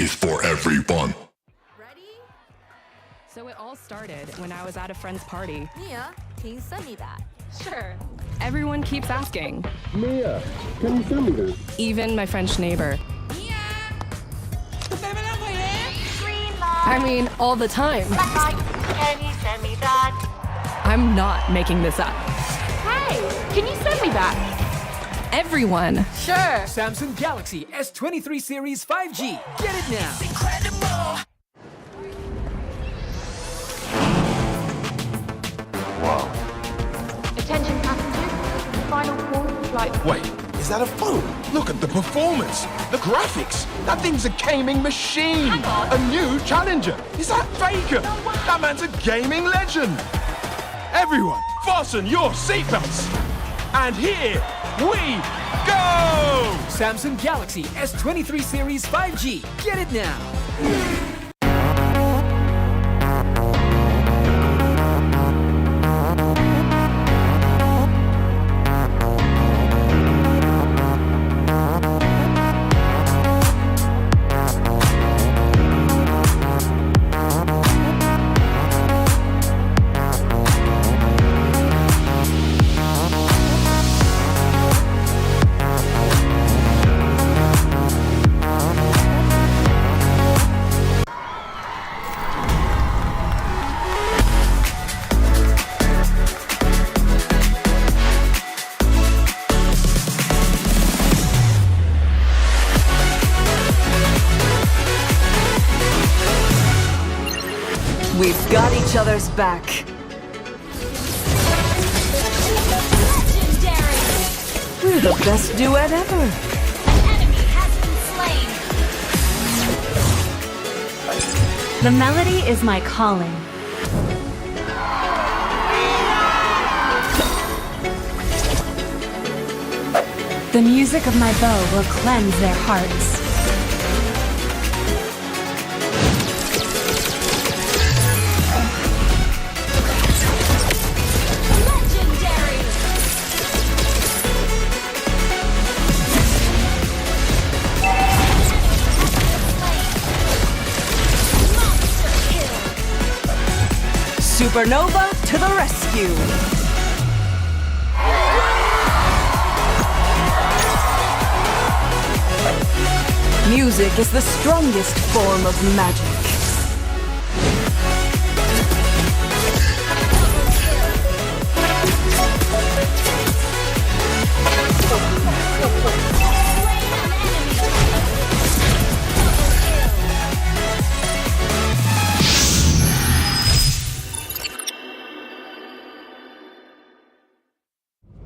is for everyone. Ready? So it all started when I was at a friend's party. Mia, can you send me that? Sure. Everyone keeps asking. Mia, can you send me that? Even my French neighbor. Mia! I mean, all the time. Can you send me that? I'm not making this up. Hey, can you send me that? Everyone. Sure. Samsung Galaxy S23 Series 5G. Get it now. Attention passengers, final call for flight. Wait, is that a phone? Look at the performance, the graphics. That thing's a gaming machine. A new challenger. Is that Faker? That man's a gaming legend. Everyone, fasten your seatbelts. And here we go! Samsung Galaxy S23 Series 5G. Get it now. We've got each other's back. Legendary! We're the best duet ever. An enemy has been slain. The melody is my calling. The music of my bow will cleanse their hearts. Legendary! Monster kill! Supernova to the rescue. Music is the strongest form of magic.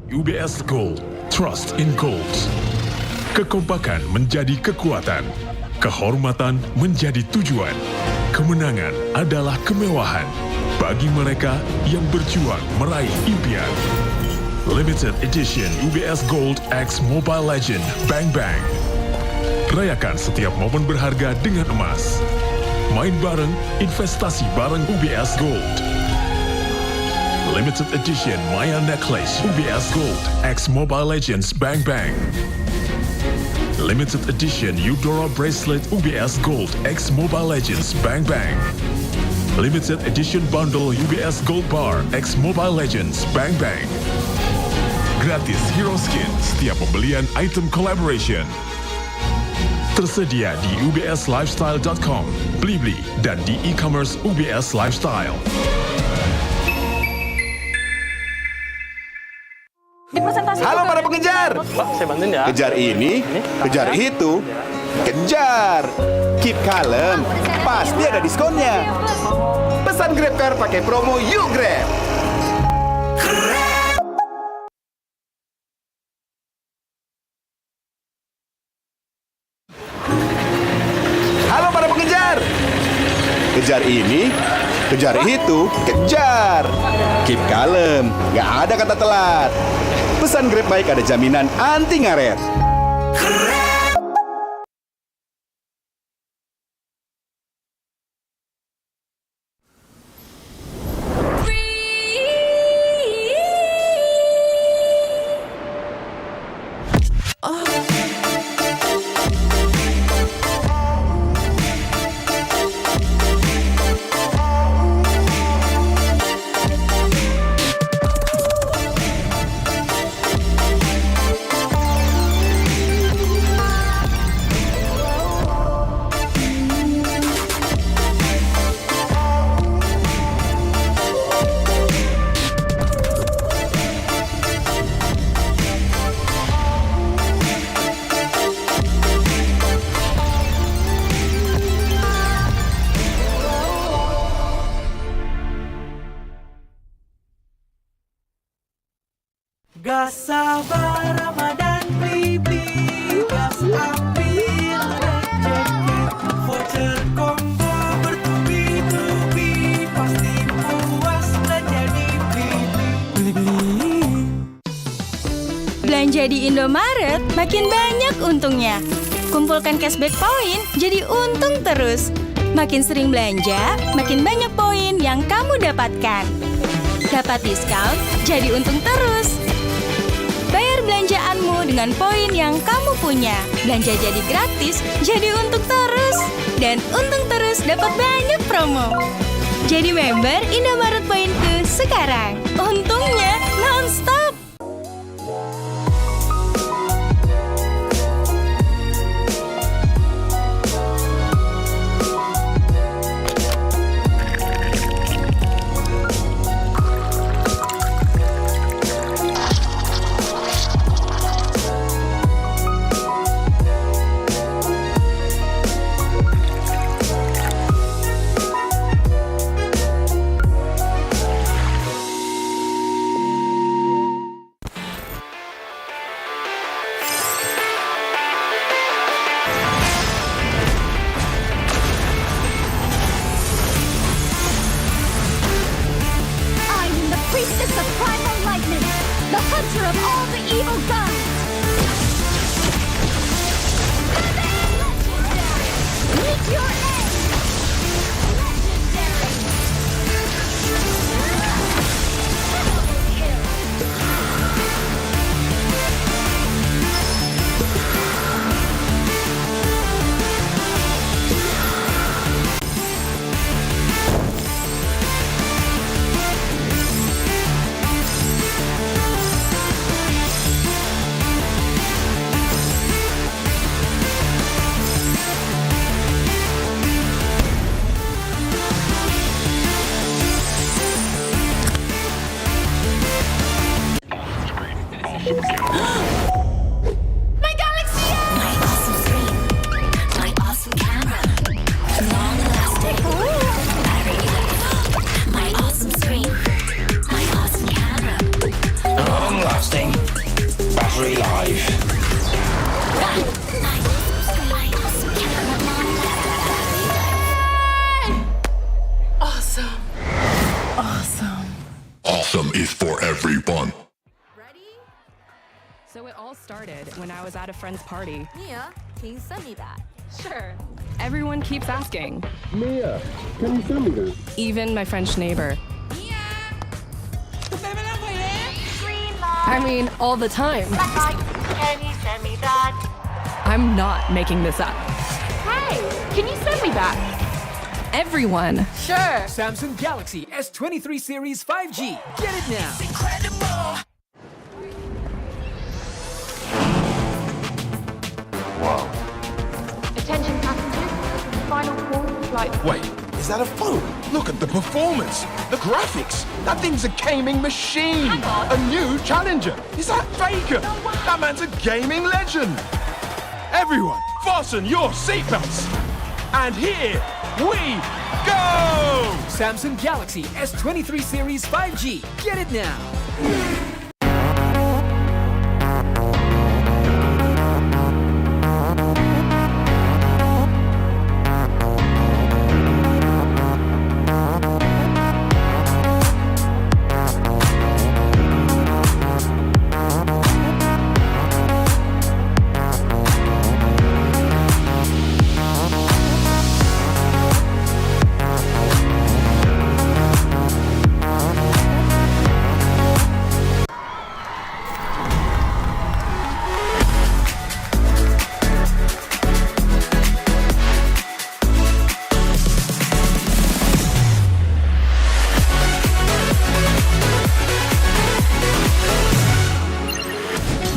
UBS Gold, trust in goals. Kekompakan menjadi kekuatan, kehormatan menjadi tujuan, kemenangan adalah kemewahan bagi mereka yang berjuang meraih impian. Limited Edition UBS Gold X Mobile Legend Bang Bang. Rayakan setiap momen berharga dengan emas. Main bareng, investasi bareng UBS Gold. Limited Edition Maya Necklace UBS Gold X Mobile Legends Bang Bang. Limited Edition Eudora Bracelet UBS Gold X Mobile Legends Bang Bang. Limited Edition Bundle UBS Gold Bar X Mobile Legends Bang Bang. Gratis Hero Skin setiap pembelian item collaboration. Tersedia di ubslifestyle.com, Blibli, dan di e-commerce UBS Lifestyle. Halo para pengejar. Pak, saya bantuin ya. Kejar ini, kejar itu, kejar. Keep kalem, pasti ada diskonnya. Pesan GrabCar pakai promo Yuk Grab. Halo para pengejar. Kejar ini, kejar itu, kejar. Keep kalem, nggak ada kata telat. Pesan Grab Bike ada jaminan anti ngaret. Tak sabar Ramadan beli gas ambil rezeki. Voucher combo bertubi-tubi, pasti puas belanja di Beli-beli. Belanja di Indomaret makin banyak untungnya. Kumpulkan cashback poin jadi untung terus. Makin sering belanja, makin banyak poin yang kamu dapatkan. Dapat diskon, jadi untung terus. Bayar belanjaanmu dengan poin yang kamu punya. Belanja jadi gratis, jadi untung terus. Dan untung terus dapat banyak promo. Jadi member Indomaret Poinku sekarang. Untungnya non-stop. Priestess of Primal Lightning, the hunter of all the evil gods! Legendary! Meet your end! Legendary! Double kill! My galaxy! My awesome screen. My awesome camera. Long lasting. Battery life. My awesome screen. My awesome camera. Long lasting. Battery life. My awesome camera. Long lasting. Awesome. Awesome. Awesome is for everyone. So it all started when I was at a friend's party. Mia, can you send me that? Sure. Everyone keeps asking, Mia, can you send me that? even my French neighbor. I mean, all the time. Can you send me that? I'm not making this up. Hey, can you send me that? Everyone. Sure. Samsung Galaxy S23 Series 5G. Get it now. Incredible. Attention passengers, final call for flight. Wait, is that a phone? Look at the performance, the graphics. That thing's a gaming machine. A new challenger. Is that Faker? That man's a gaming legend. Everyone, fasten your seatbelts. And here we go! Samsung Galaxy S23 Series 5G. Get it now.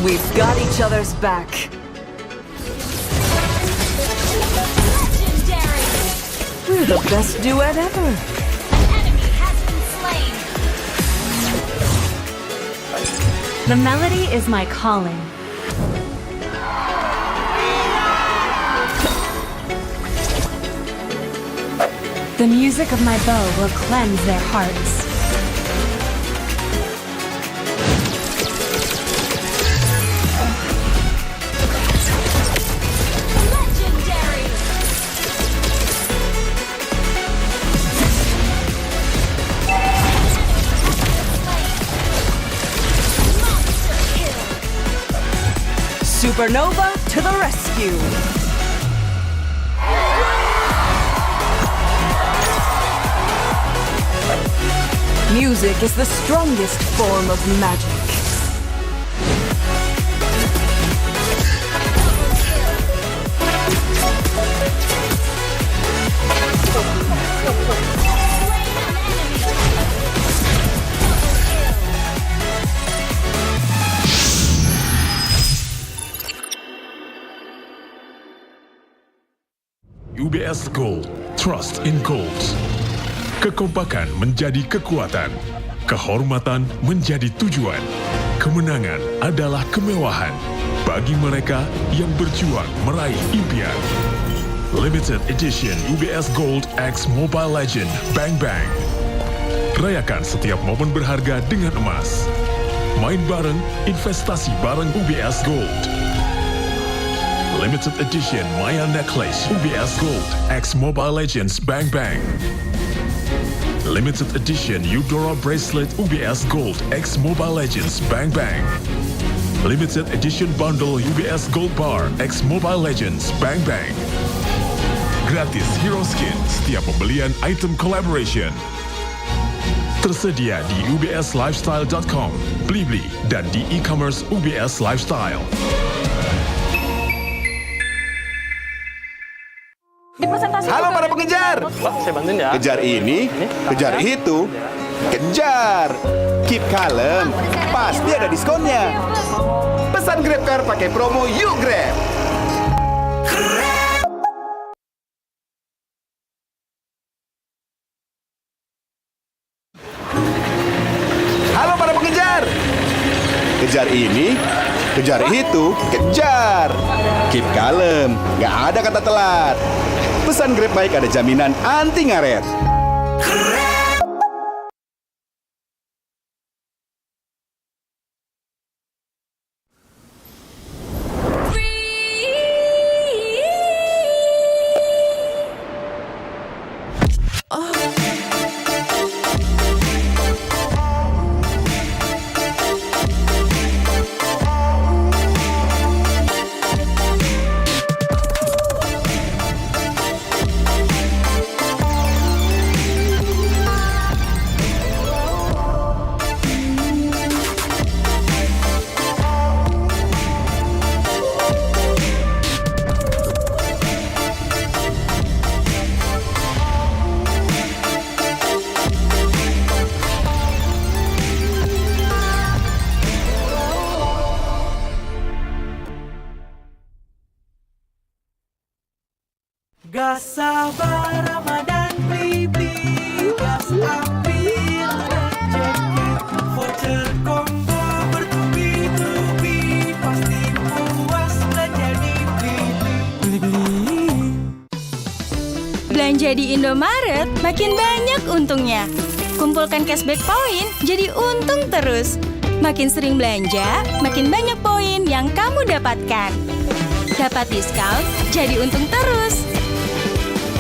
We've got each other's back. Legendary! We're the best duet ever. An enemy has been slain! The melody is my calling. The music of my bow will cleanse their hearts. Supernova to the rescue. Music is the strongest form of magic. UBS Gold, trust in goals. Kekompakan menjadi kekuatan, kehormatan menjadi tujuan, kemenangan adalah kemewahan bagi mereka yang berjuang meraih impian. Limited Edition UBS Gold X Mobile Legend Bang Bang. Rayakan setiap momen berharga dengan emas. Main bareng, investasi bareng UBS Gold. Limited Edition Maya Necklace UBS Gold X Mobile Legends Bang Bang. Limited Edition Eudora Bracelet UBS Gold X Mobile Legends Bang Bang. Limited Edition Bundle UBS Gold Bar X Mobile Legends Bang Bang. Gratis hero skin setiap pembelian item collaboration. Tersedia di ubslifestyle.com, Blibli, dan di e-commerce UBS Lifestyle. Halo para pengejar. Saya bantuin ya. Kejar ini, kejar itu, kejar. Keep kalem, pasti ada diskonnya. Pesan GrabCar pakai promo Yuk Grab. Halo para pengejar. Kejar ini, kejar itu, kejar. Keep kalem, nggak ada kata telat. Pesan Grab Bike ada jaminan anti ngaret. Gas sabar Ramadan beli-beli, gas ambil rezeki, voucher combo bertubi-tubi, pasti puas belanja di beli-beli. Belanja di Indomaret makin banyak untungnya. Kumpulkan cashback poin jadi untung terus. Makin sering belanja, makin banyak poin yang kamu dapatkan. Dapat diskon, jadi untung terus.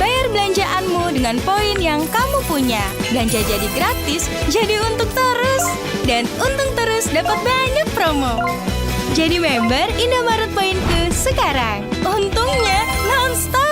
Bayar belanjaanmu dengan poin yang kamu punya. Belanja jadi gratis, jadi untung terus. Dan untung terus dapat banyak promo. Jadi member Indomaret Poinku sekarang. Untungnya non-stop.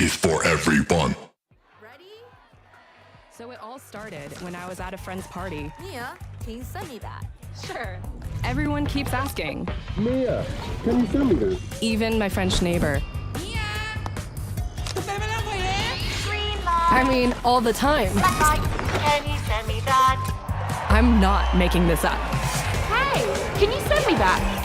is for everyone. So it all started when I was at a friend's party. Mia, can you send me that? Sure. Everyone keeps asking, Mia, can you send me that? even my French neighbor. I mean, all the time. Can you send me that? I'm not making this up. Hey, can you send me that?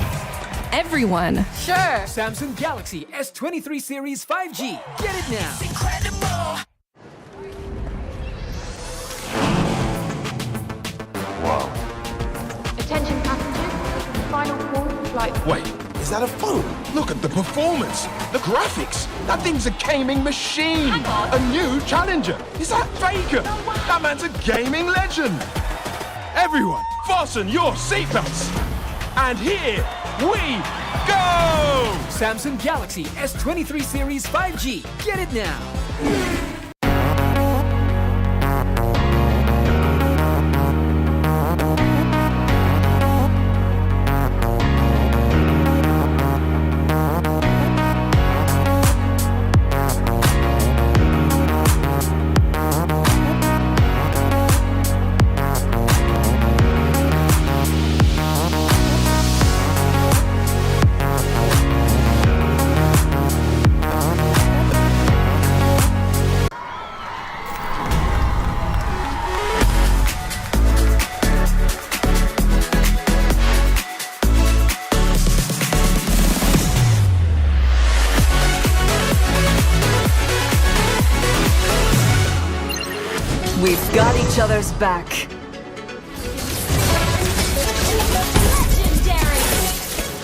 Everyone. Sure. Samsung Galaxy S23 Series 5G. Get it now. Attention passengers, this is the final call for flight. Wait, is that a phone? Look at the performance, the graphics. That thing's a gaming machine. A new challenger. Is that Faker? That man's a gaming legend. Everyone, fasten your seatbelts. And here we go! Samsung Galaxy S23 Series 5G. Get it now. We've got each other's back.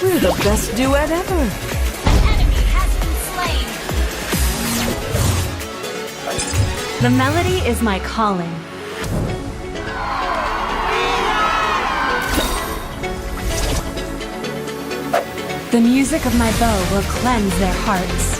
We're the best duet ever. The melody is my calling. The music of my bow will cleanse their hearts.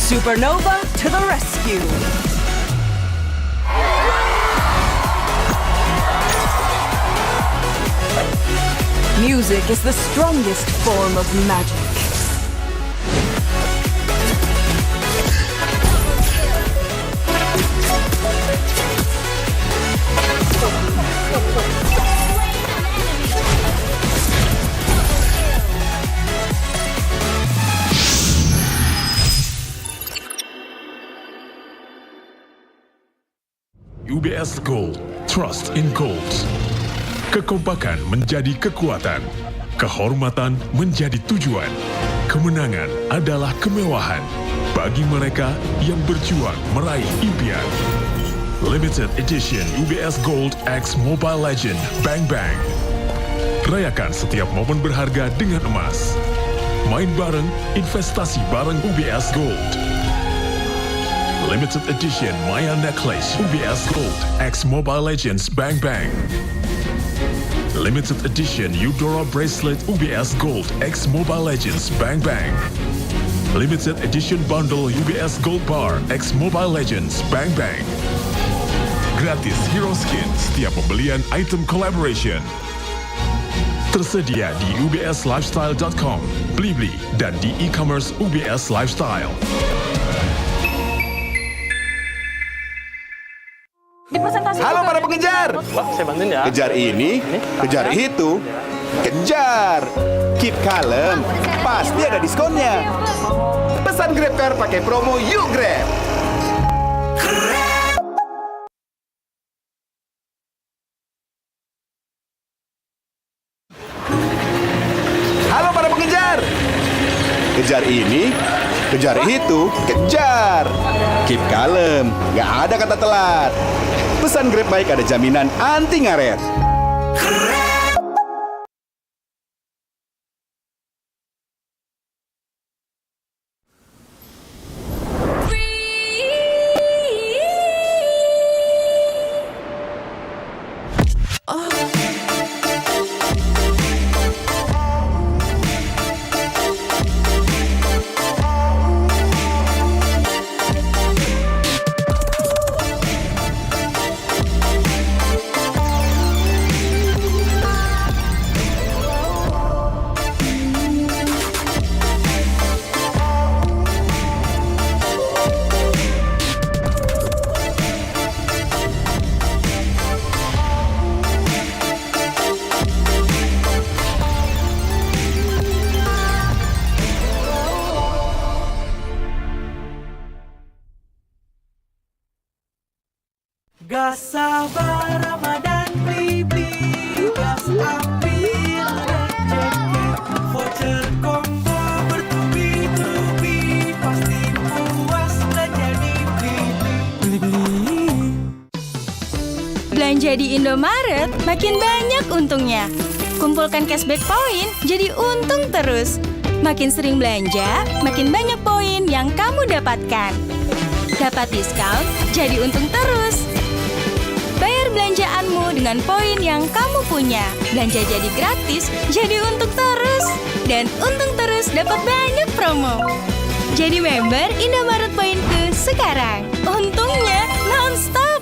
Supernova to the rescue! Music is the strongest form of magic. UBS Gold, trust in goals. Kekompakan menjadi kekuatan, kehormatan menjadi tujuan, kemenangan adalah kemewahan bagi mereka yang berjuang meraih impian. Limited Edition UBS Gold X Mobile Legend Bang Bang. Rayakan setiap momen berharga dengan emas. Main bareng, investasi bareng UBS Gold. Limited Edition Maya Necklace UBS Gold X Mobile Legends Bang Bang. Limited Edition Eudora Bracelet UBS Gold X Mobile Legends Bang Bang. Limited Edition Bundle UBS Gold Bar X Mobile Legends Bang Bang. Gratis Hero Skin setiap pembelian item collaboration. Tersedia di ubslifestyle.com, Blibli, dan di e-commerce UBS Lifestyle. Halo para pengejar. Saya bantuin ya. Kejar ini, kejar itu, kejar. Keep kalem, pasti ada diskonnya. Pesan Grab Car pakai promo Yuk Grab. Halo para pengejar. Kejar ini, kejar itu, kejar. Keep kalem, nggak ada kata telat. Pesan Grab Bike ada jaminan anti ngaret. Gak sabar Ramadan beli-beli, gas ambil rezeki. Voucher combo bertubi-tubi, pasti puas belanja di Beli-beli. Belanja di Indomaret makin banyak untungnya. Kumpulkan cashback poin jadi untung terus. Makin sering belanja, makin banyak poin yang kamu dapatkan. Dapat diskon, jadi untung terus. Bayar belanjaanmu dengan poin yang kamu punya. Belanja jadi gratis, jadi untung terus. Dan untung terus dapat banyak promo. Jadi member Indomaret Poinku sekarang. Untungnya non-stop.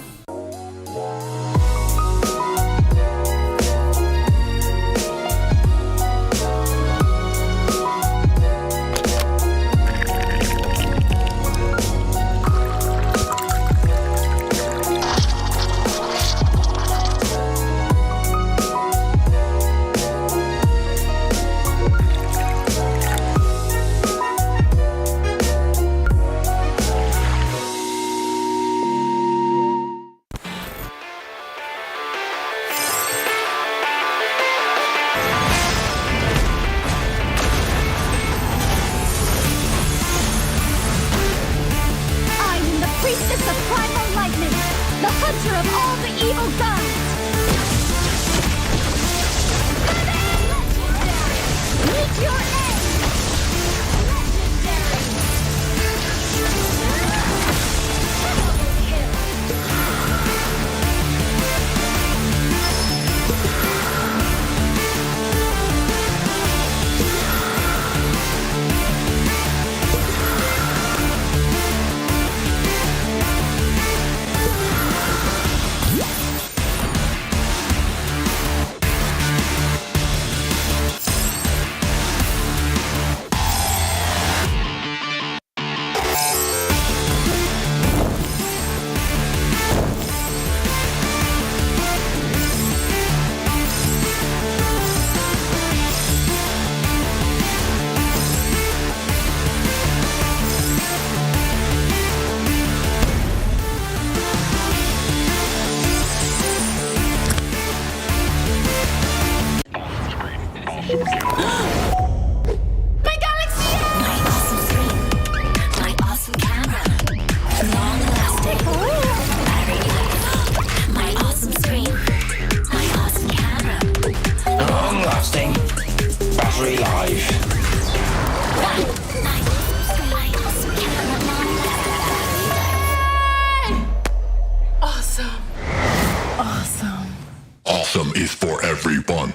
Awesome is for everyone.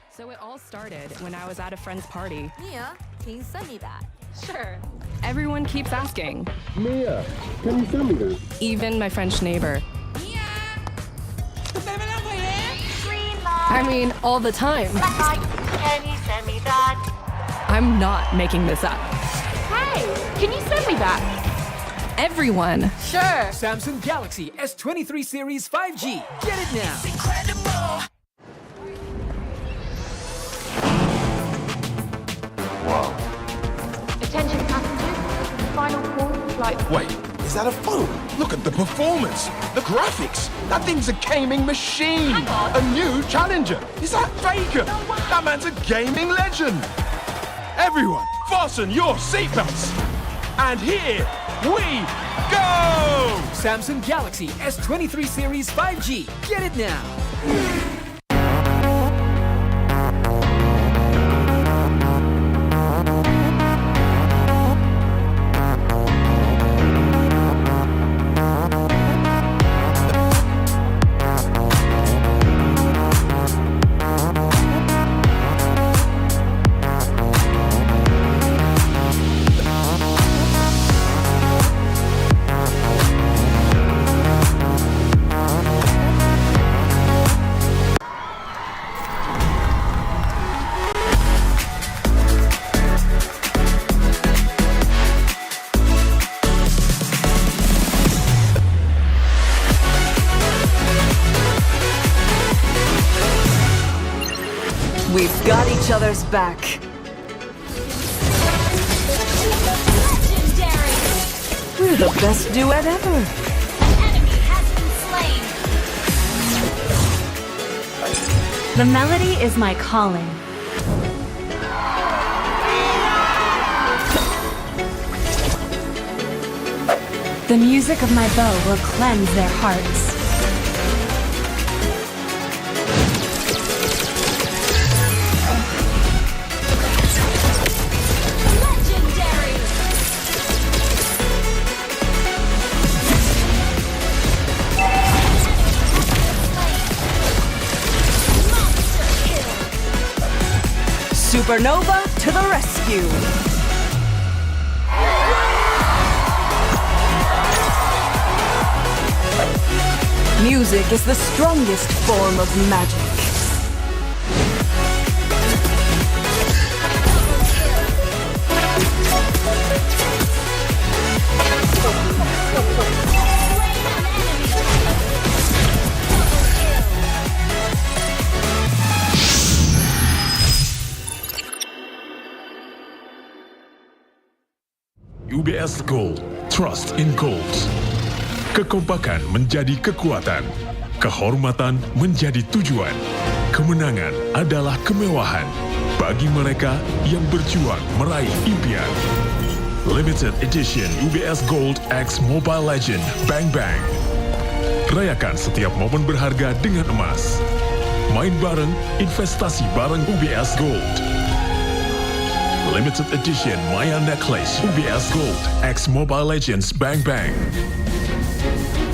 So it all started when I was at a friend's party. Mia, can you send me that? Sure. Everyone keeps asking. Mia, can you send me that? Even my French neighbor. I mean, all the time. Can you send me that? I'm not making this up. Hey, can you send me that? Everyone. Sure. Samsung Galaxy S23 Series 5G. Get it now. Attention passengers, final call flight. Wait, is that a phone? Look at the performance, the graphics. That thing's a gaming machine. A new challenger. Is that Faker? That man's a gaming legend. Everyone, fasten your seatbelts. And here we go! Samsung Galaxy S23 Series 5G. Get it now. We've got each other's back. We're the best duet ever. The melody is my calling. The music of my bow will cleanse their hearts. Supernova to the rescue! Music is the strongest form of magic. UBS Gold, trust in goals. Kekompakan menjadi kekuatan, kehormatan menjadi tujuan, kemenangan adalah kemewahan bagi mereka yang berjuang meraih impian. Limited Edition UBS Gold X Mobile Legend Bang Bang. Rayakan setiap momen berharga dengan emas. Main bareng, investasi bareng UBS Gold. Limited Edition Maya Necklace UBS Gold X Mobile Legends Bang Bang.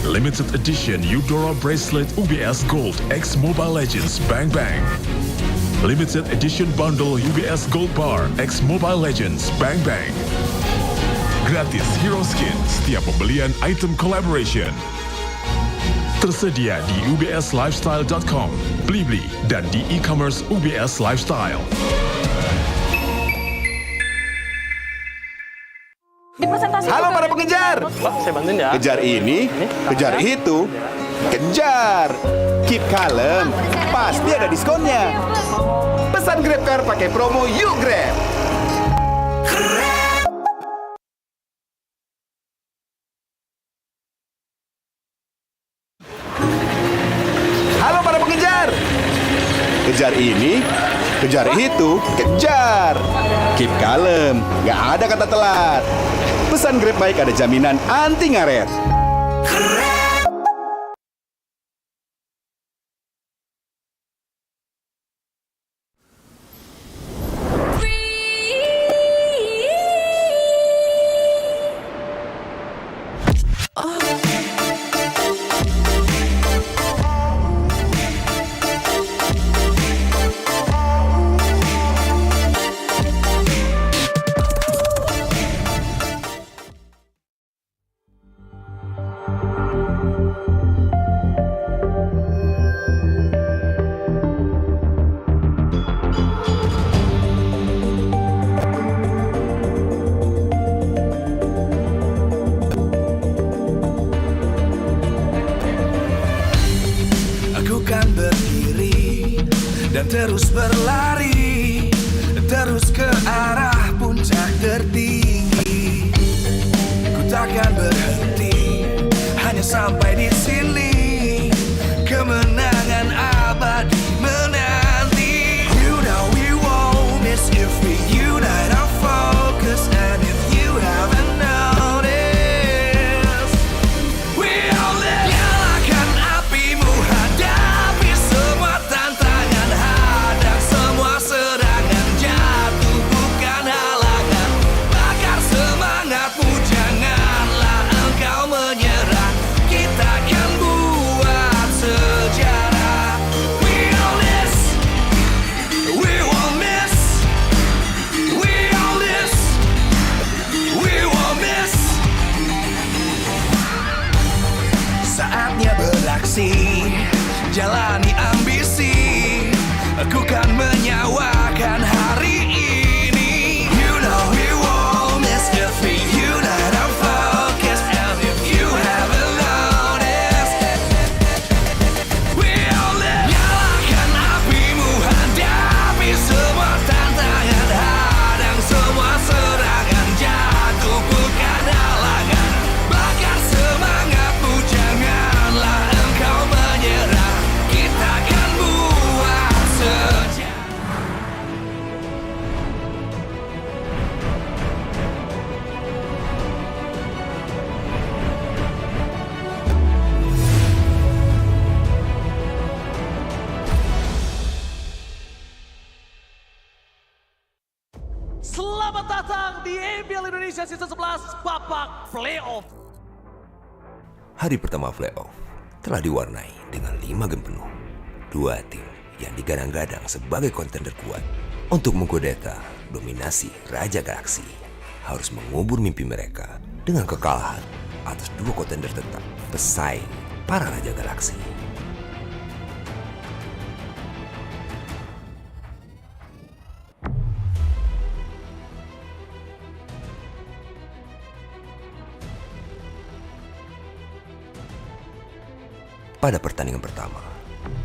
Limited Edition Eudora Bracelet UBS Gold X Mobile Legends Bang Bang. Limited Edition Bundle UBS Gold Bar X Mobile Legends Bang Bang. Gratis hero skin setiap pembelian item collaboration. Tersedia di ubslifestyle.com, Blibli, dan di e-commerce UBS Lifestyle. Halo para pengejar. Wah, saya bantuin ya. Kejar ini, kejar itu, kejar. Keep kalem, pasti ada diskonnya. Pesan GrabCar pakai promo Yuk Grab. Halo para pengejar. Kejar ini, kejar itu, kejar. Keep kalem, nggak ada kata telat. Pesan Grab Bike ada jaminan anti ngaret. Terus berlari, terus ke arah puncak tertinggi. Ku takkan berhenti, hanya sampai di sini. Kemenangan abadi menanti. You know we won't miss if we unite our focus. And if you haven't noticed, we all live. Nyalakan apimu, hadapi semua tantangan. Hadang semua serangan, jatuh bukan halangan. Bakar semangatmu, janganlah engkau menyerah. Kita akan buat sejarah. We all this, we won't miss. We all this, we won't miss. Saatnya beraksi, jalani ambisi. Aku kan menyawakan hari ini. You know we won't miss if we unite our focus. And if you haven't noticed, we all live. Nyalakan apimu, hadapi semua tantangan. Hadang semua serangan, jatuh bukan halangan. Bakar semangatmu, janganlah engkau menyerah. Kita di MPL Indonesia Season 11 babak playoff. Hari pertama playoff telah diwarnai dengan 5 game penuh. 2 tim yang digadang-gadang sebagai kontender kuat untuk mengkudeta dominasi Raja Galaksi harus mengubur mimpi mereka dengan kekalahan atas 2 kontender tetap pesaing para Raja Galaksi. Pada pertandingan pertama,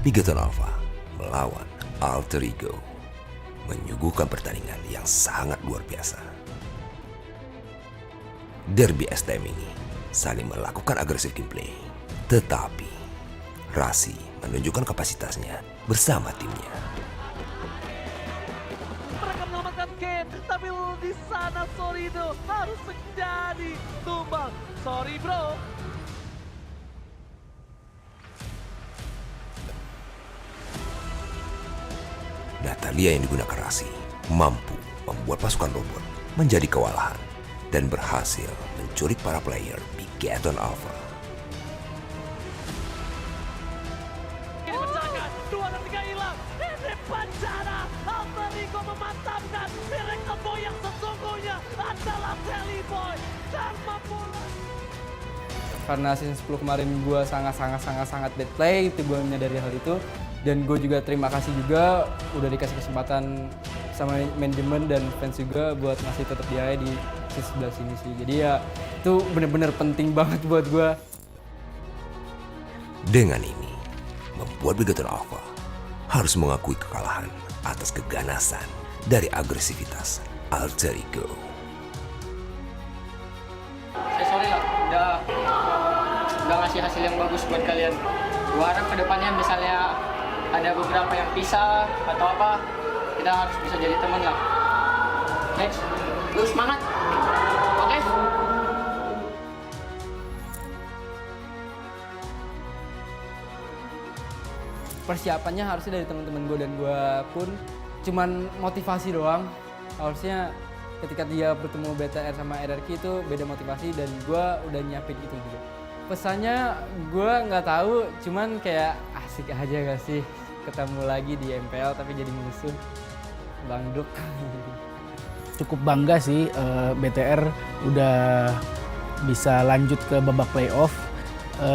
Bigetron Alpha melawan Alter Ego menyuguhkan pertandingan yang sangat luar biasa. Derby STM ini saling melakukan agresif gameplay, tetapi Rasi menunjukkan kapasitasnya bersama timnya. Mereka menyelamatkan Ken, tapi di sana Sorido harus menjadi tumbal. Sorry bro. Natalia yang digunakan Rasi mampu membuat pasukan robot menjadi kewalahan dan berhasil menculik para player Bigetron Alpha. Ini pecahkan, 2 dan 3 hilang. Ini penjara. Alter Ego memantapkan Miracle Boy yang sesungguhnya adalah Sally Boy. Karma bola. Karena season 10 kemarin gue sangat bad play, itu gue menyadari hal itu. Dan gue juga terima kasih juga udah dikasih kesempatan sama manajemen dan fans juga buat masih tetap di AE di season 11 ini sih. Jadi ya itu bener-bener penting banget buat gue. Dengan ini, membuat Bigetron Alpha harus mengakui kekalahan atas keganasan dari agresivitas Alter Ego. Sorry lah, udah ngasih hasil yang bagus buat kalian. Gua harap kedepannya misalnya ada beberapa yang pisah atau apa, kita harus bisa jadi teman lah. Next, lu semangat, oke? Persiapannya harusnya dari teman-teman gue dan gue pun cuman motivasi doang. Harusnya ketika dia bertemu BTR sama RRQ itu beda motivasi dan gue udah nyiapin itu juga. Pesannya gue nggak tahu, cuman kayak asik aja gak sih ketemu lagi di MPL tapi jadi musuh. Bang Duk. Cukup bangga sih BTR udah bisa lanjut ke babak playoff.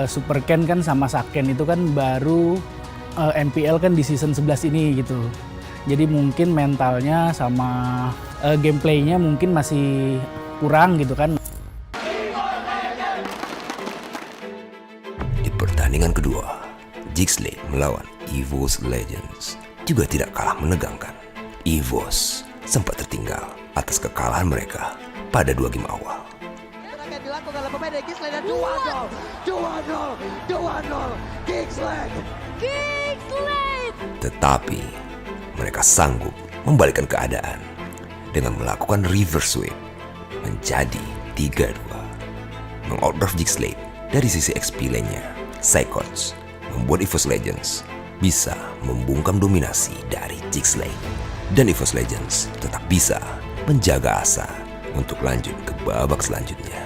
Super Ken kan sama Saken itu kan baru MPL kan di season 11 ini gitu. Jadi mungkin mentalnya sama gameplaynya mungkin masih kurang gitu kan. Di pertandingan kedua, SLATE melawan EVOS Legends juga tidak kalah menegangkan. EVOS sempat tertinggal atas kekalahan mereka pada 2 game awal. Akan dilakukan oleh pemain dari SLATE dan 2-0 SLATE. Tetapi mereka sanggup membalikkan keadaan dengan melakukan reverse sweep menjadi 3-2. Mengoutdraft SLATE dari sisi XP lane-nya, Psychots membuat EVOS Legends bisa membungkam dominasi dari SLATE. Dan EVOS Legends tetap bisa menjaga asa untuk lanjut ke babak selanjutnya.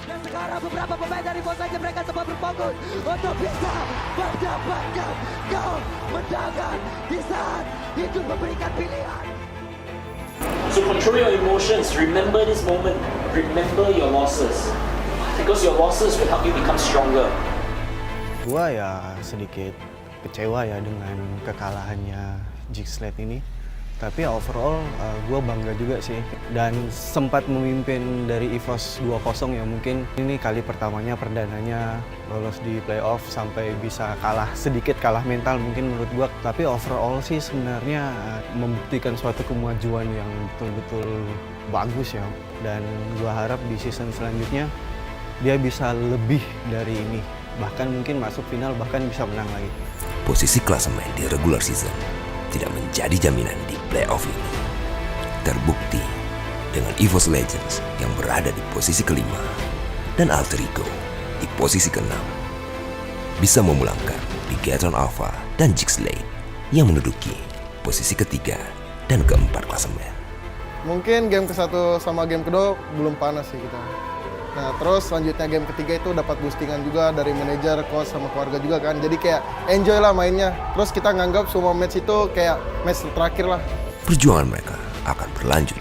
Dan sekarang beberapa pemain dari EVOS Legends mereka semua berfokus untuk bisa mendapatkan kemenangan di saat itu memberikan pilihan. So control your emotions, remember this moment, remember your losses. Because your losses will help you become stronger. Gua ya sedikit kecewa ya dengan kekalahannya SLATE ini. Tapi overall gue bangga juga sih. Dan sempat memimpin dari EVOS 2-0 ya, mungkin ini kali pertamanya perdananya lolos di playoff sampai bisa sedikit kalah mental mungkin menurut gue. Tapi overall sih sebenarnya membuktikan suatu kemajuan yang betul-betul bagus ya. Dan gue harap di season selanjutnya dia bisa lebih dari ini. Bahkan mungkin masuk final, bahkan bisa menang lagi. Posisi klasemen di regular season tidak menjadi jaminan di playoff ini. Terbukti dengan EVOS Legends yang berada di posisi kelima dan Alter Ego di posisi keenam bisa memulangkan Bigetron Alpha dan SLATE yang menduduki posisi ketiga dan keempat klasemen. Mungkin game ke-1 sama game kedua belum panas sih kita. Nah terus selanjutnya game ketiga itu dapat boostingan juga dari manajer, coach, sama keluarga juga kan. Jadi kayak enjoy lah mainnya. Terus kita nganggap semua match itu kayak match terakhir lah. Perjuangan mereka akan berlanjut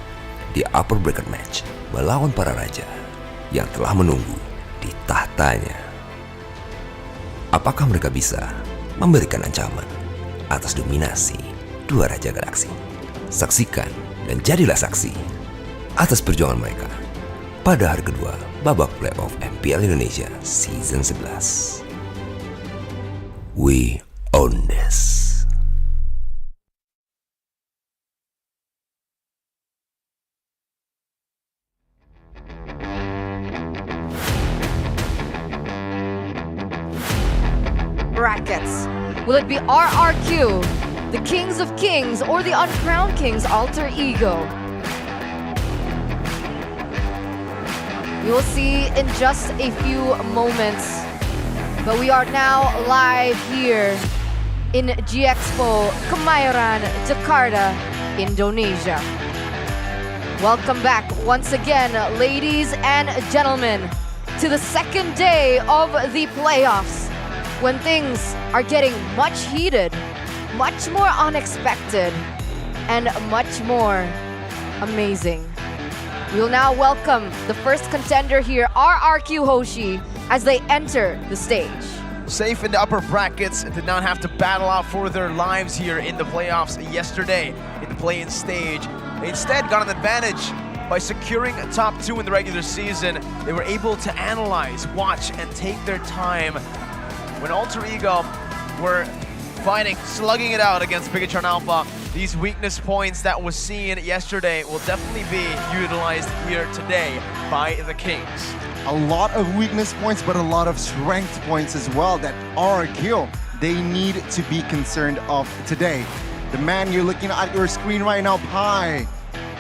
di upper bracket match melawan para raja yang telah menunggu di tahtanya. Apakah mereka bisa memberikan ancaman atas dominasi dua raja galaksi? Saksikan dan jadilah saksi atas perjuangan mereka pada hari kedua babak Playoff MPL Indonesia Season 11. We own this. Brackets. Will it be RRQ, the Kings of Kings, or the Uncrowned Kings alter ego? We will see in just a few moments. But we are now live here in G-Expo, Kemayoran, Jakarta, Indonesia. Welcome back once again, ladies and gentlemen, to the second day of the playoffs, when things are getting much heated, much more unexpected, and much more amazing. We'll now welcome the first contender here, RRQ Hoshi, as they enter the stage. Safe in the upper brackets, did not have to battle out for their lives here in the playoffs yesterday in the play-in stage. They instead got an advantage by securing a top 2 in the regular season. They were able to analyze, watch, and take their time. When Alter Ego were fighting, slugging it out against Bigetron Alpha, these weakness points that was seen yesterday will definitely be utilized here today by the Kings. A lot of weakness points, but a lot of strength points as well that RRQ, they need to be concerned of today. The man you're looking at your screen right now, Pi,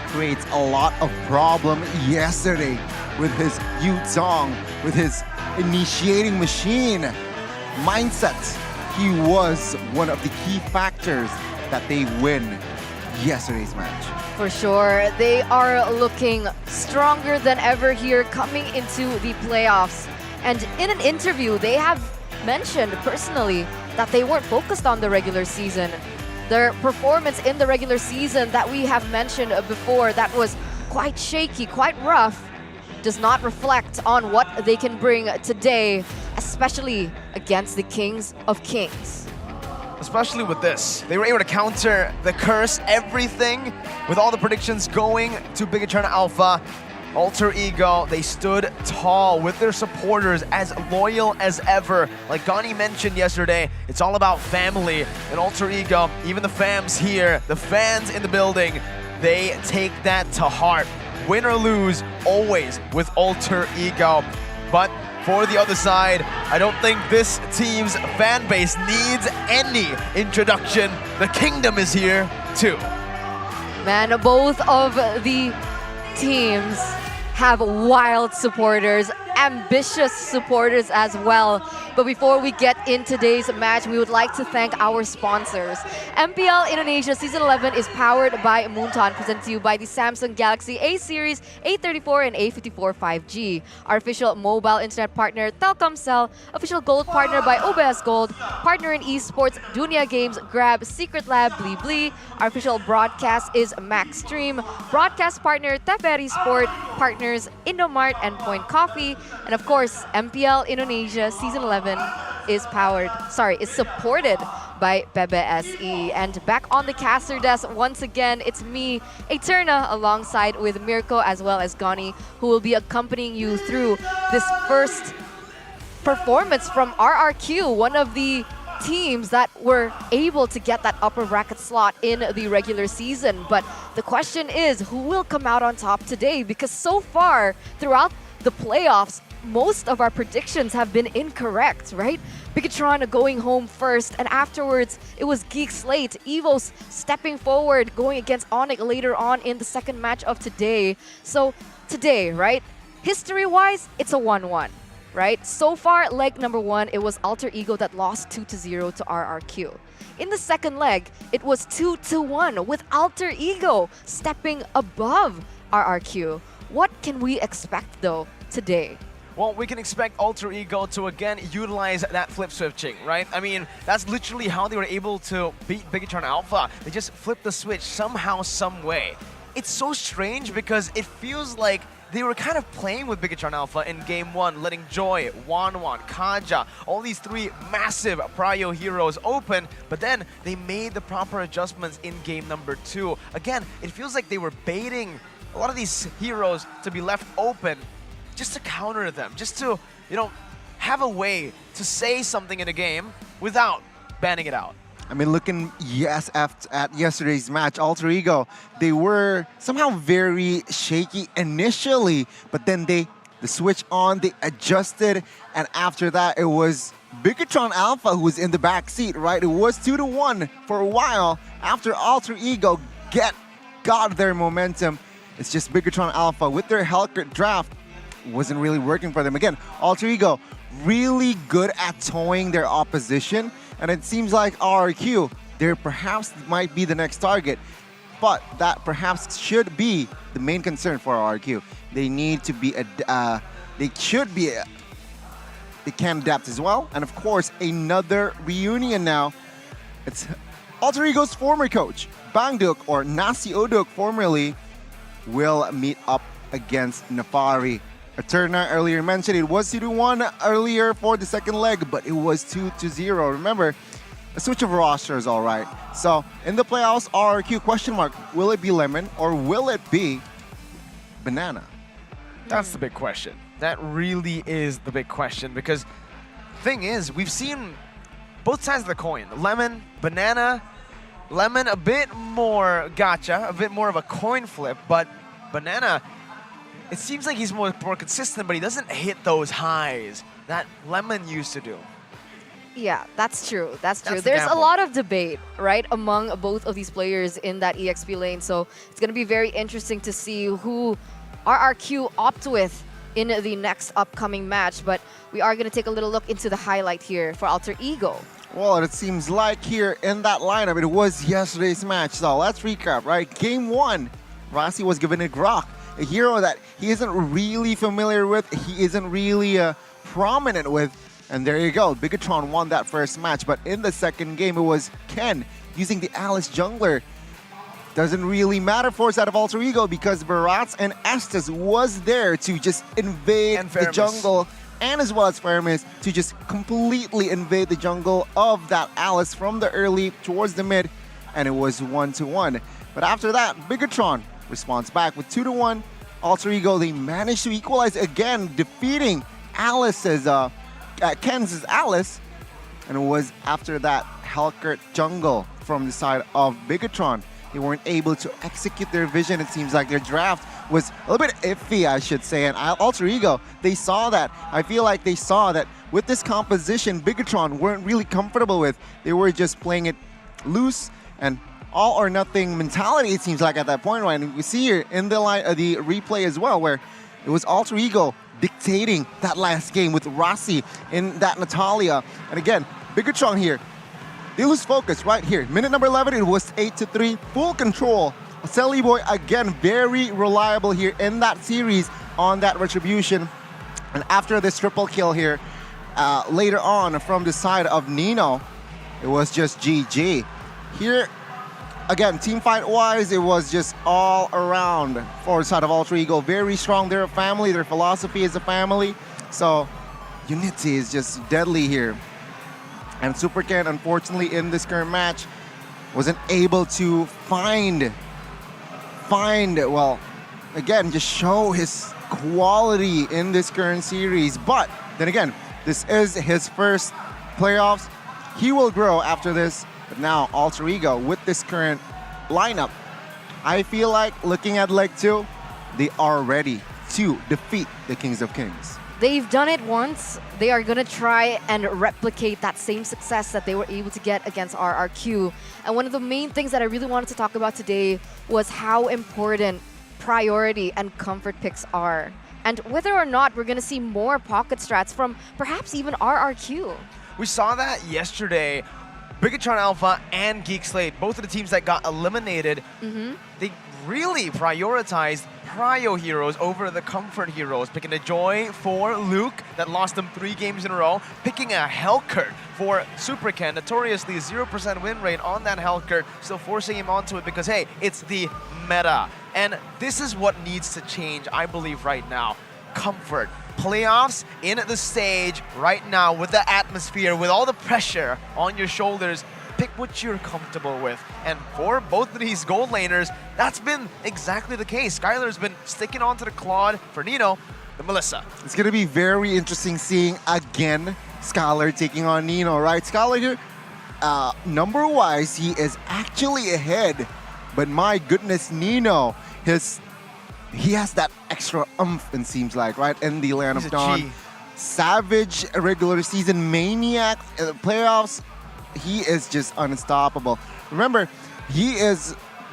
creates a lot of problem yesterday with his Yu-Zong, with his initiating machine mindset. He was one of the key factors that they win yesterday's match. For sure, they are looking stronger than ever here coming into the playoffs. And in an interview, they have mentioned personally that they weren't focused on the regular season. Their performance in the regular season that we have mentioned before, that was quite shaky, quite rough, does not reflect on what they can bring today, especially against the Kings of Kings. Especially with this, they were able to counter the curse, everything, with all the predictions going to Bigetron Alpha. Alter Ego, they stood tall with their supporters, as loyal as ever. Like Gani mentioned yesterday, it's all about family. And Alter Ego, even the fams here, the fans in the building, they take that to heart. Win or lose, always with Alter Ego. But for the other side, I don't think this team's fan base needs any introduction. The Kingdom is here too. Man, both of the teams have wild supporters, ambitious supporters as well. But before we get in today's match, we would like to thank our sponsors. MPL Indonesia Season 11 is powered by Moonton, presented to you by the Samsung Galaxy A Series, A34 and A54 5G. Our official mobile internet partner, Telkomsel, official gold partner by OBS Gold, partner in esports, Dunia Games, Grab, Secret Lab, Blee. Our official broadcast is Maxstream, broadcast partner, TVRI Sport, partners, Indomart and Point Coffee, and of course, MPL Indonesia Season 11 is supported by PBSE. And back on the caster desk once again, it's me, Eterna, alongside with Mirko as well as Gani, who will be accompanying you through this first performance from RRQ, one of the teams that were able to get that upper bracket slot in the regular season. But the question is, who will come out on top today? Because so far, throughout the playoffs, most of our predictions have been incorrect, right? Bigetron going home first, and afterwards it was GEEK SLATE, EVOS stepping forward, going against ONIC later on in the second match of today. So today, right, history-wise, it's a 1-1. right? So far, leg number 1, it was Alter Ego that lost 2-0 to RRQ. In the second leg, it was 2-1 with Alter Ego stepping above RRQ. What can we expect though today? Well, we can expect Alter Ego to again utilize that flip switching, right? I mean, that's literally how they were able to beat Bigetron Alpha. They just flipped the switch somehow, some way. It's so strange because it feels like they were kind of playing with Bigetron Alpha in Game 1, letting Joy, Wanwan, Kaja, all these 3 massive prio heroes open, but then they made the proper adjustments in Game number 2. Again, it feels like they were baiting a lot of these heroes to be left open just to counter them, just to, you know, have a way to say something in a game without banning it out. I mean, looking at yesterday's match, Alter Ego, they were somehow very shaky initially, but then the switch on, they adjusted, and after that, it was Bigetron Alpha who was in the back seat, right? It was 2-1 for a while after Alter Ego got their momentum. It's just Bigetron Alpha with their Hellcrit draft wasn't really working for them. Again, Alter Ego really good at towing their opposition, and it seems like RRQ, there perhaps might be the next target, but that perhaps should be the main concern for RRQ. They need to be, they can adapt as well, and of course, another reunion now. It's Alter Ego's former coach, Bangduk, or Nasi Uduk formerly, will meet up against Nafari. Eterna earlier mentioned it was 2-1 earlier for the second leg, but it was 2-0. Remember, a switch of roster is all right. So in the playoffs, RRQ question mark, will it be Lemon or will it be Banana? That's the big question. That really is the big question, because thing is, we've seen both sides of the coin. Lemon, Banana, Lemon a bit more gacha, a bit more of a coin flip, but Banana, it seems like he's more consistent, but he doesn't hit those highs that Lemon used to do. Yeah, that's true. That's true. the There's a gamble. lot of debate, right, among both of these players in that EXP lane. So it's going to be very interesting to see who RRQ opt with in the next upcoming match. But we are going to take a little look into the highlight here for Alter Ego. Well, it seems like here in that lineup, it was yesterday's match. So let's recap, right? Game 1, Rasi was given a Grok, a hero that he isn't really familiar with, he isn't really prominent with. And there you go, Bigetron won that first match. But in the second game, it was Ken using the Alice jungler. Doesn't really matter for us out of Alter Ego because Barats and Estes was there to just invade the jungle, and as well as Feramis to just completely invade the jungle of that Alice from the early towards the mid, and it was 1-1. But after that, Bigetron responds back with 2-1. Alter Ego, they managed to equalize again, defeating Alice's Ken's Alice, and it was after that Hellcurt jungle from the side of Bigetron. They weren't able to execute their vision. It seems like their draft was a little bit iffy, I should say, and Alter Ego, they saw that. I feel like they saw that with this composition, Bigetron weren't really comfortable with. They were just playing it loose and all or nothing mentality, it seems like at that point, right? And we see here in the replay as well, where it was Alter Ego dictating that last game with Rasi in that Natalia. And again, Bigetron here, they lose focus right here. Minute number 11, it was 8-3, full control. Selly Boy, again, very reliable here in that series on that Retribution. And after this triple kill here, later on from the side of Nino, it was just GG. Here, again, team fight-wise, it was just all around for the side of Alter Ego. Very strong. They're a family. Their philosophy is a family. So unity is just deadly here. And Super Ken, unfortunately, in this current match, wasn't able to find, well, again, just show his quality in this current series. But then again, this is his first playoffs. He will grow after this. But now, Alter Ego, with this current lineup, I feel like looking at Leg 2, they are ready to defeat the Kings of Kings. They've done it once. They are going to try and replicate that same success that they were able to get against RRQ. And one of the main things that I really wanted to talk about today was how important priority and comfort picks are and whether or not we're going to see more pocket strats from perhaps even RRQ. We saw that yesterday. Bigetron Alpha and GEEK SLATE, both of the teams that got eliminated, they really prioritized prio heroes over the comfort heroes, picking a Joy for Luke that lost them 3 games in a row, picking a Hellcurt for Superken, notoriously 0% win rate on that Hellcurt, still forcing him onto it because, hey, it's the meta. And this is what needs to change, I believe, right now. Comfort. Playoffs in the stage right now with the atmosphere, with all the pressure on your shoulders. Pick what you're comfortable with. And for both of these gold laners, that's been exactly the case. Skylar's been sticking onto the Claude. For Nino, the Melissa. It's going to be very interesting seeing again Skylar taking on Nino, right? Skylar here, number-wise, he is actually ahead. But my goodness, Nino, he has that extra oomph, it seems like, right? In the Land of Dawn. Savage regular season maniac playoffs. He is just unstoppable. Remember,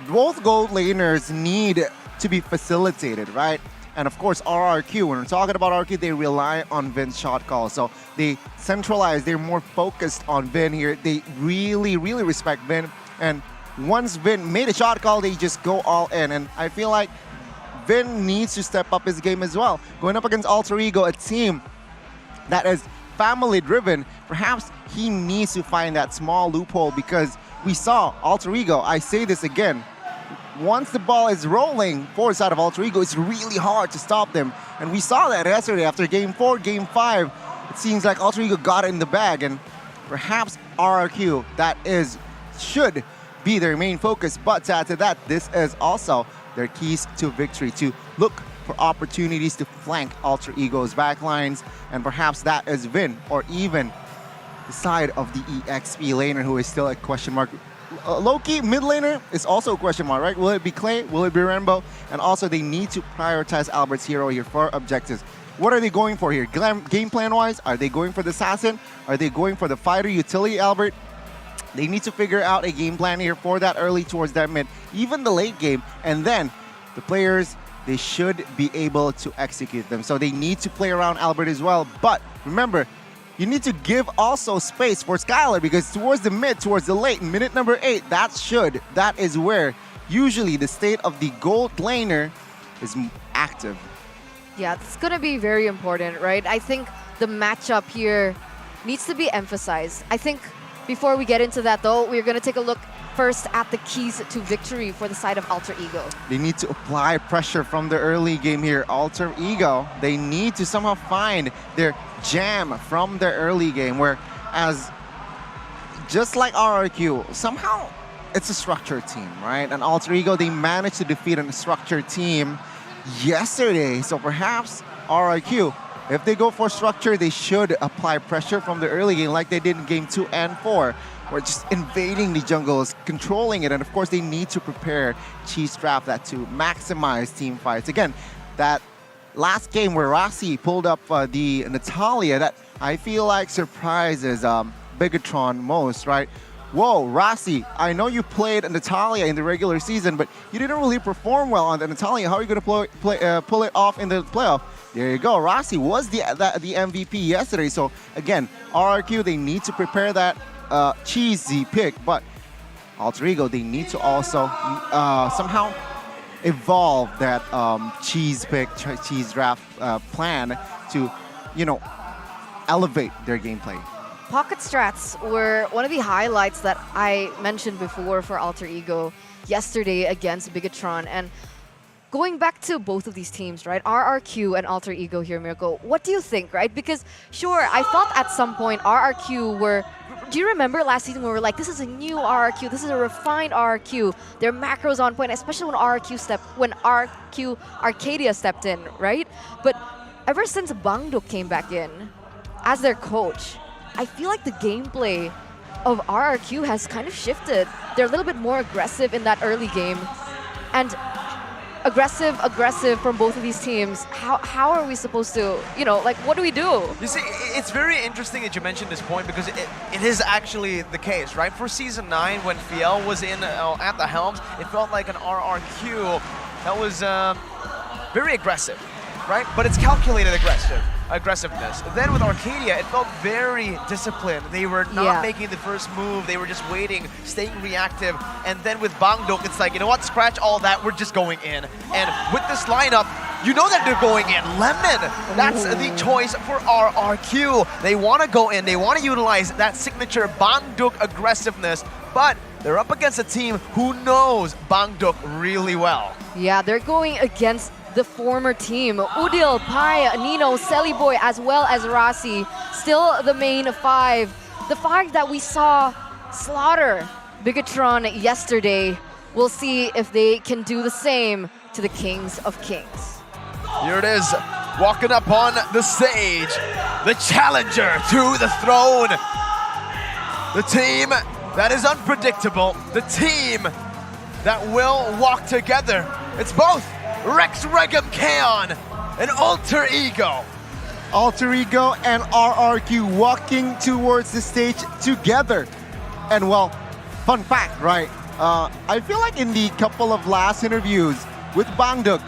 both gold laners need to be facilitated, right? And of course, RRQ, when we're talking about RRQ, they rely on Vin's shot call. So they centralize, they're more focused on Vin here. They really, really respect Vin. And once Vin made a shot call, they just go all in. And I feel like Vin needs to step up his game as well. Going up against Alter Ego, a team that is family-driven, perhaps he needs to find that small loophole because we saw Alter Ego, I say this again, once the ball is rolling for the side of Alter Ego, it's really hard to stop them. And we saw that yesterday after Game 4, Game 5. It seems like Alter Ego got it in the bag, and perhaps RRQ, should be their main focus. But to add to that, this is also their keys to victory, to look for opportunities to flank Alter Ego's backlines, and perhaps that is Vin, or even the side of the EXP laner, who is still a question mark. Loki, mid laner, is also a question mark, right? Will it be Clay? Will it be Rainbow? And also, they need to prioritize Albert's hero here for objectives. What are they going for here? Game plan-wise, are they going for the Assassin? Are they going for the fighter utility Albert? They need to figure out a game plan here for that early towards that mid, even the late game. And then the players, they should be able to execute them. So they need to play around Albert as well. But remember, you need to give also space for Skylar, because towards the mid, towards the late, minute number 8, that is where usually the state of the gold laner is active. Yeah, it's going to be very important, right? I think the matchup here needs to be emphasized. I think before we get into that, though, we're going to take a look first at the keys to victory for the side of Alter Ego. They need to apply pressure from the early game here. Alter Ego, they need to somehow find their jam from their early game, whereas just like RRQ, somehow it's a structured team, right? And Alter Ego, they managed to defeat a structured team yesterday. So perhaps RRQ, if they go for structure, they should apply pressure from the early game like they did in Game 2 and 4. We're just invading the jungles, controlling it, and of course they need to prepare Cheese Draft that to maximize team fights. Again, that last game where Rossi pulled up the Natalia, that I feel like surprises Bigetron most, right? Whoa, Rossi, I know you played Natalia in the regular season, but you didn't really perform well on the Natalia. How are you going to pull it off in the playoff? There you go. Rossi was the MVP yesterday. So again, RRQ, they need to prepare that cheesy pick, but Alter Ego, they need to also somehow evolve that cheese draft plan to, elevate their gameplay. Pocket strats were one of the highlights that I mentioned before for Alter Ego yesterday against Bigetron. And going back to both of these teams, right? RRQ and Alter Ego here, Miracle. What do you think, right? Because sure, I thought at some point RRQ were... Do you remember last season when we were like, this is a new RRQ, this is a refined RRQ. Their macros on point, especially when RRQ Arcadia stepped in, right? But ever since Bangdok came back in as their coach, I feel like the gameplay of RRQ has kind of shifted. They're a little bit more aggressive in that early game. And aggressive from both of these teams. How are we supposed to, what do we do? You see, it's very interesting that you mentioned this point, because it is actually the case, right? For Season 9, when Fiel was in at the helms, it felt like an RRQ that was very aggressive. right? But it's calculated aggressiveness. Then with Arcadia, it felt very disciplined. They were not making the first move. They were just waiting, staying reactive. And then with Bangdok, it's like, you know what? Scratch all that. We're just going in. And with this lineup, you know that they're going in. Lemon, that's the choice for RRQ. They want to go in. They want to utilize that signature Bangdok aggressiveness. But they're up against a team who knows Bangdok really well. Yeah, they're going against the former team. Udil, Pai, Nino, Boy, as well as Rasi. Still the main five. The five that we saw slaughter Bigetron yesterday. We'll see if they can do the same to the Kings of Kings. Here it is, walking up on the stage. The challenger to the throne. The team that is unpredictable. The team that will walk together. It's both Rex Regum Kaon and Alter Ego. Alter Ego and RRQ walking towards the stage together. And well, fun fact, right? I feel like in the couple of last interviews with Bangdok,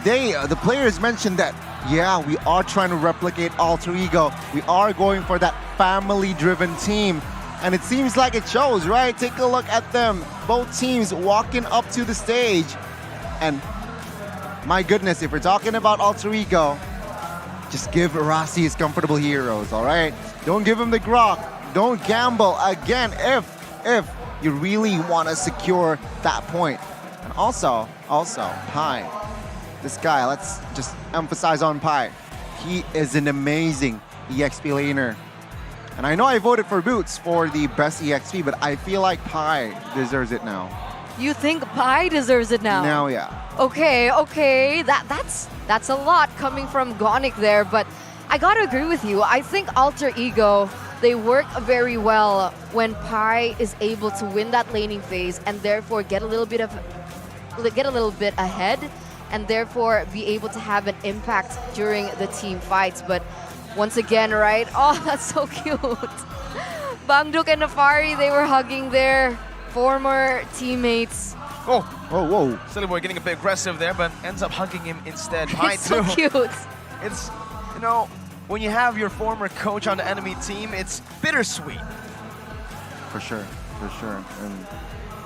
the players mentioned that, yeah, we are trying to replicate Alter Ego. We are going for that family-driven team. And it seems like it shows, right? Take a look at them. Both teams walking up to the stage. And my goodness, if we're talking about Alter Ego, just give Rasi his comfortable heroes, all right? Don't give him the grok. Don't gamble again if you really want to secure that point. And also, Pai. This guy, let's just emphasize on Pai. He is an amazing EXP laner. And I know I voted for Boots for the best EXP, but I feel like Pai deserves it now. You think Pai deserves it now? Now, yeah. Okay. That's a lot coming from GONIC there, but I gotta agree with you. I think Alter Ego, they work very well when Pai is able to win that laning phase and therefore get a little bit ahead and therefore be able to have an impact during the team fights. But once again, right? Oh, that's so cute. Bangdok and Nafari, they were hugging their former teammates. Whoa. Silly Boy getting a bit aggressive there, but ends up hugging him instead. It's so cute. It's, you know, when you have your former coach on the enemy team, it's bittersweet. For sure. And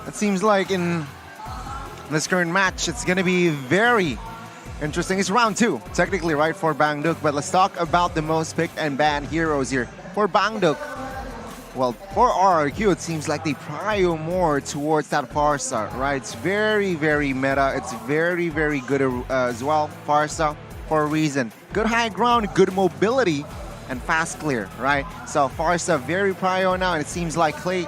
it seems like in this current match, it's going to be very interesting. It's round 2, technically, right, for Bangdok. But let's talk about the most picked and banned heroes here. For Bangdok, well, for RRQ, it seems like they prio more towards that Farsa, right? It's very, very meta. It's very, very good as well, Farsa, for a reason. Good high ground, good mobility, and fast clear, right? So Farsa very prio now, and it seems like Clay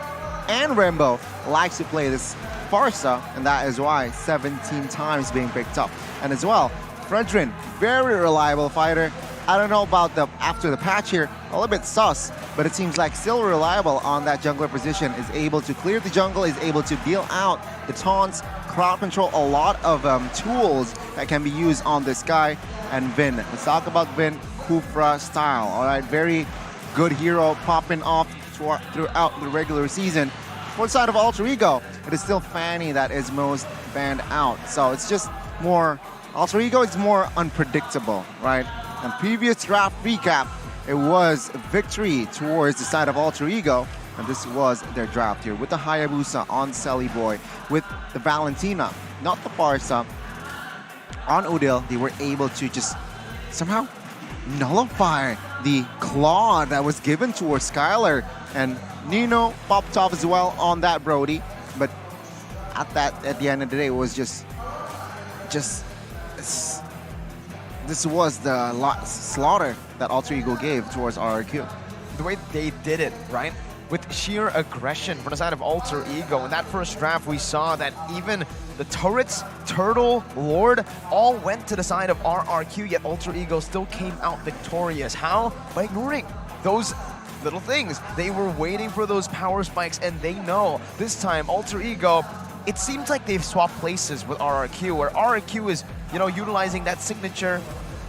and Rainbow likes to play this Farsa, and that is why 17 times being picked up. And as well, Fredrin, very reliable fighter. I don't know about the after the patch here, a little bit sus, but it seems like still reliable on that jungler position, is able to clear the jungle, is able to deal out the taunts, crowd control, a lot of tools that can be used on this guy. And Vin, let's talk about Vin, Kufra style, all right, very good hero popping off throughout the regular season. For the side of Alter Ego, it is still Fanny that is most banned out. So it's just more, Alter Ego is more unpredictable, right? And previous draft recap, it was victory towards the side of Alter Ego, and this was their draft here with the Hayabusa on Selly Boy, with the Valentina, not the Farsa, on Udil. They were able to just somehow nullify the claw that was given towards Skylar, and Nino popped off as well on that Brody. But at the end of the day, it was just this was the slaughter that Alter Ego gave towards RRQ. The way they did it, right? With sheer aggression from the side of Alter Ego. In that first draft, we saw that even the turrets, Turtle, Lord, all went to the side of RRQ, yet Alter Ego still came out victorious. How? By ignoring those little things. They were waiting for those power spikes, and they know this time Alter Ego, it seems like they've swapped places with RRQ, where RRQ is, you know, utilizing that signature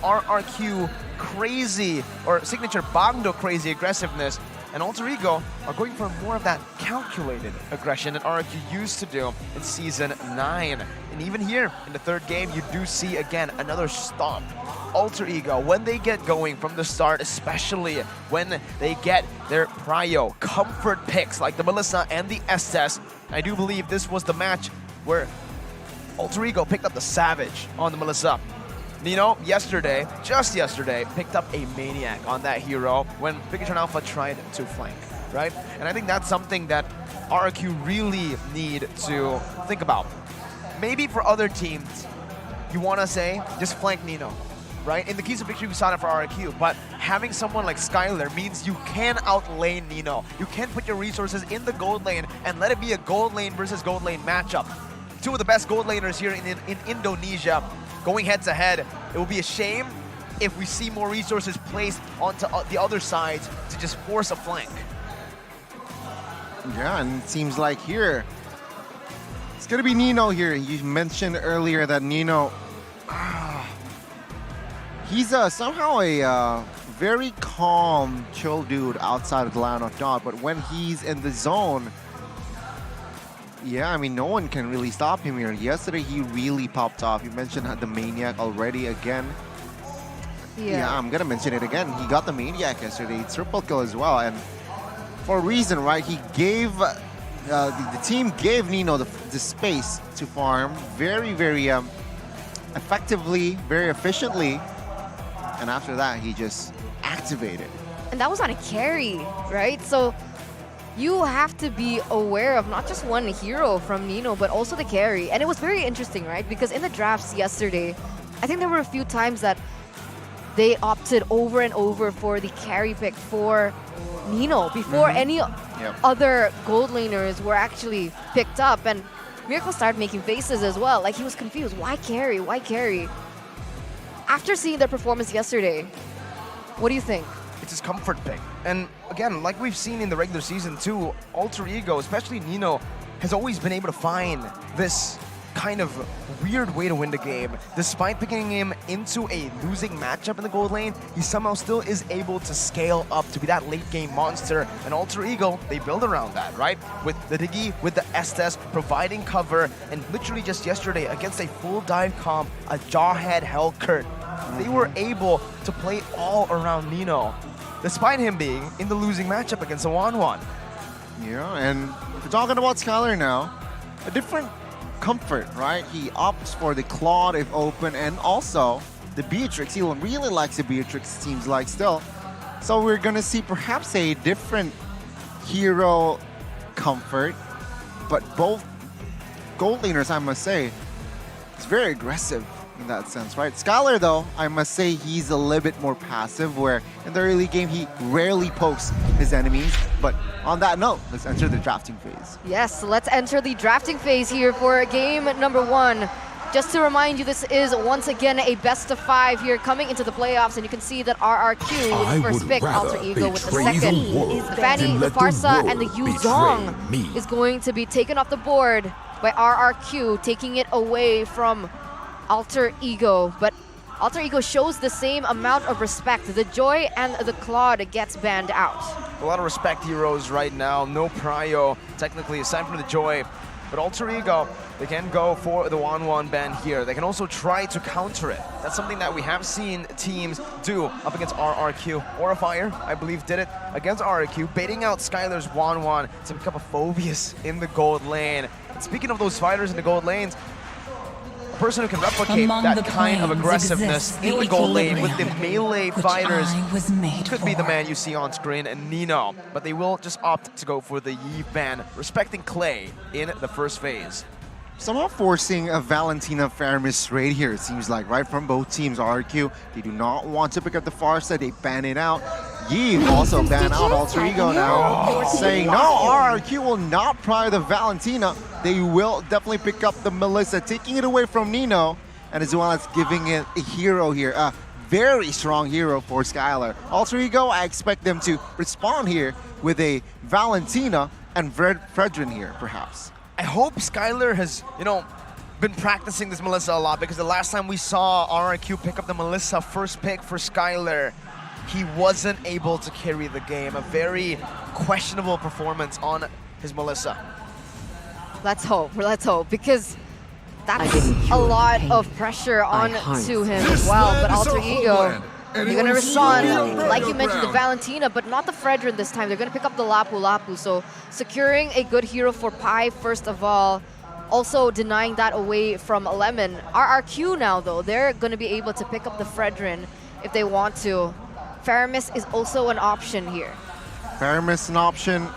RRQ crazy, or signature Bangdok crazy aggressiveness, and Alter Ego are going for more of that calculated aggression that RRQ used to do in Season 9. And even here in the third game, you do see again another stop. Alter Ego, when they get going from the start, especially when they get their prio comfort picks like the Melissa and the Estes, I do believe this was the match where Alter Ego picked up the Savage on the Melissa. Nino, just yesterday, picked up a Maniac on that hero when Bigetron Alpha tried to flank, right? And I think that's something that RRQ really need to think about. Maybe for other teams, you want to say, just flank Nino, right? In the case of Victory, we saw that for RRQ, but having someone like Skylar means you can outlane Nino. You can put your resources in the gold lane and let it be a gold lane versus gold lane matchup. Two of the best gold laners here in Indonesia going head to head. It will be a shame if we see more resources placed onto the other sides to just force a flank. Yeah, and it seems like here, it's gonna be Nino here. You mentioned earlier that Nino, he's somehow a very calm, chill dude outside of the line of dot, but when he's in the zone, yeah, I mean, no one can really stop him here. Yesterday, he really popped off. You mentioned the Maniac already again. Yeah, I'm gonna mention it again. He got the Maniac yesterday, triple kill as well, and for a reason, right? He gave, the team gave Nino the space to farm very, very effectively, very efficiently, and after that, he just activated. And that was on a carry, right? So you have to be aware of not just one hero from Nino, but also the carry. And it was very interesting, right? Because in the drafts yesterday, I think there were a few times that they opted over and over for the carry pick for Nino before any other gold laners were actually picked up. And Miracle started making faces as well. Like, he was confused. Why carry? Why carry? After seeing their performance yesterday, what do you think? It's his comfort pick. And again, like we've seen in the regular season too, Alter Ego, especially Nino, has always been able to find this kind of weird way to win the game. Despite picking him into a losing matchup in the gold lane, he somehow still is able to scale up to be that late game monster. And Alter Ego, they build around that, right? With the Diggy, with the Estes, providing cover, and literally just yesterday against a full dive comp, a Jawhead Hellcurt, they were able to play all around Nino, despite him being in the losing matchup against a 1-1. Yeah, and if we're talking about Skylar now, a different comfort, right? He opts for the Claude if open, and also the Beatrix. He really likes the Beatrix, it seems like, still. So we're gonna see perhaps a different hero comfort, but both gold laners, I must say, it's very aggressive in that sense, right? Skylar, though, I must say he's a little bit more passive, where in the early game he rarely pokes his enemies. But on that note, let's enter the drafting phase. Yes, let's enter the drafting phase here for game number 1. Just to remind you, this is once again a best of 5 here coming into the playoffs, and you can see that RRQ with the first pick, Alter Ego with the second. The Fanny, the Farsa, and the Yuzong is going to be taken off the board by RRQ, taking it away from Alter Ego. But Alter Ego shows the same amount of respect. The Joy and the Claude gets banned out. A lot of respect heroes right now. No prio, technically, aside from the Joy. But Alter Ego, they can go for the 1-1 ban here. They can also try to counter it. That's something that we have seen teams do up against RRQ. Aurafire, I believe, did it against RRQ, baiting out Skylar's 1-1 to pick up a Phobius in the gold lane. And speaking of those fighters in the gold lanes, a person who can replicate that kind of aggressiveness in the gold lane with the melee fighters could be the man you see on screen, and Nino. But they will just opt to go for the Yi ban, respecting Clay in the first phase. Somehow forcing a Valentina Faramis raid here, it seems like, right? From both teams. RRQ, they do not want to pick up the Farsa, they ban it out. Yi also ban out Alter Ego now, saying no, RRQ will not pry the Valentina. They will definitely pick up the Melissa, taking it away from Nino, and as well as giving it a hero here, a very strong hero for Skylar. Alter Ego, I expect them to respond here with a Valentina and Fredrin here, perhaps. I hope Skylar has, been practicing this Melissa a lot, because the last time we saw RRQ pick up the Melissa first pick for Skylar, he wasn't able to carry the game. A very questionable performance on his Melissa. Let's hope, because that's a lot of pressure on to him as well. But Alter Ego, they're going to respond, like you mentioned, the Valentina, but not the Fredrin this time. They're going to pick up the Lapu Lapu. So securing a good hero for Pi, first of all, also denying that away from Lemon. RRQ now, though, they're going to be able to pick up the Fredrin if they want to. Faramis is also an option here. Faramis an option.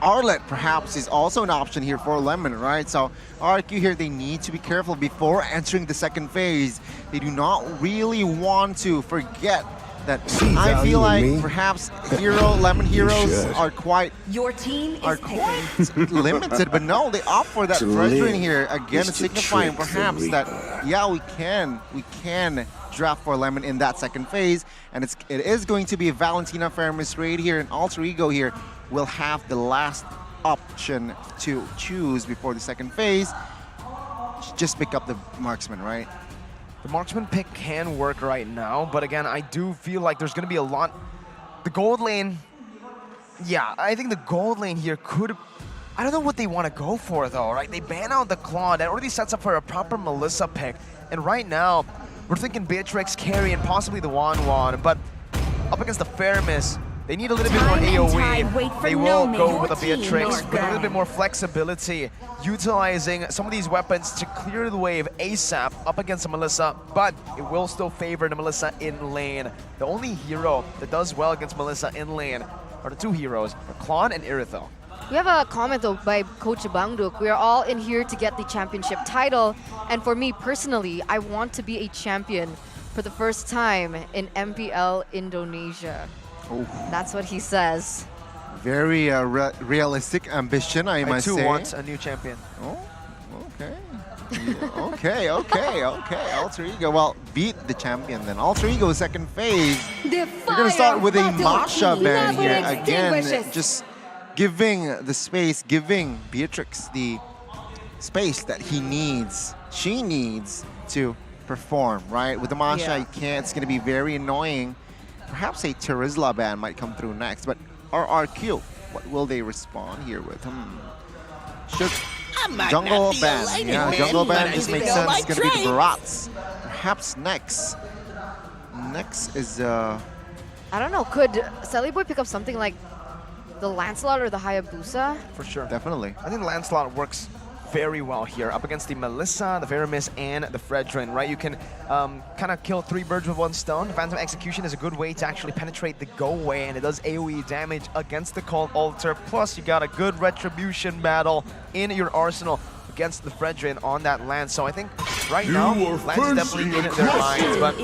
Arlet perhaps is also an option here for Lemon, right? So RQ here, they need to be careful before entering the second phase. They do not really want to forget that. I feel like perhaps Lemon heroes are quite limited, but no, they opt for that Fredrin here again, signifying perhaps that we can draft for Lemon in that second phase, and it is going to be a Valentina Faramis raid here, and Alter Ego here will have the last option to choose before the second phase. Just pick up the marksman, right? The marksman pick can work right now, but again, I do feel like there's going to be a lot. The gold lane, I think the gold lane here could. I don't know what they want to go for though, right? They ban out the Claw. That already sets up for a proper Melissa pick, and right now we're thinking Beatrix, carry, and possibly the Wan, but up against the Faramis, they need a little bit more AoE. They will go with a Beatrix with a little bit more flexibility, utilizing some of these weapons to clear the wave ASAP up against the Melissa, but it will still favor the Melissa in lane. The only hero that does well against Melissa in lane are the two heroes, Klon and Irithel. We have a comment though by Coach Bangduk. We are all in here to get the championship title, and for me personally, I want to be a champion for the first time in MPL Indonesia. Oh. That's what he says. Very realistic ambition, I must say. I too want a new champion. Oh, okay. okay. Alter Ego, well, beat the champion then. Alter Ego, second phase. We're going to start with a Masha ban here. Again, just giving the space, giving Beatrix the space that she needs to perform, right? With the Masha, it's going to be very annoying. Perhaps a Terizla ban might come through next, but RRQ, what will they respond here with? Should jungle ban? Yeah, jungle ban just makes sense. It's going to be the Barats. Perhaps next. Next is I don't know. Could Celiboy pick up something like the Lancelot or the Hayabusa? For sure. Definitely. I think Lancelot works very well here up against the Melissa, the Faramis, and the Fredrin, right? You can kind of kill three birds with one stone. Phantom Execution is a good way to actually penetrate the go-away, and it does AoE damage against the Cold Altar. Plus, you got a good Retribution battle in your arsenal against the Fredrin on that Lance. So I think right now, Lance is definitely in their minds. But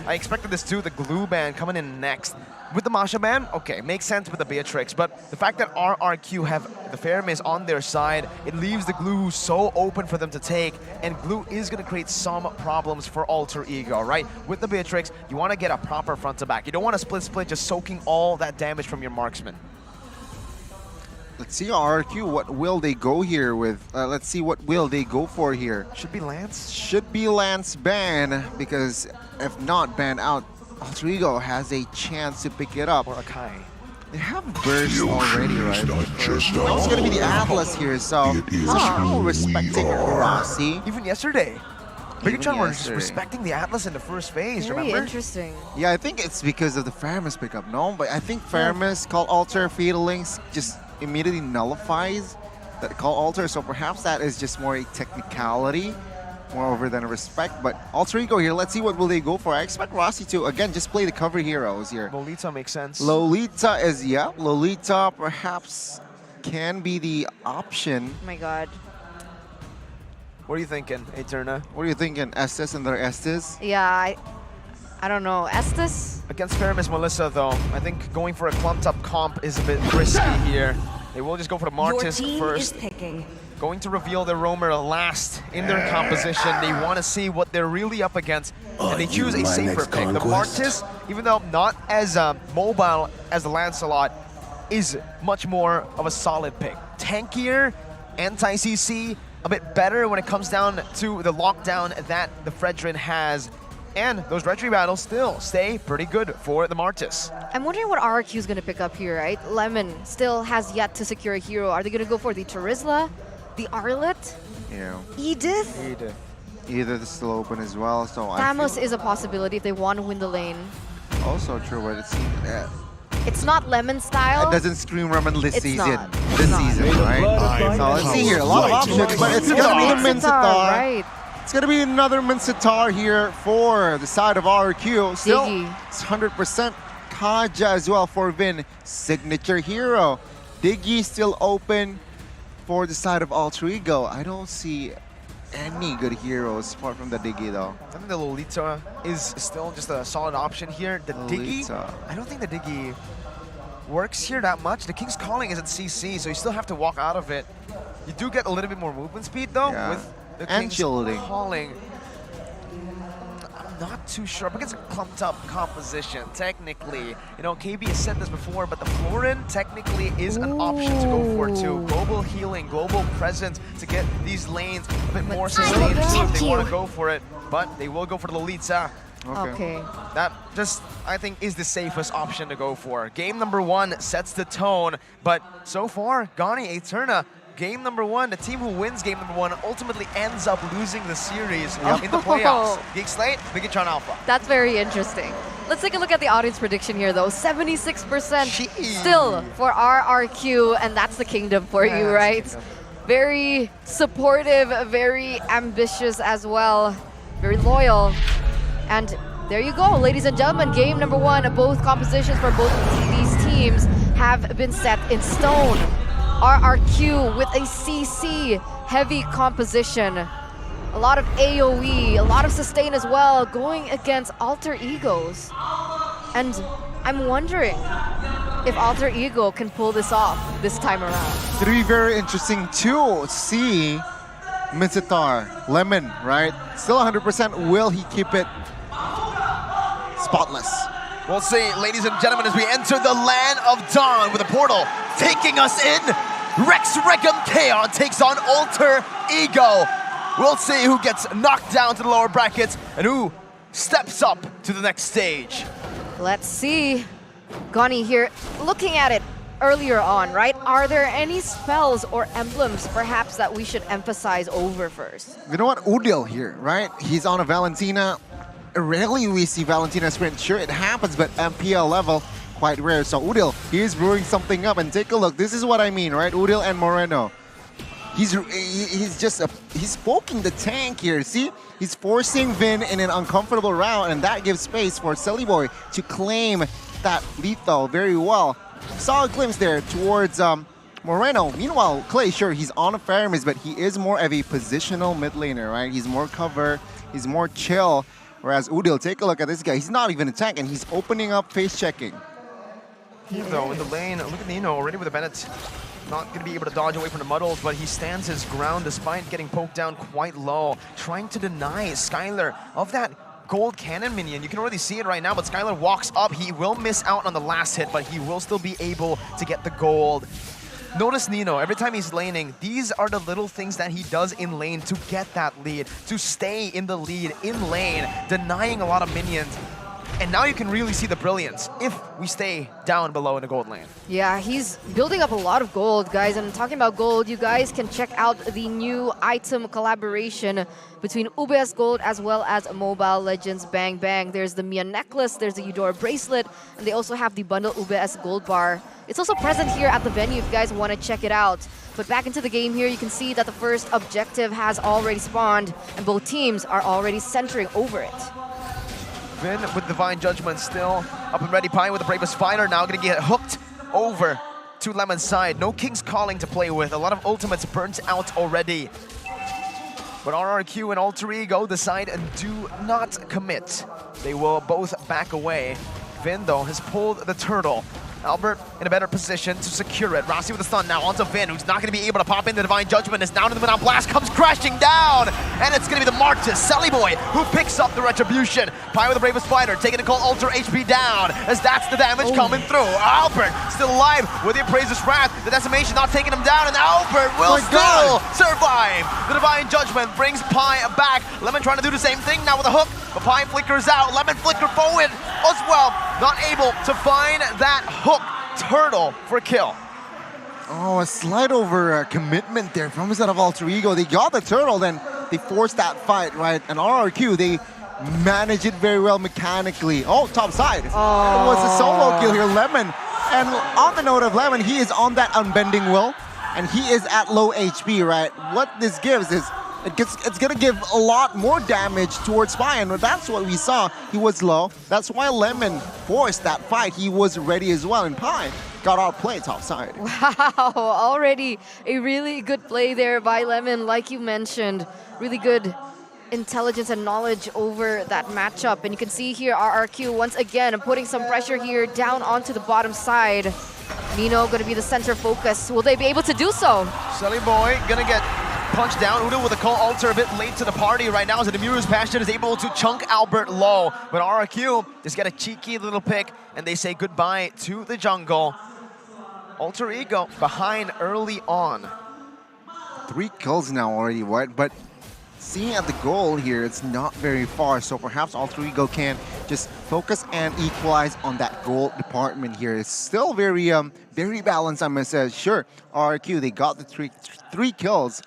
I expected this too, the glue ban coming in next. With the Masha ban, okay, makes sense with the Beatrix, but the fact that RRQ have the Faramis on their side, it leaves the glue so open for them to take, and glue is going to create some problems for Alter Ego, right? With the Beatrix, you want to get a proper front to back. You don't want to split, just soaking all that damage from your marksman. Let's see RRQ, what will they go here with? Let's see what will they go for here. Should be Lance? Should be Lance ban, because if not banned out, Alter Ego has a chance to pick it up. Or Akai. They have burst already, right? It's going to be the Atlas here, so people respecting Rossi. Even yesterday. Bigetron were respecting the Atlas in the first phase, Very remember? interesting. Yeah, I think it's because of the Faramis pickup, no? But I think Faramis, Call Altar, Fatal Links just immediately nullifies that Call Altar, so perhaps that is just more a technicality moreover than a respect. But Alter Ego here, let's see what will they go for. I expect Rossi to, again, just play the cover heroes here. Lolita makes sense. Lolita is, Lolita perhaps can be the option. Oh my god. What are you thinking, Eterna? What are you thinking? Estes and their Estes? Yeah, I don't know. Estes? Against Faramis Melissa, though, I think going for a clumped up comp is a bit risky here. They will just go for the Martis first. Going to reveal their roamer last in their composition. They want to see what they're really up against, and they choose a safer pick. The Martis, even though not as mobile as the Lancelot, is much more of a solid pick. Tankier, anti-CC, a bit better when it comes down to the lockdown that the Fredrin has. And those retry battles still stay pretty good for the Martis. I'm wondering what RRQ is going to pick up here, right? Lemon still has yet to secure a hero. Are they going to go for the Terizla, the Arlet, Yeah. Edith? Either is still open as well, so Thamos is a possibility if they want to win the lane. also true, but It's not Lemon style. it doesn't scream Ramen this It's season. not. This season, right? So let's see here, a lot of options, but it's gonna be the Mincetar. Right. It's gonna be another Mincetar here for the side of RQ. Still, Diggy. it's 100% Kaja as well for Vin, signature hero. Diggy still open for the side of Alter Ego. I don't see any good heroes apart from the Diggy though. I think the Lolita is still just a solid option here. The Diggy, Lolita. I don't think the Diggy works here that much. The King's Calling isn't CC, so you still have to walk out of it. You do get a little bit more movement speed though with the And King's shielding. Calling. I'm not too sure. But it's a clumped up composition, technically. You know, KB has said this before, but the Florin technically is an option to go for too. Global healing, global presence to get these lanes a bit more sustained if they want to go for it. But they will go for the Lolita. Okay. That just, I think, is the safest option to go for. Game number 1 sets the tone, but so far, Gani Eterna, game number 1, the team who wins game number 1 ultimately ends up losing the series in the playoffs. GEEK SLATE, Bigetron Alpha. That's very interesting. Let's take a look at the audience prediction here, though. 76% still for RRQ, and that's the kingdom for you, right? Very supportive, very ambitious as well, very loyal. And there you go, ladies and gentlemen, game number 1, both compositions for both these teams have been set in stone. RRQ with a CC heavy composition. A lot of AoE, a lot of sustain as well, going against Alter Egos. And I'm wondering if Alter Ego can pull this off this time around. It's gonna be very interesting to see Mincetar, Lemon, right? Still 100%, will he keep it spotless? We'll see, ladies and gentlemen, as we enter the land of Dawn with a portal taking us in. Rex Regum Kaon takes on Alter Ego. We'll see who gets knocked down to the lower brackets and who steps up to the next stage. Let's see. Gani here, looking at it earlier on, right? Are there any spells or emblems perhaps that we should emphasize over first? You know what, Udil here, right? He's on a Valentina. Rarely we see Valentina sprint. Sure, it happens, but MPL level, quite rare. So Udil, he is brewing something up, and take a look. This is what I mean, right? Udil and Moreno. He's poking the tank here. See, he's forcing Vin in an uncomfortable round, and that gives space for Silly Boy to claim that lethal very well. Saw a glimpse there towards Moreno. Meanwhile, Clay, sure, he's on a Faramis, but he is more of a positional mid laner, right? He's more cover, he's more chill. Whereas Udil, take a look at this guy. He's not even a tank, and he's opening up face checking. Here though, in the lane, look at Nino already with a Bennett. Not going to be able to dodge away from the muddles, but he stands his ground despite getting poked down quite low, trying to deny Skylar of that gold cannon minion. You can already see it right now, but Skylar walks up. He will miss out on the last hit, but he will still be able to get the gold. Notice Nino, every time he's laning, these are the little things that he does in lane to get that lead, to stay in the lead in lane, denying a lot of minions. And now you can really see the brilliance if we stay down below in the gold lane. Yeah, he's building up a lot of gold, guys. And talking about gold, you guys can check out the new item collaboration between UBS Gold as well as Mobile Legends Bang Bang. There's the Mia necklace, there's the Eudora bracelet, and they also have the bundle UBS Gold bar. It's also present here at the venue if you guys want to check it out. But back into the game here, you can see that the first objective has already spawned, and both teams are already centering over it. Vin with Divine Judgment still up and ready. Pine with the Bravest Fighter now going to get hooked over to Lemon's side. No King's Calling to play with. A lot of ultimates burnt out already. But RRQ and Alter Ego decide and do not commit. They will both back away. Vin, though, has pulled the turtle. Albert in a better position to secure it. Rossi with the stun now onto Vin, who's not going to be able to pop in. The Divine Judgment is down in the mid-on blast, comes crashing down, and it's going to be the Martis, Boy, who picks up the Retribution. Pi with the Bravest Fighter, taking the call, Alter HP down, as that's the damage coming through. Albert still alive with the Appraiser's Wrath. The Decimation not taking him down, and Albert will still survive. The Divine Judgment brings Pi back. Lemon trying to do the same thing now with a hook, but Pi flickers out. Lemon flicker forward as well, not able to find that hook turtle for a kill. Oh, a slight over commitment there from the side of Alter Ego. They got the turtle, then they forced that fight, right? And RRQ, they managed it very well mechanically. Oh, top side. It was a solo kill here, Lemon. And on the note of Lemon, he is on that unbending will, and he is at low HP, right? What this gives is, it's gonna give a lot more damage towards Pi, and that's what we saw. He was low. That's why Lemon forced that fight. He was ready as well, and Pi got outplayed top side. Wow, already a really good play there by Lemon, like you mentioned. Really good intelligence and knowledge over that matchup. And you can see here RRQ once again putting some pressure here down onto the bottom side. Nino gonna be the center focus. Will they be able to do so? Boy gonna get punched down. Udo with a call Alter a bit late to the party right now as the Demuru's Passion is able to chunk Albert low. But RRQ just get a cheeky little pick and they say goodbye to the jungle. Alter Ego behind early on. 3 kills now already, what? But seeing at the goal here, it's not very far. So perhaps Alter Ego can just focus and equalize on that goal department here. It's still very balanced, I must say. Sure, RRQ, they got the three kills,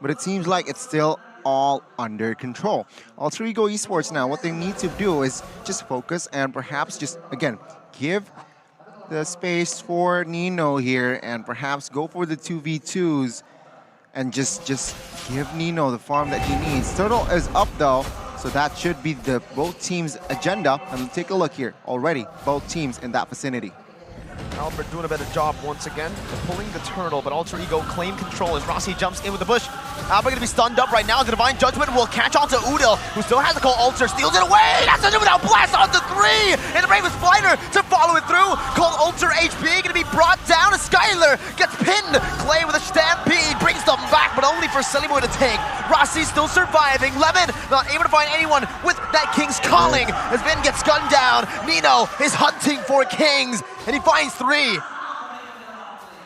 but it seems like it's still all under control. Alter Ego Esports now, what they need to do is just focus and perhaps just, again, give the space for Nino here and perhaps go for the 2v2s and just give Nino the farm that he needs. Turtle is up though, so that should be the both teams' agenda. And take a look here, already both teams in that vicinity. Albert doing a better job once again of pulling the turtle, but Alter Ego claim control as Rossi jumps in with the bush. Albert gonna be stunned up right now. The Divine Judgment will catch on to Udil, who still has the call. Alter steals it away. That's a without blast on the 3, and the Bravest Fighter to follow it through. Call Alter HP gonna be brought down as Skylar gets pinned. Clay with a stampede brings them back, but only for Boy to take. Rossi still surviving. Lemon not able to find anyone with that King's Calling as Vin gets gunned down. Nino is hunting for Kings, and he finds 3.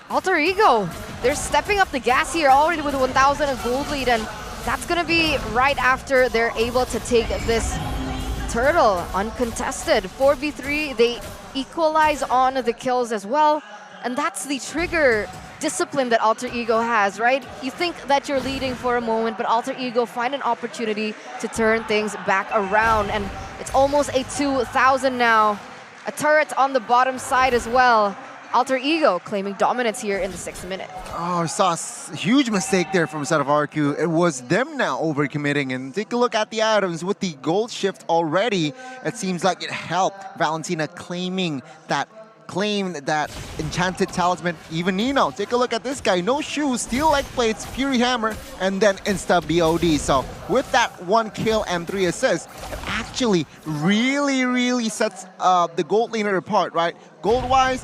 Alter Ego, they're stepping up the gas here already with 1,000 and gold lead, and that's gonna be right after they're able to take this turtle uncontested. 4v3, they equalize on the kills as well, and that's the trigger discipline that Alter Ego has, right? You think that you're leading for a moment, but Alter Ego find an opportunity to turn things back around, and it's almost a 2,000 now. A turret on the bottom side as well. Alter Ego claiming dominance here in the 6th minute. Oh, I saw a huge mistake there from the side of RQ. It was them now overcommitting, and take a look at the items with the gold shift already. It seems like it helped Valentina claim that enchanted talisman. Even Nino, take a look at this guy. No shoes, steel leg plates, Fury Hammer, and then insta BOD. So with that 1 kill and 3 assists, it actually really sets the gold laner apart, right? Gold-wise,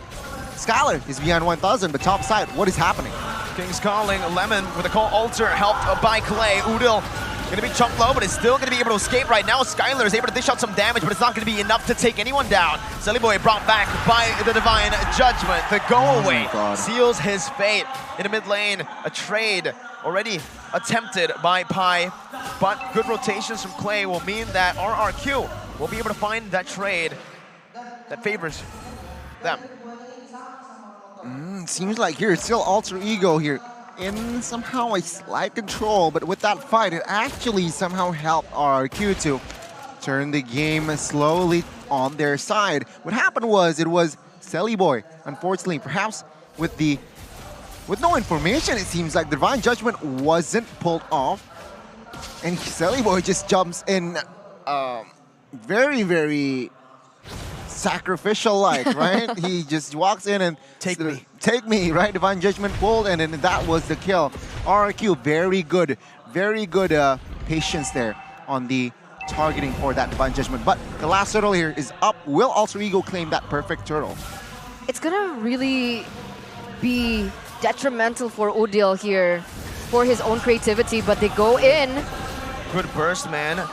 Skylar is behind 1,000, but top side, what is happening? King's Calling, Lemon with a call Alter, helped by Clay. Udil gonna be chunked low, but is still gonna be able to escape right now. Skylar is able to dish out some damage, but it's not gonna be enough to take anyone down. Boy brought back by the Divine Judgment. The go-away seals his fate. In the mid lane, a trade already attempted by Pi, but good rotations from Clay will mean that RRQ will be able to find that trade that favors them. Seems like here it's still Alter Ego here in somehow a slight control, but with that fight, it actually somehow helped RRQ to turn the game slowly on their side. What happened was, it was Boy, unfortunately, perhaps with no information, it seems like the Divine Judgment wasn't pulled off, and Boy just jumps in very sacrificial like, right? He just walks in and take me, right? Divine Judgment pulled, and then that was the kill. RRQ, very good patience there on the targeting for that Divine Judgment. But the last turtle here is up. Will Alter Ego claim that perfect turtle? it's gonna really be detrimental for Udil here for his own creativity, but they go in. Good burst, man.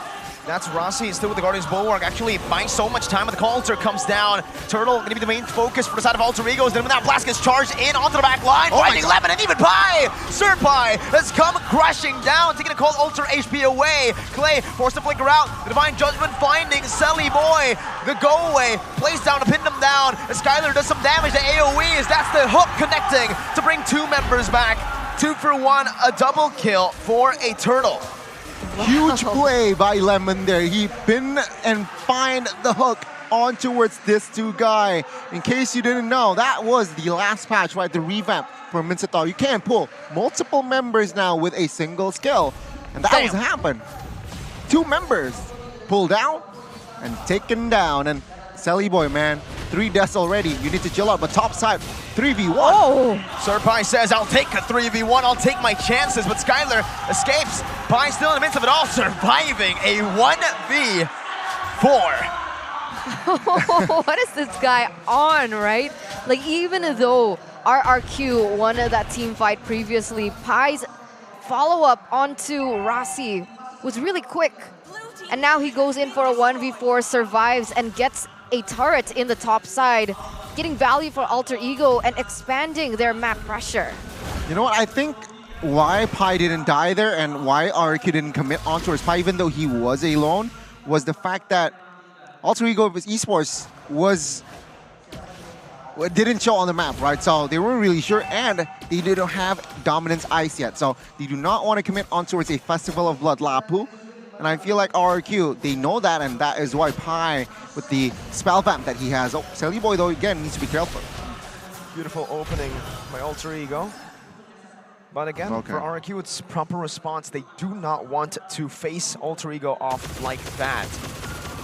That's Rossi still with the Guardian's Bulwark, actually buying so much time, but the Alter comes down. Turtle gonna be the main focus for the side of Alter Egos. Then when that blast gets charged in onto the back line, finding Lemon and even Pi! Sir Pi has come crashing down, taking a cold Alter HP away. Clay forced to flicker out. The Divine Judgment finding Selly Boy. The go away, plays down to pin them down. As Skylar does some damage to AoEs. That's the hook connecting to bring 2 members back. 2 for 1, a double kill for a Turtle. Huge play by Lemon there. He pinned and find the hook on towards this 2 guy. In case you didn't know, that was the last patch, right? The revamp for Mincetar. You can pull multiple members now with a single skill. And that was happened. 2 members pulled down and taken down. And Selly Boy, man, 3 deaths already. You need to chill out, but top side, 3v1. Oh! Sir Pi says, I'll take a 3v1, I'll take my chances, but Skylar escapes. Pi still in the midst of it all, surviving a 1v4. What is this guy on, right? Like, even though RRQ won that team fight previously, Pi's follow-up onto Rossi was really quick. And now he goes in for a 1v4, survives, and gets a turret in the top side, getting value for Alter Ego and expanding their map pressure. You know what, I think why Pi didn't die there and why RQ didn't commit on towards Pi, even though he was alone, was the fact that Alter Ego with Esports didn't show on the map, right? So they weren't really sure, and they didn't have Dominance Ice yet. So they do not want to commit on towards a Festival of Blood Lapu. And I feel like RRQ, they know that, and that is why Pi, with the spell vamp that he has. Oh, Selly Boy, though, again, needs to be careful. Beautiful opening by Alter Ego. But again, for RRQ, it's proper response. They do not want to face Alter Ego off like that.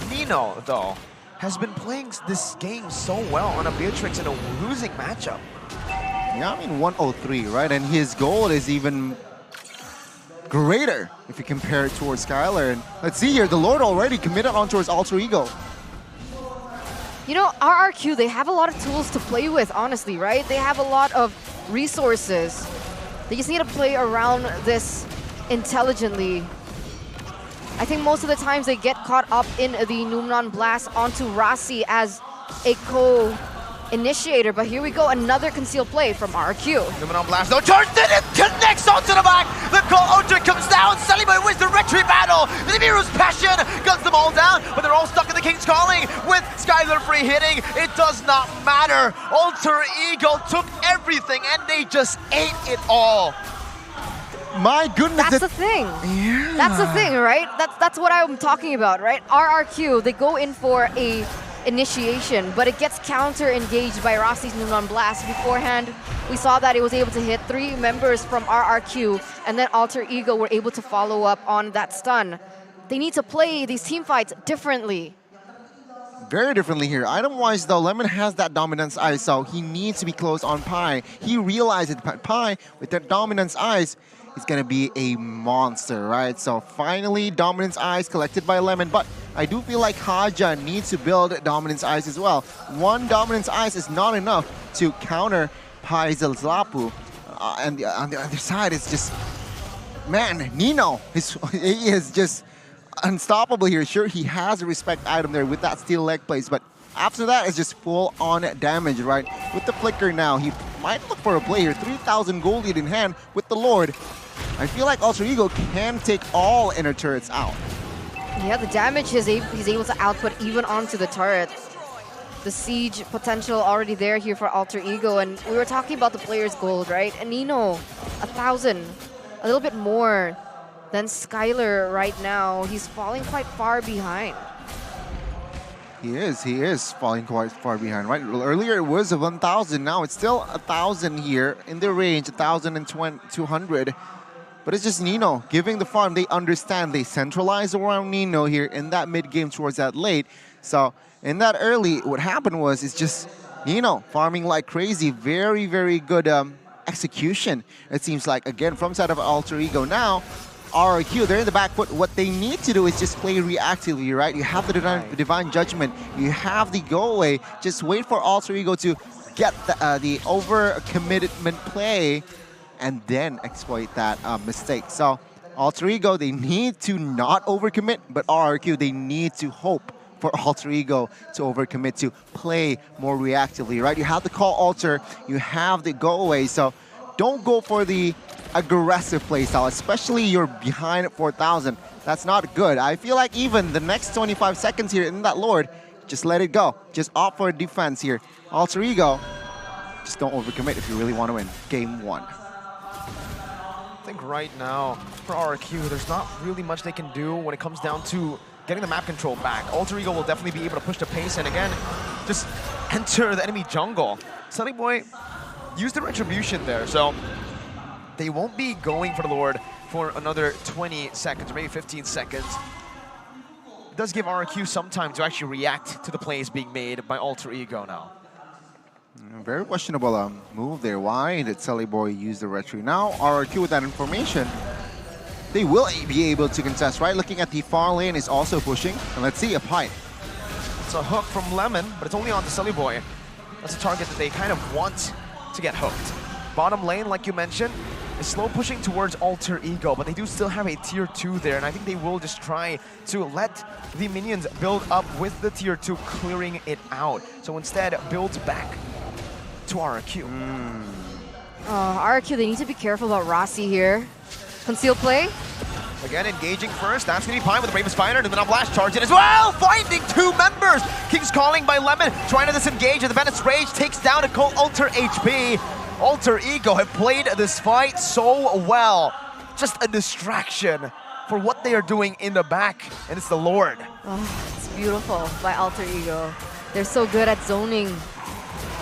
Nino, though, has been playing this game so well on a Beatrix in a losing matchup. Yeah, I mean, 103, right? And his goal is even greater if you compare it towards Skylar. And let's see here, the Lord already committed on towards Alter Ego. You know, RRQ, they have a lot of tools to play with, honestly, right? They have a lot of resources. They just need to play around this intelligently. I think most of the times they get caught up in the Numnon Blast onto Rossi as a co-initiator, but here we go, another concealed play from RQ. Numnon Blast, no charge, then it connects onto the back! The Ultra comes down, Selly Boy wins the retreat battle! The Nibiru's passion guns them all down, but they're all stuck in the King's Calling with Skylar free hitting. It does not matter. Alter Ego took everything and they just ate it all. My goodness. That's the thing. Yeah. That's the thing, right? That's what I'm talking about, right? RRQ, they go in for a initiation, but it gets counter-engaged by Rossi's Numnon Blast. Beforehand, we saw that it was able to hit 3 members from RRQ, and then Alter Ego were able to follow up on that stun. They need to play these team fights differently. Very differently here. Item-wise, though, Lemon has that Dominance Ice, so he needs to be close on Pi. He realizes that Pi, with that Dominance Ice, is going to be a monster, right? So finally, Dominance Ice collected by Lemon, but I do feel like Haja needs to build Dominance Ice as well. 1 Dominance Ice is not enough to counter Pai's Lapu. And on the other side, it's just, man, Nino, he is just unstoppable here. Sure, he has a respect item there with that steel leg place, but after that, it's just full-on damage, right? With the flicker now, he might look for a play here. 3,000 gold lead in hand with the Lord. I feel like Alter Ego can take all inner turrets out. Yeah, the damage he's able to output even onto the turret. The siege potential already there here for Alter Ego, and we were talking about the player's gold, right? And Nino, 1,000, a little bit more than Skylar right now. He's falling quite far behind. He is falling quite far behind, right? Earlier it was 1,000, now it's still 1,000 here in the range, 1,200. But it's just Nino giving the farm. They understand, they centralize around Nino here in that mid game towards that late. So in that early, what happened was it's just Nino farming like crazy. Very, very good execution, it seems like, again, from side of Alter Ego. Now, RRQ, they're in the back foot. What they need to do is just play reactively, right? You have the Divine Judgment. You have the go away. Just wait for Alter Ego to get the over-commitment play and then exploit that mistake. So Alter Ego, they need to not overcommit, but RRQ, they need to hope for Alter Ego to overcommit, to play more reactively, right? You have the call Alter, you have the go away, so don't go for the aggressive playstyle, especially you're behind 4,000. That's not good. I feel like even the next 25 seconds here in that Lord, just let it go. Just opt for defense here. Alter Ego, just don't overcommit if you really want to win Game 1. I think right now, for RRQ, there's not really much they can do when it comes down to getting the map control back. Alter Ego will definitely be able to push the pace and again, just enter the enemy jungle. Sunny Boy used the retribution there, so they won't be going for the Lord for another 20 seconds, or maybe 15 seconds. It does give RRQ some time to actually react to the plays being made by Alter Ego now. Very questionable move there. Why did Sully Boy use the retry? Now RRQ with that information, they will be able to contest, right? Looking at the far lane is also pushing. And let's see a pipe. It's a hook from Lemon, but it's only on the Sully Boy. That's a target that they kind of want to get hooked. Bottom lane, like you mentioned, is slow pushing towards Alter Ego, but they do still have a tier 2 there, and I think they will just try to let the minions build up with the tier 2, clearing it out. So instead, builds back to RRQ. RRQ, they need to be careful about Rossi here. Conceal play. Again, engaging first. That's going to be Pine with the Bravest Fighter, and then a blast charge in as well. Finding 2 members. King's Calling by Lemon, trying to disengage, and the Bennett's Rage takes down a Alter HP. Alter Ego have played this fight so well. Just a distraction for what they are doing in the back, and it's the Lord. Oh, it's beautiful by Alter Ego. They're so good at zoning.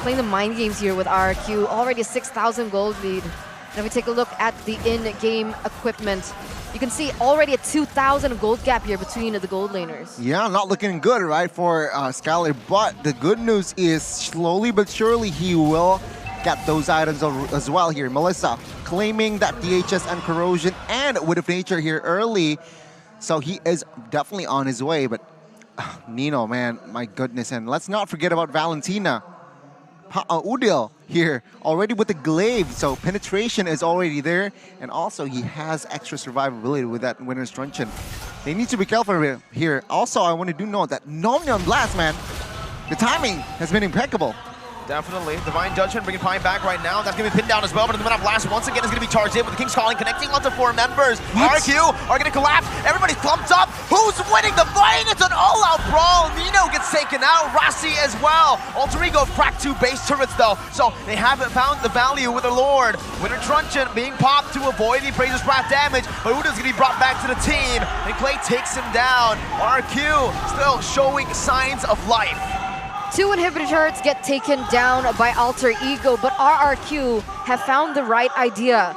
Playing the mind games here with RRQ. Already a 6,000 gold lead. And if we take a look at the in-game equipment, you can see already a 2,000 gold gap here between the gold laners. Yeah, not looking good, right, for Skylar. But the good news is, slowly but surely, he will get those items as well here. Melissa claiming that DHS and Corrosion and Wood of Nature here early. So he is definitely on his way. But Nino, man, my goodness. And let's not forget about Valentina. Udil here already with the glaive, so penetration is already there, and also he has extra survivability with that Winner's Truncheon. They need to be careful here. Also, I want to do note that Nomnion Blast, man, the timing has been impeccable. Definitely. Divine Judgment bringing Pine back right now. That's going to be pinned down as well, but the Minute Blast once again is going to be charged in with the King's Calling, connecting onto 4 members. RQ are going to collapse. Everybody's pumped up. Who's winning the fight? It's an all-out brawl. Nino gets taken out. Rossi as well. Alter Ego cracked 2 base turrets, though, so they haven't found the value with their Lord. Winter Truncheon being popped to avoid the Praiser's Wrath damage, but Uda's going to be brought back to the team, and Clay takes him down. RQ still showing signs of life. 2 inhibitor turrets get taken down by Alter Ego, but RRQ have found the right idea.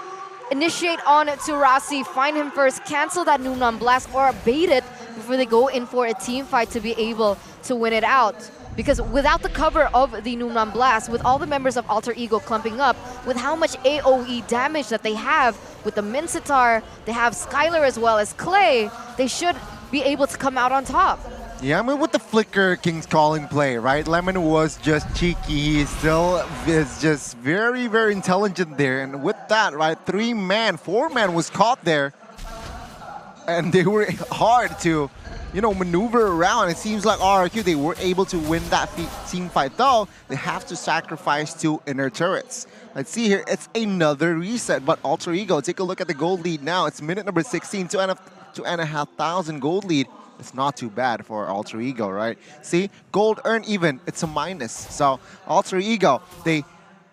Initiate on to Rossi, find him first, cancel that Numnon Blast, or bait it before they go in for a team fight to be able to win it out. Because without the cover of the Numnon Blast, with all the members of Alter Ego clumping up, with how much AoE damage that they have, with the Mincetar, they have Skylar as well as Clay, they should be able to come out on top. Yeah, I mean, with the flicker King's Calling play, right? Lemon was just cheeky. He still is just very, very intelligent there. And with that, right, 3-man, 4-man was caught there. And they were hard to, you know, maneuver around. It seems like RRQ, they were able to win that team fight, though. They have to sacrifice 2 inner turrets. Let's see here, it's another reset. But Alter Ego, take a look at the gold lead now. It's minute number 16, 2,500 gold lead. It's not too bad for Alter Ego, right? See, gold earned even, it's a minus. So Alter Ego, they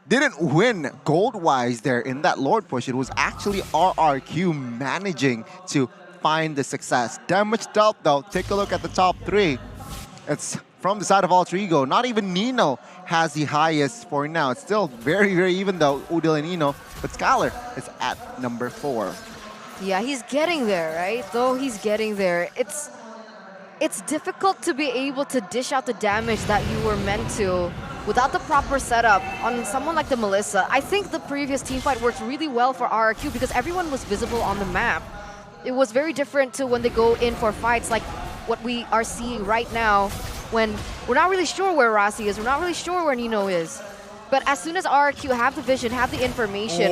didn't win gold-wise there in that Lord push. It was actually RRQ managing to find the success. Damage dealt though, take a look at the top 3. It's from the side of Alter Ego. Not even Nino has the highest for now. It's still very, very even though, Udil and Nino. But Skylar is at number 4. Yeah, he's getting there, right? Though he's getting there. It's difficult to be able to dish out the damage that you were meant to without the proper setup on someone like the Melissa. I think the previous teamfight worked really well for RRQ because everyone was visible on the map. It was very different to when they go in for fights like what we are seeing right now when we're not really sure where Rossi is, we're not really sure where Nino is. But as soon as RRQ have the vision, have the information,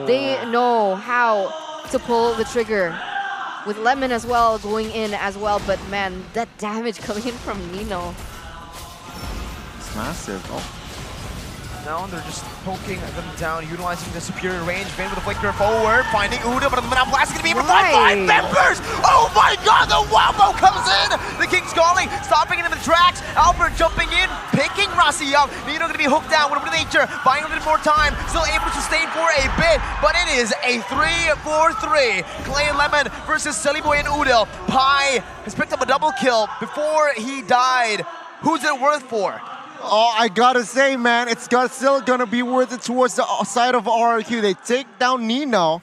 they know how to pull the trigger. With Lemon as well going in as well, but man, that damage coming in from Nino. It's massive. Oh. Now they're just poking them down, utilizing the superior range. Vin with a flicker forward, finding Uda, but the Manam Blast is going to be able to find 5 members! Oh my god, the Wombo comes in! The King's calling, stopping it in the tracks. Albert jumping in, picking Rossi up. Nino going to be hooked down with a nature, buying a little more time, still able to sustain for a bit, but it is a 3-4-3. Clay and Lemon versus Sillyboy and Udil. Pi has picked up a double kill before he died. Who's it worth for? Oh, I gotta say, man, it's still gonna be worth it towards the side of RRQ. They take down Nino,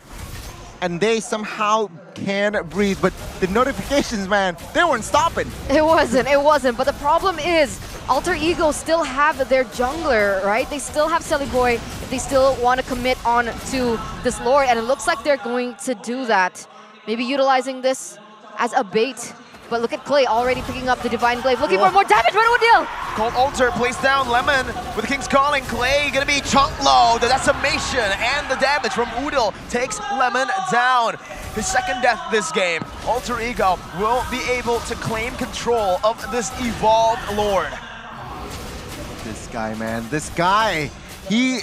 and they somehow can breathe. But the notifications, man, they weren't stopping. It wasn't. But the problem is, Alter Ego still have their jungler, right? They still have Sillyboy. They still want to commit on to this Lord, and it looks like they're going to do that. Maybe utilizing this as a bait. But look at Clay already picking up the Divine Glaive, looking for more damage, but Udil! Cold Altar placed down Lemon with the King's Calling. Clay gonna be chunk low. The decimation and the damage from Udil takes Lemon down. His second death this game. Alter Ego will be able to claim control of this evolved Lord. This guy, man, this guy, he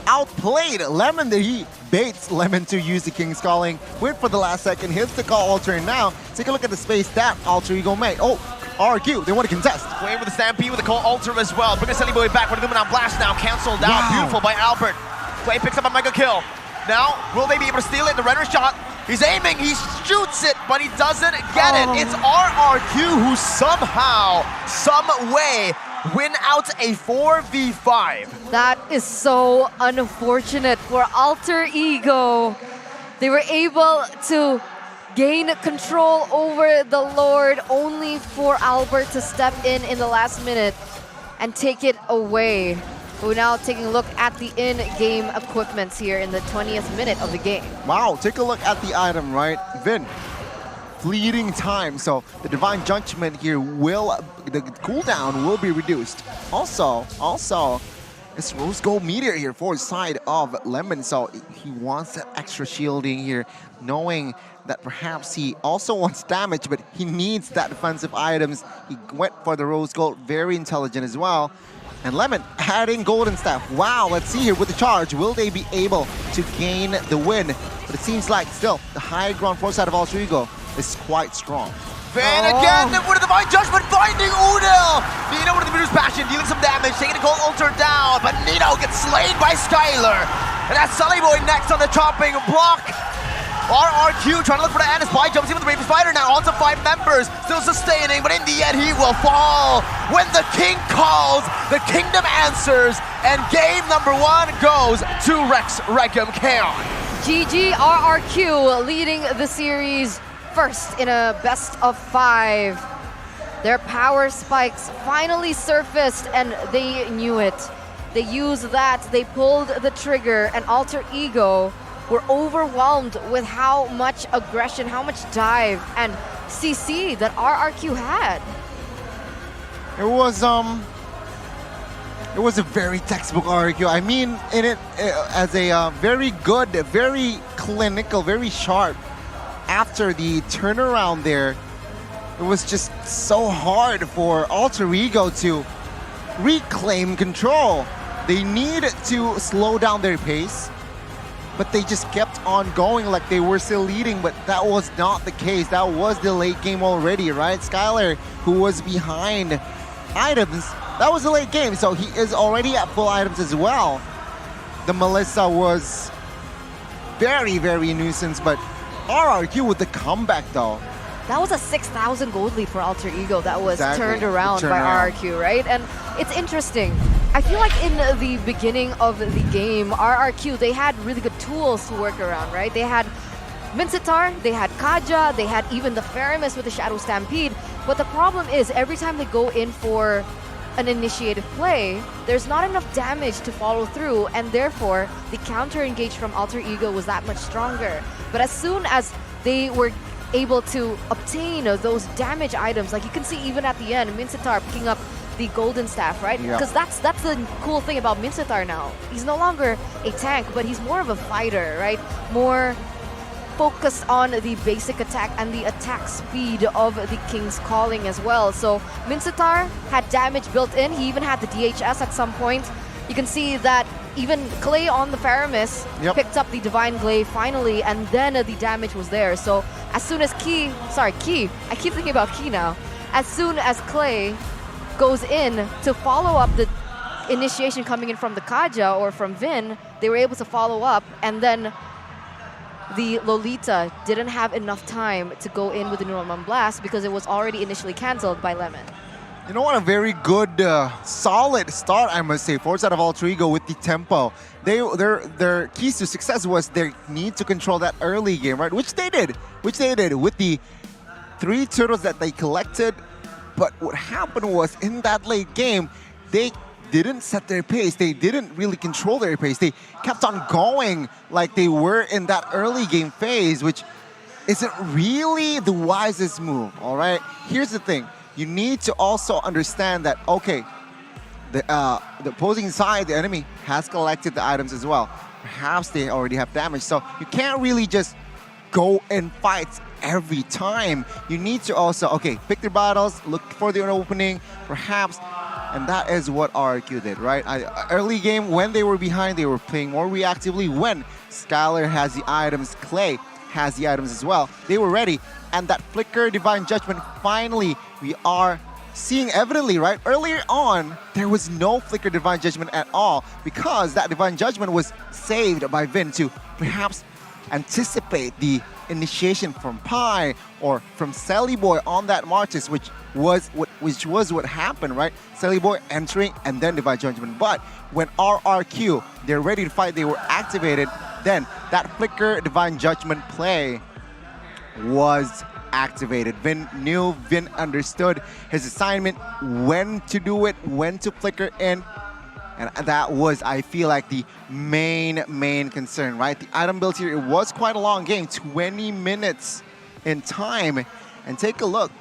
outplayed Lemon. He baits Lemon to use the King's Calling. Wait for the last second, hits the call Alter, and now take a look at the space that Alter Ego made. Oh, RQ, they want to contest. Clay with the Stampede with the call Alter as well. Bring a Sillyboy back with the Luminant Blast now cancelled out. Wow. Beautiful by Albert. Clay picks up a mega kill. Now, will they be able to steal it? The render shot. He's aiming, he shoots it, but he doesn't get it. It's RRQ who somehow, some way, win out a 4v5. That is so unfortunate for Alter Ego. They were able to gain control over the Lord, only for Albert to step in the last minute and take it away. We're now taking a look at the in-game equipments here in the 20th minute of the game. Wow, take a look at the item, right? Vin, fleeting time. So the Divine Judgment here the cooldown will be reduced. Also, it's Rose Gold Meteor here for the side of Lemon. So he wants that extra shielding here, knowing that perhaps he also wants damage, but he needs that defensive items. He went for the Rose Gold, very intelligent as well. And Lemon adding Golden Staff. Wow, let's see here with the charge. Will they be able to gain the win? But it seems like still the high ground force side of Alter Ego is quite strong. Van again with a Divine Judgment, finding Udil! Nino with the Meteor's Passion, dealing some damage, taking a Cold Altar down, but Nino gets slain by Skylar. And that's Sillyboy next on the chopping block. RRQ trying to look for the end as Pi jumps in with the Raven Spider now onto 5 members, still sustaining, but in the end he will fall. When the King calls, the Kingdom answers, and game number 1 goes to Rex Regum Kaon. GG RRQ leading the series first in a best of 5. Their power spikes finally surfaced and they knew it. They used that, they pulled the trigger, and Alter Ego were overwhelmed with how much aggression, how much dive and CC that RRQ had. It was a very textbook RRQ. I mean, in it as a very good, very clinical, very sharp. After the turnaround there, it was just so hard for Alter Ego to reclaim control. They needed to slow down their pace, but they just kept on going like they were still leading, but that was not the case. That was the late game already, right? Skylar, who was behind items, that was the late game, so he is already at full items as well. The Melissa was very, very nuisance, but RRQ with the comeback though. That was a 6,000 gold lead for Alter Ego that was Exactly. turned around by RRQ, right? And it's interesting. I feel like in the beginning of the game, RRQ, they had really good tools to work around, right? They had Vincitar, they had Kaja, they had even the Faramis with the Shadow Stampede. But the problem is, every time they go in for an initiative play, there's not enough damage to follow through, and therefore, the counter-engage from Alter Ego was that much stronger. But as soon as they were able to obtain those damage items, like you can see even at the end, Vincitar picking up the golden staff, right? Yeah. Because that's the cool thing about Mincetar now. He's no longer a tank, but he's more of a fighter, right? More focused on the basic attack and the attack speed of the King's Calling as well. So Mincetar had damage built in. He even had the DHS at some point. You can see that even Clay on the Paramis picked up the Divine Glaive finally, and then the damage was there. So as soon as Key, I keep thinking about Key now. As soon as Clay goes in to follow up the initiation coming in from the Kaja or from Vin, they were able to follow up, and then the Lolita didn't have enough time to go in with the Norman Blast because it was already initially cancelled by Lemon. You know what? A very good, solid start, I must say. Force out of Alter Ego with the tempo. Their keys to success was their need to control that early game, right? Which they did with the 3 turtles that they collected. But what happened was in that late game, they didn't set their pace. They didn't really control their pace. They kept on going like they were in that early game phase, which isn't really the wisest move, all right? Here's the thing. You need to also understand that, okay, the opposing side, the enemy, has collected the items as well. Perhaps they already have damage, so you can't really just go and fight every time. You need to also, okay, pick their battles, look for the opening, perhaps, and that is what RRQ did, right? Early game, when they were behind, they were playing more reactively. When Skylar has the items, Clay has the items as well, they were ready. And that Flicker Divine Judgment, finally, we are seeing evidently, right? Earlier on, there was no Flicker Divine Judgment at all because that Divine Judgment was saved by Vin to perhaps anticipate the initiation from Pi or from Sally Boy on that Martis, which was what happened, right? Sally Boy entering and then Divine Judgment. But when RRQ, they're ready to fight, they were activated, then that Flicker Divine Judgment play was activated. Vin knew, Vin understood his assignment, when to do it, when to flicker in. And that was, I feel like, the main concern, right? The item build here, it was quite a long game, 20 minutes in time. And take a look,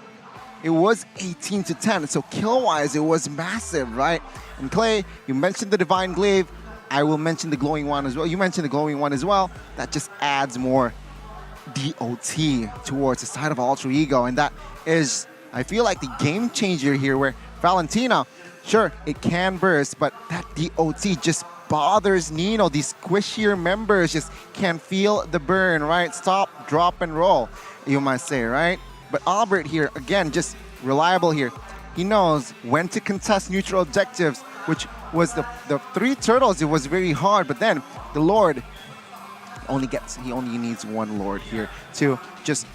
it was 18-10, so kill-wise, it was massive, right? And Clay, you mentioned the Divine Glaive, I will mention the Glowing One as well. You mentioned the Glowing One as well. That just adds more DOT towards the side of Alter Ego, and that is, I feel like, the game changer here, where Valentina, sure, it can burst, but that DOT just bothers Nino. These squishier members just can't feel the burn, right? Stop, drop, and roll, you might say, right? But Albert here, again, just reliable here. He knows when to contest neutral objectives, which was the 3 turtles. It was very hard, but then the Lord he only needs 1 Lord here to just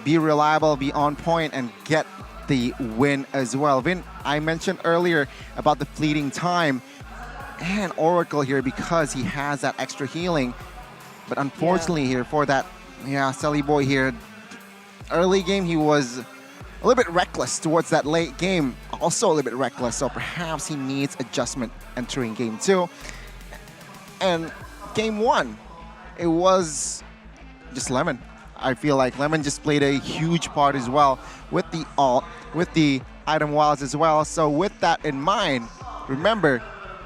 be reliable, be on point, and get the win as well. Vin, I mentioned earlier about the fleeting time and Oracle here because he has that extra healing. But unfortunately here for that, Sally Boy here, early game he was a little bit reckless towards that late game. Also a little bit reckless, so perhaps he needs adjustment entering game 2. And game 1, it was just Lemon. I feel like Lemon just played a huge part as well with the ult, with the item wilds as well. So with that in mind, remember,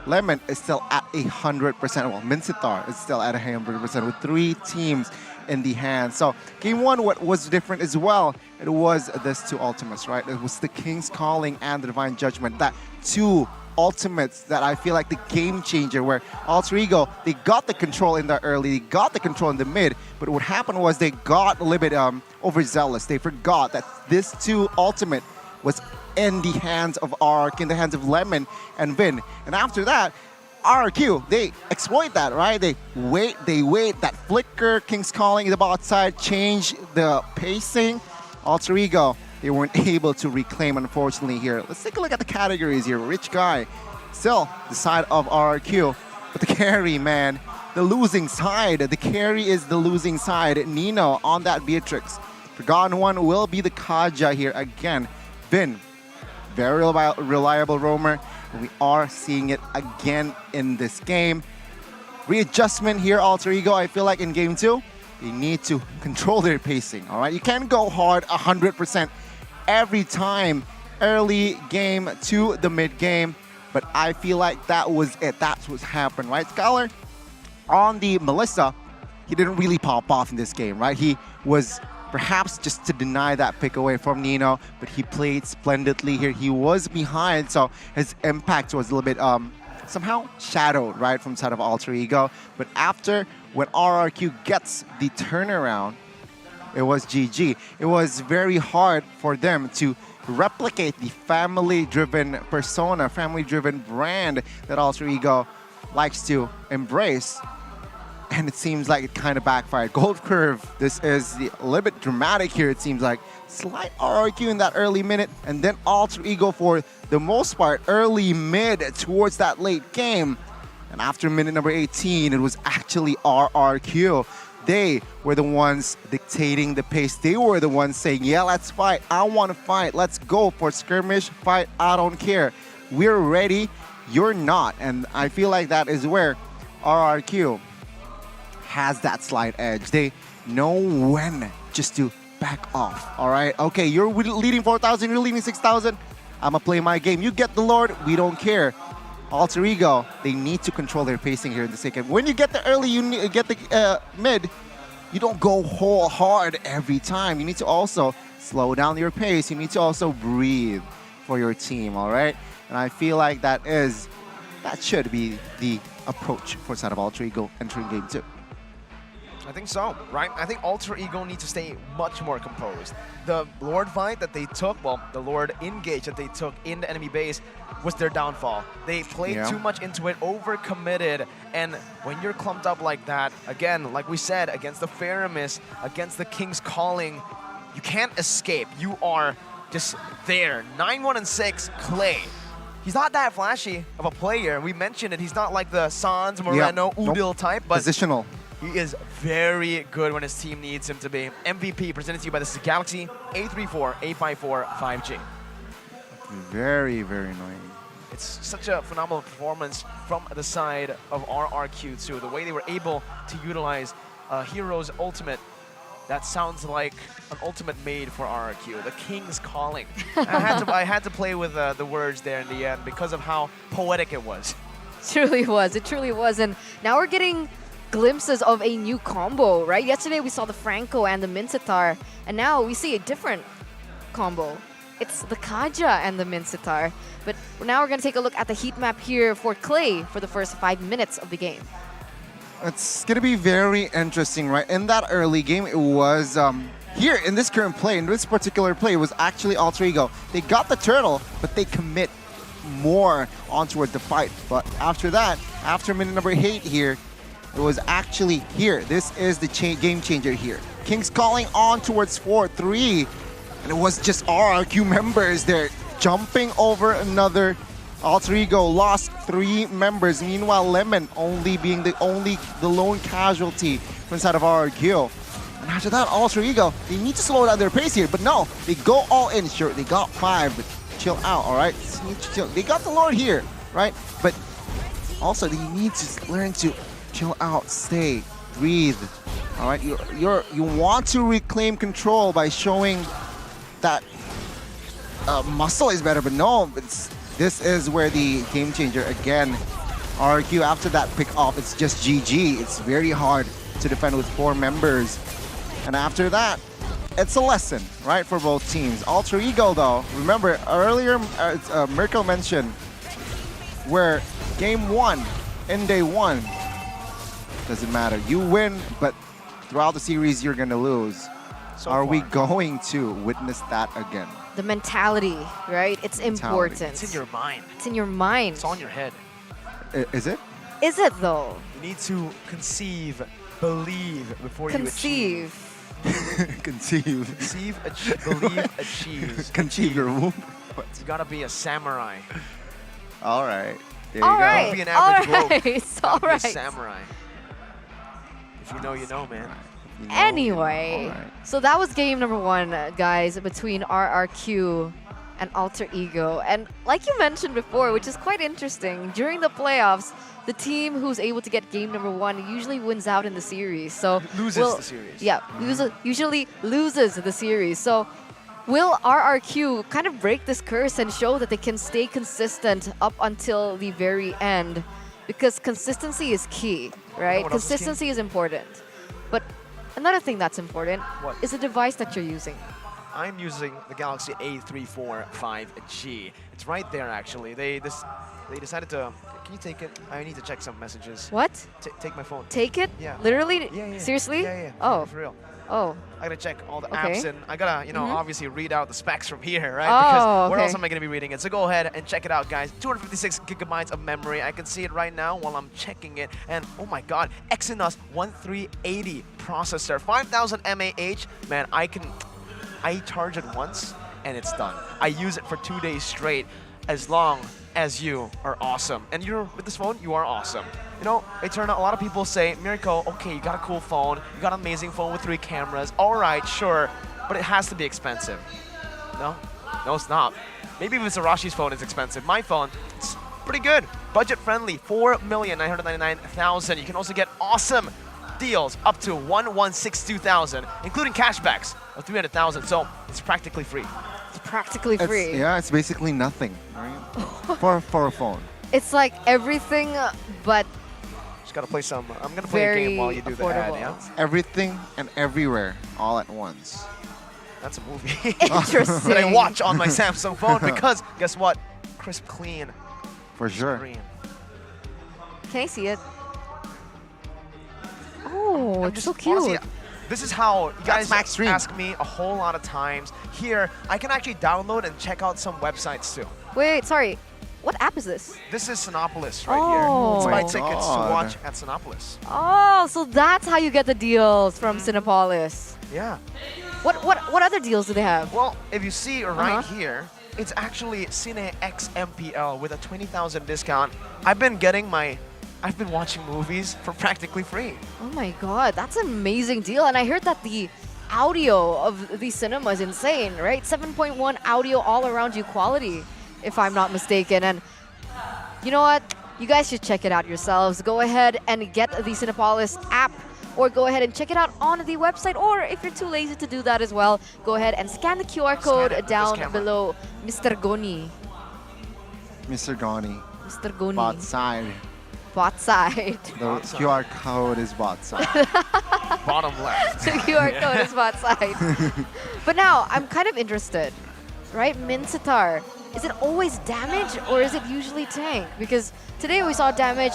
Lemon is still at 100%. Well, Mincetar is still at 100% with 3 teams in the hand. So game 1, what was different as well, it was this 2 ultimates, right? It was the King's Calling and the Divine Judgment. That 2 ultimates that I feel like the game changer, where Alter Ego, they got the control in the early, they got the control in the mid, but what happened was they got a little bit overzealous. They forgot that this 2 ultimate was in the hands of Ark, in the hands of Lemon and Vin. And after that, RRQ, they exploit that, right? They wait, that flicker, King's Calling is about side, change the pacing. Alter Ego, they weren't able to reclaim, unfortunately, here. Let's take a look at the categories here. Rich Guy, still the side of RRQ. But the carry, man, the losing side. The carry is the losing side. Nino on that Beatrix. Forgotten One will be the Kaja here again. Vin, very reliable roamer. We are seeing it again in this game. Readjustment here, Alter Ego, I feel like in game 2, they need to control their pacing, all right? You can't go hard 100% every time early game to the mid game, but I feel like that was it. That's what happened, right, Scholar? On the Melissa, he didn't really pop off in this game, right? He was perhaps just to deny that pick away from Nino, but he played splendidly here. He was behind, so his impact was a little bit somehow shadowed, right, from the side of Alter Ego. But after, when RRQ gets the turnaround, it was GG. It was very hard for them to replicate the family-driven persona, family-driven brand that Alter Ego likes to embrace. And it seems like it kind of backfired. Gold Curve, this is a little bit dramatic here, it seems like. Slight RRQ in that early minute, and then Alter Ego for the most part, early mid towards that late game. And after minute number 18, it was actually RRQ. They were the ones dictating the pace. They were the ones saying, yeah, let's fight. I want to fight. Let's go for skirmish, fight, I don't care. We're ready, you're not. And I feel like that is where RRQ has that slight edge. They know when just to back off, all right? Okay, you're leading 4,000, you're leading 6,000. I'm gonna play my game. You get the Lord, we don't care. Alter Ego, they need to control their pacing here in the second. When you get the early, you get the mid, you don't go whole hard every time. You need to also slow down your pace. You need to also breathe for your team, all right? And I feel like that should be the approach for side of Alter Ego entering game 2. I think so, right? I think Alter Ego need to stay much more composed. The Lord fight that they took, well, the Lord engage that they took in the enemy base was their downfall. They played too much into it, overcommitted, and when you're clumped up like that, again, like we said, against the Faramis, against the King's Calling, you can't escape. You are just there. 9-1 and 6, Clay. He's not that flashy of a player. We mentioned it. He's not like the Sans, Moreno, Udil type, but positional. He is very good when his team needs him to be. MVP presented to you by the Galaxy A34, 5G. Very, very annoying. It's such a phenomenal performance from the side of RRQ too. The way they were able to utilize Hero's ultimate. That sounds like an ultimate made for RRQ, the King's Calling. I had to play with the words there in the end because of how poetic it was. It truly was. And now we're getting glimpses of a new combo, right? Yesterday we saw the Franco and the Mincetar, and now we see a different combo. It's the Kaja and the Mincetar. But now we're going to take a look at the heat map here for Clay for the first 5 minutes of the game. It's going to be very interesting, right? In that early game, it was here in this current play, in this particular play, it was actually Alter Ego. They got the turtle, but they commit more onto the fight. But after that, after minute number 8 here, it was actually here. This is the game changer here. King's Calling on towards 4-3. And it was just RRQ members there jumping over another. Alter Ego lost 3 members. Meanwhile, Lemon only being the lone casualty from inside of RRQ. And after that, Alter Ego, they need to slow down their pace here. But no, they go all in. Sure, they got 5, but chill out, all right? Chill. They got the Lord here, right? But also, they need to learn to chill out, stay, breathe. All right, you want to reclaim control by showing that muscle is better, but no, this is where the game changer again. RQ after that pick off, it's just GG. It's very hard to defend with 4 members, and after that, it's a lesson, right, for both teams. Alter Ego though, remember earlier, Merkel mentioned where game 1 in day 1. Doesn't matter. You win, but throughout the series, you're going to lose. Are we going to witness that again? The mentality, right? It's important. It's in your mind. It's in your mind. It's on your head. Is it? Is it though? You need to conceive, believe before you achieve. Conceive. Conceive, believe, achieve. Conceive your womb. You gotta be a samurai. All right. There you All go. right. Don't be an average rogue. All Be a right. samurai. If you know, you know, man. Anyway, so that was game number 1, guys, between RRQ and Alter Ego. And like you mentioned before, which is quite interesting, during the playoffs, the team who's able to get game number 1 usually wins out in the series. So loses the series. Yeah, usually loses the series. So Will RRQ kind of break this curse and show that they can stay consistent up until the very end? Because consistency is key, right? what else is key? Consistency is important. But another thing that's important is the device that you're using. I'm using the Galaxy A345G. It's right there, actually. They decided to... Can you take it? I need to check some messages. What? Take my phone. Take it? Yeah. Literally? Yeah. Seriously? Yeah. Oh. For real. Oh. I gotta check all the Okay. apps, and I gotta, you know, Mhm. obviously read out the specs from here, right? Oh, Because where okay. else am I gonna be reading it? So go ahead and check it out, guys. 256 gigabytes of memory. I can see it right now while I'm checking it. And oh my God, Exynos 1380 processor, 5000 mAh. Man, I charge it once and it's done. I use it for 2 days straight, as long as you are awesome. And you're with this phone, you are awesome. You know, Eterna, a lot of people say, Mirko, okay, you got a cool phone, you got an amazing phone with 3 cameras. All right, sure, but it has to be expensive. No, it's not. Maybe if it's Arashi's phone, it's expensive. My phone, it's pretty good. Budget friendly, 4,999,000. You can also get awesome deals up to 1,162,000, including cashbacks of 300,000. So it's practically free. It's practically free. Yeah, it's basically nothing, right? for a phone. It's like everything, but Just gotta play some. I'm gonna play a game while you do the ad. Yeah, Everything and everywhere all at once. that's a movie Interesting. that I watch on my Samsung phone because guess what? Crisp, clean. For sure. Screen. can I see it? Oh, it's so cute. Honestly, this is how you guys Max Stream. ask me a whole lot of times. Here, I can actually download and check out some websites too. Wait, sorry. What app is this? This is Sinopolis right Oh. here. It's my Oh my tickets to God. watch at Sinopolis. Oh, so that's how you get the deals from Cinepolis. Yeah. What other deals do they have? Well, if you see right Uh-huh. here, it's actually Cine X MPL with a 20,000 discount. I've been watching movies for practically free. Oh my God, that's an amazing deal. And I heard that the audio of the cinema is insane, right? 7.1 audio all around you quality, if I'm not mistaken. And you know what? You guys should check it out yourselves. Go ahead and get the Cinepolis app, or go ahead and check it out on the website. Or if you're too lazy to do that as well, go ahead and scan the QR code it with this down camera. below. Mr. Goni. Mr. Goni. Mr. Goni. Bot side. Bot side. The QR code is bot side. Bottom left. The QR code is bot side. But now, I'm kind of interested, right? Mincetar, is it always damage or is it usually tank? Because today we saw damage.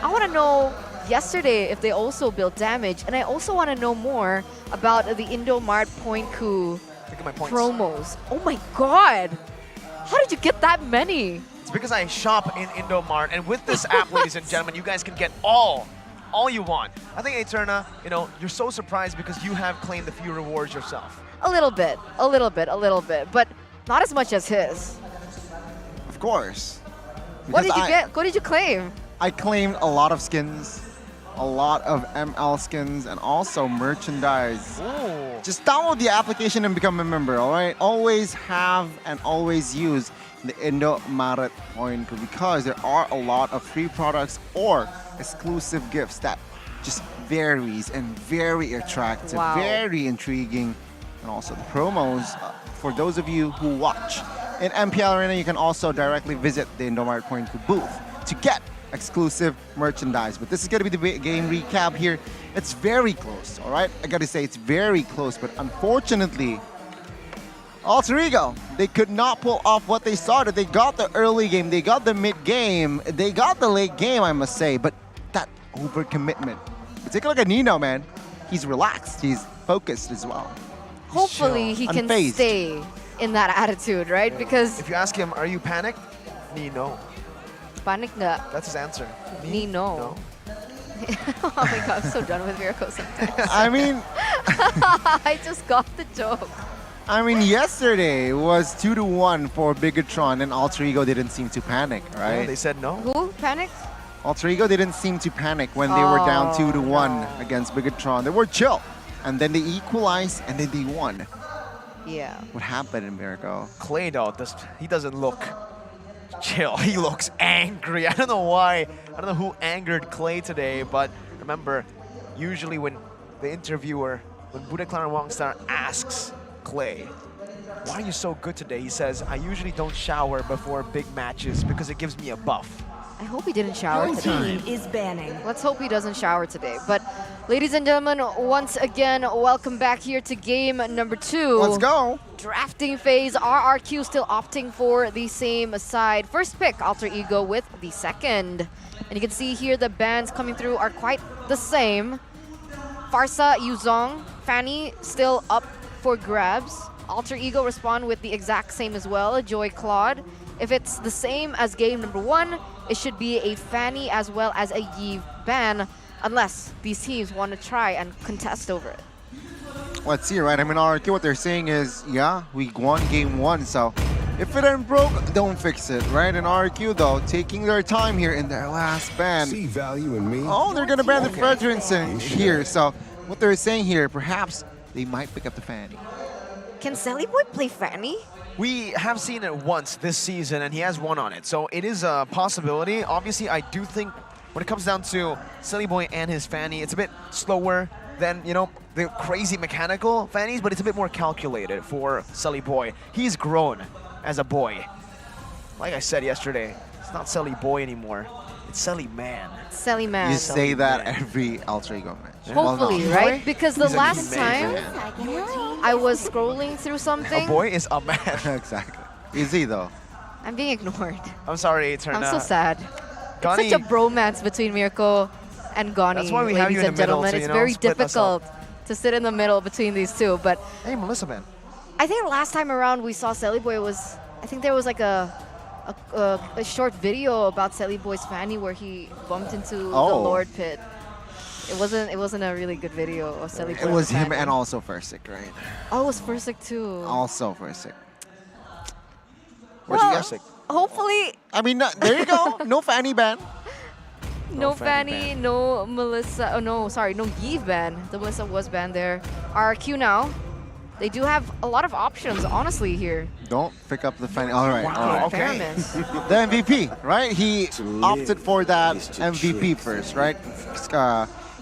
I want to know yesterday if they also built damage, and I also want to know more about the Indomart Point Coup Look at my points. promos. Oh my God! How did you get that many? It's because I shop in Indomart, and with this app, ladies and gentlemen, you guys can get all you want. I think Eterna, you know, you're so surprised because you have claimed a few rewards yourself. A little bit, but not as much as his. Of course. What Because did you get? What did you claim? I claimed a lot of skins, a lot of ML skins, and also merchandise. Ooh. Just download the application and become a member, all right? Always have and always use the Indomaret Point Coup because there are a lot of free products or exclusive gifts that just varies and very attractive, Wow. very intriguing, and also the promos. For those of you who watch in MPL Arena, you can also directly visit the Indomaret Point Coup booth to get exclusive merchandise. But this is going to be the game recap here. It's very close, all right? I got to say, it's very close, but unfortunately, Alter Ego, they could not pull off what they started. They got the early game, they got the mid game, they got the late game, I must say, but that overcommitment. But take a look at Nino, man. He's relaxed, he's focused as well. Hopefully he can Unfazed. stay in that attitude, right? Because If you ask him, are you panicked? No. panik nggak? That's his answer. No. Oh my God, I'm so done with Mirko sometimes. I mean, I just got the joke. yesterday was 2-1 for Bigetron, and Alter Ego didn't seem to panic, right? Yeah, they said no. Who panicked? Alter Ego didn't seem to panic when they were down 2-1 against Bigetron. They were chill, and then they equalized, and then they won. Yeah. What happened in Mirko? Clay though, he doesn't look chill. He looks angry. I don't know why. I don't know who angered Clay today, but remember, usually when the interviewer, when Bigetron Wongstar asks Clay, why are you so good today? He says, I usually don't shower before big matches because it gives me a buff. I hope he didn't shower Your today. team is banning. Let's hope he doesn't shower today. But ladies and gentlemen, once again, welcome back here to game number 2. Let's go. Drafting phase. RRQ still opting for the same side. First pick, Alter Ego with the second. And you can see here the bans coming through are quite the same. Farsa, Yuzong, Fanny still up for grabs. Alter Ego respond with the exact same as well. Joy Claude. If it's the same as game number 1, it should be a Fanny as well as a Yves ban, unless these teams want to try and contest over it. Let's see, right? I mean, RRQ, what they're saying is, yeah, we won game 1, so if it ain't broke, don't fix it, right? And RRQ, though, taking their time here in their last ban. See value in me. Oh, they're going to ban the Fredrinson here. So what they're saying here, perhaps they might pick up the Fanny. Can Sally Boy play Fanny? We have seen it once this season, and he has won on it. So it is a possibility. Obviously, I do think when it comes down to Silly Boy and his Fanny, it's a bit slower than, you know, the crazy mechanical Fannies, but it's a bit more calculated for Silly Boy. He's grown as a boy. Like I said yesterday, it's not Silly Boy anymore. It's Silly Man. Silly Man. You say that every Alter Ego match. Hopefully, right? Because the He's a last man. time I was scrolling through something. A boy is a man. Exactly. Is he, though? I'm being ignored. I'm sorry, Eterna. I'm so sad. Gani, It's such a bromance between Mirko and Gani, That's why we have ladies you in and the middle gentlemen. to, It's you know, very split us up. difficult to sit in the middle between these two. But hey, Melissa, man. I think last time around we saw Sally Boy was, I think there was like a short video about Sally Boy's Fanny where he bumped into the Lord Pit. It wasn't a really good video of Sally Boy. It was him Fanny. and also Fursic, right? Oh, it was Fursic too. Also Fursic. Where's Fursic? Hopefully. I mean, there you go. No Fanny ban. No Fanny, no Melissa. Oh no, sorry, no Yves ban. The Melissa was banned there. RQ now. They do have a lot of options, honestly, here. Don't pick up the Fanny. All right, all right. Fairness. The MVP, right? He opted for that MVP first, right?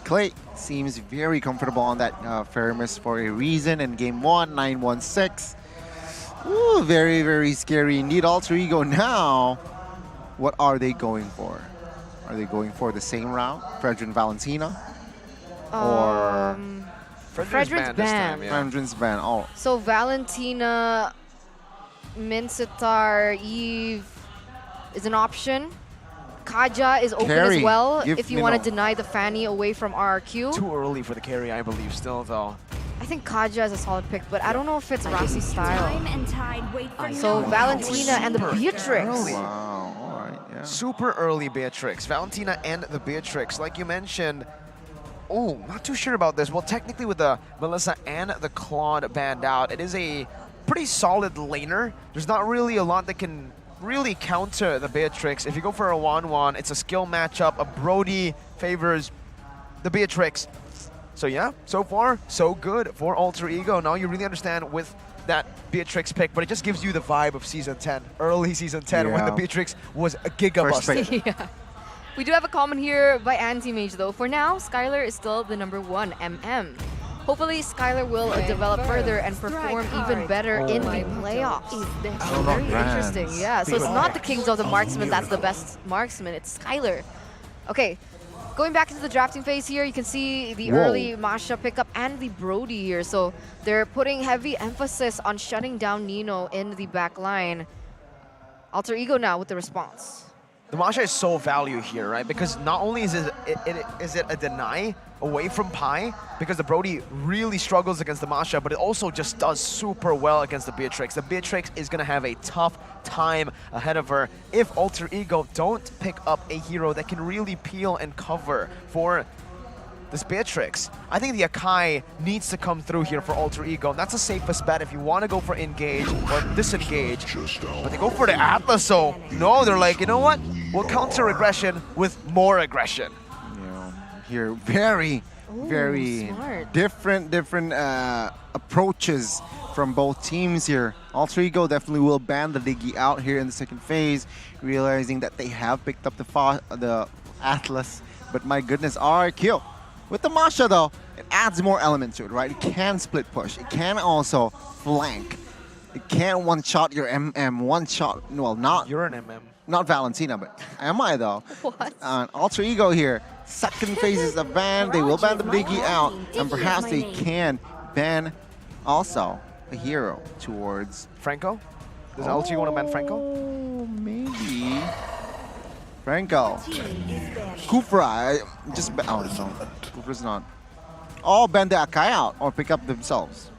Clay seems very comfortable on that Fairness for a reason. In game 1, 9-1-6. Ooh, very, very scary indeed. Alter Ego now. What are they going for? Are they going for the same route? Fredrin Valentina? Or... Fredrin's ban. Fredrin's ban. Oh. So Valentina, Minsitar, Eve is an option. Kaja is open Carry. as well Give if you want to Minnow. deny the Fanny away from RRQ. Too early for the carry, I believe, still, though. I think Kaja is a solid pick, but I don't know if it's Rasi's style. Time and tide wait for So no one. Valentina and the Beatrix. Wow, all right, yeah. Super early Beatrix. Valentina and the Beatrix. Like you mentioned, oh, not too sure about this. Well, technically with the Melissa and the Claude banned out, it is a pretty solid laner. There's not really a lot that can really counter the Beatrix. If you go for a 1-1, it's a skill matchup. A Brody favors the Beatrix. So yeah, so far, so good for Alter Ego. Now you really understand with that Beatrix pick, but it just gives you the vibe of Season 10, early Season 10, when the Yeah. Beatrix was a gigabust. Yeah. We do have a comment here by Anti-Mage though. For now, Skylar is still the #1 MM. Hopefully, Skylar will develop further and perform even better in the playoffs. Very interesting, yeah. So it's not the Kings of the Marksman that's the best marksman, it's Skylar. Okay, going back into the drafting phase here, you can see the early Masha pickup and the Brody here. So they're putting heavy emphasis on shutting down Nino in the back line. Alter Ego now with the response. The Masha is so value here, right? Because not only is it a deny away from Pi, because the Brody really struggles against the Masha, but it also just does super well against the Beatrix. The Beatrix is going to have a tough time ahead of her if Alter Ego don't pick up a hero that can really peel and cover for this Beatrix. I think the Akai needs to come through here for Alter Ego. And that's the safest bet if you want to go for engage or disengage. But they go for the Atlas, so no, they're like, you know what? We'll counter aggression with more aggression. Here, very different approaches from both teams here. Alter Ego definitely will ban the Diggy out here in the second phase, realizing that they have picked up the Atlas. But my goodness, RRQ with the Masha though, it adds more element to it, right? It can split push. It can also flank. It can one-shot your MM, one-shot, well, not... You're an MM. Not Valentina, but am I though? What? Alter Ego here. Second phase is a ban. They will ban the Biggie out, and perhaps they can ban also a hero towards Franco? Does Alter Ego want to ban Franco? Maybe. Franco. Kufra. Oh, no. Kufra's not. All ban the Akai out or pick up themselves.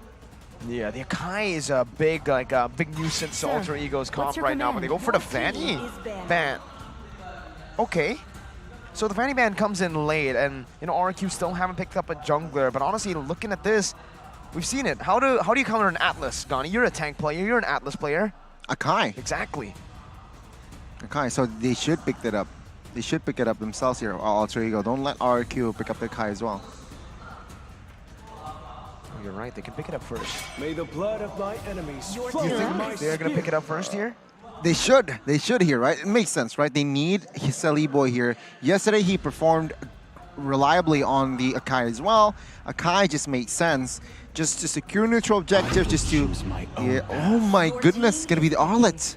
Yeah, the Akai is a big, big nuisance to Alter Ego's comp right now, but they go for the Vanny ban. Okay. So the Vanny ban comes in late, and RQ still haven't picked up a jungler, but honestly, looking at this, we've seen it. How do you counter an Atlas, Donnie? You're a tank player, you're an Atlas player. Akai. Exactly. Akai, so they should pick it up. They should pick it up themselves here, Alter Ego. Don't let RQ pick up the Akai as well. You're right, they can pick it up first. May the blood of my enemies You think they're gonna pick it up first here? They should here, right? It makes sense, right? They need Hiseli Boy here. Yesterday he performed reliably on the Akai as well. Akai just made sense. Just to secure neutral objectives, just to... Yeah, oh my goodness, it's gonna be the Arlet.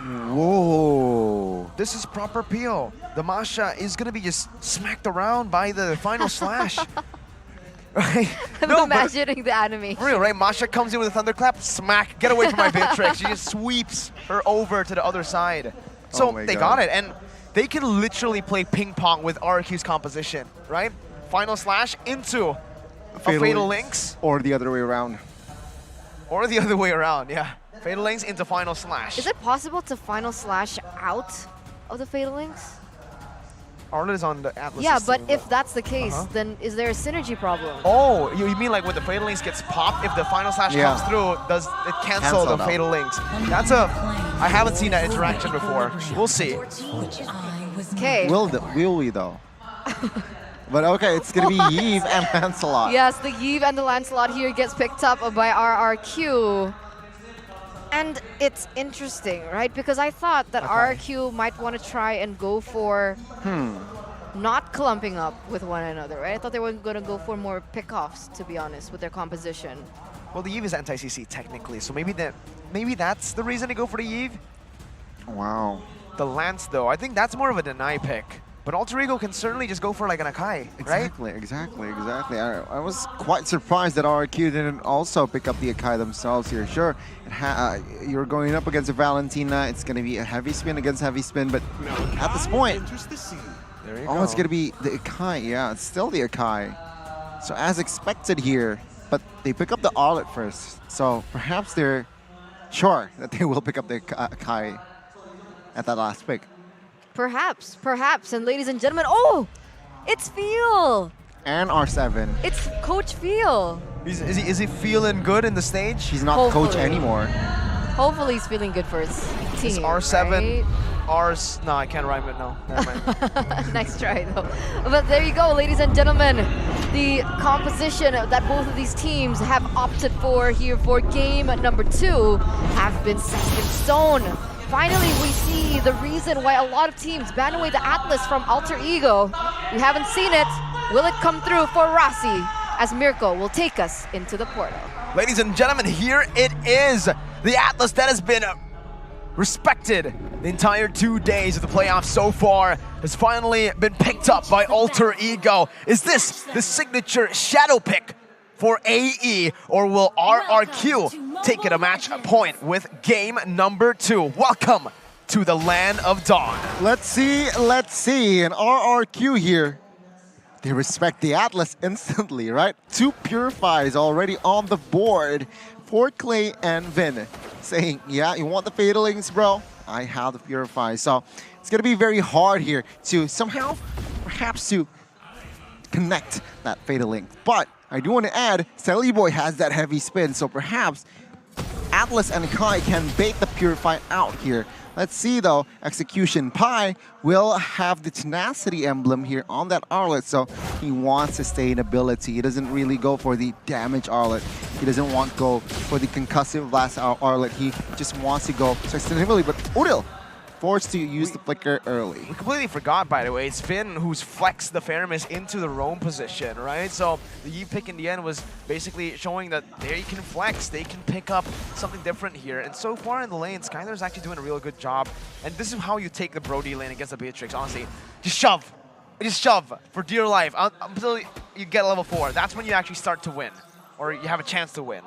Whoa. This is proper peel. The Masha is gonna be just smacked around by the final slash. Right? I'm imagining the anime. For real, right? Masha comes in with a thunderclap, smack, get away from my Beatrix. She just sweeps her over to the other side. So they got it, and they can literally play ping pong with RQ's composition, right? Final slash into a Fatal Links. Or the other way around. Or the other way around, yeah. Fatal Links into Final Slash. Is it possible to final slash out of the Fatal Links? Arlet is on the Atlas. Yeah, but if that's the case, then is there a synergy problem? Oh, you mean like when the Fatal Links gets popped, if the Final Slash comes through, does it cancel the Fatal Links? That's I haven't seen that interaction before. We'll see. Okay. Will we though? But okay, it's gonna be Yves and Lancelot. Yes, the Yves and the Lancelot here gets picked up by RRQ. And it's interesting, right? Because I thought that RRQ might want to try and go for not clumping up with one another, right? I thought they were going to go for more pickoffs, to be honest, with their composition. Well, the Yves is anti-CC technically, so maybe that's the reason to go for the Yves. Wow. The Lance, though, I think that's more of a deny pick. But Alter Ego can certainly just go for like an Akai, right? Exactly. I was quite surprised that RQ didn't also pick up the Akai themselves here. Sure, you're going up against a Valentina. It's going to be a heavy spin against heavy spin, but at this point, there you go. It's going to be the Akai. Yeah, it's still the Akai. So as expected here, but they pick up the Arlet first. So perhaps they're sure that they will pick up the Akai at that last pick. Perhaps. And ladies and gentlemen, oh, it's Feel. And R7. It's Coach Feel. Is he feeling good in the stage? He's not coach anymore. Hopefully he's feeling good for his team. It's R7, right? No, I can't rhyme it, no. Never mind. Nice try, though. But there you go, ladies and gentlemen. The composition that both of these teams have opted for here for game number 2 have been set in stone. Finally, we see the reason why a lot of teams ban away the Atlas from Alter Ego. We haven't seen it. Will it come through for Rossi as Mirko will take us into the portal? Ladies and gentlemen, here it is. The Atlas that has been respected the entire 2 days of the playoffs so far has finally been picked up by Alter Ego. Is this the signature shadow pick for AE, or will RRQ take it a match point with game number 2? Welcome to the land of dawn. Let's see. And RRQ here, they respect the Atlas instantly, right? 2 Purifies already on the board for Clay and Vin, saying, yeah, you want the Fatalings, bro? I have the Purify. So it's gonna be very hard here to somehow, perhaps to connect that Fataling. But I do want to add, Sally Boy has that heavy spin, so perhaps Atlas and Kai can bait the Purify out here. Let's see though, Execution Pi will have the Tenacity emblem here on that Arlet, so he wants sustainability. He doesn't really go for the damage Arlet. He doesn't want to go for the concussive blast Arlet. He just wants to go sustainability, but Odil forced to use the flicker early. We completely forgot, by the way, it's Finn who's flexed the Faramis into the roam position, right? So the Yi pick in the end was basically showing that they can flex, they can pick up something different here. And so far in the lane, Skylar's actually doing a real good job. And this is how you take the Brody lane against the Beatrix, honestly. Just shove. Just shove for dear life until you get level 4. That's when you actually start to win, or you have a chance to win.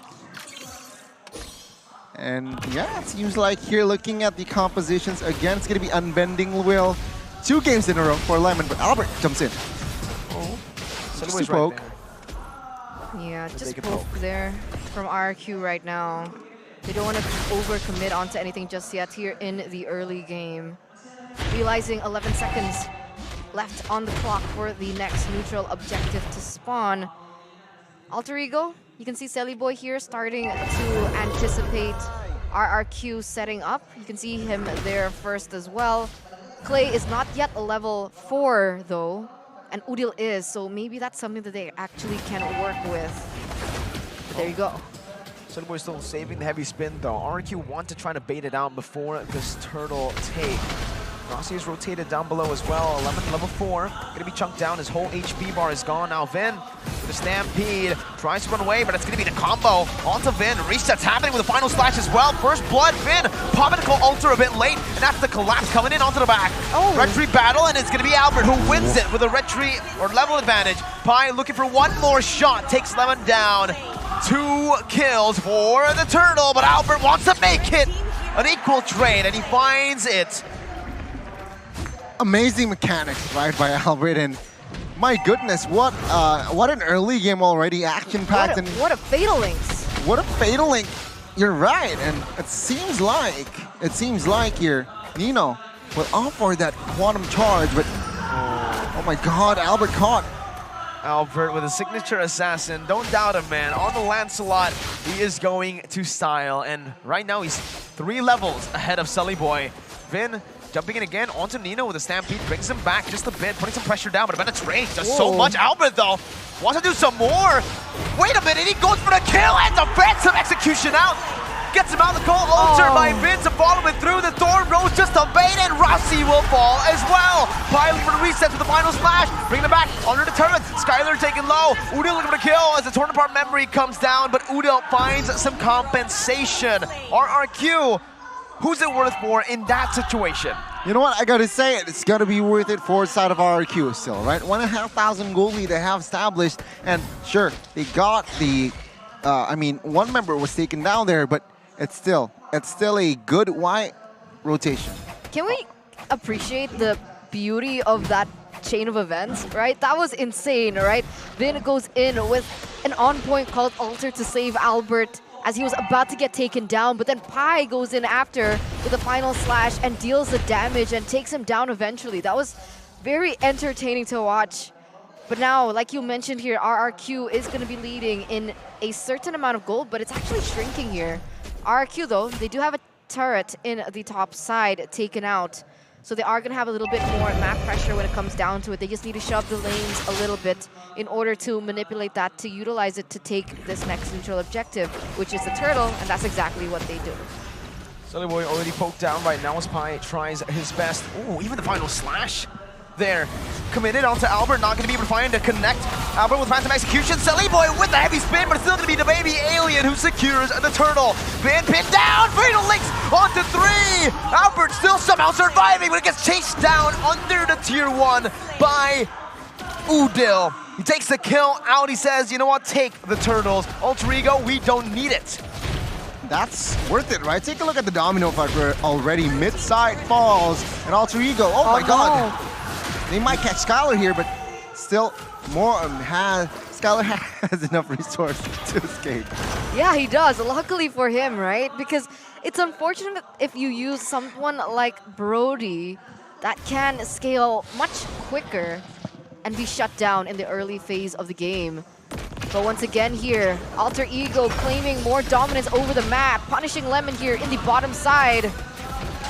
And yeah, it seems like here looking at the compositions, again, it's going to be Unbending Will. 2 games in a row for Lemon, but Albert jumps in. Oh, just a poke. Yeah, just poke there from RRQ right now. They don't want to overcommit onto anything just yet here in the early game. Realizing 11 seconds left on the clock for the next neutral objective to spawn. Alter Ego, you can see Selly Boy here starting to anticipate RRQ setting up. You can see him there first as well. Clay is not yet a level 4 though, and Udil is, so maybe that's something that they actually can work with. But there you go. Selly Boy still saving the heavy spin though. RRQ want to try to bait it out before this turtle take. Rossi is rotated down below as well. 11, level 4. Gonna be chunked down. His whole HP bar is gone. Now Vin with a stampede. Tries to run away, but it's gonna be the combo onto Vin. Resets happening with a final slash as well. First blood, Vin popping the altar a bit late, and that's the collapse coming in onto the back. Oh. Red tree battle, and it's gonna be Albert who wins it with a red tree or level advantage. Pi looking for one more shot. Takes Lemon down. 2 kills for the turtle, but Albert wants to make it an equal trade, and he finds it. Amazing mechanics, right, by Albert, and my goodness, what an early game already, action-packed, and what a Fatal Links! What a Fatal Link! You're right, and it seems like here Nino will offer that quantum charge, but oh my God, Albert caught. Albert with a signature assassin, don't doubt him, man. On the Lancelot, he is going to style, and right now he's 3 levels ahead of Selly Boy. Vin jumping in again onto Nino with a stampede, brings him back just a bit, putting some pressure down, but Bennett's range does so much. Albert, though, wants to do some more. Wait a minute, he goes for the kill, and defensive execution out. Gets him out of the goal, altar by Vin to follow it through. The Thorn Rose just a bait, and Rossi will fall as well. Piling for the reset with the final splash, bringing it back under the turret. Skylar taking low. Udil looking for the kill as the torn apart memory comes down, but Udil finds some compensation. RRQ, who's it worth for in that situation? You know what, I gotta say it, it's gotta be worth it for side of RRQ still, right? 1,500 gold lead they have established, and sure, they got the, I mean, one member was taken down there, but it's still a good white rotation. Can we appreciate the beauty of that chain of events, right? That was insane, right? Vin goes in with an on-point called Alter to save Albert as he was about to get taken down, but then Pi goes in after with a final slash and deals the damage and takes him down eventually. That was very entertaining to watch. But now, like you mentioned here, RRQ is going to be leading in a certain amount of gold, but it's actually shrinking here. RRQ, though, they do have a turret in the top side taken out, so they are going to have a little bit more map pressure when it comes down to it. They just need to shove the lanes a little bit in order to manipulate that, to utilize it to take this next neutral objective, which is the turtle, and that's exactly what they do. Selly Boy already poked down right now as Pi tries his best. Ooh, even the final slash there. Committed onto Albert, not going to be able to find a connect. Albert with phantom execution. Selly Boy with the heavy spin, but it's still going to be the baby alien who secures the turtle. Van pinned down, Fatal Links onto 3. Albert still somehow surviving, but it gets chased down under the tier 1 by Udil. He takes the kill out. He says, you know what, take the turtles. Alter Ego, we don't need it. That's worth it, right? Take a look at the domino effect where already mid-side falls and Alter Ego. Oh my God. They might catch Skylar here, but still more Skylar has enough resources to escape. Yeah, he does. Luckily for him, right? Because it's unfortunate if you use someone like Brody that can scale much quicker and be shut down in the early phase of the game. But once again here, Alter Ego claiming more dominance over the map, punishing Lemon here in the bottom side.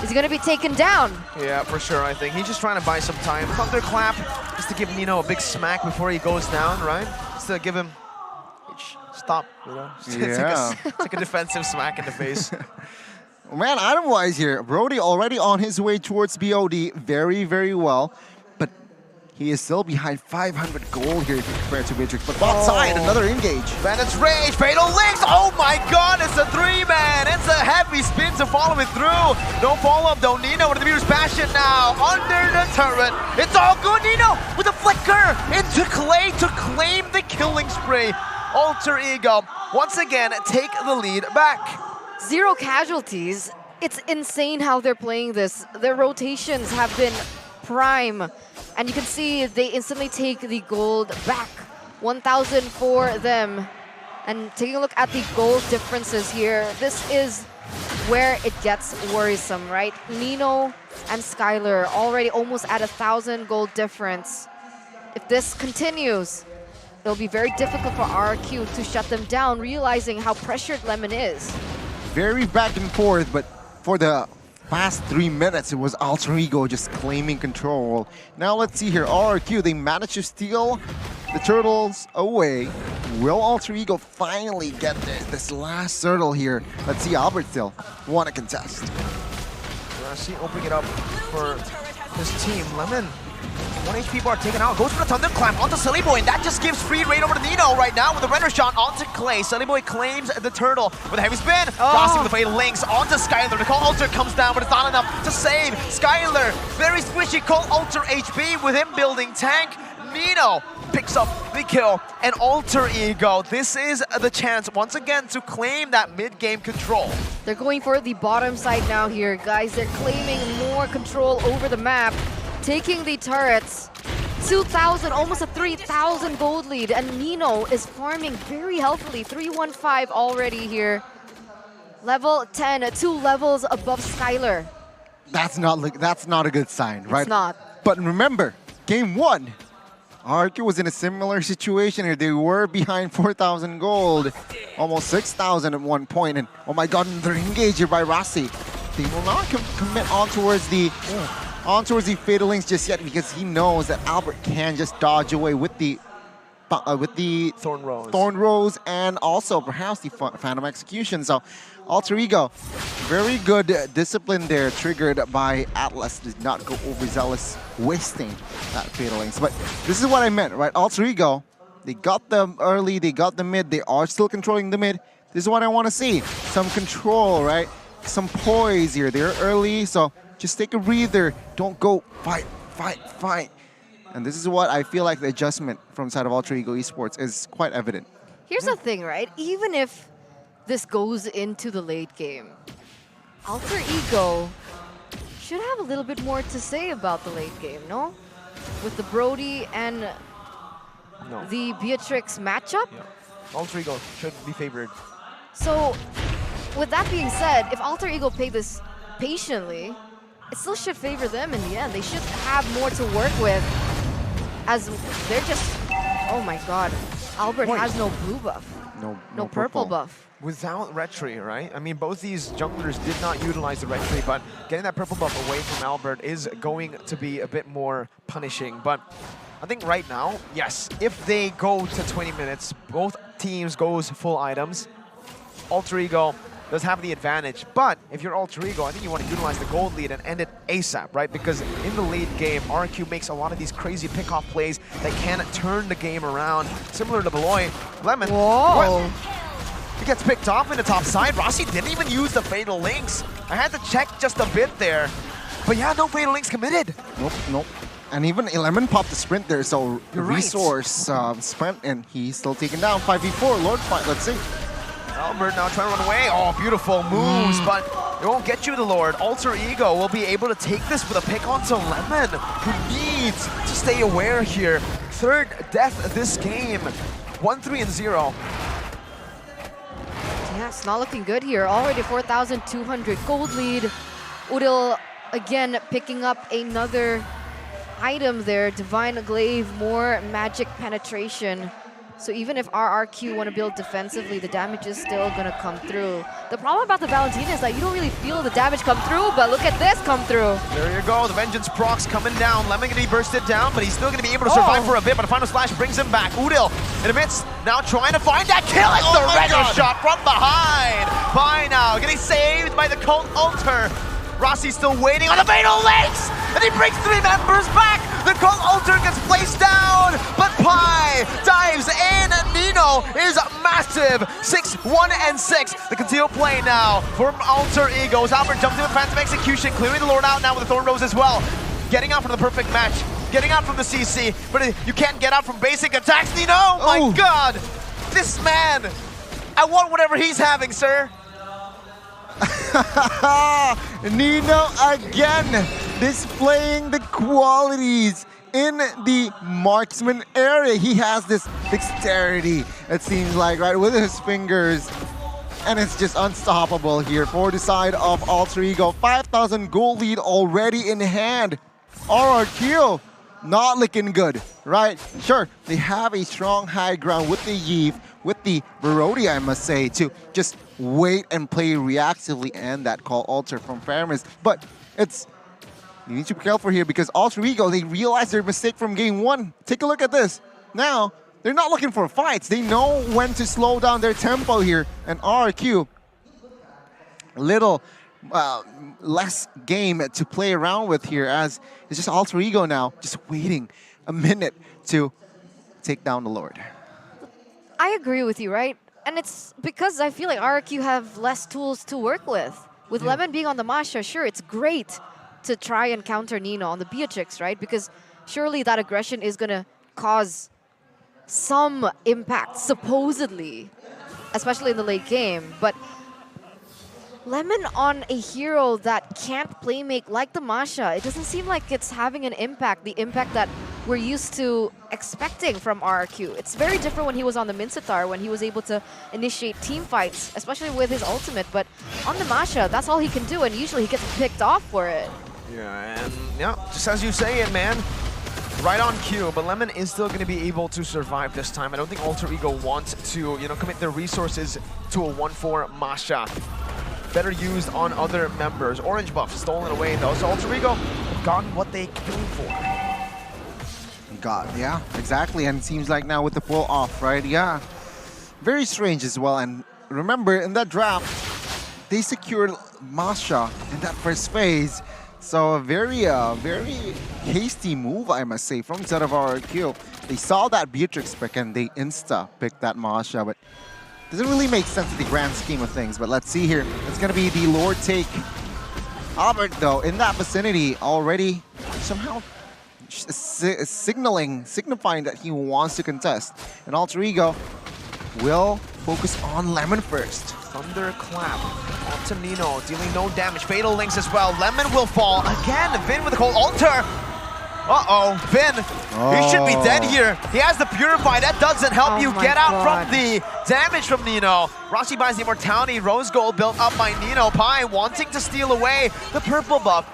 Is he going to be taken down? Yeah, for sure, I think. He's just trying to buy some time. Thunderclap, just to give Nino a big smack before he goes down, right? Just to give him, stop, you know? Yeah. It's like a defensive smack in the face. man, item-wise here, Brody already on his way towards BOD very, very well. But he is still behind 500 gold here if you compare to Matrix. But bot side, another engage. Bandit's Rage, Fatal Links, oh my god, it's a 3-man. It's a heavy spin to follow it through. No follow-up though, Nino with the Muter's Passion now, under the turret. It's all good, Nino with a flicker into Clay to claim the killing spree. Alter Ego, once again, take the lead back. 0 casualties. It's insane how they're playing this. Their rotations have been prime. And you can see they instantly take the gold back. 1,000 for them. And taking a look at the gold differences here, this is where it gets worrisome, right? Nino and Skylar already almost at 1,000 gold difference. If this continues, it'll be very difficult for RRQ to shut them down, realizing how pressured Lemon is. Very back and forth, but for the past 3 minutes, it was Alter Ego just claiming control. Now let's see here, RRQ, they managed to steal the turtles away. Will Alter Ego finally get this last turtle here? Let's see, Albert still want to contest. See, opening it up for this team. Lemon, 1 HP bar taken out, goes for the Thunderclap onto Silly Boy, and that just gives free reign over to Nino right now with the render shot onto Clay. Silly Boy claims the turtle with a heavy spin. Rossi with the Fatal Links onto Skylar. The Call Alter comes down, but it's not enough to save Skylar. Very squishy Call Alter HP with him building tank. Nino picks up the kill, and Alter Ego, this is the chance once again to claim that mid-game control. They're going for the bottom side now here, guys. They're claiming more control over the map, taking the turrets. 2,000, almost a 3,000 gold lead, and Nino is farming very healthily. 315 already here. Level 10, 2 levels above Skylar. That's not a good sign, right? It's not. But remember, game 1, RRQ was in a similar situation here. They were behind 4,000 gold, almost 6,000 at one point, and oh my god, another engage here by Rossi. They will not commit on towards the Fatal Links just yet, because he knows that Albert can just dodge away with the Thorn Rose and also perhaps the Phantom Execution. So Alter Ego, very good discipline there, triggered by Atlas. Did not go overzealous, wasting that Fatal Links. But this is what I meant, right? Alter Ego, they got them early, they got the mid, they are still controlling the mid. This is what I want to see. Some control, right? Some poise here. They're early, so just take a breather. Don't go fight, fight, fight. And this is what I feel like the adjustment from the side of Alter Ego Esports is quite evident. Here's the thing, right? Even if this goes into the late game, Alter Ego should have a little bit more to say about the late game, no? With the Brody and the Beatrix matchup? Yeah. Alter Ego should be favored. So, with that being said, if Alter Ego play this patiently, it still should favor them in the end. They should have more to work with, as they're just, oh my god, Albert has no blue buff. No purple buff. Without Retry, right? I mean, both these junglers did not utilize the Retry, but getting that purple buff away from Albert is going to be a bit more punishing. But I think right now, yes, if they go to 20 minutes, both teams goes full items, Alter Ego does have the advantage. But if you're Alter Ego, I think you want to utilize the gold lead and end it ASAP, right? Because in the late game, RQ makes a lot of these crazy pick-off plays that can turn the game around. Similar to Beloy. Lemon. Whoa. He gets picked off in the top side. Rossi didn't even use the Fatal Links. I had to check just a bit there. But yeah, no Fatal Links committed. Nope. And even Lemon popped the sprint there, so the resource spent, and he's still taken down. 5v4, Lord fight, let's see. Albert now trying to run away. Oh, beautiful moves, but it won't get you the Lord. Alter Ego will be able to take this with a pick onto Lemon, who needs to stay aware here. Third death this game. 1-3-0. Yeah, it's not looking good here. Already 4,200 gold lead. Udil again picking up another item there. Divine Glaive, more magic penetration. So even if RRQ want to build defensively, the damage is still going to come through. The problem about the Valentina is that you don't really feel the damage come through, but look at this come through. There you go, the Vengeance procs coming down. Lemon going to be bursted down, but he's still going to be able to survive for a bit, but a final slash brings him back. Udil in the midst Now trying to find that kill. It's the regular shot from behind. Pi now getting saved by the Cult Alter. Rossi's still waiting on the fatal links, and he brings 3 members back. The Cult Alter gets placed down, but Pi dives in. Nino is massive. 6-1 and 6. The conceal play now from Alter Egos. Albert jumps in with Phantom Execution, clearing the Lord out now with the Thorn Rose as well. Getting out from the perfect match, getting out from the CC, but you can't get out from basic attacks. Nino, oh my God, this man. I want whatever he's having, sir. Nino again displaying the qualities in the marksman area. He has this dexterity, it seems like, right, with his fingers. And it's just unstoppable here for the side of Alter Ego. 5,000 gold lead already in hand. RRQ not looking good, right? Sure, they have a strong high ground with the Yves, with the Barodi, I must say, to just wait and play reactively and that call Alter from Faramis. But you need to be careful here because Alter Ego, they realize their mistake from game 1. Take a look at this. Now, they're not looking for fights. They know when to slow down their tempo here. And RRQ, little less game to play around with here, as it's just Alter Ego now, just waiting a minute to take down the Lord. I agree with you, right? And it's because I feel like RRQ have less tools to work with. With Lemon being on the Masha, sure, it's great to try and counter Nino on the Beatrix, right? Because surely that aggression is going to cause some impact, supposedly, especially in the late game. But Lemon on a hero that can't playmake like the Masha, it doesn't seem like it's having an impact, the impact that we're used to expecting from RRQ. It's very different when he was on the Mincetar, when he was able to initiate team fights, especially with his ultimate. But on the Masha, that's all he can do, and usually he gets picked off for it. Yeah, and yeah, just as you say it, man. Right on cue, but Lemon is still going to be able to survive this time. I don't think Alter Ego wants to, commit their resources to a 1-4 Masha. Better used on other members. Orange buff stolen away though, so Alter Ego have gotten what they came for. Yeah, exactly. And it seems like now with the pull off, right? Yeah, very strange as well. And remember, in that draft, they secured Masha in that first phase. So a very hasty move, I must say, from the side of RRQ. They saw that Beatrix pick and they insta-picked that Masha, but doesn't really make sense in the grand scheme of things. But let's see here. It's going to be the Lord take. Albert, though, in that vicinity already somehow signifying that he wants to contest. And Alter Ego will focus on Lemon first. Thunderclap onto Nino, dealing no damage. Fatal links as well. Lemon will fall again. Vin with the cold Alter. Uh-oh, Vin, he should be dead here. He has the Purify. That doesn't help you get out from the damage from Nino. Rossi buys the Immortality. Rose Gold built up by Nino. Pi wanting to steal away the purple buff.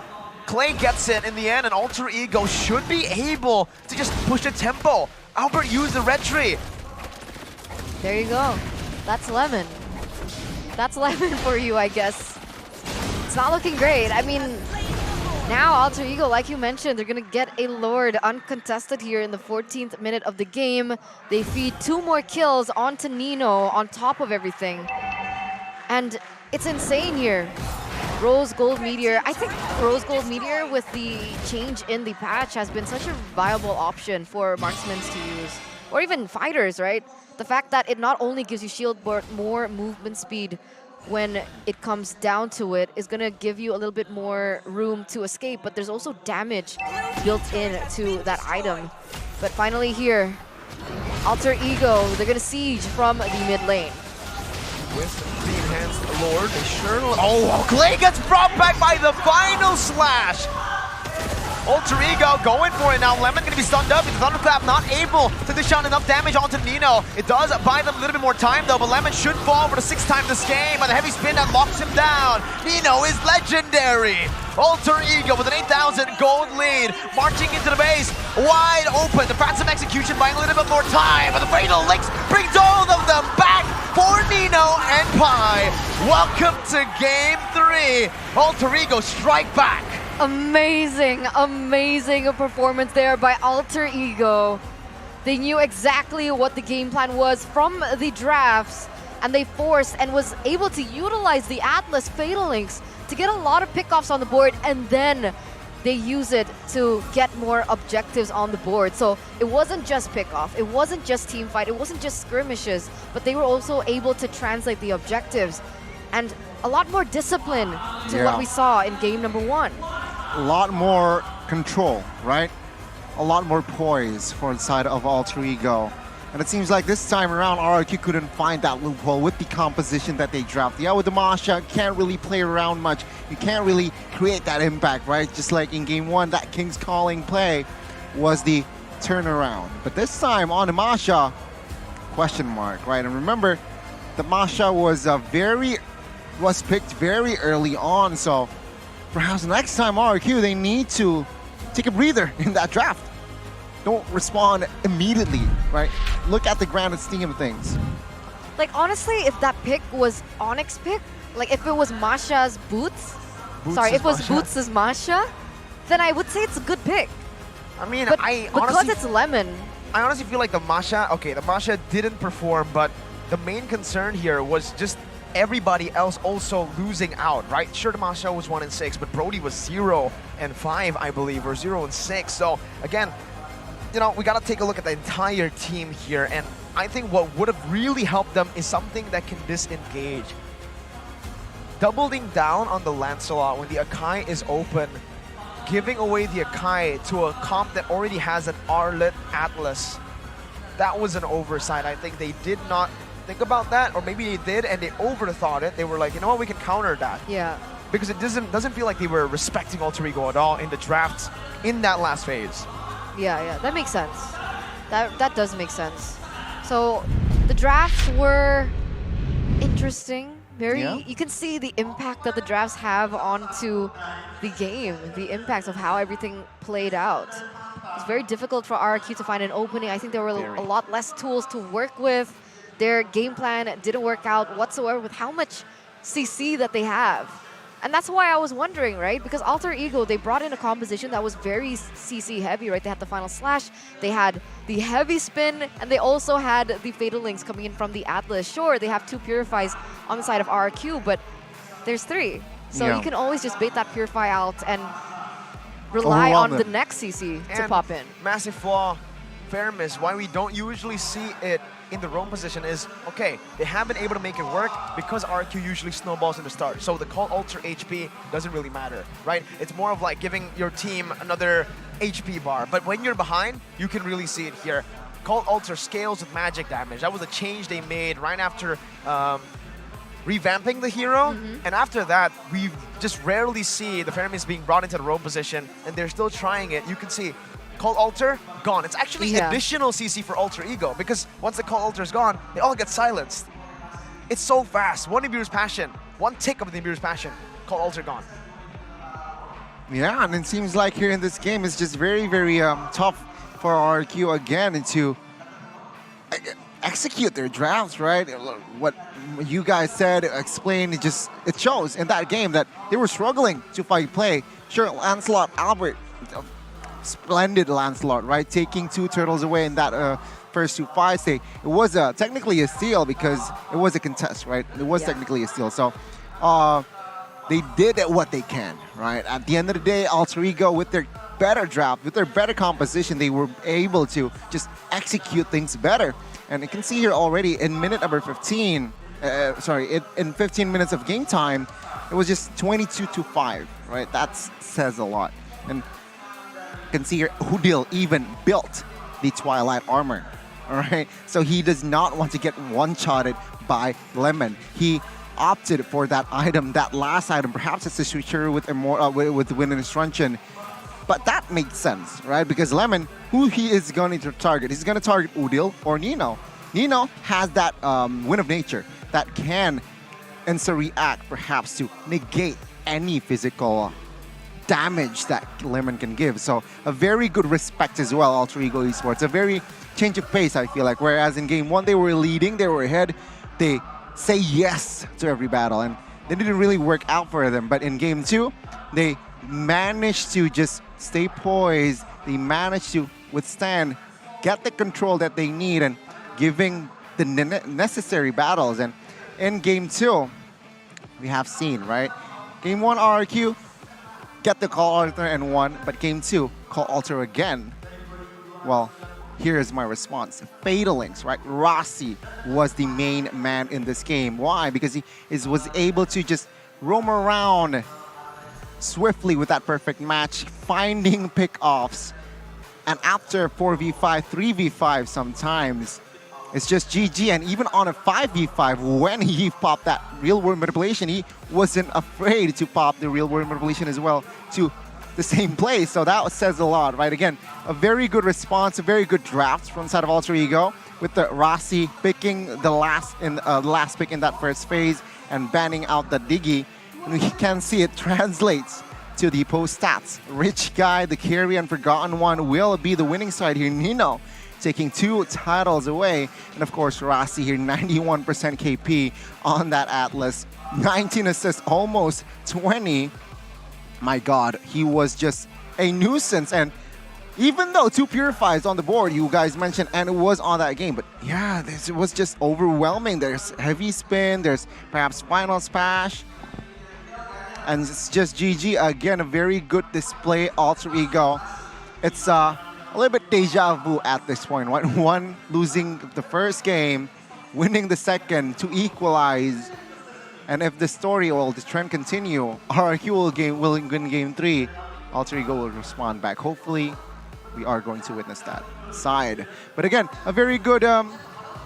Clay gets it in the end, and Alter Ego should be able to just push the tempo. Albert used the red tree. There you go. That's Lemon. That's Lemon for you, I guess. It's not looking great. I mean, now Alter Ego, like you mentioned, they're going to get a Lord uncontested here in the 14th minute of the game. They feed 2 more kills onto Nino on top of everything. And it's insane here. Rose Gold Meteor. I think Rose Gold Meteor with the change in the patch has been such a viable option for marksmen to use. Or even fighters, right? The fact that it not only gives you shield but more movement speed when it comes down to it is going to give you a little bit more room to escape, but there's also damage built in to that item. But finally here, Alter Ego, they're going to siege from the mid lane. With the enhanced Lord, they sure... Oh, Clay gets brought back by the final slash! Alter Ego going for it now. Lemon going to be stunned up. The Thunderclap not able to dish out enough damage onto Nino. It does buy them a little bit more time though, but Lemon should fall for the 6th time this game. And the heavy spin that locks him down. Nino is legendary. Alter Ego with an 8,000 gold lead. Marching into the base. Wide open. The Phantom Execution buying a little bit more time. But the Fatal Links brings all of them back for Nino and Pi. Welcome to Game 3. Alter Ego strike back. Amazing, amazing performance there by Alter Ego. They knew exactly what the game plan was from the drafts, and they forced and was able to utilize the Atlas Fatal Links to get a lot of pickoffs on the board, and then they use it to get more objectives on the board. So it wasn't just pickoff, it wasn't just team fight, it wasn't just skirmishes, but they were also able to translate the objectives. And a lot more discipline to what we saw in game number 1. A lot more control, right? A lot more poise for the side of Alter Ego. And it seems like this time around, RRQ couldn't find that loophole with the composition that they drafted. Yeah, with the Masha, can't really play around much. You can't really create that impact, right? Just like in game 1, that King's Calling play was the turnaround. But this time on the Masha, question mark, right? And remember, the Masha was picked very early on, so perhaps next time RRQ, they need to take a breather in that draft. Don't respond immediately, right? Look at the grand scheme of things. Like, honestly, if that pick was ONIC's pick, like if it was Masha's Boots, sorry, if it was Boots' Masha, then I would say it's a good pick. I mean, but I because honestly, it's Lemon. I honestly feel like the Masha didn't perform, but the main concern here was just everybody else also losing out, right? Sure, the Masha was 1-6, but Brody was 0-5, I believe, or 0-6. So again, you know, we got to take a look at the entire team here, and I think what would have really helped them is something that can disengage. Doubling down on the Lancelot when the Akai is open, giving away the Akai to a comp that already has an R-lit Atlas. That was an oversight. I think they did not think about that, or maybe they did and they overthought it. They were like, you know what, we can counter that. Yeah. Because it doesn't feel like they were respecting Alter Ego at all in the drafts in that last phase. Yeah, that makes sense. That does make sense. So the drafts were interesting. You can see the impact that the drafts have onto the game, the impact of how everything played out. It's very difficult for RRQ to find an opening. I think there were a lot less tools to work with. Their game plan didn't work out whatsoever with how much CC that they have. And that's why I was wondering, right? Because Alter Ego, they brought in a composition that was very CC heavy, right? They had the Final Slash, they had the heavy spin, and they also had the Fatal Links coming in from the Atlas. Sure, they have 2 Purifies on the side of RRQ, but there's 3. So you can always just bait that Purify out and rely on the next CC to pop in. Massive flaw, Fairness, why we don't usually see it in the roam position is, okay, they have been able to make it work because RQ usually snowballs in the start. So the Call Alter HP doesn't really matter, right? It's more of like giving your team another HP bar. But when you're behind, you can really see it here. Call Alter scales with magic damage. That was a change they made right after revamping the hero. And after that, we just rarely see the Fairness being brought into the roam position, and they're still trying it. You can see Call Alter, gone. It's actually additional CC for Alter Ego, because once the Call Alter is gone, they all get silenced. It's so fast. One Nibiru's Passion, one tick of the Nibiru's Passion, Call Alter gone. Yeah, and it seems like here in this game, it's just very, very tough for RQ again to execute their drafts, right? What you guys said, explained, it shows in that game that they were struggling to fight play. Sure, Lancelot, Albert, splendid Lancelot, right? Taking 2 turtles away in that first 2 fights. It was technically a steal because it was a contest, right? It was technically a steal. So they did what they can, right? At the end of the day, Alter Ego, with their better draft, with their better composition, they were able to just execute things better. And you can see here already in minute number 15, in 15 minutes of game time, it was just 22-5, right? That says a lot. And you can see here, Hudil even built the Twilight armor, all right? So he does not want to get one-shotted by Lemon. He opted for that item, that last item. Perhaps it's a switcher with Wind and Truncheon. But that makes sense, right? Because Lemon, who he is going to target? He's going to target Udil or Nino. Nino has that Wind of Nature that can react, perhaps, to negate any physical damage that Lemon can give. So a very good respect as well, Alter Ego Esports. A very change of pace, I feel like. Whereas in game 1, they were leading, they were ahead. They say yes to every battle, and they didn't really work out for them. But in game 2, they managed to just stay poised. They managed to withstand get the control that they need and giving the necessary battles. And in game 2, we have seen, right? Game 1, RRQ, get the call alter and won, but game 2, call alter again. Well, here is my response. Fatalings, right? Rossi was the main man in this game. Why? Because he was able to just roam around swiftly with that perfect match, finding pickoffs. And after 4v5, 3v5 sometimes, it's just GG. And even on a 5v5, when he popped that real-world manipulation, he wasn't afraid to pop the real-world manipulation as well to the same place. So that says a lot, right? Again, a very good response, a very good draft from the side of Alter Ego, with the Rossi picking the last pick in that first phase and banning out the Diggy. And we can see it translates to the post stats. Rich Guy, the carry and Forgotten One will be the winning side here. Nino taking 2 titles away. And of course, Rossi here, 91% KP on that Atlas. 19 assists, almost 20. My God, he was just a nuisance. And even though 2 purifies on the board, you guys mentioned, and it was on that game, but yeah, it was just overwhelming. There's heavy spin, there's perhaps final splash, and it's just GG. Again, a very good display, Alter Ego. It's a little bit deja vu at this point, right? One losing the first game, winning the second to equalize. And if the story or the trend continue, RRQ will win game 3. Alter Ego will respond back. Hopefully, we are going to witness that side. But again, a very good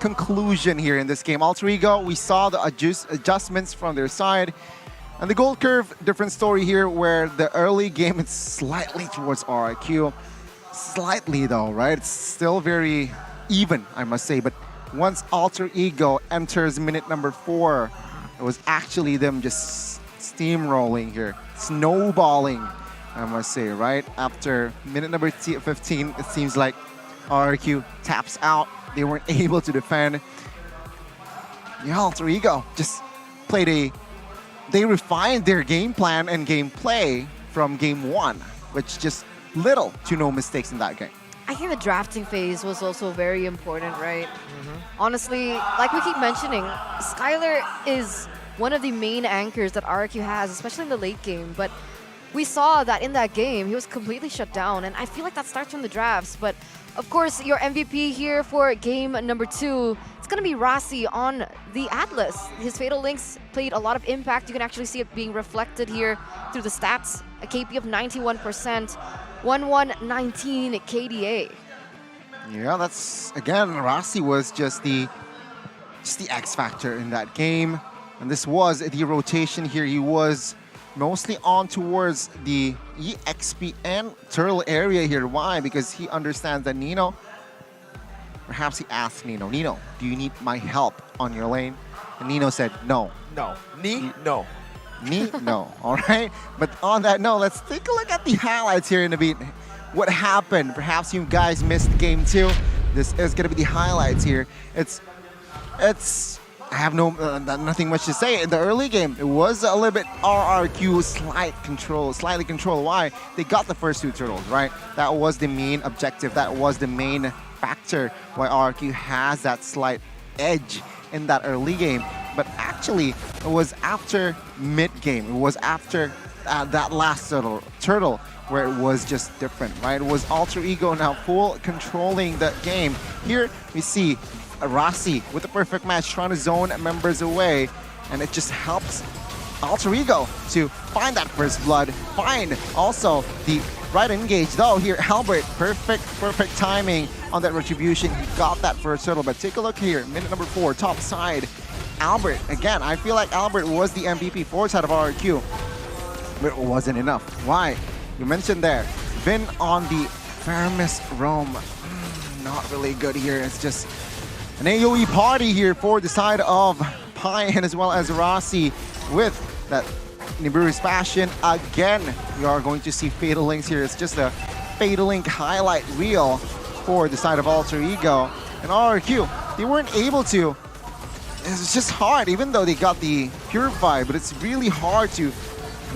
conclusion here in this game. Alter Ego, we saw the adjustments from their side. And the gold curve, different story here, where the early game is slightly towards RRQ. Slightly though, right? It's still very even, I must say. But once Alter Ego enters minute number 4, it was actually them just steamrolling here, snowballing, I must say, right? After minute number 15, it seems like RRQ taps out. They weren't able to defend. Yeah, Alter Ego just played they refined their game plan and gameplay from game 1, which just little to no mistakes in that game. I think the drafting phase was also very important, right? Honestly, like we keep mentioning, Skylar is one of the main anchors that RRQ has, especially in the late game. But we saw that in that game, he was completely shut down. And I feel like that starts from the drafts. But of course, your MVP here for game number 2, it's going to be Rossi on the Atlas. His Fatal Links played a lot of impact. You can actually see it being reflected here through the stats. A KP of 91%, 1119 KDA. Yeah, that's, again, Rossi was just the X factor in that game. And this was the rotation here. He was mostly on towards the EXP and Turtle area here. Why? Because he understands that Nino, perhaps he asked Nino, do you need my help on your lane? And Nino said, no. No. No. No. All right. But on that note, let's take a look at the highlights here in a bit. What happened? Perhaps you guys missed game 2. This is going to be the highlights here. It's I have nothing much to say. In the early game, it was a little bit RRQ slightly control. Why? They got the first 2 turtles, right? That was the main objective. That was the main factor why RRQ has that slight edge in that early game. But actually, it was after mid-game. It was after that last turtle where it was just different, right? It was Alter Ego now full controlling the game. Here we see Rossi with the perfect match, trying to zone members away, and it just helps Alter Ego to find that first blood, find also the right engage. Though here, Albert, perfect timing on that retribution. He got that first turtle, but take a look here, minute number 4, top side. Albert, again, I feel like Albert was the MVP for side of RRQ, but it wasn't enough. Why? You mentioned there, Vin on the Faramis Roam. Not really good here. It's just an AoE party here for the side of Pine as well as Rossi with that Nibiru's Passion. Again, we are going to see Fatal Links here. It's just a Fatal Link highlight reel for the side of Alter Ego. And RRQ, they weren't able to. It's just hard, even though they got the Purify, but it's really hard to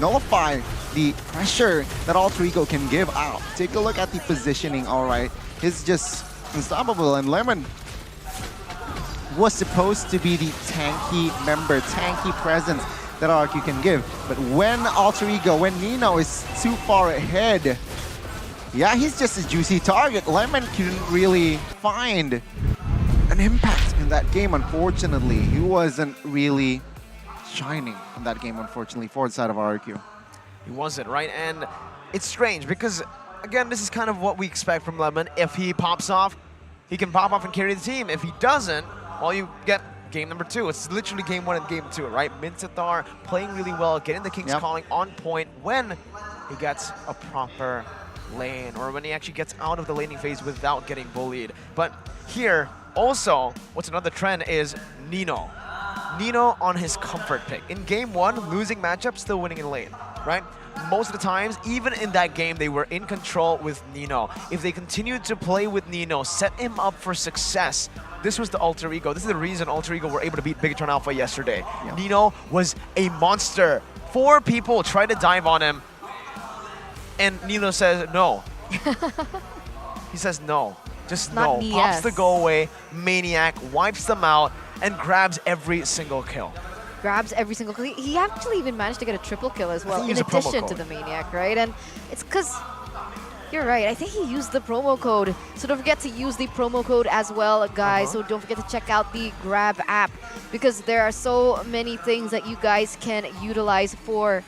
nullify the pressure that Alter Ego can give out. Take a look at the positioning, all right. He's just unstoppable, and Lemon was supposed to be the tanky member, tanky presence that RRQ can give. But when Alter Ego, when Nino is too far ahead, yeah, he's just a juicy target. Lemon couldn't really find an impact in that game, unfortunately. He wasn't really shining in that game, unfortunately, for the side of RRQ. He wasn't, right? And it's strange because, again, this is kind of what we expect from Lemon. If he pops off, he can pop off and carry the team. If he doesn't, well, you get game number 2. It's literally game 1 and game 2, right? Mintathar playing really well, getting the King's Calling on point when he gets a proper lane, or when he actually gets out of the laning phase without getting bullied. But here, also, what's another trend is Nino. Nino on his comfort pick. In game 1, losing matchup, still winning in lane, right? Most of the times, even in that game, they were in control with Nino. If they continued to play with Nino, set him up for success, this was the Alter Ego. This is the reason Alter Ego were able to beat Bigetron Alpha yesterday. Nino was a monster. 4 people tried to dive on him, and Nino says no. He says no. Just no. Pops the go away, Maniac, wipes them out, and grabs every single kill. Grabs every single kill. He actually even managed to get a triple kill as well, in addition to the Maniac, right? And it's because, you're right, I think he used the promo code. So don't forget to use the promo code as well, guys. So don't forget to check out the Grab app, because there are so many things that you guys can utilize for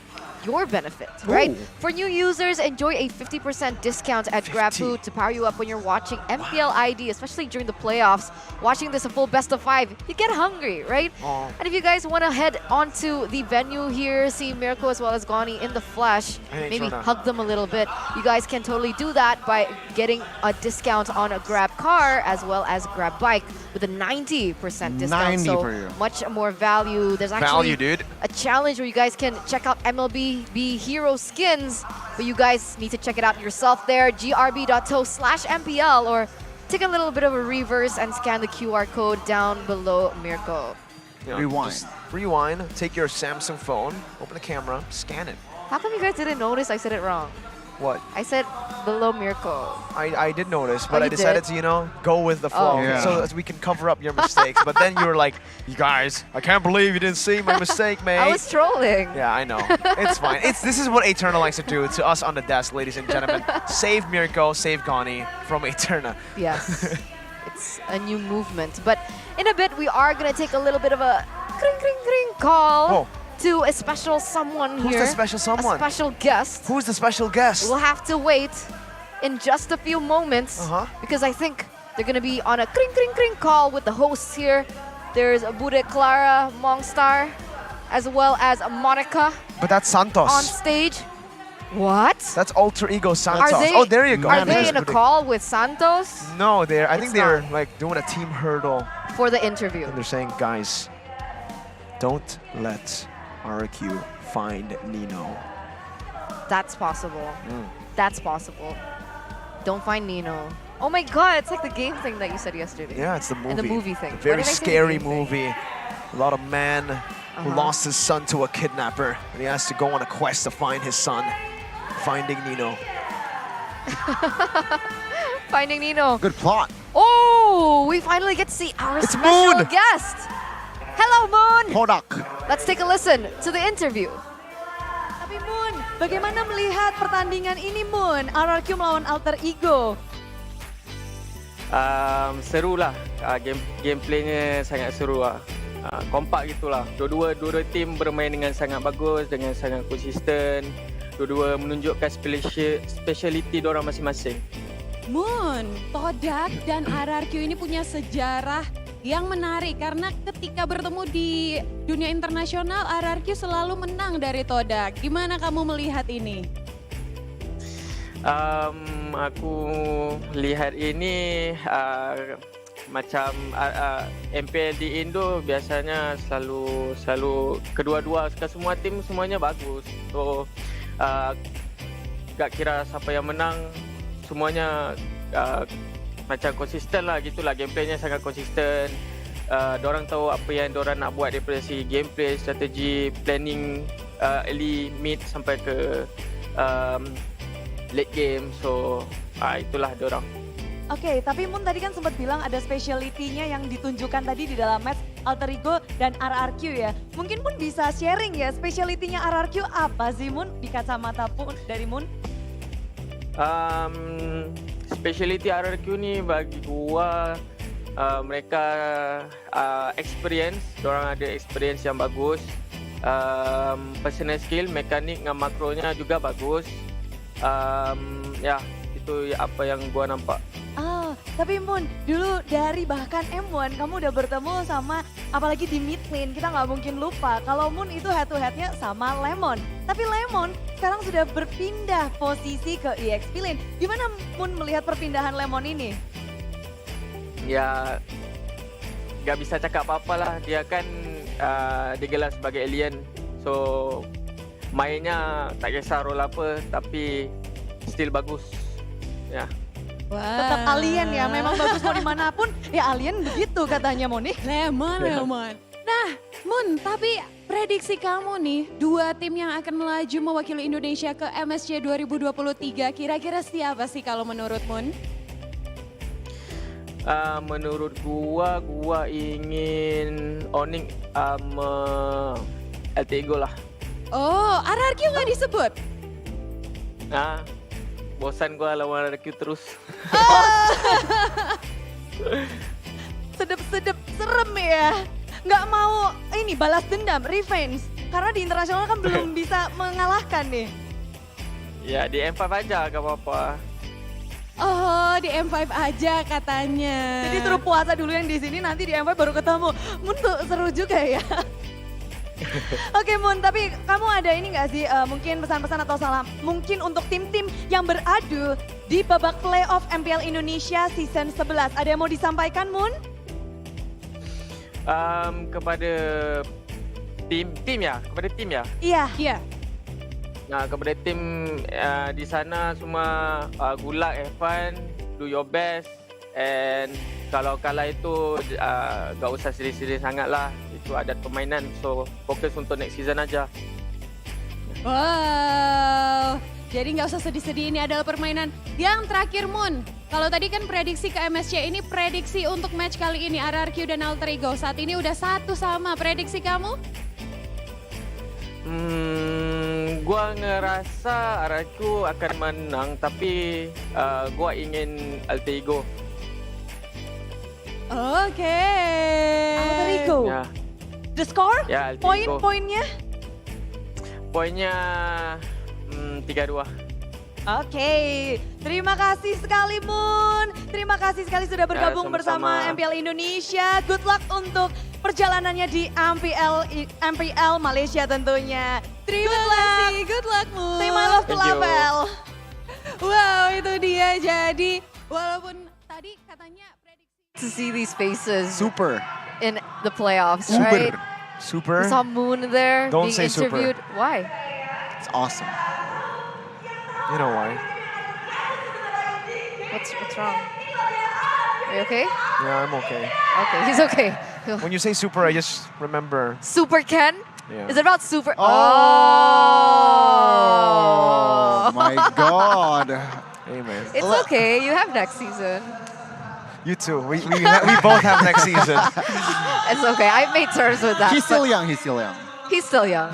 your benefit, right? For new users, enjoy a 50% discount at GrabFood to power you up when you're watching MPL ID, especially during the playoffs. Watching this a full best of 5, you get hungry, right? And if you guys want to head onto the venue here, see Mirko as well as Gani in the flesh, maybe hug them a little bit, you guys can totally do that by getting a discount on a Grab car as well as Grab bike with a 90% discount. 90 so for you. much more value. There's actually a challenge where you guys can check out MLB hero skins, but you guys need to check it out yourself there, grb.to/MPL, or take a little bit of a reverse and scan the QR code down below Mirko. Rewind. Just rewind, take your Samsung phone, open the camera, scan it. How come you guys didn't notice I said it wrong? What? I said below Mirko. I did notice, but I decided to, you know, go with the flow so that we can cover up your mistakes. But then you were like, you guys, I can't believe you didn't see my mistake, mate. I was trolling. Yeah, I know. It's fine. This is what Eterna likes to do to us on the desk, ladies and gentlemen. Save Mirko, save Gani from Eterna. Yes. It's a new movement. But in a bit, we are going to take a little bit of a kring call. To a special someone here. Who's the special someone? A special guest. Who's the special guest? We'll have to wait in just a few moments because I think they're going to be on a kring call with the hosts here. There's Bude Clara, Mongstar, as well as Monica. But that's Santos. On stage. What? That's Alter Ego Santos. Are they, oh, there you go. Are they in a call with Santos? No, I think they're like doing a team hurdle. For the interview. And they're saying, guys, don't let RRQ find Nino. That's possible. That's possible. Don't find Nino. Oh my god, it's like the game thing that you said yesterday. Yeah, it's the movie. And the movie thing. A very scary movie. About a man who lost his son to a kidnapper, and he has to go on a quest to find his son. Finding Nino. Finding Nino. Good plot. Oh, we finally get to see our special guest. Hello, Moon. Hodak. Let's take a listen to the interview. Tapi Moon, bagaimana melihat pertandingan ini Moon? RRQ melawan Alter Ego. Seru lah. Gameplaynya sangat seru lah. Kompak gitulah. Dua tim bermain dengan sangat bagus, dengan sangat konsisten. Dua menunjukkan speciality diorang masing-masing. Moon, Todak dan RRQ ini punya sejarah yang menarik karena ketika bertemu di dunia internasional RRQ selalu menang dari Todak. Gimana kamu melihat ini? Aku lihat ini macam MPL di Indo biasanya selalu kedua-dua semua tim semuanya bagus. So gak kira siapa yang menang, semuanya macam konsisten lah gitulah, gameplaynya sangat konsisten. Dorang tahu apa yang dorang nak buat daripada si gameplay, strategi, planning early, mid sampai ke late game. So itulah dorang. Oke, tapi Moon tadi kan sempat bilang ada speciality-nya yang ditunjukkan tadi di dalam match Alter Ego dan RRQ ya. Mungkin Moon bisa sharing ya, speciality-nya RRQ apa sih Moon di kacamata pun dari Moon? Speciality RRQ ni bagi gua mereka experience, dorang ada experience yang bagus. Personal skill, mekanik dengan makronya juga bagus. Ya, itu apa yang gua nampak. Tapi Moon, dulu dari bahkan M1 kamu udah bertemu sama, apalagi di mid lane, kita nggak mungkin lupa kalau Moon itu head to headnya sama Lemon. Tapi Lemon sekarang sudah berpindah posisi ke EXP lane. Gimana Moon melihat perpindahan Lemon ini? Ya, nggak bisa cakap apa-apa lah. Dia kan digelar sebagai alien. So, mainnya tak kisah role apa, tapi still bagus. Ya. Wow. Tetap alien ya, memang bagus mau dimanapun, ya alien begitu katanya Moni. Lemon. Nah, Moon, tapi prediksi kamu nih, 2 tim yang akan melaju mewakili Indonesia ke MSC 2023, kira-kira siapa sih kalau menurut Moon? Menurut gua ingin ONIC Ego lah. Oh, RRQ nggak disebut? Nah, bosan gua lawan RRQ terus. Sedep-sedep, serem ya. Nggak mau ini balas dendam, revenge. Karena di internasional kan belum bisa mengalahkan nih. Ya di M5 aja gak apa-apa. Oh, di M5 aja katanya. Jadi suruh puasa dulu yang di sini, nanti di M5 baru ketemu. Moon tuh seru juga ya. Oke Moon, tapi kamu ada ini nggak sih mungkin pesan-pesan atau salam mungkin untuk tim-tim yang beradu di babak playoff MPL Indonesia season 11. Ada yang mau disampaikan Moon? Kepada tim ya? Kepada tim ya? Iya. Nah, kepada tim di sana semua good luck, have fun, do your best. And kalau kalah itu gak usah sedih-sedih sangat lah. Itu adat permainan, so fokus untuk next season aja. Wow, jadi nggak usah sedih-sedih, ini adalah permainan. Yang terakhir Moon, kalau tadi kan prediksi ke MSC, ini prediksi untuk match kali ini RRQ dan Alter Ego. Saat ini udah 1 sama, prediksi kamu? Gua ngerasa RRQ akan menang, tapi gua ingin Alter Ego. Oke. Alter Ego. Ya. The score? Ya, Alter Ego. Poinnya? Poinnya 3-2. Oke, terima kasih sekali Moon. Terima kasih sekali sudah bergabung bersama MPL Indonesia. Good luck untuk perjalanannya di MPL Malaysia tentunya. Terima kasih, good luck Moon. Say my love to Label. Wow, itu dia. Jadi walaupun tadi katanya to see these faces Super. in the playoffs, right? Super. We saw Moon there Don't being say super. interviewed. Why? It's awesome. You know why? What's wrong? Are you okay? Yeah, I'm okay. Okay, he's okay. When you say super, I just remember. Super Ken? Yeah. Is it about super? Oh my God. Hey man. It's okay. You have next season. You too. We both have next season. It's okay. I made terms with that. He's still young. He's still young. He's still young.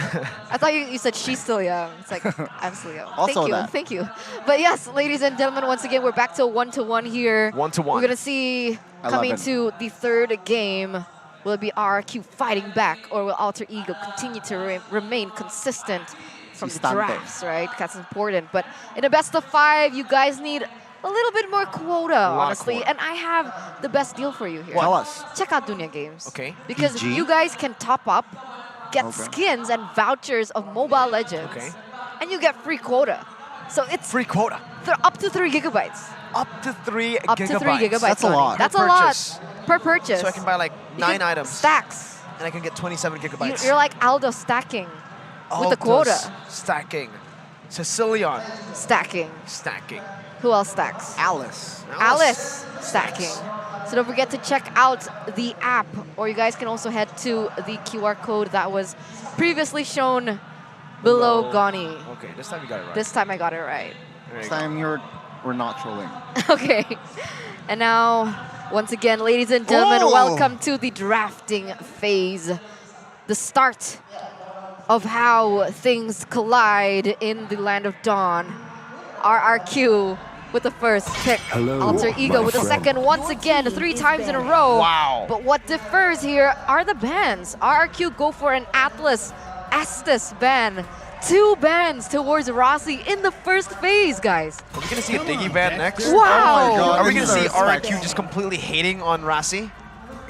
I thought you said she's still young. It's like, I'm still young. Also Thank you. But yes, ladies and gentlemen, once again, we're back to 1-1 here. 1-1. We're going to see, coming to the third game, will it be RRQ fighting back, or will Alter Ego continue to remain consistent from the drafts, right? That's important. But in a best of 5, you guys need a little bit more quota, honestly. And I have the best deal for you here. Tell us. Check out Dunya Games. Okay. Because EG? you guys can top up, get skins and vouchers of Mobile Legends, and you get free quota. So it's free quota. Up to 3 gigabytes. Up to 3 Up gigabytes. to 3 gigabytes. That's a lot. That's Per a lot purchase. per purchase. So I can buy like 9 items. Stacks. And I can get 27 gigabytes. You're like Aldo stacking with the quota. Aldous Stacking. Sicilian. Stacking. Stacking. Who else stacks? Alice. Alice stacking. So don't forget to check out the app, or you guys can also head to the QR code that was previously shown below Goni. Okay, this time you got it right. This time I got it right. This time we're not trolling. Okay. And now, once again, ladies and gentlemen, Oh! welcome to the drafting phase. The start of how things collide in the land of Dawn. RRQ with the first pick. Hello, Alter Ego my with the friend. second once again, 3 times in a row. Wow. But what differs here are the bans. RRQ go for an Atlas Estes ban. 2 bans towards Rossi in the first phase, guys. Are we gonna see a Diggy ban next? Wow. Oh my God, Are we gonna this see is respect. RRQ just completely hating on Rossi?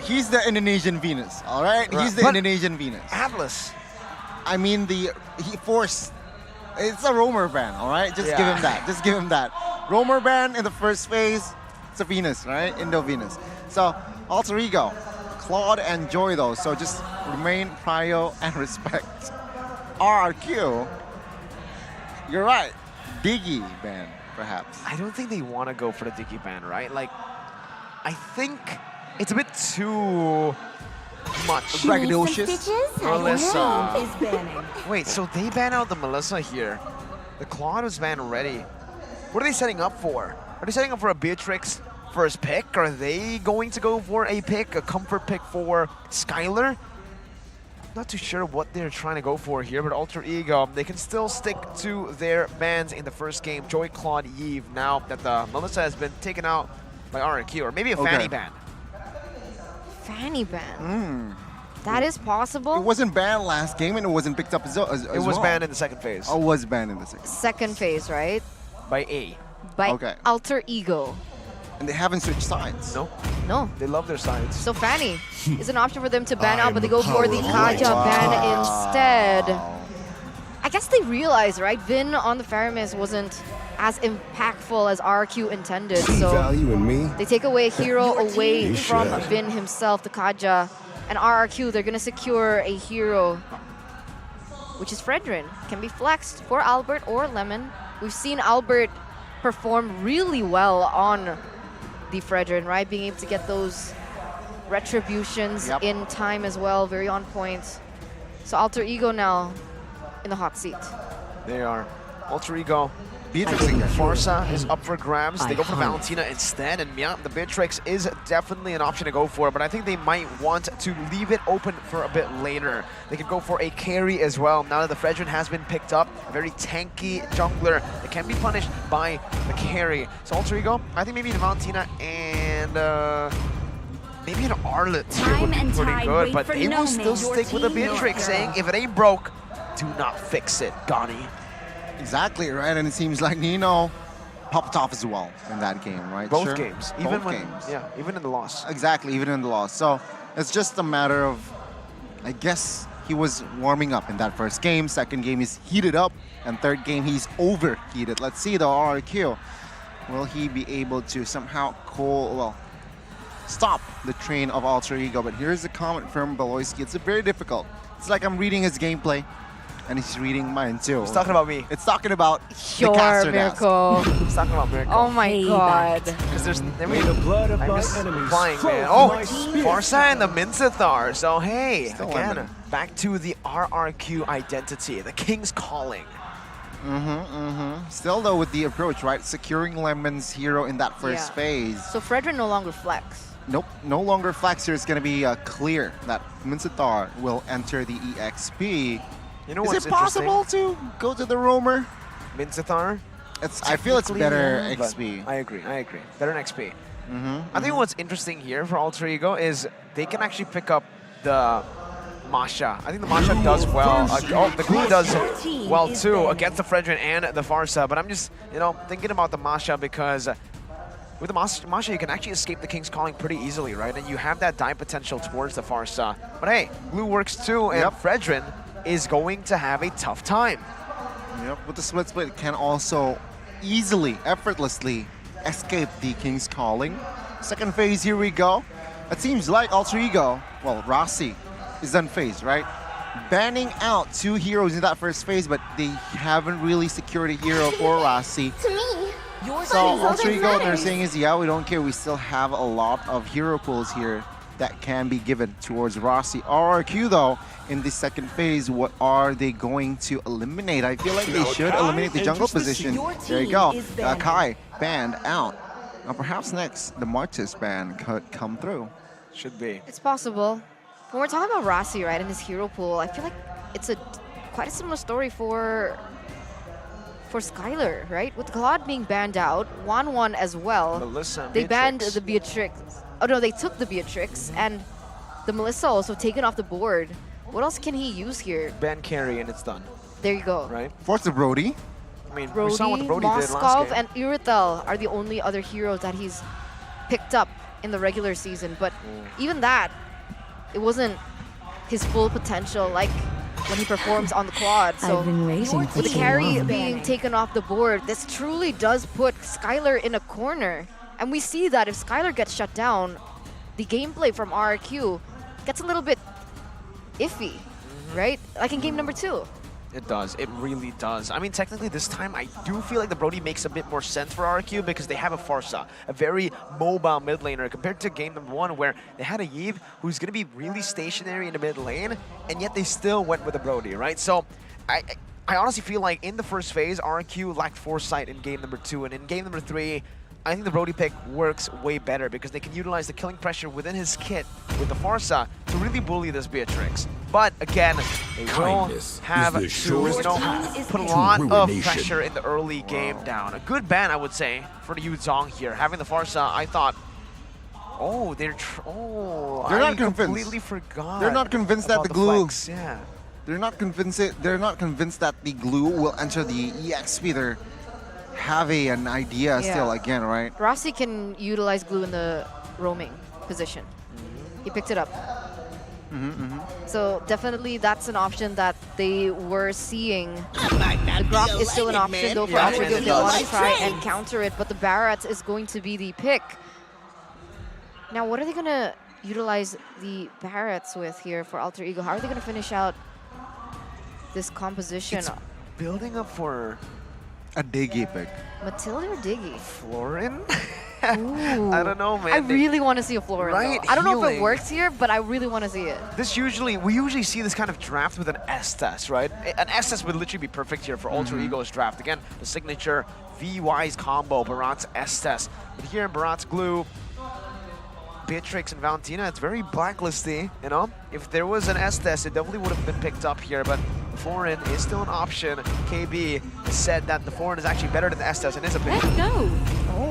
He's the Indonesian Venus, all right? He's the But Indonesian Venus. Atlas. I mean, he forced. It's a roamer ban, all right? Just give him that. Just give him that. Roamer ban in the first phase. It's a Venus, right? Indo Venus. So Alter Ego, Claude and Joy though. So just remain prio and respect. RRQ. You're right. Diggy ban, perhaps. I don't think they want to go for the Diggy ban, right? Like, I think it's a bit too much. Braggadocious. Melissa. Wait, so they ban out the Melissa here. The Claude was banned already. What are they setting up for? Are they setting up for a Beatrix first pick? Are they going to go for a pick, a comfort pick for Skylar? Not too sure what they're trying to go for here, but Alter Ego, they can still stick to their bans in the first game. Joy, Claude, Eve, now that the Melissa has been taken out by RRQ, or maybe a Fanny ban. Fanny ban. That is possible. It wasn't banned last game and it wasn't picked up as well. It was banned in the second phase. Oh, it was banned in the second. Second phase, right? By A. By Alter Ego. And they haven't switched sides. No. No. They love their sides. So Fanny is an option for them to ban out, but they go the for the power of Kaja ban light. instead. I guess they realized, right? Vin on the Faramis wasn't as impactful as RQ intended, so value in me? they take away a hero away You from should. Vin himself, the Kaja, and RRQ, they're gonna secure a hero, which is Fredrin. Can be flexed for Albert or Lemon. We've seen Albert perform really well on the Fredrin, right? Being able to get those retributions in time as well, very on point. So Alter Ego now in the hot seat. They are. Alter Ego. Beatrix Farsa is up for grabs. They go for Valentina instead, and yeah, the Beatrix is definitely an option to go for, but I think they might want to leave it open for a bit later. They could go for a carry as well. Now that the Fredrin has been picked up, a very tanky jungler that can be punished by the carry. So Alter Ego, I think maybe the Valentina and maybe an Arlet here would be pretty good, but they will still stick with the Beatrix, saying if it ain't broke, do not fix it, Gani. Exactly, right? And it seems like Nino popped off as well in that game, right? Both Sure. games. Both Even when, games. yeah, even in the loss. Exactly, even in the loss. So it's just a matter of, I guess he was warming up in that first game. Second game he's heated up, and third game he's overheated. Let's see the RRQ. Will he be able to somehow stop the train of Alter Ego? But here's a comment from Beloyski. It's very difficult. It's like I'm reading his gameplay, and he's reading mine too. He's talking about me. It's talking about Sure, the caster Miracle. He's talking about Miracle. Oh my god. Because there's May the blood of I'm my just enemies flying, flow man. through Oh, my spirit. Farsa and the Minzathar. So hey, Still again, lemon. back to the RRQ identity. The King's calling. Still though with the approach, right? Securing Lemon's hero in that first phase. So Fredrin no longer flex. Nope, no longer flex here. It's going to be clear that Minzathar will enter the EXP. You know Is what's it possible to go to the roamer? Minzathar? I feel it's better Technically, yeah, XP. but I agree. Better than XP. I think what's interesting here for Alter Ego is they can actually pick up the Masha. I think the Masha does well. The Glue does well too against the Fredrin and the Farsa. But I'm just, thinking about the Masha because with the Masha, you can actually escape the King's Calling pretty easily, right? And you have that die potential towards the Farsa. But hey, Glue works too, and Fredrin is going to have a tough time. Yep, with the split, can also easily, effortlessly escape the King's Calling. Second phase, here we go. It seems like Alter Ego, Rossi, is unfazed, right? Banning out 2 heroes in that first phase, but they haven't really secured a hero for Rossi. So Alter Ego, they're saying is, yeah, we don't care. We still have a lot of hero pools here that can be given towards Rossi. RRQ, though, in the second phase, what are they going to eliminate? I feel like they should eliminate the jungle position. There you go. Kai banned out. Now perhaps next, the Martis band could come through. Should be. It's possible. When we're talking about Rossi, right, in his hero pool, I feel like it's quite a similar story for Skylar, right? With Claude being banned out, 1-1 as well. Melissa, they banned Beatrix. the Beatrix. Oh no, they took the Beatrix and the Melissa also taken off the board. What else can he use here? Ban carry and it's done. There you go. Right? Force the Brody. I mean, we Brody, saw what the Brody did last Moskov, game. and Iritel are the only other heroes that he's picked up in the regular season. But even that, it wasn't his full potential like when he performs on the quad. So I've been waiting for with the so carry long. being taken off the board, this truly does put Skylar in a corner. And we see that if Skylar gets shut down, the gameplay from RRQ gets a little bit iffy, right? Like in game number 2. It does. It really does. I mean, technically this time, I do feel like the Brody makes a bit more sense for RQ because they have a Farsa, a very mobile mid laner, compared to game number 1 where they had a Yves who's going to be really stationary in the mid lane, and yet they still went with the Brody, right? So I honestly feel like in the first phase, RQ lacked foresight in game number 2, and in game number 3, I think the Brody pick works way better because they can utilize the killing pressure within his kit with the Farsa to really bully this Beatrix. But again, they will have to put a lot of pressure in the early game down. A good ban, I would say, for the Yu Zhong here. Having the Farsa, I thought, they're not convinced. Completely forgot. They're not convinced that about the glue. flex, yeah. They're not convinced. They're not convinced that the glue will enter the EXP. They're having an idea still again, right? Rossi can utilize glue in the roaming position. He picked it up. So definitely that's an option that they were seeing. The Grok is still an option though for Alter Ego if they want to try and counter it, but the Barrett is going to be the pick. Now what are they going to utilize the Barretts with here for Alter Ego? How are they going to finish out this composition? It's building up for a Diggy pick. Matilda or Diggy? Florin? I don't know, man. I really want to see a Florin, Right? though. I don't know if it Healing. works here, but I really want to see it. We usually see this kind of draft with an S-Test, right? An S-Test would literally be perfect here for Alter Ego's draft. Again, the signature V-Wise combo, Barat's S-Test. But here in Barat's glue, Beatrix and Valentina, it's very blacklisty, you know? If there was an S-Test, it definitely would have been picked up here, but Florin is still an option. KB said that the Florin is actually better than the S-Test and is a pick. Let's go.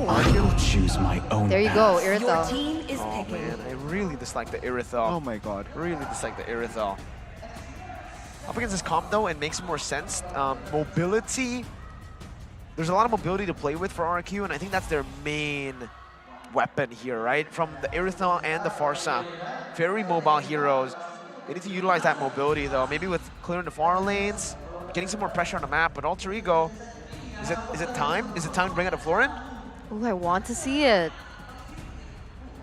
I will choose my own There you go, Irithel. Your team is picking. Man, I really dislike the Irithel. Oh my god. Really dislike the Irithel. Up against this comp though, it makes more sense. Mobility, there's a lot of mobility to play with for RQ, and I think that's their main weapon here, right? From the Irithel and the Farsa. Very mobile heroes. They need to utilize that mobility though, maybe with clearing the far lanes, getting some more pressure on the map, but Alter Ego, is it time? Is it time to bring out a Florin? Oh, I want to see it.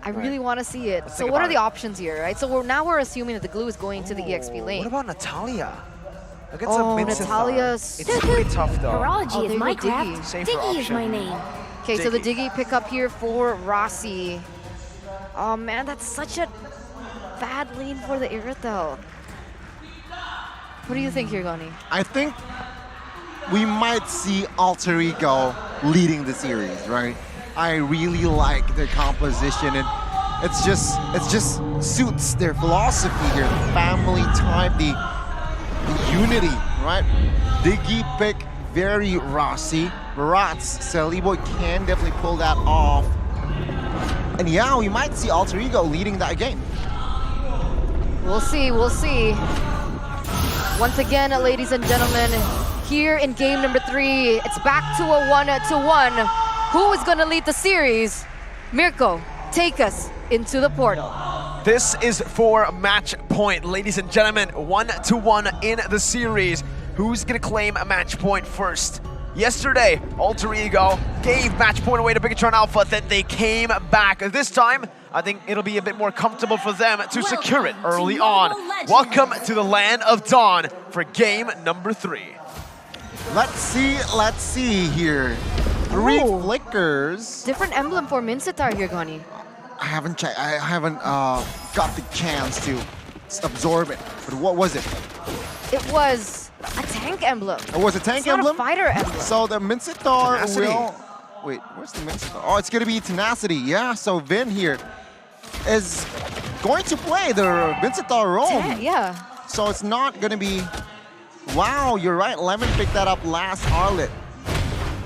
I really want to see it. Let's So think what are about the it. options here, right? So now we're assuming that the glue is going to the EXP lane. What about Natalia? Against Oh, a mid Natalia's... It's pretty tough though. Horology Oh, is there my you go, craft. Diggy. Safer Diggy is option. my name. Okay, so the Diggy. Diggy pickup here for Rossi. Oh man, that's such a bad lane for the Irithel. What do you think here, Goni? I think we might see Alter Ego leading the series, right? I really like their composition, and it's just suits their philosophy here, the family time, the unity, right? Diggy pick very Rossi. Barat's Celiboy can definitely pull that off. And yeah, we might see Alter Ego leading that game. We'll see, we'll see. Once again, ladies and gentlemen, here in game number 3, it's back to a 1-1. Who is going to lead the series? Mirko, take us into the portal. This is for match point, ladies and gentlemen. 1-1 in the series. Who's gonna claim a match point first? Yesterday, Alter Ego gave match point away to Bigetron Alpha, then they came back. This time, I think it'll be a bit more comfortable for them to secure it early on. Welcome to the land of Dawn for game number 3. Let's see here. 3 flickers. Different emblem for Mincetar here, Goni. I haven't checked. I haven't got the chance to absorb it. But what was it? It was a tank emblem. It was a tank It's not emblem? a fighter emblem. So the Mincetar Tenacity. will Wait, where's the Mincetar? Oh, it's gonna be Tenacity. Yeah, so Vin here is going to play the Mincetar roam. Yeah. So it's not gonna be... Wow, you're right. Lemon picked that up last Arlet.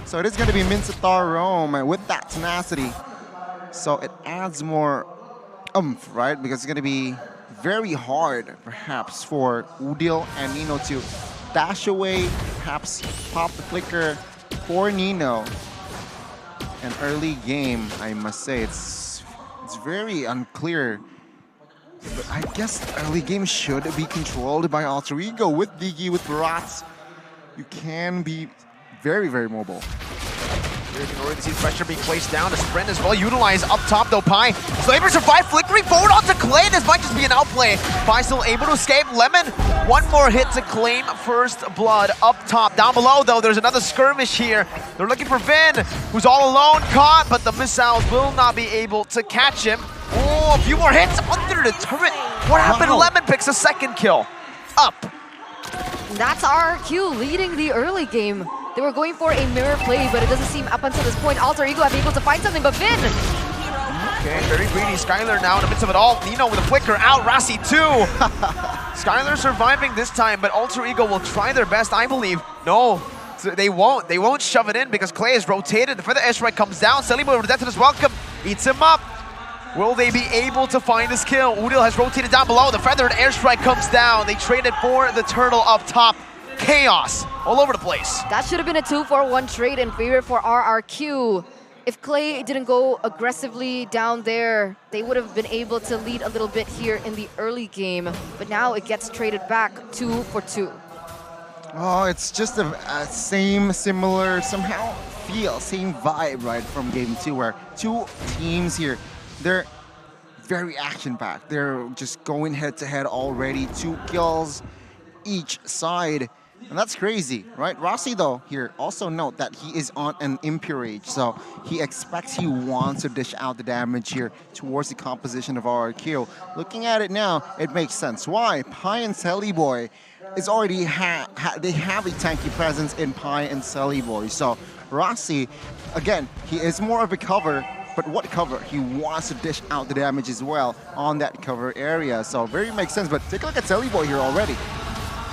So it is gonna be Mincetar roam with that Tenacity. So it adds more oomph, right? Because it's gonna be very hard, perhaps, for Udil and Nino to dash away, perhaps pop the flicker for Nino. An early game, I must say, it's very unclear. But I guess early game should be controlled by Alter Ego. With Digi, with Barats, you can be very, very mobile. You can already see pressure being placed down. A sprint as well utilized up top though. Pi Slaver survived, flickering forward onto Clay. This might just be an outplay. Pi still able to escape. Lemon, one more hit to claim first blood up top. Down below though, there's another skirmish here. They're looking for Vin, who's all alone, caught, but the missiles will not be able to catch him. Oh, a few more hits under the turret. What happened? Wow. Lemon picks a second kill. Up. That's RRQ leading the early game. They were going for a mirror play, but it doesn't seem up until this point Alter Ego have been able to find something, but Vin! Okay, very greedy. Skylar now in the midst of it all. Nino with a flicker out. Rasi too. Skylar surviving this time, but Alter Ego will try their best, I believe. No, they won't. They won't shove it in because Clay is rotated. The feather airstrike comes down. Celiboy with death to his welcome. Eats him up. Will they be able to find this kill? Udil has rotated down below. The feathered airstrike comes down. They traded for the turtle up top. Chaos all over the place. That should have been a 2-for-1 trade in favor for RRQ. If Clay didn't go aggressively down there, they would have been able to lead a little bit here in the early game. But now it gets traded back 2 for 2. Oh, it's just a same, similar, somehow feel, same vibe, right, from game 2, where two teams here, they're very action-packed. They're just going head-to-head already, 2 kills each side. And that's crazy, right? Rossi, though, here, also note that he is on an Impure Age, so he expects, he wants to dish out the damage here towards the composition of RRQ. Looking at it now, it makes sense. Why? Pi and Celiboy is already, they have a tanky presence in Pi and Celiboy. So Rossi, again, he is more of a cover, but what cover? He wants to dish out the damage as well on that cover area. So very makes sense, but take a look at Celiboy here already.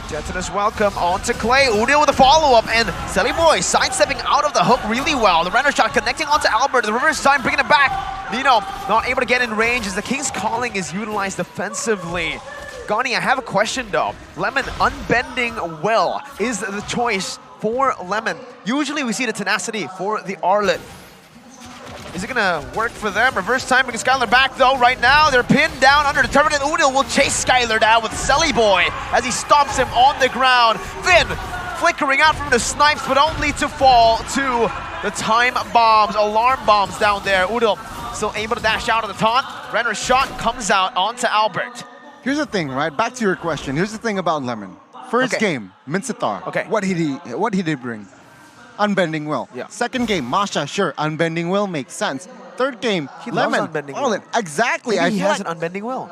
Jetson welcome on to Clay. Udil with a follow-up, and Celiboy sidestepping out of the hook really well. The render shot connecting onto Albert. The reverse time bringing it back. Nino not able to get in range as the King's Calling is utilized defensively. Gani, I have a question though. Lemon unbending well is the choice for Lemon. Usually we see the tenacity for the Arlet. Is it gonna work for them? Reverse time bringing Skylar back though. Right now they're pinned down under the turret, and Udil will chase Skylar down with Celiboy as he stomps him on the ground. Finn flickering out from the snipes, but only to fall to the time bombs, alarm bombs down there. Udil still able to dash out of the taunt. Renner's shot comes out onto Albert. Here's the thing, right? Back to your question. Here's the thing about Lemon. First game, Mincetar. Okay. What did he bring? Unbending will. Yeah. Second game, Masha, sure, unbending will makes sense. Third game, He Lemon. loves unbending will. Exactly. Maybe he has like an unbending will.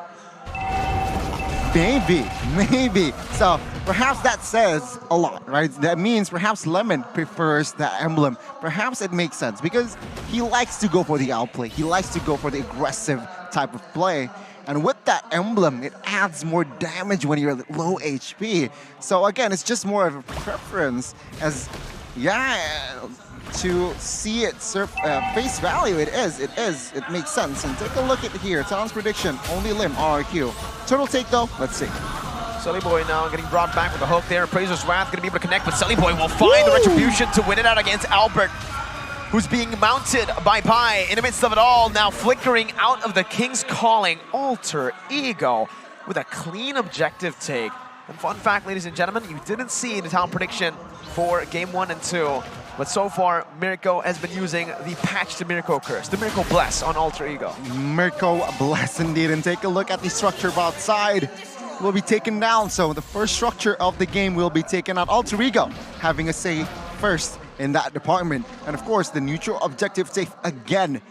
Maybe. So perhaps that says a lot, right? That means perhaps Lemon prefers the emblem. Perhaps it makes sense because he likes to go for the outplay. He likes to go for the aggressive type of play. And with that emblem, it adds more damage when you're low HP. So again, it's just more of a preference as, yeah, to see it face value, it makes sense. And take a look at here, Talon's prediction, only limb, RRQ. Turtle take though, let's see. Celiboy now getting brought back with the hook there. Appraiser's Wrath gonna be able to connect, but Celiboy will find the retribution to win it out against Albert, who's being mounted by Pi in the midst of it all, now flickering out of the King's Calling. Alter Ego with a clean objective take. And fun fact, ladies and gentlemen, you didn't see the town prediction for game 1 and 2, but so far, Mirko has been using the patch to Mirko curse, the Mirko bless on Alter Ego. Mirko bless indeed, and take a look at the structure outside. Will be taken down, so the first structure of the game will be taken out. Alter Ego having a say first in that department. And of course, the neutral objective take again.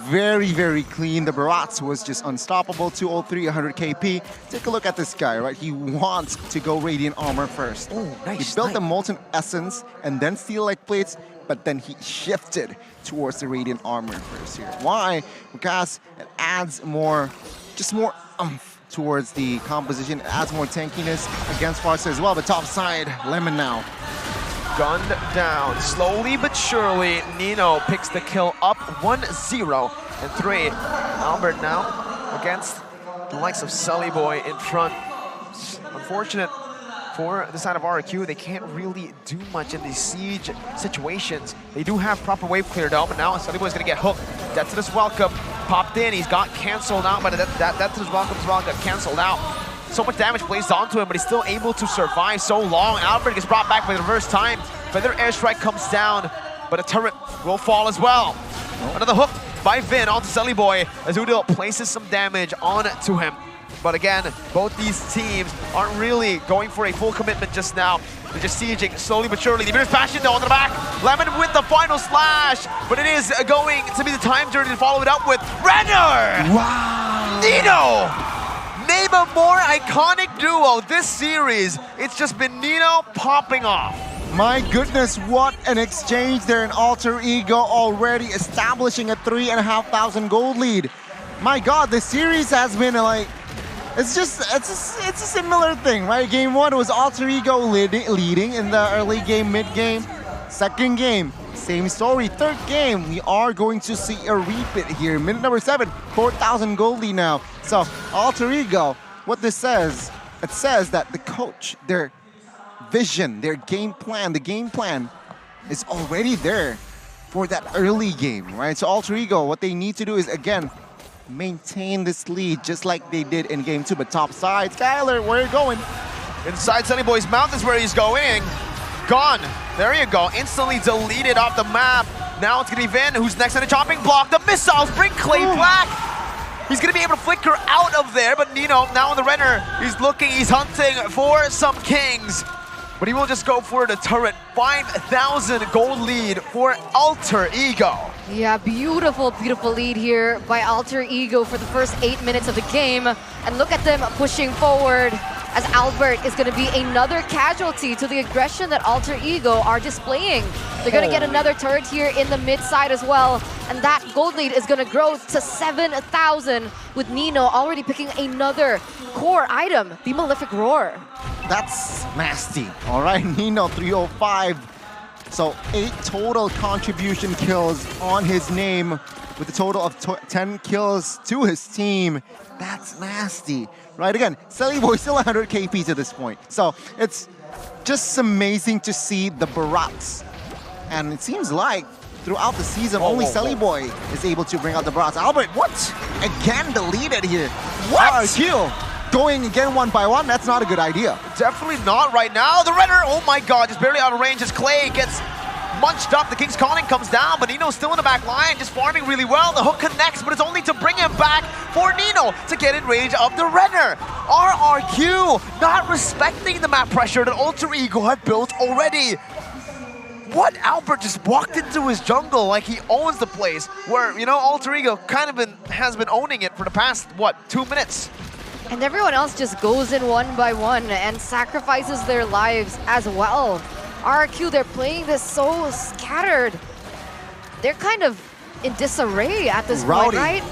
Very, very clean. The Barats was just unstoppable. 203, 100 KP. Take a look at this guy, right? He wants to go Radiant Armor first. Oh, nice. He built the Molten Essence and then Steel-like Plates. but then he shifted towards the Radiant Armor first here. Why? Because it adds more, just more oomph towards the composition. It adds more tankiness against Farsa as well, but top side, Lemon now. Gunned down, slowly but surely, Nino picks the kill up 1-0 and 3. Albert now against the likes of Sully Boy in front. Unfortunate for the side of RRQ, they can't really do much in these siege situations. They do have proper wave clear though, but now Sully Boy's gonna get hooked. Death to this welcome, popped in, he's got cancelled out, but that to this welcome as well got cancelled out. So much damage placed onto him, but he's still able to survive so long. Albert gets brought back by the reverse time. Feather airstrike comes down, but a turret will fall as well. Another hook by Vin onto Sully Boy as Udil places some damage onto him. But again, both these teams aren't really going for a full commitment just now. They're just sieging slowly but surely. The Beer's Passion though on the back. Lemon with the final slash, but it is going to be the time journey to follow it up with Renner! Wow! Nino! Name a more iconic duo this series. It's just been Nino popping off. My goodness, what an exchange there in Alter Ego, already establishing a 3,500 gold lead. My God, the series has been like, it's a similar thing, right? Game 1 was Alter Ego leading in the early game, mid game. Second game, same story. Third game, we are going to see a repeat here. Minute number 7, 4,000 gold lead now. So Alter Ego, what this says, it says that the coach, their vision, their game plan, the game plan is already there for that early game, right? So Alter Ego, what they need to do is, again, maintain this lead just like they did in game 2, but top side. Skyler, where are you going? Inside Sunny Boy's mouth is where he's going. Gone. There you go. Instantly deleted off the map. Now it's going to be Vin, who's next on the chopping block. The missiles bring Clay back. He's going to be able to flicker out of there, but Nino now on the Renner. He's looking, he's hunting for some kings. But he will just go for the turret. 5,000 gold lead for Alter Ego. Yeah, beautiful, beautiful lead here by Alter Ego for the first 8 minutes of the game. And look at them pushing forward as Albert is going to be another casualty to the aggression that Alter Ego are displaying. They're going to get another turret here in the mid side as well. And that gold lead is going to grow to 7,000 with Nino already picking another core item, the Malefic Roar. That's nasty. All right, Nino 305. So 8 total contribution kills on his name with a total of 10 kills to his team. That's nasty. Right, again, Sully Boy still 100 KP to this point. So it's just amazing to see the Barats. And it seems like throughout the season, only Sully Boy is able to bring out the Barats. Albert, what? Again deleted here. What? RQ going again 1 by 1, that's not a good idea. Definitely not right now. The Renner, oh my God, just barely out of range as Clay gets munched up. The King's Calling comes down, but Nino's still in the back line, just farming really well. The hook connects, but it's only to bring him back for Nino to get in range of the Renner. RRQ not respecting the map pressure that Alter Ego had built already. What? Albert just walked into his jungle like he owns the place, where, you know, Alter Ego kind of has been owning it for the past, what, 2 minutes? And everyone else just goes in 1 by 1 and sacrifices their lives as well. RRQ, they're playing this so scattered. They're kind of in disarray at this point, right?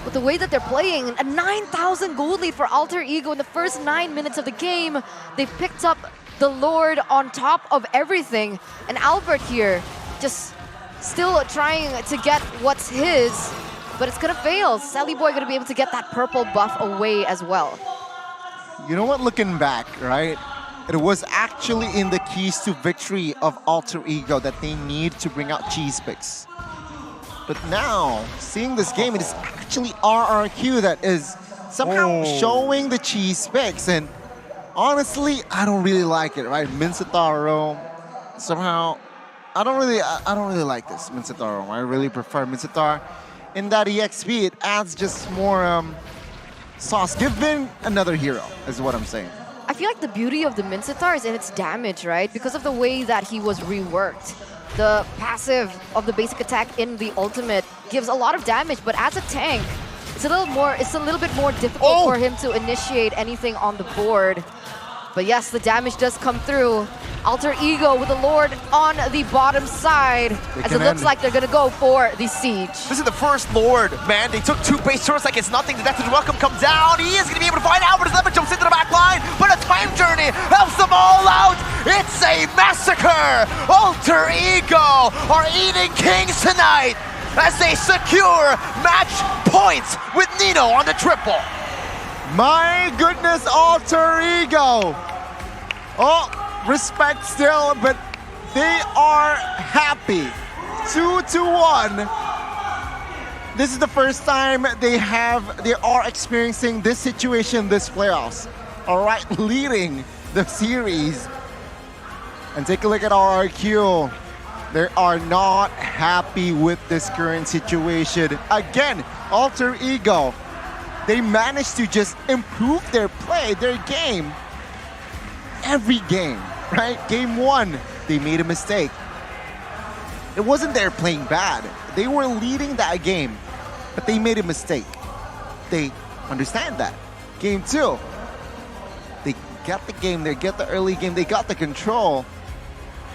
With the way that they're playing. A 9,000 gold lead for Alter Ego in the first 9 minutes of the game. They picked up the Lord on top of everything. And Albert here just still trying to get what's his. But it's gonna fail. Sully Boy gonna be able to get that purple buff away as well. You know what, looking back, right? It was actually in the keys to victory of Alter Ego that they need to bring out cheese picks. But now, seeing this game, it is actually RRQ that is somehow showing the cheese picks. And honestly, I don't really like it, right? Minsataro, somehow, I don't really like this Minsataro. I really prefer Minsatar. In that EXP, it adds just more sauce. Give Vin another hero, is what I'm saying. I feel like the beauty of the Minsatar is in its damage, right? Because of the way that he was reworked. The passive of the basic attack in the ultimate gives a lot of damage, but as a tank, it's a little bit more difficult for him to initiate anything on the board. But yes, the damage does come through. Alter Ego with the Lord on the bottom side, as it looks like they're gonna go for the siege. This is the first Lord, man. They took 2 base turrets like it's nothing. The Death to the Welcome comes down. He is gonna be able to find Albert as Lemon jumps into the back line, but a time journey helps them all out. It's a massacre. Alter Ego are eating kings tonight as they secure match points with Nino on the triple. My goodness, Alter Ego. Oh, respect still, but they are happy. 2-1. This is the first time they are experiencing this situation this playoffs. All right, leading the series. And take a look at RRQ. They are not happy with this current situation. Again, Alter Ego, they managed to just improve their play, their game, every game, right? Game 1, they made a mistake. It wasn't they're playing bad. They were leading that game, but they made a mistake. They understand that. Game 2, they got the game, they get the early game, they got the control,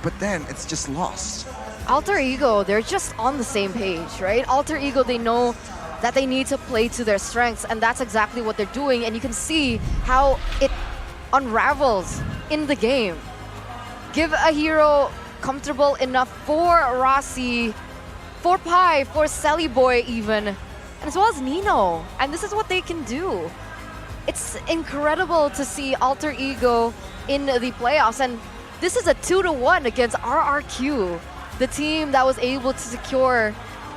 but then it's just lost. Alter Ego, they're just on the same page, right? Alter Ego, they know that they need to play to their strengths, and that's exactly what they're doing, and you can see how it unravels in the game. Give a hero comfortable enough for Rossi, for Pi, for Selly Boy even, and as well as Nino, and this is what they can do. It's incredible to see Alter Ego in the playoffs, and this is a 2-1 against RRQ, the team that was able to secure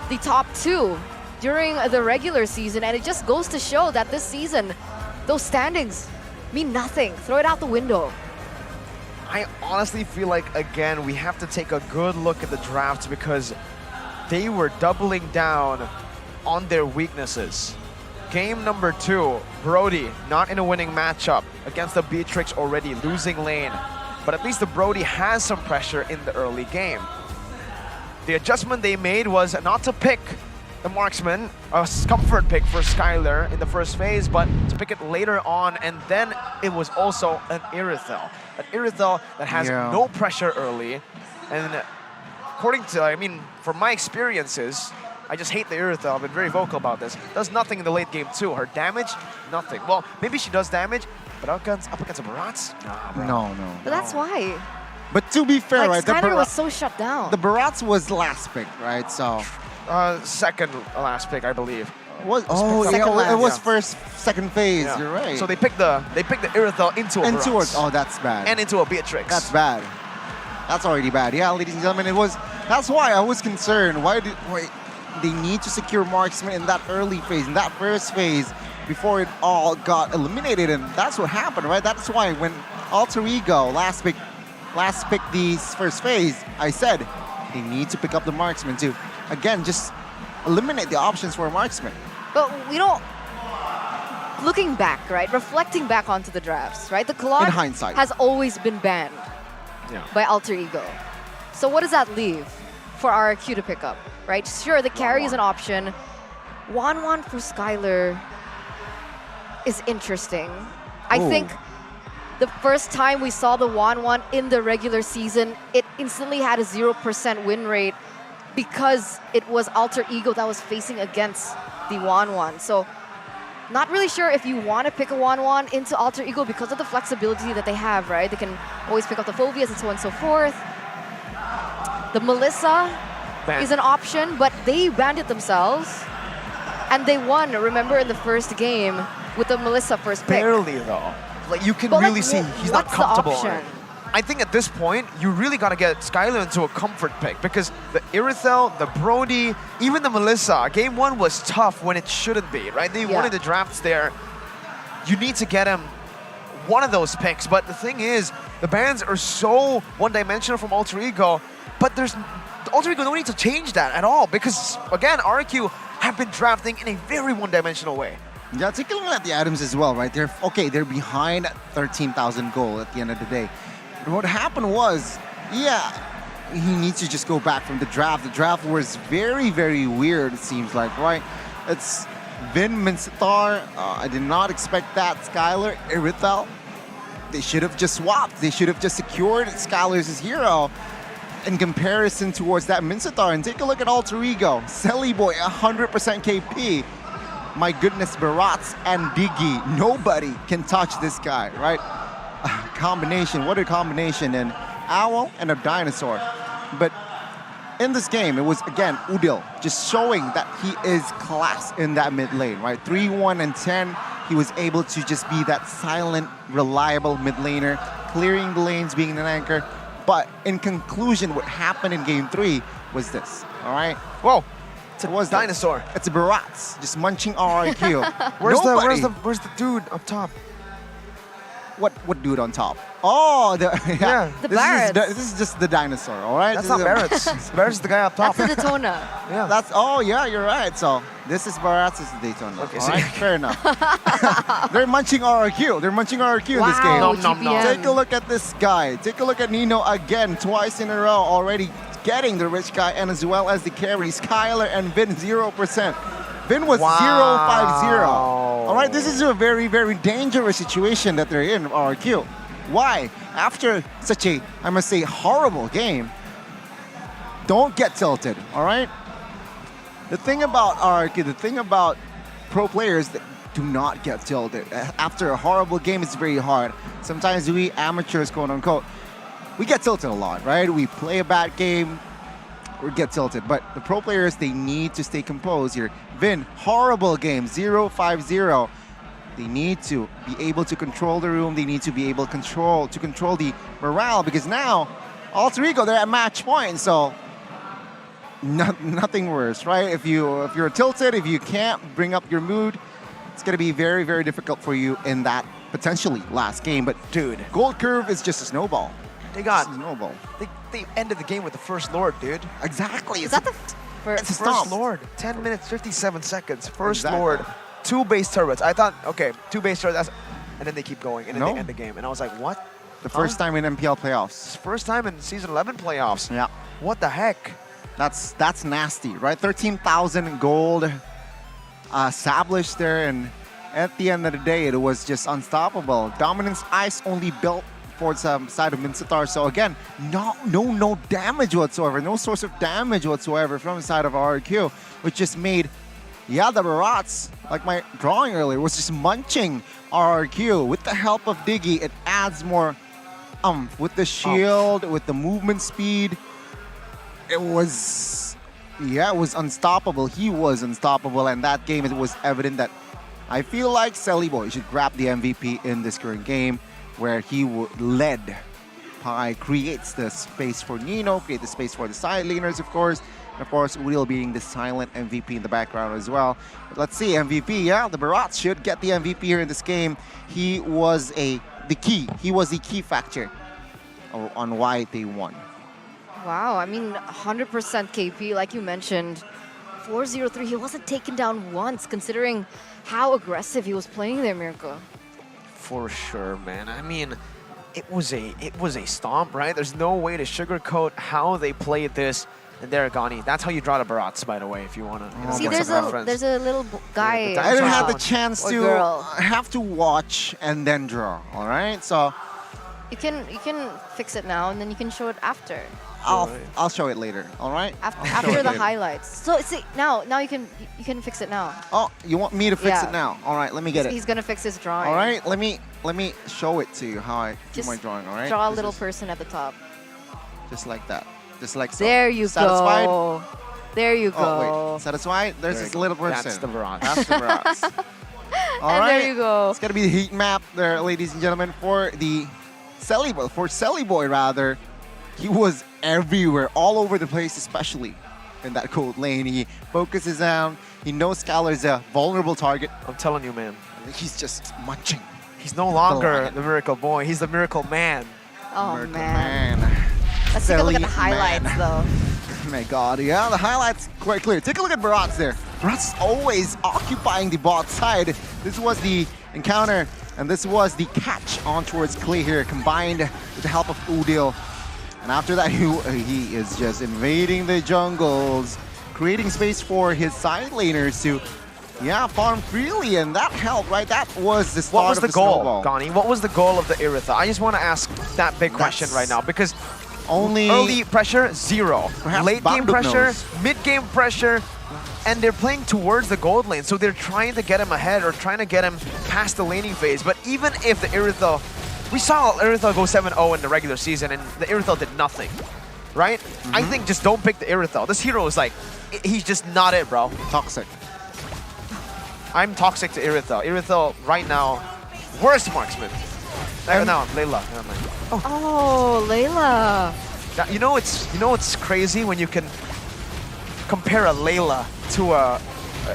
the top 2 during the regular season, and it just goes to show that this season, those standings mean nothing. Throw it out the window. I honestly feel like, again, we have to take a good look at the draft because they were doubling down on their weaknesses. Game number 2, Brody not in a winning matchup against the Beatrix, already losing lane. But at least the Brody has some pressure in the early game. The adjustment they made was not to pick the marksman, a comfort pick for Skylar in the first phase, but to pick it later on, and then it was also an Irithel. An Irithel that has no pressure early, and according to, I mean, from my experiences, I just hate the Irithel, I've been very vocal about this, does nothing in the late game too. Her damage, nothing. Well, maybe she does damage, but up against a Barats? Nah, bro. No. But that's why. But to be fair, like, right? Skylar was so shut down. The Barats was last pick, right? So second last pick, I believe. It was second phase. Yeah. You're right. So they picked the Irithel into a Barats. Oh, that's bad. And into a Beatrix. That's bad. That's already bad. Yeah, ladies and gentlemen, that's why I was concerned. Why they need to secure marksman in that early phase, in that first phase, before it all got eliminated, and that's what happened, right? That's why when Alter Ego last pick the first phase, I said they need to pick up the marksman to, again, just eliminate the options for a marksman. But we don't, looking back, right, reflecting back onto the drafts, right, the Claude in hindsight has always been banned by Alter Ego. So what does that leave for RRQ to pick up, right? Sure, the carry is an option. 1-1 for Skylar is interesting. I think the first time we saw the 1-1 in the regular season, it instantly had a 0% win rate because it was Alter Ego that was facing against the 1-1. So not really sure if you want to pick a 1-1 into Alter Ego because of the flexibility that they have, right? They can always pick up the Phobias and so on and so forth. The Melissa is an option, but they banned it themselves. And they won, remember, in the first game with the Melissa first pick. Barely, though. Like, you can really see he's not comfortable on it. I think at this point, you really got to get Skylar into a comfort pick because the Irithel, the Brody, even the Melissa, game 1 was tough when it shouldn't be, right? They wanted the drafts there. You need to get him one of those picks, but the thing is, the bans are so one-dimensional from Alter Ego, but Alter Ego don't need to change that at all because, again, RQ have been drafting in a very one-dimensional way. Yeah, take a look at the Adams as well, right? They're behind 13,000 goal at the end of the day. And what happened was, he needs to just go back from the draft. The draft was very, very weird, it seems like, right? It's Vin Minsitar. I did not expect that. Skylar, Irithel. They should have just swapped. They should have just secured Skylar's hero in comparison towards that Mincetar. And take a look at Alter Ego. Boy, 100% KP. My goodness, Barats and Diggy. Nobody can touch this guy, right? Combination, what a combination. And Owl and a Dinosaur. But in this game, it was, again, Udil just showing that he is class in that mid lane, right? 3-1 and 10, he was able to just be that silent, reliable mid laner, clearing the lanes, being an anchor. But in conclusion, what happened in game 3 was this, all right? Whoa, it was Dinosaur. It's a Barats just munching RIQ. Where's the dude up top? What dude on top? Oh, yeah. The this is just the Dinosaur, all right? That's not Barrett's. Barrett's is the guy up top. That's the Daytona. Yeah. Yeah, you're right. So this is Barrett's, this is Daytona. Okay, all right? Fair enough. They're munching RRQ. They're munching RRQ in this game. GPM. Take a look at this guy. Take a look at Nino again, twice in a row already getting the rich guy and as well as the carry. Skylar and Vin 0%. Vin was 0-5-0. All right, this is a very, very dangerous situation that they're in, RRQ. Why? After such a, I must say, horrible game, don't get tilted, all right? The thing about RRQ, the thing about pro players that do not get tilted. After a horrible game, it's very hard. Sometimes we amateurs, quote unquote, we get tilted a lot, right? We play a bad game, or get tilted. But the pro players, they need to stay composed here. Vin, horrible game, 0-5-0. They need to be able to control the room. They need to be able to control the morale, because now Alter Ego, they're at match point. So nothing worse, right? If you're tilted, if you can't bring up your mood, it's gonna be very, very difficult for you in that potentially last game. But dude, Gold Curve is just a snowball. They got snowball. They ended the game with the first Lord, dude. Exactly. Is that the It's first Lord. 10 minutes, 57 seconds. First Exactly. Lord. 2 base turrets. I thought, okay, 2 base turrets, and then they keep going, and then they end the game. And I was like, what? The first time in MPL playoffs. First time in Season 11 playoffs. Yeah. What the heck? That's nasty, right? 13,000 gold established there, and at the end of the day, it was just unstoppable. Dominance Ice only built for some side of Mincetar. So again, no damage whatsoever, no source of damage whatsoever from the side of RRQ, which just made, yeah, the Barats, like my drawing earlier, was just munching RRQ. With the help of Diggy, it adds more with the shield, with the movement speed. It was, yeah, it was unstoppable. He was unstoppable, and that game, it was evident that I feel like Boy should grab the MVP in this current game, where he led. Pi creates the space for Nino, create the space for the side laners, of course. And of course, Will being the silent MVP in the background as well. But let's see, MVP, yeah, the Barats should get the MVP here in this game. He was the key factor on why they won. Wow, I mean, 100% KP, like you mentioned. 4-0-3, he wasn't taken down once, considering how aggressive he was playing there, Mirko. For sure, man. I mean, it was a stomp, right? There's no way to sugarcoat how they played this. And there, Gani. That's how you draw the Barats, by the way, if you want to. See, there's a little guy. I didn't have the chance to have to watch and then draw. All right, so you can fix it now, and then you can show it after. I'll show it later. All right. After the highlights. So see, now you can fix it now. Oh, you want me to fix it now? All right, let me get it. He's gonna fix his drawing. All right, let me show it to you how I do my drawing. All right. Draw a little person at the top. Just like that. Just like so. There you Satisfied? go. There you go. Oh, wait. Satisfied? There's this little person. That's the Barats. That's the Barats. All and right. there you go. It's going to be the heat map there, ladies and gentlemen, for the Boy, rather. He was everywhere, all over the place, especially in that cold lane. He focuses down. He knows Skylar's a vulnerable target. I'm telling you, man. He's just munching. He's no longer the Miracle Boy. He's the Miracle Man. Oh, Miracle man. Man. Let's take a look at the highlights, though. Oh my god, yeah, the highlights quite clear. Take a look at Barats there. Barats always occupying the bot side. This was the encounter, and this was the catch on towards Clay here, combined with the help of Udil. And after that, he is just invading the jungles, creating space for his side laners to Yeah, farm freely, and that helped, right? That was the start What was of the goal, snowball. Gani? What was the goal of the Iritha? I just want to ask that big question right now because only early pressure, 0. Perhaps Late game Banduk pressure, knows. mid game pressure, and they're playing towards the gold lane, so they're trying to get him ahead or trying to get him past the laning phase. But even if the Iritha, we saw Iritha go 7-0 in the regular season, and the Iritha did nothing, right? I think just don't pick the Iritha. This hero is like, he's just not it, bro. Toxic. I'm toxic to Iritha. Iritha right now, worst marksman. No, Layla. Never mind. Oh, Layla. Now, you know it's crazy when you can compare a Layla to a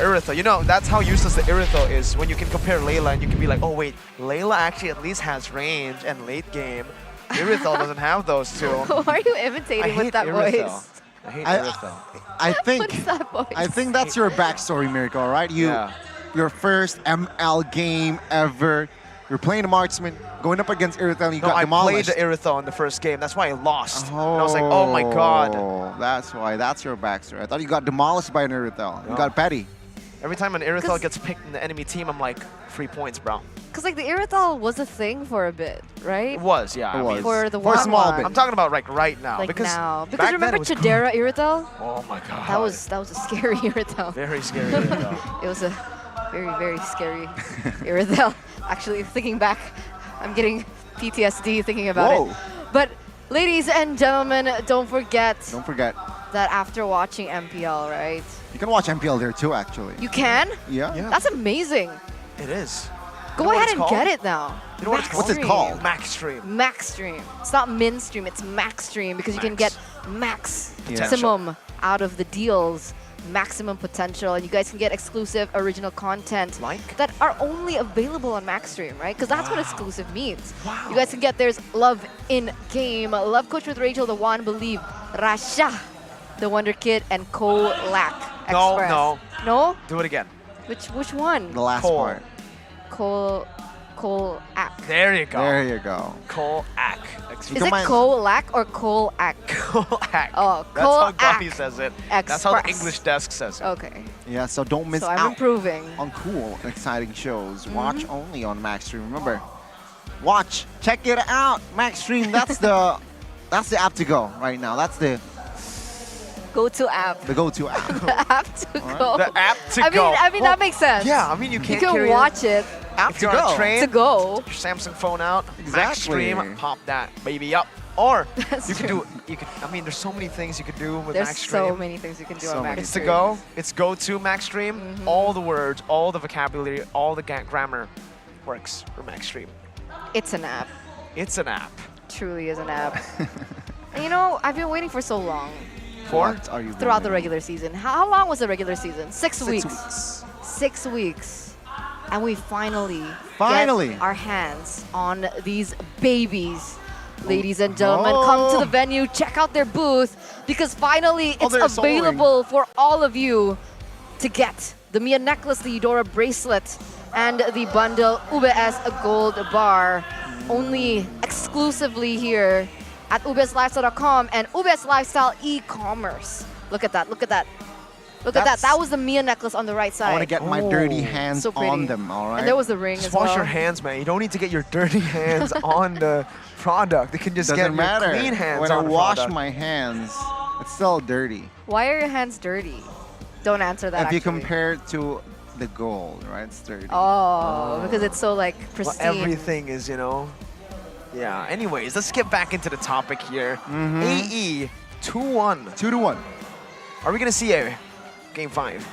Iritha. You know, that's how useless the Iritha is when you can compare Layla and you can be like, oh wait, Layla actually at least has range and late game. Iritha doesn't have those two. Who are you imitating with that voice? I hate Iritha. I think What's that voice? I think that's your backstory, Miracle, right? Your first ML game ever. You're playing a marksman, going up against Iritha, and you got demolished. I played the Iritha in the first game. That's why I lost. And I was like, oh my god. That's why. That's your backstory. I thought you got demolished by an Iritha. You got petty. Every time an Iritha gets picked in the enemy team, I'm like, 3 points, bro. Because like the Irithal was a thing for a bit, right? It was, yeah. It was. For the For a small one. bit. I'm talking about like right now. Like because now. Because back then remember it was Chidera Irithal? Oh my god. That was a scary Irithal. Very scary Irithal. It was a very, very scary Irithal. Actually, thinking back, I'm getting PTSD thinking about it. But ladies and gentlemen, don't forget that after watching MPL, right? You can watch MPL there too, actually. You can? Yeah. That's amazing. It is. Go ahead and get it now. You know what it's called? What's it called? Max Stream. Max Stream. It's not min stream, it's max stream because you can get maximum Potential. out of the deals, maximum potential, and you guys can get exclusive original content that are only available on Max Stream, right? Because that's what exclusive means. You guys can get there's Love in Game, Love Coach with Rachel, The One, Believe, Rasha, The Wonder Kid, and Kolak Express. No. No? Do it again. Which one? The last Cole. part. Kolak. There you go. There you go. Kolak. Is it Kolak or Kolak? Kolak. Oh, That's how Kolak Guppy says it. That's how the Express. English desk says it. Okay. Yeah, so don't miss So I'm out improving. on cool and exciting shows. Watch only on Max Stream. Remember, watch, check it out. Max Stream, that's the app to go right now. That's the Go-to app. the go-to app. The app to go. The app to I go. mean that makes sense. Yeah, I mean you You can't can carry watch it App If to you're on go. a train, to go. your Samsung phone out, Max Exactly. Stream, pop that baby up. Or That's you can true. I mean, there's so many things you can do with There's Max Stream. so many things you can do So on many Max It's to Stream. go. It's go to Max Stream. All the words, all the vocabulary, all the grammar works for Max Stream. It's an app. It's an app. Truly is an app. And you know, I've been waiting for so long What are you throughout the doing? regular season. How long was the regular season? 6 6 weeks. weeks. 6 weeks. And we finally Finally. get our hands on these babies. Ladies and gentlemen, come to the venue, check out their booth, because finally it's they're available for all of you to get the Mia necklace, the Eudora bracelet, and the bundle UBS Gold Bar. Only exclusively here at ubslifestyle.com and UBS Lifestyle e-commerce. Look at that, look at that. Look at that, that was the Mia necklace on the right side. I want to get my dirty hands So pretty. on them, all right? And there was the ring Just as well. wash your hands, man. You don't need to get your dirty hands on the product. You can just Doesn't get matter. your clean hands when on I the wash product. my hands, it's still dirty. Why are your hands dirty? Don't answer that, If you actually. compare it to the gold, right? It's dirty. Oh, because it's so like Well, pristine. everything is, you know. Yeah. Anyways, let's get back into the topic here. AE 2-1. 2-1. Are we gonna see a Game 5?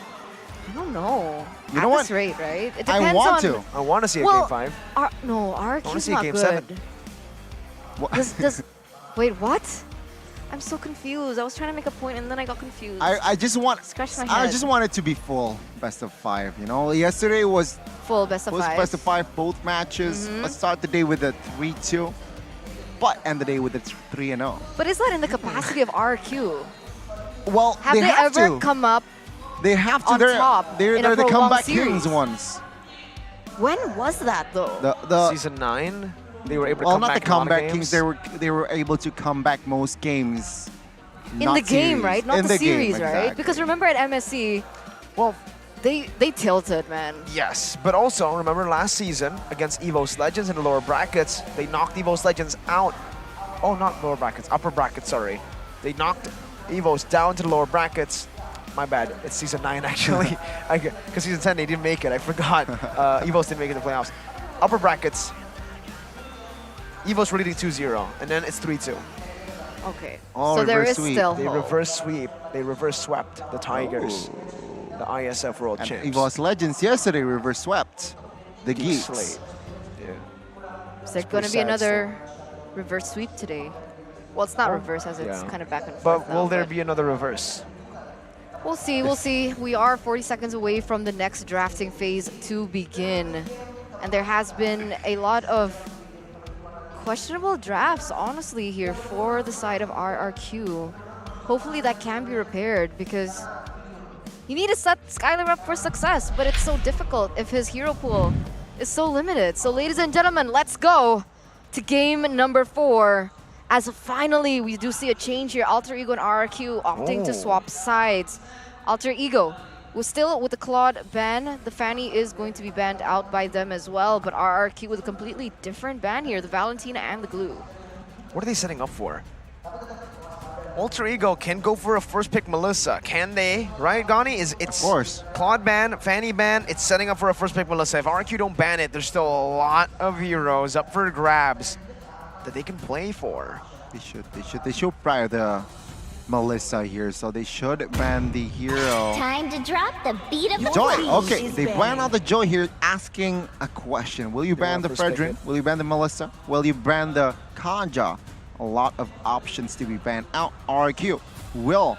I don't know. You At know this what? rate, right? It I depends want on, to. I want to see a Well, Game 5. No, our wanna queue's see a not Game good. 7. What? Wait, what? I'm so confused. I was trying to make a point and then I got confused. I just want. Scratch my I head. just want it to be full best of 5. You know, yesterday was Full best of 5. best of 5 both matches. Let's start the day with a 3-2, but end the day with a 3-0. But is that in the capacity of RQ? Well, Have they have ever to. come up They have to. on They're, top they're, in a they're the prolonged comeback series? kings once. When was that though? The Season 9, they were able to well, come not back the in a lot of comeback games. kings. They were able to come back most games. In not the game, series. right? Not In the game, series, right? exactly. Because remember at MSC, Well, they tilted, man. Yes, but also remember last season against EVOS Legends in the lower brackets, they knocked EVOS Legends out. Oh, not lower brackets, upper brackets, sorry. They knocked EVOS down to the lower brackets. My bad, it's season 9 actually. Because season 10 they didn't make it, I forgot. EVOS didn't make it to the playoffs. Upper brackets, EVOS were leading 2-0, and then it's 3-2. Okay, Oh, so there reverse is sweep. still They hope. reverse sweep, they reverse swept the Tigers, the ISF World And Champs. EVOS Legends yesterday reverse swept the Geek Geeks. Slate. Yeah. Is there going to be sad another reverse sweep today? Well, it's not reverse as it's Yeah. kind of back and forth But now, will there be another reverse? We'll see, we'll see. We are 40 seconds away from the next drafting phase to begin. And there has been a lot of questionable drafts, honestly, here for the side of RRQ. Hopefully that can be repaired because you need to set Skylar up for success, but it's so difficult if his hero pool is so limited. So ladies and gentlemen, let's go to game number 4. As finally we do see a change here. Alter Ego and RRQ opting to swap sides. Alter Ego was still with the Claude ban. The Fanny is going to be banned out by them as well, but RRQ with a completely different ban here, the Valentina and the Glue. What are they setting up for? Alter Ego can go for a first pick Melissa. Can they? Right, Gani? It's Of course. Claude ban, Fanny ban, it's setting up for a first pick Melissa. If RQ don't ban it, there's still a lot of heroes up for grabs that they can play for. They should prior the Melissa here, so they should ban the hero. Time to drop the beat of the Joy, beat. okay, they ban out the Joy here, asking a question. Will you ban the first pick Fredrin? Will you ban the Melissa? Will you ban the Kanja? A lot of options to be banned out. RQ, will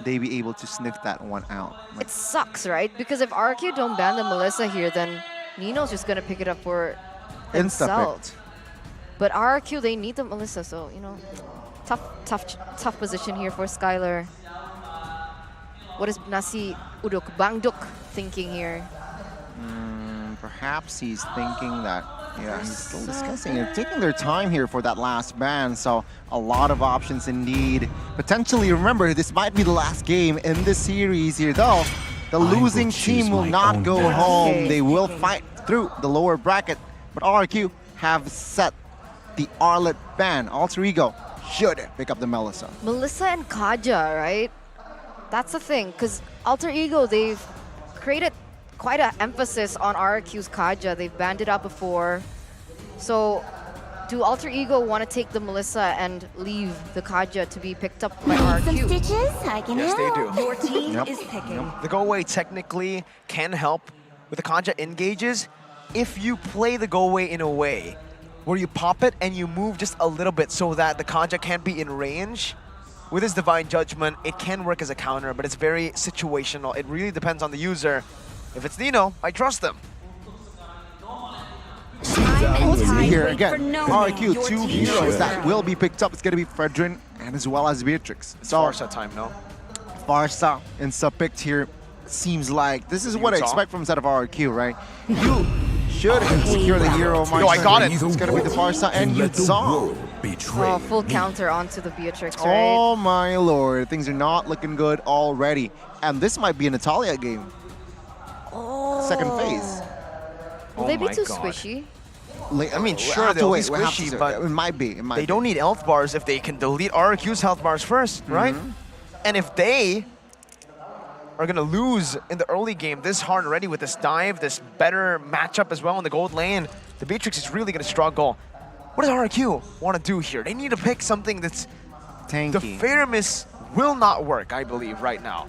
they be able to sniff that one out? It sucks, right? Because if RQ don't ban the Melissa here, then Nino's just gonna pick it up for himself. Insta-picked. But RQ, they need the Melissa, so, you know, tough position here for Skylar. What is Nasi Uduk, Bangduk thinking here? Perhaps he's thinking that, yeah, he's still discussing it, taking their time here for that last ban, so a lot of options indeed. Potentially, remember, this might be the last game in this series here, though. The losing team will not go home. They will fight through the lower bracket, but RQ have set the Arlet ban. Alter Ego should pick up the Melissa. Melissa and Kaja, right? That's the thing, because Alter Ego, they've created quite an emphasis on RQ's Kaja. They've banned it out before. So do Alter Ego want to take the Melissa and leave the Kaja to be picked up by RQ? Some stitches, I can Yes, help. they do. Your team Yep. is picking. The go away technically can help with the Kanja engages if you play the go away in a way where you pop it and you move just a little bit so that the Kanja can't be in range. With his Divine Judgment, it can work as a counter, but it's very situational. It really depends on the user. If it's Nino, I trust them. Here again, RQ, two heroes that will be picked up. It's going to be Fredrin and as well as Beatrix. It's Farsa time, no? Farsa insta-picked here. Seems like this is what I expect from set of RQ, right? You should secure the hero. Yo, I got it. It's going to be the Farsa and Yudzong. Oh, full counter onto the Beatrix, right? Oh my lord, things are not looking good already. And this might be a Natalia game. Second phase. Will they be too squishy? I mean, We'll sure, have to they'll be wait, we'll have to squishy, see. but it might be. It might they be. don't need health bars if they can delete RQ's health bars first, right? And if they are going to lose in the early game this hard already with this dive, this better matchup as well in the gold lane, the Beatrix is really going to struggle. What does RQ want to do here? They need to pick something that's tanky. The Faramis will not work, I believe, right now.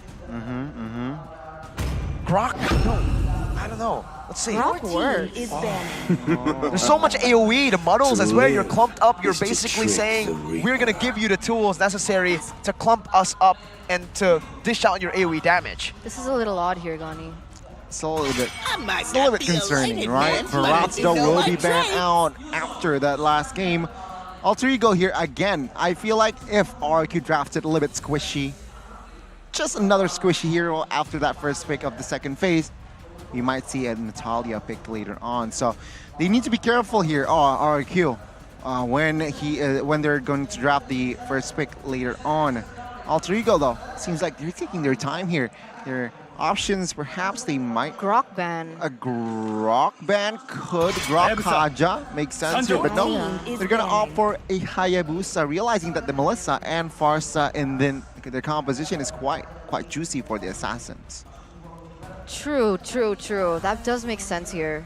Grok? No, I don't know. Let's see. Your team is banned. There's so much AoE, the muddles as well. You're clumped up. You're basically saying, we're going to give you the tools necessary to clump us up and to dish out your AoE damage. This is a little odd here, Gani. It's a little bit concerning, right? Verapsto will be banned out after that last game. Alter Ego here again. I feel like if RQ drafted a little bit squishy, just another squishy hero after that first pick of the second phase, you might see a Natalia picked later on. So they need to be careful here. RQ when they're going to draft the first pick later on. Alter Ego though, seems like they're taking their time here. They're options, perhaps they might... Grok ban. A Grok ban could. Grok Kaja makes sense here, but no. They're going to opt for a Hayabusa, realizing that the Melissa and Farsa and then their composition is quite juicy for the Assassins. True. That does make sense here.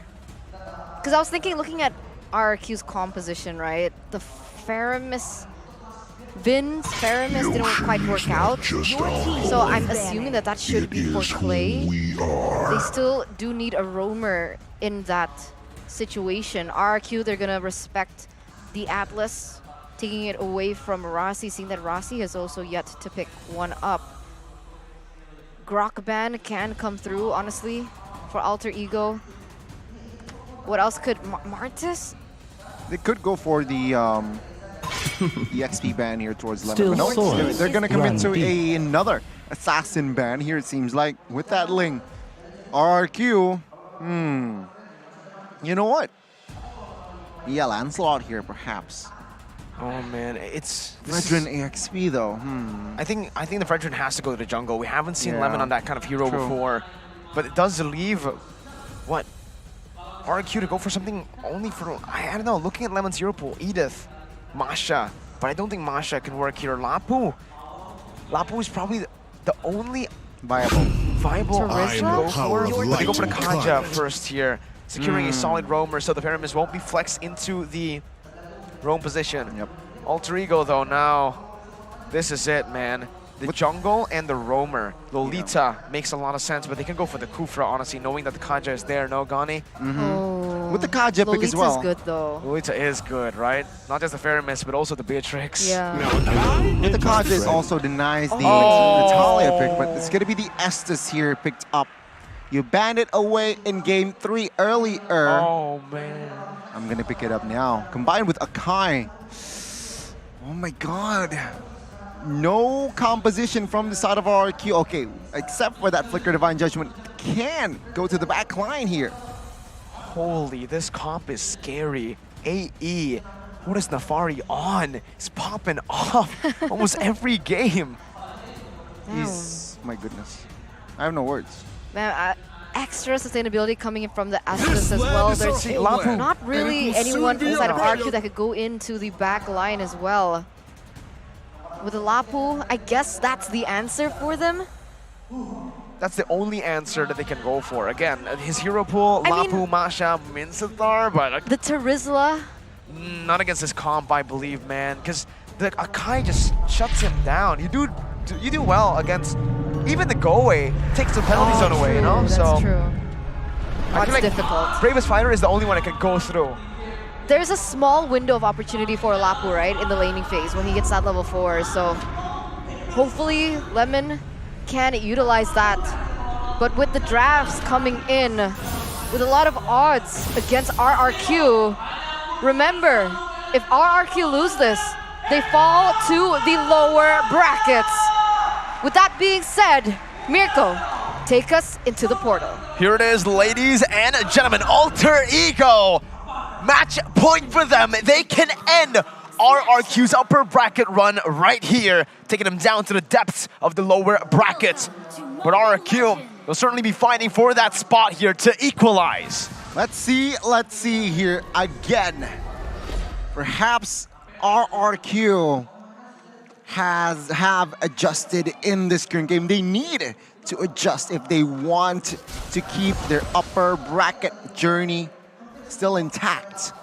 Because I was thinking, looking at RRQ's composition, right? The Faramis... Vin's Faramis didn't quite work out, so I'm assuming that should be for Clay. They still do need a roamer in that situation. RRQ, they're gonna respect the Atlas, taking it away from Rossi, seeing that Rossi has also yet to pick one up. Grok ban can come through, honestly, for Alter Ego. What else could Martis? They could go for the XP ban here towards Lemon. But no, they're going to commit to another assassin ban here, it seems like, with that Ling. RRQ, you know what? Yeah, Lancelot here, perhaps. Oh man, it's Fredrin AXP though. I think the Fredrin has to go to the jungle. We haven't seen Lemon on that kind of hero before, but it does leave what RQ to go for something only for I don't know. Looking at Lemon's hero pool, Edith, Masha, but I don't think Masha can work here. Lapu is probably the only viable option to go for. But they go for the Kaja first here, securing a solid roamer, so the Pyramus won't be flexed into the roam position. Yep. Alter Ego though now, this is it, man. The jungle and the roamer. Lolita makes a lot of sense, but they can go for the Kufra, honestly, knowing that the Kaja is there, no, Gani? With the Kaja pick as well. Lolita's good though. Lolita is good, right? Not just the Faramis, but also the Beatrix. Yeah. With the Kaja, it also denies the Talia pick, but it's going to be the Estes here picked up. You banned it away in game 3 earlier. Oh, man. I'm going to pick it up now. Combined with Akai. Oh my god. No composition from the side of RRQ. Okay, except for that Flicker Divine Judgment can go to the back line here. Holy, this comp is scary. AE, what is Nafari on? He's popping off almost every game. He's, my goodness. I have no words. Man, extra sustainability coming in from the Astus as well. There's not really anyone inside of RQ that could go into the back line as well. With the Lapu, I guess that's the answer for them. That's the only answer that they can go for. Again, his hero pool, Lapu, Masha, Minsathar, but... The Terizla? Not against this comp, I believe, man. Because the Akai just shuts him down. You do well against... Even the go-away takes the penalty zone away, you know? That's true. I feel like difficult. Bravest Fighter is the only one that can go through. There's a small window of opportunity for Lapu, right, in the laning phase when he gets that level 4. So hopefully Lemon can utilize that. But with the drafts coming in with a lot of odds against RRQ, remember, if RRQ lose this, they fall to the lower brackets. With that being said, Mirko, take us into the portal. Here it is, ladies and gentlemen, Alter Ego. Match point for them. They can end RRQ's upper bracket run right here, taking them down to the depths of the lower brackets. But RRQ will certainly be fighting for that spot here to equalize. Let's see here again. Perhaps RRQ have adjusted in this current game. They need to adjust if they want to keep their upper bracket journey still intact.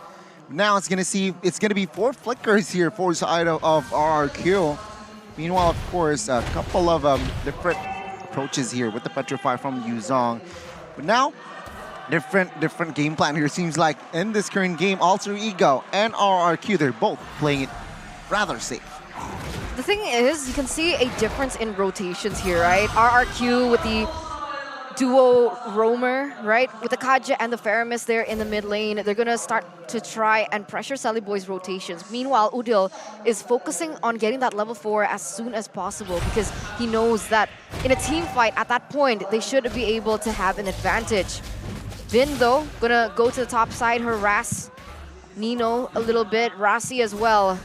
Now it's gonna be 4 flickers here for the side of RRQ. Meanwhile, of course, a couple of different approaches here with the Petrify from Yuzong. But now, different game plan here. Seems like in this current game, Alter Ego and RRQ, they're both playing it rather safe. The thing is, you can see a difference in rotations here, right? RRQ with the duo roamer, right? With the Kaja and the Faramis there in the mid lane, they're gonna start to try and pressure Sally Boy's rotations. Meanwhile, Udil is focusing on getting that level 4 as soon as possible because he knows that in a team fight at that point, they should be able to have an advantage. Vin though, gonna go to the top side, harass Nino a little bit, Rasi as well.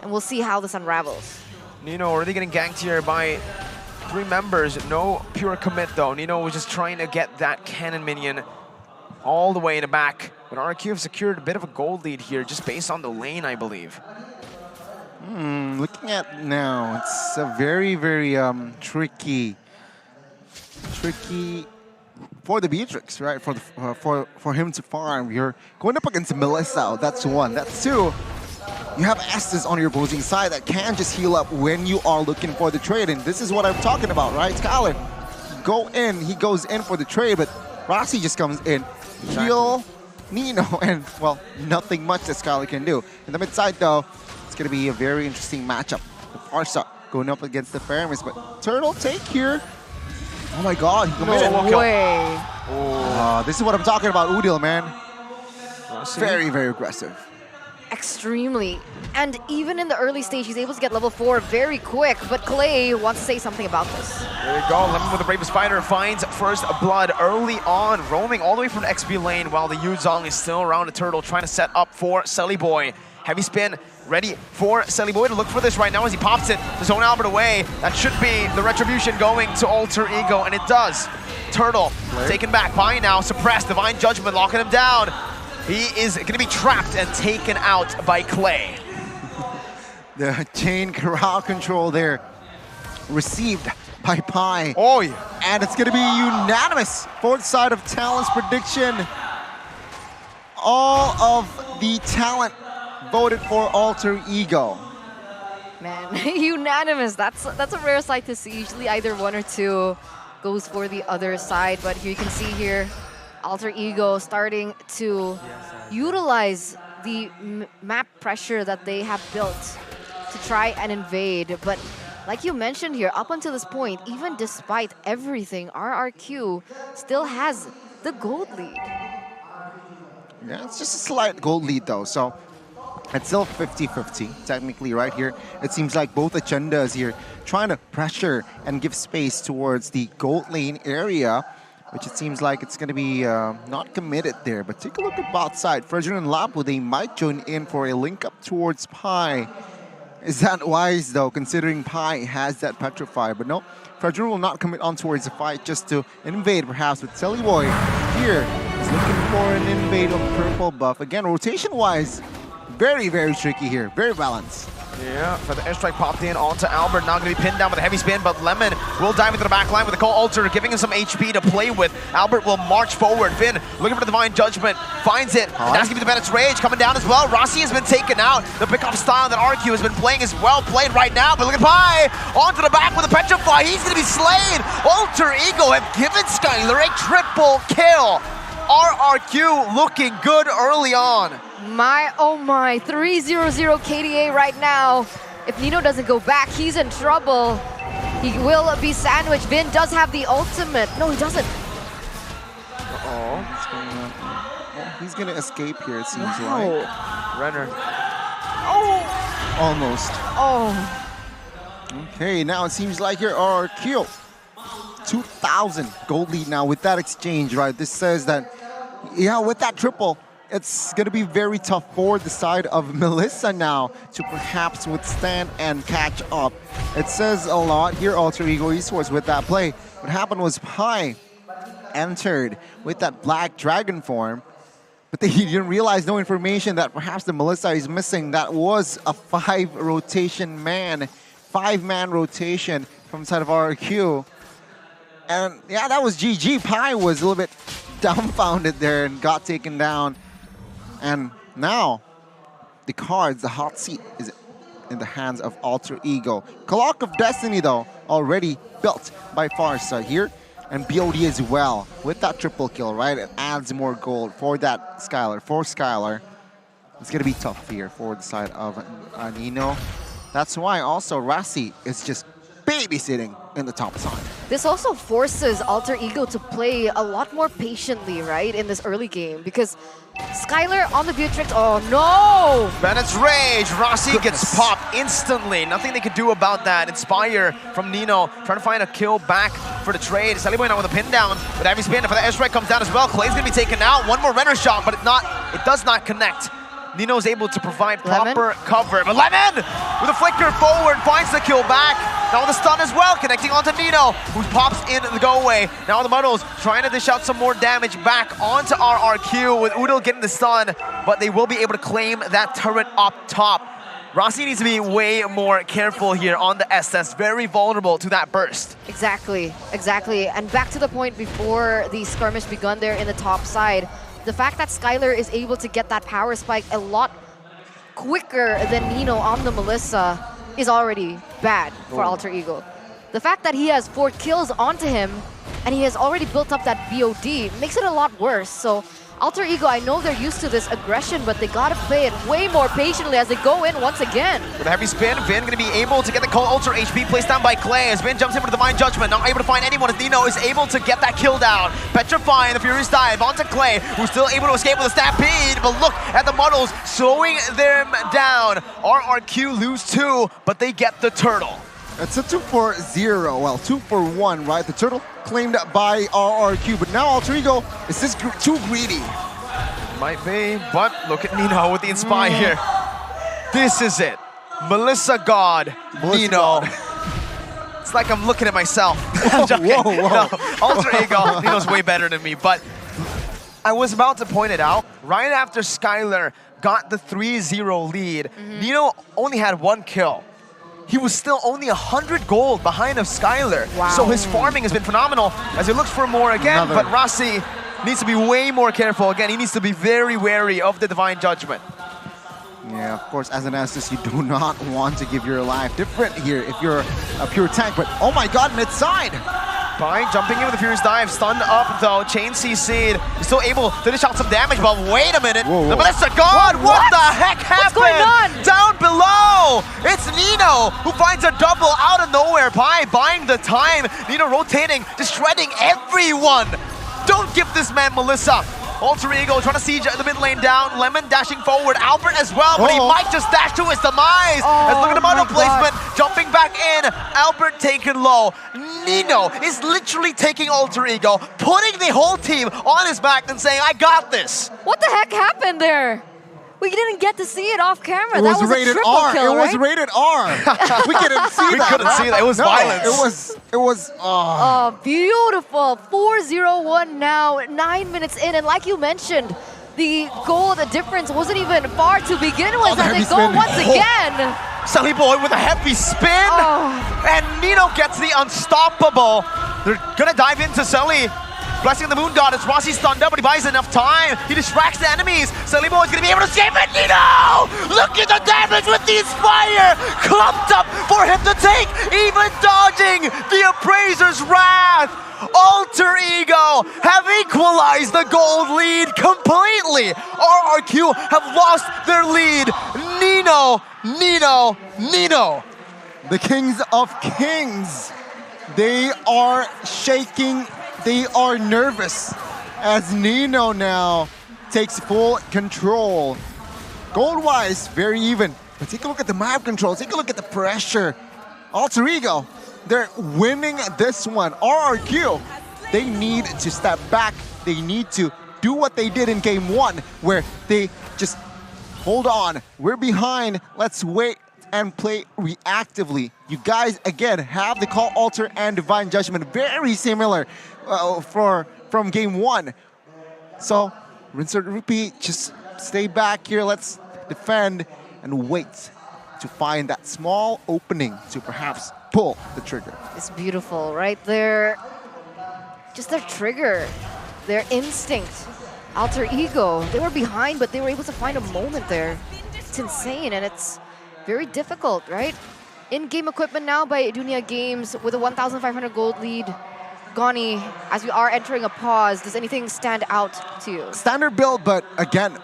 And we'll see how this unravels. Nino already getting ganked here by 3 members, no pure commit though. Nino was just trying to get that cannon minion all the way in the back. But RRQ have secured a bit of a gold lead here just based on the lane, I believe. Looking at now, it's a very, very tricky for the Beatrix, right? For him to farm. You're going up against Melissa. That's one. That's two. You have Estes on your opposing side that can just heal up when you are looking for the trade. And this is what I'm talking about, right? Skylar, he goes in for the trade, but Rossi just comes in, heal Nino, and, well, nothing much that Skylar can do. In the mid side, though, it's going to be a very interesting matchup. The Farsa going up against the Faramis, but Turtle take here. Oh my god, he committed. No way. This is what I'm talking about, Udil, man. Very, very aggressive. Extremely. And even in the early stage, he's able to get level 4 very quick. But Clay wants to say something about this. There you go. Lemon with the Bravest Spider finds first blood early on, roaming all the way from the XP lane while the Yuzong is still around the Turtle, trying to set up for Selly Boy. Heavy spin ready for Selly Boy to look for this right now as he pops it to zone Albert away. That should be the retribution going to Alter Ego, and it does. Turtle taken back by now, suppressed, Divine Judgment locking him down. He is going to be trapped and taken out by Clay. The chain corral control there received by Pi. Oh, yeah. And it's going to be unanimous for the side of Talent's prediction. All of the Talent voted for Alter Ego. Man, unanimous. That's a rare sight to see. Usually either one or two goes for the other side. But here you can see here, Alter Ego starting to utilize the map pressure that they have built to try and invade. But like you mentioned here, up until this point, even despite everything, RRQ still has the gold lead. Yeah, it's just a slight gold lead though, so it's still 50-50 technically right here. It seems like both agendas here trying to pressure and give space towards the gold lane area, which it seems like it's going to be not committed there. But take a look at bot side. Fredrin and Lapu, they might join in for a link up towards Pi. Is that wise though, considering Pi has that Petrify? But no, Fredrin will not commit on towards the fight just to invade perhaps with Selly Boy. Here is looking for an invade of purple buff. Again, rotation-wise, very, very tricky here. Very balanced. Yeah, for the airstrike popped in onto Albert, now going to be pinned down with a heavy spin, but Lemon will dive into the back line with the Call Alter, giving him some HP to play with. Albert will march forward. Finn looking for the Divine Judgment, finds it. That's going to be the Bennett's Rage coming down as well. Rossi has been taken out. The pickoff style that RQ has been playing is well played right now, but look at Pi onto the back with a Petrify. He's going to be slain. Alter Ego have given Skylar a triple kill. RRQ looking good early on. My, oh my, 3-0-0 KDA right now. If Nino doesn't go back, he's in trouble. He will be sandwiched. Vin does have the ultimate. No, he doesn't. Uh-oh, what's going on? Oh, he's going to escape here, it seems Wow. like. Renner. Oh! Almost. Oh. Okay, now it seems like here RRQ. 2,000 gold lead now with that exchange, right? This says that, yeah, with that triple, it's going to be very tough for the side of Melissa now to perhaps withstand and catch up. It says a lot here, Alter Ego Esports, with that play. What happened was Pi entered with that black dragon form, but they didn't realize no information that perhaps the Melissa is missing. That was a 5-man rotation from the side of RRQ. And yeah, that was GG. Pi was a little bit dumbfounded there and got taken down. And now, the cards, the hot seat is in the hands of Alter Ego. Clock of Destiny, though, already built by Farsa here. And BOD as well, with that triple kill, right? It adds more gold for that Skylar, for Skylar. It's going to be tough here for the side of Nino. That's why also Rossi is just babysitting in the top side. This also forces Alter Ego to play a lot more patiently, right, in this early game, because Skylar on the Beatrix, oh no! Bennett's Rage, Rossi gets popped instantly. Nothing they could do about that. Inspire from Nino, trying to find a kill back for the trade. Selly Boy now with a pin down, but heavy spin for the airstrike comes down as well. Clay's gonna be taken out. One more Renner shot, but it does not connect. Nino's able to provide proper cover. But Lemon, with a flicker forward, finds the kill back. Now the stun as well, connecting onto Nino, who pops in the go-away. Now the Muddles trying to dish out some more damage back onto RRQ with Udal getting the stun, but they will be able to claim that turret up top. Rossi needs to be way more careful here on the SS, very vulnerable to that burst. Exactly, exactly. And back to the point before the skirmish begun there in the top side, the fact that Skylar is able to get that power spike a lot quicker than Nino on the Melissa is already bad for Alter Ego. The fact that he has 4 kills onto him and he has already built up that BOD makes it a lot worse. So Alter Ego, I know they're used to this aggression, but they gotta play it way more patiently as they go in once again. With a heavy spin, Vin gonna be able to get the Cold Ultra HP placed down by Clay as Vin jumps in with Divine Judgment, not able to find anyone as Nino is able to get that kill down. Petrifying the Furious Dive onto Clay, who's still able to escape with a Stampede, but look at the Muddles slowing them down. RRQ lose 2, but they get the Turtle. It's a 2-4-0, well, 2-for-1, right? The Turtle claimed by RRQ, but now Alter Ego is just too greedy. Might be, but look at Nino with the Inspire. This is it. Melissa God, Nino. It's like I'm looking at myself. I'm joking. Whoa. No, Alter Ego, Nino's way better than me, but I was about to point it out. Right after Skylar got the 3-0 lead, Nino only had 1 kill. He was still only 100 gold behind of Skylar. Wow. So his farming has been phenomenal as he looks for more again, but Rossi needs to be way more careful. Again, he needs to be very wary of the Divine Judgment. Yeah, of course, as an Estus, you do not want to give your life different here if you're a pure tank, but oh my god, mid-side! By jumping in with the Furious Dive, stunned up though, Chain CC'd. He's still able to dish out some damage, but wait a minute. The Melissa God, what the heck happened? What's going on? Down below! It's Nino who finds a double out of nowhere. Pi buying the time. Nino rotating, just shredding everyone. Don't give this man Melissa. Alter Ego trying to siege the mid lane down. Lemon dashing forward. Albert as well, but he might just dash to his demise. As look at the model placement. Jumping back in. Albert taken low. Nino is literally taking Alter Ego, putting the whole team on his back and saying, I got this. What the heck happened there? We didn't get to see it off camera. It that was rated a triple R. kill, It was rated R. We couldn't see We that. couldn't see that. It was violence. It was. Oh, beautiful. 4-0-1 now, 9 minutes in. And like you mentioned, the goal, the difference wasn't even far to begin with. As they go once again. Sully Boy with a heavy spin. And Nino gets the unstoppable. They're gonna dive into Sully. Blessing the Moon Goddess. Rossi stunned up, but he buys enough time. He distracts the enemies. Sully Boy's gonna be able to escape it. Nino! Look at the damage with the Inspire! Clumped up for him to take, even dodging the Appraiser's wrath. Alter Ego have equalized the gold lead completely. RRQ have lost their lead. Nino. The Kings of Kings. They are shaking. They are nervous as Nino now takes full control. Gold-wise, very even. But take a look at the map control. Take a look at the pressure. Alter Ego, they're winning this one. RRQ, they need to step back. They need to do what they did in game 1, where they just hold on. We're behind. Let's wait and play reactively. You guys, again, have the Call Alter and Divine Judgment. Very similar from game 1. So, rinse and repeat. Just stay back here. Let's defend and wait to find that small opening to perhaps pull the trigger. It's beautiful, right? Their trigger, their instinct. Alter Ego, they were behind, but they were able to find a moment there. It's insane, and it's very difficult, right? In-game equipment now by Dunia Games with a 1,500 gold lead. Goni, as we are entering a pause, does anything stand out to you? Standard build, but again,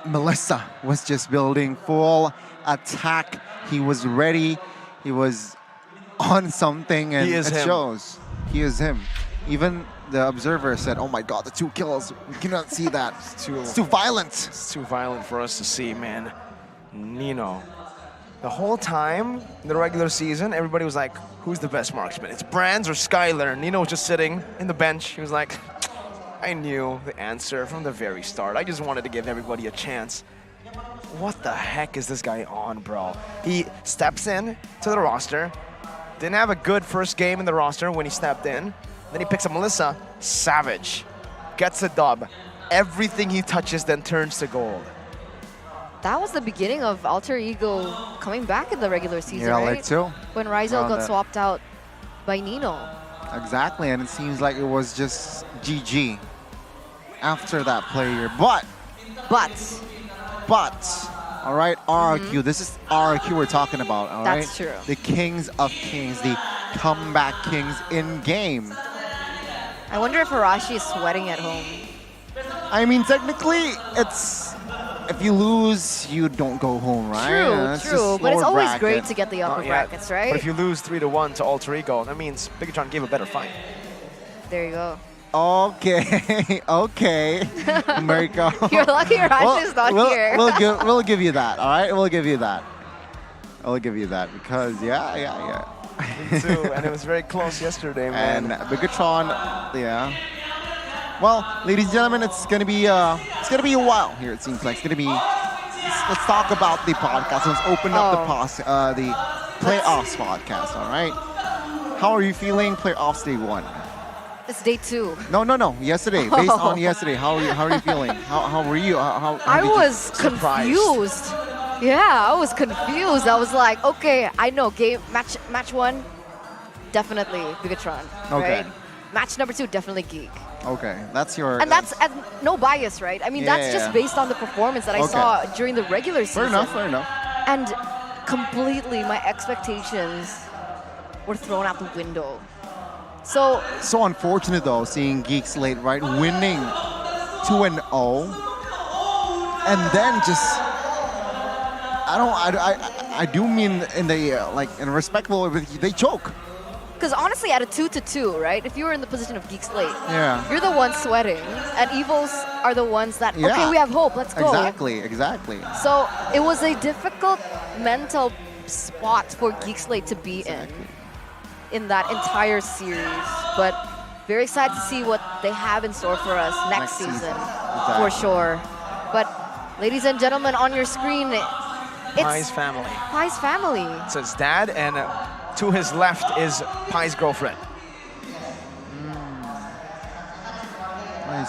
Melissa was just building full attack. He was ready. He was on something, and it shows. He is him. Even the observer said, oh my god, the 2 kills. We cannot see that. It's too violent. It's too violent for us to see, man. Nino. The whole time in the regular season, everybody was like, who's the best marksman? It's Brands or Skylar? Nino was just sitting in the bench. He was like, I knew the answer from the very start. I just wanted to give everybody a chance. what the heck is this guy on, bro? He steps in to the roster, didn't have a good first game in the roster when he stepped in. Then he picks up Melissa, savage, gets a dub. Everything he touches then turns to gold. That was the beginning of Alter Ego coming back in the regular season, Yeah, right? like too. When Rizal got that. swapped out by Nino. Exactly, and it seems like it was just GG after that player. But, all right, RRQ, this is RRQ we're talking about, all right? That's true. The kings of kings, the comeback kings in game. I wonder if Arashi is sweating at home. I mean, technically, it's, if you lose, you don't go home, right? True, It's true, just but it's lower always bracket. great to get the upper Not yet. brackets, right? But if you lose 3-1 to Alter Ego, that means Bigetron gave a better fight. There you go. Okay, okay, Mariko. You're lucky Arashi is not here. We'll give you that, all right? We'll give you that. I'll give you that because, yeah. Me too, and it was very close yesterday, man. And Bigetron, yeah. Well, ladies and gentlemen, it's gonna be a while here. It seems like it's gonna be. Let's talk about the podcast. Let's open up the playoffs podcast. All right. How are you feeling? Playoffs day 1. It's day 2. No. Yesterday, based on yesterday, how are you feeling? How were you? How I did you- was confused. Yeah, I was confused. I was like, okay, I know match 1, definitely Bigetron, Okay. right? Match number 2, definitely GEEK. Okay, that's your. And that's no bias, right? I mean, that's just based on the performance that I saw during the regular season. Fair enough. And completely, my expectations were thrown out the window. So unfortunate though, seeing GEEK SLATE, right, winning 2-0, and then just. I do mean in the in a respectful way, they choke. because honestly, at a 2-2, right? If you were in the position of GEEK SLATE, Yeah. you're the one sweating, and EVOS are the ones that Yeah. okay, we have hope, let's go. Exactly. So it was a difficult mental spot for GEEK SLATE to be in that entire series. But very excited to see what they have in store for us next season, for sure. But ladies and gentlemen, on your screen, it's Pai's family. Pai's family. So it's dad, and to his left is Pai's girlfriend. I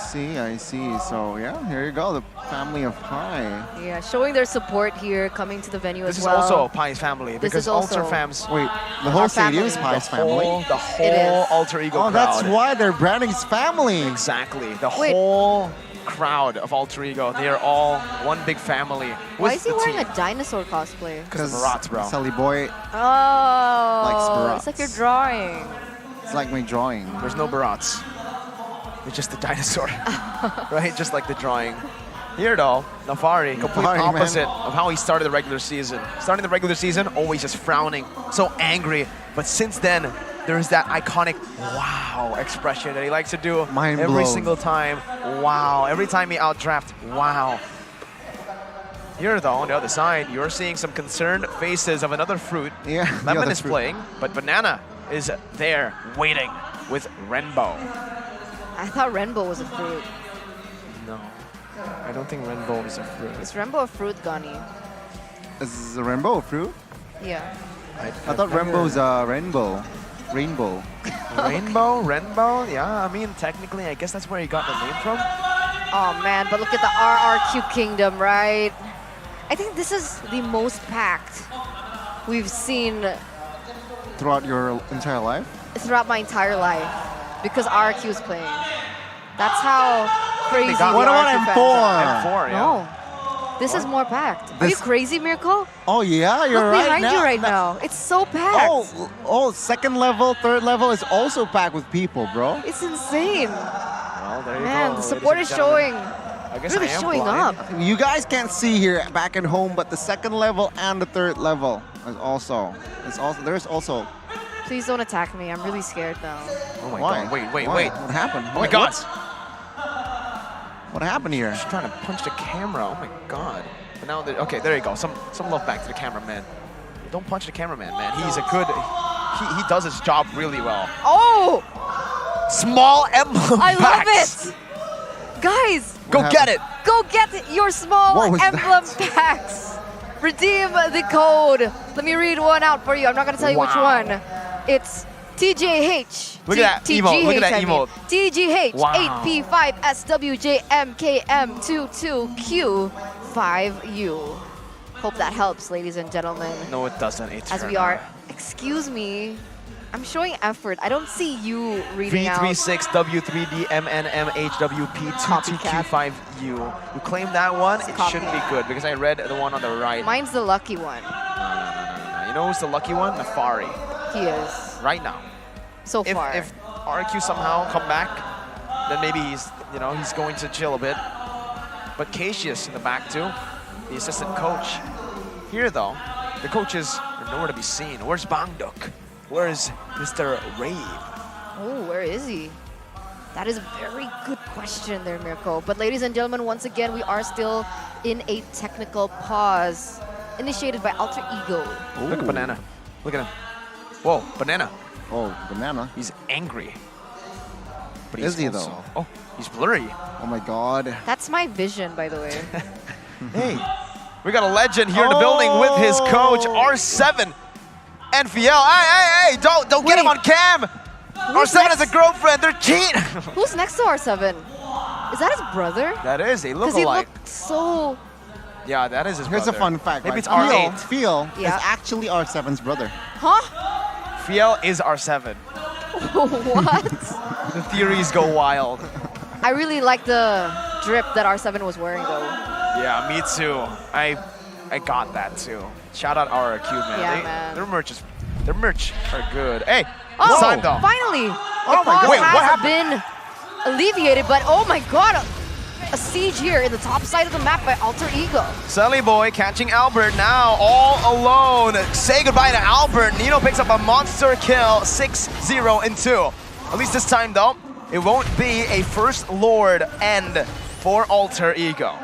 see. So yeah, here you go, the family of Pai. Yeah, showing their support here, coming to the venue This as is well. also Pai's family, This because is also Alter fams. Wait, the whole stadium is Pai's family? The whole Alter Ego crowd. That's why they're branding his family. Exactly. The whole crowd of Alter Ego, they are all one big family. Why is he wearing a dinosaur cosplay? Because of Barats, bro. Sully boy, Oh, it's like you're drawing. it's like my drawing. There's no Barats. It's just the dinosaur, right? Just like the drawing. Here though, Nafari, complete Nafari, man. opposite of how he started the regular season. Starting the regular season, always just frowning, so angry. But since then, there's that iconic wow expression that he likes to do Mind every blown. single time. Wow, every time he outdraft, wow. Here though, on the other side, you're seeing some concerned faces of another fruit. Yeah, the Lemon other is fruit. playing, but Banana is there waiting with Renbo. I thought Renbo was a fruit. No, I don't think Renbo is a fruit. Is Renbo a fruit, Gani? Is Rainbow a fruit? Yeah. I thought Rainbow's a rainbow. Rainbow? Renbo? Yeah, I mean, technically, I guess that's where he got the name from. Oh man, but look at the RRQ Kingdom, right? I think this is the most packed we've seen Throughout your entire life? throughout my entire life because RRQ is playing. That's how crazy the What about RRQ fans M4? are. M4, yeah. No, this is more packed. Are you crazy, Miracle? Oh yeah, you're Look right behind now. you right now. It's so packed. Oh, second level, third level is also packed with people, bro. It's insane. Well, there you Man, go. the support is showing. I guess Really I am showing blind. up. You guys can't see here back at home, but the second level and the third level is also. There's also. Please don't attack me. I'm really scared now. Oh my Why? god, wait. Why? What happened? Oh my god. What happened here? Just trying to punch the camera. Oh my god. But now, okay, there you go. Some love back to the cameraman. Don't punch the cameraman, man. He's a good. He does his job really well. Oh! Small emblem. I love packs. it! Guys! Go get it. Go get your small What was emblem packs. Redeem the code. Let me read one out for you. I'm not going to tell you which Wow. one. It's TJH. Look at that emote. Look at that I mean. emote. TGH Wow. 8P5SWJMKM22Q5U. Hope that helps, ladies and gentlemen. No, it doesn't. It's As we are, excuse me, I'm showing effort. I don't see you reading out. V36W3DMNMHWP22Q5U. You claim that one, it shouldn't be good because I read the one on the right. Mine's the lucky one. No. You know who's the lucky one? Nefari. He is. Right now. So far. If RQ somehow come back, then maybe he's going to chill a bit. But Cassius in the back too, the assistant coach. Here though, the coaches are nowhere to be seen. Where's Bangdok? Where's Mr. Rave? Oh, where is he? That is a very good question there, Mirko. But ladies and gentlemen, once again, we are still in a technical pause initiated by Alter Ego. Ooh. Look at Banana. Look at him. Whoa, Banana. Oh, Banana. He's angry. But Is he also, though? Oh, he's blurry. Oh my god. That's my vision, by the way. Hey, we got a legend here in the building with his coach, R7. NPL. Hey, don't get him on cam. R7 has a girlfriend. They're cheating. Who's next to R7? Is that his brother? That is. They look Because he alike. looks so... Yeah, that is his Here's brother. a fun fact. Maybe right? it's R8. Fiel Yeah. is actually R7's brother. Huh? Fiel is R7. What? The theories go wild. I really like the drip that R7 was wearing, though. Yeah, me too. I got that too. Shout out RQ, man. Yeah, man. Their merch are good. Hey, Oh, it's time though. finally! Oh the my God. pause Wait, what has happened? been alleviated, but oh my god, a siege here in the top side of the map by Alter Ego. Sully Boy catching Albert now all alone. Say goodbye to Albert. Nino picks up a monster kill, 6-0-2. At least this time though, it won't be a first Lord end for Alter Ego.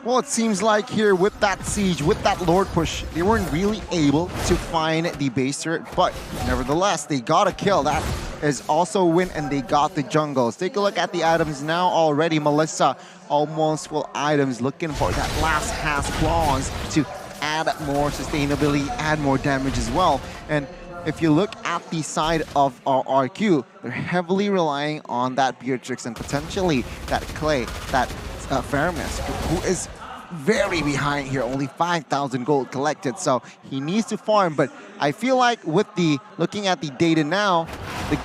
Well, it seems like here with that siege, with that Lord push, they weren't really able to find the base turret, but nevertheless, they got a kill. That is also a win, and they got the jungles. Take a look at the items now already. Melissa, almost full items, looking for that last has claws to add more sustainability, add more damage as well. And if you look at the side of our RQ, they're heavily relying on that Beatrix and potentially that Clay, that Faramis, who is very behind here, only 5,000 gold collected, so he needs to farm. But I feel like with the looking at the data now, the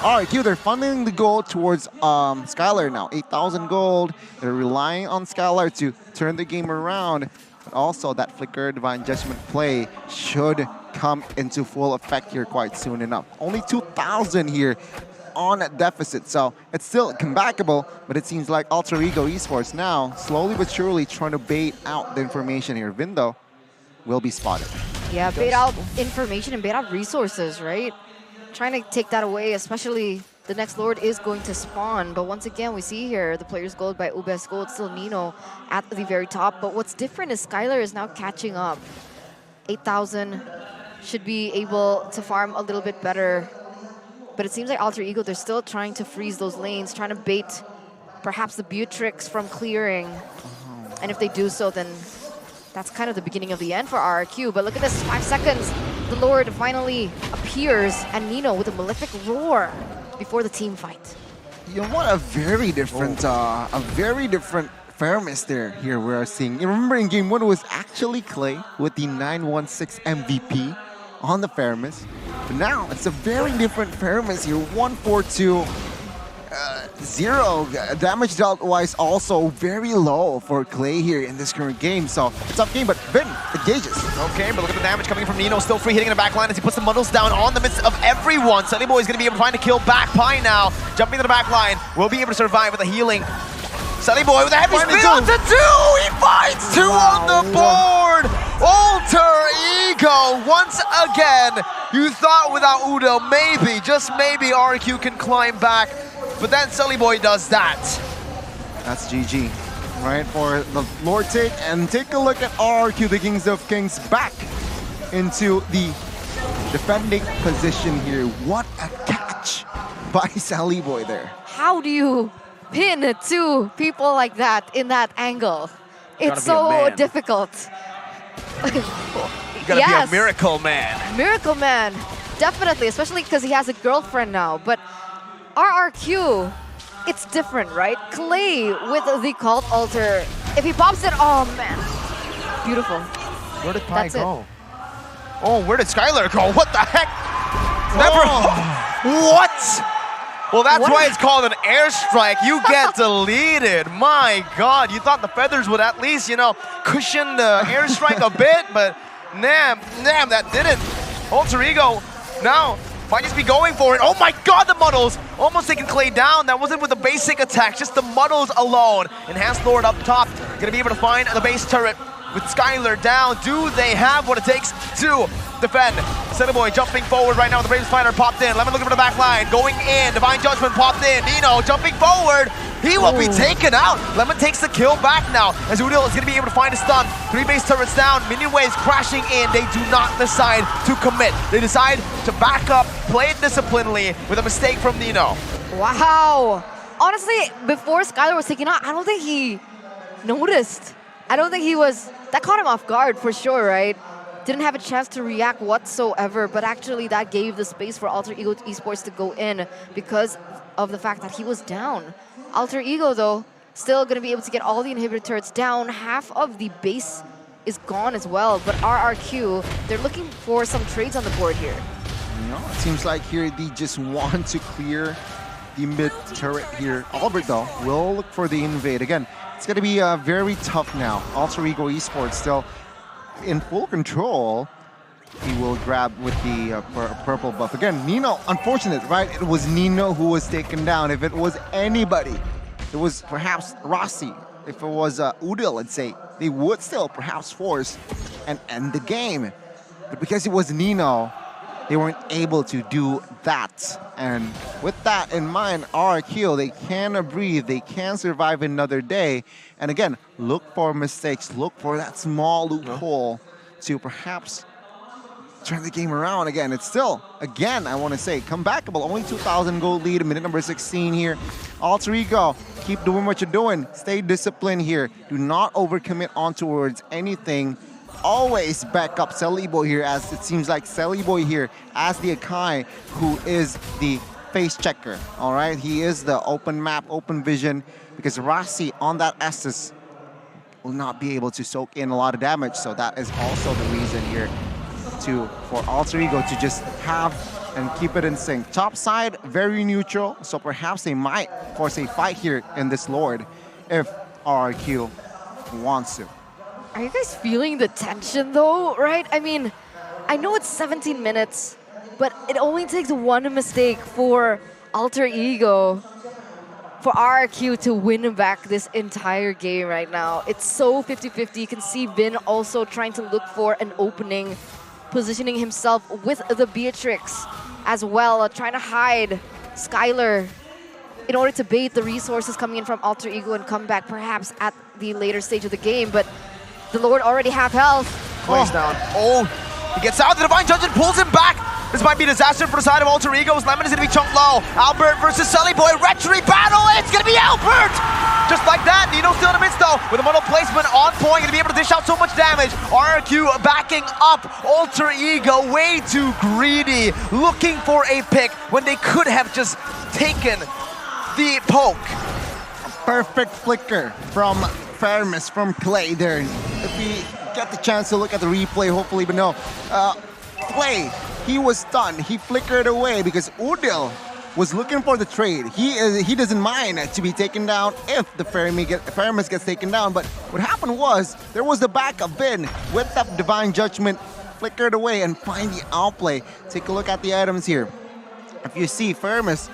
RQ, they're funneling the gold towards Skylar now, 8,000 gold. They're relying on Skylar to turn the game around, but also that Flicker Divine Judgment play should come into full effect here quite soon enough. Only 2,000 here on a deficit, so it's still comebackable, but it seems like Alter Ego Esports now slowly but surely trying to bait out the information here. Vindo will be spotted. Yeah, bait out information and bait out resources, right? Trying to take that away, especially the next Lord is going to spawn. But once again, we see here the player's gold by Ubes Gold, still Nino at the very top. But what's different is Skylar is now catching up. 8,000 should be able to farm a little bit better. But it seems like Alter Ego, they're still trying to freeze those lanes, trying to bait perhaps the Beatrix from clearing. And if they do so, then that's kind of the beginning of the end for RRQ. But look at this, 5 seconds. The Lord finally appears, and Nino with a malefic roar before the team fight. You know what? A very different Faramis there here we are seeing. You remember in game 1 it was actually Clay with the 916 MVP on the Faramis. But now it's a very different Faramis here. 142, 0 damage dealt wise, also very low for Clay here in this current game. So it's up game, but Vin engages. Okay, but look at the damage coming from Nino. Still free hitting in the back line as he puts the bundles down on the midst of everyone. Sunny Boy is going to be able to find a kill back. Pie now jumping to the back line. Will be able to survive with a healing. Sunny Boy with a heavy spin on to 2! He finds 2 on the board! Alter Ego once again. You thought without Udo, maybe, just maybe RQ can climb back. But then Sully Boy does that. That's GG, right, for the Lord take. And take a look at RQ, the Kings of Kings, back into the defending position here. What a catch by Sully Boy there. How do you pin two people like that in that angle. It's be a so man. difficult. You gotta Yes. be a miracle man. Miracle Man, definitely, especially because he has a girlfriend now. But RRQ, it's different, right? Clay with the Cult Altar. If he pops it, oh man, beautiful. Where did Pi That's it. go? Oh, where did Skylar go? What the heck? Never. What? Well, that's What? why it's called an airstrike. You get deleted. My God, you thought the feathers would at least, you know, cushion the airstrike a bit, but damn, that didn't. Alter Ego now might just be going for it. Oh my God, the muddles almost taking Clay down. That wasn't with the basic attack, just the muddles alone. Enhanced Lord up top, gonna be able to find the base turret with Skylar down. Do they have what it takes to defend? Boy jumping forward right now with the Brave Spider popped in. Lemon looking for the back line, going in. Divine Judgment popped in. Nino jumping forward. He will be taken out. Lemon takes the kill back now as Udil is going to be able to find a stun. 3 base turrets down. Minion waves crashing in. They do not decide to commit. They decide to back up, play it disciplinedly with a mistake from Nino. Wow. Honestly, before Skylar was taken out, I don't think he noticed. I don't think he was... That caught him off guard for sure, right? Didn't have a chance to react whatsoever, but actually that gave the space for Alter Ego Esports to go in because of the fact that he was down. Alter Ego, though, still going to be able to get all the inhibitor turrets down. Half of the base is gone as well, but RRQ, they're looking for some trades on the board here. No, it seems like here they just want to clear the mid turret here. Albert, though, will look for the invade. Again, it's going to be very tough now. Alter Ego Esports still in full control. He will grab with the purple buff. Again, Nino, unfortunate, right? It was Nino who was taken down. If it was anybody, it was perhaps Rossi. If it was Udil, let's say, they would still perhaps force and end the game. But because it was Nino, they weren't able to do that. And with that in mind, RRQ, they can breathe, they can survive another day. And again, look for mistakes, look for that small loophole to perhaps turn the game around again. It's still, again, I want to say, comebackable. Only 2,000 gold lead, minute number 16 here. Alter Ego, keep doing what you're doing. Stay disciplined here. Do not overcommit on towards anything. Always back up Celiboy here, as it seems like Celiboy here as the Akai, who is the face checker. All right, he is the open map, open vision, because Rossi on that Estus will not be able to soak in a lot of damage. So that is also the reason here for Alter Ego to just have and keep it in sync. Top side, very neutral, so perhaps they might force a fight here in this Lord if RRQ wants to. Are you guys feeling the tension though, right? I mean, I know it's 17 minutes, but it only takes one mistake for Alter Ego, for RRQ to win back this entire game right now. It's so 50-50. You can see Vin also trying to look for an opening, positioning himself with the Beatrix as well, trying to hide Skylar in order to bait the resources coming in from Alter Ego and come back perhaps at the later stage of the game. But the Lord already half health. Clay's down. Oh, he gets out. The Divine Judgment pulls him back. This might be a disaster for the side of Alter Egos. Lemon is going to be chunked low. Albert versus Celiboy. Retchery battle. It's going to be Albert. Just like that. Nino's still in the midst though. With a model placement on point. Going to be able to dish out so much damage. RRQ backing up. Alter Ego way too greedy. Looking for a pick when they could have just taken the poke. A perfect flicker from Fairness from Clay there. If we get the chance to look at the replay, hopefully, but no. Clay, he was stunned. He flickered away because Udil was looking for the trade. He doesn't mind to be taken down if the Fairness gets taken down. But what happened was there was the backup Vin with that Divine Judgment, flickered away and find the outplay. Take a look at the items here. If you see Fairness,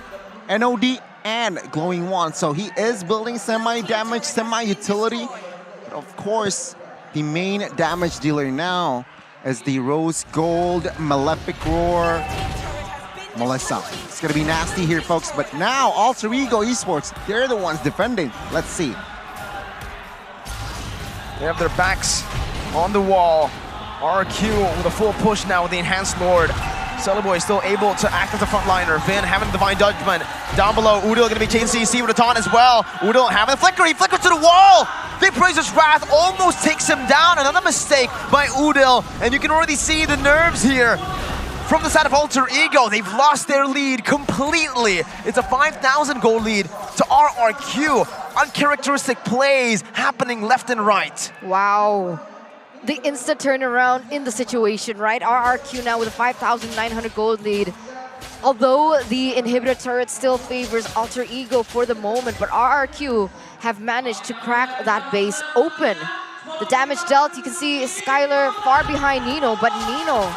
NOD and Glowing Wand. So he is building semi-damage, semi-utility. But of course, the main damage dealer now is the Rose Gold Malefic Roar Melissa. It's going to be nasty here, folks. But now, Alter Ego Esports, they're the ones defending. Let's see. They have their backs on the wall. RQ with a full push now with the Enhanced Lord. Boy is still able to act as a frontliner. Vin having the Divine Judgment. Down below, Udil gonna be chain CC with a taunt as well. Udil having the flicker, he flickers to the wall! Big Praiser's Wrath almost takes him down. Another mistake by Udil, and you can already see the nerves here from the side of Alter Ego. They've lost their lead completely. It's a 5,000 gold lead to RRQ. Uncharacteristic plays happening left and right. Wow. The instant turnaround in the situation, right? RRQ now with a 5,900 gold lead. Although the inhibitor turret still favors Alter Ego for the moment, but RRQ have managed to crack that base open. The damage dealt, you can see Skylar far behind Nino, but Nino,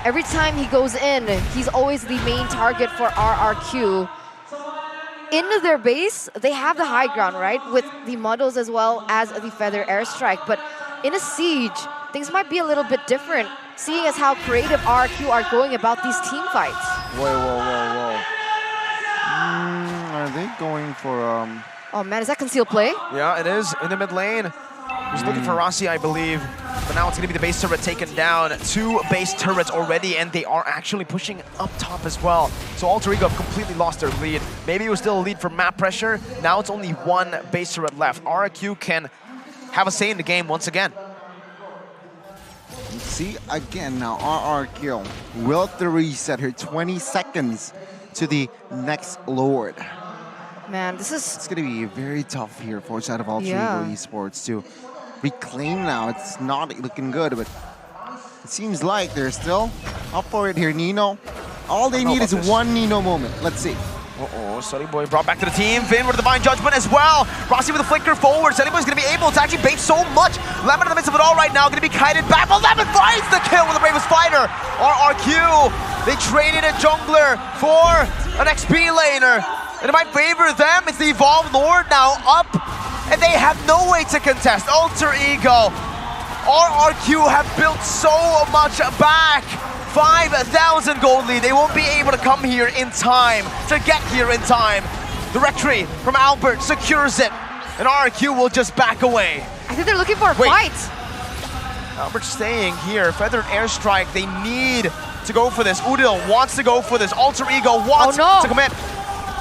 every time he goes in, he's always the main target for RRQ. Into their base, they have the high ground, right? With the models as well as the Feather Airstrike, but in a siege, things might be a little bit different, seeing as how creative RRQ are going about these team fights. Whoa. Are they going for Oh man, is that concealed play? Yeah, it is in the mid lane. He's looking for Rossi, I believe. But now it's going to be the base turret taken down. 2 base turrets already, and they are actually pushing up top as well. So Alter Ego have completely lost their lead. Maybe it was still a lead from map pressure. Now it's only 1 base turret left. RRQ can have a say in the game once again. See again now, RRQ will to reset her 20 seconds to the next Lord. Man, this is... It's going to be very tough here for side of Alter Yeah. Ego Esports to reclaim now. It's not looking good, but it seems like they're still up for it here. Nino, all they need is one Nino moment. Let's see. Uh-oh, Sunny Boy brought back to the team. Vin with the Divine Judgment as well. Rossi with a flicker forward. Sunny Boy's going to be able to actually bait so much. Lemon in the midst of it all right now, going to be kited back. But Lemon finds the kill with the Bravest Fighter. RRQ, they traded a jungler for an XP laner. And it might favor them. It's the Evolved Lord now up. And they have no way to contest. Alter Ego. RRQ have built so much back. 5,000 gold lead. They won't be able to come here in time, to get here in time. The Rectory from Albert secures it, and RRQ will just back away. I think they're looking for a fight. Albert staying here. Feathered Airstrike, they need to go for this. Udil wants to go for this. Alter Ego wants to commit.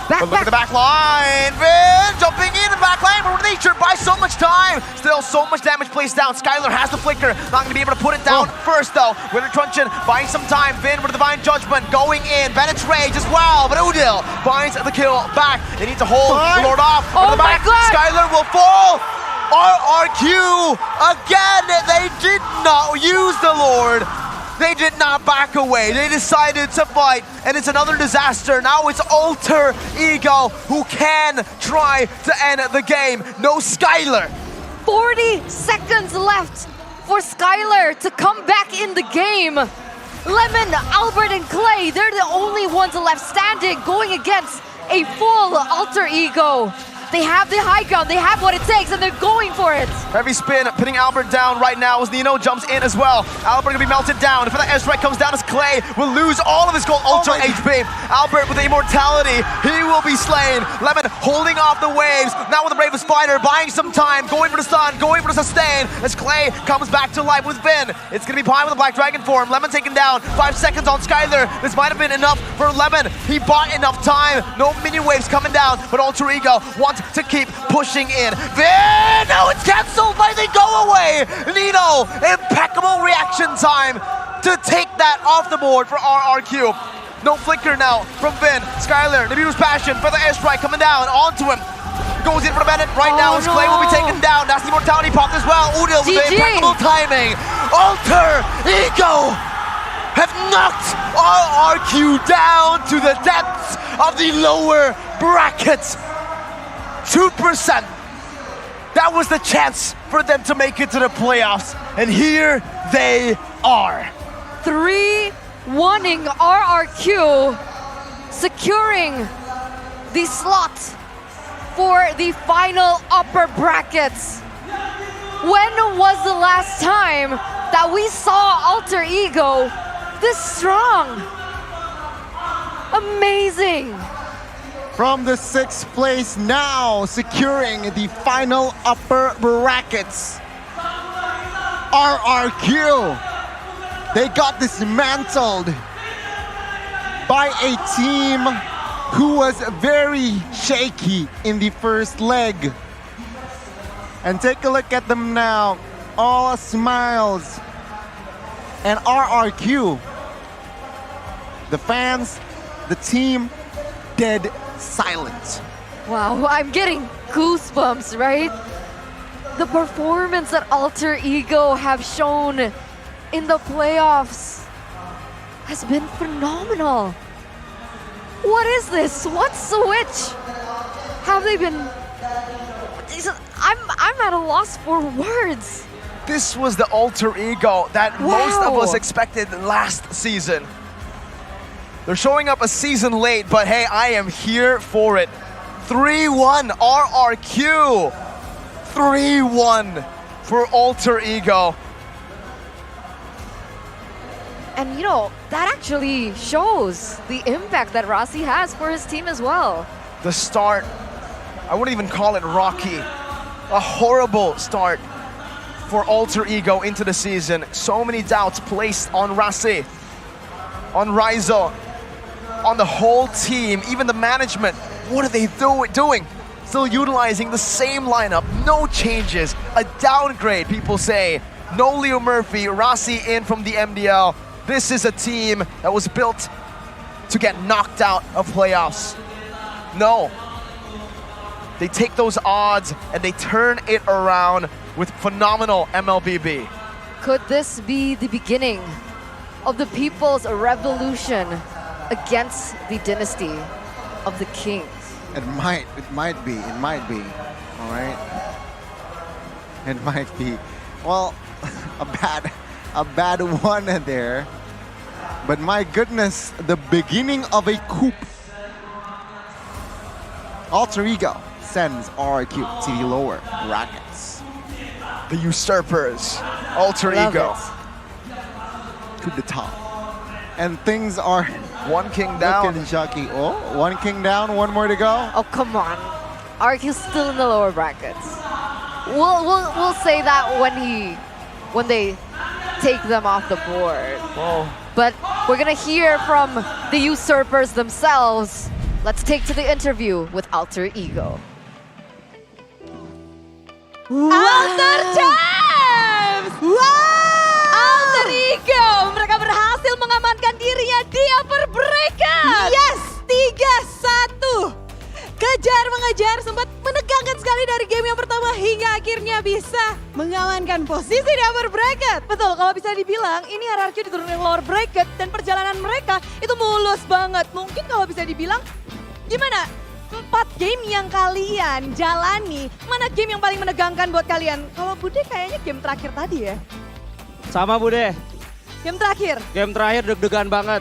But look at the back line. Vin jumping in the back line, but nature buys so much time. Still so much damage placed down. Skylar has the flicker. Not going to be able to put it down first though. Winter Truncheon buying some time. Vin with the Divine Judgment going in. Bennett's Rage as well, but Udil finds the kill back. They need to hold the Lord off. Oh the back. Skylar will fall. RRQ again. They did not use the Lord. They did not back away. They decided to fight, and it's another disaster. Now it's Alter Ego who can try to end the game. No Skylar. 40 seconds left for Skylar to come back in the game. Lemon, Albert, and Clay, they're the only ones left standing, going against a full Alter Ego. They have the high ground, they have what it takes, and they're going for it. Heavy spin, putting Albert down right now as Nino jumps in as well. Albert gonna be melted down. If that airstrike comes down as Clay will lose all of his gold ultra HP. Albert with the immortality, he will be slain. Lemon holding off the waves, now with the Bravest Fighter, buying some time, going for the stun, going for the sustain, as Clay comes back to life with Vin. It's gonna be Pie with the Black Dragon form. Lemon taken down, 5 seconds on Skylar. This might have been enough for Lemon. He bought enough time, no mini waves coming down, but Alter Ego wants to keep pushing in. Vin, no, it's cancelled by the go away. Nino, impeccable reaction time to take that off the board for RRQ. No flicker now from Vin. Skylar, Nabiru's Passion for the airstrike coming down onto him. Goes in for the Bennett right now as Clay will be taken down. That's the immortality pop as well. Udil with the impeccable timing. Alter Ego have knocked RRQ down to the depths of the lower brackets. 2%. That was the chance for them to make it to the playoffs, and here they are. 3-1ing RRQ, securing the slot for the final upper brackets. When was the last time that we saw Alter Ego this strong? Amazing. From the 6th place now, securing the final upper brackets. RRQ, they got dismantled by a team who was very shaky in the first leg. And take a look at them now, all smiles. And RRQ, the fans, the team, dead silent. Wow, I'm getting goosebumps, right? The performance that Alter Ego have shown in the playoffs has been phenomenal. What is this? What switch have they been? I'm at a loss for words. This was the alter ego that most of us expected last season. They're showing up a season late, but hey, I am here for it. 3-1 RRQ. 3-1 for alter ego. And you know, that actually shows the impact that Rossi has for his team as well. The start, I wouldn't even call it rocky. A horrible start for alter ego into the season. So many doubts placed on Rossi, on Rizzo, on the whole team, even the management. What are they doing? Still utilizing the same lineup, no changes, a downgrade, people say. No Leo Murphy, Rossi in from the MDL. This is a team that was built to get knocked out of playoffs. No. They take those odds and they turn it around with phenomenal MLBB. Could this be the beginning of the people's revolution against the dynasty of the Kings? It might be, all right? It might be. Well, a bad one there. But my goodness, the beginning of a coup. Alter Ego sends RRQ to the lower brackets. The usurpers, alter ego. To the top. And things are one king down. Looking shocky. Oh, one king down, one more to go. Oh, come on. RQ's still in the lower brackets. We'll say that when they take them off the board. Whoa. But we're gonna hear from the usurpers themselves. Let's take to the interview with Alter Ego. Alter James! Wow! Alter Ego! Mereka berhasil mengamankan dirinya di upper bracket! Yes! 3-1! Kejar-mengejar sempat menegangkan sekali dari game yang pertama hingga akhirnya bisa mengamankan posisi di upper bracket. Betul, kalau bisa dibilang ini RRQ diturunkan lower bracket dan perjalanan mereka itu mulus banget. Mungkin kalau bisa dibilang gimana? 4 game yang kalian jalani, mana game yang paling menegangkan buat kalian? Kalau Bude kayaknya game terakhir tadi ya? Sama Bude. Game terakhir? Game terakhir deg-degan banget.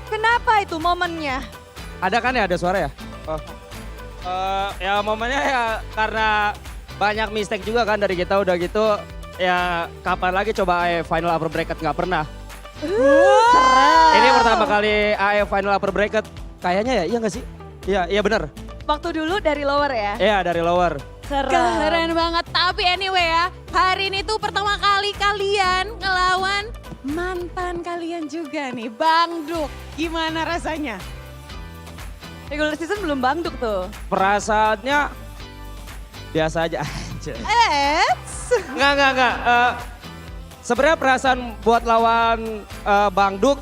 Kenapa itu momennya? Ada kan ya, ada suara ya? Oh. Ya momennya ya karena banyak mistake juga kan dari kita udah gitu. Ya kapan lagi coba AE final upper bracket, nggak pernah. Ini pertama kali AE final upper bracket. Kayaknya ya, iya nggak sih? Iya benar. Waktu dulu dari lower ya? Iya dari lower. Keren banget, tapi anyway ya, hari ini tuh pertama kali kalian ngelawan mantan kalian juga nih, Bang Duk. Gimana rasanya? Regular season belum Bang Duk tuh. Perasaannya biasa aja. Enggak. Sebenarnya perasaan buat lawan Bang Duk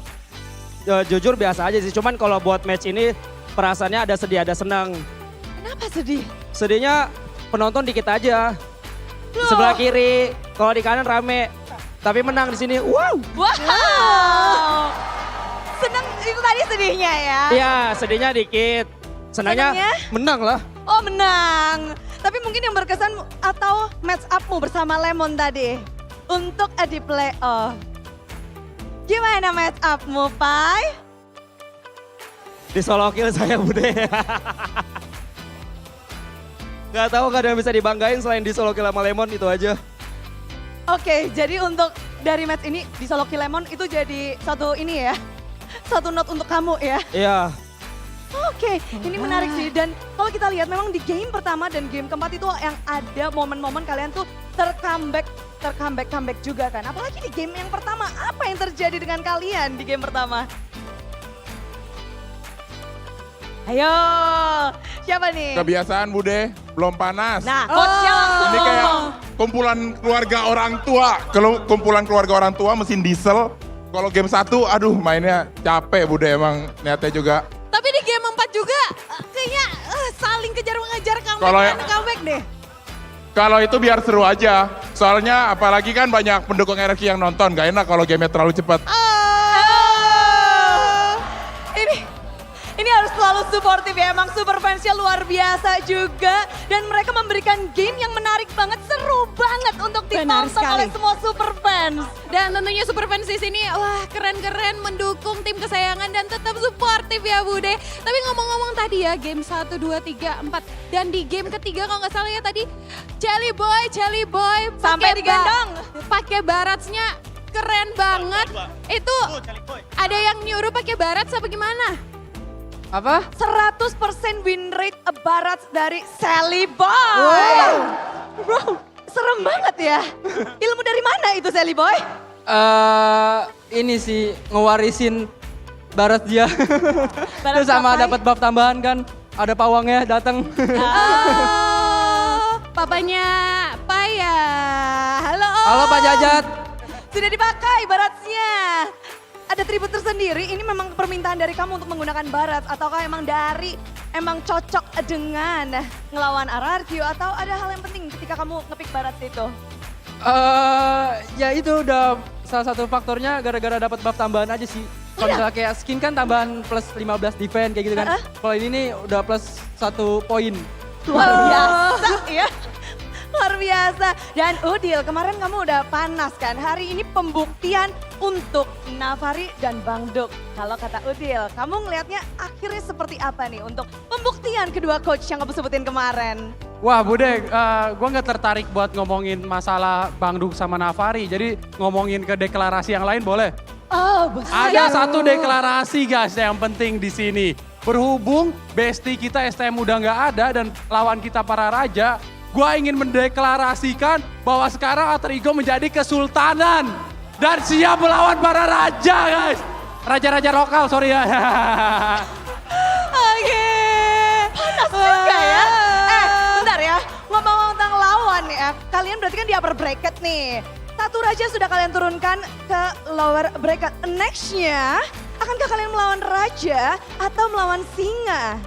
jujur biasa aja sih. Cuman kalau buat match ini perasaannya ada sedih, ada senang. Kenapa sedih? Sedihnya penonton dikit aja. Sebelah kiri, kalau di kanan rame. Tapi menang di sini. Wow. Senang itu tadi sedihnya ya? Iya, sedihnya dikit. Senangnya menang lah. Oh menang. Tapi mungkin yang berkesan atau match up-mu bersama Lemon tadi untuk di playoff. Gimana match up-mu, Pai? Di solo kill saya Bude. Gak tahu, gak ada yang bisa dibanggain selain di solo kill sama Lemon, itu aja. Oke, jadi untuk dari match ini di solo kill Lemon itu jadi satu ini ya. Satu note untuk kamu ya. Iya. Oke, ini menarik sih. Dan kalau kita lihat memang di game pertama dan game keempat itu yang ada momen-momen kalian tuh tercomeback juga kan. Apalagi di game yang pertama, apa yang terjadi dengan kalian di game pertama? Ayo, siapa nih? Kebiasaan Bude, belum panas. Nah, coachnya langsung Ini kayak ngomong. kumpulan keluarga orang tua. Kalau kumpulan keluarga orang tua mesin diesel. Kalau game 1, aduh mainnya capek Bude emang niatnya juga. Tapi di game 4 juga kayaknya saling kejar-mengejar Kalau comeback deh. Kalau itu biar seru aja. Soalnya apalagi kan banyak pendukung RRQ yang nonton. Gak enak kalau gamenya terlalu cepat. Ini harus selalu suportif ya, emang super fansnya luar biasa juga. Dan mereka memberikan game yang menarik banget, seru banget untuk ditonton oleh semua super fans. Dan tentunya super fans di sini, wah keren-keren mendukung tim kesayangan dan tetap suportif ya Bude. Tapi ngomong-ngomong tadi ya, game 1, 2, 3, 4. Dan di game ketiga kalau nggak salah ya tadi, Jelly Boy. Sampai digendong. Pakai baratsnya keren banget. Itu ada yang nyuruh pakai barats apa gimana? Apa? 100% win rate Barats dari Sally Boy. Wow. Bro, serem banget ya. Ilmu dari mana itu Sally Boy? Ini sih ngewarisin Barat dia. Terus sama dapat buff tambahan kan. Ada pawangnya datang. Papanya Paya. Halo. Halo Pak Jajat. Sudah dipakai Baratsnya. Ada tribut tersendiri, ini memang permintaan dari kamu untuk menggunakan Barat ataukah emang cocok dengan ngelawan RRQ atau ada hal yang penting ketika kamu ngepick Barat itu? Ya itu udah salah satu faktornya gara-gara dapat buff tambahan aja sih. Kalau misalnya kayak skin kan tambahan plus 15 defense kayak gitu kan. Kalau ini nih udah plus 1 poin. Luar biasa ya. Luar biasa. Dan Udil, kemarin kamu udah panas kan. Hari ini pembuktian untuk Navari dan Bang Duk. Kalau kata Udil, kamu ngelihatnya akhirnya seperti apa nih untuk pembuktian kedua coach yang kamu sebutin kemarin? Wah Bude, gue nggak tertarik buat ngomongin masalah Bang Duk sama Navari. Jadi ngomongin ke deklarasi yang lain boleh? Oh, ada satu deklarasi guys yang penting di sini. Berhubung bestie kita STM udah nggak ada dan lawan kita para raja, gue ingin mendeklarasikan bahwa sekarang Alter Ego menjadi kesultanan dan siap melawan para raja guys. Raja-raja lokal, sorry ya. Oke, panas juga ya. Bentar ya, ngomong tentang lawan ya. Kalian berarti kan di upper bracket nih. Satu raja sudah kalian turunkan ke lower bracket. Nextnya, akankah kalian melawan raja atau melawan singa?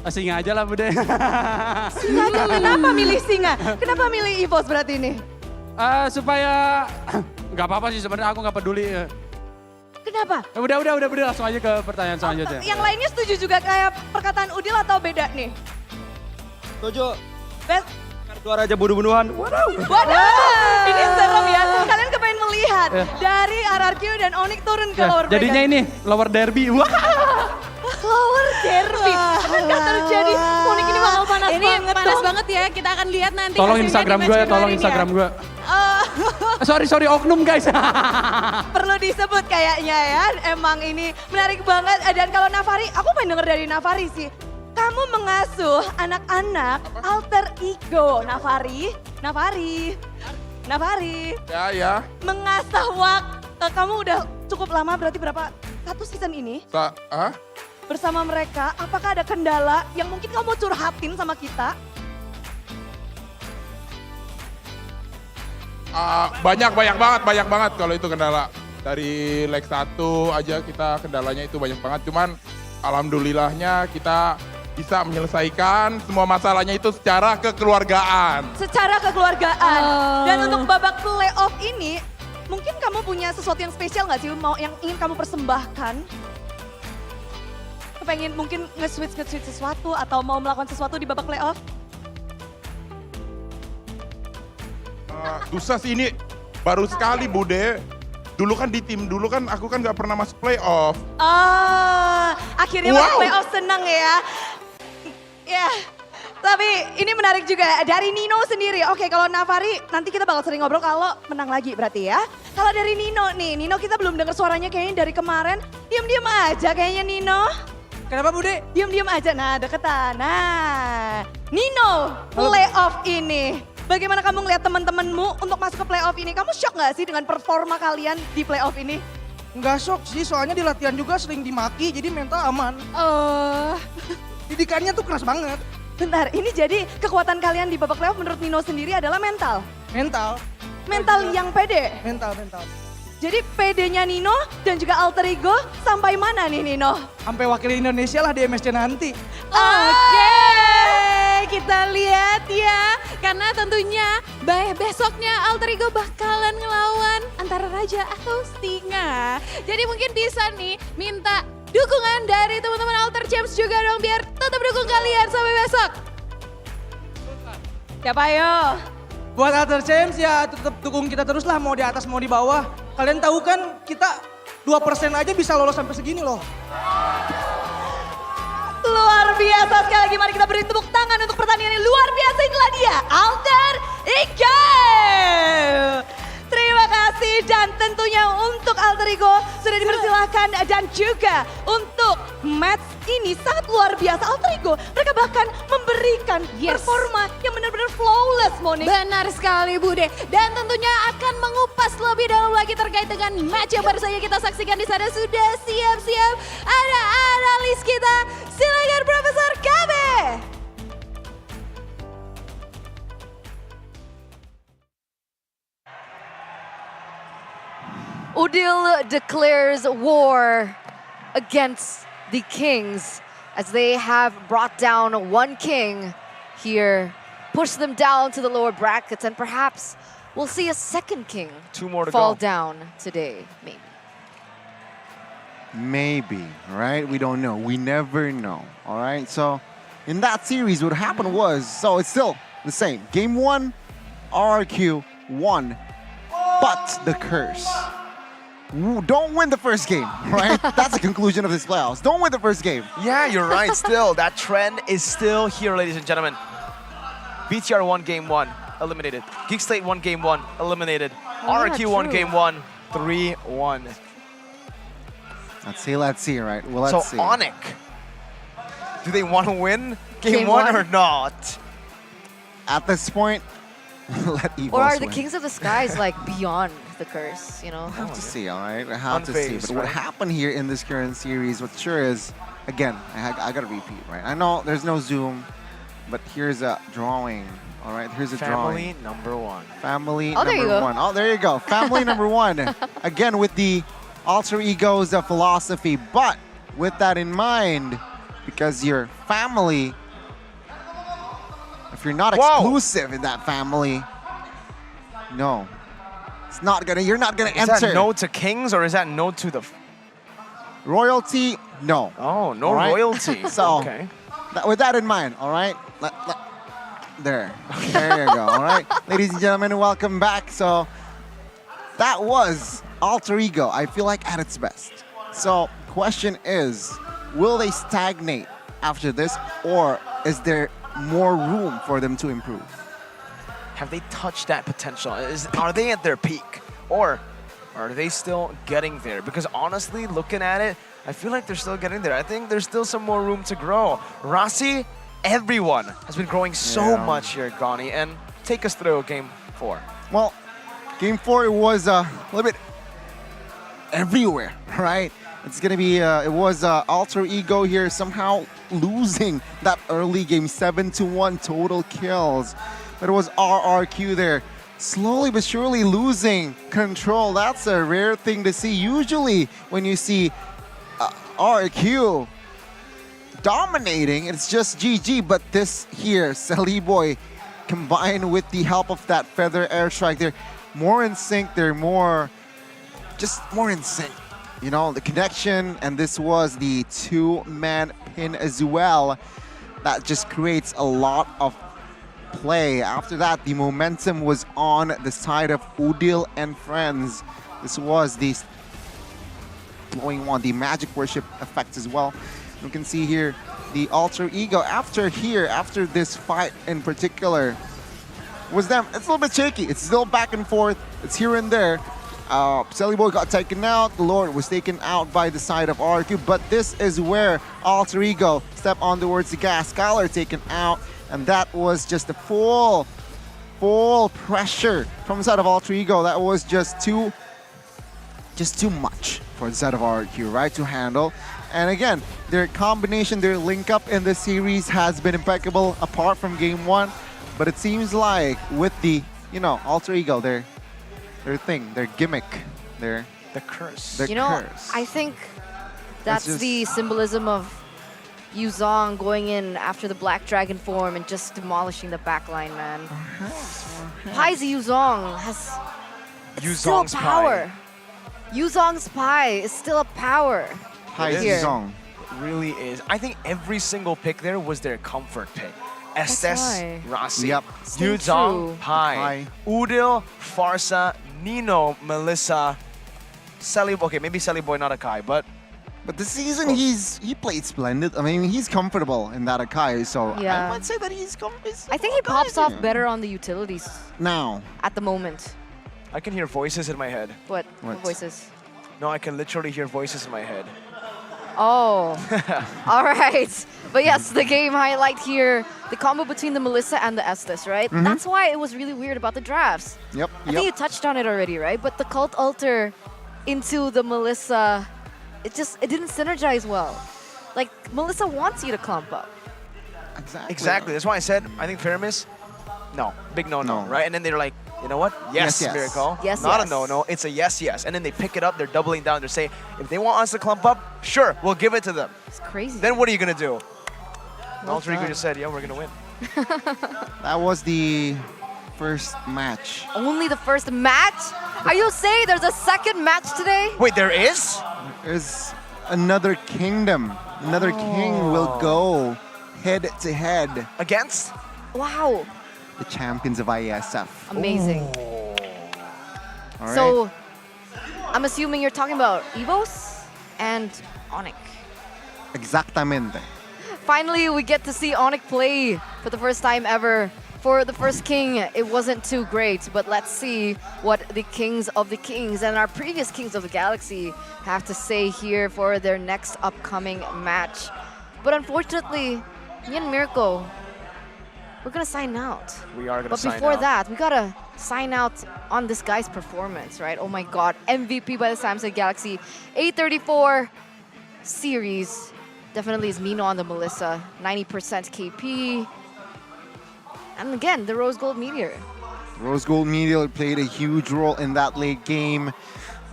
Singa aja lah Bude. Singa aja, kenapa milih singa? Kenapa milih EVOS berarti ini? Supaya nggak apa-apa sih sebenarnya, aku nggak peduli. Kenapa? Udah langsung aja ke pertanyaan selanjutnya. Yang lainnya setuju juga kayak perkataan Udil atau beda nih? Setuju. Bet. Dua raja bunuh-bunuhan. Waduh, ini serem ya. Kalian kepengen melihat dari RRQ dan ONIC turun ke lower bracket. Jadinya ini lower derby. Wah. Lower derby. Akankah terjadi? ONIC ini bakal panas Ini banget panas dong. banget ya, kita akan lihat nanti. Tolong hasilnya Instagram di gue match ya, tolong kedua Instagram ini gue. Sorry oknum guys. Perlu disebut kayaknya ya, emang ini menarik banget. Dan kalau Navari, aku pengen denger dari Navari sih. Kamu mengasuh anak-anak Alter Ego, Navari. Ya. Mengasah waktu, kamu udah cukup lama berarti berapa? Satu season ini? Bersama mereka, apakah ada kendala yang mungkin kamu curhatin sama kita? Banyak banget kalau itu kendala. Dari leg 1 aja kita kendalanya itu banyak banget. Cuman alhamdulillahnya kita bisa menyelesaikan semua masalahnya itu secara kekeluargaan. Secara kekeluargaan. Dan untuk babak playoff ini, mungkin kamu punya sesuatu yang spesial nggak sih yang ingin kamu persembahkan? Kepengen mungkin nge-switch sesuatu atau mau melakukan sesuatu di babak playoff? Dusas ini baru sekali Bude. Dulu kan di tim dulu kan aku kan nggak pernah masuk playoff. Akhirnya masuk playoff, senang ya. Ya, tapi ini menarik juga dari Nino sendiri. Oke, kalau Navari nanti kita bakal sering ngobrol kalau menang lagi berarti ya. Kalau dari Nino nih, Nino kita belum dengar suaranya kayaknya dari kemarin. Diam-diam aja kayaknya Nino. Kenapa Bude? Diam-diam aja, nah deketan. Nah, Nino, playoff ini. Bagaimana kamu ngeliat teman-temanmu untuk masuk ke playoff ini? Kamu shock gak sih dengan performa kalian di playoff ini? Nggak shock sih, soalnya di latihan juga sering dimaki, jadi mental aman. Didikannya tuh keras banget. Bentar, ini jadi kekuatan kalian di babak playoff menurut Nino sendiri adalah mental? Mental. Mental yang pede? Mental. Jadi pedenya Nino dan juga alter ego sampai mana nih Nino? Sampai wakil Indonesia lah di MSC nanti. Oke, kita lihat ya. Karena tentunya besoknya alter ego bakalan ngelawan antara Raja atau Singa. Jadi mungkin bisa nih minta dukungan dari teman-teman Alter Champs juga dong biar tetap dukung kalian sampai besok. Siapa ayo? Buat Alter Champs ya tetap dukung kita terus lah, mau di atas mau di bawah. Kalian tahu kan kita 2% aja bisa lolos sampai segini loh. Luar biasa sekali lagi, mari kita beri tepuk tangan untuk pertandingan yang luar biasa. Inilah dia, Alter Ego. Terima kasih dan tentunya untuk Alter Ego sudah dipersilahkan dan juga untuk match ini sangat luar biasa. Alter Ego mereka bahkan memberikan performa yang benar-benar flawless, Monique. Benar sekali Bude. Dan tentunya akan mengupas lebih dalam lagi terkait dengan match yang baru saja kita saksikan di sana. Sudah siap-siap ada analis kita. Silakan Profesor Kabe. Udil declares war against the Kings as they have brought down one king here, pushed them down to the lower brackets, and perhaps we'll see a second king 2 more to fall go. down today, maybe. Maybe, right? We don't know. We never know, all right? So in that series, what happened was, so it's still the same. Game 1, RRQ won, but the curse. Don't win the first game, right? That's the conclusion of this playoffs. Don't win the first game. Yeah, you're right. Still, that trend is still here, ladies and gentlemen. BTR won game 1, eliminated. GEEK SLATE won game 1, eliminated. RRQ won game 1, 3-1. Let's see, right? Well, let's see. So ONIC, do they want to win game 1 or not? At this point, let EVOS Or are the win. Kings of the Skies like beyond the curse, you know? I have to see, all right? I have to see. Unfazed, But what right? happened here in this current series, what sure is, again, I got to repeat, right? I know there's no Zoom, but here's a drawing, all right? Here's a drawing. Family number 1. Family Oh, there you number go. 1. Oh, there you go. Family number 1. Again, with the alter egos philosophy, but with that in mind, because your family, if you're not exclusive in that family, no. It's not gonna, you're not gonna enter. Is that no to Kings or is that no to the... Royalty, no. Oh, no All right? royalty. So, okay. With that in mind, all right? There you go, all right? Ladies and gentlemen, welcome back. So, that was Alter Ego, I feel like at its best. So, question is, will they stagnate after this, or is there more room for them to improve? Have they touched that potential? Are they at their peak? Or are they still getting there? Because honestly, looking at it, I feel like they're still getting there. I think there's still some more room to grow. Rasi, everyone has been growing so much here, Gani. And take us through game 4. Well, game 4, it was a little bit everywhere, right? It's gonna be, it was Alter Ego here somehow losing that early game, 7-1 total kills. But it was RRQ there, slowly but surely losing control. That's a rare thing to see. Usually when you see RRQ dominating, it's just GG, but this here, Saliboy, combined with the help of that feather airstrike, they're more in sync, they're just more in sync. You know, the connection, and this was the 2-man pin as well. That just creates a lot of play. After that, the momentum was on the side of Udil and friends. This was the blowing one, the magic worship effect as well. You can see here the Alter Ego after this fight in particular was them. It's a little bit shaky. It's still back and forth. It's here and there. Saliboy got taken out. The Lord was taken out by the side of RQ, but this is where Alter Ego stepped on towards the gas. Skylar taken out, and that was just a full pressure from the side of Alter Ego. That was just too much for the side of RRQ, right, to handle. And again, their combination, their link up in this series has been impeccable apart from game 1. But it seems like with the, alter ego, their thing, their gimmick, the curse. Their curse. I think that's just- the symbolism of Yuzong going in after the Black Dragon form and just demolishing the backline, man. Pai's Yuzong has it's still a Yuzong's power. Yuzong's Pai is still a power. Pai's here. Yuzong. It really is. I think every single pick there was their comfort pick. That's Estes, why. Rasi, Yep. Stay Yuzong, true. Pai, Udil, Farsa, Nino, Melissa, Sally. Okay, maybe Sally Boy, not Akai, but this season he played splendid. I mean, he's comfortable in that Akai, so Yeah. I might say that he's I think he pops off better on the utilities now. at the moment. I can hear voices in my head. What What? voices? No, I can literally hear voices in my head. Oh, all right. But yes, the game highlight here, the combo between the Melissa and the Estes, right? Mhm. That's why it was really weird about the drafts. Yep. I think you touched on it already, right? But the cult alter into the Melissa, it didn't synergize well. Like, Melissa wants you to clump up. Exactly. That's why I said I think Faramis, no, big no, right? And then they're like, you know what? Yes, Yes, yes. Miracle. Yes, not yes. a no. It's a yes, yes. And then they pick it up. They're doubling down. They're saying, if they want us to clump up, sure, we'll give it to them. It's crazy. Then what are you gonna do? Well Alter Ego done. just said, yeah, we're gonna win. That was the first match. Only the first match? Are you saying there's a second match today? Wait, there is? There's another kingdom. Another king will go head to head against Wow, the champions of ISF. amazing. All right. So, I'm assuming you're talking about EVOS and ONIC. Exactamente. Finally, we get to see ONIC play for the first time ever. For the first king, it wasn't too great, but let's see what the kings of the kings and our previous kings of the galaxy have to say here for their next upcoming match. But unfortunately, me and Mirko, we're gonna sign out. We are gonna But sign before out. that, we gotta sign out on this guy's performance, right? Oh my God, MVP by the Samsung Galaxy, 834 series. Definitely is Nino on the Melissa, 90% KP. And again, the Rose Gold Meteor. Rose Gold Meteor played a huge role in that late game.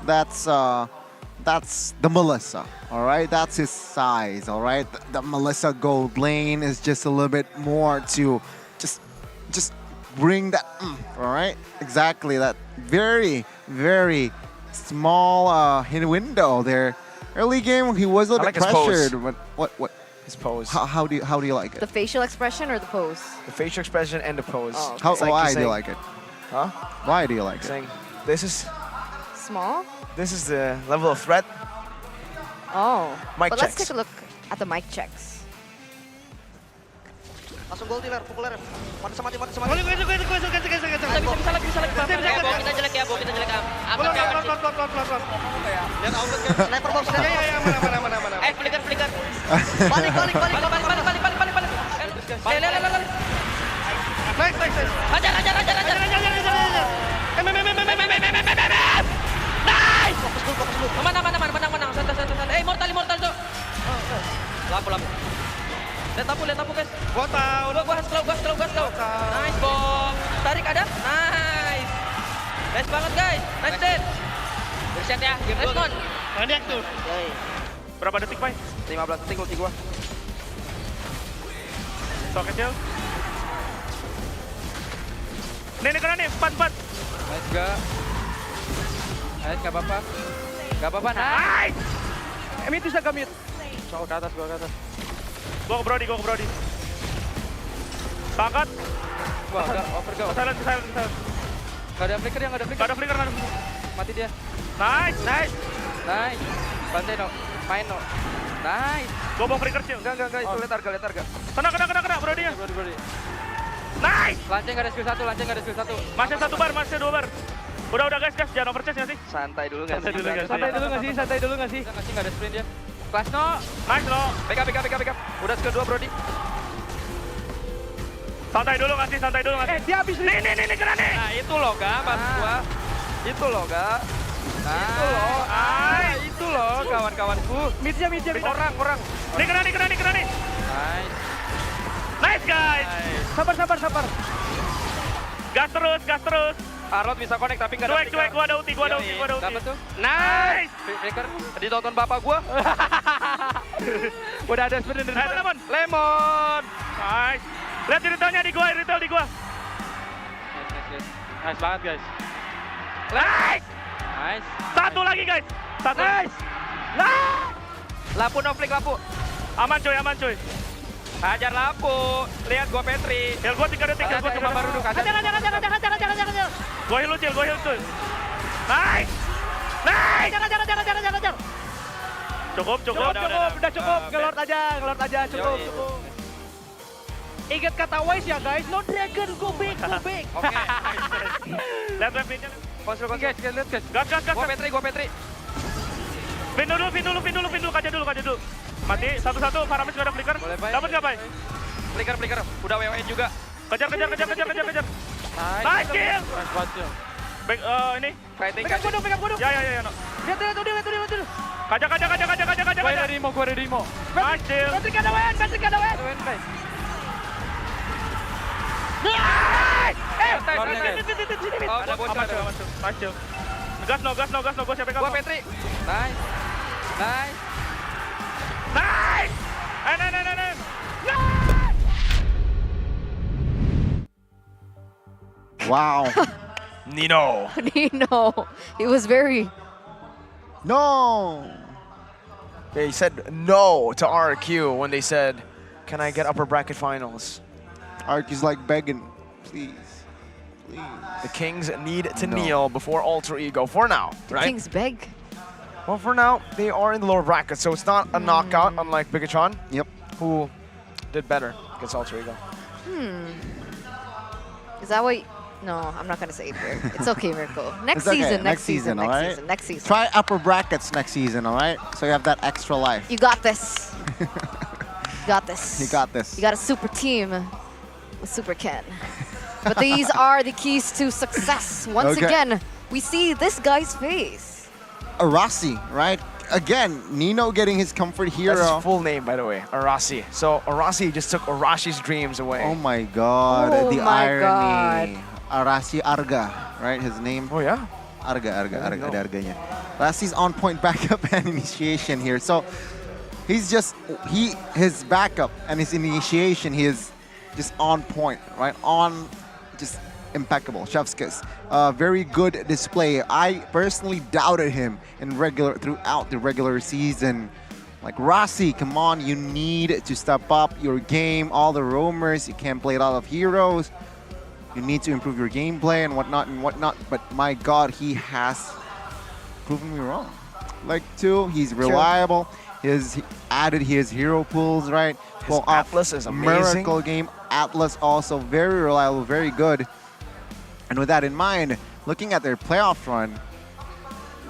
That's the Melissa, all right? That's his size, all right? The Melissa Gold Lane is just a little bit more to just bring that, all right? Exactly, that very, very small hidden window there. Early game, he was a little I bit like his pose. pressured, but what? His pose. How do you like it? The facial expression or the pose? The facial expression and the pose. Oh, okay. How, It's like why he's do you saying- like it? Huh? Why do you like it? Saying, this is Small? the level of threat. Oh. Mic but let's checks. take a look at the mic checks. Langsung gol Tiler, pukul Ler. Mati sama mati. Bisa lagi. Bawa kita jelek ya, bawa kita jelek ya. Pelan. Lihat outlet kan. Sniper box. Ya, mana. Flicker. Balik. Balik. Nice. Hajar. Nice. Fokus dulu. Menang. Santai. Immortal tuh. Lampu. Lihat tapu guys. Gua tahu. Gua slow. Nice bom. Tarik ada. Nice. Nice banget guys. Nice dead. Reset ya. Game on. Maniak tuh. Berapa detik, Pai? 15 detik ulti gua. Sok kecil. Nih kena nih, 4. Nice gak? Nice, gak apa-apa. Nice. Itu bisa gamit. Gua ke atas. Gua ke Brody. Bakat. Wah, udah over go. Silent. Gak ada flicker. Gak ada flicker. Mati dia. Nice. Bantai no. Main no. Nice. Gua bawa flicker cil. Enggak. Itu lihat harga. Kena Brody nya. Brody. Nice. Lanceng gak ada skill 1. Masih 1 bar, masih 2 bar. Udah guys, jangan overchase nggak sih? Santai dulu nggak sih? Santai dulu nggak sih? Nggak ada sprint dia. Kelas no. Nice no. Backup. Udah skill 2 Brody. Santai dulu nggak sih? Dia habis Nih kena nih. Nah itu loh gak, pas gua. Itu loh gak. Itu loh. Itu loh. lawanku. Mid-nya. Orang. Nih kena nih. Nice. Nice guys. Sabar. Gas terus. Arnold bisa connect tapi nggak ada. Cuek, gua ada ulti. Dapat tuh. Nice. Breaker. Tadi tonton bapak gua. Udah ada sebenarnya. Lemon. Nice. Lihat iritelnya di gua. Nice banget guys. Nice. Satu lagi guys. Nice. Lapu no flick lapu. Aman cuy. Hajar lapu. Lihat gua Petri. Heal gua 3 detik. Hajar. Gua heal cuy. Nice. Jangan. Cukup. Udah cukup. Ngelord aja. Cukup. Ingat kata Wise ya guys, no dragon, go big. Oke. Lihat wave-nya. Kontrol guys. Gas. Gua Petri. Pin dulu, kaja dulu. Mati, satu, Faramis gak ada flicker. Dapat nggak, Bay? Flicker. Udah WWN juga. Kejar. Nice kill. Back, ini. Fighting. Ya. No. Lihat tuh. Kaja. Gue ada Rimo. Nice kill. Patrick ada WN. Ada bocah. Nice kill. Gas no, gue siapa Gua Petri. Nice. Wow. Nino. He was very... No. They said no to RQ when they said, can I get upper bracket finals? Ark is like begging, please. The Kings need to kneel before Alter Ego for now, right? Kings beg. Well, for now, they are in the lower bracket, so it's not a knockout, unlike Bigetron. Yep. Who did better against Alter Ego. Is that what... No, I'm not going to say it here. It's okay, Mirko. Next season, all right? Next season. Try upper brackets next season, all right? So you have that extra life. You got this. You got this. You got this. You got a super team with Super Ken. But these are the keys to success. Once again, we see this guy's face. Arasi, right? Again, Nino getting his comfort hero. That's his full name, by the way, Arasi. So Arasi just took Arashi's dreams away. Oh my god, Oh the my irony. God. Arasi Arga, right? His name? Oh yeah? Arga, ada Arganya. Arasi's on point backup and initiation here. So he's just, his backup and his initiation, he is just on point, right? Just impeccable, chef's kiss. Very good display. I personally doubted him throughout the regular season. Like, Rasi, come on, you need to step up your game. All the roamers, you can't play a lot of heroes. You need to improve your gameplay and whatnot. But my God, he has proven me wrong. Like, he's reliable. He's added his hero pools, right? His Atlas is amazing. Miracle game. Atlas also very reliable, very good. And with that in mind, looking at their playoff run,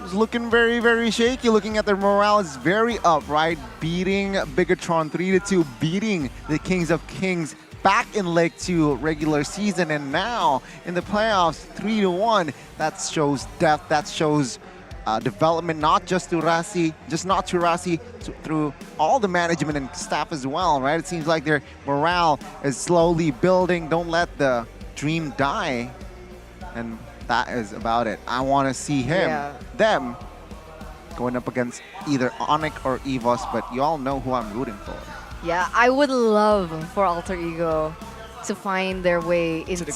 it's looking very, very shaky. Looking at their morale is very up, right? Beating Bigetron 3-2, beating the Kings of Kings back in Leg 2 regular season, and now in the playoffs 3-1. That shows depth. That shows development, not just to Rasi, through all the management and staff as well, right? It seems like their morale is slowly building. Don't let the dream die. And that is about it. I want to see them going up against either ONIC or EVOS, but you all know who I'm rooting for. Yeah, I would love for Alter Ego to find their way into the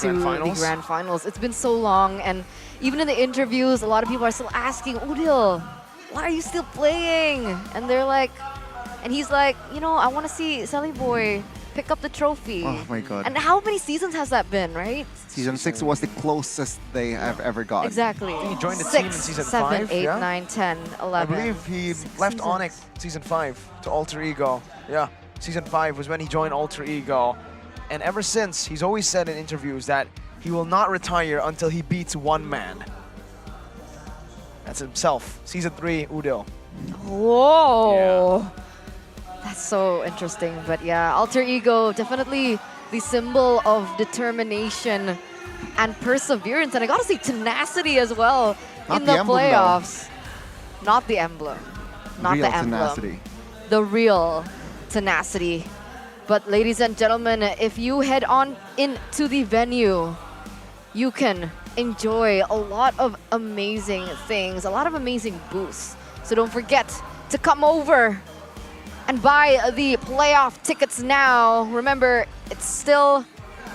Grand Finals. It's been so long, and even in the interviews, a lot of people are still asking, Udil, why are you still playing? And they're like, and he's like, you know, I want to see Sally Boy pick up the trophy. Oh my God. And how many seasons has that been, right? Season 6 was the closest they have ever got. Exactly. He joined the team in season 5. 7, 8, 9, 10, 11. I believe he left ONIC season 5 to Alter Ego. Yeah, season 5 was when he joined Alter Ego. And ever since, he's always said in interviews that he will not retire until he beats one man. That's himself. Season 3, Udil. Whoa. Yeah. That's so interesting. But yeah, Alter Ego, definitely the symbol of determination and perseverance. And I gotta say tenacity as well in the playoffs. Not the emblem. not Real the emblem. tenacity. The real tenacity. But ladies and gentlemen, if you head on into the venue, you can enjoy a lot of amazing things, a lot of amazing booths. So don't forget to come over and buy the playoff tickets now. Remember, it's still,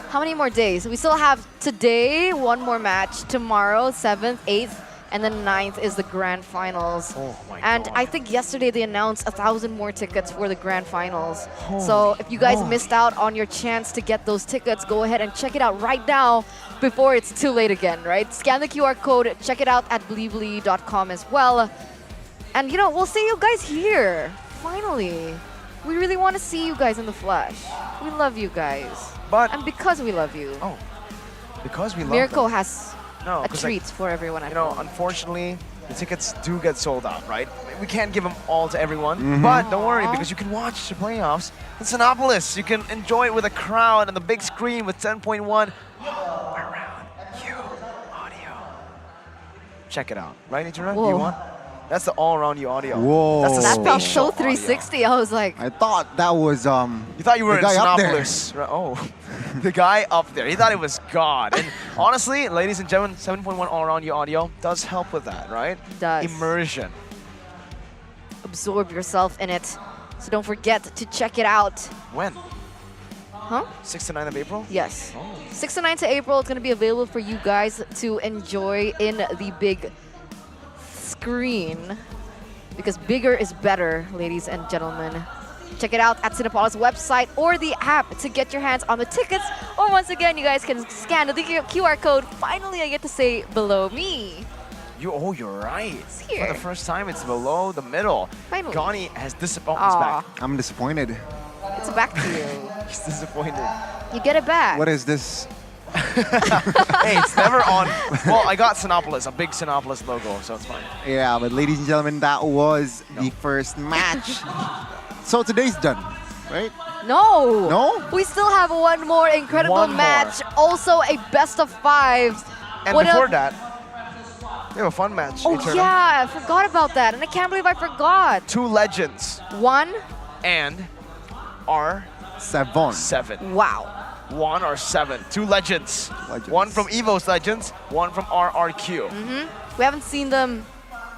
how many more days? We still have today, one more match, tomorrow, 7th, 8th, and then 9th is the grand finals. Oh my and God. I think yesterday they announced 1,000 more tickets for the grand finals. So if you guys missed out on your chance to get those tickets, go ahead and check it out right now before it's too late again, right? Scan the QR code, check it out at believely.com as well. And you know, we'll see you guys here, finally. We really want to see you guys in the flesh. We love you guys. And because we love you, Because we love Mirko them. has No, a 'cause, treat for everyone at You know, home. unfortunately, the tickets do get sold out, right? We can't give them all to everyone, Mhm. but don't worry because you can watch the playoffs in Sinopolis. You can enjoy it with a crowd and the big screen with 10.1 around you audio. Check it out, right, Ichiro? Whoa. You want? That's the all-around you audio. Whoa. That's the That felt spatial so 360. I was like, I thought that was You thought you were the in guy up there. Sinopolis. Right? Oh, the guy up there. He thought it was God. And honestly, ladies and gentlemen, 7.1 all-around you audio does help with that, right? Does. Immersion. absorb yourself in it. So don't forget to check it out. When? Huh? 6 to 9 of April? Yes. Oh. 6 to 9 to April, it's going to be available for you guys to enjoy in the big screen. Because bigger is better, ladies and gentlemen. Check it out at Cinepolis website or the app to get your hands on the tickets. Or once again, you guys can scan the QR code. Finally, I get to say below me. You're right. here. For the first time, it's below the middle. Finally. Gani has disappointed. He's back. I'm disappointed. It's back to you. He's disappointed. You get it back. What is this? Hey, it's never on. Well, I got Sinopolis, a big Sinopolis logo, so it's fine. Yeah, but ladies and gentlemen, that was the first match. So today's done, right? No. No? We still have one more incredible One more. match. Also a best of 5. And What before a- that, we have a fun match. Oh Eternal. yeah, I forgot about that. And I can't believe I forgot. 2 legends. 1 and R7. 7. Wow. 1 or 7. 2 legends. One from EVOS Legends, one from RRQ. We haven't seen them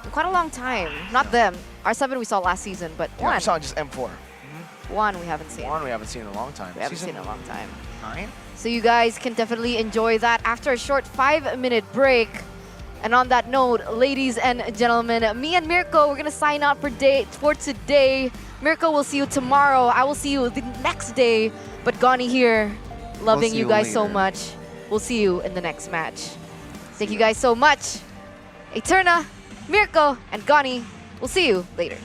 in quite a long time. Not them. R7 we saw last season, but Yeah, we one. saw just M4. One we haven't seen. One we haven't seen in a long time. We haven't Season seen in a long time. 9? So you guys can definitely enjoy that after a short 5-minute break. And on that note, ladies and gentlemen, me and Mirko, we're gonna sign out for today. Mirko will see you tomorrow. I will see you the next day. But Gani here, loving see you you guys so later. much. We'll see you in the next match. Thank you guys so much. Eterna, Mirko, and Gani, we'll see you later.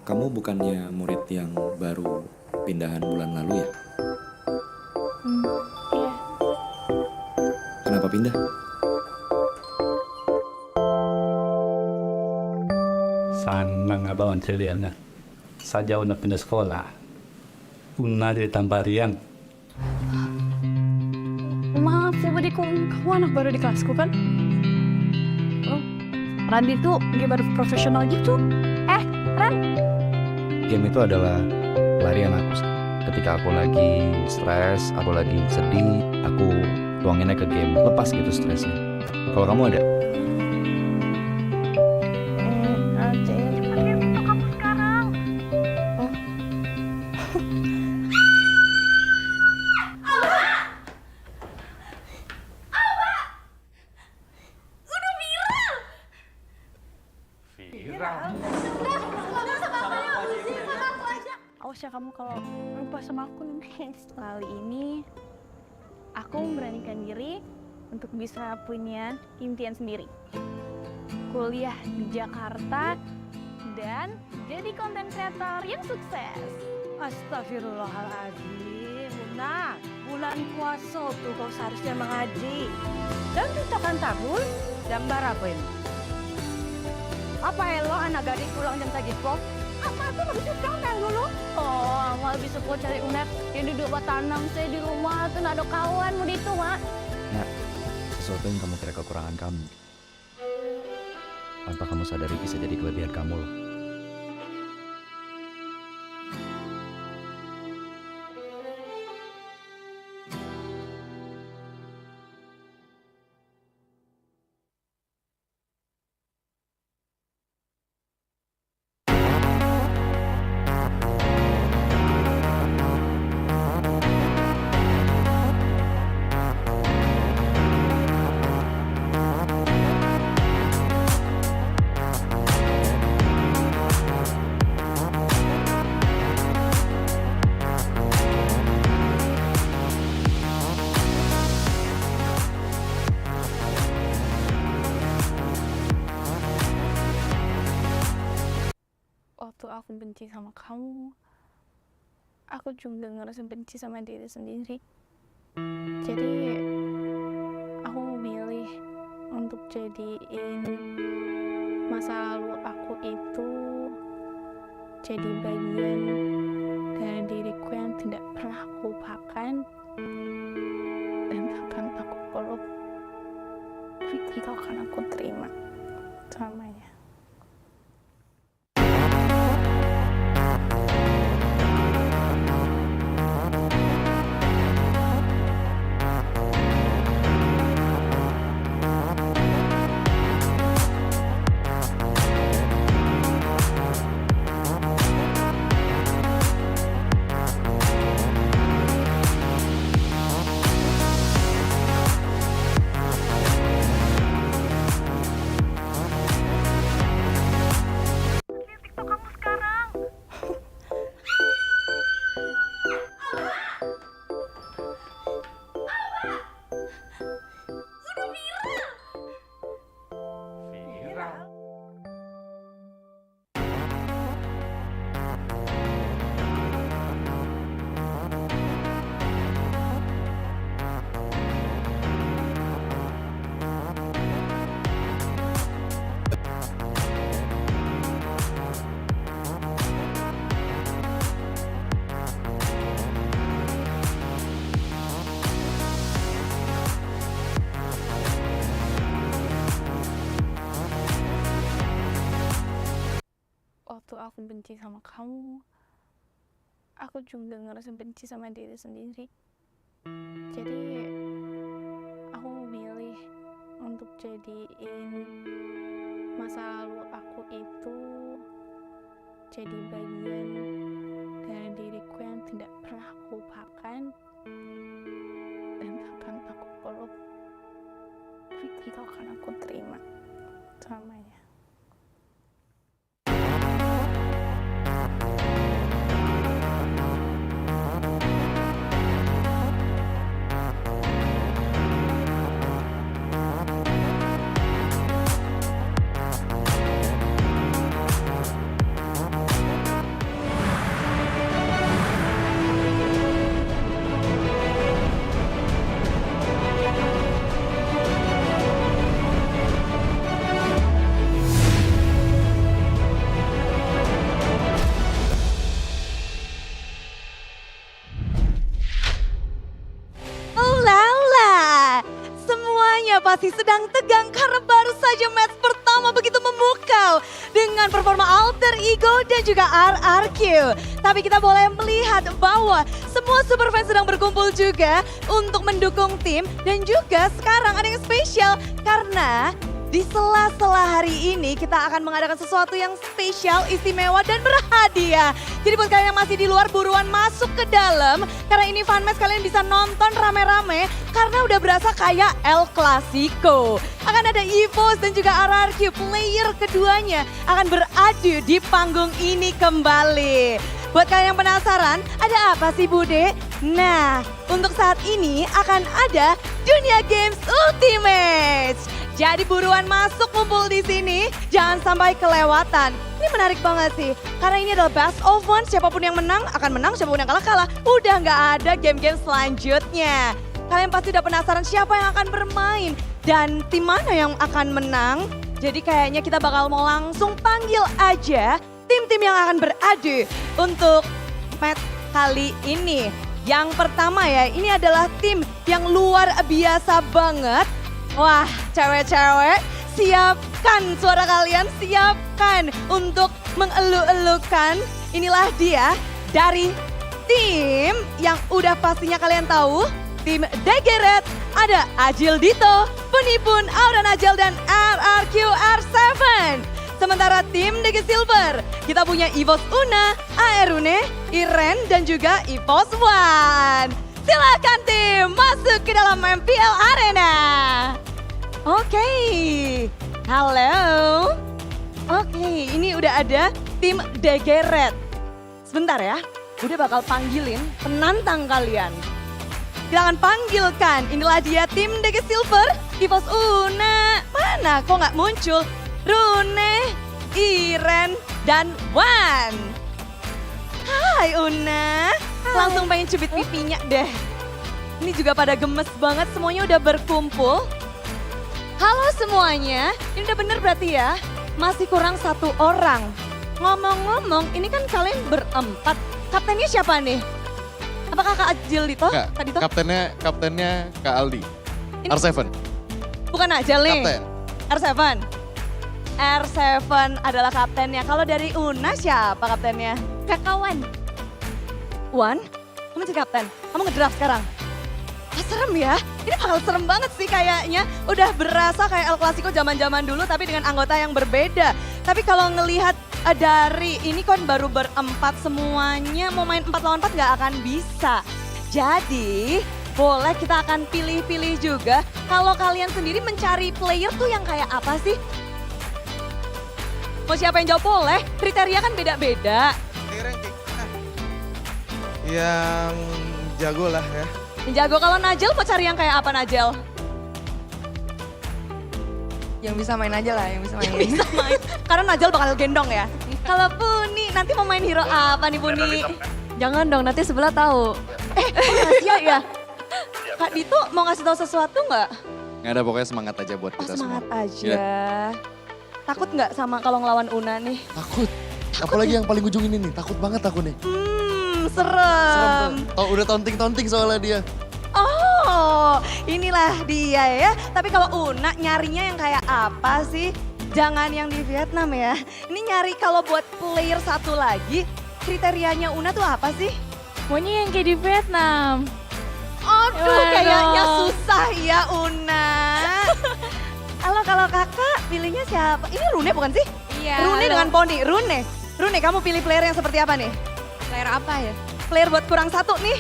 Kamu bukannya murid yang baru pindahan bulan lalu ya? Iya. Kenapa pindah? Saan mga bawang na sajaw na pindah sekolah. Una dari Tamparian. Maaf ya Budi, kamu anak baru di kelasku kan? Oh, Randi tuh dia baru profesional gitu. Ran? Game itu adalah pelarian aku. ketika aku lagi stres, aku lagi sedih, aku tuanginnya ke game, lepas gitu stresnya. Kalau kamu ada? Awas ya kamu kalau lupa sama aku nih. Kali ini aku memberanikan diri untuk bisa punya impian sendiri. Kuliah di Jakarta dan jadi konten kreator yang sukses. Astagfirullahaladzim, Bunda. Bulan puasa tuh kau seharusnya mengaji. Dan tutukan tabul, gambar apa ini? Apa elo anak gadis pulang jam segitu? Apa aku lebih suka kan dulu? Oh, mau lebih suka cari unek yang duduk buat tanam saya di rumah tuh ada kawan mau itu, Mak. Nah, sesuatu yang kamu kira kekurangan kamu, tanpa kamu sadari bisa jadi kelebihan kamu loh. Waktu aku benci sama kamu, aku juga ngerasa benci sama diri sendiri. Jadi aku memilih untuk jadiin masa lalu aku itu jadi bagian dari diriku yang tidak pernah aku lupakan dan akan aku peluk. Itu akan aku terima selamanya. Waktu aku benci sama kamu, aku juga ngerasa benci sama diri sendiri. Jadi aku memilih untuk jadiin masa lalu aku itu jadi bagian dari diriku yang tidak pernah aku lupakan dan akan aku peluk. Itu akan aku terima selamanya. Pasti sedang tegang karena baru saja match pertama pertama begitu memukau dengan performa Alter Ego dan juga RRQ. Tapi kita boleh melihat bahwa semua super fans sedang berkumpul juga untuk mendukung tim. Dan juga sekarang ada yang spesial karena di sela-sela hari ini kita akan mengadakan sesuatu yang spesial, istimewa dan berhadiah. Jadi buat kalian yang masih di luar buruan masuk ke dalam. Karena ini fun match kalian bisa nonton rame-rame karena udah berasa kayak El Clasico. Akan ada EVOS dan juga RRQ, player keduanya akan beradu di panggung ini kembali. Buat kalian yang penasaran, ada apa sih Bude? Nah, untuk saat ini akan ada Dunia Games Ultimate. Jadi buruan masuk kumpul di sini, jangan sampai kelewatan. Ini menarik banget sih, karena ini adalah best of one, siapapun yang menang akan menang, siapapun yang kalah. Udah nggak ada game-game selanjutnya. Kalian pasti udah penasaran siapa yang akan bermain dan tim mana yang akan menang. Jadi kayaknya kita bakal mau langsung panggil aja tim-tim yang akan beradu untuk match kali ini. Yang pertama ya, ini adalah tim yang luar biasa banget. Wah, cewek-cewek, siapkan suara kalian, siapkan untuk mengeluh-elukan. Inilah dia dari tim yang udah pastinya kalian tahu. Tim Degeret, ada Ajil Dito, Punipun, Auran Ajil dan RRQ R7. Sementara tim DG Silver, kita punya EVOS Una, Aerune, Iren dan juga EVOS One. Silakan tim masuk ke dalam MPL Arena. Oke, halo. Oke, ini udah ada tim Degeret. Sebentar ya, udah bakal panggilin penantang kalian. Kita akan panggilkan, inilah dia tim DG Silver, EVOS Una. Mana kok nggak muncul? Rune, Iren, dan Wan. Hai Una, langsung pengen cubit pipinya deh. Ini juga pada gemes banget, semuanya udah berkumpul. Halo semuanya, ini udah bener berarti ya? Masih kurang satu orang. Ngomong-ngomong, ini kan kalian berempat. Kaptennya siapa nih? Apakah Kak Ajil Dito? Enggak, Kak Dito? kaptennya Kak Aldi. Ini R7. Bukan Ajil nih? Kapten. R7. R7 adalah kaptennya. Kalau dari Una siapa kaptennya? Kakawan. Wan, kamu jadi kapten. Kamu ngedraft sekarang. Ah, serem ya. Ini bakal serem banget sih kayaknya. Udah berasa kayak El Clasico zaman-zaman dulu tapi dengan anggota yang berbeda. Tapi kalau ngelihat dari ini kan baru berempat semuanya. Mau main 4 lawan 4 nggak akan bisa. Jadi boleh kita akan pilih-pilih juga. Kalau kalian sendiri mencari player tuh yang kayak apa sih? Mau siapa yang jawab boleh, kriteria kan beda-beda. Yang jago lah ya. Yang jago, kalau Najel mau cari yang kayak apa Najel? Yang bisa main aja lah, yang bisa main. Yang bisa main, karena Najel bakal gendong ya. Kalau Puni, nanti mau main hero apa nih Puni? Jangan dong, nanti sebelah tahu. Rahasia ya? Kak Dito mau ngasih tahu sesuatu nggak? Nggak ada, pokoknya semangat aja buat kita Semangat semua. aja. Ya. Takut nggak sama kalau ngelawan Una nih? Takut. Apalagi yang paling ujung ini nih, takut banget aku nih. Serem. Udah taunting-taunting soalnya dia. Oh, inilah dia ya. Tapi kalau Una nyarinya yang kayak apa sih? Jangan yang di Vietnam ya. Ini nyari kalau buat player satu lagi, kriterianya Una tuh apa sih? Maunya yang kayak di Vietnam. Aduh, kayaknya susah ya Una. Kalau kakak pilihnya siapa? Ini Rune bukan sih? Iya. Rune dengan Poni. Rune, kamu pilih player yang seperti apa nih? Player apa ya? Player buat kurang satu nih.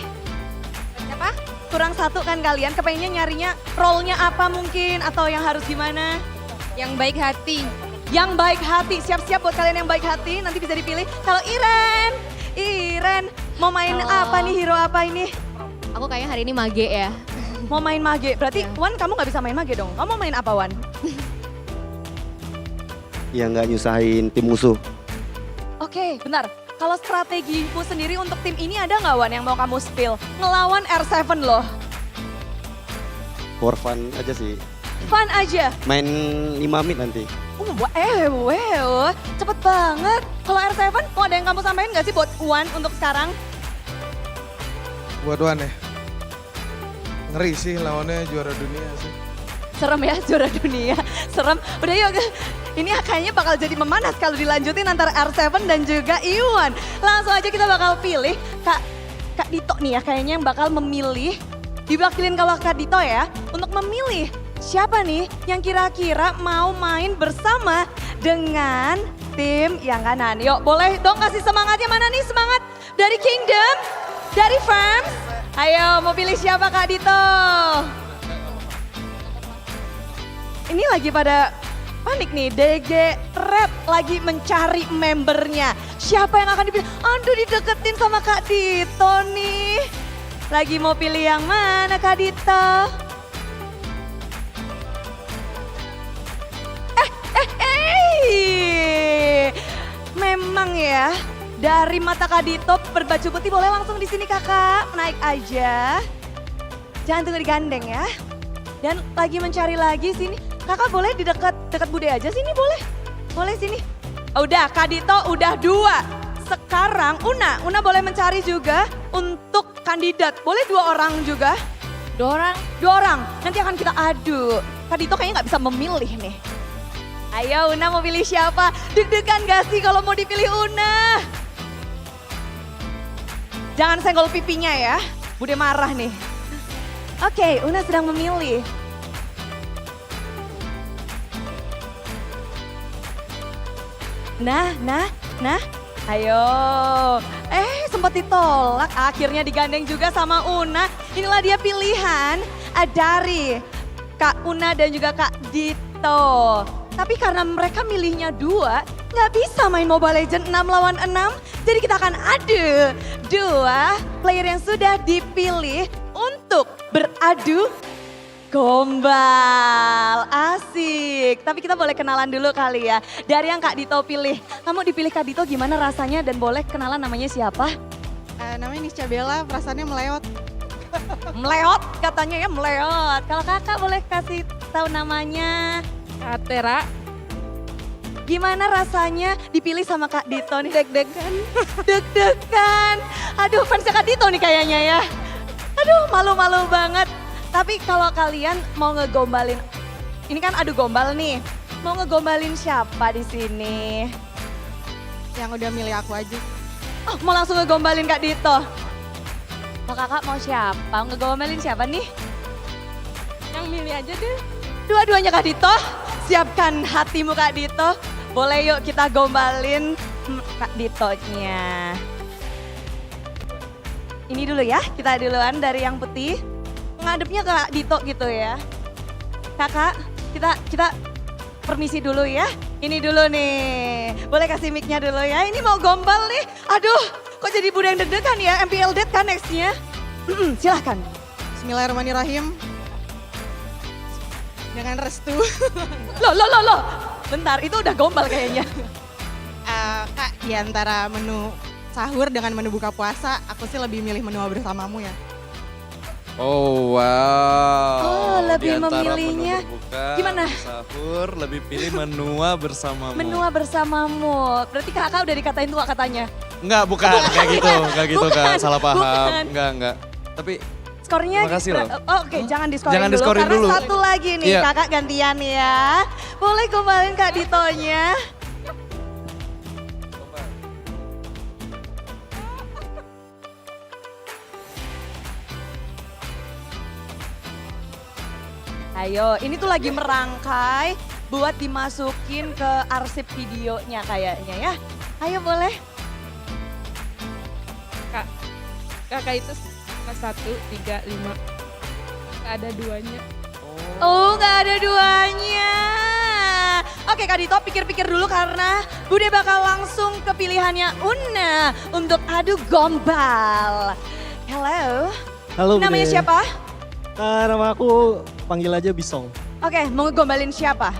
Siapa? Kurang satu kan kalian, kepengennya nyarinya role-nya apa mungkin atau yang harus gimana? Yang baik hati. Yang baik hati, siap-siap buat kalian yang baik hati, nanti bisa dipilih. Kalau Iren, mau main apa nih, hero apa ini? Aku kayaknya hari ini mage ya. Mau main mage, berarti Wan kamu nggak bisa main mage dong. Kamu mau main apa Wan? Yang nggak nyusahin tim musuh. Oke, bentar. Kalau strategimu sendiri untuk tim ini ada nggak Wan yang mau kamu spill? Ngelawan R7 loh. For fun aja sih. Fun aja. Main 5 menit nanti. Wow, cepet banget. Kalau R7 mau ada yang kamu sampaikan nggak sih buat Wan untuk sekarang? Buat Wan ya. Ngeri sih lawannya juara dunia sih. Serem ya juara dunia, serem. Udah yuk, ini kayaknya bakal jadi memanas kalau dilanjutin antara R7 dan juga Iwan. Langsung aja kita bakal pilih Kak Dito nih ya kayaknya yang bakal memilih. Diwakilin kalau Kak Dito ya, untuk memilih siapa nih yang kira-kira mau main bersama dengan tim yang kanan. Yuk boleh dong kasih semangatnya, mana nih semangat dari Kingdom, dari Farms. Ayo mau pilih siapa Kak Dito? Ini lagi pada panik nih, DG Red lagi mencari membernya. Siapa yang akan dipilih? Aduh dideketin sama Kak Dito nih. Lagi mau pilih yang mana Kak Dito? Memang ya, dari mata Kak Dito berbaju putih boleh langsung di sini kakak, naik aja. Jangan tunggu digandeng ya. Dan lagi mencari lagi sini. Kakak boleh di dekat Bude aja sini boleh. Boleh sini. Udah Kak Dito udah 2. Sekarang Una boleh mencari juga untuk kandidat. Boleh 2 orang juga. 2 orang? 2 orang. Nanti akan kita adu. Kak Dito kayaknya nggak bisa memilih nih. Ayo Una mau pilih siapa? Deg-degan gak sih kalau mau dipilih Una? Jangan senggol pipinya ya. Bude marah nih. Oke, Una sedang memilih. Nah, ayo. Sempat ditolak, akhirnya digandeng juga sama Una. Inilah dia pilihan dari Kak Una dan juga Kak Dito. Tapi karena mereka milihnya 2, nggak bisa main Mobile Legends 6 lawan 6. Jadi kita akan adu 2 player yang sudah dipilih untuk beradu gombal. Asik. Tapi kita boleh kenalan dulu kali ya. Dari yang Kak Dito pilih. Kamu dipilih Kak Dito gimana rasanya dan boleh kenalan namanya siapa? Namanya Nisca Bella, perasaannya meleot. Meleot katanya ya, meleot. Kalau kakak boleh kasih tahu namanya? Atera. Gimana rasanya dipilih sama Kak Dito nih? Deg-degan. Deg-degan. Aduh fansnya Kak Dito nih kayaknya ya. Aduh malu-malu banget. Tapi kalau kalian mau ngegombalin, ini kan adu gombal nih. Mau ngegombalin siapa di sini? Yang udah milih aku aja. Oh mau langsung ngegombalin Kak Dito? Mau kakak mau siapa? Ngegombalin siapa nih? Yang milih aja deh. Dua-duanya Kak Dito, siapkan hatimu Kak Dito. Boleh yuk kita gombalin Kak Ditonya. Ini dulu ya, kita duluan dari yang putih. Ngadepnya ke Kak Dito gitu ya. Kakak, kita permisi dulu ya. Ini dulu nih, boleh kasih mic-nya dulu ya. Ini mau gombal nih, aduh kok jadi Bude yang deg-degan ya, MPL Dead kan nextnya. Silahkan. Bismillahirrahmanirrahim. Dengan restu. Loh. Bentar, itu udah gombal kayaknya. Kak, di antara menu sahur dengan menu buka puasa, aku sih lebih milih menu bersamamu ya. Oh wow. Oh, lebih Di antara memilihnya. menu berbuka, Gimana? sahur, lebih pilih menua bersamamu. Menua bersamamu. Berarti kakak udah dikatain tua katanya. Enggak, bukan. Kayak gitu Kak. Salah paham. Bukan. Enggak. Tapi Skornya terima kasih loh. Oke, jangan diskorin Jangan dulu. diskorin Karena dulu. satu lagi nih, Iya. kakak gantian ya. Boleh gombalin Kak Ditonya. Ayo, ini tuh lagi merangkai buat dimasukin ke arsip videonya kayaknya ya. Ayo boleh. Kakak itu kelas 1, 3, 5. Gak ada 2-nya. Oh, nggak ada 2-nya. Oke Kak Dito, pikir-pikir dulu karena Bude bakal langsung ke pilihannya Una untuk adu gombal. Hello. Halo Bude. Namanya siapa? Nama aku panggil aja Bisong. Oke, mau ngegombalin siapa?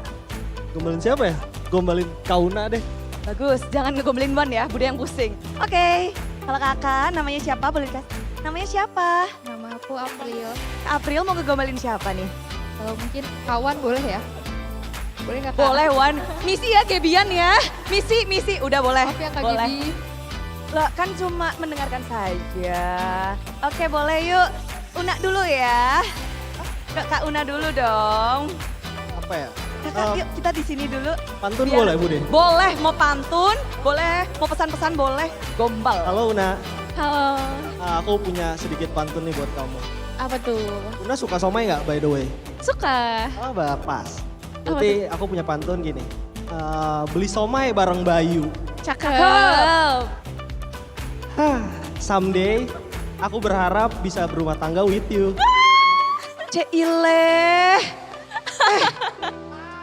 Gombalin siapa ya? Gombalin Kauna deh. Bagus, jangan ngegombalin Wan ya, Bude yang pusing. Oke, kalau kakak namanya siapa boleh dikasih? Namanya siapa? Nama aku April. April mau ngegombalin siapa nih? Kalau mungkin kawan boleh ya? Boleh nggak Kak? Boleh Wan, misi ya Gebian ya. Misi, udah boleh. Maaf ya Kak boleh. Gebi. Loh, kan cuma mendengarkan saja. Oke boleh yuk, Una dulu ya. ke Kak Una dulu dong. Apa ya? Kakak, yuk kita di sini dulu. Pantun Biar- boleh, Bude? Boleh, mau pantun, boleh, mau pesan-pesan boleh. Gombal. Halo Una. Halo. Aku punya sedikit pantun nih buat kamu. Apa tuh? Una suka somai nggak by the way? Suka. Oh, pas. Berarti aku punya pantun gini. Beli somai bareng Bayu. Cakep. Someday aku berharap bisa berumah tangga with you. Ceile.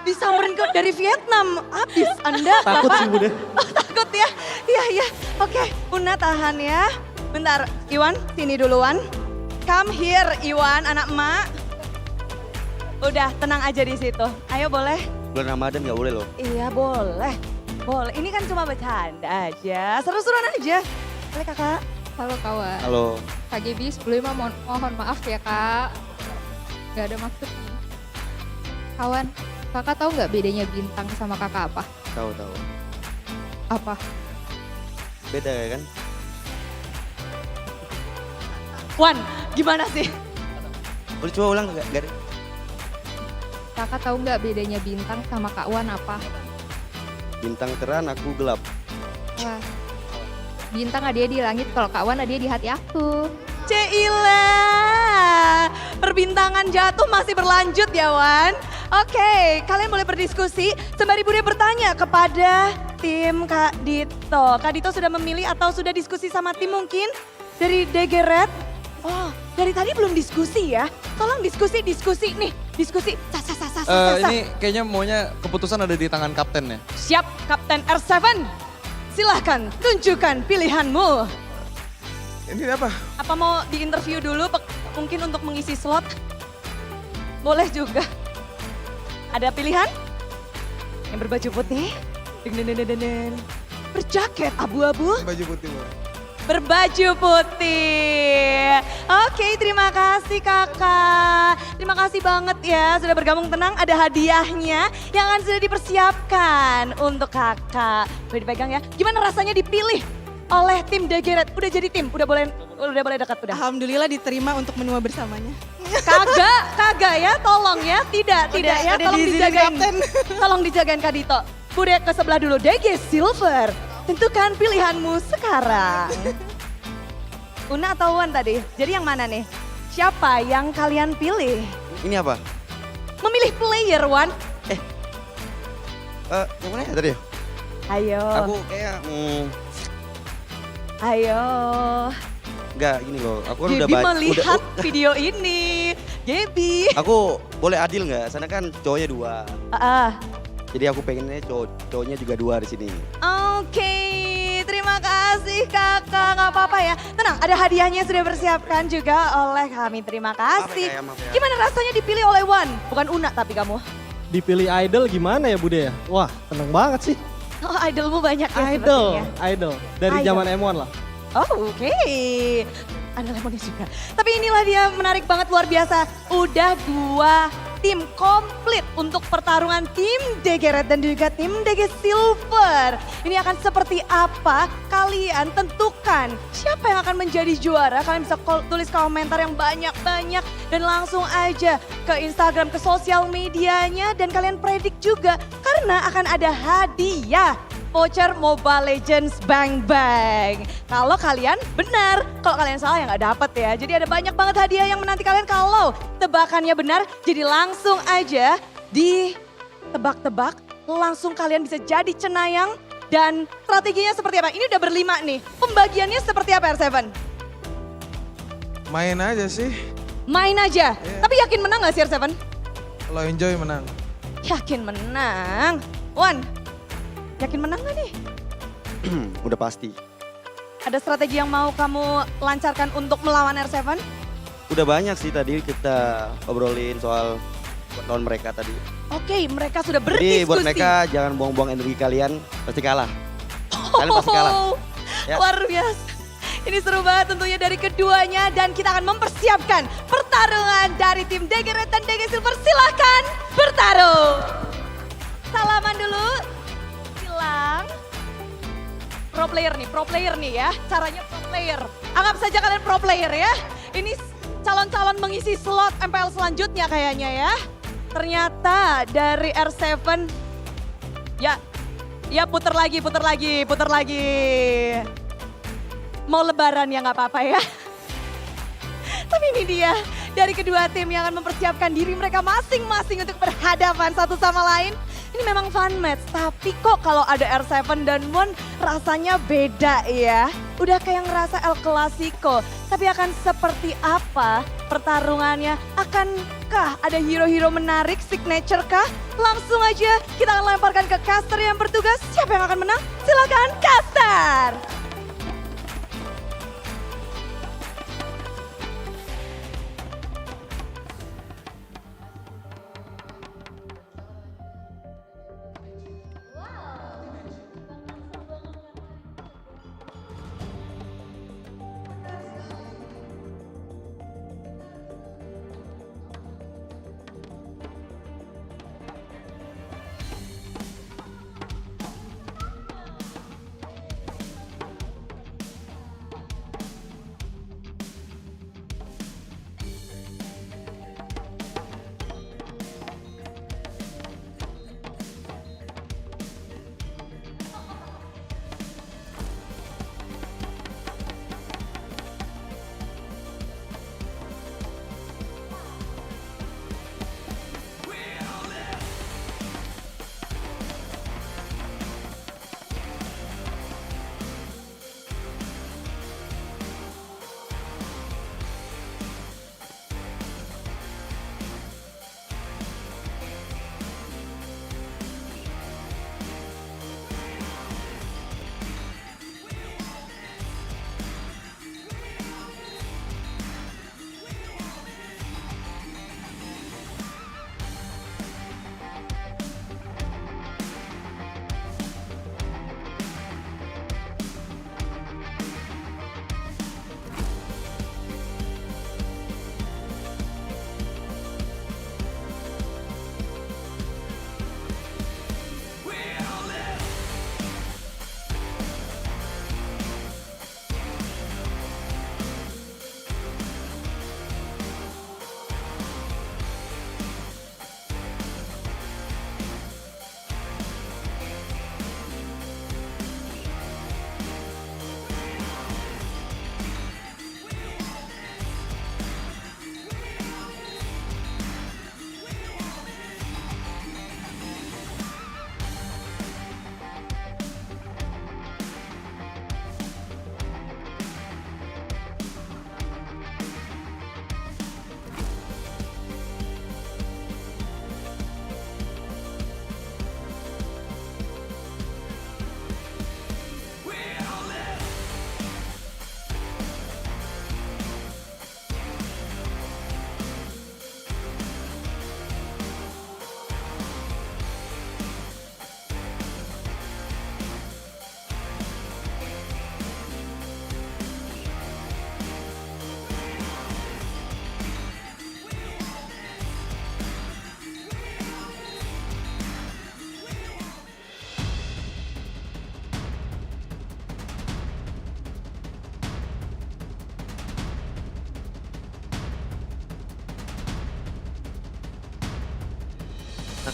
Disamperin ke dari Vietnam. Habis Anda. Takut sih Bude. Oh, takut ya? Iya. Oke, Una tahan ya. Bentar, Iwan sini duluan. Come here Iwan, anak emak. Udah, tenang aja di situ. Ayo boleh? Bulan Ramadan nggak boleh loh. Iya boleh. Boleh, ini kan cuma bercanda aja. Seru-seruan aja. Boleh kakak? Halo kawan. Halo. Kak Gaby sebelumnya mohon maaf ya kak. Gak ada maksud nih. Kawan, kakak tahu nggak bedanya bintang sama kakak apa? Tahu. Apa? Beda ya kan? Wan, gimana sih? Boleh coba ulang nggak? Nggak ada. Kakak tahu nggak bedanya bintang sama Kak Wan apa? Bintang terang, aku gelap. Wah. Bintang ada di langit, kalau Kak Wan ada di hati aku. Ceila, perbintangan jatuh masih berlanjut ya Wan. Oke, kalian boleh berdiskusi sembari Bude bertanya kepada tim Kak Dito. Kak Dito sudah memilih atau sudah diskusi sama tim mungkin dari DG Red? Oh, dari tadi belum diskusi ya. Tolong diskusi nih, diskusi. Ini kayaknya maunya keputusan ada di tangan kapten ya. Siap, Kapten R7. Silahkan tunjukkan pilihanmu. Ini apa? Apa mau diinterview dulu mungkin untuk mengisi slot? Boleh juga. Ada pilihan? Yang berbaju putih? Berjaket abu-abu? Baju putih boleh. Berbaju putih. Oke, terima kasih kakak. Terima kasih banget ya sudah bergabung. Tenang, ada hadiahnya yang akan sudah dipersiapkan untuk kakak. Boleh dipegang ya. Gimana rasanya dipilih oleh tim DG Red? Udah jadi tim, udah boleh dekat udah. Alhamdulillah diterima untuk menua bersamanya. Kagak ya, tolong ya. Tidak ya, ada tolong di sini, dijagain. Kapten. Tolong dijagain Kak Dito. Bude ke sebelah dulu, DG Silver. Tentukan pilihanmu sekarang. Una atau Wan tadi? Jadi yang mana nih? Siapa yang kalian pilih? Ini apa? Memilih player, Wan. Yang mana ya tadi? Ayo. Aku kayak Ayo. enggak gini loh. Aku kan udah Gaby banyak. melihat video ini. Gaby. Aku boleh adil nggak? Sana kan cowoknya 2. Jadi aku pengennya cowoknya juga 2 di sini. Oke, terima kasih kakak. Gak apa-apa ya. Tenang, ada hadiahnya sudah bersiapkan juga oleh kami. Terima kasih. Maaf ya. Gimana rasanya dipilih oleh Wan? Bukan Una tapi kamu. Dipilih idol gimana ya Bude ya? Wah seneng banget sih. Oh, idolmu banyak ya Idol. Dari Idol. zaman M1 lah. Oh, oke. Ada lemonnya juga. Tapi inilah dia menarik banget, luar biasa. Udah 2 tim komplit untuk pertarungan tim DG Red dan juga tim DG Silver. Ini akan seperti apa? Kalian tentukan siapa yang akan menjadi juara. Kalian bisa tulis komentar yang banyak-banyak dan langsung aja ke Instagram, ke sosial medianya dan kalian predik juga karena akan ada hadiah. Voucher Mobile Legends Bang Bang. Kalau kalian benar, kalau kalian salah ya nggak dapat ya. Jadi ada banyak banget hadiah yang menanti kalian kalau tebakannya benar. Jadi langsung aja ditebak-tebak, langsung kalian bisa jadi cenayang. Dan strateginya seperti apa? Ini udah berlima nih. Pembagiannya seperti apa R7? Main aja sih. Main aja. Tapi yakin menang nggak sih R7? Kalau enjoy menang. Yakin menang. Wan, yakin menang gak nih? Udah pasti. Ada strategi yang mau kamu lancarkan untuk melawan R7? Udah banyak sih tadi kita obrolin soal lawan mereka tadi. Oke, mereka sudah Jadi berdiskusi. buat mereka jangan buang-buang energi kalian, pasti kalah. Kalian pasti kalah. Ya. Luar biasa. Ini seru banget tentunya dari keduanya dan kita akan mempersiapkan pertarungan dari tim DG Red dan DG Silver. Silahkan bertarung. Salaman dulu. Bilang. Pro player nih ya. Caranya pro player. Anggap saja kalian pro player ya. Ini calon-calon mengisi slot MPL selanjutnya kayaknya ya. Ternyata dari R7, ya puter lagi. Mau lebaran ya nggak apa-apa ya. Tapi ini dia dari kedua tim yang akan mempersiapkan diri mereka masing-masing untuk berhadapan satu sama lain. Ini memang fun match, tapi kok kalau ada R7 dan Moon rasanya beda ya. Udah kayak ngerasa El Clasico, tapi akan seperti apa pertarungannya? Akankah ada hero-hero menarik, signature kah? Langsung aja kita akan lemparkan ke caster yang bertugas. Siapa yang akan menang? Silakan caster!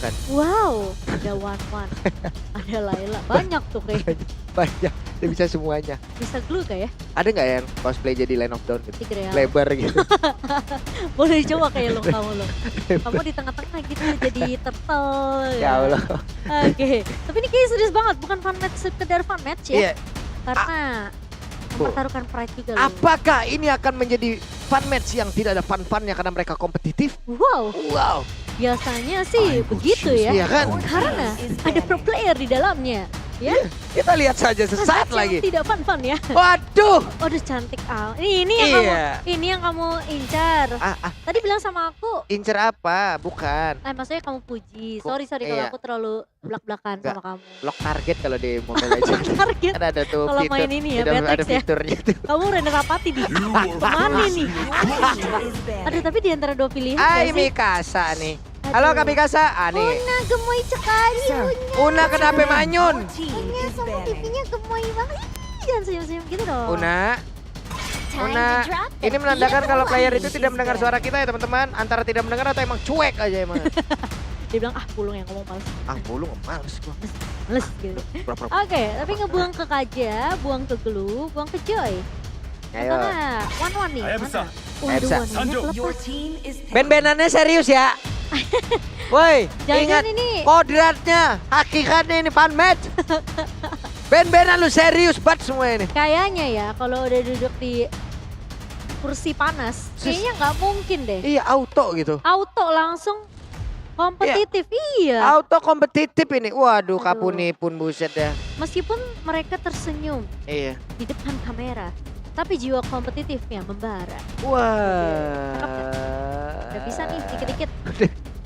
Kan? Wow, ada Wan, ada Laila, banyak tuh kayaknya. Banyak, dia bisa semuanya. Bisa glue kayak ya? Ada nggak yang cosplay jadi Line of Dawn gitu? Tigreal. Lebar gitu. Boleh coba kayak lo kamu lo. Kamu di tengah-tengah gitu jadi turtle. Ya Allah. Oke, tapi ini kayak serius banget, bukan fun match sekedar fun match ya. Karena mempertaruhkan pride juga loh. Apakah ini akan menjadi fun match yang tidak ada fun-funnya karena mereka kompetitif? Wow. Biasanya sih begitu ya. Iya kan? Karena ada pro player di dalamnya. Ya. Kita lihat saja sesaat lagi. Tidak fun ya. Waduh. Waduh cantik ini yang kamu incar. Tadi bilang sama aku. Incar apa? Bukan. Maksudnya kamu puji. Sorry kalau aku terlalu belak-belakan sama kamu. Lock target kalau di Mobile Legends. Target. Kan ada tuh kalau fitur. main ini ya, ada Betex ya. fiturnya tuh. Kamu render rapati di. Kemana nih? Aduh tapi di antara dua pilihan. Ay Mikasa nih. Halo Kak Mikasa. Nih. Una gemoy sekali. Una kenapa manyun? Una sama pipinya gemoy banget. Jangan senyum-senyum gitu dong. Una. Una, ini menandakan kalau player itu tidak mendengar suara kita ya teman-teman. Antara tidak mendengar atau emang cuek aja emang. Dia bilang pulung yang ngomong males. Pulung males gua. Males gitu. Oke, tapi ngebuang ke Kaja, buang ke Glue, buang ke Joy. Ayo. Mana? One nih. Mana? Ben-benannya serius ya. Woi, ingat ini kodratnya, hakikatnya ini fun match. Ben-benan lu serius banget semua ini. Kayaknya ya kalau udah duduk di kursi panas, kayaknya nggak mungkin deh. Iya, auto gitu. Auto langsung kompetitif, iya. Auto kompetitif ini. Waduh, Kapuni pun buset ya. Meskipun mereka tersenyum iya di depan kamera, tapi jiwa kompetitifnya membara. Wah. Udah bisa nih dikit-dikit.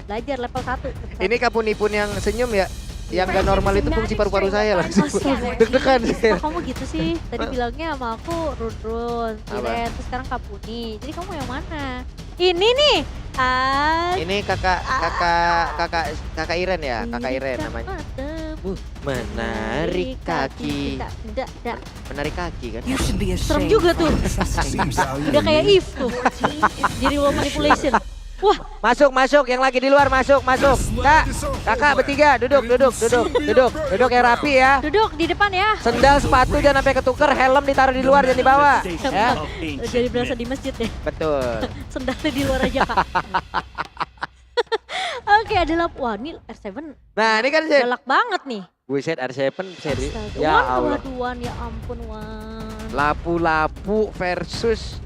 Belajar level 1. Ini Kapuni pun yang senyum ya. Yang gak normal itu fungsi paru-paru saya langsung. Deg-degan saya. Kamu gitu sih. Tadi bilangnya sama aku Run, Tiren, terus sekarang Kapuni. Jadi kamu yang mana? Ini nih. Ini kakak Iren ya, kakak Iren namanya. Menarik kaki. Menarik kaki kan? Serem juga tuh. Udah kayak Eve tuh. Jadi wall manipulation. Wah, masuk yang lagi di luar masuk. Kakak bertiga duduk yang rapi ya. Duduk di depan ya. Sendal sepatu jangan sampai ketuker, helm ditaruh di luar jangan dibawa. Ya. Jadi berasa di masjid deh. Betul. Sendalnya di luar aja Kak. Oke, adalah wah ini R7. Nah ini kan galak banget nih. Buset R7 seri. Ya Allah. Wan, ya ampun Wan. Lapu-lapu versus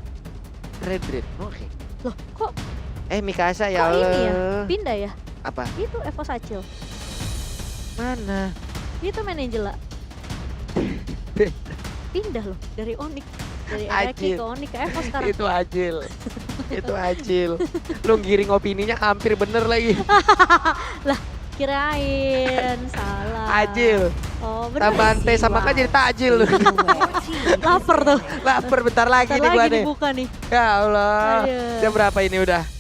Red. Oke. Loh kok? Mikasa ya Allah. Ini ya? Pindah ya? Apa? Itu EVOS Acil. Mana? Itu main Angela. Pindah loh dari ONIC. Dari Eki ke ONIC ke EVOS sekarang. Itu Acil. Lu giring opininya hampir bener lagi. Lah kirain salah. Acil. Oh bener. Tambahan T sama K jadi takjil. Lapar tuh. Lapar bentar lagi nih gua nih. Dibuka nih. Ya Allah. Jam berapa ini udah?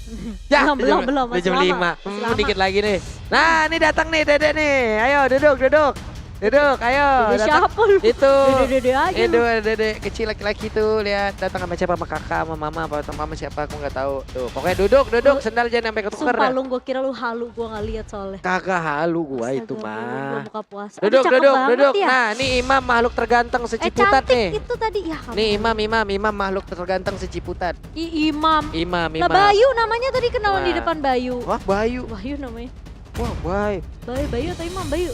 Ya, belum. Jam 5. Dikit lagi nih. Nah, ini datang nih Dede nih. Ayo duduk. Ayo. Dede siapa lu? Itu. Dede aja. Dede kecil laki-laki tuh, lihat datang sama siapa, sama kakak, sama mama, apa sama mama siapa aku nggak tahu. Tuh, pokoknya duduk, sendal jangan sampai ketuker. Sumpah lu, gua kira lu halu, gua nggak lihat soalnya. Kagak halu gua itu mah. Buka puasa. Duduk. Ya? Nah, nih Imam makhluk terganteng seciputat nih. Itu tadi ya. Nih Imam makhluk terganteng seciputat. Imam. Nah, Bayu namanya tadi kenalan di depan Bayu. Wah, Bayu namanya. Wah, Bayu atau Imam? Bayu.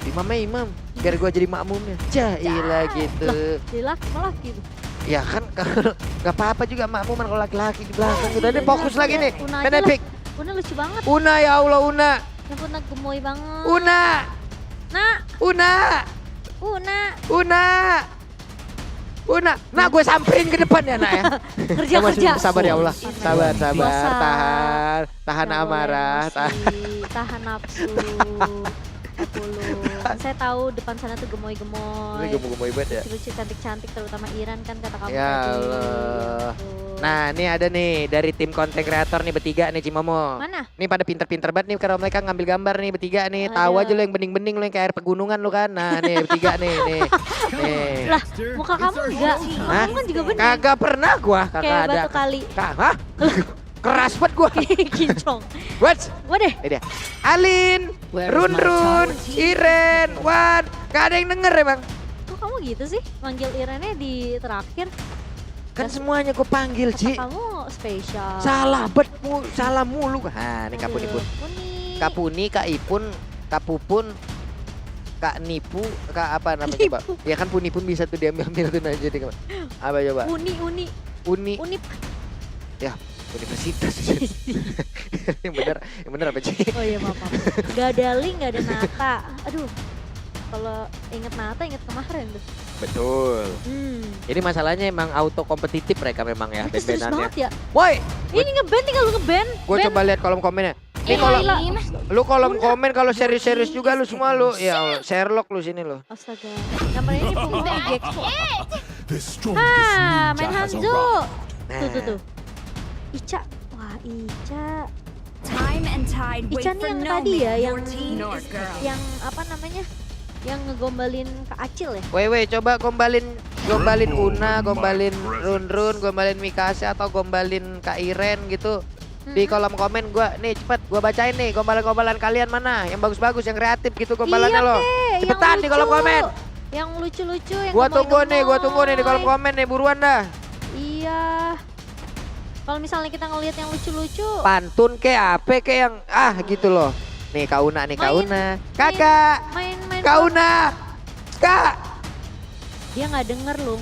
Imam. Biar gua jadi makmumnya. Jailah gitu. Lah, laki tuh. Ya kan nggak apa-apa juga makmuman kalau laki-laki di belakang. Udah deh fokus lagi nih. Main epic. Una lucu banget. Una ya Allah Una. Ya Una gemoy banget. Una. Nah gue samperin ke depan ya nak ya. Kerja. Sabar ya Allah. Sabar. Tahan amarah. Tahan nafsu. Saya tahu depan sana tuh gemoy-gemoy. Gemoy banget ya. Lucu cantik-cantik terutama Iran kan kata kamu ya tadi. Allah. Nah nih ada nih dari tim konten kreator nih bertiga nih Cimomo. Mana? Nih pada pinter-pinter banget nih karena mereka ngambil gambar nih bertiga nih. Tahu aja lu yang bening-bening lu yang kayak air pegunungan lu kan. Nah nih bertiga nih. Lah muka kamu enggak? Kamu kan juga bening. Kagak pernah gua. Kayak batu kali. Hah? Keras banget gua. Kinclong. What? Waduh. Ini dia. Alin, Run, Iren, Wan. Gak ada yang denger emang. Kok kamu gitu sih? Manggil Irennya di terakhir. Kan semuanya gue panggil, Ci. Kamu spesial. Salah mulu. Nah, ini Kapuni, Kak Ipun, Kak Pupun, Kak Nipu, Kak apa namanya coba? Ya kan Puni pun bisa tuh diambil tuh aja deh. Apa coba? Uni. Ya, universitas. yang bener apa sih? Oh iya maaf. Gak ada link, gak ada Nata. Aduh, kalau inget Nata inget kemarin tuh. Betul. Ini masalahnya emang auto kompetitif mereka memang ya serius banget ya. Woi, ini ngeband tinggal lu ngeband. Gue coba lihat kolom komennya. Ini kalau lu kolom komen kalau serius-serius juga lu semua lu. Ya Allah, Sherlock lu sini lu. Astaga. Namanya ini punggung GEEK. Main Hanzo. Tuh. Ica. Wah, Ica. Ica nih yang tadi ya, yang apa namanya? Yang ngegombalin Kak Acil ya? Weh, coba gombalin Gombalin Una, gombalin Run, gombalin Mikasa atau gombalin Kak Iren gitu. Di kolom komen gua nih cepet gua bacain nih gombalan-gombalan kalian mana yang bagus-bagus, yang kreatif gitu gombalannya lo. Cepetan di kolom komen. Yang lucu-lucu yang Gua tunggu nih di kolom komen nih, buruan dah. Iya. Kalau misalnya kita ngelihat yang lucu-lucu. Pantun kayak apa kayak yang gitu loh. Nih Kak Una nih, Kak Una. Kakak. Main Kak Una. Kak. Dia nggak denger Lung.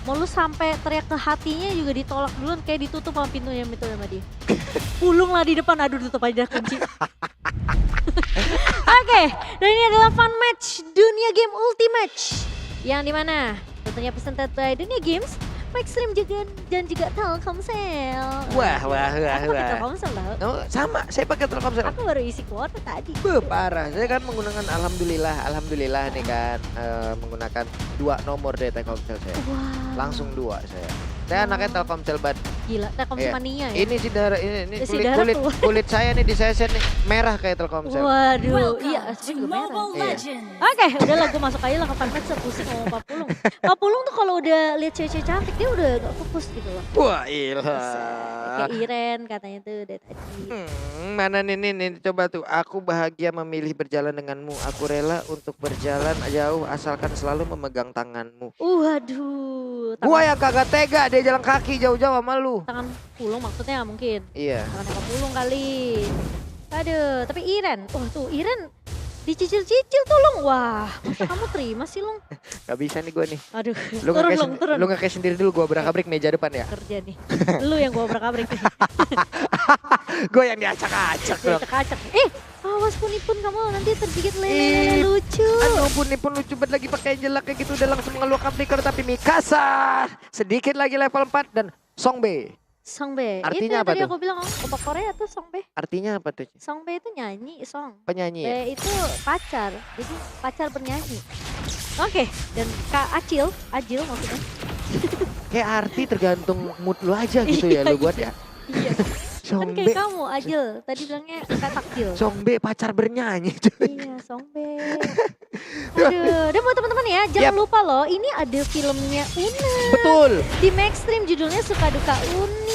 Mau lu sampai teriak ke hatinya juga ditolak duluan, kayak ditutup sama pintunya itu sama dia. Pulung lah di depan, aduh tutup aja kunci. Oke, dan ini adalah fun match Dunia Game Ultimate. Yang dimana tentunya presented by Dunia Games, Maxstream juga dan juga Telkomsel. Wah. Aku pakai Telkomsel loh. Oh, sama, saya pakai Telkomsel. Aku baru isi kuota tadi. Parah, saya kan menggunakan alhamdulillah nih kan menggunakan 2 nomor dari Telkomsel saya. Langsung 2 saya. Saya anaknya Telkomsel banget. Gila, Telkomsel mania ya. Ini Sidara ini kulit saya nih di sesen nih merah kayak Telkomsel. Waduh, iya, saya juga merah. Oke, udahlah gue masuk aja lah ke fun match, pusing ngomong Pak Pulung. Pak Pulung tuh kalau udah lihat cewek-cewek cantik dia udah gak fokus gitu loh. Wah, ilah. Kayak Iren katanya tuh dari tadi. Mana nih coba tuh. Aku bahagia memilih berjalan denganmu. Aku rela untuk berjalan jauh asalkan selalu memegang tanganmu. Waduh. Gua yang kagak tega dia jalan kaki jauh-jauh sama lu. Tangan Pulung maksudnya nggak mungkin. Iya. Tangan Pak Pulung kali. Aduh, tapi Iren. Wah tuh Iren dicicil-cicil tuh Lung. Wah, masa kamu terima sih Lung? Gak bisa nih gue nih. Aduh, turun. Lu ngekes sendiri dulu, gue obrak-abrik meja depan ya. Kerja nih. Lu yang gue obrak-abrik nih. Gue yang diacak-acak dong. Diacak-acak. Awas Punipun kamu nanti tergigit lele lucu. Aduh Punipun lucu banget lagi pakai jelek kayak gitu udah langsung ngeluarkan flicker tapi Mikasa. Sedikit lagi level 4 dan Songbe. Songbe. Artinya itu apa tadi tuh? aku bilang opak Korea tuh Songbe. Artinya apa tuh? Songbe itu nyanyi, Penyanyi ya? Be itu pacar, jadi pacar bernyanyi. Oke, dan Kak Ajil maksudnya. Kayak arti tergantung mood lu aja gitu ya lu buat ya. Iya. Kan kayak kamu Ajil, tadi bilangnya Kak Takjil. Songbe pacar bernyanyi cuy. Iya, Songbe. Aduh, dan buat teman-teman ya, jangan lupa loh, ini ada filmnya Una. Betul. Di Maxstream judulnya Suka Duka Una.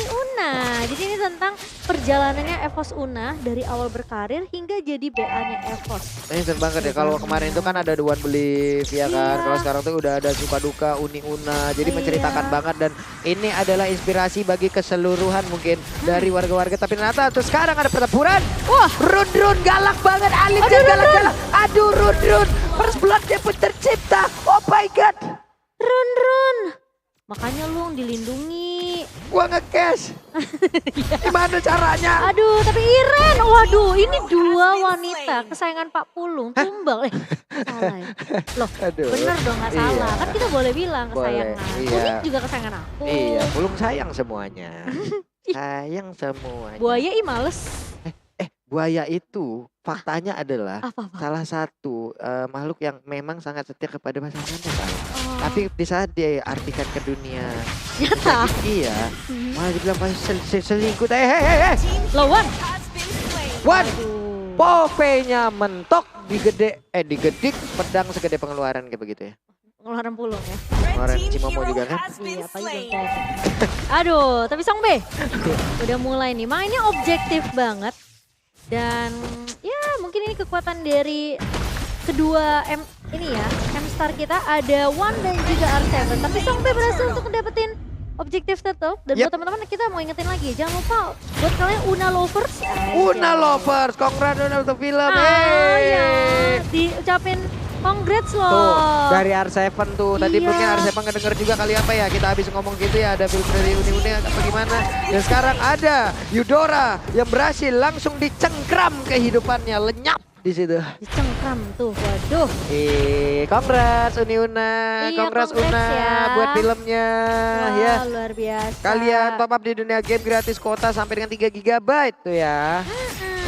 Jadi ini tentang perjalanannya EVOS Una dari awal berkarir hingga jadi BA-nya EVOS. Ini seru banget ya, kalau kemarin itu kan ada The One Believe ya kan. Kalau sekarang tuh udah ada Suka Duka Una. Jadi menceritakan banget dan ini adalah inspirasi bagi keseluruhan mungkin dari warga-warga. Tapi ternyata tuh sekarang ada pertempuran. Wah, Run galak banget, Alif dan galak-galak. Aduh Run. First blood-nya pun tercipta. Oh my god. Run. Makanya lu dilindungi. Gua nge-cash. Gimana caranya? Aduh, tapi Iren. Waduh, ini 2 wanita kesayangan Pak Pulung tumbal. Salah ya? Loh, bener dong gak salah. Kan kita boleh bilang kesayangan. Pulung juga kesayangan aku. Iya, Pulung sayang semuanya. Sayang semuanya. Buaya males. Buaya itu faktanya adalah Apa? salah satu makhluk yang memang sangat setia kepada pasangannya kan. Tapi di saat dia artikan ke dunia nyata, iya, malah dibilang selingkuh. Lawan. Povenya mentok digedik pedang segede pengeluaran kayak begitu ya. Pengeluaran Pulung ya. Pengeluaran Cimomo juga kan. Iya, apalagi dong. Aduh, tapi Songbe udah mulai nih, mainnya objektif banget. Dan ya mungkin ini kekuatan dari kedua M-Star kita, ada One dan juga R7. Tapi Songbe berhasil untuk dapetin objektif tetap. Dan buat teman-teman kita mau ingetin lagi, jangan lupa buat kalian Una Lovers. Congrats untuk film. Ya, diucapin congrats loh. Tuh, dari R7 tuh. Tadi mungkin R7 ngedenger juga kali apa ya. Kita habis ngomong gitu ya, ada film dari Uni apa gimana. Dan sekarang ada Eudora yang berhasil langsung dicengkram kehidupannya, lenyap di situ. Dicengkram tuh, waduh. Congrats Una. Congrats Una ya. Buat filmnya. Wah, ya. Luar biasa. Kalian top up di Dunia Game gratis kuota sampai dengan 3 GB tuh ya.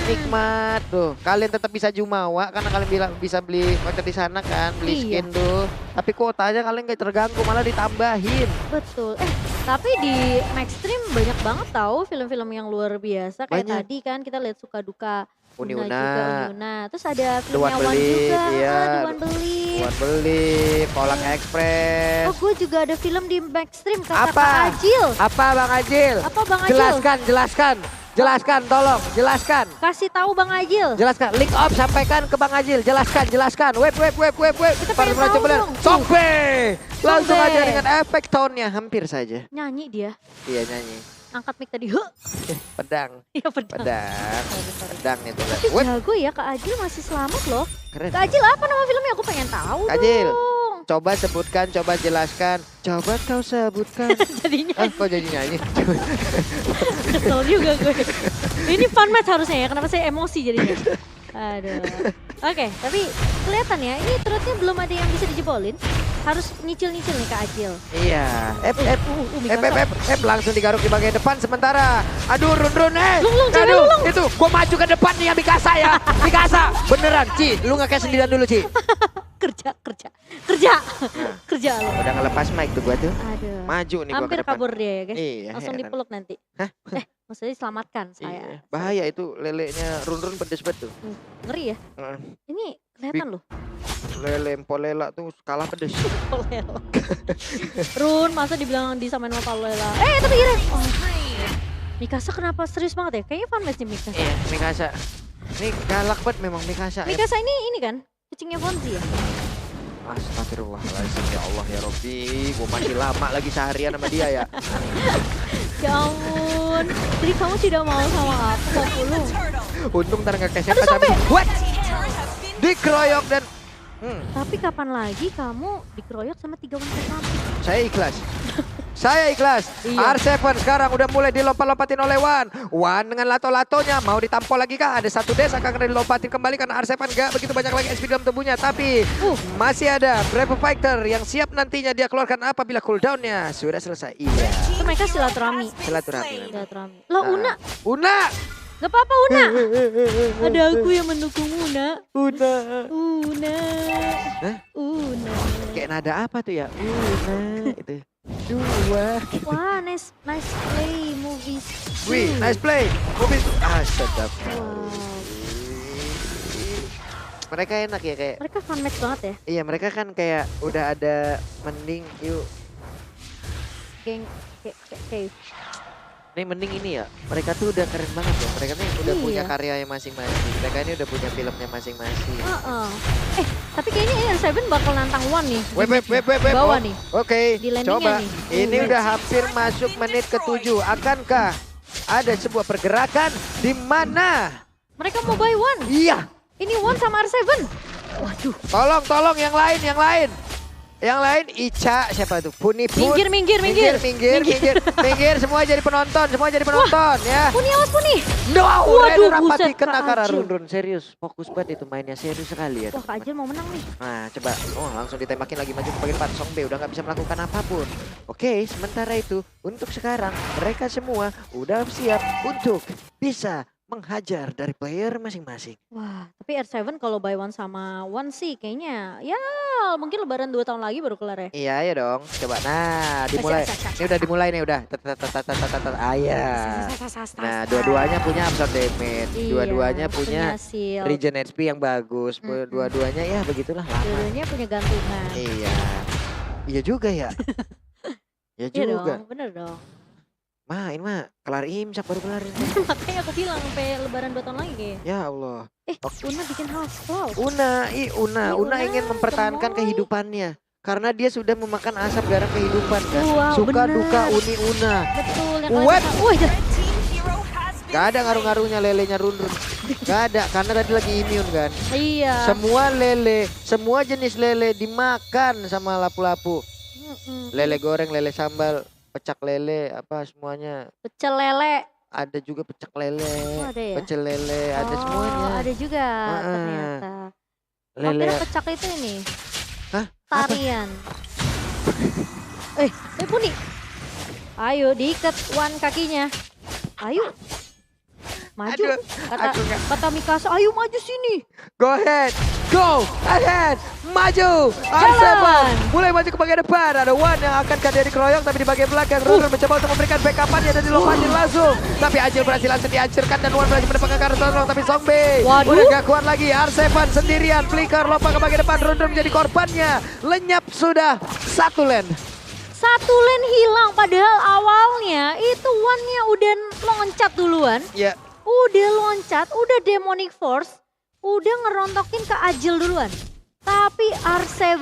Nikmat tuh, kalian tetap bisa jumawa karena kalian bisa beli voucher di sana kan, beli skin tuh. Tapi kuotanya kalian gak terganggu, malah ditambahin. Betul. Tapi di Maxstream banyak banget tahu film-film yang luar biasa. Kayak Banyak. tadi kan kita lihat Suka Duka Uni-Una. juga, Uni-Una. Terus ada The filmnya One Wan Believe, juga, iya. The One Believe. Buat beli, Kolak Express. Oh gue juga ada film di Maxstream kata Apa? Kak Ajil. Apa Bang Ajil? Apa Bang Ajil? Jelaskan, tolong, jelaskan. Kasih tahu Bang Ajil. Jelaskan, link up sampaikan ke Bang Ajil. Jelaskan. Web. Kita pengen tahu dong. Songbe. Langsung Songbe. aja dengan efek tone-nya hampir saja. Nyanyi dia. Iya nyanyi. Angkat mic tadi. Huh. Pedang. Iya pedang. Pedang itu. Tapi jago ya Kak Ajil masih selamat loh. Keren. Kak Ajil apa nama filmnya? Aku pengen tahu Kak Ajil, dong. coba sebutkan, coba jelaskan. Coba kau sebutkan. Jadinya. Kok jadi nyanyi? Kesel juga gue. Ini fun match harusnya ya, kenapa saya emosi jadinya. Aduh. Oke, tapi kelihatan ya, ini turretnya belum ada yang bisa dijebolin. Harus nyicil-nyicil nih Kak Ajil. Iya. Langsung digaruk di bagian depan sementara. Aduh, run. Lung. Itu, gua maju ke depan nih yang Mikasa ya. Mikasa, beneran Ci, lu nggak kayak sendirian dulu Ci. Kerja lo. Udah ngelepas mic tuh gua tuh. Aduh. Maju nih gua ke Hampir depan. kabur dia ya guys. Iya, Langsung heran. dipeluk nanti. Maksudnya diselamatkan saya. Iya. Bahaya itu lelenya run pedes banget tuh. Ngeri ya. Ini kelihatan loh. Lele Empolela tuh kalah pedes. Polela. Run, masa dibilang disamain sama Polela. Tapi kira. Oh. Mikasa kenapa serius banget ya? Kayaknya fun match nih Mikasa. Iya, Mikasa. Ini galak banget memang Mikasa. Mikasa ini kan kucingnya Fonzie ya? Astagfirullahaladzim, ya Allah ya Robbi. Gue masih lama lagi seharian sama dia ya. Ya ampun. Jadi kamu tidak mau sama aku, Untung ntar gak kesep pas habis. What? Dikeroyok dan... Tapi kapan lagi kamu dikeroyok sama 3 wanita cantik? Saya ikhlas. Iya. R7 sekarang udah mulai dilompat-lompatin oleh Wan dengan lato-latonya. Mau ditampol lagi kah? Ada satu dash akan dilompatin kembali karena R7 gak begitu banyak lagi SP dalam tubuhnya. Tapi masih ada Brave Fighter yang siap nantinya dia keluarkan apabila cooldownnya sudah selesai. Iya. Itu mereka silaturahmi. Lo Una. Gak apa-apa Una. Ada aku yang mendukungmu Una. Una. Kayak nada apa tuh ya? Una. Itu. Dua. Wah, nice play movies. Wih, nice play. Movies. Sedap. Mereka enak ya kayak. Mereka fun match banget ya. Iya, mereka kan kayak udah ada mending yuk. Geng kayak. Ini mending ini ya. Mereka tuh udah keren banget ya. Mereka nih udah punya karyanya masing-masing. Mereka ini udah punya filmnya masing-masing. Tapi kayaknya R7 bakal nantang Wan nih. Web. Bawah nih. Oke, Di landingnya coba. nih. Ini udah hampir masuk menit ke-7. Akankah ada sebuah pergerakan di mana? Mereka mau buy Wan. Iya. Ini Wan sama R7. Waduh. Tolong yang lain. Yang lain Ica, siapa tuh? Puni-pun. Minggir. Semua jadi penonton ya. Puni awas Puni. Waduh, rapati kena karena run. Serius, fokus banget itu mainnya, serius sekali ya. Wah, Kak Ajil mau menang nih. Nah, coba. Langsung ditembakin lagi maju ke bagian depan. Song B udah nggak bisa melakukan apapun. Oke, sementara itu untuk sekarang mereka semua udah siap untuk bisa menghajar dari player masing-masing. Wah, tapi R7 kalau buy one sama one sih kayaknya ya mungkin lebaran 2 tahun lagi baru kelar ya. Iya ya dong. Coba nah dimulai. Ini udah dimulai nih udah. Nah, dua-duanya punya absorb damage. Dua-duanya punya regen HP yang bagus. Dua-duanya ya begitulah lama. Dua-duanya punya gantungan. Iya. Iya juga ya. Ya juga. Dong, bener dong. Main mah kelar imsak baru kelar. Makanya aku bilang sampai lebaran 2 tahun lagi kayaknya. Ya Allah. Una bikin house cloud. Una ingin mempertahankan kehidupannya. Karena dia sudah memakan asap garam kehidupan kan. Wow, Suka bener. duka Una. Betul. Gak ada ngaruh-ngaruhnya lelenya run. Gak ada karena tadi lagi immune kan. Iya. Semua jenis lele dimakan sama lapu-lapu. Lele goreng, lele sambal, pecak lele, apa semuanya. Pecel lele. Ada juga pecak lele, ada ya? pecel lele, ada semuanya. Ada juga ternyata. Lele. Kira pecak itu ini. Hah? Tarian. Puni. Ayo diikat Wan kakinya. Ayo. Maju. Kata Mikasa, ayo maju sini. Go ahead. Go ahead. Maju. Jalan. Mulai maju ke bagian depan. Ada Wan yang akan dari keroyok tapi di bagian belakang. Runner mencoba untuk memberikan backup-nya dan dilompatin langsung. Tapi Ajil berhasil langsung dihancurkan dan Wan berhasil mendapatkan ke arah Tolong. Tapi Songbe udah gak kuat lagi. R7 sendirian. Flicker lompat ke bagian depan. Runner menjadi korbannya. Lenyap sudah. Satu lane. Satu lane hilang padahal awalnya itu Wan-nya udah loncat duluan. Ya. Udah loncat, udah Demonic Force, udah ngerontokin ke Ajil duluan. Tapi R7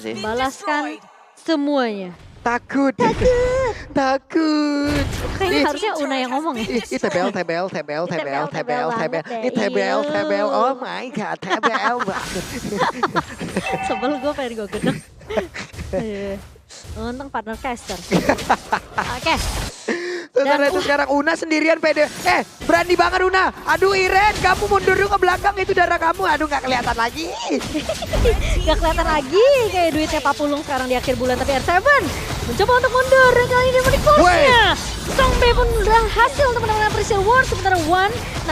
sih. balaskan semuanya. Takut. Kayaknya harusnya Una yang ngomong ya. Ih, tebel. Ih, tebel. Oh my god, tebel banget. Sebel gue pengen gue gedek. Untung partner caster. Oke. Setelah itu sekarang Una sendirian pede. Berani banget Una. Aduh Iren, kamu mundur dulu ke belakang, itu darah kamu. Aduh gak kelihatan lagi. Gak kelihatan lagi kayak duitnya Pak Pulung sekarang di akhir bulan. Tapi R7 mencoba untuk mundur dan kali ini menik force-nya. Songbe pun berhasil untuk mendapatkan Pressure War. Sementara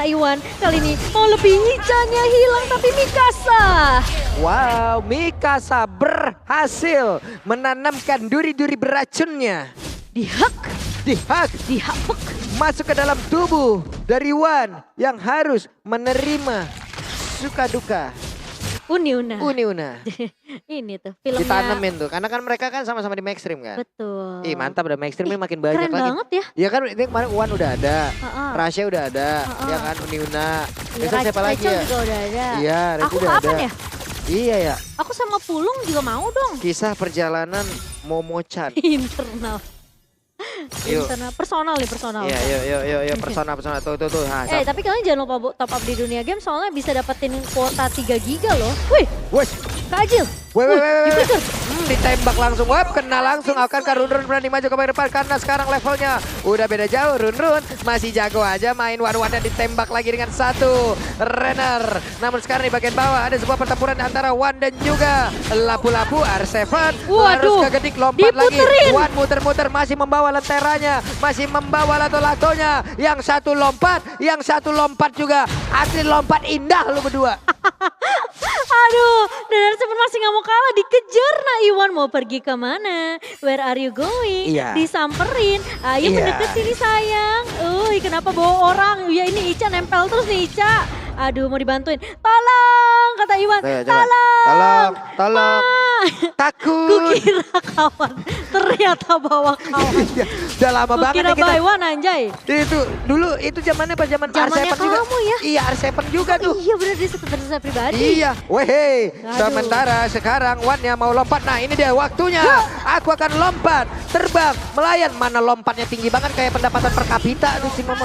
Iwan kali ini mau lebih Ica-nya hilang tapi Mikasa. Wow, Mikasa berhasil menanamkan duri-duri beracunnya. Dihak. Masuk ke dalam tubuh dari Wan yang harus menerima suka duka. Uni Una. Ini tuh filmnya. Ditanemin tuh, karena kan mereka kan sama-sama di Maxstream kan. Betul. Ih mantap, udah Maxstream ini makin banyak Keren lagi. banget ya. Iya kan ini kemarin Wan udah ada, Rasya udah ada, ya kan Uni Una. Bisa siapa lagi ya? juga udah ada. Iya, Rachel Aku udah kapan ada. ya? Iya ya. Aku sama Pulung juga mau dong. Kisah perjalanan Momo-chan. Internal. Personal. Iya, persona tuh. Nah, tapi kalian jangan lupa top up di dunia game soalnya bisa dapetin kuota 3 giga loh. Wih, Kak Ajil. Ditembak langsung, kena langsung. Akankah Runrun berani maju ke depan karena sekarang levelnya udah beda jauh. Runrun masih jago aja main Wan-Wan dan ditembak lagi dengan satu Renner. Namun sekarang di bagian bawah ada sebuah pertempuran antara Wan dan juga lapu-lapu R7. Harus kegedik lompat diputerin. lagi. Wan muter-muter masih membawa lenteranya, masih membawa lato-latonya. Yang satu lompat juga. Asli lompat indah lu berdua. Aduh, dan R7 masih gak mau kalah, dikejar. Nah Iwan mau pergi kemana? Where are you going? Iya. Disamperin. Ayo mendekat sini sayang. Kenapa bawa orang? Ya ini Ica nempel terus nih Ica. Aduh mau dibantuin. Tolong kata Iwan. Tolong. Takut. Kukira kawan. Ternyata bawa kawan. Udah lama banget Kukira kita. Iwan anjay. Itu dulu itu zamannya pas zaman R7 juga. Kamu ya? Iya R7 juga tuh. Iya bener dia sekretaris saya pribadi. Iya. Sementara sekarang Wan-nya mau lompat. Nah ini dia waktunya. Aku akan lompat. Terbang. Melayan. Mana lompatnya tinggi banget kayak pendapatan per kapita. Aduh si mama.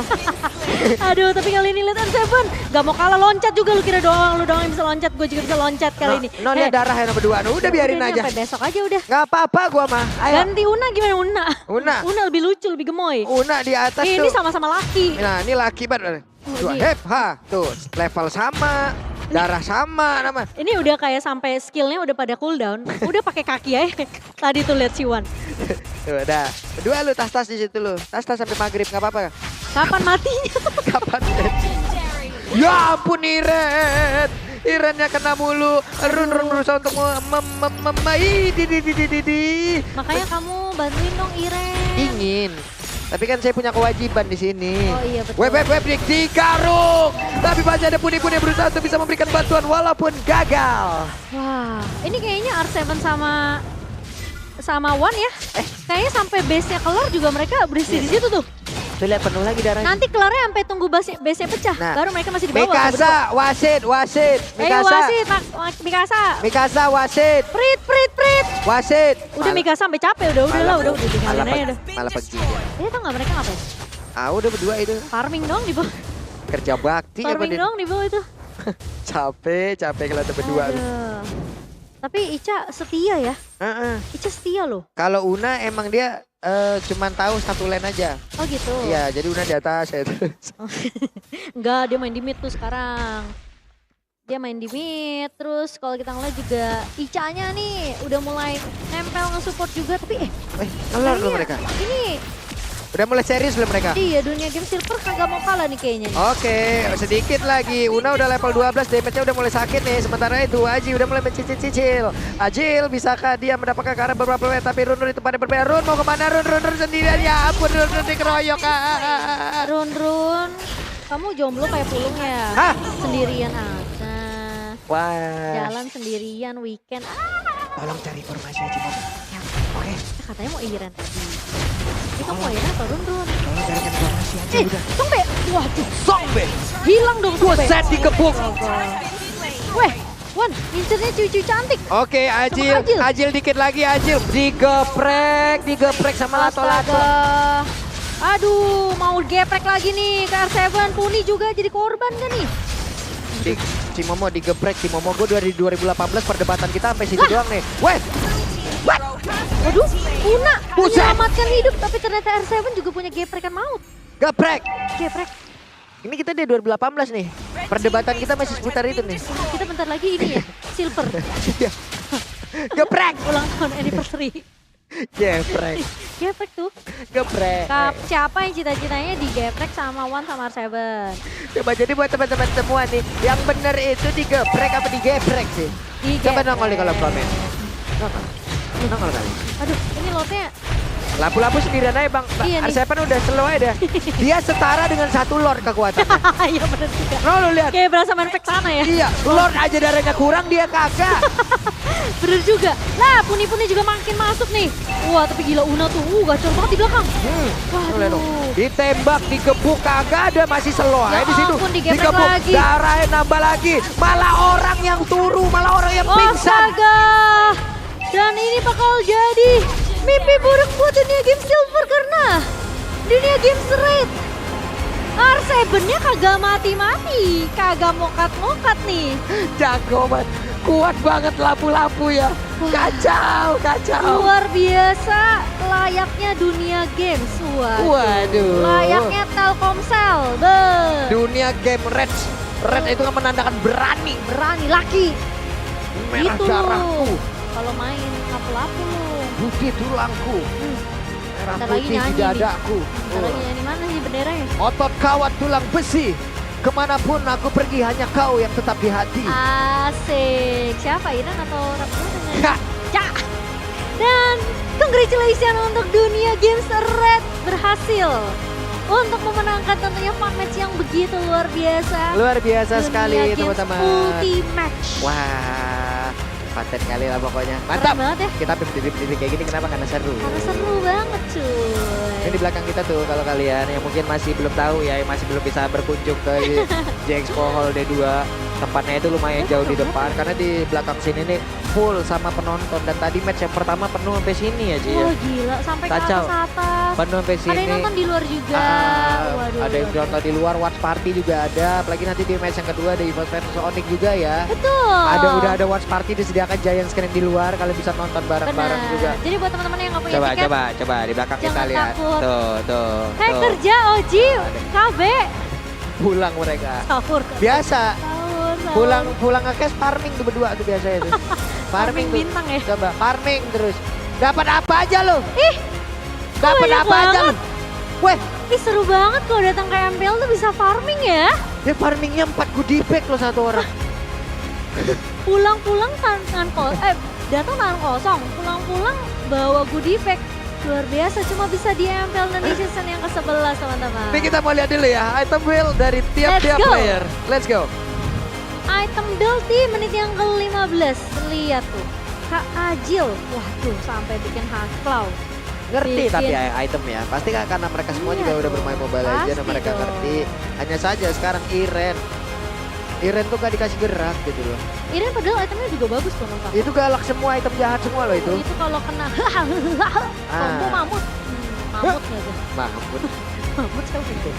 Aduh tapi kali ini lihat R7. Gak mau kalah loncat juga lu kira doang. Lu doang yang bisa loncat. Gue juga bisa loncat kali ini. Lihat darah yang berdua. Udah biarin aja. Sampai besok aja udah. Gak apa-apa gua mah. Ayo. Ganti Una gimana Una? Una lebih lucu, lebih gemoy. Una di atas tuh. Ini sama-sama laki. Nah ini laki banget. Tuh level sama. Darah sama nama. Ini udah kayak sampai skillnya udah pada cooldown. Udah pakai kaki ya. Tadi tuh lihat si Wan. Tuh udah. Berdua lu tas-tas di situ lu. Tas-tas sampai maghrib nggak apa-apa. Kapan matinya? Kapan? Ya ampun Iren. Irennya kena mulu. Run berusaha untuk Makanya kamu bantuin dong Iren. Ingin. Tapi kan saya punya kewajiban di sini. Oh iya betul. Web dikarung. Tapi masih ada puni-puni yang berusaha untuk bisa memberikan bantuan walaupun gagal. Wah, ini kayaknya R7 sama Wan ya. Kayaknya sampai base-nya keluar juga mereka berisi di situ tuh. Tuh lihat penuh lagi darahnya. Nanti kelarnya sampai tunggu base-nya pecah. Nah, baru mereka masih di bawah. Mikasa, wasit. Mikasa, wasit. Prit. Wasit. Udah Mikasa sampai capek udah tinggalin aja udah. Malah pergi. Dia tau gak mereka ngapain? Udah berdua itu. Farming dong di bawah. Kerja bakti ya Farming dong di bawah itu. capek kalau berdua. Tapi Ica setia ya. Ica setia loh. Kalau Una emang dia cuman tahu satu lane aja. Oh gitu. Iya, jadi Una di atas ya terus. Enggak, dia main di mid tuh sekarang. Dia main di mid, terus kalau kita ngeliat juga Ica-nya nih udah mulai nempel nge-support juga. Tapi ngelar loh mereka. Ini Udah mulai serius belum mereka? Iya, dunia game silver kagak mau kalah nih kayaknya. Oke, sedikit lagi. Una udah level 12, damage-nya udah mulai sakit nih. Sementara itu Aji udah mulai mencicil-cicil. Ajil, bisakah dia mendapatkan ke arah beberapa play? Tapi Run itu pada berbeda. Run mau kemana? Run sendirian. Ya ampun, Run dikeroyok. Run, kamu jomblo kayak Pulung ya? Hah? Sendirian aja. Wah. Jalan sendirian, weekend. Tolong cari informasi aja, Bang. Oke. Katanya mau Iren tadi. Kamu mau Iren atau Run? Tolong carikan informasi aja udah. Songbe, waduh. Songbe. Hilang dong Songbe. Buset dikepung. Weh, Wan, ngincernya cucu cantik. Oke, Ajil dikit lagi, Ajil. Digeprek sama lato-lato. Aduh, mau geprek lagi nih. KR7, Puni juga jadi korban kan nih? Cimomo digeprek, Cimomo gue dari 2018 perdebatan kita sampai situ doang nih. Weh! What? Waduh, Una Buset. menyelamatkan hidup tapi ternyata R7 juga punya geprekan maut. Geprek! Geprek. Ini kita di 2018 nih. Perdebatan kita masih seputar itu nih. Kita bentar lagi ini ya, silver. Iya. Geprek! Ulang tahun anniversary. Geprek. Geprek tuh. Geprek. Siapa yang cita-citanya digeprek sama One sama R7? Coba jadi buat teman-teman semua nih, yang bener itu digeprek apa digeprek sih? Coba nongol nih kalau komen. Nongol kali. Aduh, ini lotnya. Lapu-lapu sendirian aja Bang. Iya nih. R7 udah slow aja dah. Dia setara dengan satu lord kekuatannya. Iya bener juga. No, lu lihat. Kayak berasa main fake sana ya. Iya, lord aja darahnya kurang dia kagak. Bener juga. Lah, Puni-Puni juga makin masuk nih. Wah, tapi gila Una tuh. Gacor banget di belakang. Waduh. Ditembak, digebuk kagak ada, masih slow aja di situ. Ampun, digeprek lagi. Darahnya nambah lagi. Malah orang yang turu, malah orang yang pingsan. Astaga. Dan ini bakal jadi mimpi buruk buat dunia game silver karena dunia game SLATE. R7-nya kagak mati-mati, kagak mokat-mokat nih. Jago banget, kuat banget lapu-lapu ya. Kacau. Luar biasa, layaknya dunia games. Waduh. Layaknya Telkomsel. Dunia game Red itu kan menandakan berani. Berani, laki. Merah Gitu darahku. Kalau main lapu-lapu lu. Putih tulangku. Merah Bentar lagi putih di nyanyi dadaku. Bentar lagi nyanyi, mana sih benderanya? Otot kawat tulang besi. Kemanapun aku pergi hanya kau yang tetap di hati. Asik. Siapa, Iren atau Raptor? Ya. Dan congratulations untuk dunia games Red berhasil untuk memenangkan tentunya fun match yang begitu luar biasa. Luar biasa sekali teman-teman. Ulti-match. Wah, paten kali lah pokoknya. Mantap. Keren banget ya. Kita berdiri kayak gini kenapa? Karena seru. Karena seru banget cuy. Ini di belakang kita tuh kalau kalian yang mungkin masih belum tahu ya, yang masih belum bisa berkunjung ke G-Expo Hall D2. Tempatnya itu lumayan jauh di depan karena di belakang sini nih full sama penonton. Dan tadi match yang pertama penuh sampai sini aja ya. Wah gila, sampai ke Kacau. atas. Penuh sampai sini. Ada yang nonton di luar juga. Waduh. Ada yang nonton di luar, watch party juga ada. Apalagi nanti di match yang kedua ada EVOS versus ONIC juga ya. Betul. Udah ada watch party disediakan giant screen di luar. Kalian bisa nonton bareng-bareng juga. Jadi buat teman-teman yang nggak punya tiket. Coba di belakang kita jangan lihat. takut. Tuh. Kerja Oji, KB. Pulang mereka. Sahur. Biasa. Sahur. Pulang nge-cash farming tuh berdua tuh biasa itu. Farming tuh. Bintang ya. Coba farming terus. Dapat apa aja lo? Ih. Dapat apa aja lo? Weh. Ih seru banget kalau datang ke MPL tuh bisa farming ya. Dia farmingnya 4 goodie bag loh satu orang. Pulang-pulang tangan kosong, datang tangan kosong. Pulang-pulang bawa goodie bag. Luar biasa, cuma bisa di MPL Indonesia season yang ke-11 teman-teman. Ini kita mau lihat dulu ya, item build dari tiap-tiap player. Let's go. Item build di menit yang ke-15. Lihat tuh, Kak Ajil. Waduh, sampai bikin hardclaw. Ngerti tapi ya item ya. Pasti kan karena mereka semua juga udah bermain Mobile Legends dan mereka ngerti. Hanya saja sekarang Iren tuh gak dikasih gerak gitu loh. Iren padahal itemnya juga bagus loh Nova. Itu galak semua, item jahat semua loh itu. Itu kalau kena combo mamut. Mamut nggak tuh? Mamut siapa itu?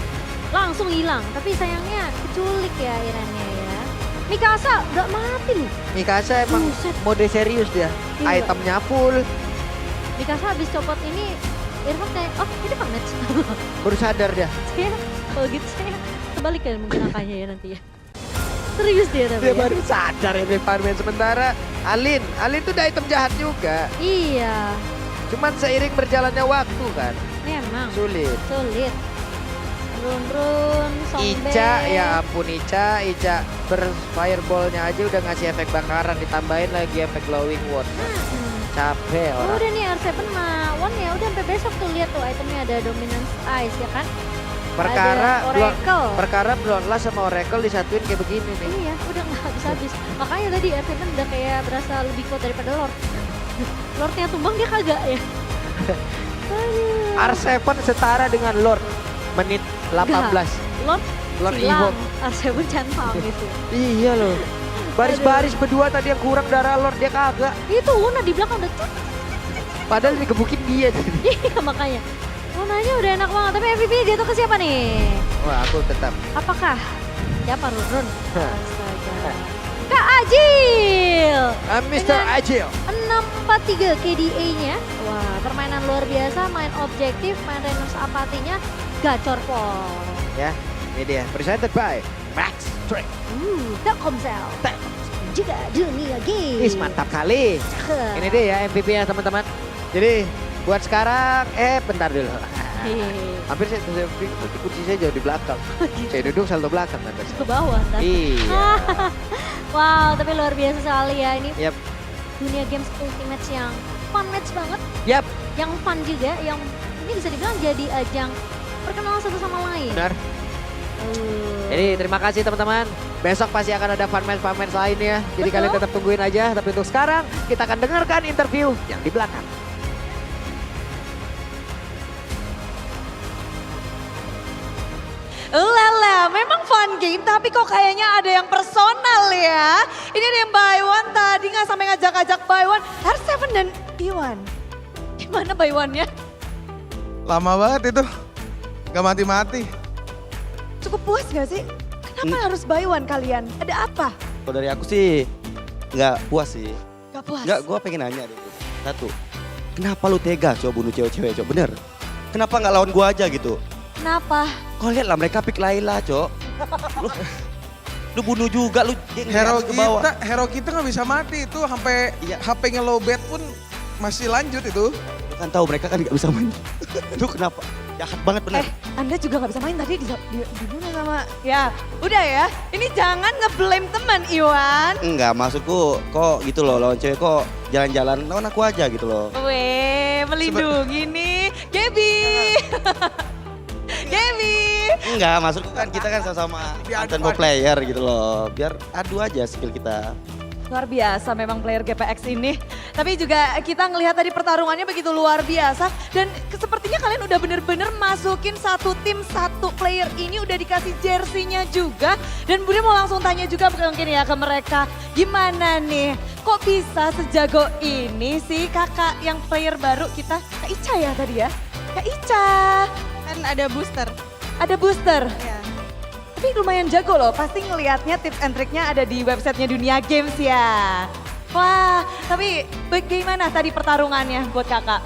Langsung hilang, tapi sayangnya keculik ya Irennya ya. Mikasa gak mati loh. Mikasa emang mode serius dia. Iya. Itemnya full. Mikasa habis copot ini, Irfan kayak, oh ini match. Baru sadar dia. Kalau gitu saya kebalik kan mungkin angkanya ya nanti ya. Serius dia tapi Dia ya. baru sadar ya Farman. Sementara Alin tuh udah item jahat juga. Iya. Cuman seiring berjalannya waktu kan. Memang. Sulit. Sulit. Run, Songbe. Ica, ya ampun Ica fireballnya aja udah ngasih efek bakaran, ditambahin lagi efek glowing word. Capek orang. Udah nih R7 mah one ya, udah sampai besok tuh lihat tuh itemnya ada Dominance Ice ya kan. Perkara Blonla sama Oracle disatuin kayak begini nih. Iya, udah nggak habis-habis. Makanya tadi R7 udah kayak berasa lebih kuat daripada Lord. Lordnya tumbang dia kagak ya. R7 setara dengan Lord menit 18. Lord Evo. R7 centang gitu. Iya loh. Baris-baris berdua tadi yang kurang darah Lord dia kagak. Itu Una di belakang udah padahal digebukin dia. Iya makanya. Unanya udah enak banget, tapi MVP jatuh ke siapa nih? Wah aku tetap. Apakah? Siapa Run? Astaga. Kak Ajil! Mr. Ajil. 643 KDA-nya. Wah permainan luar biasa, main objektif, main runners apatinya, gacor pol. Ya, ini dia. Presented by Max Trick. Telkomsel. Juga dunia games. Mantap kali. Ini dia ya MVP-nya teman-teman. Jadi buat sekarang, bentar dulu. Hampir saya kunci saya jauh di belakang. Saya duduk salto belakang nanti. Ke bawah ntar. Iya. Wow, tapi luar biasa sekali ya ini. Yap. Dunia games ultimate yang fun match banget. Yap. Yang fun juga, yang ini bisa dibilang jadi ajang perkenalan satu sama lain. Benar. Jadi terima kasih teman-teman. Besok pasti akan ada fun match lainnya. Jadi kalian tetap tungguin aja. Tapi untuk sekarang kita akan dengarkan interview yang di belakang. Lala, memang fun game tapi kok kayaknya ada yang personal ya. Ini ada yang buy one tadi nggak sampai ngajak-ngajak buy one. R7 dan Iwan. Gimana buy one-nya? Lama banget itu. Gak mati-mati. Cukup puas gak sih? Kenapa harus buy one kalian? Ada apa? Kalau dari aku sih nggak puas sih. Gak puas? Nggak, gue pengen nanya deh. Satu, kenapa lu tega coba bunuh cewek-cewek cok? Bener? Kenapa nggak lawan gue aja gitu? Kenapa? Kau lihat lah mereka pick Laila cok. Lu bunuh juga lu. Hero kita nggak bisa mati itu sampai HP-nya lowbat pun masih lanjut itu. Lu kan tahu mereka kan nggak bisa main. Lu kenapa? Jahat banget bener. Anda juga nggak bisa main tadi dibunuh sama. Ya, udah ya. Ini jangan nge-blame teman Iwan. Enggak, maksudku kok gitu loh lawan cewek kok jalan-jalan lawan aku aja gitu loh. Weh, melindungi nih. Gaby. Gaby. Enggak, maksudku kan kita kan sama-sama content pro player gitu loh. Biar adu aja skill kita. Luar biasa memang player GPX ini. Tapi juga kita ngelihat tadi pertarungannya begitu luar biasa. Dan sepertinya kalian udah bener-bener masukin satu tim, satu player ini udah dikasih jersey-nya juga. Dan Budi mau langsung tanya juga mungkin ya ke mereka. Gimana nih, kok bisa sejago ini sih kakak yang player baru kita? Kak Ica ya tadi ya? Kak Ica. Kan ada booster. Ada booster? Iya. Tapi lumayan jago loh, pasti ngelihatnya tips and triknya ada di websitenya Dunia Games ya. Wah, tapi bagaimana tadi pertarungannya buat kakak?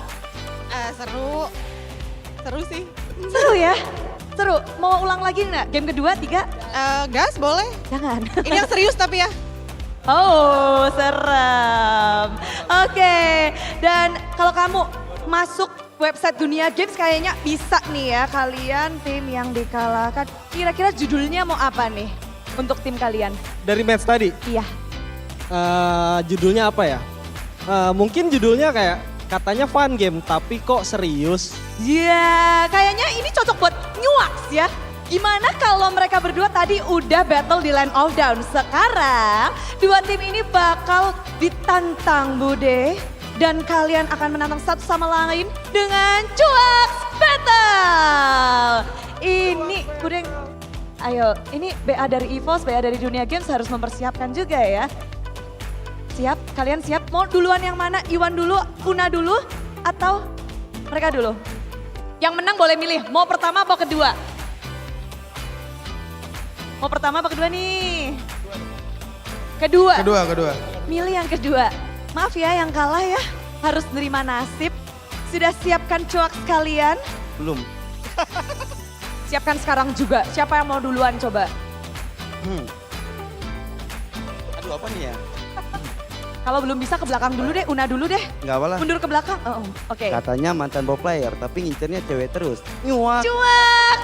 Seru. Seru sih. Seru ya? Seru. Mau ulang lagi nggak? Game kedua, 3? Gas boleh. Jangan. Ini yang serius tapi ya. Oh, serem. Oke, dan kalau kamu masuk website Dunia Games kayaknya bisa nih ya kalian tim yang dikalahkan. Kira-kira judulnya mau apa nih untuk tim kalian? Dari match tadi? Iya. Judulnya apa ya? Mungkin judulnya kayak katanya fun game tapi kok serius? Ya, kayaknya ini cocok buat nyuaks ya. Gimana kalau mereka berdua tadi udah battle di Land of Dawn. Sekarang dua tim ini bakal ditantang Bude. Dan kalian akan menantang satu sama lain dengan cuaks battle. Ini Bude, ayo ini BA dari EVOS, BA dari Dunia Games harus mempersiapkan juga ya. Siap? Kalian siap? Mau duluan yang mana? Iwan dulu, Una dulu, atau mereka dulu? Yang menang boleh milih, mau pertama apa kedua? Mau pertama apa kedua nih? Kedua. Kedua. Milih yang kedua. Maaf ya yang kalah ya, harus nerima nasib. Sudah siapkan cuak sekalian? Belum. Siapkan sekarang juga. Siapa yang mau duluan coba? Aduh apa nih ya? Kalau belum bisa ke belakang dulu deh, Una dulu deh. Nggak apa-lah. Mundur ke belakang. Oh, oke. Katanya mantan pro player, tapi ngincernya cewek terus. Nyuak. Cuak.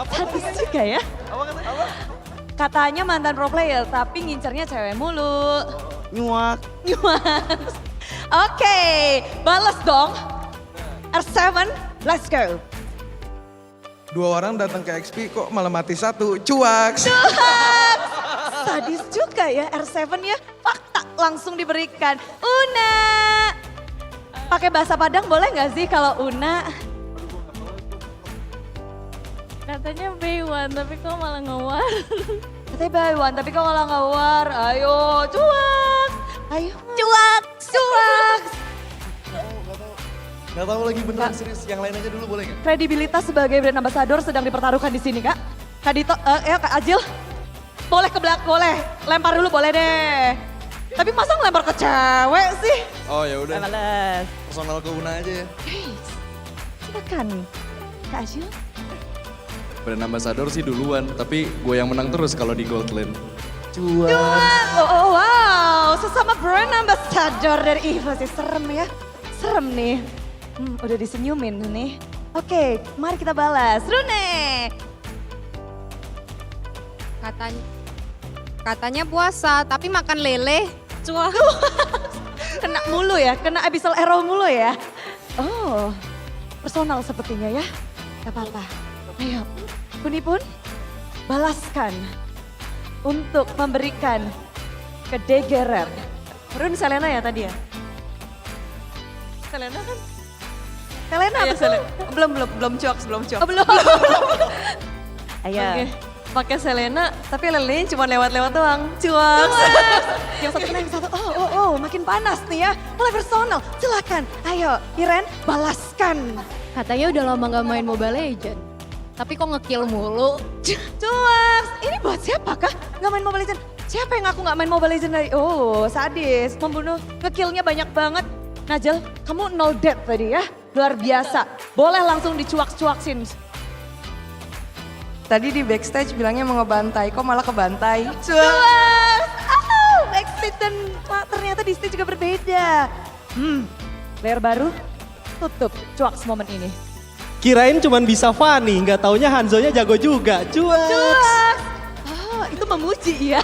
Sadis juga ya. Katanya mantan pro player, tapi ngincernya cewek mulu. Nyuak. Nyuak. Oke, balas dong. R7, let's go. 2 orang datang ke XP kok malah mati 1. Cuaks. Cuak. Sadis juga ya R7 ya. Fakta langsung diberikan. Una. Pakai bahasa Padang boleh nggak sih kalau Una? Katanya B1 tapi kok malah ngewar. Katanya B1 tapi kok malah ngewar. Ayo cuak. Ayo cuak. Cuak. Gak tahu lagi beneran serius, yang lain aja dulu boleh gak? Kredibilitas sebagai brand ambassador sedang dipertaruhkan di sini Kak. Kak Dito, Kak Ajil. Boleh ke belakang, boleh. Lempar dulu boleh deh. Tapi masa ngelempar ke cewek sih? Oh ya udah. Males. Personal ke Una aja ya. Guys, silakan. Kak Ajil. Brand ambassador sih duluan, tapi gue yang menang terus kalau di Gold Lane. Cuan. Oh, wow, sesama brand ambassador dari EVOS sih. Serem ya. Serem nih. Udah disenyumin nih. Oke, mari kita balas. Rune. Katanya puasa, tapi makan lele. Cuak. Kena mulu ya, kena abyssal arrow mulu ya. Oh, personal sepertinya ya. Gak apa-apa. Ayo, Pun balaskan untuk memberikan kedegeran. Run Selena ya tadi ya? Selena kan? Selena apa Selena? Belum cuaks. Oh, belum. Ayo. Okay. Pakai Selena, tapi lelenya cuma lewat-lewat doang. Cuaks. Yang satu kena yang satu. Oh, makin panas nih ya. Mulai personal. Silakan. Ayo, Iren, balaskan. Katanya udah lama gak main Mobile Legends. Tapi kok nge-kill mulu. Cuaks, ini buat siapa kah? Gak main Mobile Legends? Siapa yang ngaku gak main Mobile Legends dari? Oh, sadis, membunuh, nge-killnya banyak banget. Najel, kamu 0 death tadi ya, luar biasa. Boleh langsung dicuaks-cuaksin. Tadi di backstage bilangnya mau ngebantai, kok malah kebantai. Cuaks, backstage dan ternyata di stage juga berbeda. Player baru, tutup cuaks momen ini. Kirain cuman bisa Fanny, nggak taunya Hanzonya jago juga. Cuaks. Itu memuji ya.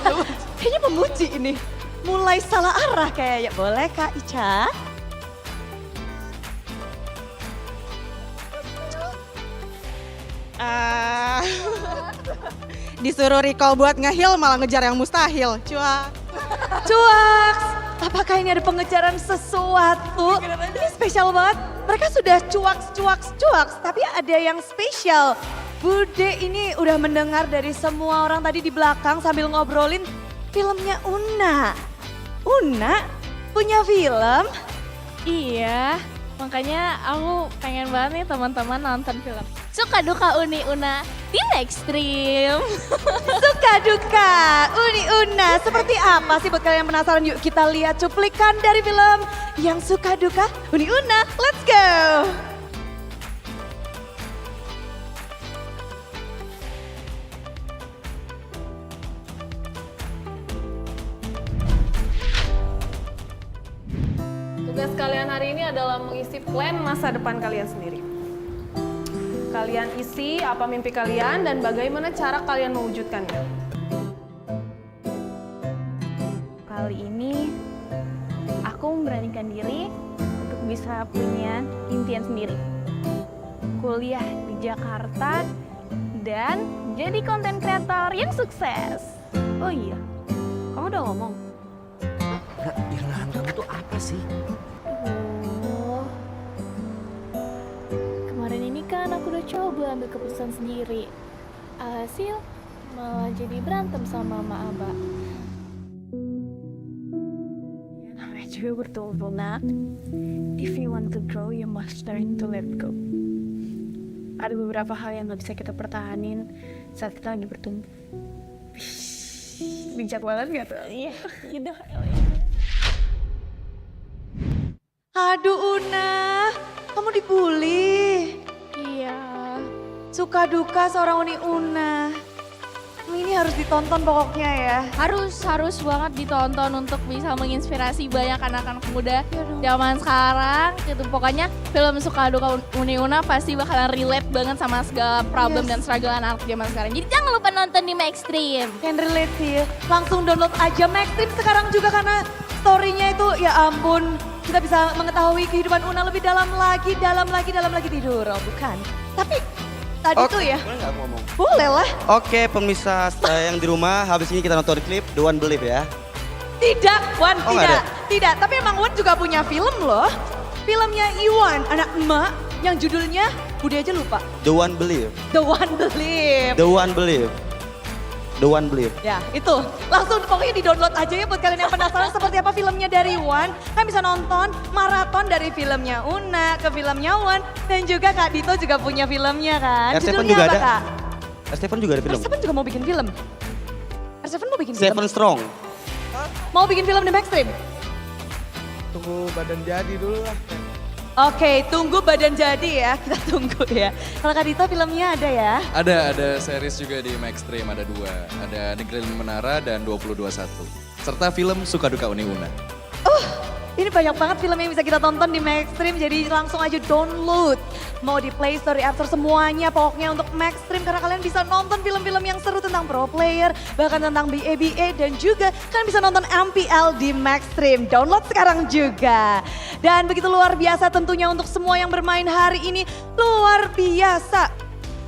Kayaknya memuji ini. Mulai salah arah kayaknya. Boleh Kak Ica? Disuruh recall buat nge-heal malah ngejar yang mustahil. Cuaks. Apakah ini ada pengejaran sesuatu? Ini spesial banget. Mereka sudah cuaks. Tapi ada yang spesial. Bude ini udah mendengar dari semua orang tadi di belakang sambil ngobrolin filmnya Una. Una punya film? Iya, makanya aku pengen banget nih teman-teman nonton film Suka Duka Uni Una Tim Ekstrim. Suka Duka Uni Una, seperti apa sih buat kalian yang penasaran? Yuk kita lihat cuplikan dari film yang Suka Duka Uni Una. Let's go! Tugas kalian hari ini adalah mengisi plan masa depan kalian sendiri. Kalian isi apa mimpi kalian dan bagaimana cara kalian mewujudkannya. Kali ini aku memberanikan diri untuk bisa punya impian sendiri. Kuliah di Jakarta dan jadi konten kreator yang sukses. Oh iya, kamu udah ngomong? Nggak, yang nahan kamu tuh apa sih? Kemarin ini kan aku udah coba ambil keputusan sendiri. Alhasil malah jadi berantem sama Mama Aba. Namanya juga bertumbuh nak. If you want to grow, you must learn to let go. Ada beberapa hal yang gak bisa kita pertahanin saat kita lagi bertumbuh. Bijak banget gak tuh? Iya, gitu. Aduh Una, kamu dibully. Iya. Suka duka seorang Uni Una. Ini harus ditonton pokoknya ya. Harus banget ditonton untuk bisa menginspirasi banyak anak-anak muda zaman sekarang. Gitu. Pokoknya film Suka Duka Uni Una pasti bakalan relate banget sama segala problem dan struggle anak zaman sekarang. Jadi jangan lupa nonton di Maxstream. Can relate sih. Langsung download aja Maxstream sekarang juga karena story-nya itu ya ampun. Kita bisa mengetahui kehidupan Una lebih dalam lagi tidur. Oh bukan. Tapi tadi tuh ya. Boleh nggak aku ngomong? Boleh lah. Oke, pemirsa yang di rumah, habis ini kita nonton klip The One Believe ya. Tidak, Wan, Oh, nggak tidak. Tidak, tapi emang Wan juga punya film loh. Filmnya Iwan, anak emak yang judulnya, Budi aja lupa. The One Believe. The One Believe. The One Believe. The One Believe. Ya, itu. Langsung pokoknya di-download aja ya buat kalian yang penasaran seperti apa filmnya dari Wan. Kalian bisa nonton maraton dari filmnya Una ke filmnya Wan. Dan juga Kak Dito juga punya filmnya kan. R7 Judulnya juga apa, ada. Kak? R7 juga ada film. R7 juga mau bikin film. R7 mau bikin film. Seven Strong. Mau bikin film di Maxstream? Tunggu badan jadi dulu lah. Oke, tunggu badan jadi ya. Kita tunggu ya. Kalau Kak Dito filmnya ada ya? Ada series juga di Maxstream, ada 2. Ada Negeri Menara dan 2021. Serta film Suka Duka Uni Una. Ini banyak banget film yang bisa kita tonton di Maxstream, jadi langsung aja download. Mau di Play Store, di App Store, semuanya pokoknya untuk Maxstream. Karena kalian bisa nonton film-film yang seru tentang pro player, bahkan tentang BA, dan juga kalian bisa nonton MPL di Maxstream. Download sekarang juga. Dan begitu luar biasa tentunya untuk semua yang bermain hari ini, luar biasa.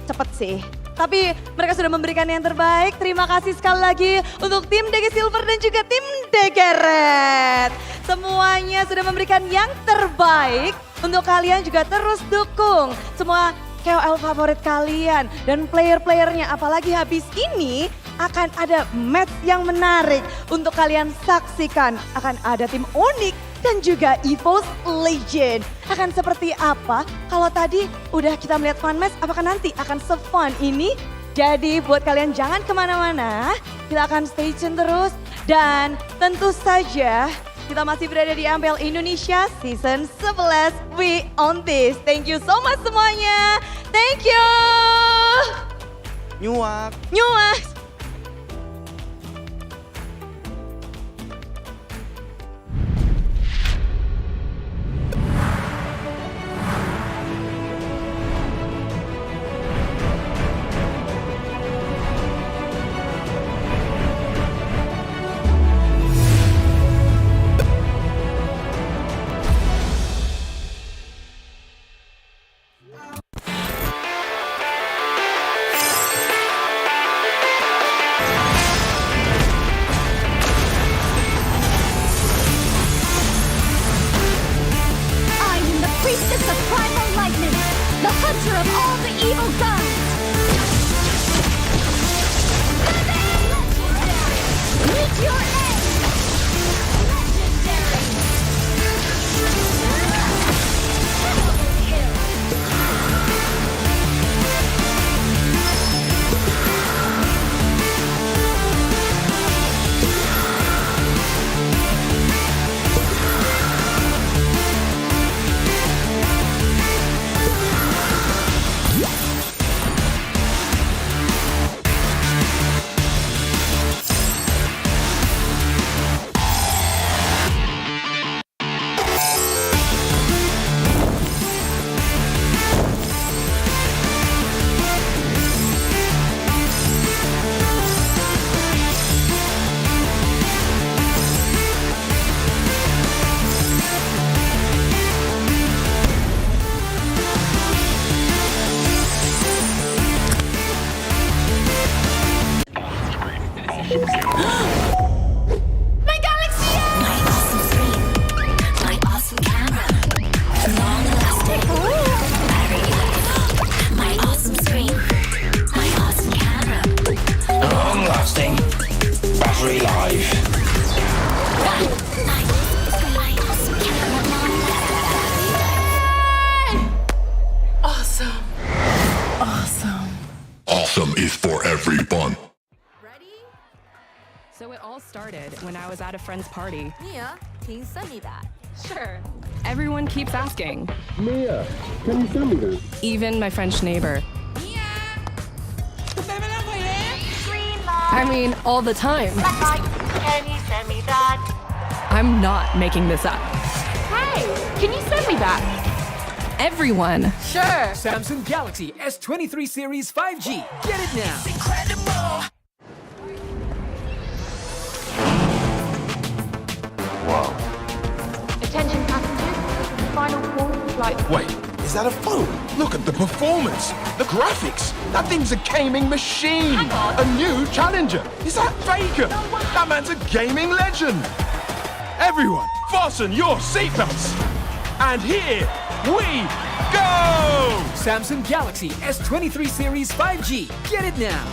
Cepet sih. Tapi mereka sudah memberikan yang terbaik. Terima kasih sekali lagi untuk tim DG Silver dan juga tim DG Red. Semuanya sudah memberikan yang terbaik. Untuk kalian juga terus dukung semua KOL favorit kalian dan player-playernya. Apalagi habis ini akan ada match yang menarik untuk kalian saksikan. Akan ada tim ONIC dan juga EVOS Legends. Akan seperti apa? Kalau tadi udah kita melihat fun match, apakah nanti akan se-fun ini? Jadi buat kalian jangan kemana-mana, kita akan stay tune terus. Dan tentu saja kita masih berada di MPL Indonesia Season 11. We on this. Thank you so much semuanya. Thank you. Nyuak. Nyuak. Awesome is for everyone. So it all started when I was at a friend's party. Mia, can you send me that? Sure. Everyone keeps asking. Mia, can you send me that? Even my French neighbor. Green I mean, all the time. Can you send me that? I'm not making this up. Hey, can you send me that? Everyone. Sure. Samsung Galaxy S23 Series 5G. Get it now. Wow. Attention passengers, final call for flight. Wait, is that a phone? Look at the performance, the graphics. That thing's a gaming machine. A new challenger. Is that Faker? That man's a gaming legend. Everyone, fasten your seatbelts. And here we go! Samsung Galaxy S23 Series 5G. Get it now.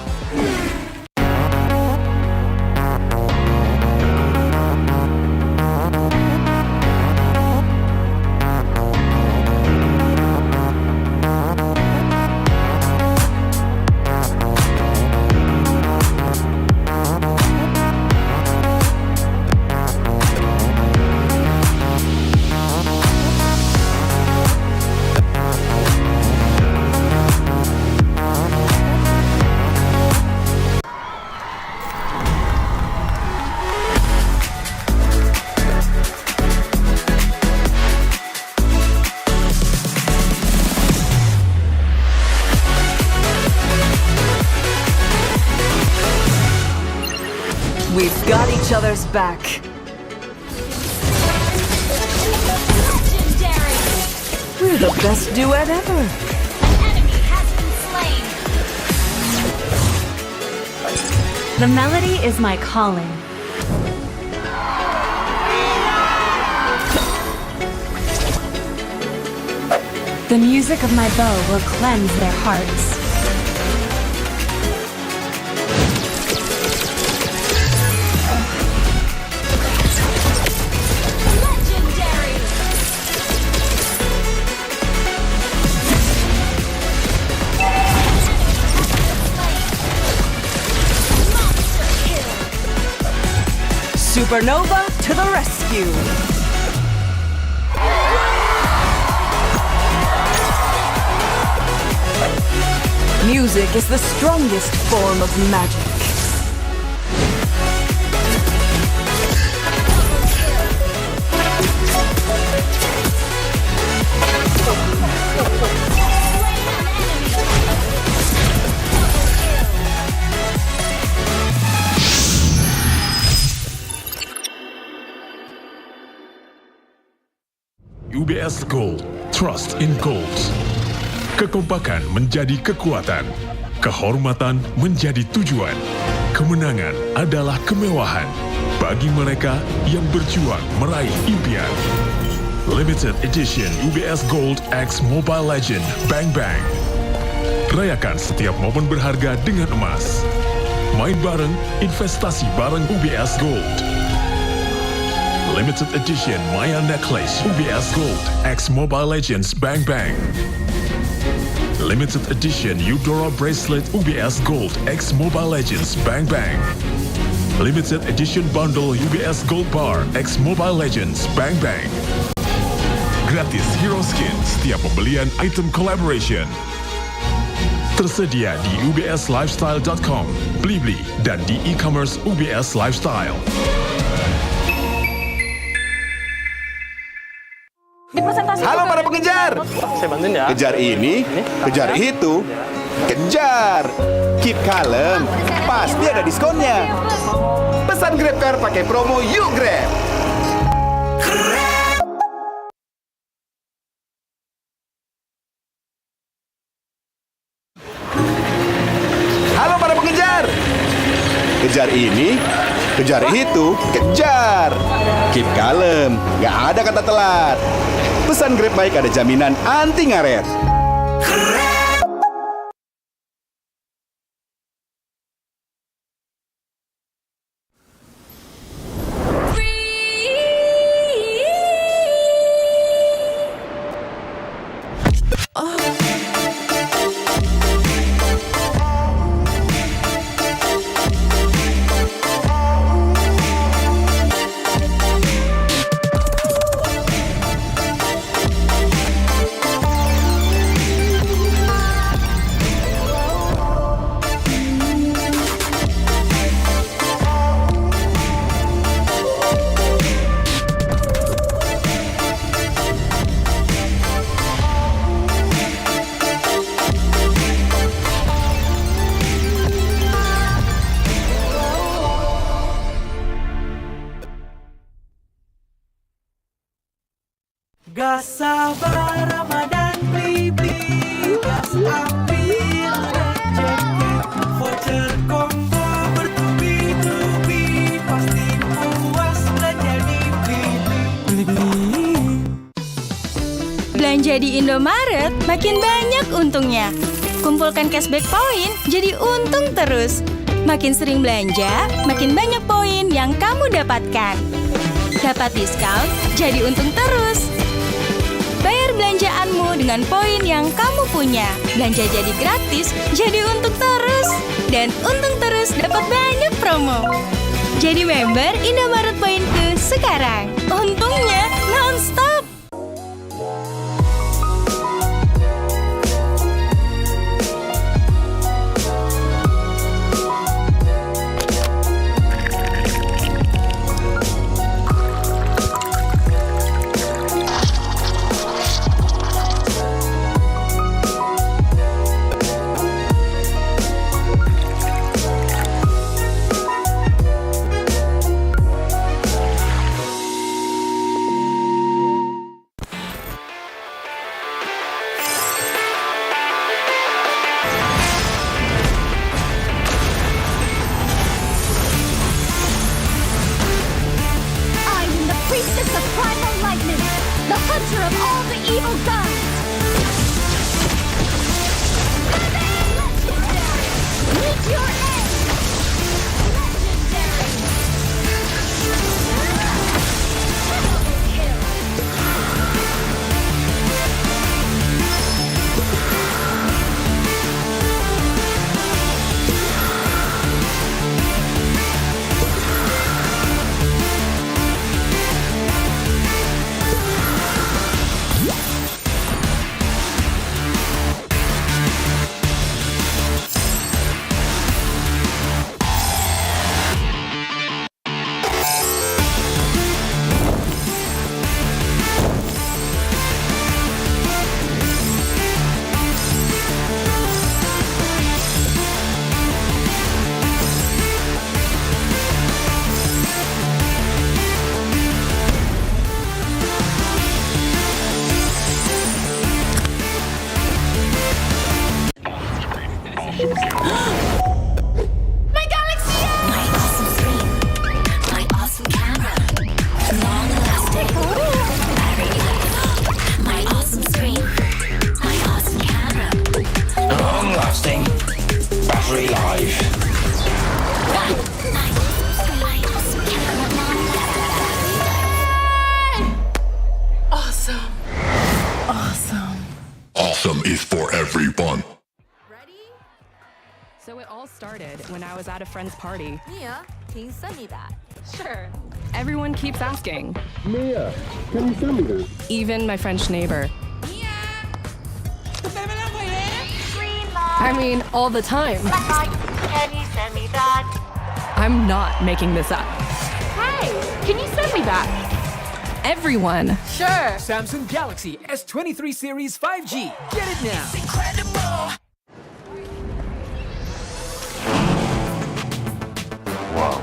We've got each other's back. We're the best duet ever. The melody is my calling. The music of my bow will cleanse their hearts. Supernova to the rescue! Music is the strongest form of magic. UBS Gold, trust in goals. Kekompakan menjadi kekuatan, kehormatan menjadi tujuan, kemenangan adalah kemewahan bagi mereka yang berjuang meraih impian. Limited Edition UBS Gold X Mobile Legend Bang Bang. Rayakan setiap momen berharga dengan emas. Main bareng, investasi bareng UBS Gold. Limited Edition Maya Necklace UBS Gold X Mobile Legends Bang Bang. Limited Edition Eudora Bracelet UBS Gold X Mobile Legends Bang Bang. Limited Edition Bundle UBS Gold Bar X Mobile Legends Bang Bang. Gratis hero skin setiap pembelian item collaboration. Tersedia di ubslifestyle.com, Blibli, dan di e-commerce UBS Lifestyle. Halo para pengejar. Saya bantuin ya. Kejar ini, kejar itu, kejar. Keep kalem, pasti ada diskonnya. Pesan GrabCar pakai promo Yuk Grab. Halo para pengejar. Kejar ini, kejar itu, kejar. Keep kalem, nggak ada kata telat. Pesan Grab Bike ada jaminan anti ngaret. Gak sabar Ramadan beli-beli, gas ambil rezeki, voucher combo bertubi-tubi, pasti puas belanja di beli-beli. Belanja di Indomaret makin banyak untungnya. Kumpulkan cashback poin jadi untung terus. Makin sering belanja, makin banyak poin yang kamu dapatkan. Dapat diskon, jadi untung terus. Bayar belanjaanmu dengan poin yang kamu punya. Belanja jadi gratis, jadi untung terus. Dan untung terus dapat banyak promo. Jadi member Indomaret Poinku sekarang. Untungnya non-stop. Awesome is for everyone. So it all started when I was at a friend's party. Mia, can you send me that? Sure. Everyone keeps asking. Mia, can you send me that? Even my French neighbor. I mean, all the time. Can you send me that? I'm not making this up. Hey, can you send me that? Everyone. Sure. Samsung Galaxy S23 Series 5G. Get it now. Wow.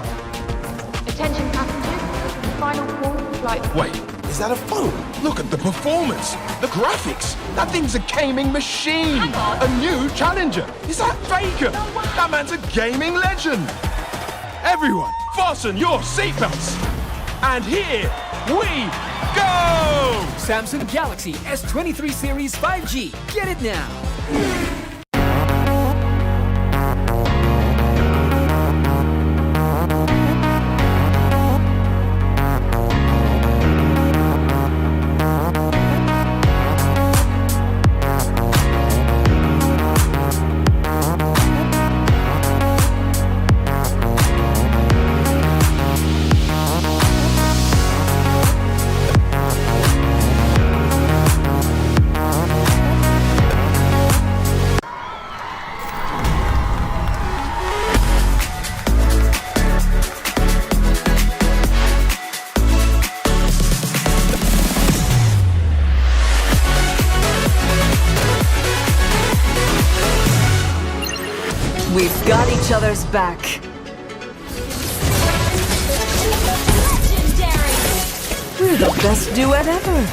Attention passengers, this is the final call for flight. Wait, is that a phone? Look at the performance, the graphics. That thing's a gaming machine. A new challenger. Is that Faker? That man's a gaming legend. Everyone, fasten your seatbelts. And here we go! Samsung Galaxy S23 Series 5G. Get it now. We've got each other's back. We're the best duet ever.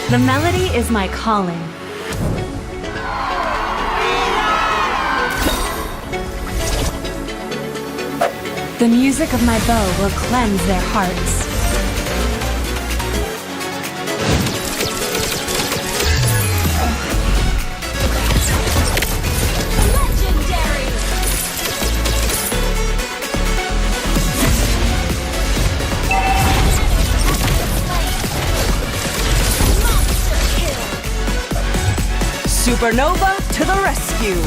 The melody is my calling. The music of my bow will cleanse their hearts. Supernova to the rescue.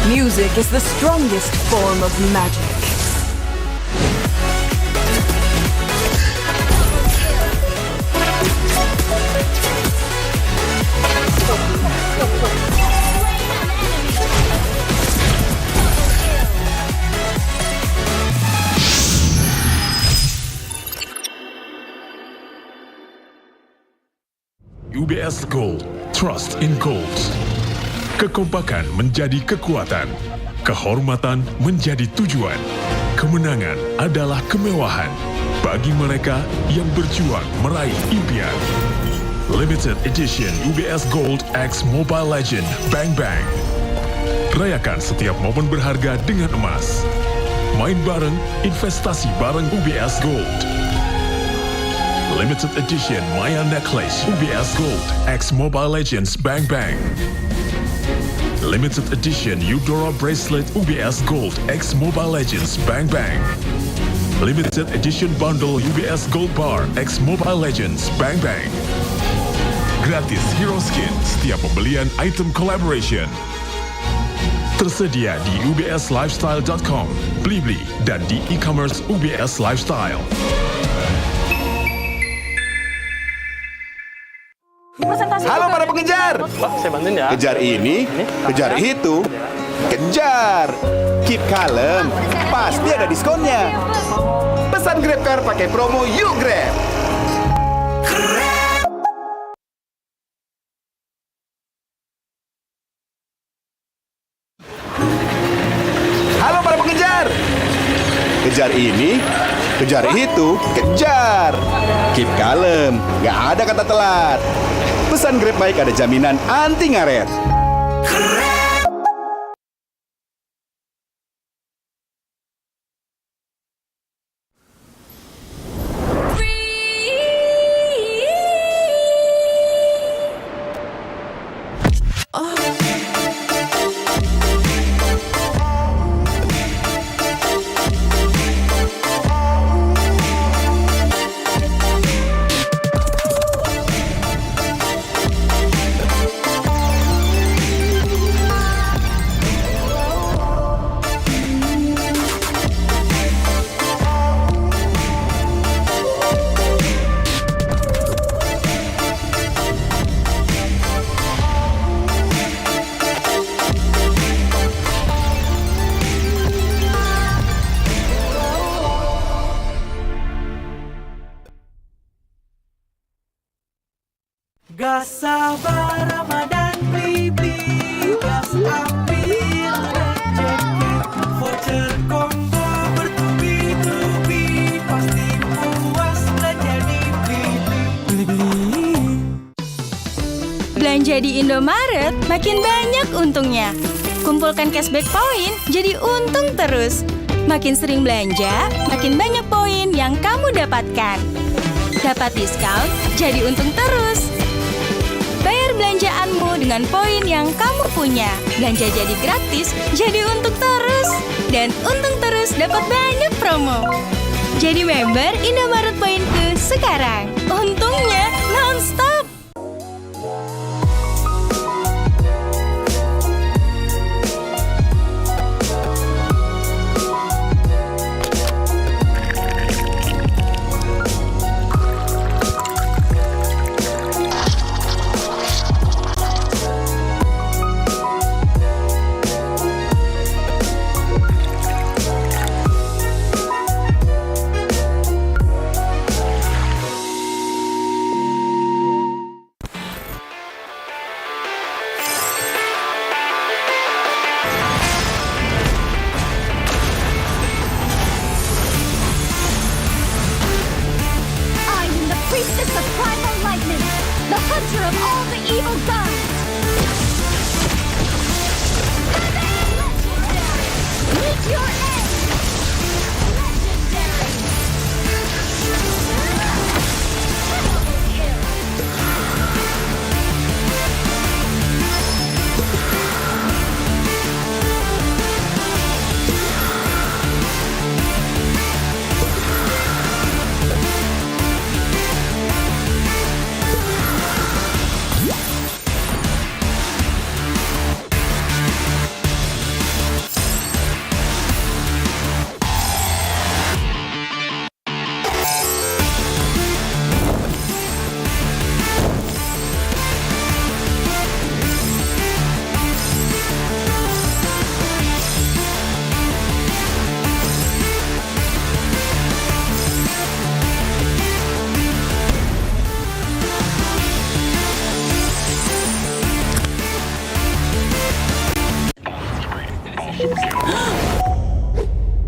Music is the strongest form of magic. UBS Gold, trust in goals. Kekompakan menjadi kekuatan, kehormatan menjadi tujuan, kemenangan adalah kemewahan bagi mereka yang berjuang meraih impian. Limited Edition UBS Gold X Mobile Legend Bang Bang. Rayakan setiap momen berharga dengan emas. Main bareng, investasi bareng UBS Gold. Limited Edition Maya Necklace UBS Gold X Mobile Legends Bang Bang. Limited Edition Eudora Bracelet UBS Gold X Mobile Legends Bang Bang. Limited Edition Bundle UBS Gold Bar X Mobile Legends Bang Bang. Gratis Hero Skin setiap pembelian item collaboration. Tersedia di ubslifestyle.com, Blibli, dan di e-commerce UBS Lifestyle. Halo para pengejar. Pak, saya bantuin ya. Kejar ini, kejar itu, kejar. Keep kalem, pasti ada diskonnya. Pesan GrabCar pakai promo Yuk Grab. Halo para pengejar. Kejar ini, kejar itu, kejar. Keep kalem, nggak ada kata telat. Pesan Grab Bike ada jaminan anti ngaret. Gas sabar Ramadan beli gas ambil rezeki voucher combo bertubi-tubi pasti puas belanja di beli. Belanja di Indomaret makin banyak untungnya. Kumpulkan cashback poin jadi untung terus. Makin sering belanja, makin banyak poin yang kamu dapatkan. Dapat diskon, jadi untung terus. Bayar belanjaanmu dengan poin yang kamu punya. Belanja jadi gratis, jadi untung terus. Dan untung terus dapat banyak promo. Jadi member Indomaret Poinku sekarang. Untungnya non-stop. center of all the evil gods. Meet your end.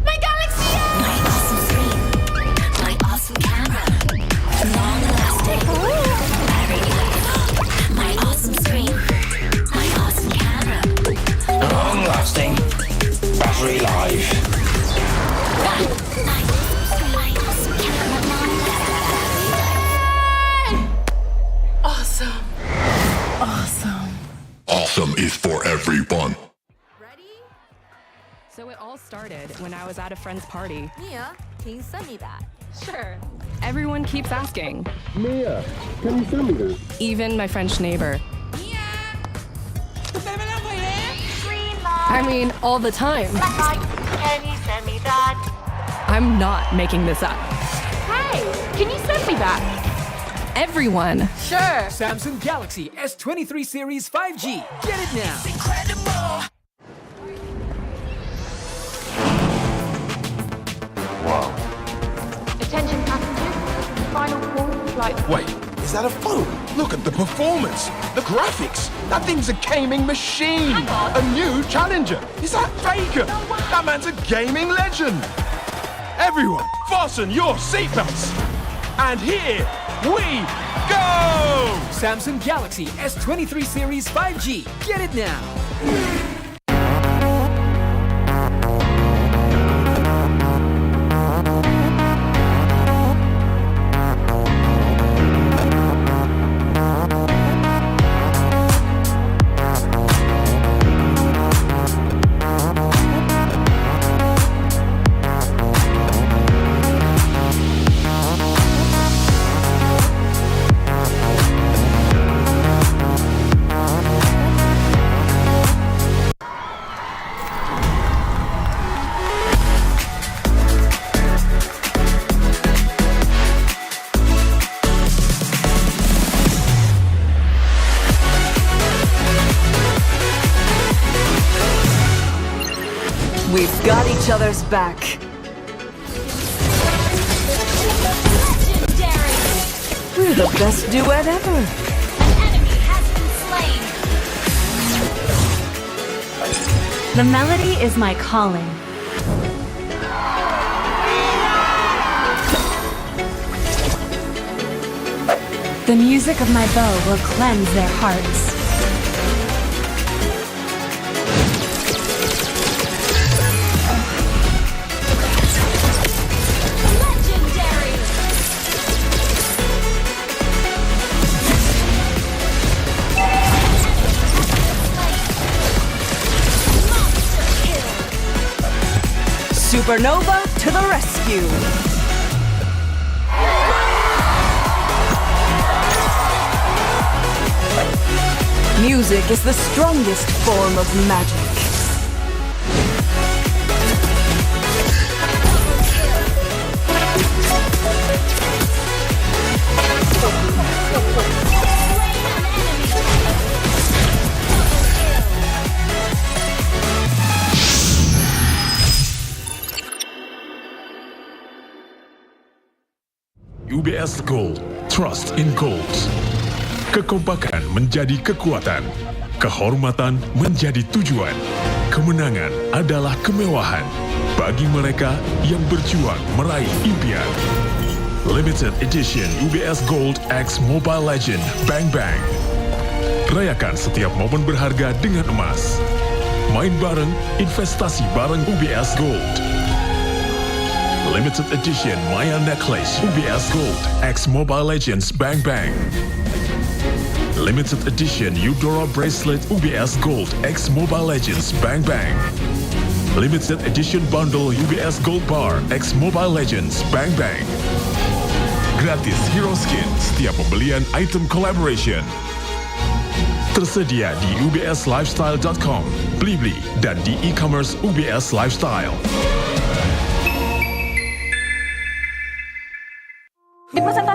My galaxy! My awesome screen. My awesome camera. Long lasting. My awesome screen. My awesome camera. Long lasting. Battery life. My awesome camera. Awesome. Awesome. Awesome is for everyone. So it all started when I was at a friend's party. Mia, can you send me that? Sure. Everyone keeps asking. Mia, can you send me that? Even my French neighbor. Green I light. mean, all the time. Black light. Can you send me that? I'm not making this up. Hey, can you send me that? Everyone. Sure. Samsung Galaxy S23 Series 5G. Get it now. Attention passengers, final call for flight. Wait, is that a phone? Look at the performance, the graphics. That thing's a gaming machine. A new challenger. Is that Faker? That man's a gaming legend. Everyone, fasten your seatbelts. And here we go! Samsung Galaxy S23 Series 5G. Get it now. We've got each other's back. We're the best duet ever. Enemy has been slain. The melody is my calling. The music of my bow will cleanse their hearts. Supernova to the rescue. Music is the strongest form of magic. UBS Gold, trust in goals. Kekompakan menjadi kekuatan, kehormatan menjadi tujuan, kemenangan adalah kemewahan bagi mereka yang berjuang meraih impian. Limited Edition UBS Gold X Mobile Legend Bang Bang. Rayakan setiap momen berharga dengan emas. Main bareng, investasi bareng UBS Gold. Limited Edition Maya Necklace UBS Gold X Mobile Legends Bang Bang. Limited Edition Eudora Bracelet UBS Gold X Mobile Legends Bang Bang. Limited Edition Bundle UBS Gold Bar X Mobile Legends Bang Bang. Gratis Hero Skin setiap pembelian item collaboration. Tersedia di ubslifestyle.com, Blibli, dan di e-commerce UBS Lifestyle.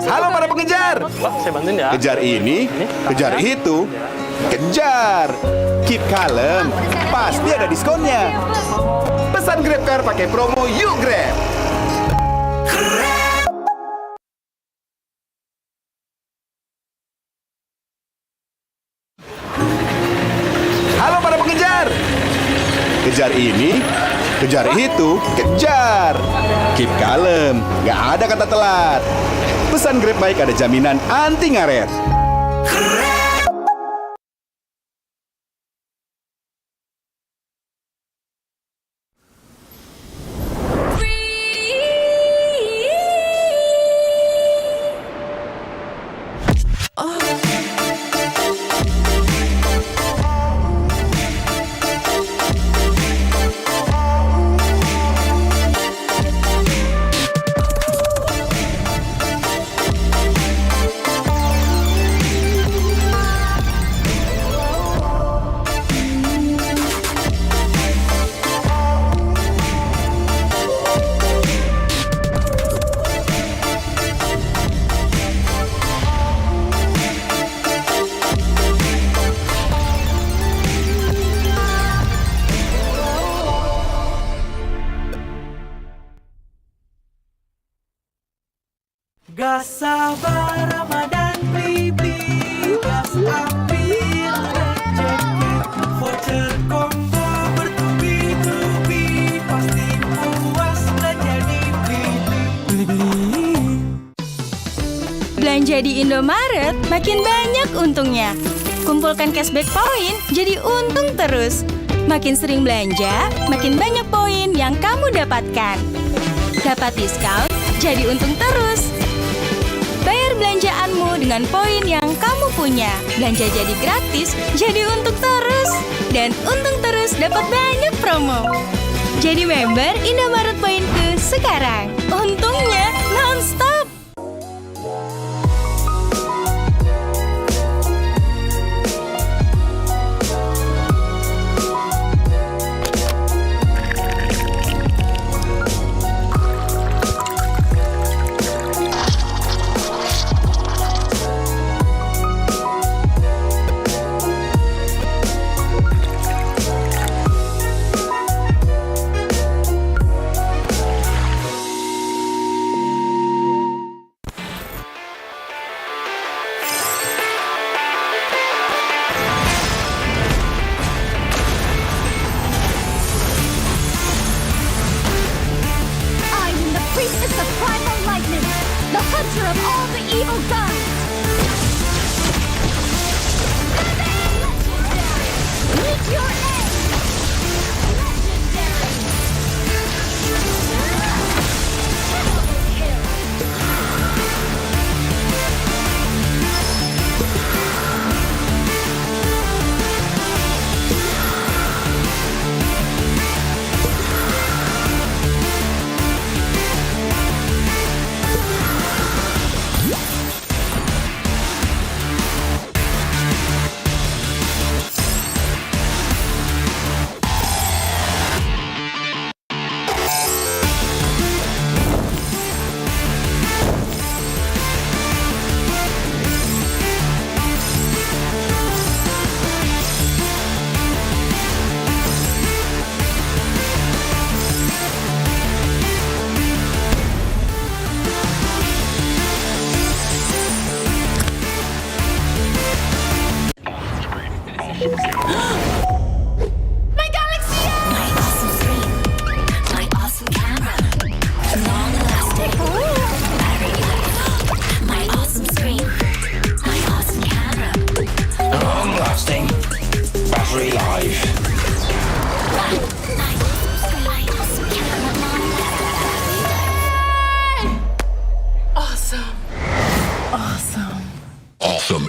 Halo para pengejar. Saya bantuin ya. Kejar ini, kejar itu, kejar. Keep kalem, pasti ada diskonnya. Pesan GrabCar pakai promo Yuk Grab. Halo para pengejar. Kejar ini, kejar itu, kejar. Keep kalem, nggak ada kata telat. Pesan Grab Bike ada jaminan anti ngaret. Gas sabar Ramadan beli gas ambil rezeki voucher combo bertubi-tubi pasti puas belanja di beli. Belanja di Indomaret makin banyak untungnya. Kumpulkan cashback poin jadi untung terus. Makin sering belanja, makin banyak poin yang kamu dapatkan. Dapat diskon, jadi untung terus. Bayar belanjaanmu dengan poin yang kamu punya. Belanja jadi gratis, jadi untung terus. Dan untung terus dapat banyak promo. Jadi member Indomaret Poinku sekarang. Untungnya non-stop.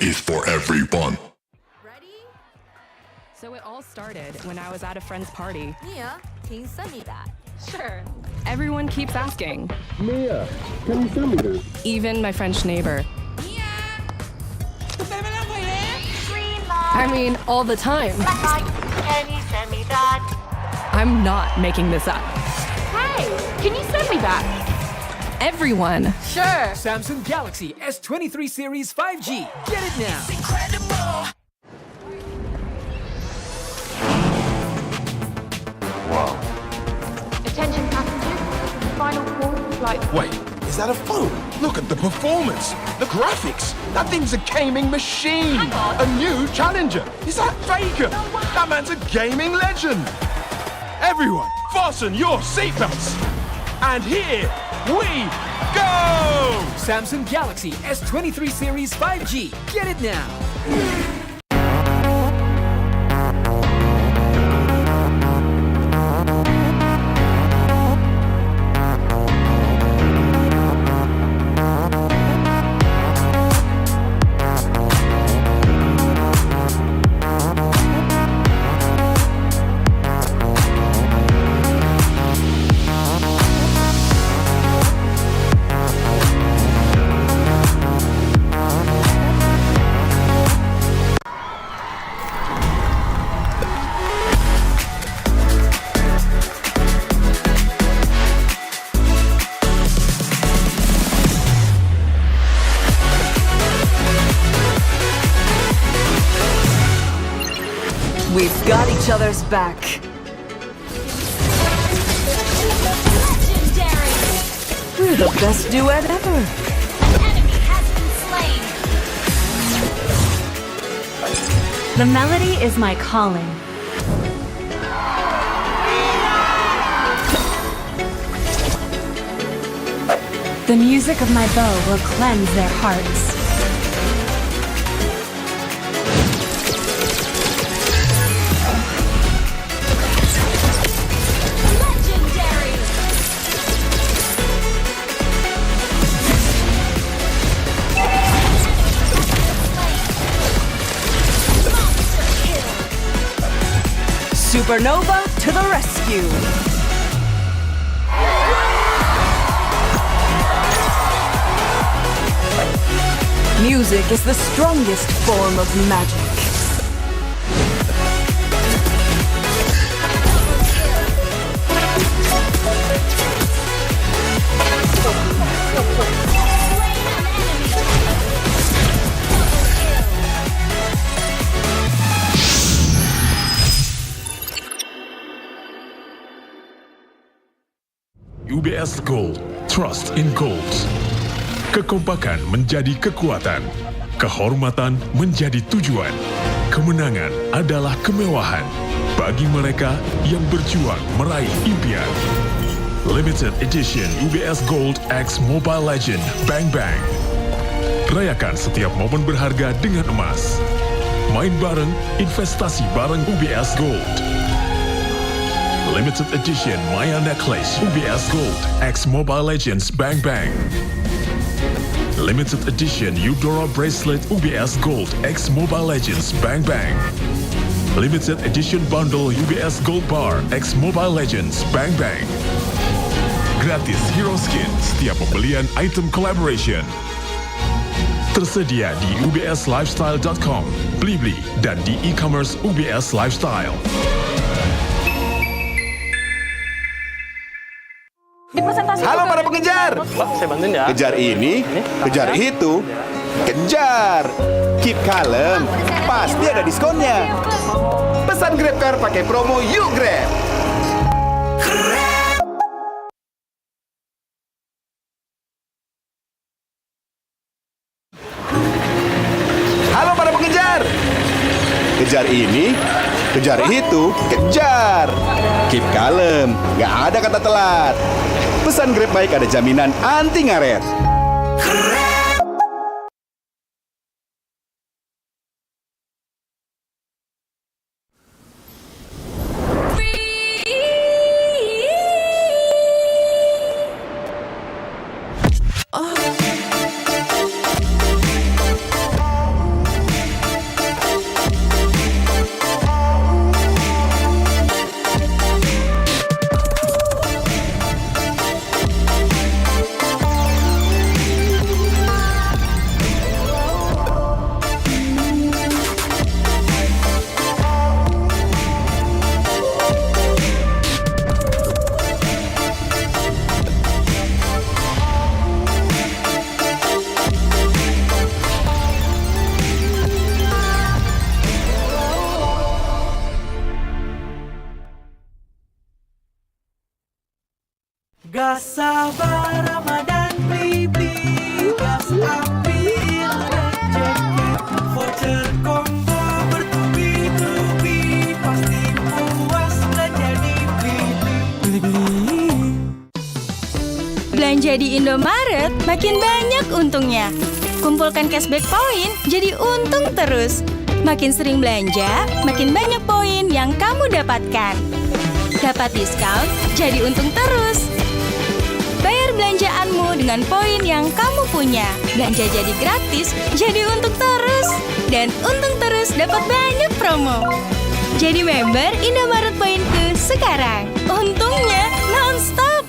is for everyone. So it all started when I was at a friend's party. Mia, can you send me that? Sure. Everyone keeps asking. Mia, can you send me this? Even my French neighbor. I mean, all the time. Can you send me that? I'm not making this up. Hey, can you send me that? Everyone. Sure. Samsung Galaxy S23 Series 5G. Get it now. Attention passengers, final call for flight. Wait, is that a phone? Look at the performance, the graphics. That thing's a gaming machine. Hang on. A new challenger. Is that Faker? That man's a gaming legend. Everyone, fasten your seatbelts. And here we go! Samsung Galaxy S23 Series 5G. Get it now. We've got each other's back. We're the best duet ever. The melody is my calling. The music of my bow will cleanse their hearts. Supernova to the rescue! Music is the strongest form of magic. UBS Gold, trust in goals. Kekompakan menjadi kekuatan, kehormatan menjadi tujuan, kemenangan adalah kemewahan bagi mereka yang berjuang meraih impian. Limited Edition UBS Gold X Mobile Legend Bang Bang. Rayakan setiap momen berharga dengan emas. Main bareng, investasi bareng UBS Gold. Limited Edition Maya Necklace UBS Gold X Mobile Legends Bang Bang. Limited Edition Eudora Bracelet UBS Gold X Mobile Legends Bang Bang. Limited Edition Bundle UBS Gold Bar X Mobile Legends Bang Bang. Gratis Hero Skin setiap pembelian item collaboration. Tersedia di ubslifestyle.com, Blibli, dan di e-commerce UBS Lifestyle. Halo para pengejar. Saya bantuin ya. Kejar ini, kejar itu, kejar. Keep kalem, pasti ada diskonnya. Pesan GrabCar pakai promo Yuk Grab. Halo para pengejar. Kejar ini, kejar itu, kejar. Keep kalem, nggak ada kata telat. Pesan Grab Bike ada jaminan anti ngaret. Gak sabar Ramadan beli gas ambil rejeki. Voucher combo bertubi-tubi pasti puas belanja di beli-beli. Belanja di Indomaret makin banyak untungnya. Kumpulkan cashback poin jadi untung terus. Makin sering belanja, makin banyak poin yang kamu dapatkan. Dapat diskon, jadi untung terus. Bayar belanjaanmu dengan poin yang kamu punya. Belanja jadi gratis, jadi untung terus. Dan untung terus dapat banyak promo. Jadi member Indomaret Poinku sekarang. Untungnya non-stop.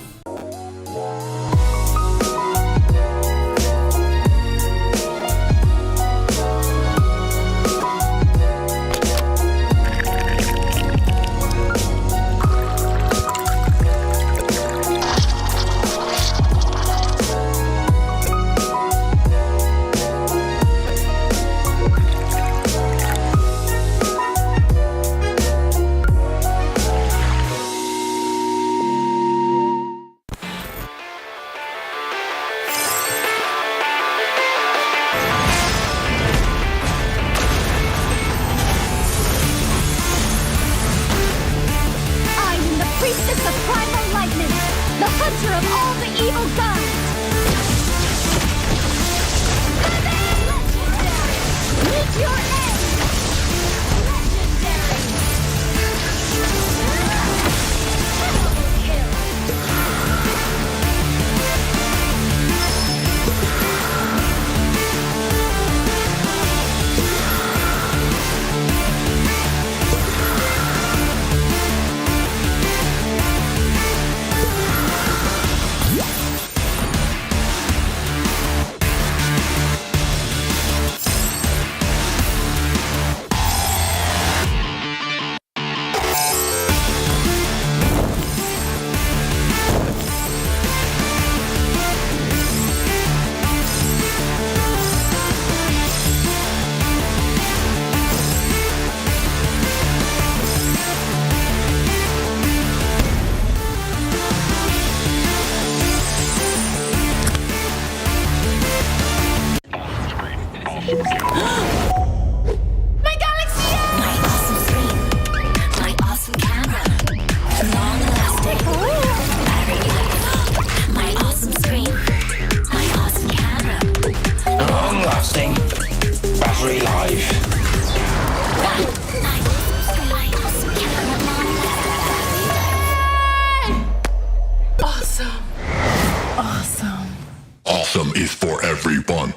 Awesome is for everyone.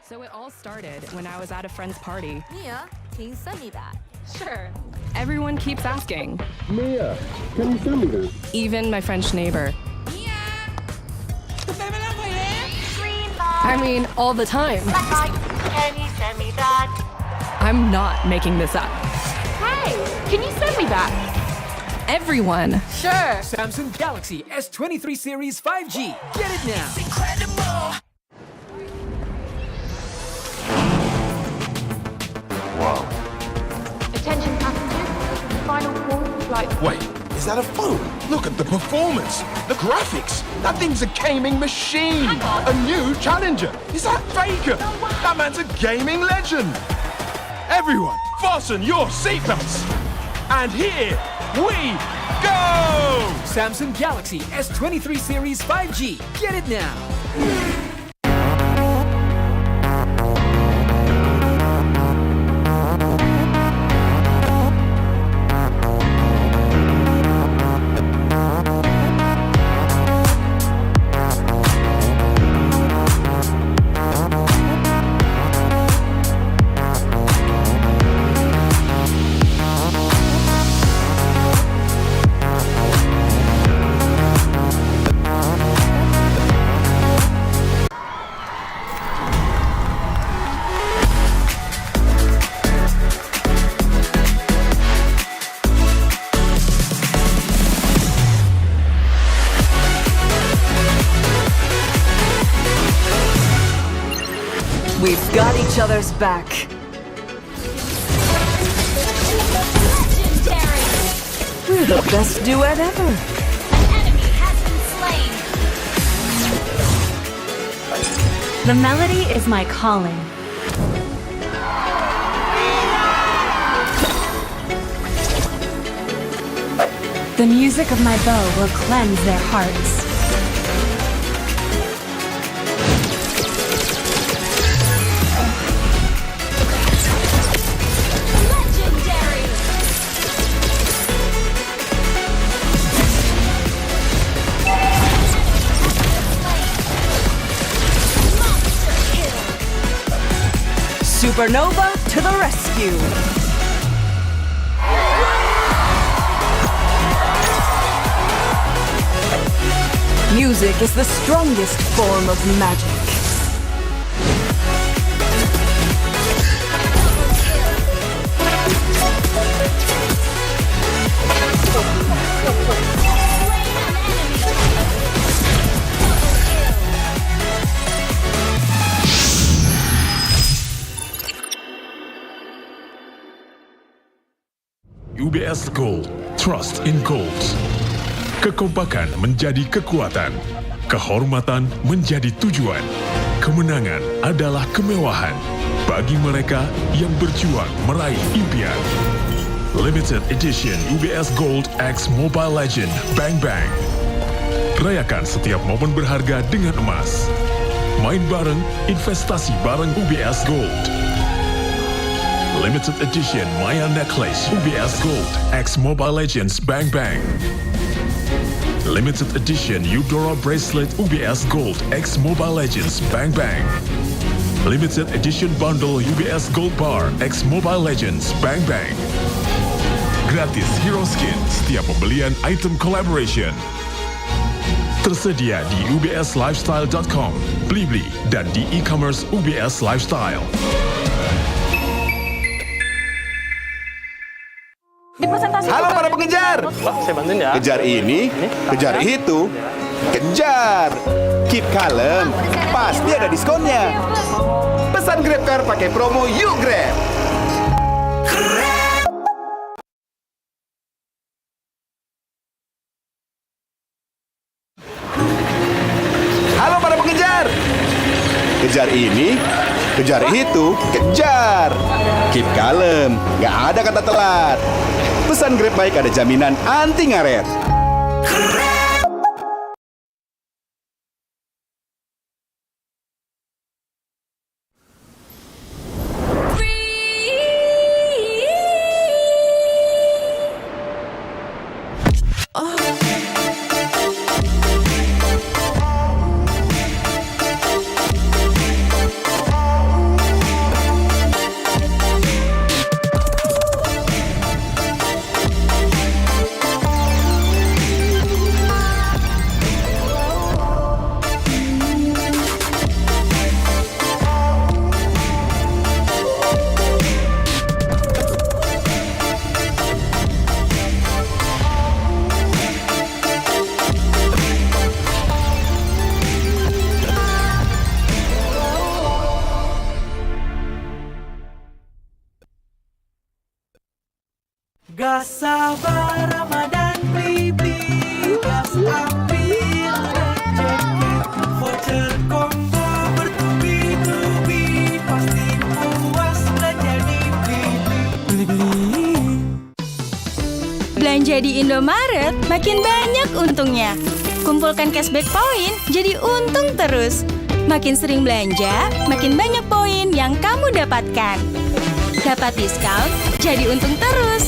So it all started when I was at a friend's party. Mia, can you send me that? Sure. Everyone keeps asking. Mia, can you send me that? Even my French neighbor. I mean, all the time. Can you send me that? I'm not making this up. Hey, can you send me that? Everyone. Sure. Samsung Galaxy S23 Series 5G. Get it now. Incredible. Wow. Attention passengers, final call for flight. Wait, is that a phone? Look at the performance, the graphics. That thing's a gaming machine. A new challenger. Is that Faker? That man's a gaming legend. Everyone, fasten your seatbelts. And here we go! Samsung Galaxy S23 Series 5G. Get it now. We've got each other's back. We're the best duet ever. The melody is my calling. The music of my bow will cleanse their hearts. Supernova to the rescue. Music is the strongest form of magic. UBS Gold, trust in goals. Kekompakan menjadi kekuatan, kehormatan menjadi tujuan, kemenangan adalah kemewahan bagi mereka yang berjuang meraih impian. Limited Edition UBS Gold X Mobile Legend Bang Bang. Rayakan setiap momen berharga dengan emas. Main bareng, investasi bareng UBS Gold. Limited Edition Maya Necklace UBS Gold X Mobile Legends Bang Bang. Limited Edition Eudora Bracelet UBS Gold X Mobile Legends Bang Bang. Limited Edition Bundle UBS Gold Bar X Mobile Legends Bang Bang. Gratis hero skin setiap pembelian item collaboration. Tersedia di ubslifestyle.com, Blibli, dan di e-commerce UBS Lifestyle. Halo para pengejar. Saya bantuin ya. Kejar ini, kejar itu, kejar. Keep kalem, pasti ada diskonnya. Pesan GrabCar pakai promo Yuk Grab. Halo para pengejar. Kejar ini, kejar itu, kejar. Keep kalem, nggak ada kata telat. Pesan Grab Bike ada jaminan anti ngaret. Gas sabar Ramadan beli gas ambil rezeki voucher combo bertubi-tubi pasti puas belanja di beli. Belanja di Indomaret makin banyak untungnya. Kumpulkan cashback poin jadi untung terus. Makin sering belanja, makin banyak poin yang kamu dapatkan. Dapat diskon, jadi untung terus.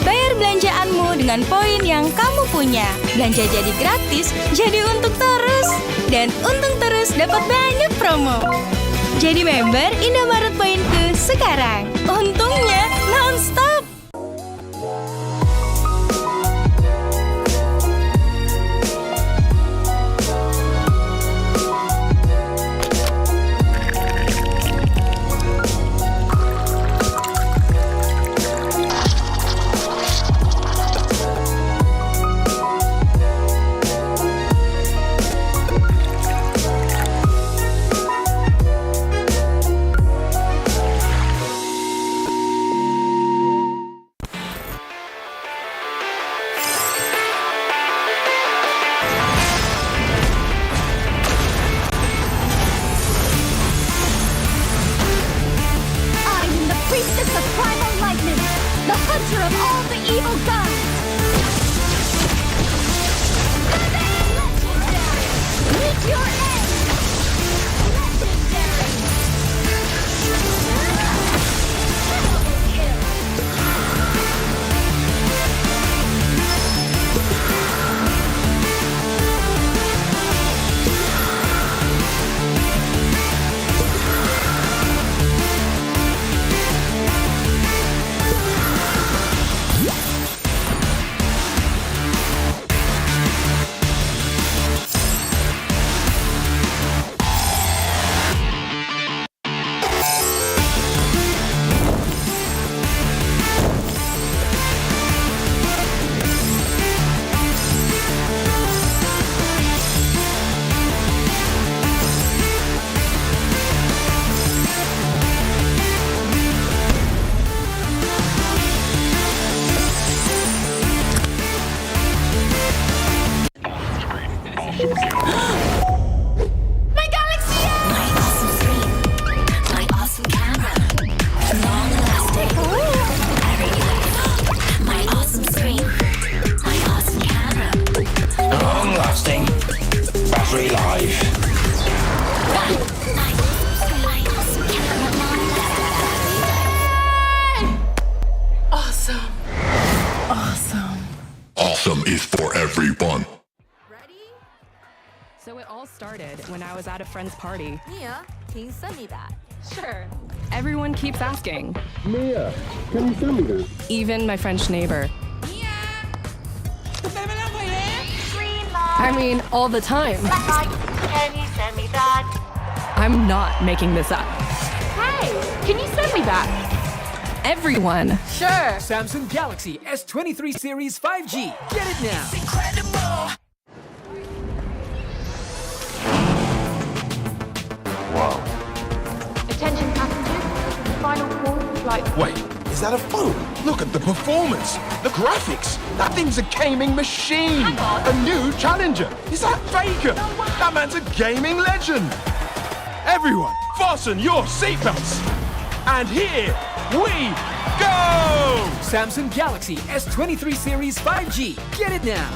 Bayar belanjaanmu dengan poin yang kamu punya. Belanja jadi gratis, jadi untung terus. Dan untung terus dapat banyak promo. Jadi member Indomaret Poinku sekarang. Untungnya non-stop. Long-lasting battery life. Awesome. Awesome. Awesome is for everyone. So it all started when I was at a friend's party. Mia, can you send me that? Sure. Everyone keeps asking. Mia, can you send me that? Even my French neighbor. I mean, all the time. Can you send me that? I'm not making this up. Hey, can you send me that? Everyone. Sure. Samsung Galaxy S23 Series 5G. Get it now. Wow. Attention passengers, final call for flight. Wait, is that a phone? Look at the performance, the graphics. That thing's a gaming machine. A new challenger. Is that Faker? That man's a gaming legend. Everyone, fasten your seatbelts. And here we go! Samsung Galaxy S23 Series 5G. Get it now.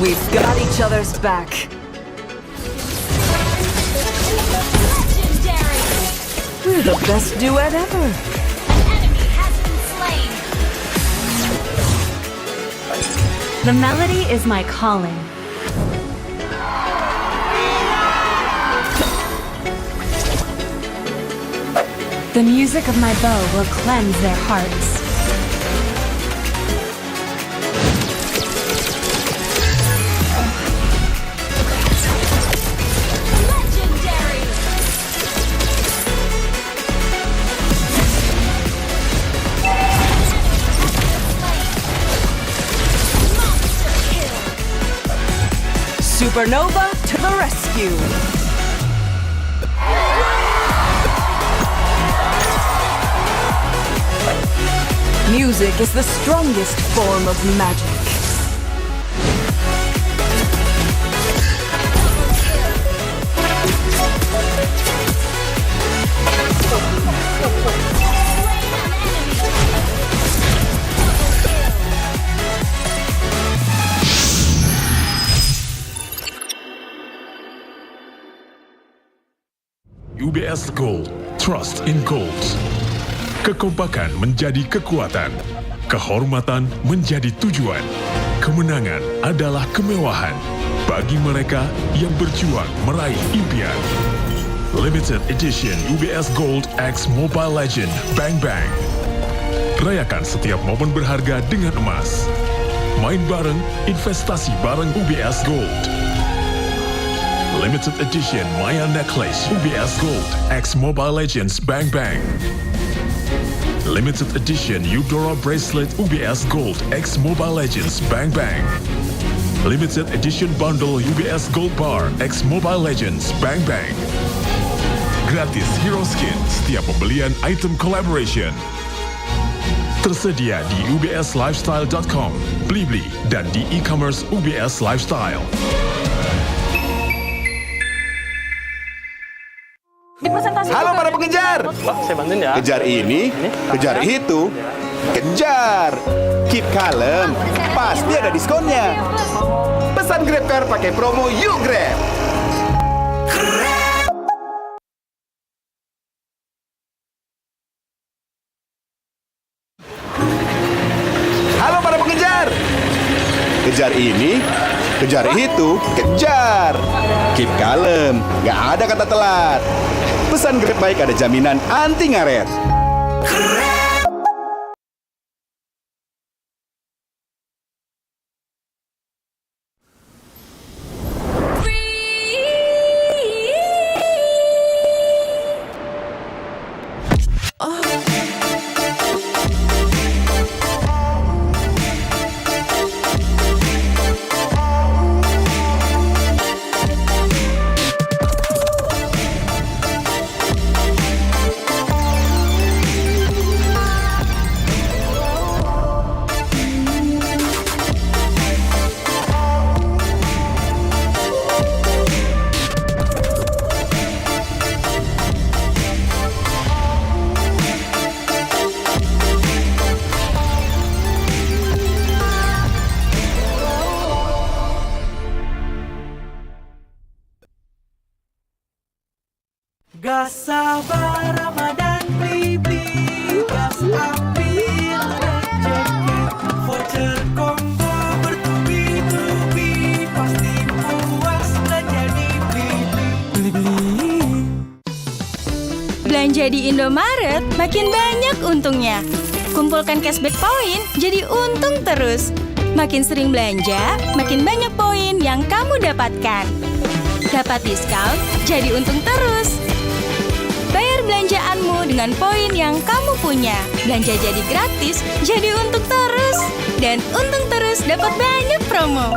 We've got each other's back. We're the best duet ever. The melody is my calling. The music of my bow will cleanse their hearts. Supernova to the rescue! Music is the strongest form of magic. UBS Gold, trust in goals. Kekompakan menjadi kekuatan, kehormatan menjadi tujuan, kemenangan adalah kemewahan bagi mereka yang berjuang meraih impian. Limited Edition UBS Gold X Mobile Legend Bang Bang. Rayakan setiap momen berharga dengan emas. Main bareng, investasi bareng UBS Gold. Limited Edition Maya Necklace UBS Gold X Mobile Legends Bang Bang. Limited Edition Eudora Bracelet UBS Gold X Mobile Legends Bang Bang. Limited Edition Bundle UBS Gold Bar X Mobile Legends Bang Bang. Gratis hero skin setiap pembelian item collaboration. Tersedia di ubslifestyle.com, Blibli, dan di e-commerce UBS Lifestyle. Halo para pengejar. Pak, saya bantuin ya. Kejar ini, kejar itu, kejar. Keep kalem, pasti ada diskonnya. Pesan GrabCar pakai promo Yuk Grab. Halo para pengejar. Kejar ini, kejar itu, kejar. Keep kalem, nggak ada kata telat. Pesan Grab baik ada jaminan anti ngaret. Gas sabar Ramadan beli gas ambil rezeki voucher combo bertubi-tubi pasti puas belanja di beli. Belanja di Indomaret makin banyak untungnya. Kumpulkan cashback poin jadi untung terus. Makin sering belanja, makin banyak poin yang kamu dapatkan. Dapat diskon, jadi untung terus. Bayar belanjaanmu dengan poin yang kamu punya. Belanja jadi gratis, jadi untung terus. Dan untung terus dapat banyak promo.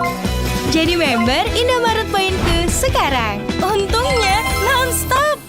Jadi member Indomaret Poinku sekarang. Untungnya non-stop.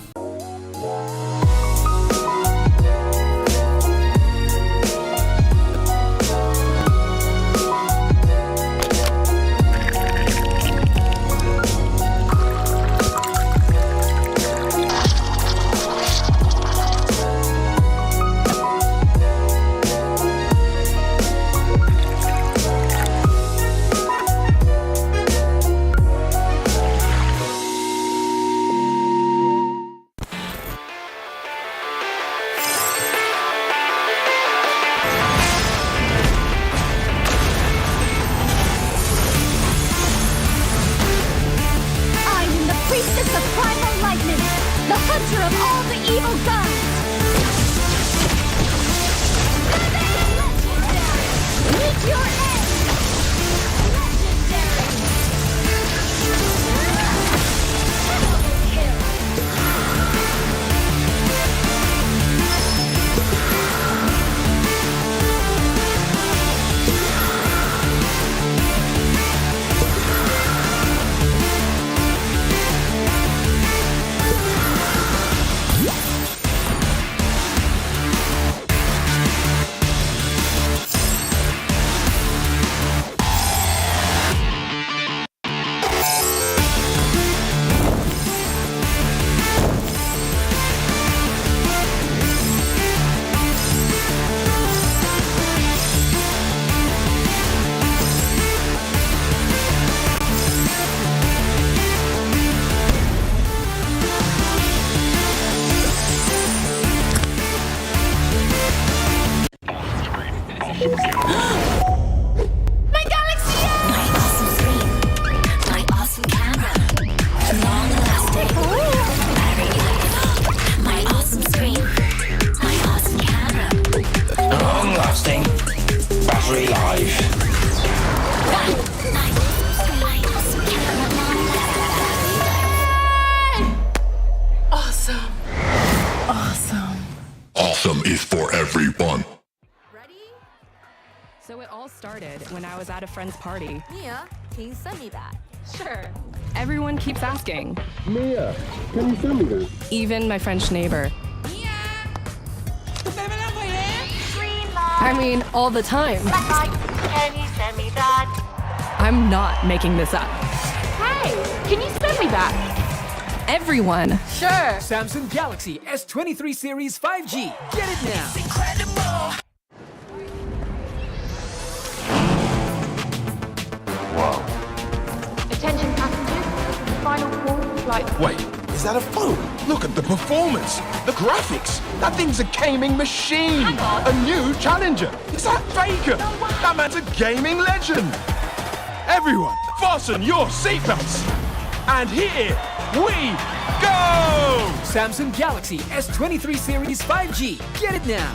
Awesome is for everyone. So it all started when I was at a friend's party. Mia, can you send me that? Sure. Everyone keeps asking. Mia, can you send me that? Even my French neighbor. I mean, all the time. Can you send me that? I'm not making this up. Hey, can you send me that? Everyone. Sure. Samsung Galaxy S23 Series 5G. Get it now. Wow. Attention passengers, final call for flight. Wait, is that a phone? Look at the performance, the graphics. That thing's a gaming machine. A new challenger. Is that Faker? That man's a gaming legend. Everyone, fasten your seatbelts. And here we go! Samsung Galaxy S23 Series 5G. Get it now.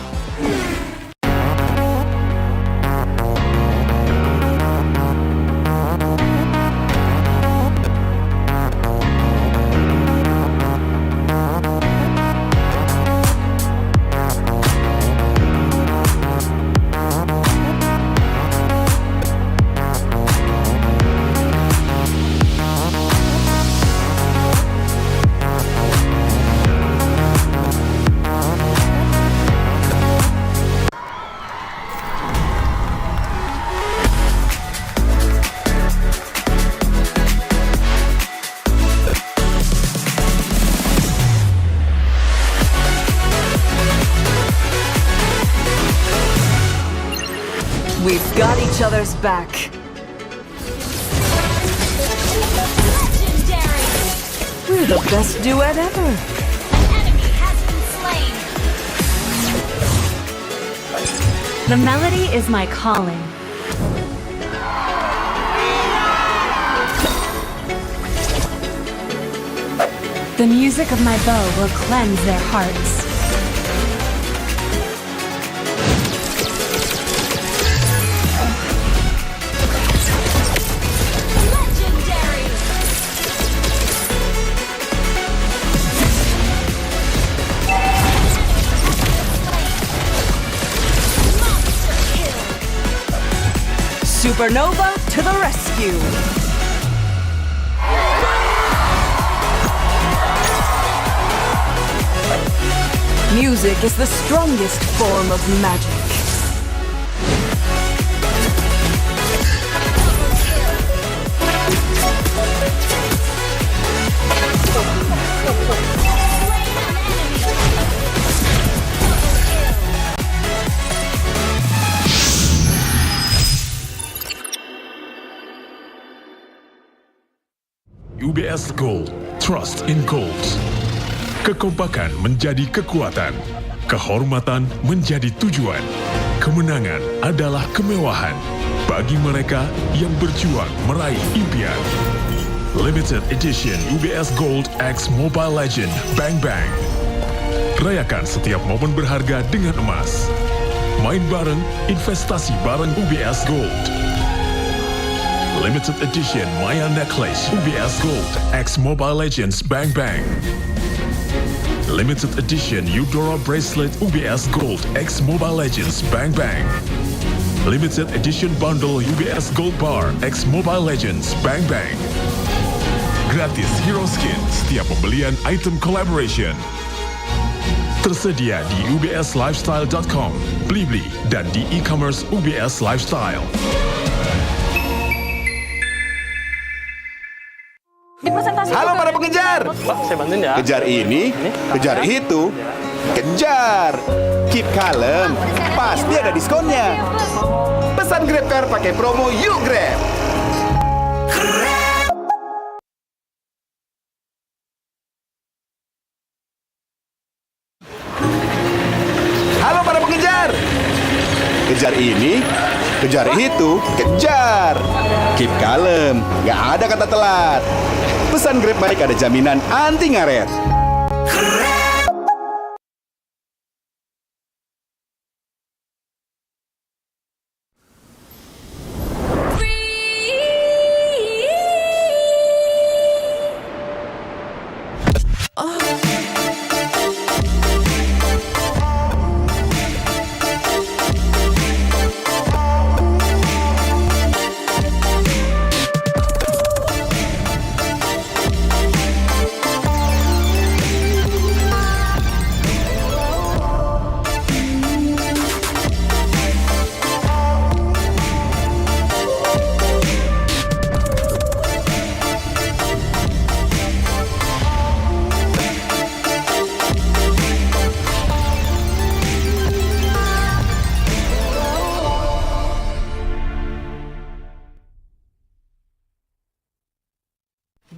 We've got each other's back. We're the best duet ever. The melody is my calling. The music of my bow will cleanse their hearts. Supernova to the rescue! Music is the strongest form of magic. UBS Gold, trust in goals. Kekompakan menjadi kekuatan, kehormatan menjadi tujuan, kemenangan adalah kemewahan bagi mereka yang berjuang meraih impian. Limited Edition UBS Gold X Mobile Legend Bang Bang. Rayakan setiap momen berharga dengan emas. Main bareng, investasi bareng UBS Gold. Limited Edition Maya Necklace UBS Gold X Mobile Legends Bang Bang. Limited Edition Eudora Bracelet UBS Gold X Mobile Legends Bang Bang. Limited Edition Bundle UBS Gold Bar X Mobile Legends Bang Bang. Gratis Hero Skin setiap pembelian item collaboration. Tersedia di ubslifestyle.com, Blibli, dan di e-commerce UBS Lifestyle. Halo para pengejar. Pak, saya bantuin ya. Kejar ini, kejar itu, kejar. Keep kalem, pasti ada diskonnya. Pesan GrabCar pakai promo Yuk Grab. Halo para pengejar. Kejar ini, kejar itu, kejar. Keep kalem, nggak ada kata telat. Pesan Grab baik ada jaminan anti ngaret.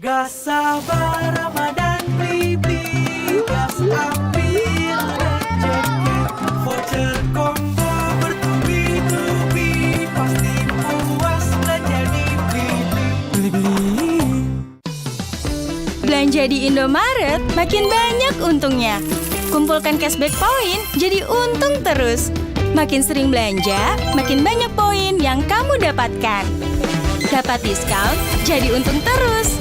Gas sabar Ramadan beli gas ambil rezeki. Voucher combo bertubi-tubi pasti puas belanja di beli-beli. Belanja di Indomaret makin banyak untungnya. Kumpulkan cashback poin jadi untung terus. Makin sering belanja, makin banyak poin yang kamu dapatkan. Dapat diskon, jadi untung terus.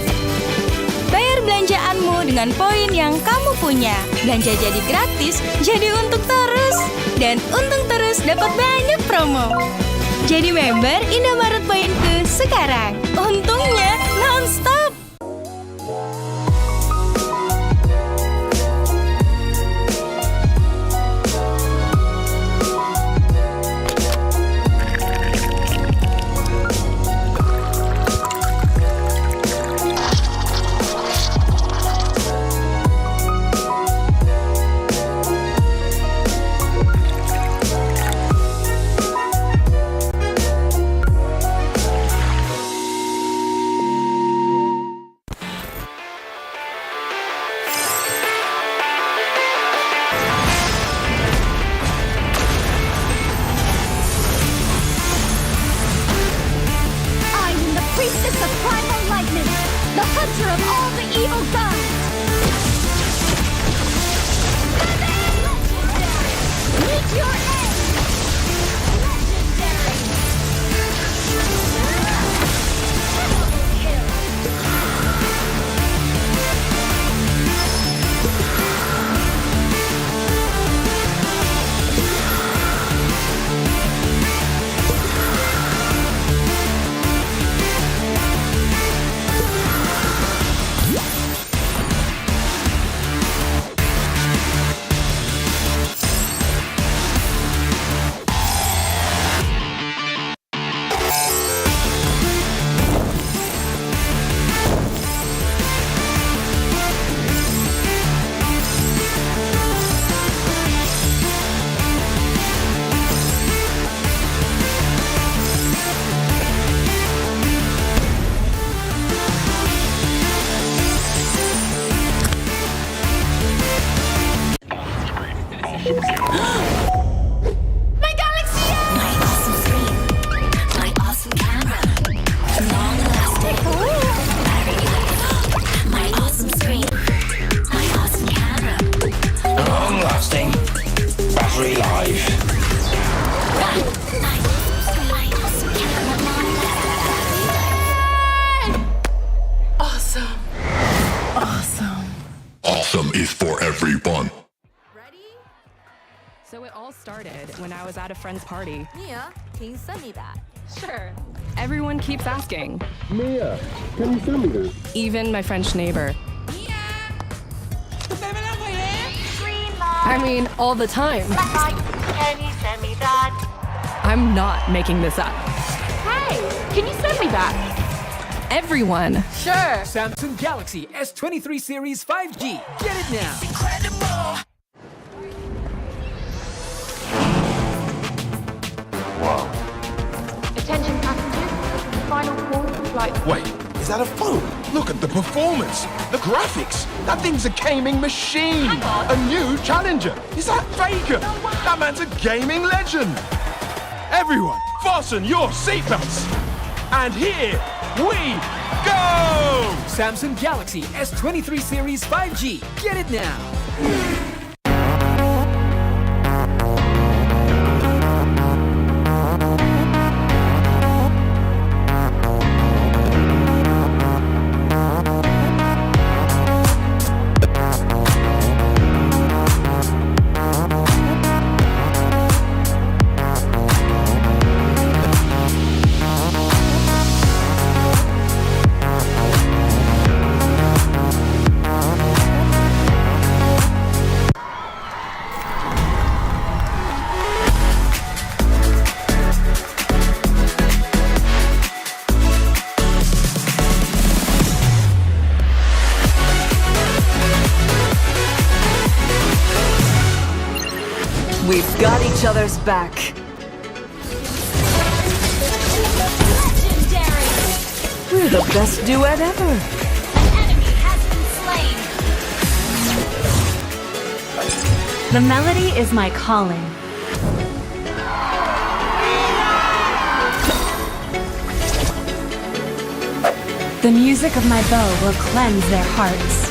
Bayar belanjaanmu dengan poin yang kamu punya. Belanja jadi gratis, jadi untung terus. Dan untung terus dapat banyak promo. Jadi member Indomaret Poinku sekarang. Untungnya non-stop. Awesome is for everyone. So it all started when I was at a friend's party. Mia, can you send me that? Sure. Everyone keeps asking. Mia, can you send me this? Even my French neighbor. I mean, all the time. Can you send me that? I'm not making this up. Hey, can you send me that? Everyone. Sure. Samsung Galaxy S23 Series 5G. Get it now. Attention passengers, final call for flight. Wait, is that a phone? Look at the performance, the graphics. That thing's a gaming machine. A new challenger. Is that Faker? That man's a gaming legend. Everyone, fasten your seatbelts. And here we go! Samsung Galaxy S23 Series 5G. Get it now. We've got each other's back. We're the best duet ever. The melody is my calling. The music of my bow will cleanse their hearts.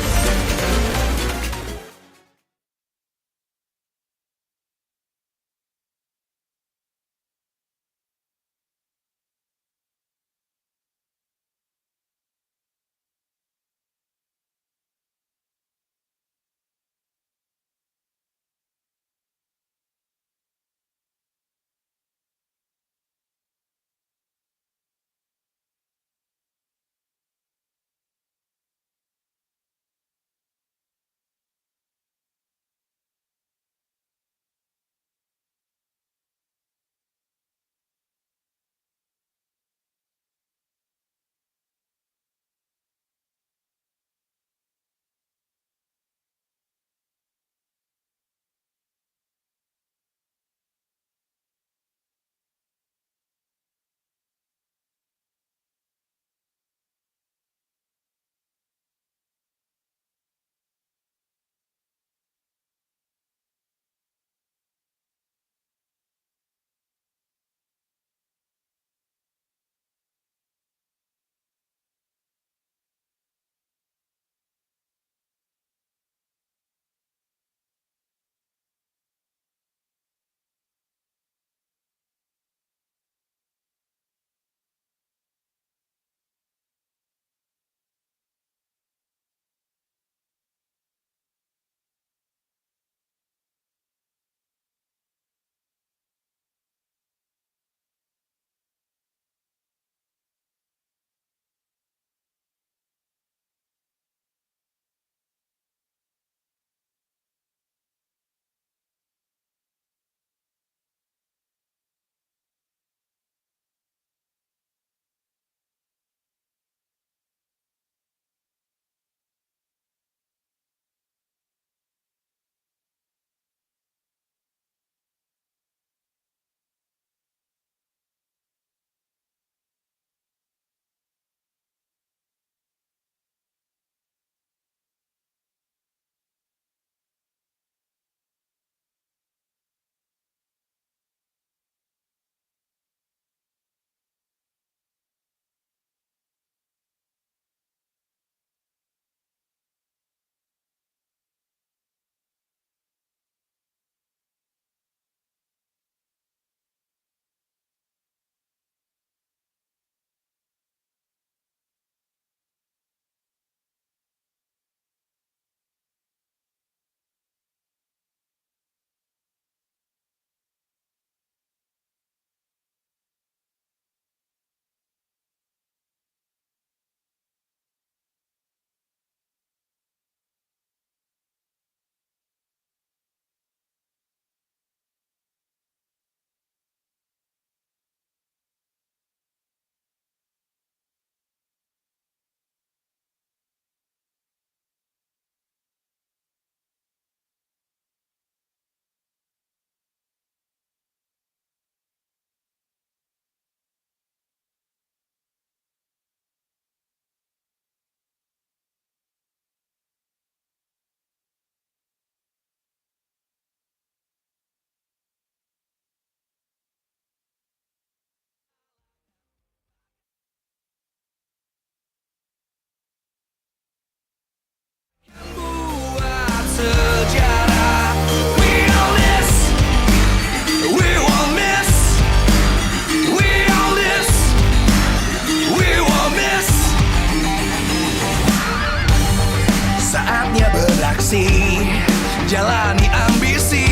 jalani ambisi,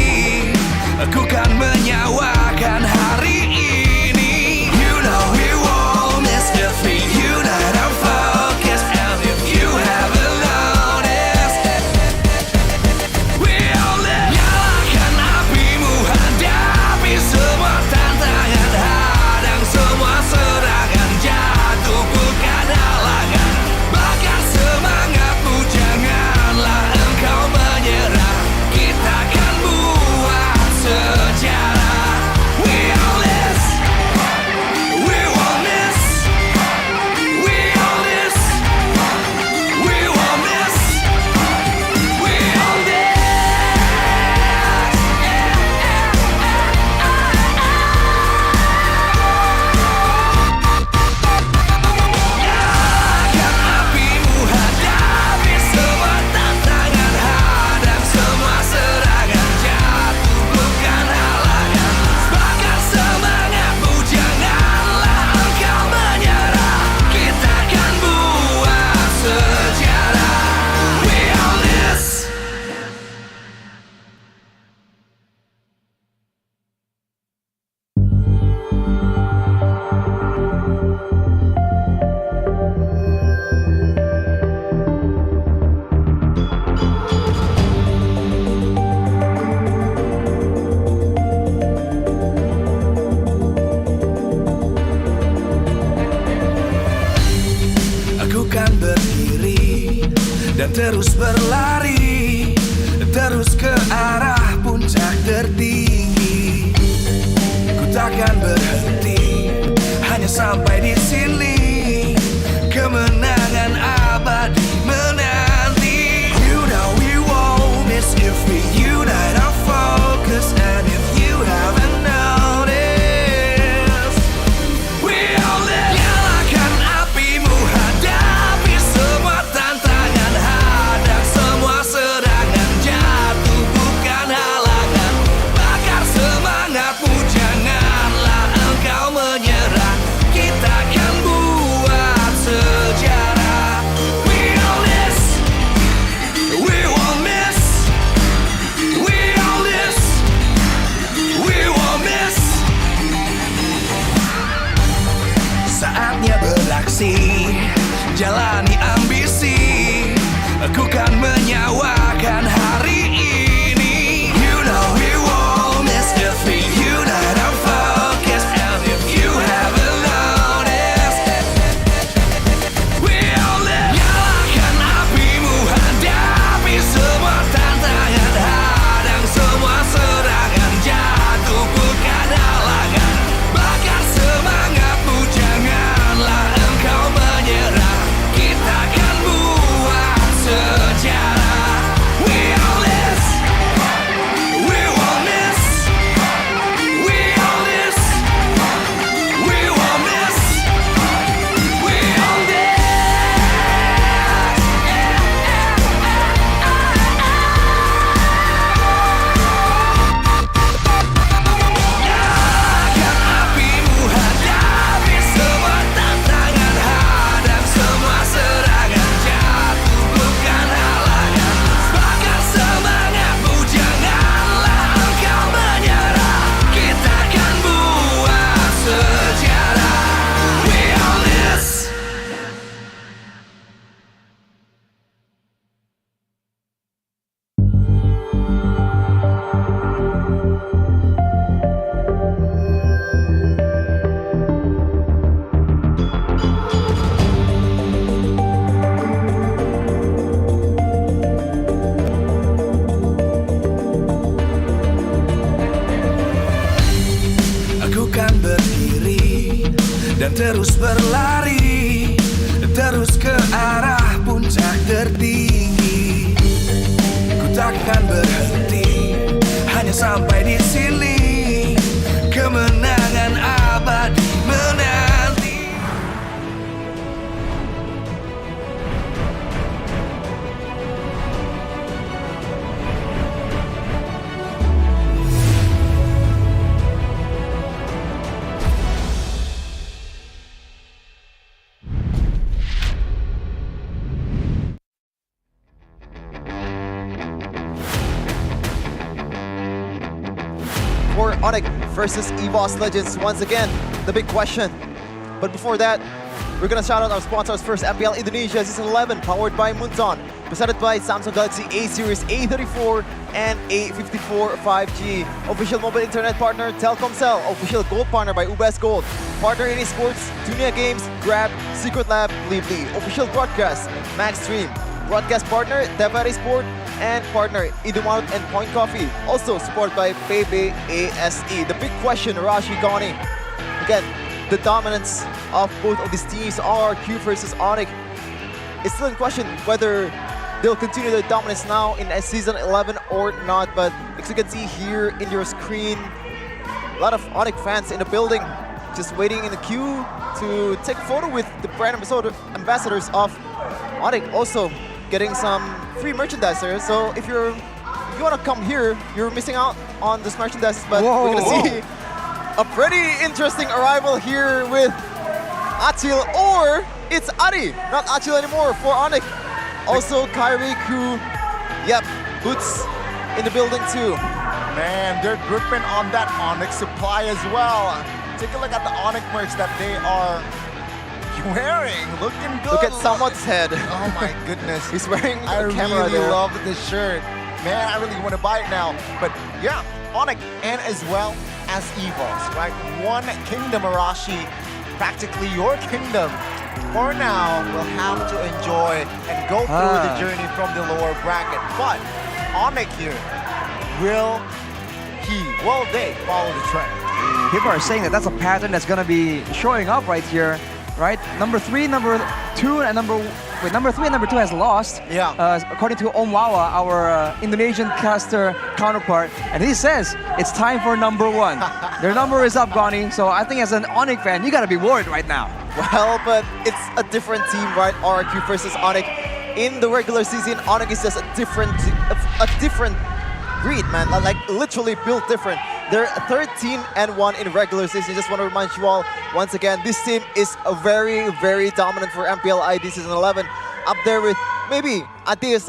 aku kan menyawakan hari ini. You know we won't miss if we unite our focus, and if you haven't noticed, we all live. Nyalakan apimu, hadapi semua tantangan, hadang semua serangan, jatuh bukan halangan, bakar semangatmu, janganlah engkau menyerah. Kita akan buat sejarah. dan terus berlari, terus ke arah puncak tertinggi. Ku takkan berhenti, hanya sampai di sini. Kemenangan abadi menanti. You know we won't miss if we unite our focus. And if you haven't noticed, we all live. Nyalakan apimu, hadapi semua tantangan, hadang semua serangan, jatuh bukan halangan. Bakar semangatmu, janganlah engkau menyerah. Kita akan buat sejarah. We all this, we won't miss. We all this, we won't miss. Saatnya beraksi, jalani ambisi. Aku kan menyawakan hari ini. You know we won't miss if we unite our focus. And if you haven't noticed, we all live. Nyalakan apimu, hadapi semua tantangan, hadang semua serangan, jatuh bukan halangan. Bakar semangatmu, janganlah engkau menyerah. Kita akan buat sejarah. We all this, we won't miss. We all this, we won't miss. We all this. Nyalakan apimu, hadapi semua tantangan, hadang semua serangan, jatuh bukan halangan. Bakar semangatmu, janganlah engkau menyerah. Kita akan buat sejarah. We all this. Aku kan berdiri dan terus berlari, terus ke arah puncak tertinggi. Ku takkan berhenti, hanya sampai di sini. Kemenangan abadi menanti. For ONIC versus EVOS Legends, once again, the big question. But before that, we're gonna shout out our sponsors first. MPL Indonesia Season 11, powered by Munton, presented by Samsung Galaxy A Series A34 and A54 5G. Official mobile internet partner Telkomsel, official gold partner by UBS Gold. Partner in Esports, Dunia Games, Grab, Secret Lab, Lively. Official broadcast, Max Stream. Broadcast partner, Tevere Sport, and partner, Idumaut and Point Coffee. Also supported by PBASE. The big question, Rashi Gani. Again, the dominance of both of these teams, RRQ versus ONIC. It's still in question whether they'll continue their dominance now in Season 11 or not. But as you can see here in your screen, a lot of ONIC fans in the building just waiting in the queue to take a photo with the brand ambassadors of ONIC. Also getting some free merchandise there. So if you want to come here, you're missing out on this merchandise. But we're going to see a pretty interesting arrival here with Achil, or it's Ari, not Achil anymore for ONIC. Also Kyrie, who, yep, Boots in the building too. Man, they're gripping on that ONIC supply as well. Take a look at the ONIC merch that they are wearing. Looking good. Look at Samot's head. Oh my goodness. He's wearing I a camera really there. love this shirt. Man, I really want to buy it now. But yeah, ONIC and as well as EVOS, right? One kingdom, Arashi, practically your kingdom. for now, we'll have to enjoy and go through the journey from the lower bracket. But ONIC here, will they follow the trend? People are saying that that's a pattern that's going to be showing up right here, right? Number 3, number 2, and number 3 and number 2 has lost. Yeah. According to Omwawa, our Indonesian caster counterpart, and he says it's time for number 1. Their number is up, Goni. So I think as an ONIC fan, you got to be worried right now. Well, but it's a different team, right? RRQ versus ONIC. In the regular season, ONIC is just a different breed, man. Like literally built different. They're 13-1 in regular season. Just want to remind you all, once again, this team is a very, very dominant for MPL ID Season 11. Up there with maybe, I dare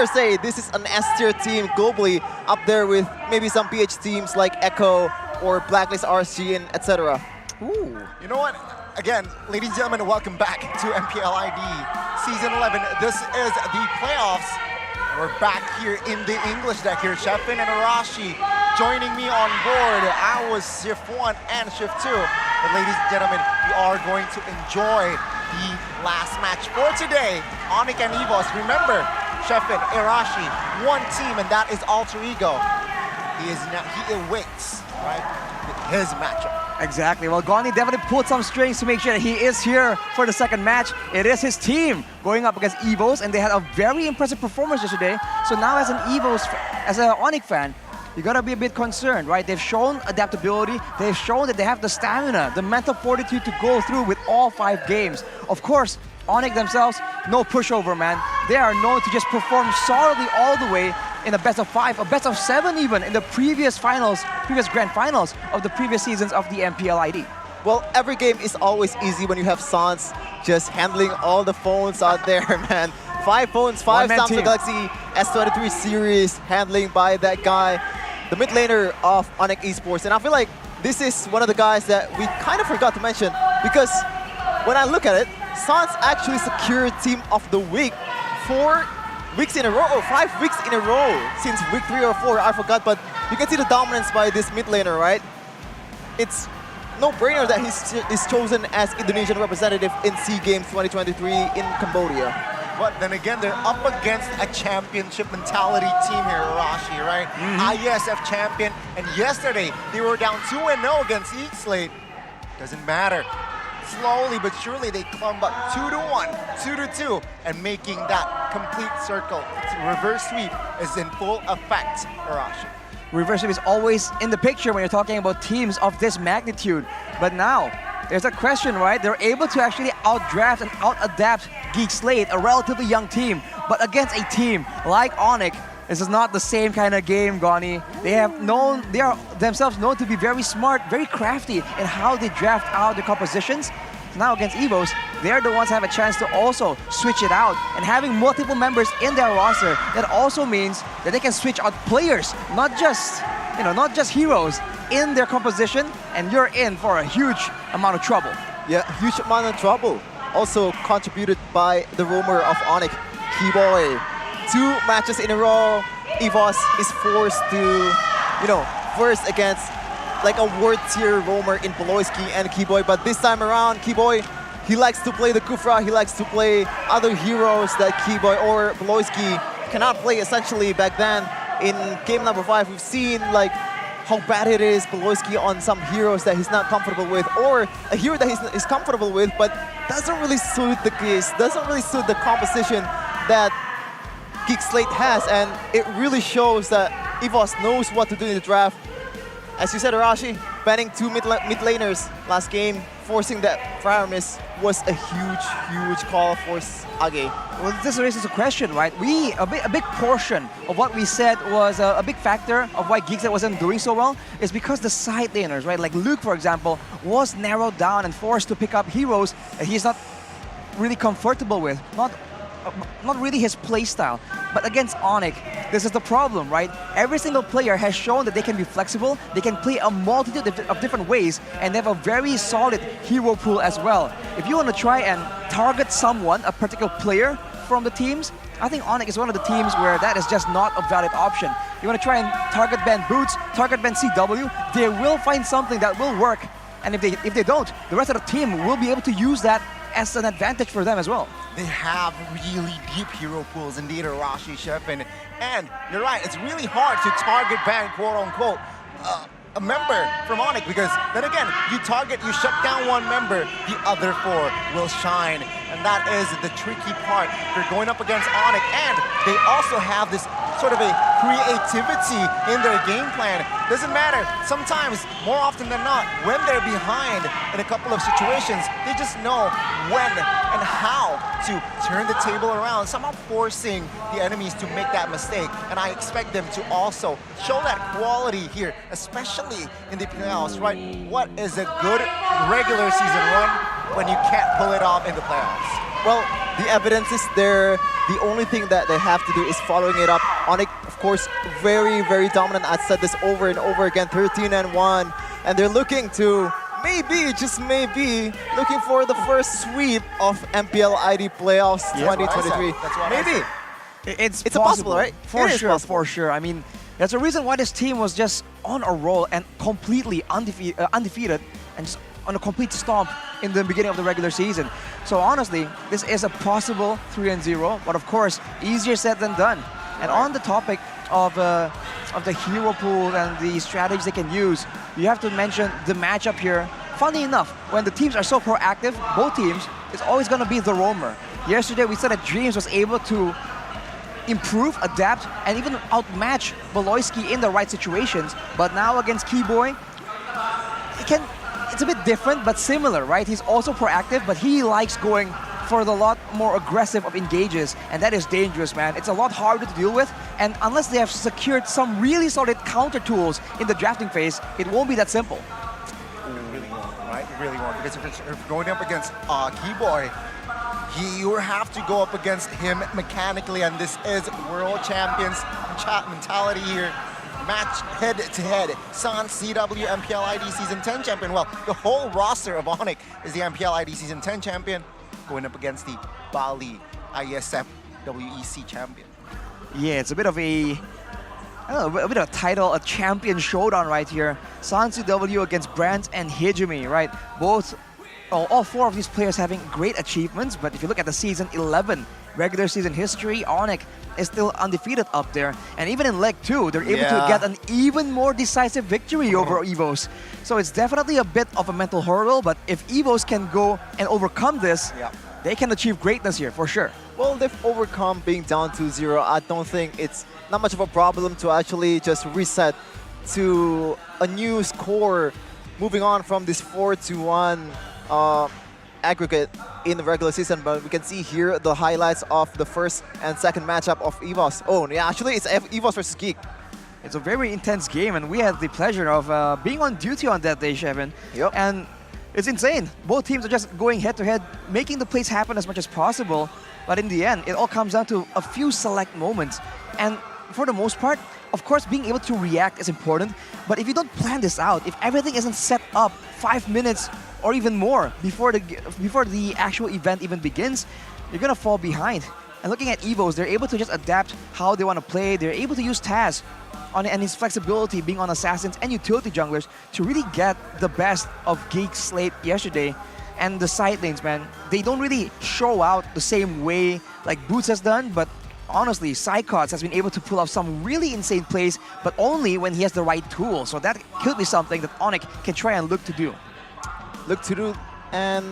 say, this is an S-tier team globally. Up there with maybe some PH teams like Echo or Blacklist RSG and etc. Ooh. You know what? Again, ladies and gentlemen, welcome back to MPL ID Season 11. This is the playoffs. We're back here in the English deck here. Shefin and Arashi joining me on board. I was Shift 1 and Shift 2. But ladies and gentlemen, we are going to enjoy the last match for today. ONIC and EVOS. Remember, Shefin, Arashi, one team, and that is Alter Ego. He awaits, right, his matchup. Exactly. Well, Goni definitely pulled some strings to make sure that he is here for the second match. It is his team going up against EVOS, and they had a very impressive performance yesterday. So now as an ONIC fan, you gotta be a bit concerned, right? They've shown adaptability. They've shown that they have the stamina, the mental fortitude to go through with all 5 games. Of course, ONIC themselves, no pushover, man. They are known to just perform solidly all the way in a best of 5, a best of 7 even in the previous grand finals of the previous seasons of the MPL ID. Well, every game is always easy when you have Sans just handling all the phones out there, man. 5 phones, 5 Samsung Galaxy S23 series handling by that guy, the mid laner of ONIC Esports. And I feel like this is one of the guys that we kind of forgot to mention, because when I look at it, Sans actually secured Team of the Week 4 weeks in a row, or 5 weeks in a row since week 3 or 4, I forgot, but you can see the dominance by this mid laner, right? It's no-brainer that he's chosen as Indonesian representative in SEA Games 2023 in Cambodia. But then again, they're up against a championship mentality team here, Arashi, right? ISF champion, and yesterday they were down 2-0 against SLATE. Doesn't matter. Slowly but surely they climb up 2-1, 2-2, and making that complete circle. Reverse sweep is in full effect, Arashi. Reverse sweep is always in the picture when you're talking about teams of this magnitude. But now, there's a question, right? They're able to actually outdraft and out-adapt GEEK SLATE, a relatively young team, but against a team like ONIC. This is not the same kind of game, Goni. They are themselves known to be very smart, very crafty in how they draft out their compositions. Now against EVOS, they're the ones that have a chance to also switch it out. And having multiple members in their roster, that also means that they can switch out players, not just heroes in their composition, and you're in for a huge amount of trouble. Yeah, huge amount of trouble. Also contributed by the roamer of ONIC, Keyboy. 2 matches in a row, EVOS is forced to, first against like a world tier roamer in Poloisky and Keyboy, but this time around, Keyboy, he likes to play the Kufra, he likes to play other heroes that Keyboy or Poloisky cannot play essentially back then. In game number 5, we've seen like how bad it is, Poloisky on some heroes that he's not comfortable with, or a hero that he's comfortable with, but doesn't really suit the case, doesn't really suit the composition that GEEK SLATE has, and it really shows that EVOS knows what to do in the draft. As you said, Arashi, banning 2 mid laners last game, forcing that Friar Miss was a huge call for Age. Well, this raises a question, right? A big portion of what we said was a big factor of why GEEK SLATE wasn't doing so well is because the side laners, right? Like Luke, for example, was narrowed down and forced to pick up heroes that he's not really comfortable with, not really his playstyle. But against ONIC, this is the problem, right? Every single player has shown that they can be flexible, they can play a multitude of different ways, and they have a very solid hero pool as well. If you want to try and target someone, a particular player from the teams, I think ONIC is one of the teams where that is just not a valid option. You want to try and target ban Boots, target ban CW, they will find something that will work And if they don't, the rest of the team will be able to use that as an advantage for them as well. They have really deep hero pools, indeed, Arashi, Shepin. And you're right, it's really hard to target ban, quote unquote, a member from ONIC, because then again, you shut down one member, the other 4 will shine. And that is the tricky part. They're going up against ONIC, and they also have this sort of a creativity in their game plan. Doesn't matter. Sometimes, more often than not, when they're behind in a couple of situations, they just know when and how to turn the table around, somehow forcing the enemies to make that mistake. And I expect them to also show that quality here, especially in the playoffs, right? What is a good regular season run when you can't pull it off in the playoffs? Well, the evidence is there. The only thing that they have to do is following it up. ONIC, of course, very, very dominant. I've said this over and over again, 13-1. And they're looking to maybe, just maybe, looking for the first sweep of MPL ID Playoffs 2023. Maybe. It's possible, right? For sure. I mean, that's the reason why this team was just on a roll and completely undefeated and just on a complete stomp in the beginning of the regular season. So honestly, this is a possible 3-0, but of course, easier said than done. And on the topic of the hero pool and the strategies they can use, you have to mention the matchup here. Funny enough, when the teams are so proactive, both teams, it's always going to be the roamer. Yesterday, we said that Dreams was able to improve, adapt, and even outmatch Beloyski in the right situations. But now against Keyboy, it's a bit different, but similar, right? He's also proactive, but he likes going for the lot more aggressive of engages, and that is dangerous, man. It's a lot harder to deal with, and unless they have secured some really solid counter tools in the drafting phase, it won't be that simple. It really won't, right? It really won't, because if you're going up against Keyboy, you have to go up against him mechanically, and this is world champions mentality here. Match head-to-head. San CW MPL ID Season 10 champion. Well, the whole roster of ONIC is the MPL ID Season 10 champion, going up against the Bali ISF WEC champion. Yeah, it's a bit of a title, a champion showdown right here. San CW against Brands and Hijimi, right? All 4 of these players having great achievements, but if you look at the Season 11 regular season history, ONIC is still undefeated up there. And even in Leg 2, they're able to get an even more decisive victory over EVOS. So it's definitely a bit of a mental hurdle, but if EVOS can go and overcome this, they can achieve greatness here, for sure. Well, they've overcome being down 2-0. I don't think it's not much of a problem to actually just reset to a new score, moving on from this 4-1 aggregate in the regular season. But we can see here the highlights of the first and second matchup of EVOS. Oh, yeah, actually it's EVOS versus GEEK. It's a very intense game, and we had the pleasure of being on duty on that day, Shevin. Yep. And it's insane. Both teams are just going head-to-head, making the plays happen as much as possible. But in the end, it all comes down to a few select moments. And for the most part, of course, being able to react is important. But if you don't plan this out, if everything isn't set up 5 minutes or even more before the actual event even begins, you're gonna fall behind. And looking at EVOS, they're able to just adapt how they want to play. They're able to use Taz and his flexibility being on assassins and utility junglers to really get the best of GEEK SLATE yesterday. And the side lanes, man, they don't really show out the same way like Boots has done, but honestly, Psychots has been able to pull off some really insane plays, but only when he has the right tools. So that could be something that ONIC can try and look to do. And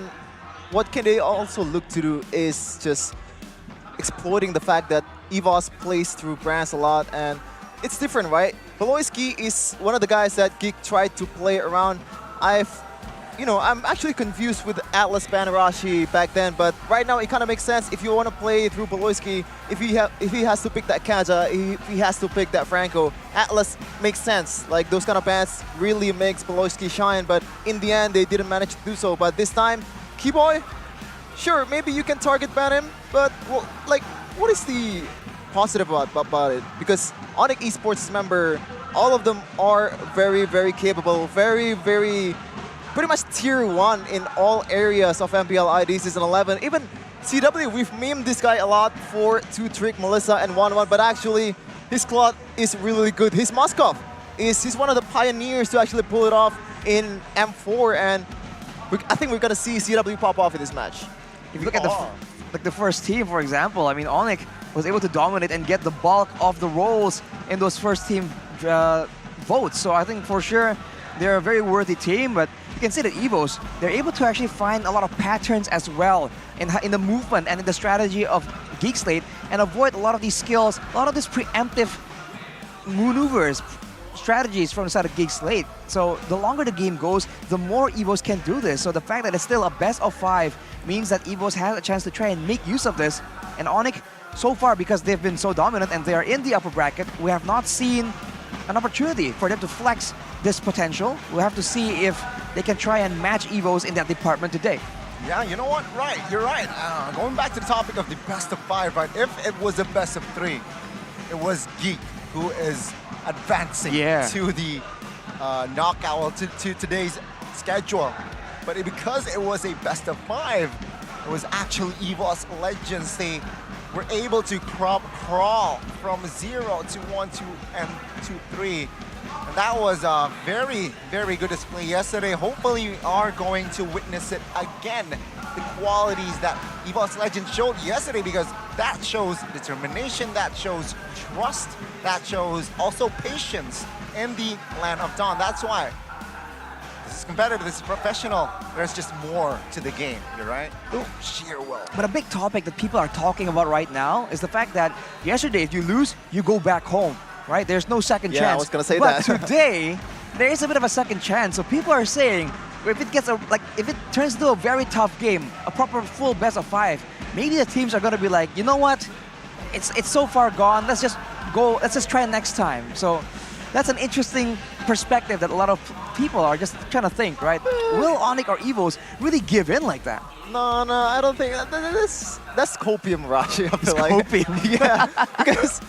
what can they also look to do is just exploiting the fact that EVOS plays through brands a lot, and it's different, right? Beloyski is one of the guys that GEEK tried to play around. I'm actually confused with Atlas Banarashi back then, but right now it kind of makes sense. If you want to play through Beloyski, if he has to pick that Kaja, if he has to pick that Franco, Atlas makes sense. Like, those kind of bans really makes Beloyski shine, but in the end, they didn't manage to do so. But this time, Keyboy, sure, maybe you can target ban him, but what is the positive about it? Because ONIC Esports member, all of them are very, very capable, very, very pretty much tier 1 in all areas of MPL ID Season 11. Even CW, we've memed this guy a lot for 2-trick Melissa and 1-1, but actually his cloth is really good. His Moskov he's one of the pioneers to actually pull it off. in M4, and I think we're gonna see CW pop off in this match. If you look at the first team, for example, I mean, ONIC was able to dominate and get the bulk of the roles in those first team votes. So I think for sure they're a very worthy team, but you can see that EVOS, they're able to actually find a lot of patterns as well in the movement and in the strategy of GEEK SLATE and avoid a lot of these skills, a lot of these preemptive maneuvers, strategies from the side of GEEK SLATE. So the longer the game goes, the more EVOS can do this. So the fact that it's still a best of 5 means that EVOS has a chance to try and make use of this. And ONIC, so far, because they've been so dominant and they are in the upper bracket, we have not seen an opportunity for them to flex this potential. We'll have to see if they can try and match EVOS in that department today. Yeah, you know what? Right, you're right. Going back to the topic of the best of 5, right? If it was a best of 3, it was GEEK who is advancing to the knockout, to today's schedule. But because it was a best of 5, it was actually EVOS Legends. They were able to crawl from 0 to 1, 2, and 2, 3. And that was a very, very good display yesterday. Hopefully we are going to witness it again. The qualities that EVOS Legends showed yesterday, because that shows determination, that shows trust, that shows also patience in the Land of Dawn. That's why this is competitive, this is professional. There's just more to the game, you're right? Sheer will. But a big topic that people are talking about right now is the fact that yesterday, if you lose, you go back home, right? There's no second chance. I was gonna say but that. Today, there is a bit of a second chance. So people are saying, if it gets if it turns into a very tough game, a proper full best of 5, maybe the teams are gonna be like, you know what? It's so far gone. Let's just go. Let's just try next time. So that's an interesting perspective that a lot of people are just trying to think, right? Will ONIC or EVOS really give in like that? No, I don't think that's copium, Rashi. I feel Copium. Yeah, because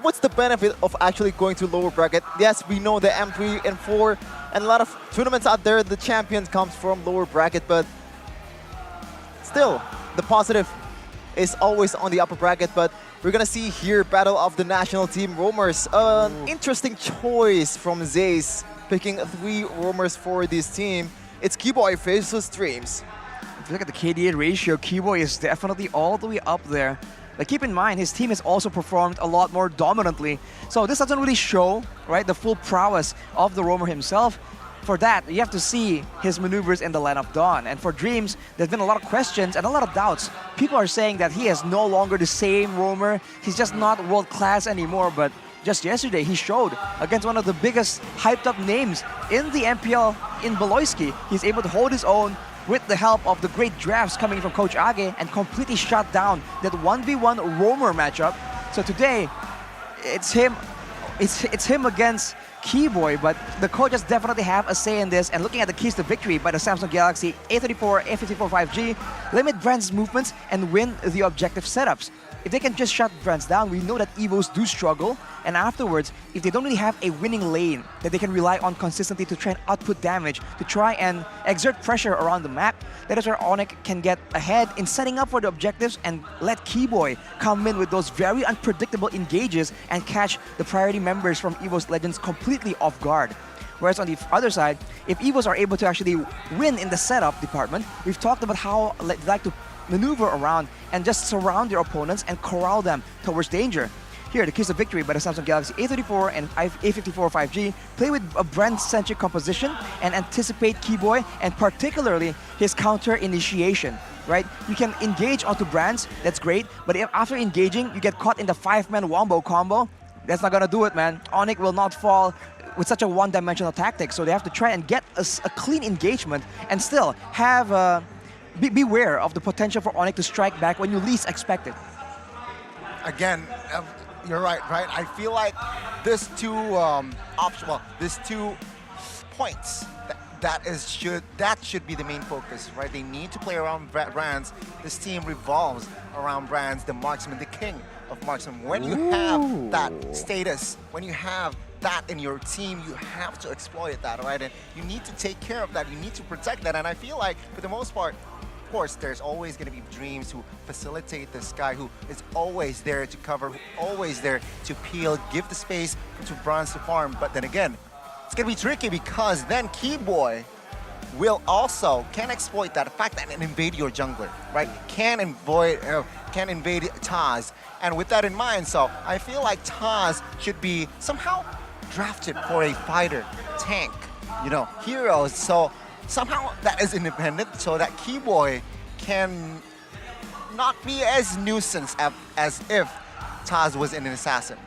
what's the benefit of actually going to lower bracket? Yes, we know the M3 and 4 and a lot of tournaments out there, the champion comes from lower bracket, but still, the positive is always on the upper bracket. But we're gonna see here Battle of the National Team Roamers. An interesting choice from Zace, picking 3 roamers for this team. It's Keyboy versus Dreams. If you look at the KDA ratio, Keyboy is definitely all the way up there. But keep in mind, his team has also performed a lot more dominantly. So this doesn't really show, right, the full prowess of the roamer himself. For that, you have to see his maneuvers in the Land of Dawn. And for Dreams, there's been a lot of questions and a lot of doubts. People are saying that he is no longer the same roamer. He's just not world-class anymore. But just yesterday, he showed against one of the biggest hyped-up names in the MPL in Beloyski. He's able to hold his own with the help of the great drafts coming from Coach Age and completely shut down that 1v1 roamer matchup. So today, it's him against Keyboy, but the coaches definitely have a say in this. And looking at the keys to victory by the Samsung Galaxy A34, A54 5G, limit Brand's movements and win the objective setups. If they can just shut Brands down, we know that EVOS do struggle. And afterwards, if they don't really have a winning lane that they can rely on consistently to try and output damage, to try and exert pressure around the map, that is where ONIC can get ahead in setting up for the objectives and let Keyboy come in with those very unpredictable engages and catch the priority members from EVOS Legends completely off guard. Whereas on the other side, if EVOS are able to actually win in the setup department, we've talked about how they like to maneuver around and just surround their opponents and corral them towards danger. Here, the keys of victory by the Samsung Galaxy A34 and A54 5G play with a brand-centric composition and anticipate Keyboy and particularly his counter initiation, right? You can engage onto Brands, that's great, but if after engaging, you get caught in the 5-man wombo combo, that's not gonna do it, man. ONIC will not fall with such a one-dimensional tactic, so they have to try and get a clean engagement and still have beware of the potential for ONIC to strike back when you least expect it. Again, you're right? I feel like this two points that should be the main focus, right? They need to play around Brands. This team revolves around Brands, the marksman, the king of marksman. When you have that status, when you have that in your team, you have to exploit that, right? And you need to take care of that. You need to protect that. And I feel like, for the most part, of course, there's always going to be Dreams who facilitate this guy, who is always there to cover, who always there to peel, give the space to Bronze to farm. But then again, it's gonna be tricky because then Keyboy will also can exploit that fact and invade your jungler, right? Can invade Taz, and with that in mind, so I feel like Taz should be somehow drafted for a fighter, tank, heroes. So somehow that is independent, so that Keyboy can not be as nuisance as if Taz was an assassin.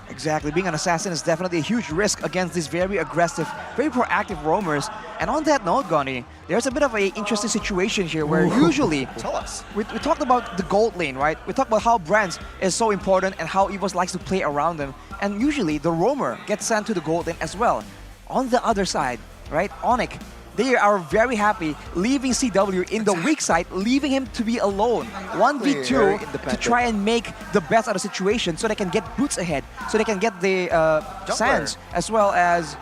Exactly, being an assassin is definitely a huge risk against these very aggressive, very proactive roamers. And on that note, Goni, there's a bit of an interesting situation here where usually... Tell us. We talked about the gold lane, right? We talked about how Brands is so important and how EVOS likes to play around them. And usually the roamer gets sent to the gold lane as well. On the other side, right, ONIC, they are very happy leaving CW in the weak side, leaving him to be alone. 1v2 to try and make the best out of the situation so they can get Boots ahead, so they can get the Sands as well as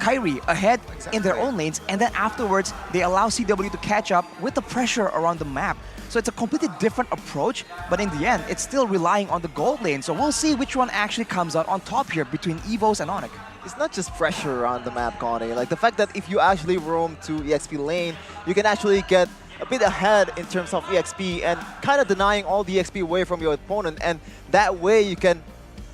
Kyrie ahead in their own lanes, and then afterwards they allow CW to catch up with the pressure around the map. So it's a completely different approach, but in the end, it's still relying on the gold lane. So we'll see which one actually comes out on top here between EVOS and ONIC. It's not just pressure around the map, Connie. Like the fact that if you actually roam to EXP lane, you can actually get a bit ahead in terms of EXP and kind of denying all the EXP away from your opponent. And that way you can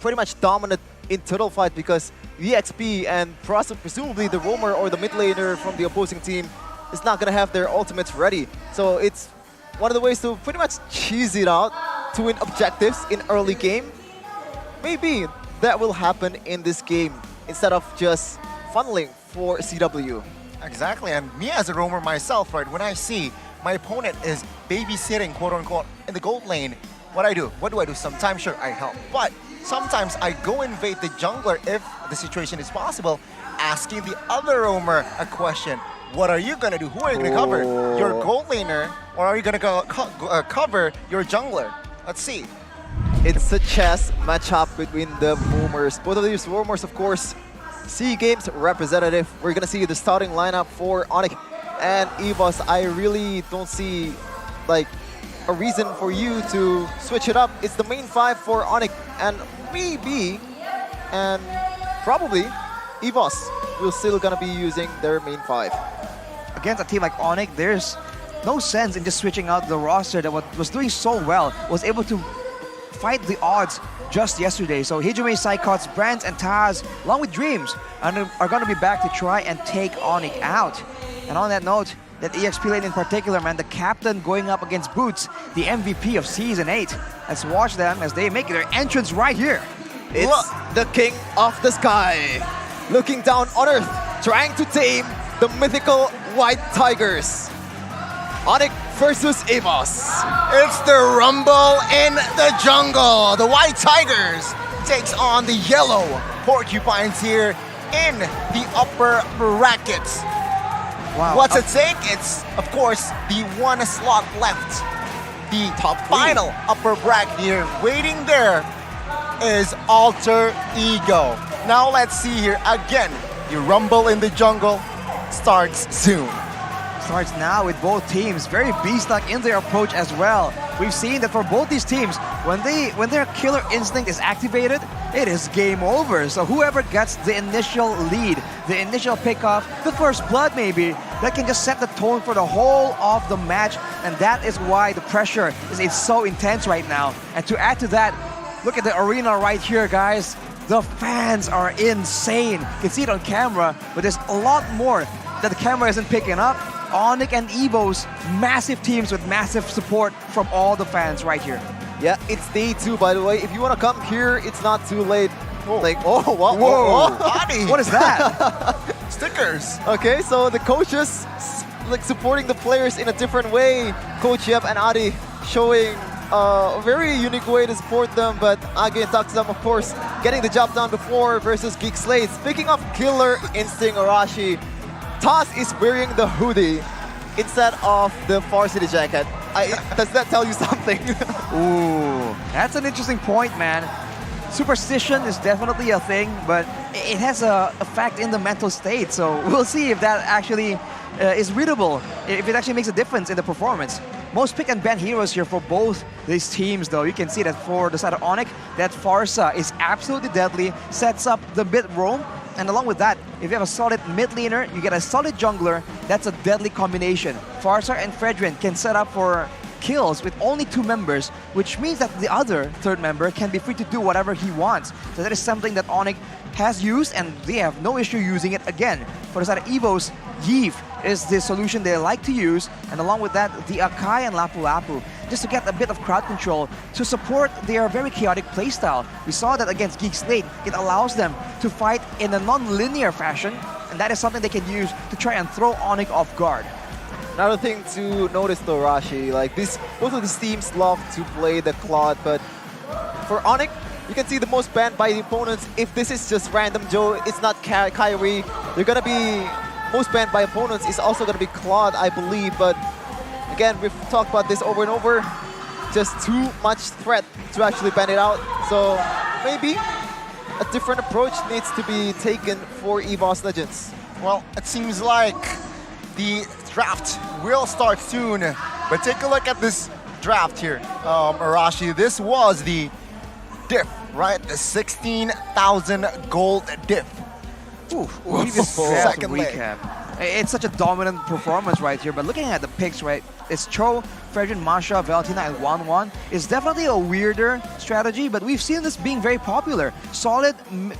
pretty much dominate in turtle fight because the EXP and presumably the roamer or the mid laner from the opposing team is not going to have their ultimates ready. So it's one of the ways to pretty much cheese it out to win objectives in early game. Maybe that will happen in this game, instead of just funneling for CW. Exactly, and me as a roamer myself, right, when I see my opponent is babysitting, quote unquote, in the gold lane, what do? What do I do? Sometimes, sure, I help, but sometimes I go invade the jungler if the situation is possible, asking the other roamer a question. What are you gonna do? Who are you gonna cover? Your gold laner, or are you gonna go cover your jungler? Let's see. It's a chess matchup between the roamers. Both of these roamers, of course, SEA Games representative. We're gonna see the starting lineup for ONIC and EVOS. I really don't see like a reason for you to switch it up. It's the main five for ONIC, and maybe and probably EVOS will still gonna be using their main five. Against a team like ONIC, there's no sense in just switching out the roster that was doing so well, was able to fight the odds just yesterday. So Hijime, Psychots, Brands, and Taz, along with Dreams, are going to be back to try and take ONIC out. And on that note, that EXP lane in particular, man, the captain going up against Boots, the MVP of Season 8. Let's watch them as they make their entrance right here. It's the King of the Sky, looking down on Earth, trying to tame the mythical White Tigers. ONIC versus EVOS. It's the rumble in the jungle. The White Tigers takes on the yellow Porcupines here in the upper brackets. Wow. What's at stake? It's, of course, the one slot left. The final upper bracket here. Waiting there is Alter Ego. Now let's see here again. The rumble in the jungle starts soon. Starts now with both teams very beast-like in their approach as well. We've seen that for both these teams, when their killer instinct is activated, it is game over. So whoever gets the initial lead, the initial pickoff, the first blood maybe, that can just set the tone for the whole of the match, and that is why the pressure is so intense right now. And to add to that, look at the arena right here, guys. The fans are insane. You can see it on camera, but there's a lot more that the camera isn't picking up. ONIC and EVOS, massive teams with massive support from all the fans right here. Yeah, it's day 2, by the way. If you want to come here, it's not too late. Like, what? Whoa. What is that? Stickers. Okay, so the coaches like supporting the players in a different way. Coach Yep and Adi showing a very unique way to support them, but Age and Taksam, of course, getting the job done before versus GEEK SLATE. Speaking of killer instinct, Arashi, Taz is wearing the hoodie instead of the varsity jacket. Does that tell you something? Ooh, that's an interesting point, man. Superstition is definitely a thing, but it has a effect in the mental state. So we'll see if that actually is readable, if it actually makes a difference in the performance. Most pick and ban heroes here for both these teams, though. You can see that for the side of ONIC, that Farsa is absolutely deadly, sets up the mid roam, And along with that, if you have a solid mid laner, you get a solid jungler, that's a deadly combination. Farsar and Fredrin can set up for kills with only 2 members, which means that the other third member can be free to do whatever he wants. So that is something that ONIC has used, and they have no issue using it again. For the side of EVOS, GEEK is the solution they like to use, and along with that, the Akai and Lapu Lapu, just to get a bit of crowd control to support their very chaotic playstyle. We saw that against GEEK SLATE, it allows them to fight in a non-linear fashion, and that is something they can use to try and throw ONIC off guard. Another thing to notice though, Rashi, like both of these teams love to play the Claude, but for ONIC, you can see the most banned by the opponents. If this is just random Joe, it's not Kyrie, they're gonna be most banned by opponents is also gonna be Claude, I believe, but again, we've talked about this over and over, just too much threat to actually ban it out, so maybe a different approach needs to be taken for EVOS Legends. Well, it seems like the draft will start soon, but take a look at this draft here, Arashi. This was the diff, right? The 16,000 gold diff. Previous draft Second leg. recap. It's such a dominant performance right here, but looking at the picks, right, it's Cho, Fredrin, Masha, Valentina, and 1-1. It's definitely a weirder strategy, but we've seen this being very popular. Solid,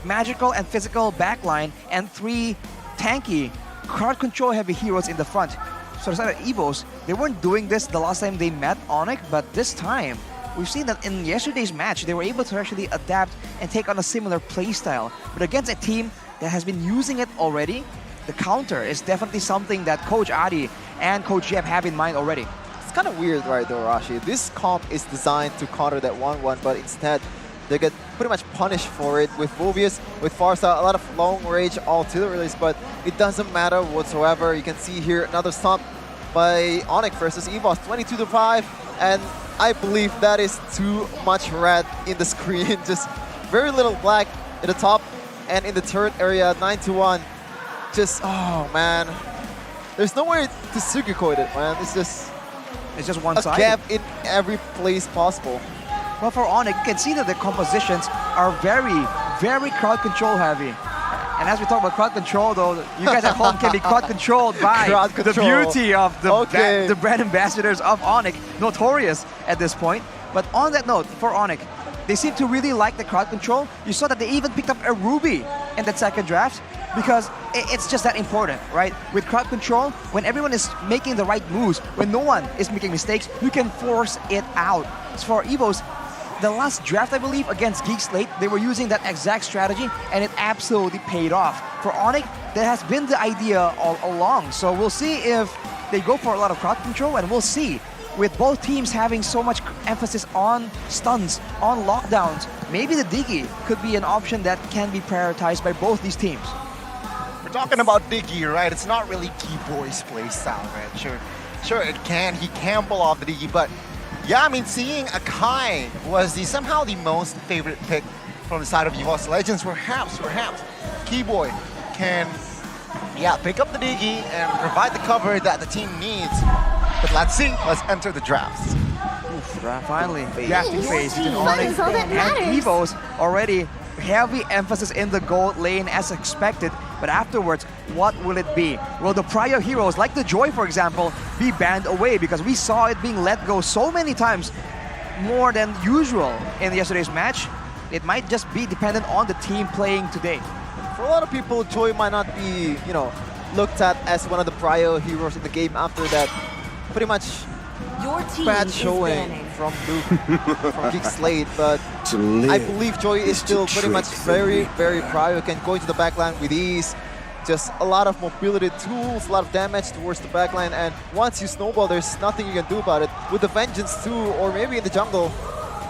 magical, and physical backline, and 3 tanky, crowd control heavy heroes in the front. So the side of EVOS, they weren't doing this the last time they met ONIC, but this time, we've seen that in yesterday's match, they were able to actually adapt and take on a similar playstyle. But against a team that has been using it already, the counter is definitely something that Coach Adi and Coach Jeb have in mind already. It's kind of weird, right, though, Rashi. This comp is designed to counter that 1-1, but instead, they get pretty much punished for it with Movius, with Farsa, a lot of long-range artilleries, but it doesn't matter whatsoever. You can see here another stomp by ONIC versus EVOS, 22-5, and I believe that is too much red in the screen, just very little black at the top, and in the turret area, 9-1. Just, oh man, there's no way to sugarcoat it, man. It's just one-sided. A gap in every place possible. Well, for ONIC, you can see that the compositions are very, very crowd control heavy. And as we talk about crowd control, though, you guys at home can be crowd controlled by the beauty of the brand ambassadors of ONIC, notorious at this point. But on that note, for ONIC, they seem to really like the crowd control. You saw that they even picked up a Ruby in that second draft because it's just that important, right? With crowd control, when everyone is making the right moves, when no one is making mistakes, you can force it out. So for EVOS, the last draft, I believe, against GEEK SLATE, they were using that exact strategy, and it absolutely paid off. For ONIC, that has been the idea all along. So we'll see if they go for a lot of crowd control, and we'll see. With both teams having so much emphasis on stuns, on lockdowns, maybe the Diggy could be an option that can be prioritized by both these teams. We're talking about Diggy, right? It's not really Keyboy's playstyle, right? Sure, he can pull off the Diggy, but yeah, I mean, seeing Akai was somehow the most favorite pick from the side of EVOS Legends. Perhaps Keyboy can, pick up the Diggy and provide the cover that the team needs. But let's see. Let's enter the drafts. Finally, drafting phase between ONIC and EVOS. Already heavy emphasis in the gold lane as expected. But afterwards, what will it be? Will the prior heroes, like the Joy, for example, be banned away? Because we saw it being let go so many times, more than usual in yesterday's match. It might just be dependent on the team playing today. For a lot of people, Joy might not be, looked at as one of the prior heroes in the game after that pretty much Your team bad showing from GEEK SLATE, but I believe Joy is still pretty much very, very prior, can go into the backline with ease. Just a lot of mobility tools, a lot of damage towards the backline, and once you snowball, there's nothing you can do about it. With the Vengeance too, or maybe in the jungle,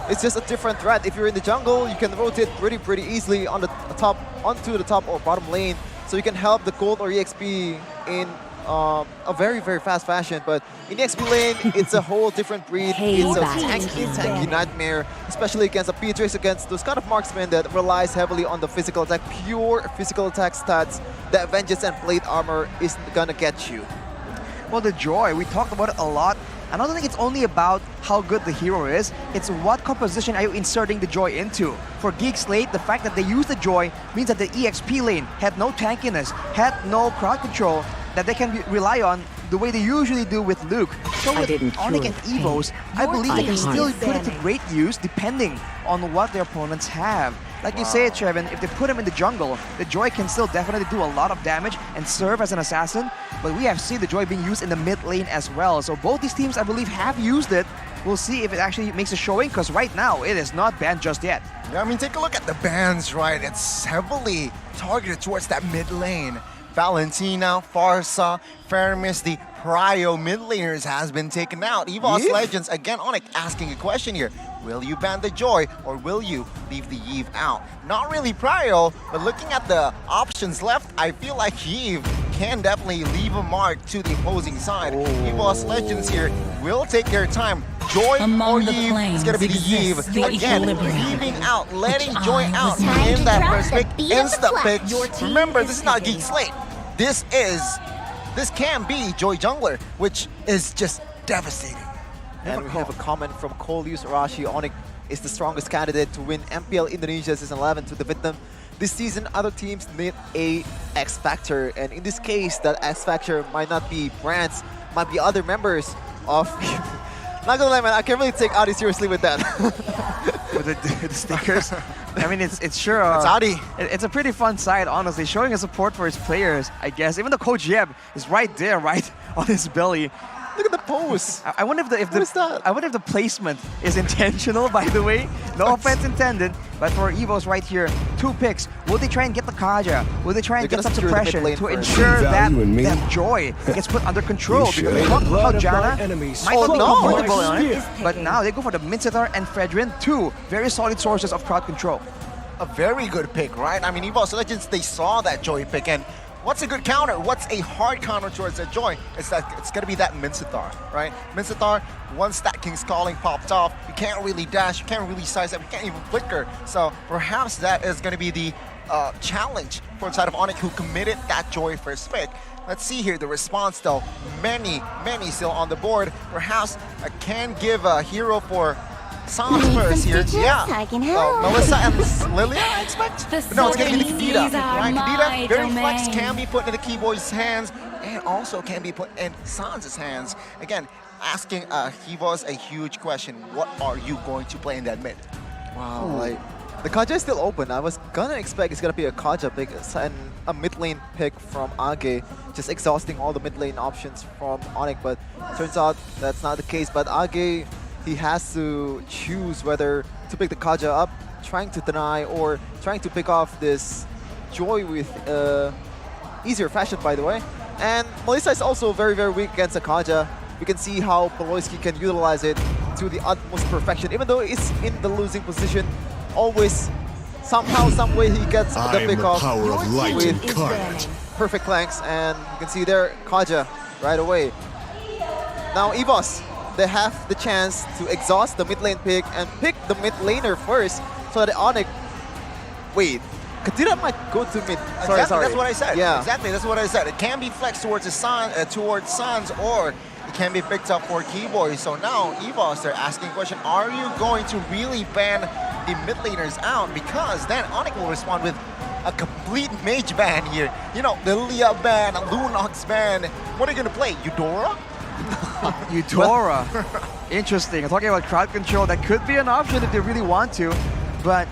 it's just a different threat. If you're in the jungle, you can rotate pretty easily on the top, onto the top or bottom lane, so you can help the gold or EXP in a very, very fast fashion. But in the XP lane, it's a whole different breed. It's a tanky nightmare, especially against a Beatrice, against those kind of marksmen that relies heavily on the physical attack, pure physical attack stats that Vengeance and Plate Armor is gonna get you. Well, the Joy, we talked about it a lot I don't think it's only about how good the hero is, it's what composition are you inserting the Joy into. For GEEK SLATE, the fact that they use the Joy means that the EXP lane had no tankiness, had no crowd control that they can rely on the way they usually do with Luke. So with ONIC and EVOS, I believe they can still put it to great use depending on what their opponents have. Like you say, Trevin, if they put him in the jungle, the Joy can still definitely do a lot of damage and serve as an assassin, but we have seen the Joy being used in the mid lane as well. So both these teams, I believe, have used it. We'll see if it actually makes a showing, because right now, it is not banned just yet. Yeah, I mean, take a look at the bans, right? It's heavily targeted towards that mid lane. Valentina, Farsa, Fermis, the Prio mid laners has been taken out. EVOS Legends, again, ONIC asking a question here. Will you ban the Joy or will you leave the Yve out? Not really Prio, but looking at the options left, I feel like Yve can definitely leave a mark to the opposing side. EVOS Legends here will take their time. Joy or Yve, it's gonna be the Yve. Again, leaving out, letting Joy out in that first pick, insta-pick. Remember, this is not GEEK SLATE. This can be Joy Jungler, which is just devastating. And we have a comment from Coleus Arashi. ONIC is the strongest candidate to win MPL Indonesia Season 11 to defeat them. This season, other teams need a X Factor, and in this case, that X Factor might not be brands, might be other members of... Not gonna lie, man, I can't really take Adi seriously with that. With the stickers. I mean, it's sure... it's Adi. It's a pretty fun side, honestly, showing his support for his players, I guess. Even the Coach Yeb is right there, right on his belly. Look at the pose. I wonder if the placement is intentional, by the way. No offense intended, but for EVOS right here, 2 picks. Will they try and get the Kaja? Will they try and get some suppression to ensure that Joy gets put under control? Because we talked about how Janna might not be comfortable on it, but now they go for the Mincetar and Fredrin, 2 very solid sources of crowd control. A very good pick, right? I mean, EVOS Legends, they saw that Joy pick, and what's a good counter? What's a hard counter towards that Joy? It's going to be that Mincetar, right? Mincetar, once that King's Calling popped off, you can't really dash, you can't really size up, you can't even flicker. So perhaps that is going to be the challenge for the side of ONIC, who committed that Joy first pick. Let's see here the response though. Many still on the board. Perhaps I can give a hero for Sans first here. Yeah. Melissa and Lilia, I expect? But no, it's going to be the Kadita, right? Kadita, very flex, can be put in the Keyboy's hands, and also can be put in Sans' hands. Again, asking EVOS a huge question. What are you going to play in that mid? Wow, like, the Kaja is still open. I was gonna expect it's gonna be a Kaja pick and a mid lane pick from Age, just exhausting all the mid lane options from ONIC, but turns out that's not the case. But Age, he has to choose whether to pick the Kaja up, trying to deny, or trying to pick off this Joy with easier fashion, by the way. And Melissa is also very weak against the Kaja. We can see how Poloisky can utilize it to the utmost perfection. Even though it's in the losing position, always, somehow, some way he gets the pick off with perfect flanks. And you can see there, Kaja right away. Now EVOS, they have the chance to exhaust the mid lane pick and pick the mid laner first, so that ONIC... Wait, Kadira might go to mid. Sorry. That's what I said. Yeah. Exactly, that's what I said. It can be flexed towards the Sans, or it can be picked up for Keyboy. So now EVOS, they're asking a question, are you going to really ban the mid laners out? Because then ONIC will respond with a complete mage ban here. You know, the Lilia ban, Lunox ban. What are you going to play, Eudora? Eudora. Interesting. Talking about crowd control, that could be an option if they really want to, but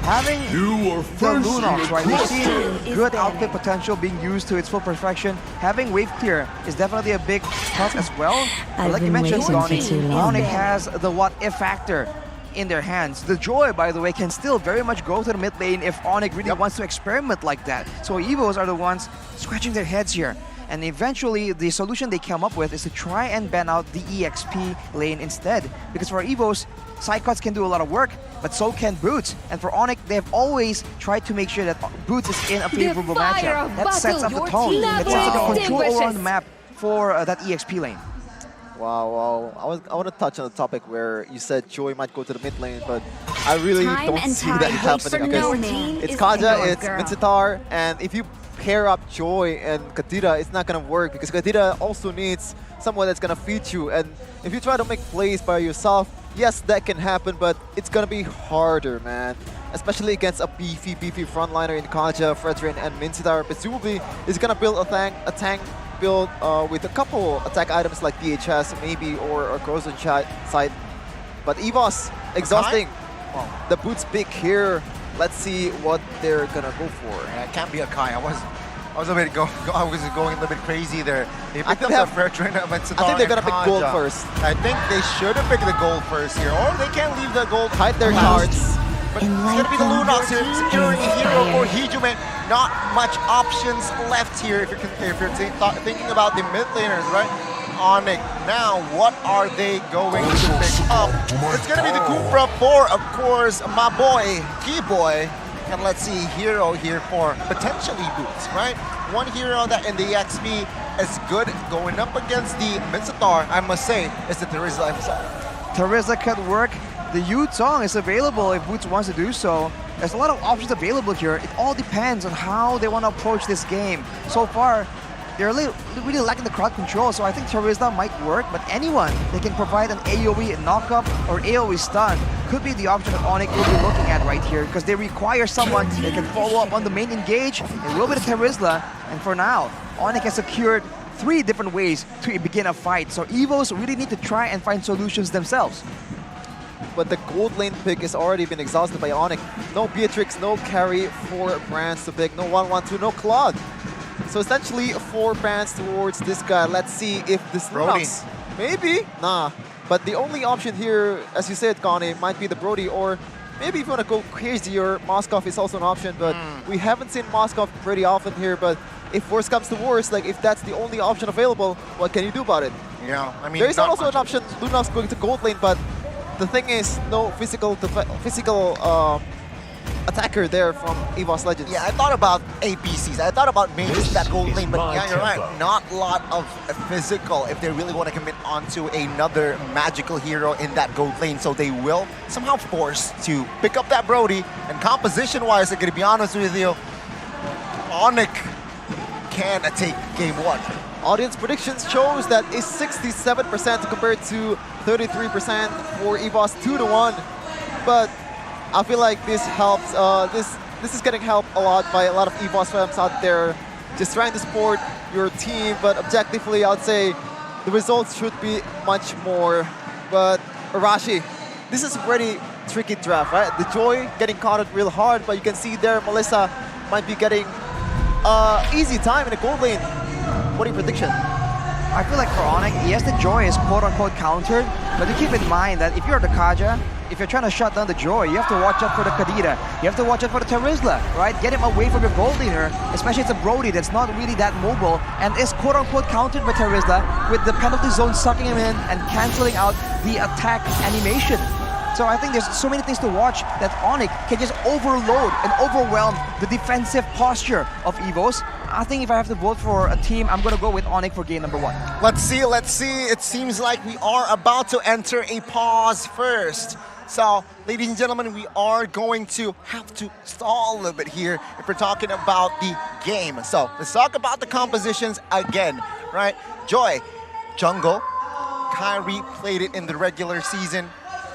having the Lunox, right? We've seen good output potential being used to its full perfection. Having wave clear is definitely a big plus as well. But like you mentioned, Donnie, ONIC has the what if factor in their hands. The Joy, by the way, can still very much go to the mid lane if ONIC really wants to experiment like that. So EVOS are the ones scratching their heads here. And eventually, the solution they came up with is to try and ban out the EXP lane instead. Because for EVOS, Psychots can do a lot of work, but so can Boots. And for ONIC, they've always tried to make sure that Boots is in a favorable matchup. That sets up the tone. That sets up the control over on the map for that EXP lane. Wow. I want to touch on the topic where you said Joy might go to the mid lane, but I really don't see that happening. Because it's Kaja, it's Mincetar, and if you pair up Joy and Kadira, it's not gonna work because Kadira also needs someone that's gonna feed you. And if you try to make plays by yourself, yes, that can happen, but it's gonna be harder, man. Especially against a beefy frontliner in Kaja, Fredrin, and Mincidar. Presumably, he's gonna build a tank build with a couple attack items like DHS maybe, or a Corrosion side. But EVOS, exhausting. The boots big here. Let's see what they're gonna go for. Yeah, it can't be a Kai. I was going a little bit crazy there. They picked up the Fredrin, Mincidar, I think they're gonna pick gold Kaja. first. I think they should have picked the gold first here, or they can't leave the gold. Hide their cards. But it's going to be the Lunox here, securing a hero for Hijume. Not much options left here if you're thinking about the mid laners, right? ONIC, now what are they going to pick up? It's going to be the Cupra for, of course, my boy, Keyboy. And let's see, hero here for potentially Boots, right? One hero that in the XP is good going up against the Mincidar, I must say, is the Terizla himself. Terizla could work. The Yu-Tong is available if Boots wants to do so. There's a lot of options available here. It all depends on how they want to approach this game. So far, they're really lacking the crowd control, so I think Terizla might work, but anyone that can provide an AoE knock-up or AoE stun could be the option that ONIC will be looking at right here, because they require someone that can follow up on the main engage. It will be the Terizla, and for now, ONIC has secured 3 different ways to begin a fight, so EVOS really need to try and find solutions themselves. But the gold lane pick has already been exhausted by ONIC. No Beatrix, no carry for Brands to pick, no 1-1-2, no Claude. So essentially 4 bans towards this guy. Let's see if this Brody. Maybe? Nah. But the only option here, as you said, Connie, might be the Brody, or maybe if you want to go crazier, Moskov is also an option, but we haven't seen Moskov pretty often here. But if worse comes to worse, like if that's the only option available, what can you do about it? Yeah, I mean, there is also an option, Lunox going to gold lane, but the thing is, no physical attacker there from EVOS Legends. Yeah, I thought about APCs. I thought about mages that gold lane, but yeah, you're right. Not a lot of physical if they really want to commit onto another magical hero in that gold lane. So they will somehow force to pick up that Brody. And composition-wise, I'm going to be honest with you, ONIC can take game 1. Audience predictions shows that is 67% compared to 33% for EVOS 2-1. But I feel like this helps. This is getting helped a lot by a lot of EVOS fans out there just trying to support your team. But objectively, I would say the results should be much more. But Arashi, this is a pretty tricky draft, right? The Joy getting caught it real hard, but you can see there Melissa might be getting easy time in the gold lane. What are your prediction? I feel like for ONIC, yes, the Joy is quote-unquote countered, but you keep in mind that if you're the Kaja, if you're trying to shut down the Joy, you have to watch out for the Kadira. You have to watch out for the Terizla, right? Get him away from your gold laner, especially it's a Brody that's not really that mobile and is quote-unquote countered by Terizla with the penalty zone sucking him in and canceling out the attack animation. So I think there's so many things to watch that ONIC can just overload and overwhelm the defensive posture of EVOS. I think if I have to vote for a team, I'm going to go with ONIC for game number 1. Let's see. It seems like we are about to enter a pause first. So, ladies and gentlemen, we are going to have to stall a little bit here if we're talking about the game. So, let's talk about the compositions again, right? Joy, jungle. Kyrie played it in the regular season.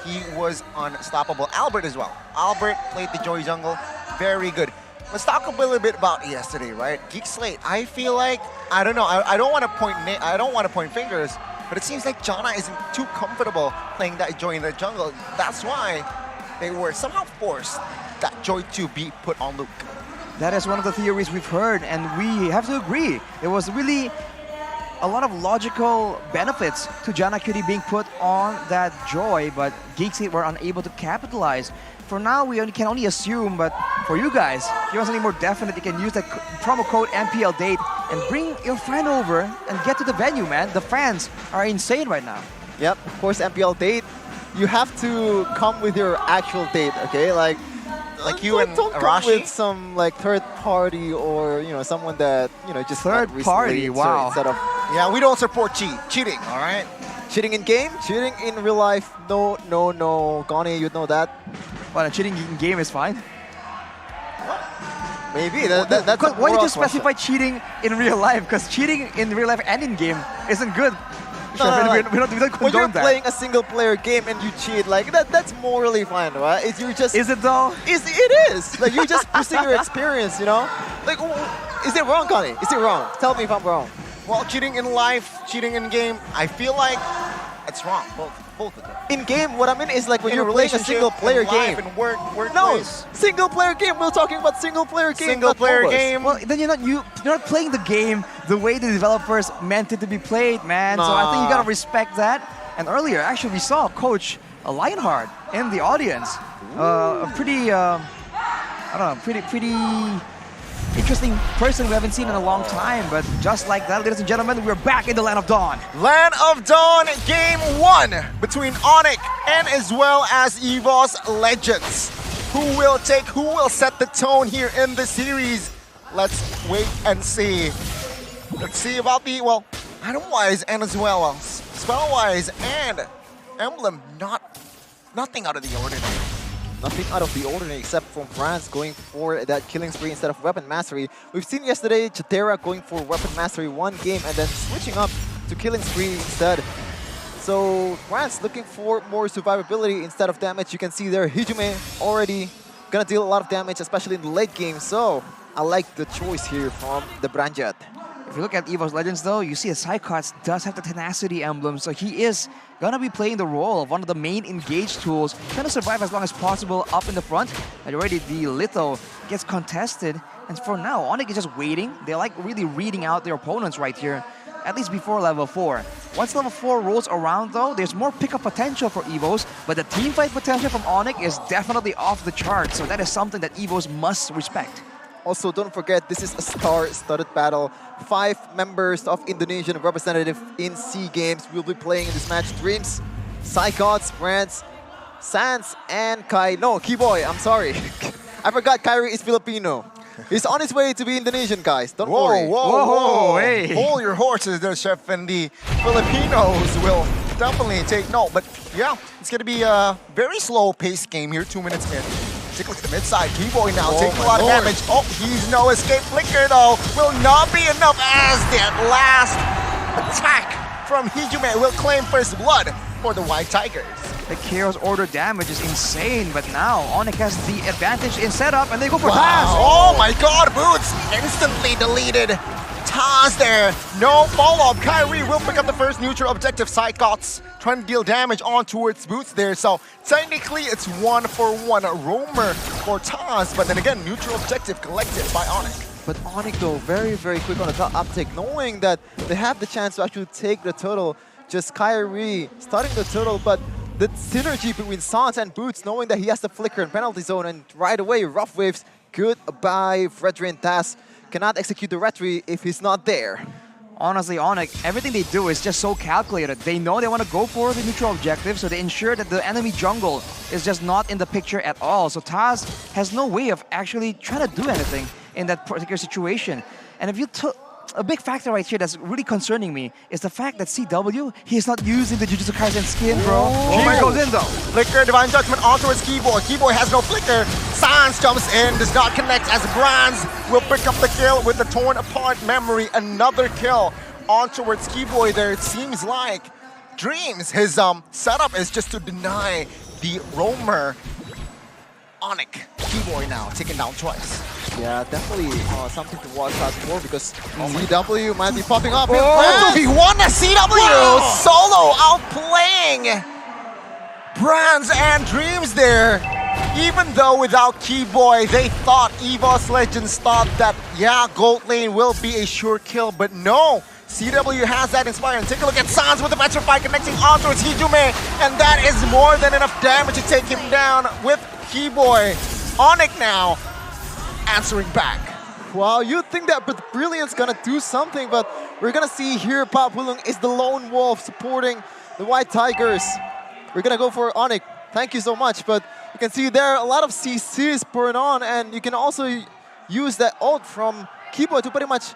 He was unstoppable. Albert as well. Albert played the Joy jungle. Very good. Let's talk a little bit about yesterday, right? GEEK SLATE. I feel like, I don't know. I don't want to point fingers, but it seems like Jana isn't too comfortable playing that Joy in the jungle. That's why they were somehow forced that Joy to be put on Luke. That is one of the theories we've heard, and we have to agree. There was really a lot of logical benefits to Jana Cutie being put on that Joy, but GEEK SLATE were unable to capitalize. For now, we can only assume, but for you guys, if you want something more definite, you can use that promo code MPL date and bring your friend over and get to the venue, man. The fans are insane right now. Yep, of course, MPL date. You have to come with your actual date, okay? Like you and don't Arashi? Come with some like third party or someone that just third party. Wow. Instead of we don't support cheating. All right. Cheating in game, cheating in real life. No. Gani, you know that. Well, cheating in game is fine. Maybe that's why did you specify cheating in real life? Because cheating in real life and in game isn't good. We don't When condone you're that. playing a single player game and you cheat, like that's morally fine, right? You're just. Is it though? It is. Like you're just boosting your experience, you know? Like, is it wrong, Connie? Is it wrong? Tell me if I'm wrong. Well, cheating in life, cheating in game, I feel like it's wrong. Both of them. In game, what I mean is like when In you're playing a single player in life, game. in work, No, workplace. single player game. We're talking about single player game. Single not player MOBAs. game. Well, then you're not playing the game the way the developers meant it to be played, man. So I think you gotta respect that. And earlier, actually, we saw Coach Lionheart in the audience. A pretty, I don't know, pretty interesting person we haven't seen in a long time. But just like that, ladies and gentlemen, we're back in the Land of Dawn. Land of Dawn, game 1 between ONIC and as well as EVOS Legends. Who will set the tone here in the series? Let's wait and see. Let's see about the, well, item-wise and as well, spell-wise and emblem, nothing out of the ordinary. Nothing out of the ordinary except from France going for that killing spree instead of weapon mastery. We've seen yesterday Chatera going for weapon mastery one game and then switching up to killing spree instead. So France looking for more survivability instead of damage. You can see there Hijume already gonna deal a lot of damage, especially in the late game. So I like the choice here from the Branjat. If you look at EVOS Legends though, you see that Psychots does have the Tenacity emblem, so he is gonna be playing the role of one of the main engage tools, trying to survive as long as possible up in the front. And already the Litho gets contested, and for now, ONIC is just waiting. They like really reading out their opponents right here, at least before level 4. Once level 4 rolls around though, there's more pickup potential for EVOS, but the teamfight potential from ONIC is definitely off the chart, so that is something that EVOS must respect. Also, don't forget, this is a star-studded battle. 5 members of Indonesian representative in SEA Games will be playing in this match. Dreams, Psychots, France, Sans, and Keyboy, I'm sorry. I forgot Kyrie is Filipino. He's on his way to be Indonesian, guys. Don't worry. Whoa, hey. Hold your horses there, Chef, and the Filipinos will definitely take note. But yeah, it's going to be a very slow-paced game here, 2 minutes in. Take a look at the mid-side. Keyboy now taking a lot of damage. Oh, he's no escape flicker though. Will not be enough as that last attack from Hijume will claim first blood for the White Tigers. The Chaos Order damage is insane, but now ONIC has the advantage in setup, and they go for Taz. Oh my god, Boots instantly deleted. Taz there, no follow-up. Kyrie will pick up the first neutral objective. Psychots trying to deal damage on towards Boots there. So technically it's 1-for-1 roamer for Taz, but then again, neutral objective collected by ONIC. But ONIC though, very, very quick on the uptick, knowing that they have the chance to actually take the turtle. Just Kyrie starting the turtle, but the synergy between Sans and Boots, knowing that he has the flicker and penalty zone, and right away, Rough Waves, goodbye, Fredrin Taz. Cannot execute the retry if he's not there. Honestly, ONIC, everything they do is just so calculated. They know they want to go for the neutral objective, so they ensure that the enemy jungle is just not in the picture at all. So Taz has no way of actually trying to do anything in that particular situation. And if you took a big factor right here that's really concerning me is the fact that CW, he is not using the Jujutsu Kaisen skin, bro. Here goes in though. Flicker, Divine Judgment on towards Keyboy. Keyboy has no flicker. Sans jumps in, does not connect as Bronze will pick up the kill with the torn apart memory. Another kill on towards Keyboy there. It seems like Dreams, his setup is just to deny the roamer. ONIC, Keyboy now taken down twice. Yeah, definitely something to watch out for because CW might be popping up. Oh, he won a CW! Solo outplaying Brands and Dreams there. Even though without Keyboy, they thought, EVOS Legends thought that, yeah, Gold Lane will be a sure kill, but no. CW has that inspired. And take a look at Sans with the Petrify connecting on towards Hijume, and that is more than enough damage to take him down with Keyboy. ONIC now answering back. Wow, you'd think that Brilliant's gonna do something, but we're gonna see here Pap Hulung is the lone wolf supporting the White Tigers. We're gonna go for ONIC. Thank you so much, but you can see there a lot of CCs burn on, and you can also use that ult from Keyboy to pretty much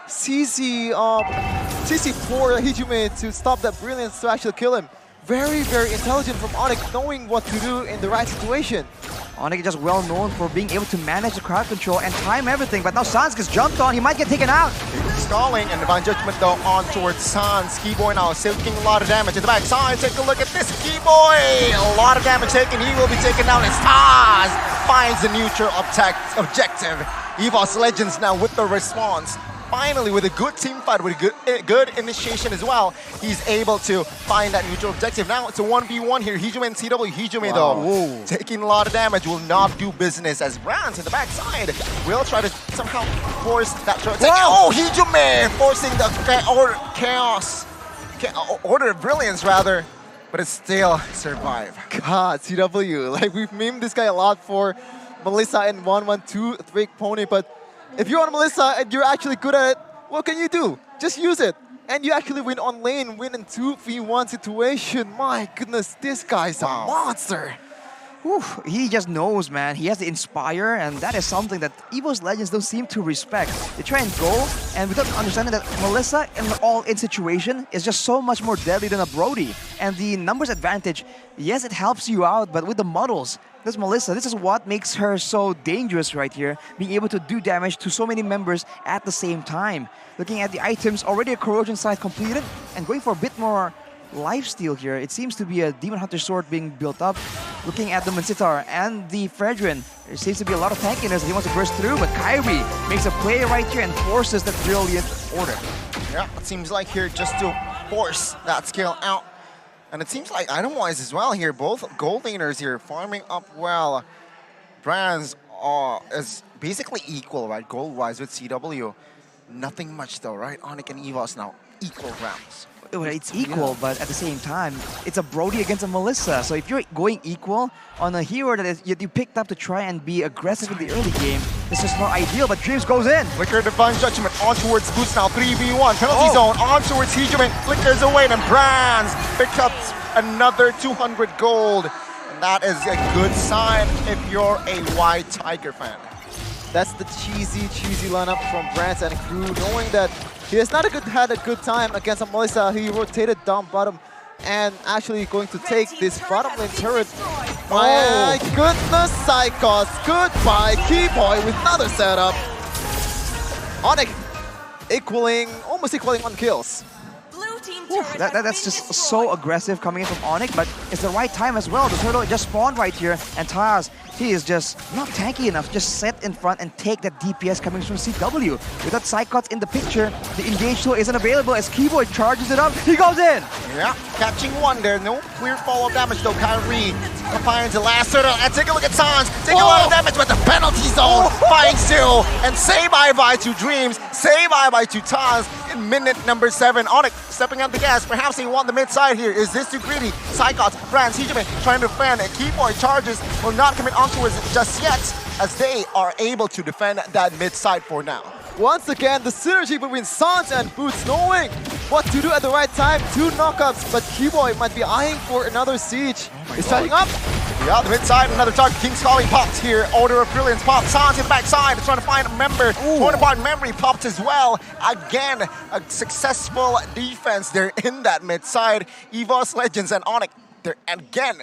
CC for Hijume to stop that Brilliance to actually kill him. Very, very intelligent from ONIC, knowing what to do in the right situation. ONIC is just well known for being able to manage the crowd control and time everything, but now Sans gets jumped on, he might get taken out. King's Calling, and Divine Judgment though on towards Sans. Keyboy now taking a lot of damage in the backside. Take a look at this Keyboy. A lot of damage taken. He will be taken down as Taz finds the neutral objective. EVOS Legends now with the response. Finally, with a good team fight, with a good initiation as well, he's able to find that neutral objective. Now it's a 1v1 here. Hijume and CW. Hijume though, taking a lot of damage, will not do business as Brands in the backside will try to somehow force that throw. Oh, Hijume forcing the Order of Brilliance rather, but it still survived. God, CW, like we've memed this guy a lot for Melissa in 1-1-2 Pony, but if you're on Melissa and you're actually good at it, what can you do? Just use it. And you actually win on lane, win in 2v1 situation. My goodness, this guy's a monster. Whew, he just knows, man. He has the Inspire, and that is something that EVOS Legends don't seem to respect. They try and go, and without understanding that Melissa in the all-in situation is just so much more deadly than a Brody. And the numbers advantage, yes, it helps you out, but with the models, this Melissa, this is what makes her so dangerous right here, being able to do damage to so many members at the same time. Looking at the items, already a Corrosion Scythe completed, and going for a bit more lifesteal here. It seems to be a Demon Hunter Sword being built up. Looking at the Mansitar and the Fredrin, there seems to be a lot of tankiness. He wants to burst through, but Kyrie makes a play right here and forces that brilliant order. Yeah, it seems like here just to force that skill out. And it seems like item-wise as well here, both gold laners here farming up well. Brands is basically equal, right, gold-wise with CW. Nothing much though, right? ONIC and EVOS now equal rounds. Well, it's equal, but at the same time, it's a Brody against a Melissa. So if you're going equal on a hero that you picked up to try and be aggressive in the early game, this is not ideal, but Dreams goes in. Flicker Divine Judgment on towards Boots now, 3v1, penalty zone on towards Hijume, flickers away, and Brands picks up another 200 gold. And that is a good sign if you're a White Tiger fan. That's the cheesy lineup from Brands and crew, knowing that he has not had a good time against a Melissa. He rotated down bottom and actually going to take this bottom lane turret. My goodness, Psychos. Goodbye, Keyboy with another setup. ONIC almost equaling on kills. That's just so aggressive coming in from ONIC, but it's the right time as well. The turtle just spawned right here, and Taz, he is just not tanky enough. Just set in front and take that DPS coming from CW. Without Psychots in the picture, the engage tool isn't available as Keyboy charges it up. He goes in! Yeah, catching one there. No clear follow-up damage though. Kyrie finds the last turtle, and take a look at Sans. Take a lot of damage, but the penalty zone finds two. And say bye-bye to Dreams. Say bye-bye to Taz in minute number 7. ONIC stepping on the gas. Perhaps they want the mid-side here. Is this too greedy? Psychots, Brands, Hijume trying to defend. And Keyboy charges will not commit onto it just yet, as they are able to defend that mid-side for now. Once again, the synergy between Sans and Boots, knowing what to do at the right time. 2 knockups, but Keyboy might be eyeing for another siege. He's setting up. Yeah, the mid-side, another target. King's Calling popped here. Order of Brilliance popped. Sans in the backside, trying to find a member. Bonaparte Memory popped as well. Again, a successful defense there in that mid-side. EVOS Legends and ONIC, they're again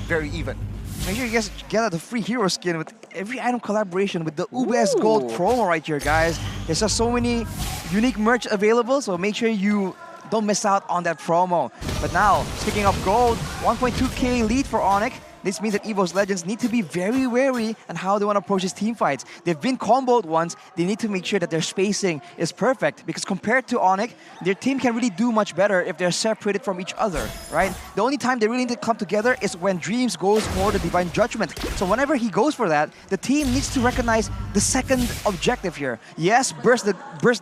very even. Make sure you guys get out the free hero skin with every item collaboration with the UBS Gold promo right here, guys. There's just so many unique merch available, so make sure you don't miss out on that promo. But now, speaking of gold, 1.2k lead for ONIC. This means that EVOS Legends need to be very wary on how they want to approach these team fights. They've been comboed once. They need to make sure that their spacing is perfect, because compared to ONIC, their team can really do much better if they're separated from each other, right? The only time they really need to come together is when Dreams goes for the Divine Judgment. So whenever he goes for that, the team needs to recognize the second objective here. Yes, burst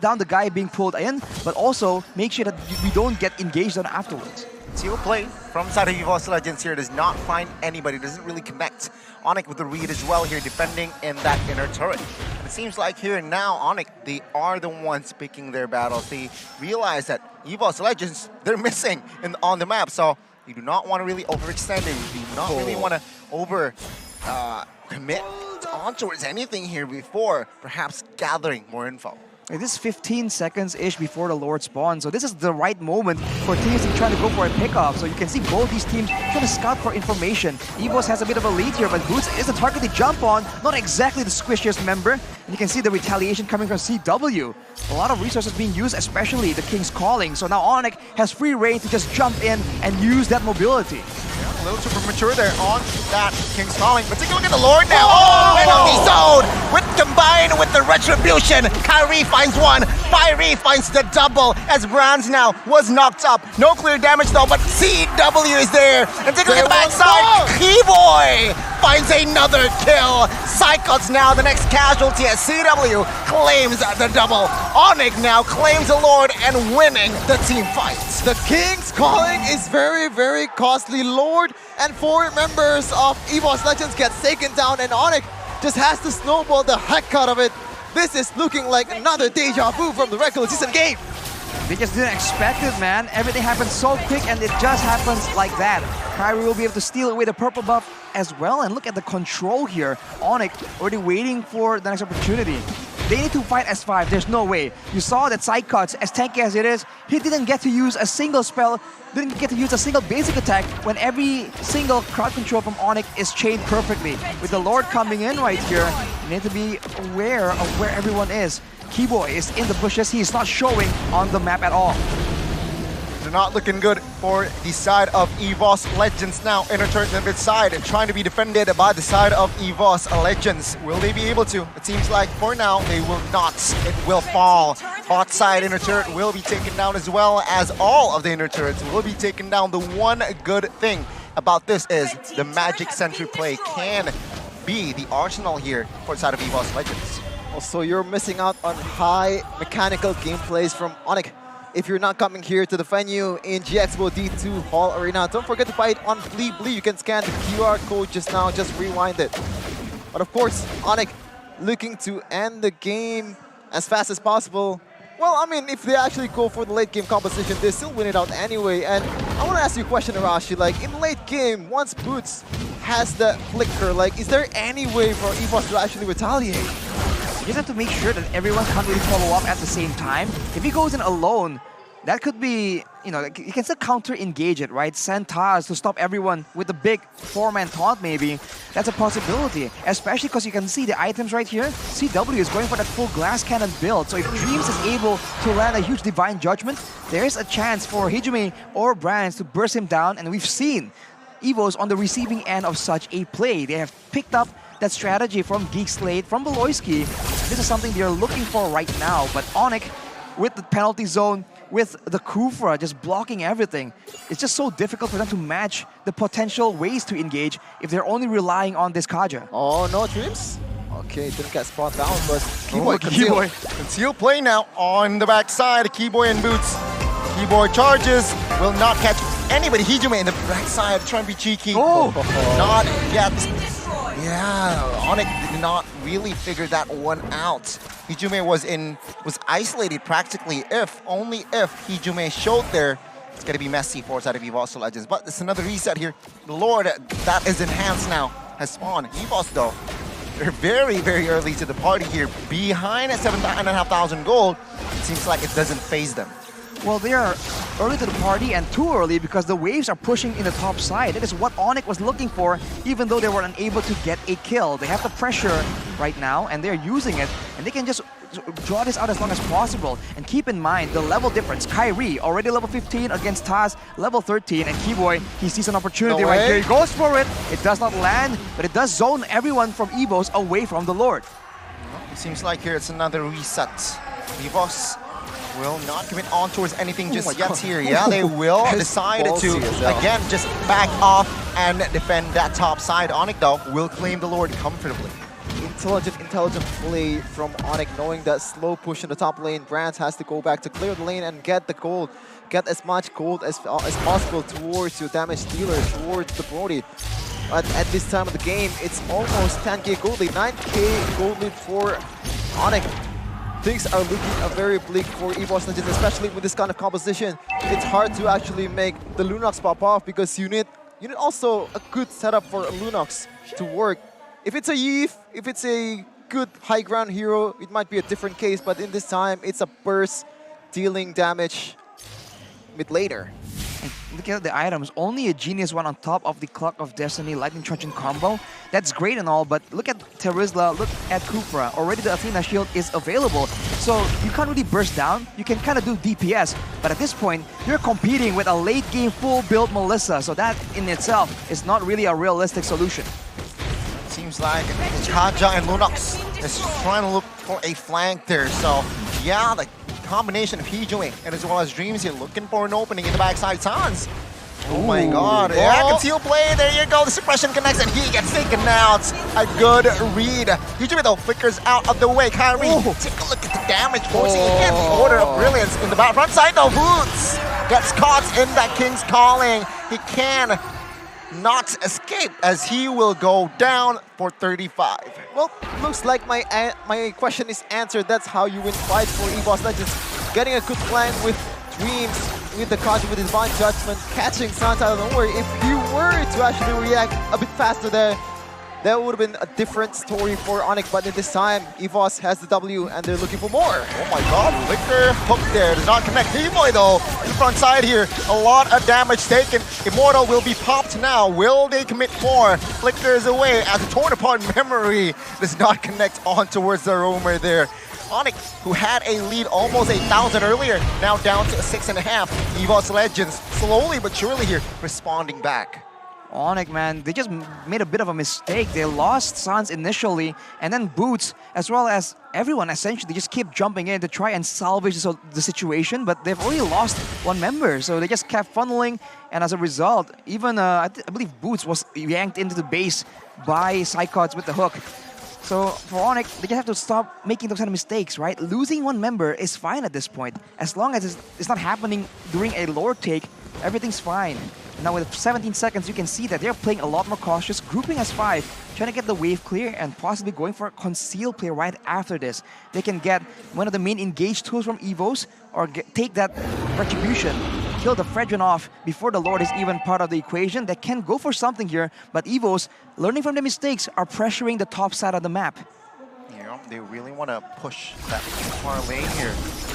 down the guy being pulled in, but also make sure that we don't get engaged on afterwards. Teal play from side of EVOS Legends here does not find anybody, doesn't really connect. ONIC with the read as well here, defending in that inner turret. And it seems like here now, ONIC, they are the ones picking their battles. They realize that EVOS Legends, they're missing on the map. So you do not want to really overextend it. You do not really want to commit on towards anything here before perhaps gathering more info. This is 15 seconds-ish before the Lord spawns, so this is the right moment for teams to try to go for a pickoff. So you can see both these teams trying to scout for information. EVOS has a bit of a lead here, but Boots is the target to jump on. Not exactly the squishiest member, And you can see the retaliation coming from CW. A lot of resources being used, especially the King's Calling. So now ONIC has free reign to just jump in and use that mobility. A little too premature there on that King's Calling, but take a look at the Lord now. Oh, penalty zone! With combined with the Retribution, Kyrie finds one, Fiery finds the double as Brands now was knocked up. No clear damage though, but CW is there. And take a look at the backside, Keyboy finds another kill. Psychots now the next casualty as CW claims the double. ONIC now claims the Lord and winning the team fight. The King's Calling is very, very costly. Lord and 4 members of EVOS Legends gets taken down, and ONIC just has to snowball the heck out of it. This is looking like another deja vu from the regular season game. They just didn't expect it, man. Everything happened so quick and it just happens like that. Kyrie will be able to steal away the purple buff as well. And look at the control here. ONIC already waiting for the next opportunity. They need to fight S5, there's no way. You saw that Psychots, as tanky as it is, he didn't get to use a single spell, didn't get to use a single basic attack when every single crowd control from ONIC is chained perfectly. With the Lord coming in right here, you need to be aware of where everyone is. Keyboy is in the bushes, he is not showing on the map at all. They're not looking good for the side of EVOS Legends now. Inner turret to the mid side and trying to be defended by the side of EVOS Legends. Will they be able to? It seems like for now they will not. It will fall. Bot side inner turret will be taken down as well as all of the inner turrets will be taken down. The one good thing about this is the Magic Sentry play can be the arsenal here for the side of EVOS Legends. Also, you're missing out on high mechanical gameplays from ONIC. If you're not coming here to the venue in GXPO D2 Hall Arena, don't forget to buy it on Bleebly. You can scan the QR code just now, just rewind it. But of course, ONIC looking to end the game as fast as possible. Well, I mean, if they actually go for the late game composition, they still win it out anyway. And I want to ask you a question, Arashi. Like, in late game, once Boots has the flicker, like, is there any way for EVOS to actually retaliate? You just have to make sure that everyone can't really follow up at the same time. If he goes in alone, that could be, you know, you can still counter-engage it, right? Send Taz to stop everyone with a big 4-man taunt maybe. That's a possibility, especially because you can see the items right here. CW is going for that full glass cannon build, so if Dreams is able to land a huge Divine Judgment, there is a chance for Hijime or Brands to burst him down, and we've seen EVOS on the receiving end of such a play. They have picked up that strategy from GEEK, SLATE, from Beloyski. This is something they're looking for right now, but ONIC with the penalty zone, with the Kufra just blocking everything, it's just so difficult for them to match the potential ways to engage if they're only relying on this Kaja. Oh, no Dreams? Okay, didn't get spot down, but Keyboy, conceal play now on the backside. Keyboy and Boots. Keyboy charges, will not catch anybody. Hijime in the backside trying to be cheeky. Oh! Not yet. Yeah, ONIC did not really figure that one out. Hijime was isolated practically. Only if Hijime showed there, it's gonna be messy for side of EVOS Legends. But it's another reset here. The Lord that is enhanced now has spawned. EVOS though, they're very, very early to the party here. Behind at 7,500 gold, it seems like it doesn't phase them. Well, they are early to the party and too early because the waves are pushing in the top side. That is what ONIC was looking for, even though they were unable to get a kill. They have the pressure right now and they're using it, and they can just draw this out as long as possible. And keep in mind the level difference. Kyrie, already level 15 against Taz, level 13, and Keyboy, he sees an opportunity right here. He goes for it. It does not land, but it does zone everyone from EVOS away from the Lord. It seems like here it's another reset. EVOS will not commit on towards anything just yet here. Yeah, they will decide to, again, just back off and defend that top side. ONIC, though, will claim the Lord comfortably. Intelligent play from ONIC, knowing that slow push in the top lane. Brands has to go back to clear the lane and get the gold. Get as much gold as possible towards your damage dealer, towards the Brody. But at this time of the game, it's almost 10k gold lead, 9k gold lead for ONIC. Things are looking very bleak for EVOS Legends, especially with this kind of composition. It's hard to actually make the Lunox pop off because you need also a good setup for a Lunox to work. If it's a Yeef, if it's a good high ground hero, it might be a different case, but in this time, it's a burst dealing damage mid later. look at the items. Only a Genius one on top of the Clock of Destiny Lightning Truncheon combo. That's great and all, but look at Terizla, look at Kupra. Already the Athena shield is available. So you can't really burst down. You can kind of do DPS, but at this point, you're competing with a late game full build Melissa. So that in itself is not really a realistic solution. Seems like Kaja and Lunox is trying to look for a flank there. So yeah, the combination of Hijue and as well as Dreams here looking for an opening in the backside. Sans. Oh my god. Yeah, conceal play. There you go. The suppression connects and he gets taken out. A good read. Hijue though flickers out of the way. Kyrie, take a look at the damage forcing in. Order of brilliance in the back front side though. Boots gets caught in that King's Calling. He can not escape as he will go down for 35. Well, looks like my question is answered. That's how you win fights for EVOS Legends. Getting a good plan with Dreams, with the Kaja, with his Divine Judgment, catching Sans out of nowhere. If you were to actually react a bit faster there, that would have been a different story for ONIC, but at this time, EVOS has the W and they're looking for more. Oh my god, Flicker hook there, does not connect. T-Boy though, in the front side here, a lot of damage taken. Immortal will be popped now. Will they commit more? Flicker is away as a torn apart memory does not connect on towards the roamer there. ONIC, who had a lead almost 8,000 earlier, now down to 6.5. EVOS Legends, slowly but surely here, responding back. ONIC, man, they just made a bit of a mistake. They lost Sans initially, and then Boots, as well as everyone, essentially, just kept jumping in to try and salvage the situation, but they've already lost one member, so they just kept funneling, and as a result, even, I believe Boots was yanked into the base by Psychots with the hook. So for ONIC, they just have to stop making those kind of mistakes, right? Losing one member is fine at this point. As long as it's not happening during a lore take, everything's fine. Now with 17 seconds, you can see that they're playing a lot more cautious, grouping as 5, trying to get the wave clear and possibly going for a conceal play right after this. They can get one of the main engage tools from EVOS or take that Retribution, kill the Fredrin off before the Lord is even part of the equation. They can go for something here, but EVOS, learning from their mistakes, are pressuring the top side of the map. Yeah, they really want to push that far lane here.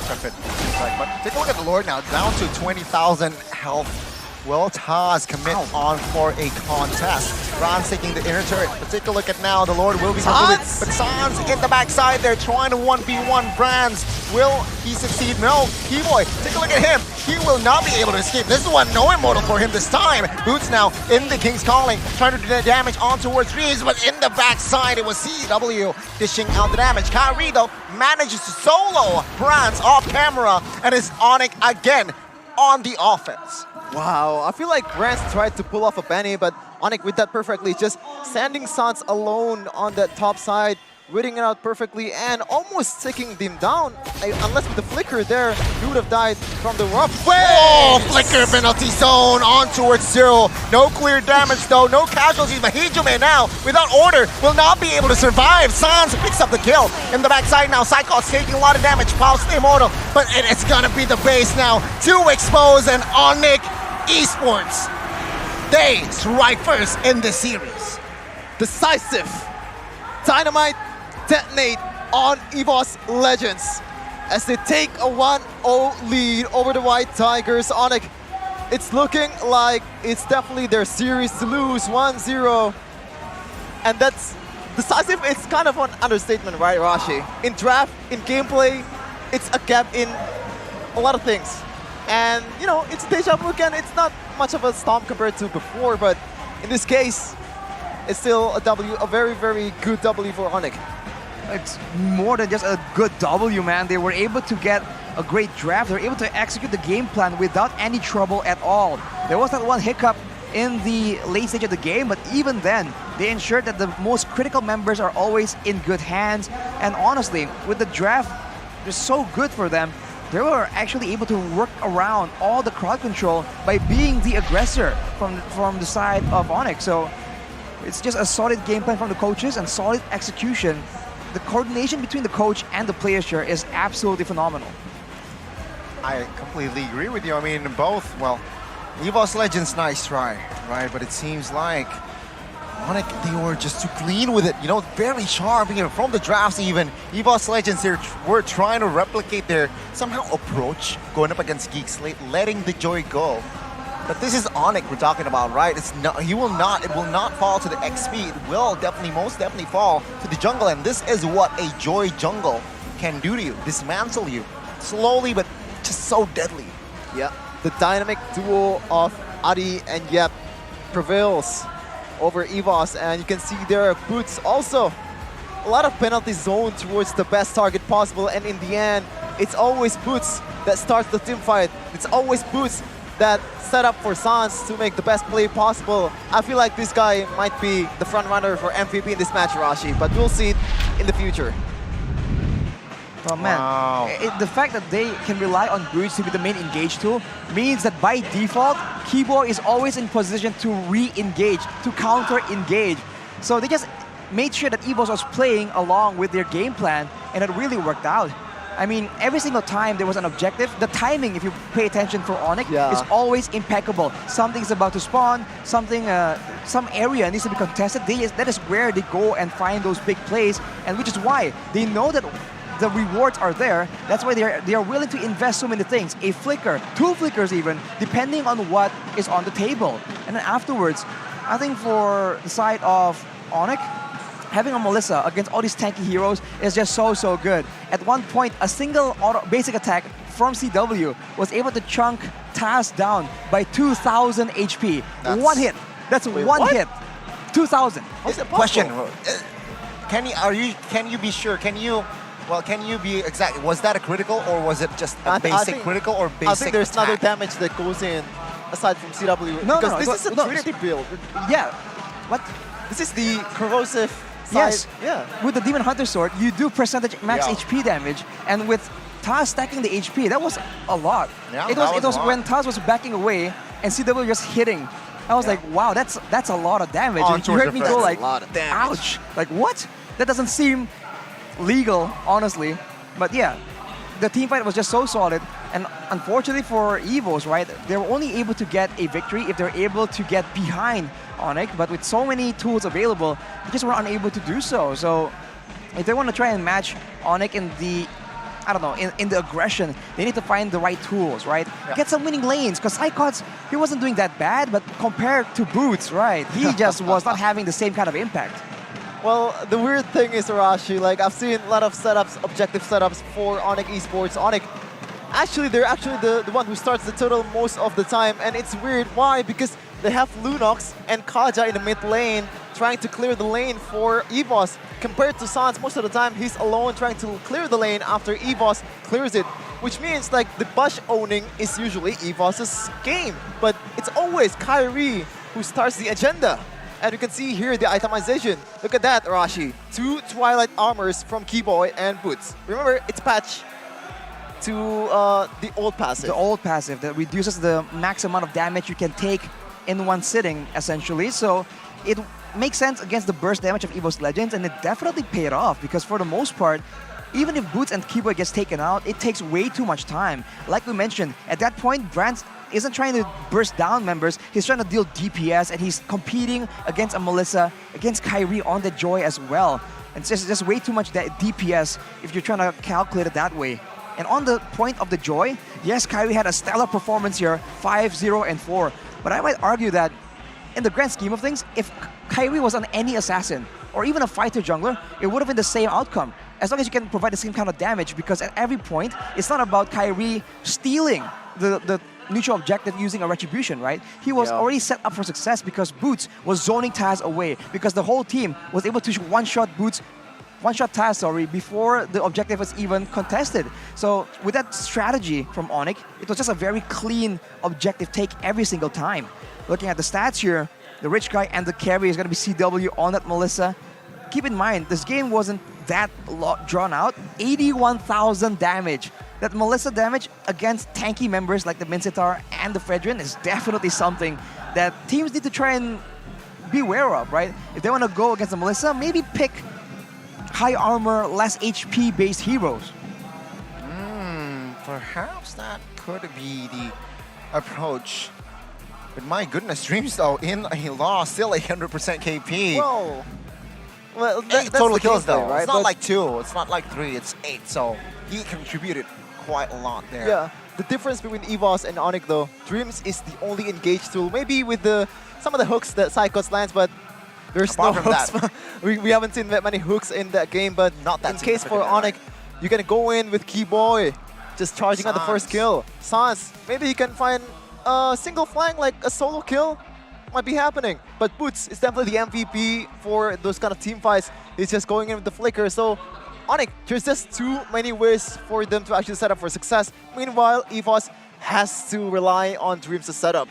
But take a look at the Lord now, down to 20,000 health. Will Taz commit on for a contest? Franz taking the inner turret, but take a look at now, the Lord will be completed. But Sans in the backside there, trying to 1v1 Franz. Will he succeed? No. T-Boy, take a look at him. He will not be able to escape. This is one no immortal for him this time. Boots now in the King's Calling, trying to do the damage on towards Reeves, but in the backside, it was CW dishing out the damage. Kyrie, though, manages to solo Franz off camera, and is ONIC again on the offense. Wow, I feel like Rance tried to pull off a Benny, but ONIC with that perfectly, just sending Sans alone on that top side, reading it out perfectly, and almost taking him down. Unless with the flicker there, he would have died from the rough. Oh, flicker penalty zone on towards Zero. No clear damage though, no casualties, but Hijime now, without order, will not be able to survive. Sans picks up the kill. In the backside now, Psychos taking a lot of damage, Paul's immortal, but it's gonna be the base now to expose an ONIC Esports. They strike first in the series. Decisive. Dynamite detonate on EVOS Legends as they take a 1-0 lead over the White Tigers. ONIC, it's looking like it's definitely their series to lose 1-0. And that's decisive. It's kind of an understatement, right, Rashi? In draft, in gameplay, it's a gap in a lot of things. And, you know, it's deja vu again. It's not much of a stomp compared to before, but in this case, it's still a W, a very, very good W for ONIC. It's more than just a good W, man. They were able to get a great draft. They were able to execute the game plan without any trouble at all. There was that one hiccup in the late stage of the game, but even then, they ensured that the most critical members are always in good hands. And honestly, with the draft just so good for them, they were actually able to work around all the crowd control by being the aggressor from the side of ONIC. So it's just a solid game plan from the coaches and solid execution. The coordination between the coach and the players here is absolutely phenomenal. I completely agree with you. I mean, both, well, EVOS Legends, nice try, right? But it seems like ONIC, they were just too clean with it. You know, very sharp here from the drafts even. EVOS Legends here were trying to replicate their somehow approach going up against GEEK SLATE, letting the joy go. But this is ONIC we're talking about, right? It's not, it will not fall to the XP. It will most definitely fall to the jungle, and this is what a Joy jungle can do to you. Dismantle you. Slowly, but just so deadly. Yeah, the dynamic duo of Adi and Yep prevails over EVOS, and you can see there are Boots also. A lot of penalty zone towards the best target possible, and in the end, it's always Boots that starts the team fight. It's always Boots that set up for Sans to make the best play possible. I feel like this guy might be the front runner for MVP in this match, Rashi, but we'll see it in the future. Oh man, the fact that they can rely on Boots to be the main engage tool means that by default, Kibo is always in position to re-engage, to counter-engage. So they just made sure that EVOS was playing along with their game plan, and it really worked out. I mean, every single time there was an objective, the timing, if you pay attention for ONIC, is always impeccable. Something's about to spawn, something, some area needs to be contested. That is where they go and find those big plays, and which is why they know that the rewards are there. That's why they are willing to invest so many things. A flicker, 2 flickers even, depending on what is on the table. And then afterwards, I think for the side of ONIC, having a Melissa against all these tanky heroes is just so good. At one point, a single basic attack from CW was able to chunk Taz down by 2,000 HP. One hit. That's one hit. 2,000. Question: Can you be sure? Can you be exact? Was that a critical, or was it just a basic critical or basic? I think there's attack? another damage that goes in aside from CW. No, because this is a Trinity build. Yeah. What? This is the corrosive side. Yes. Yeah. With the Demon Hunter sword, you do percentage max HP damage, and with Taz stacking the HP, that was a lot. Yeah, it was when Taz was backing away and CW just hitting. I was like, wow, that's a lot of damage. And you heard me go like, ouch. Like what? That doesn't seem legal, honestly. But yeah, the team fight was just so solid. And unfortunately for EVOS, right, they were only able to get a victory if they're able to get behind ONIC. But with so many tools available, they just were unable to do so. So if they want to try and match ONIC in the, I don't know, in the aggression, they need to find the right tools, right? Get some winning lanes, because Psychots, he wasn't doing that bad, but compared to Boots, right, he just was not having the same kind of impact. Well, the weird thing is, Arashi, like I've seen a lot of setups, objective setups for ONIC Esports. ONIC, they're actually the one who starts the turtle most of the time, and it's weird. Why? Because they have Lunox and Kaja in the mid lane trying to clear the lane for EVOS. Compared to Sans, most of the time he's alone trying to clear the lane after EVOS clears it, which means like the bush owning is usually EVOS's game, but it's always Kyrie who starts the agenda. And you can see here the itemization. Look at that, Rashi. 2 Twilight Armors from Keyboy and Boots. Remember, it's patched to the old passive. The old passive that reduces the max amount of damage you can take in one sitting, essentially. So it makes sense against the burst damage of EVOS Legends, and it definitely paid off, because for the most part, even if Boots and Keyboy gets taken out, it takes way too much time. Like we mentioned, at that point, Brands isn't trying to burst down members, he's trying to deal DPS, and he's competing against a Melissa, against Kyrie on the Joy as well. And it's just way too much DPS if you're trying to calculate it that way. And on the point of the Joy, yes, Kyrie had a stellar performance here, 5-0 and 4. But I might argue that in the grand scheme of things, if Kyrie was on any assassin or even a fighter jungler, it would have been the same outcome. As long as you can provide the same kind of damage, because at every point, it's not about Kyrie stealing the neutral objective using a retribution, right? He was already set up for success because Boots was zoning Taz away, because the whole team was able to one-shot Taz, before the objective was even contested. So with that strategy from ONIC, it was just a very clean objective take every single time. Looking at the stats here, the rich guy and the carry is going to be CW on that Melissa. Keep in mind, this game wasn't that drawn out. 81,000 damage. That Melissa damage against tanky members like the Mincetar and the Fredrin is definitely something that teams need to try and be aware of, right? If they want to go against the Melissa, maybe pick high armor, less HP based heroes. Perhaps that could be the approach. But my goodness, Dreams though in a loss, still 100% KP. Whoa. Well, 8 total kills though. right? It's not like 2, it's not like 3, it's 8. So he contributed quite a lot there. Yeah, The difference between EVOS and ONIC though, Dreams is the only engage tool. Maybe with some of the hooks that Psychos lands, but there's Apart no from hooks. that. we haven't seen that many hooks in that game, but Not that in case for significant, ONIC, you're gonna go in with Keyboy, just charging on the first Sans. kill. Sans, maybe he can find a single flank, like a solo kill. Might be happening. But Boots is definitely the MVP for those kind of team fights. He's just going in with the flicker. So ONIC, there's just too many ways for them to actually set up for success. Meanwhile, EVOS has to rely on Dreams to set up.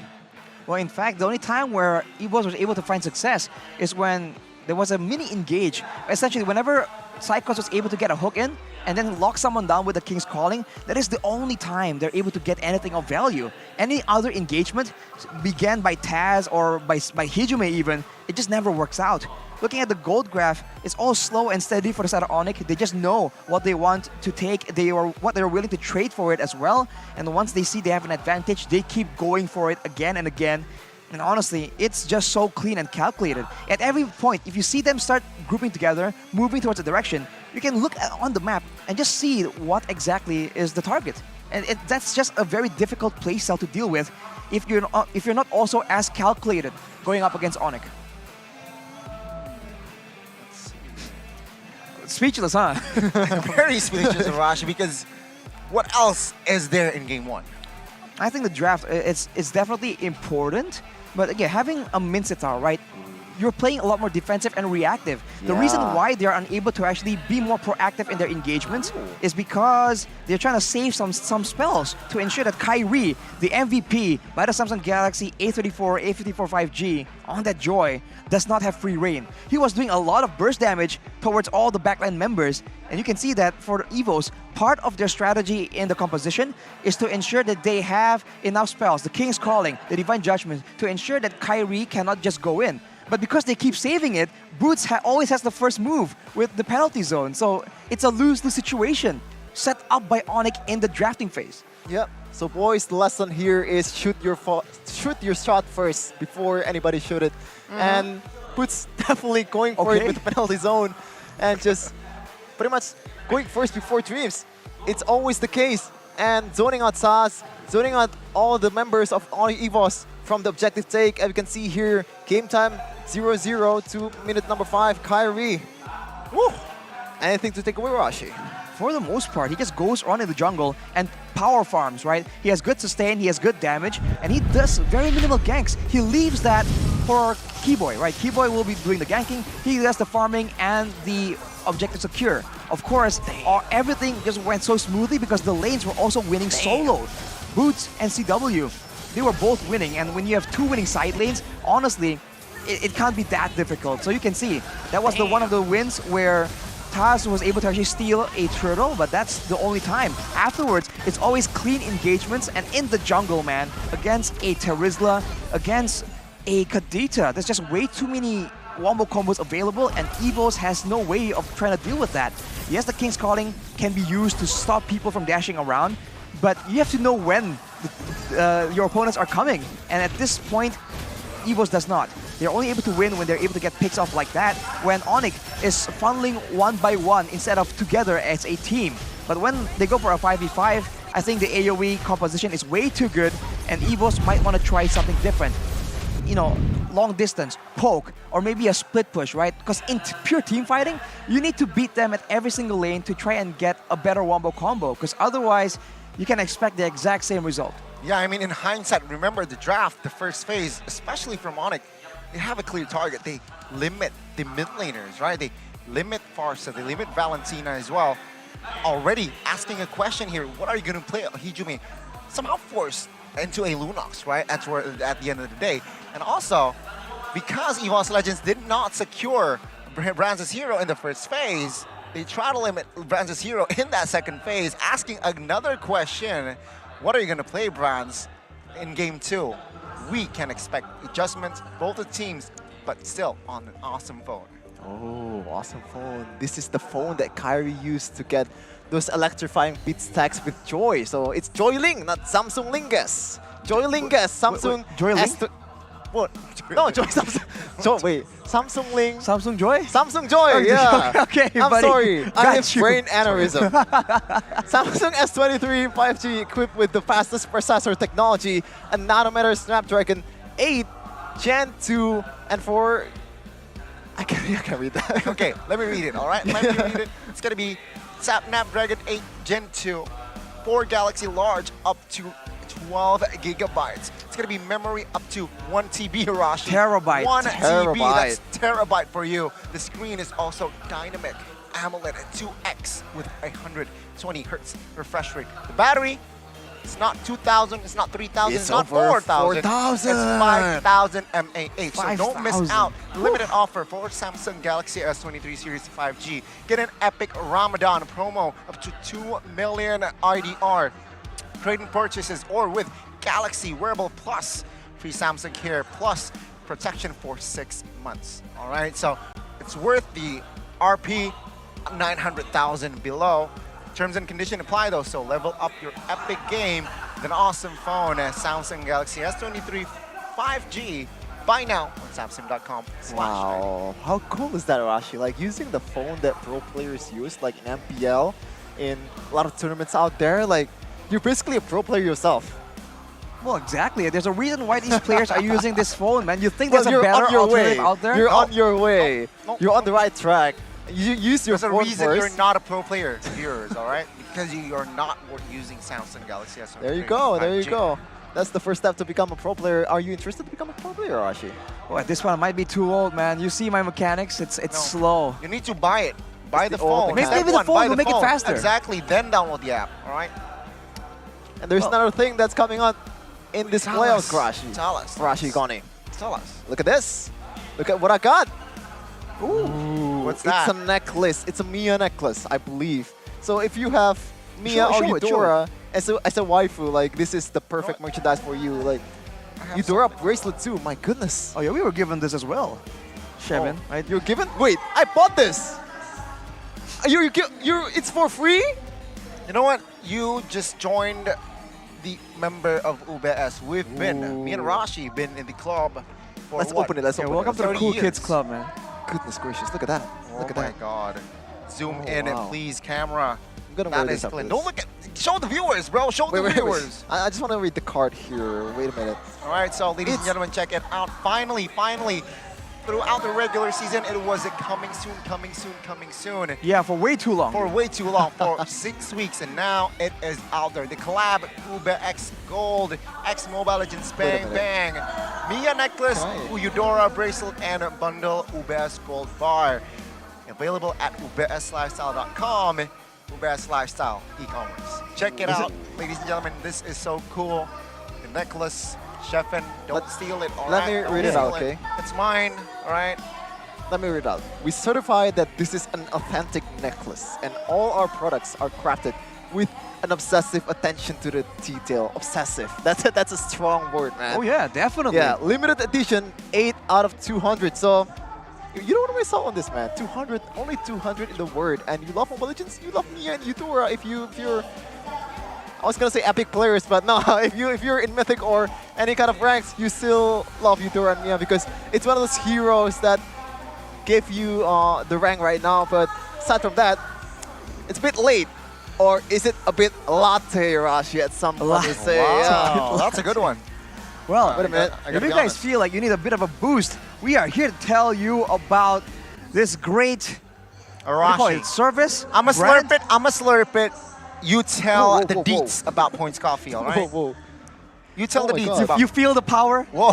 Well, in fact, the only time where EVOS was able to find success is when there was a mini engage. Essentially, whenever Psychos was able to get a hook in and then lock someone down with the King's Calling, that is the only time they're able to get anything of value. Any other engagement, began by Taz or by Hijime even, it just never works out. Looking at the gold graph, it's all slow and steady for the side of ONIC. They just know what they want to take, what they're willing to trade for it as well. And once they see they have an advantage, they keep going for it again and again. And honestly, it's just so clean and calculated. At every point, if you see them start grouping together, moving towards a direction, you can look on the map and just see what exactly is the target. And that's just a very difficult playstyle to deal with if you're not also as calculated going up against ONIC. Speechless, huh? Very speechless, Arashi, because what else is there in game one? I think the draft, it's definitely important, but again, having a Mincetar, right? You're playing a lot more defensive and reactive. The reason why they're unable to actually be more proactive in their engagements is because they're trying to save some spells to ensure that Kyrie, the MVP by the Samsung Galaxy A34, A54 5G on that Joy, does not have free reign. He was doing a lot of burst damage towards all the backline members, and you can see that for EVOS, part of their strategy in the composition is to ensure that they have enough spells, the King's Calling, the Divine Judgment, to ensure that Kyrie cannot just go in. But because they keep saving it, Boots always has the first move with the penalty zone. So it's a lose-lose situation set up by ONIC in the drafting phase. Yep. So boys, the lesson here is shoot your shot first before anybody shoot it. And Boots definitely going for it with the penalty zone and just pretty much going first before Dreams. It's always the case. And zoning out Saz, zoning out all the members of EVOS from the objective take. As you can see here, game time 0-0 to minute number 5, Kyrie. Woo! Anything to take away, Rashi? For the most part, he just goes around in the jungle and power farms, right? He has good sustain, he has good damage, and he does very minimal ganks. He leaves that for Keyboy, right? Keyboy will be doing the ganking, he does the farming and the objective secure. Of course, everything just went so smoothly because the lanes were also winning solo. Boots and CW, they were both winning, and when you have two winning side lanes, honestly, it can't be that difficult. So you can see, that was one of the wins where Taz was able to actually steal a turtle, but that's the only time. Afterwards, it's always clean engagements, and in the jungle, man, against a Terizla, against a Kadita, there's just way too many wombo combos available, and EVOS has no way of trying to deal with that. Yes, the King's Calling can be used to stop people from dashing around, but you have to know when your opponents are coming, and at this point, EVOS does not. They're only able to win when they're able to get picks off like that, when ONIC is funneling one by one instead of together as a team. But when they go for a 5v5, I think the AoE composition is way too good, and EVOS might want to try something different. You know, long distance, poke, or maybe a split push, right? Because in pure team fighting, you need to beat them at every single lane to try and get a better wombo combo, because otherwise, you can expect the exact same result. Yeah, I mean, in hindsight, remember the draft, the first phase, especially from ONIC, they have a clear target. They limit the mid laners, right? They limit Farsa, they limit Valentina as well. Already asking a question here, what are you going to play Hijumi? Somehow forced into a Lunox, right? At the end of the day. And also, because EVOS Legends did not secure Brands' hero in the first phase, they try to limit Brands' hero in that second phase, asking another question. What are you going to play, Brands, in game 2? We can expect adjustments, both the teams, but still on an awesome phone. Oh, awesome phone. This is the phone that Kyrie used to get those electrifying beat stacks with Joy. So it's Joy Link, not Samsung Lingus. Joy Lingus, Samsung Joy Link? S2. What? No, Joy Samsung. Wait, Samsung Link. Samsung Joy? Samsung Joy, Oh, yeah. okay, I'm buddy. sorry. I Got have you. brain aneurysm. Samsung S23 5G equipped with the fastest processor technology, a nanometer Snapdragon 8 Gen 2 and 4. I can't read that. Okay, let me read it, all right? Let me read it. It's going to be Snapdragon 8 Gen 2, 4 Galaxy Large up to 12 gigabytes. It's going to be memory up to 1 TB, Hirashi. Terabyte. 1 TB, Terabyte. that's terabyte for you. The screen is also dynamic AMOLED 2X with 120 Hertz refresh rate. The battery, it's not 2,000, it's not 3,000, it's not over 4,000. 4,000. It's 5,000 mAh. So don't miss 5,000. out. Limited offer for Samsung Galaxy S23 Series 5G. Get an epic Ramadan promo up to 2 million IDR. Trade-in purchases or with Galaxy Wearable Plus. Free Samsung Care Plus protection for 6 months. All right, so it's worth the RP 900,000 below. Terms and conditions apply though, so level up your epic game with an awesome phone, Samsung Galaxy S23 5G. Buy now on Samsung.com. Wow, how cool is that, Rashi? Like using the phone that pro players use, like in MPL, in a lot of tournaments out there, like you're basically a pro player yourself. Well, exactly. There's a reason why these players are using this phone, man. You think Well, there's a you're better on your alternative way. out there? You're on your way. No. You're on the right track. You use your There's a phone reason first. you're not a pro player, viewers, all right? Because you are not using Samsung Galaxy S23 There you go. There you 5G. go. That's the first step to become a pro player. Are you interested to become a pro player, Rashi? Well, this one might be too old, man. You see my mechanics? It's No. slow. You need to buy it. Buy the the old phone. mechanic. Step Maybe the one, phone buy will make it phone. faster. Exactly. Then download the app. All right. And there's Well, another thing that's coming on in this tell playoffs, us. Rashi. Tell us. Rashi Goni. Tell us. Look at this. Look at what I got. Ooh. What's It's that? a necklace. It's a Mia necklace, I believe. So if you have Mia Show or it, show Eudora as a waifu, like this is the perfect merchandise for you. Like Eudora bracelet too. My goodness. Oh yeah, we were given this as well. Shevin, Oh, right? You're given? Wait, I bought this. It's for free? You know what? You just joined the member of UBS. We've been, me and Rashi, been in the club for Let's what? open it. Let's Yeah, open welcome it. to the 30 Cool years. Kids Club, man. Goodness gracious, look at that. Oh Look at my that. God. Zoom Oh, in wow. and please, camera. I'm gonna wear That this is after clean. this. Don't look at. Show the viewers, bro. Show the Wait. viewers. I just want to read the card here. Wait a minute. All right, so ladies and gentlemen, check it out. Finally, throughout the regular season, it was a coming soon. Yeah, for way too long. For way too long, for 6 weeks, and now it is out there. The collab, Ube X Gold, X Mobile Legends, Wait a bang, minute. bang. Mia necklace, Right. Eudora bracelet, and bundle, UBS Gold Bar. Available at ubslifestyle.com, UBS Lifestyle e-commerce. Check it out, ladies and gentlemen. This is so cool. The necklace, Sheffin, don't steal it, all let right? me Don't read it steal out, okay? It's mine, all right? Let me read it out. We certify that this is an authentic necklace, and all our products are crafted with an obsessive attention to the detail. Obsessive. That's a strong word, man. Oh yeah, definitely. Yeah, limited edition, 8 out of 200. So you don't want to miss out on this, man. 200, only 200 in the word. And you love Mobile Legends, you love Mia and Eudora. If you're, I was gonna say epic players, but no, if you're in Mythic or any kind of ranks, you still love Eudora and Mia because it's one of those heroes that give you the rank right now. But aside from that, it's a bit late. Or is it a bit latte, Rashi, at some point to say? Wow, Yeah. that's a good one. Well, Wait a minute. I if gotta you be guys honest. feel like you need a bit of a boost, we are here to tell you about this great what do you call it, Arashi. service. I'ma brand. slurp it. You tell Whoa, the whoa, whoa. deets about Points Coffee, all right? Whoa. You tell Oh the my deets God. about You feel the power? Whoa.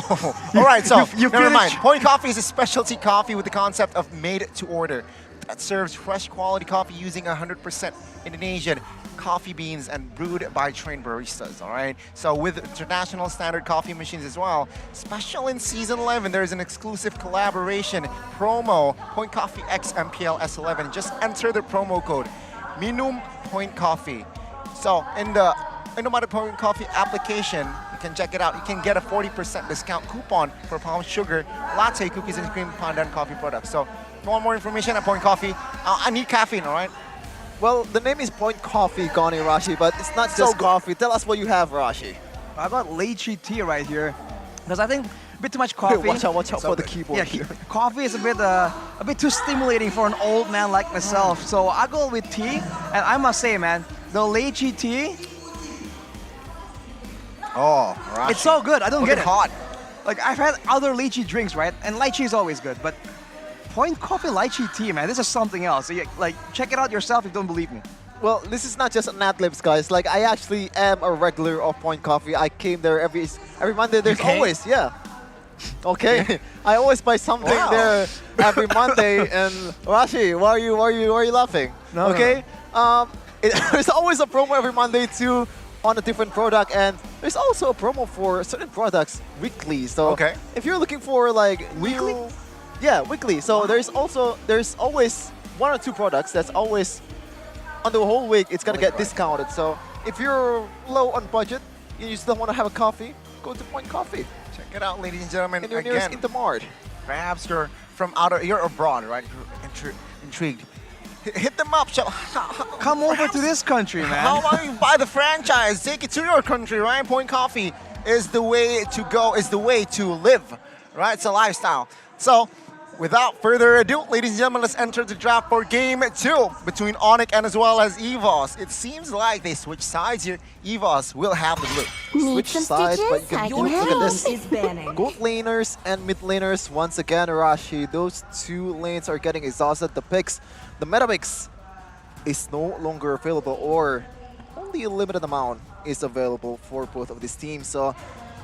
All right, so you never feel mind. it? Point Coffee is a specialty coffee with the concept of made to order that serves fresh quality coffee using 100% Indonesian coffee beans and brewed by trained baristas, all right? So with international standard coffee machines as well, special in Season 11, there's an exclusive collaboration promo, Point Coffee X MPL S11. Just enter the promo code, Minum Point Coffee. So in the Indomatic Point Coffee application, you can check it out. You can get a 40% discount coupon for palm sugar, latte, cookies and cream, pandan coffee products. So if you want more information at Point Coffee, I need caffeine, all right? Well, the name is Point Coffee, Goni Rashi, but it's not So just good. coffee. Tell us what you have, Rashi. I got lychee tea right here because I think bit too much coffee. Watch out for the keyboard. Yeah, coffee is a bit too stimulating for an old man like myself. So I go with tea, and I must say, man, the lychee tea. Oh, right. It's so good. I don't get it. Hot. Like I've had other lychee drinks, right? And lychee is always good, but Point Coffee lychee tea, man, this is something else. So like, check it out yourself if you don't believe me. Well, this is not just an ad-libs, guys. Like, I actually am a regular of Point Coffee. I came there every Monday. There's always, yeah. Okay, I always buy something there every Monday. And Rashi, why are you laughing? No, okay, there's always a promo every Monday too on a different product, and there's also a promo for certain products weekly. So if you're looking for like weekly, yeah, weekly. So there's always 1 or 2 products that's always on the whole week. It's gonna get discounted. So if you're low on budget, you still want to have a coffee, go to Point Coffee. Check it out, ladies and gentlemen. And you're nearest Intermart. Perhaps you're you're abroad, right? You're intrigued. Hit them up. Come over to this country, man. How about you buy the franchise? Take it to your country, right? Point Coffee is the way to go, is the way to live, right? It's a lifestyle. So, without further ado, ladies and gentlemen, let's enter the draft for Game 2 between ONIC and as well as EVOS. It seems like they switch sides here. EVOS will have the blue. Switch sides, but you can look at this. Gold laners and mid laners once again, Arashi. Those 2 lanes are getting exhausted. The picks, the meta mix is no longer available, or only a limited amount is available for both of these teams. So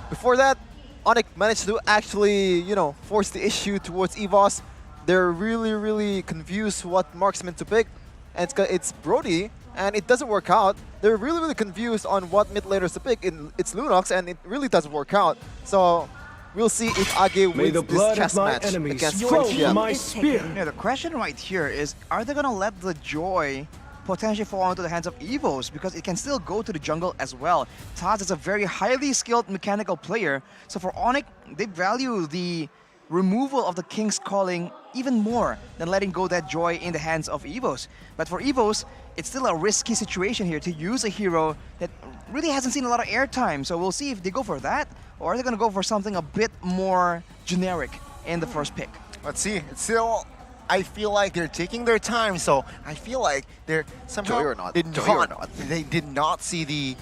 before that, ONIC managed to actually, force the issue towards EVOS. They're really confused what marksman to pick, and it's Brody, and it doesn't work out. They're really confused on what mid laners to pick. It's Lunox, and it really doesn't work out. So we'll see if Age wins this chess match against Friendship. Yeah, the question right here is, are they gonna let the Joy potentially fall into the hands of EVOS, because it can still go to the jungle as well. Taz is a very highly skilled mechanical player, so for ONIC, they value the removal of the King's Calling even more than letting go that Joy in the hands of EVOS. But for EVOS, it's still a risky situation here to use a hero that really hasn't seen a lot of airtime, so we'll see if they go for that, or are they gonna go for something a bit more generic in the first pick. Let's see. It's still, I feel like they're taking their time, so I feel like they're somehow they did not see the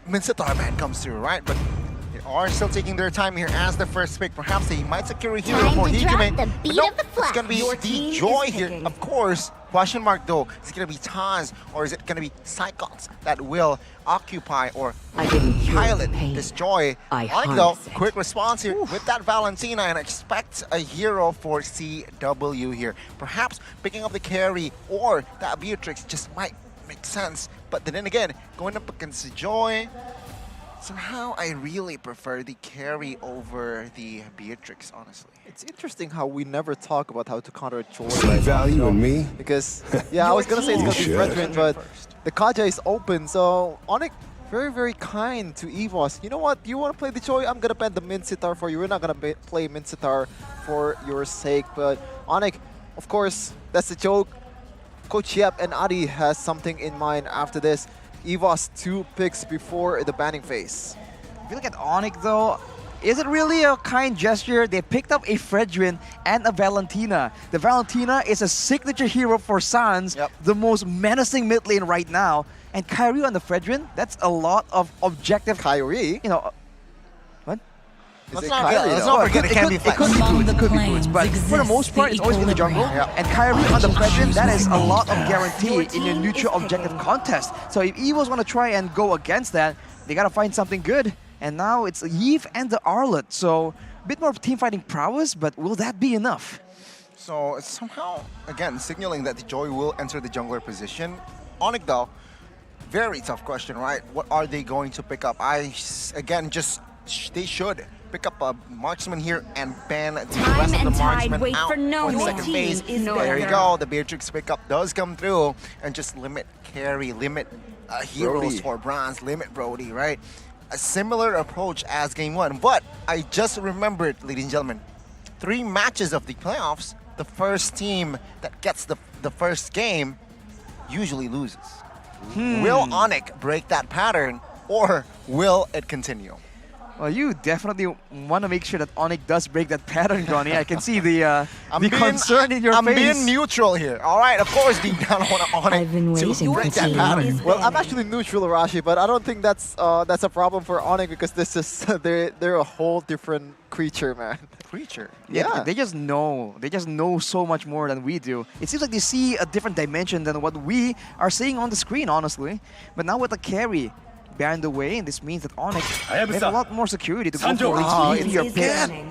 Mincetar man comes through, right? But they are still taking their time here as the first pick. Perhaps they might secure a hero for Hikime. But no, it's gonna be the Joy here, of course. Question mark though, is it gonna be Taz or is it gonna be Cyclops that will occupy or pilot this Joy? ONIC though, quick response here with that Valentina, and expect a hero for CW here. Perhaps picking up the carry or that Beatrix just might make sense. But then again, going up against the Joy, somehow I really prefer the carry over the Beatrix, honestly. It's interesting how we never talk about how to counter Joy. See value in me? Because, yeah, I was going to say it's going to be Fredrin, but the Kaja is open, so ONIC very kind to EVOS. You know what? You want to play the Joy? I'm going to ban the Mincetar for you. We're not going to play Mincetar for your sake, but ONIC, of course, that's the joke. Coach Yep and Adi has something in mind after this. EVOS 2 picks before the banning phase. If you look at ONIC though, is it really a kind gesture? They picked up a Fredrin and a Valentina. The Valentina is a signature hero for Sans, the most menacing mid lane right now. And Kyrie on the Fredrin, that's a lot of objective. Kyrie? What? Let's not forget it can be flex. It could be boots, but for the most part, it's always been the jungle. And Kyrie on the Fredrin, that is a lot of guarantee in your neutral objective contest. So if EVOS want to try and go against that, they gotta find something good. And now it's Yves and the Arlet, so a bit more of team fighting prowess, but will that be enough? So it's somehow, again, signaling that the Joy will enter the jungler position. ONIC though, very tough question, right? What are they going to pick up? They should pick up a marksman here and ban the rest of the marksman out for the second phase. There you go, the Beatrix pickup does come through, and just limit carry, limit heroes for bronze, limit Brody, right? A similar approach as game 1, but I just remembered, ladies and gentlemen, 3 matches of the playoffs, the first team that gets the first game usually loses. Will ONIC break that pattern, or will it continue? Well, you definitely want to make sure that ONIC does break that pattern, Johnny. I can see the concern in your I'm face. being neutral here. All right, of course, deep down I want ONIC I've been waiting to break for that too pattern. long. Well, I'm actually neutral, Arashi, but I don't think that's a problem for ONIC because this is they're a whole different creature, man. Creature. Yeah. They just know. They just know so much more than we do. It seems like they see a different dimension than what we are seeing on the screen, honestly. But now with the carry bearing the way, this means that ONIC has a lot more security to go for each easier pick.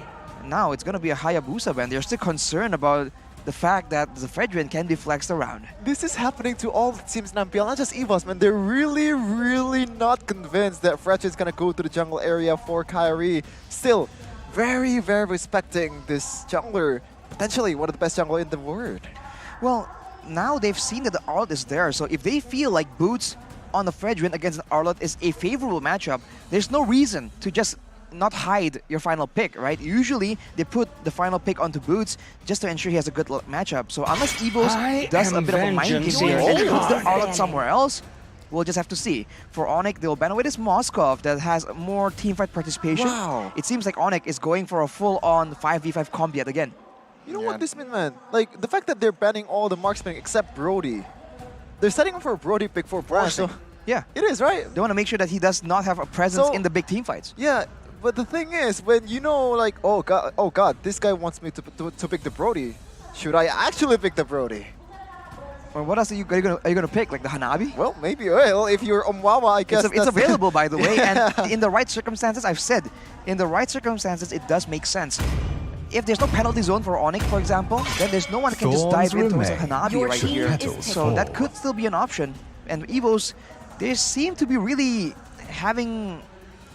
Now it's going to be a Hayabusa ban. They're still concerned about the fact that the Fredrin can be flexed around. This is happening to all the teams in MPL, not just EVOS, man. They're really, really not convinced that Fredrin is going to go to the jungle area for Kyrie. Still, very, very respecting this jungler. Potentially one of the best jungler in the world. Well, now they've seen that the Arlott is there, so if they feel like Boots on the Fredrin against an Arlott is a favorable matchup, there's no reason to just not hide your final pick, right? Usually, they put the final pick onto Boots just to ensure he has a good matchup. So unless EVOS does a bit of a mind game here and puts the Arlott somewhere else, we'll just have to see. For ONIC, they'll ban away this Moskov that has more teamfight participation. Wow. It seems like ONIC is going for a full-on 5v5 combi yet again. You know what this means, man? Like, the fact that they're banning all the marksmen except Brody. They're setting up for a Brody pick for Branch, so... Yeah. It is, right? They want to make sure that he does not have a presence in the big team fights. Yeah, but the thing is, when you know, like, oh god, this guy wants me to pick the Brody. Should I actually pick the Brody? Or what else are you gonna pick? Like the Hanabi? Well, maybe. Well, if you're Umwawa, I guess it's available, by the way. And in the right circumstances, I've said, in the right circumstances, it does make sense. If there's no penalty zone for ONIC, for example, then there's no one can just dive into a Hanabi right here. So that could still be an option. And EVOS, they seem to be really having...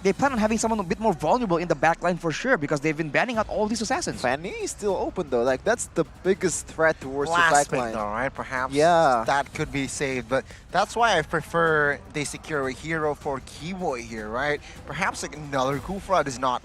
They plan on having someone a bit more vulnerable in the backline for sure because they've been banning out all these assassins. Fanny is still open though. Like, that's the biggest threat towards the Last pick backline. though, right? Perhaps yeah. that could be saved, but that's why I prefer they secure a hero for Keyboy here, right? Perhaps like another Kufra does not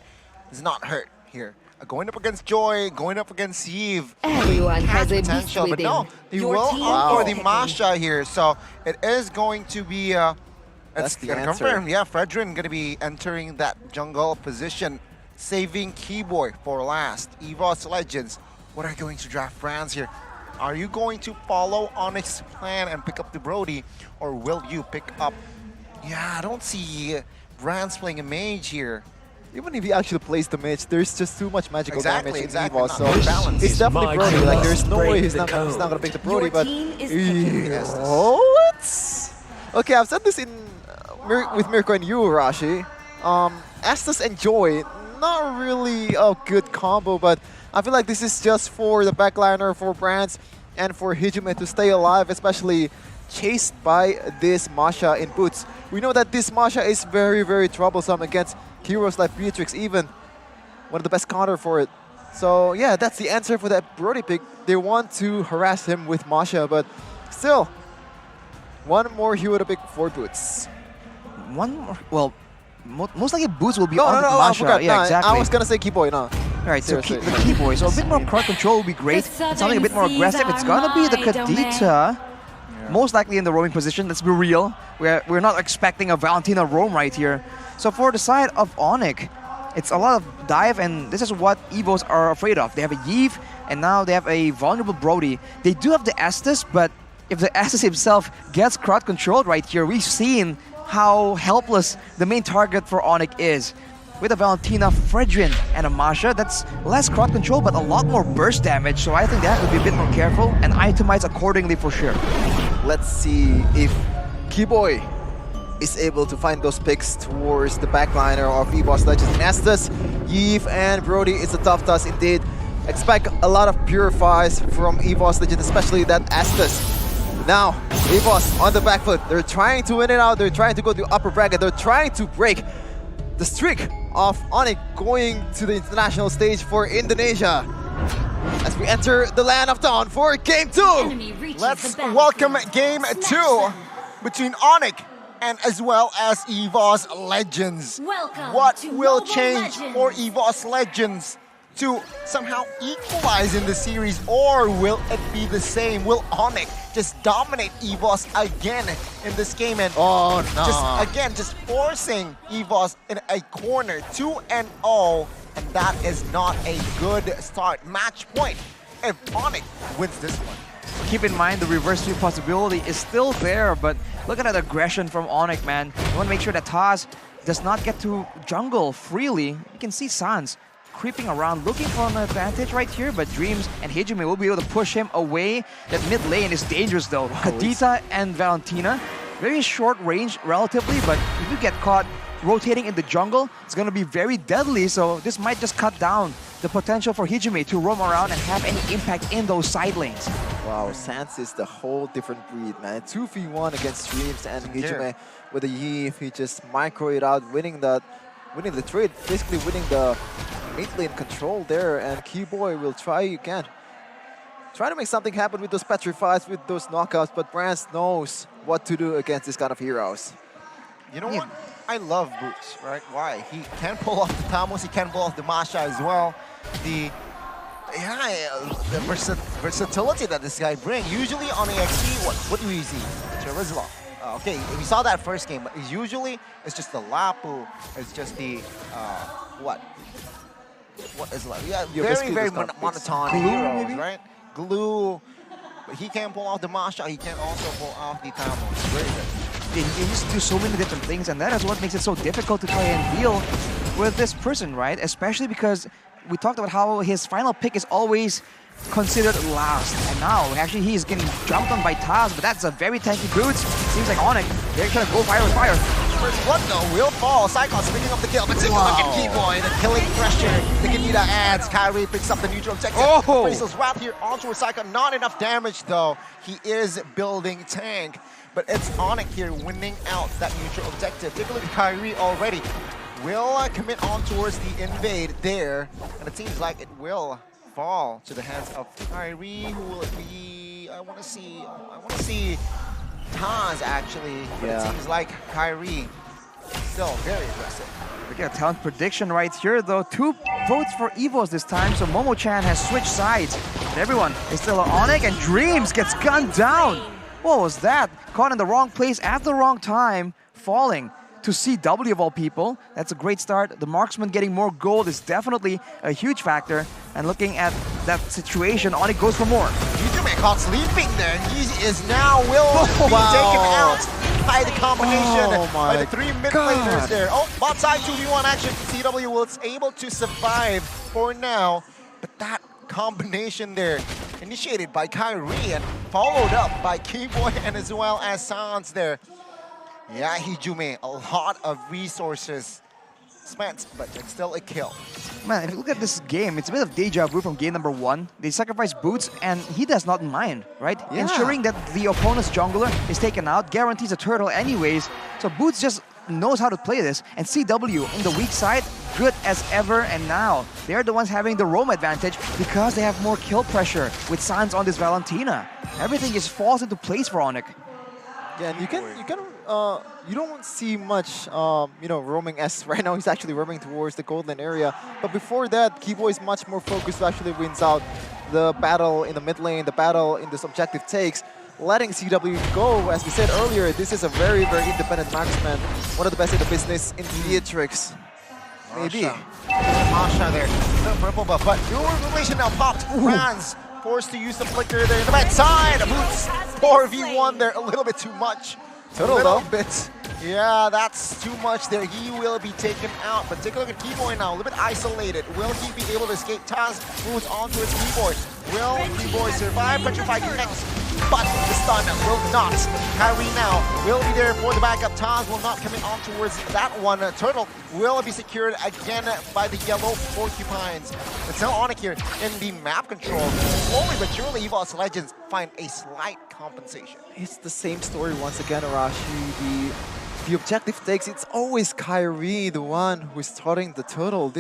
hurt here. Going up against Joy, going up against Eve. Everyone has a beast potential, but within. no, he Your will team opt for is the Masha here, so it is going to be that's gonna answer. confirm. Yeah, Fredrin gonna be entering that jungle position, saving Keyboy for last. EVOS Legends, what are you going to draft brands here? Are you going to follow ONIC's plan and pick up the Brody, or will you pick up? Yeah, I don't see brands playing a mage here. Even if he actually plays the mage, there's just too much magical damage in EVOS, so balance. it's definitely Brody. Like, there's no way he's not gonna pick the Brody, but what? Okay, I've said this in with Mirko and you, Rashi. Estes and Joy, not really a good combo, but I feel like this is just for the backliner, for Brands, and for Hijime to stay alive, especially chased by this Masha in Boots. We know that this Masha is very, very troublesome against heroes like Beatrix, even one of the best counter for it. So yeah, that's the answer for that Brody pick. They want to harass him with Masha, but still, one more hero to pick for Boots. One more, well, most likely Boots will be no, on no, the no, Masha. I Yeah, exactly. I was gonna say Keyboy, no. Alright, so the Keyboy. So a bit more crowd control would be great. Something a bit more aggressive. It's gonna be the Kadita. Most likely in the roaming position, let's be real. We're not expecting a Valentina roam right here. So for the side of ONIC, it's a lot of dive, and this is what EVOS are afraid of. They have a Yves, and now they have a vulnerable Brody. They do have the Estes, but if the Estes himself gets crowd controlled right here, we've seen how helpless the main target for ONIC is. With a Valentina, Fredrin, and a Masha, that's less crowd control, but a lot more burst damage, so I think they have to be a bit more careful and itemize accordingly for sure. Let's see if Keyboy is able to find those picks towards the backliner of EVOS Legends. Estes, Yves, and Brody, it's a tough task indeed. Expect a lot of purifies from EVOS Legends, especially that Estes. Now, EVOS on the back foot. They're trying to win it out. They're trying to go to upper bracket. They're trying to break the streak of ONIC going to the international stage for Indonesia. As we enter the land of dawn for Game 2. Let's welcome Game 2 between ONIC and as well as EVOS Legends. Welcome what to will Mobile change Legends. for EVOS Legends to somehow equalize in the series, or will it be the same? Will ONIC just dominate EVOS again in this game and just forcing EVOS in a corner 2-0, and that is not a good start. Match point if ONIC wins this one. Keep in mind the reverse sweep possibility is still there, but look at that aggression from ONIC, man. You want to make sure that Taz does not get to jungle freely. You can see Sans creeping around, looking for an advantage right here, but Dreams and Hijime will be able to push him away. That mid lane is dangerous though. Kadita and Valentina, very short range relatively, but if you get caught rotating in the jungle, it's going to be very deadly, so this might just cut down the potential for Hijime to roam around and have any impact in those side lanes. Wow, Sans is the whole different breed, man. 2v1 against Dreams and Hijime with a Yi. If he just micro it out, winning the trade, basically winning the mid lane control there, and Keyboy will try again. Try to make something happen with those petrifies, with those knockouts, but Brands knows what to do against this kind of heroes. You know what? I love Boots, right? Why? He can pull off the Tamos, he can pull off the Masha as well. The versatility that this guy brings. Usually on AXP, what do we see? Charizla. Okay, we saw that first game, but usually it's just the Lapu, it's just the, what is like? Yeah, very monotone heroes, right? Glue, but he can pull off the Masha, he can also pull off the Tamos. Very good. He can just do so many different things, and that is what makes it so difficult to try and deal with this person, right? Especially because we talked about how his final pick is always considered last, and now actually he's getting jumped on by Taz, but that's a very tanky Boots. Seems like ONIC, they're trying to go fire with fire. First blood though, will fall. Sycons picking up the kill, but take a look at Keyboy, the killing pressure. The Ganita adds, Kyrie picks up the neutral objective. Bristles wrap here onto a Sycon, not enough damage though. He is building tank, but it's ONIC here winning out that neutral objective. Take a look at Kyrie already. Will commit on towards the invade there, and it seems like it will fall to the hands of Kyrie. Who will it be? I want to see Taz actually, but it seems like Kyrie still very aggressive. We get a talent prediction right here though. 2 votes for EVOS this time, so Momo-chan has switched sides. And everyone is still on ONIC, and Dreams gets gunned down. What was that? Caught in the wrong place at the wrong time, falling to CW of all people. That's a great start. The marksman getting more gold is definitely a huge factor. And looking at that situation, ONIC goes for more. Hijime caught sleeping there. He is now will be taken out by the combination by the 3 mid laners there. Oh, bot side 2v1 action. CW was able to survive for now, but that combination there initiated by Kyrie and followed up by Keyboy and as well as Sans there. Yeah, Hijime, a lot of resources spent, but it's still a kill. Man, if you look at this game, it's a bit of deja vu from game number 1. They sacrifice Boots, and he does not mind, right? Yeah. Ensuring that the opponent's jungler is taken out, guarantees a turtle anyways. So Boots just knows how to play this, and CW in the weak side, good as ever, and now they're the ones having the roam advantage because they have more kill pressure with Sans on this Valentina. Everything just falls into place for ONIC. Yeah, and you don't see much, roaming as right now he's actually roaming towards the gold lane area. But before that, Keyboy is much more focused to actually wins out the battle in the mid lane, the battle in this objective takes, letting CW go. As we said earlier, this is a very, very independent marksman, one of the best in the business in Beatrix. Maybe. Masha there, the purple buff, but dual relation now popped. Franz forced to use the flicker there in the backside. Boots 4v1 there, a little bit too much. Total a little bit. Yeah, that's too much there. He will be taken out, but take a look at Keyboy now, a little bit isolated. Will he be able to escape? Taz moves on to his Keyboy. Will Keyboy survive? Petrify connects, but the stun will not. Kyrie now will be there for the backup. Taz will not commit on towards that one. Turtle will be secured again by the yellow porcupines. It's now ONIC here in the map control. Slowly but surely, EVOS Legends find a slight compensation. It's the same story once again, Arashi. The objective takes, it's always Kyrie, the one who's starting the turtle.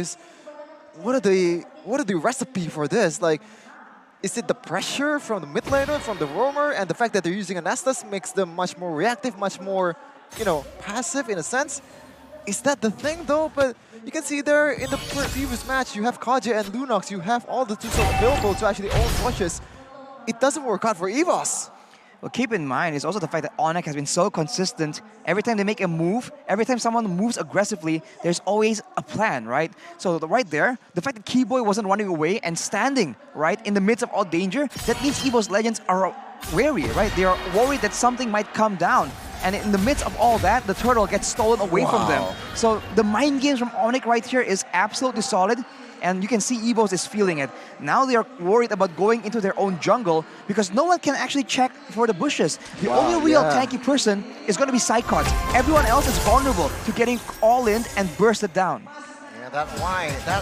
What are the recipe for this? Like, is it the pressure from the mid laner, from the roamer, and the fact that they're using an Estes makes them much more reactive, much more, passive in a sense? Is that the thing though? But you can see there in the previous match, you have Kaja and Lunox, you have all the tools available to actually own flushes. It doesn't work out for EVOS. Well, keep in mind is also the fact that ONIC has been so consistent. Every time they make a move, every time someone moves aggressively, there's always a plan, right? So right there, the fact that Keyboy wasn't running away and standing, right, in the midst of all danger, that means EVOS Legends are wary, right? They are worried that something might come down. And in the midst of all that, the turtle gets stolen away from them. So the mind games from ONIC right here is absolutely solid. And you can see EVOS is feeling it. Now they are worried about going into their own jungle because no one can actually check for the bushes. The only real tanky person is going to be Psychots. Everyone else is vulnerable to getting all in and burst it down. Yeah, that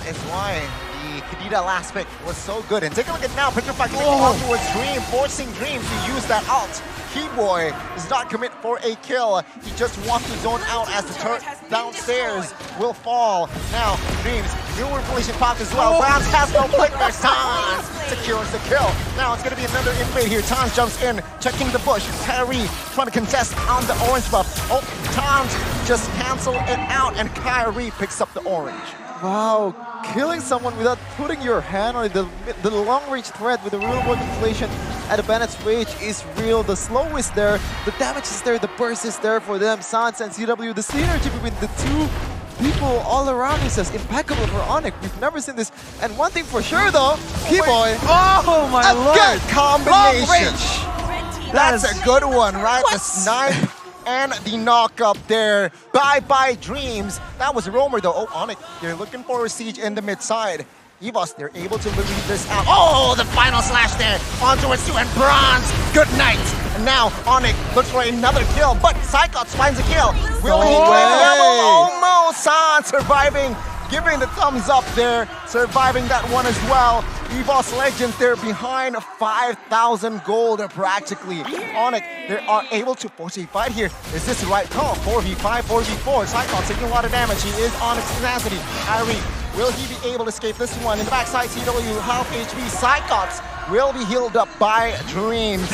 is why the Kadita last pick was so good. And take a look at now, Petrified coming onto a Dream, forcing Dream to use that ult. Keyboy does not commit for a kill. He just wants to zone out as the turret downstairs will fall. Now, Dreams, new inflation pop as well. Browns has no flicker. Tons secures the kill. Now it's going to be another invade here. Tons jumps in, checking the bush. Kyrie trying to contest on the orange buff. Oh, Tons just cancel it out, and Kyrie picks up the orange. Wow, killing someone without putting your hand on the long-range threat with the real-world inflation at the Bennett's Rage is real. The slow is there, the damage is there, the burst is there for them. Sans and CW, the synergy between the two people all around is just impeccable for ONIC. We've never seen this. And one thing for sure though, Keyboy. Oh my lord! A good combination. That's a good one, right? The snipe and the knock-up there. Bye-bye Dreams. That was Roamer though. Oh, ONIC, they're looking for a siege in the mid-side. EVOS, they're able to leave this out. Oh, the final slash there onto it, and Bronze. Good night. And now ONIC looks for another kill, but Psychots finds a kill. Will he get a double? Almost. San surviving, giving the thumbs up there, surviving that one as well. EVOS Legends, they're behind 5,000 gold practically. ONIC, they are able to force a fight here. Is this the right call? 4v5, 4v4. Psychots taking a lot of damage. He is ONIC's tenacity. Kyrie, will he be able to escape this one? In the backside, CW, half HP. Psychots will be healed up by Dreams.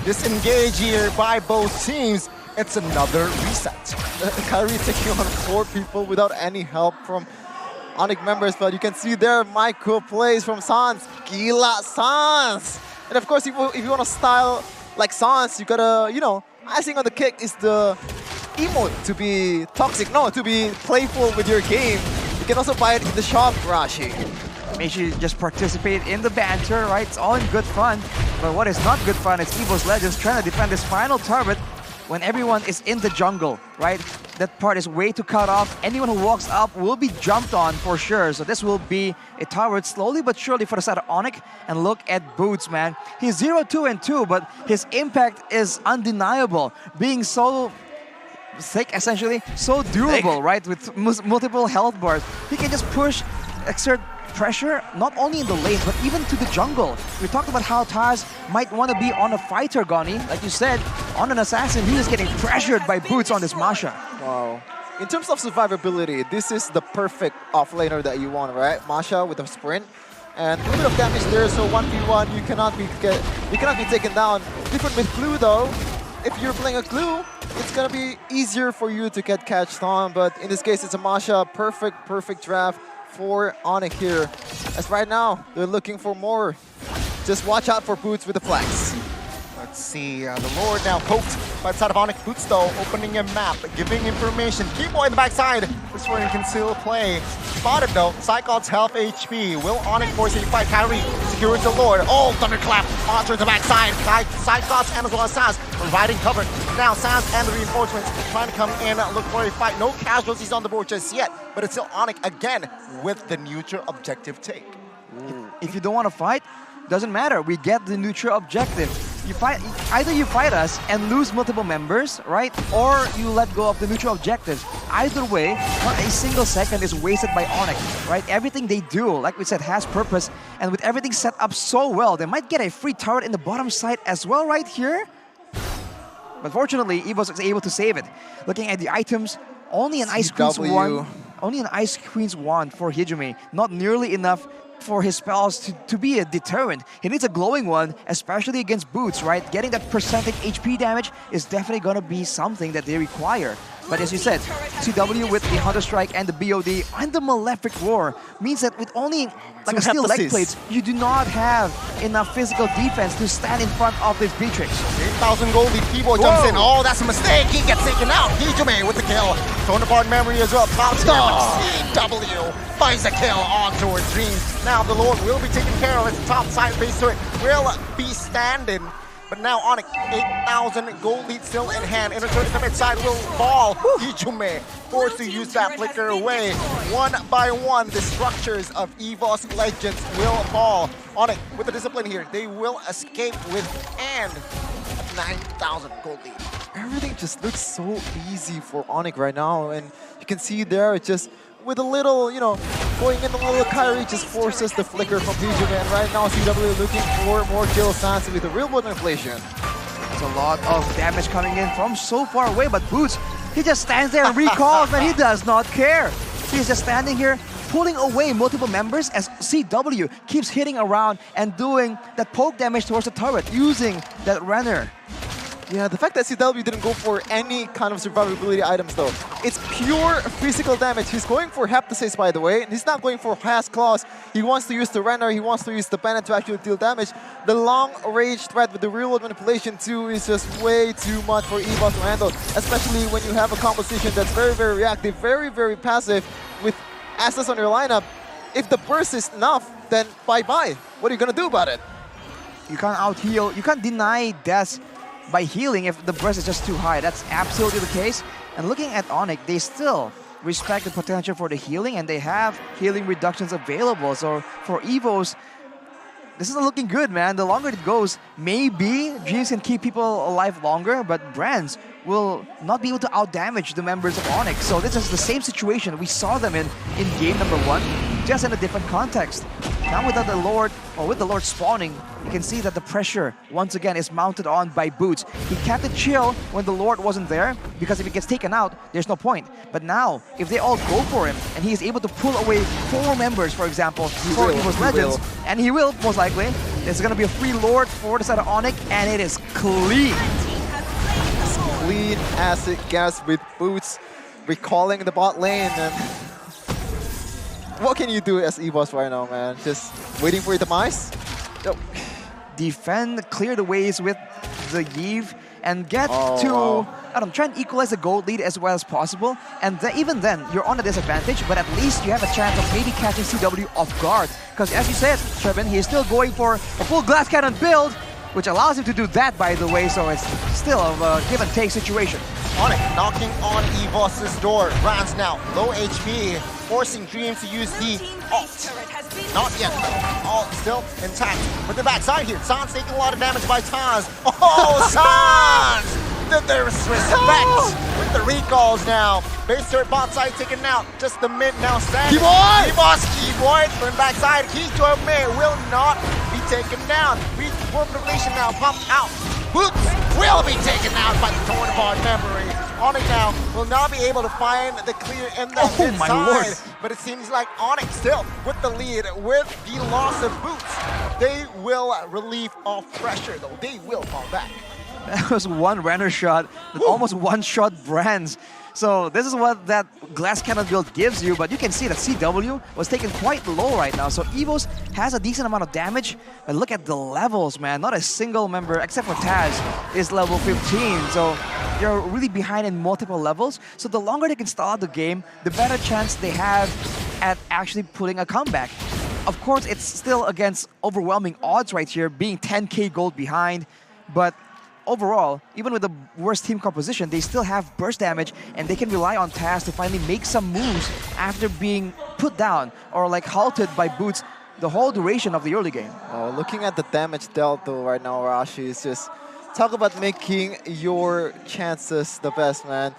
Disengage here by both teams. It's another reset. Kyrie taking on 4 people without any help from ONIC members, but you can see there micro plays from Sans. Gila Sans! And of course, if you want to style like Sans, you gotta, you know, icing on the cake is the emote to be toxic, no, to be playful with your game. You can also buy it in the shop, Rashi. Make sure you just participate in the banter, right? It's all in good fun. But what is not good fun is EVOS Legends trying to defend this final turret when everyone is in the jungle, right? That part is way too cut off. Anyone who walks up will be jumped on for sure. So this will be a turret slowly but surely for the side of ONIC. And look at Boots, man. He's 0-2-2, but his impact is undeniable. Being so thick, essentially, so durable, right? With multiple health bars. He can just push, exert pressure, not only in the lane, but even to the jungle. We talked about how Taz might want to be on a fighter, Goni. Like you said, on an assassin, he is getting pressured by Boots on this Masha. Wow. In terms of survivability, this is the perfect offlaner that you want, right? Masha with a sprint. And a little bit of damage there, so 1v1, you cannot be taken down. Different with Glue though. If you're playing a Glue, it's gonna be easier for you to get catched on, but in this case, it's a Masha. Perfect draft for ONIC here. As right now, they're looking for more. Just watch out for Boots with the flags. Let's see, the Lord now poked by the side of ONIC. Boots though, opening a map, giving information. Keyboy in the backside, this one can still play. Spotted though, Psychots half HP. Will ONIC force a fight? Kyrie secures the Lord. Oh, thunderclap onto the backside. Psychots and as well as Sans providing cover. Now Sans and the reinforcements trying to come in, look for a fight. No casualties on the board just yet, but it's still ONIC again with the neutral objective take. If you don't want to fight, doesn't matter. We get the neutral objective. You fight, either you fight us and lose multiple members, right? Or you let go of the neutral objectives. Either way, not a single second is wasted by ONIC, right? Everything they do, like we said, has purpose. And with everything set up so well, they might get a free turret in the bottom side as well right here. But fortunately, EVOS is able to save it. Looking at the items, only an Ice Queen's wand. Only an Ice Queen's wand for Hijime. Not nearly enough for his spells to be a deterrent. He needs a glowing one, especially against Boots, right? Getting that percentage HP damage is definitely going to be something that they require. But as you said, CW with the Hunter Strike and the BOD and the Malefic Roar means that with only like a steel leg plates, you do not have enough physical defense to stand in front of this Beatrix. 8,000 gold lead. Kibo jumps in. Oh, that's a mistake. He gets taken out. Hijume with the kill. Torn apart memory as well. Cloud CW finds a kill on towards Dreams. Now the Lord will be taken care of. His top side base turret will be standing. But now ONIC, 8,000 gold lead still in hand. Inner turret to the mid side will fall. Hijume forced to use that flicker away. One by one, the structures of EVOS Legends will fall. ONIC with the discipline here, they will escape with and 9,000 gold lead. Everything just looks so easy for ONIC right now, and you can see there just with a little, you know, going in a little Kyrie just forces the flicker from Hijume, and right now CW looking for more kill stance with the real world inflation. There's a lot of damage coming in from so far away, but Boots, he just stands there and recalls, and he does not care. He's just standing here, pulling away multiple members as CW keeps hitting around and doing that poke damage towards the turret using that Renner. Yeah, the fact that CW didn't go for any kind of survivability items though. It's pure physical damage. He's going for Heptasis, by the way, and he's not going for Has Claws. He wants to use the Renner, he wants to use the Pennant to actually deal damage. The long-range threat with the real-world manipulation too is just way too much for EVOS to handle, especially when you have a composition that's very, very reactive, very, very passive with assets on your lineup. If the burst is enough, then bye-bye. What are you gonna do about it? You can't out-heal, you can't deny death by healing if the burst is just too high. That's absolutely the case. And looking at ONIC, they still respect the potential for the healing, and they have healing reductions available. So for EVOS, this isn't looking good, man. The longer it goes, maybe Dreams can keep people alive longer, but Brands will not be able to out-damage the members of ONIC. So this is the same situation we saw them in game number 1, just in a different context. Now without the Lord, or with the Lord spawning, you can see that the pressure, once again, is mounted on by Boots. He kept it chill when the Lord wasn't there, because if he gets taken out, there's no point. But now, if they all go for him, and he is able to pull away 4 members, for example, for EVOS Legends, and he will, most likely, there's going to be a free Lord for the side of ONIC, and it is clean. As clean as it gets with Boots recalling the bot lane. And what can you do as EVOS right now, man? Just waiting for your demise? Nope. Defend, clear the ways with the Eve, and get to, I don't know, try and equalize the gold lead as well as possible. And even then, you're on a disadvantage, but at least you have a chance of maybe catching CW off guard. Because as you said, Trevin, he's still going for a full glass cannon build, which allows him to do that, by the way, so it's still a give and take situation. ONIC knocking on EVOS's door. Brands now, low HP, forcing Dreams to use the ult. Not yet, ult still intact. But the backside here, Sans taking a lot of damage by Taz. Oh, Sans! There's respect with the recalls now. Base turret bot side taken out, just the mid now standing. Keyboard from backside, Hijume will not be taken down. Warp Revelation now popped out. Boots will be taken out by the torn apart memory. ONIC now will not be able to find the clear in the mid side. But it seems like ONIC still with the lead, with the loss of Boots. They will relieve off pressure though. They will fall back. That was one Renner shot that almost one-shot Brands. So this is what that glass cannon build gives you, but you can see that CW was taken quite low right now. So EVOS has a decent amount of damage, but look at the levels, man. Not a single member, except for Taz, is level 15. So you're really behind in multiple levels. So the longer they can stall out the game, the better chance they have at actually putting a comeback. Of course, it's still against overwhelming odds right here, being 10k gold behind, but overall, even with the worst team composition, they still have burst damage, and they can rely on Taz to finally make some moves after being put down or like halted by Boots the whole duration of the early game. Oh, looking at the damage dealt though right now, Arashi, is just talk about making your chances the best, man.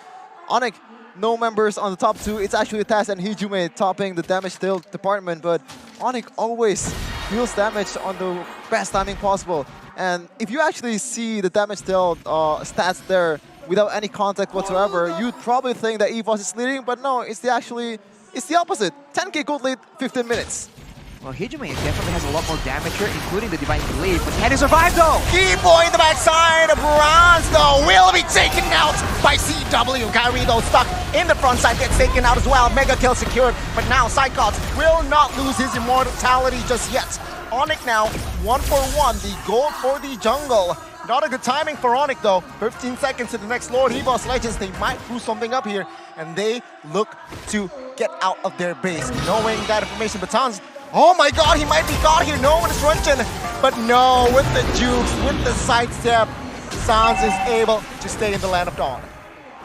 ONIC, no members on the top 2. It's actually Taz and Hijume topping the damage dealt department, but ONIC always deals damage on the best timing possible. And if you actually see the damage dealt stats there without any contact whatsoever, you'd probably think that EVOS is leading, but no, it's the opposite. 10k gold lead, 15 minutes. Well, Hijime definitely has a lot more damage here, including the Divine Blade, but can he survive though? Boy in the backside, Bronze though will be taken out by CW. Kyrie though stuck in the front side, gets taken out as well. Mega kill secured, but now Cyclops will not lose his immortality just yet. ONIC now 1-for-1, the goal for the jungle. Not a good timing for ONIC though. 15 seconds to the next Lord EVOS Legends. They might screw something up here, and they look to get out of their base. Knowing that information, but Sans, oh my god, he might be caught here. No one is running, but no, with the jukes, with the sidestep, Sans is able to stay in the land of dawn.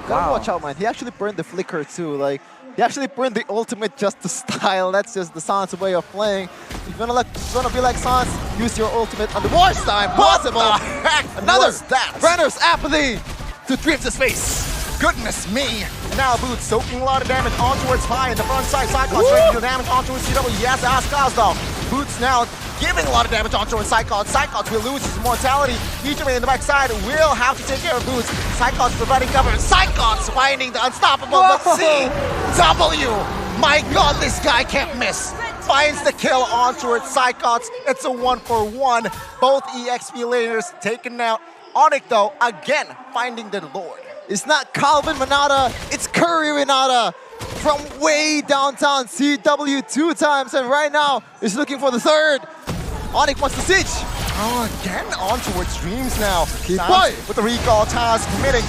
Gotta watch out, man. He actually burned the flicker too. Like, he actually burned the ultimate just to style. That's just the Sans way of playing. If you're gonna be like Sans, use your ultimate on the worst time possible. What the heck Another was that? Brenner's apathy to Drift's face. Goodness me. And now Boots soaking a lot of damage on towards High in the front side. Cyclops ready to do damage on towards CW. Yes, Ascaz though. Boots now giving a lot of damage on towards Cyclops. Cyclops will lose his mortality. Hijime in the backside will have to take care of Boots. Cyclops providing cover. Cyclops finding the unstoppable, but CW. My god, this guy can't miss. Finds the kill on towards Cyclops. It's a 1-for-1. Both EXP laners taken out. ONIC though, again, finding the Lord. It's not Calvin Manata, it's Curry Renata from way downtown. CW 2 times, and right now is looking for the third. ONIC wants to siege. Oh, again on towards Dreams now. Boy with the recall task committing.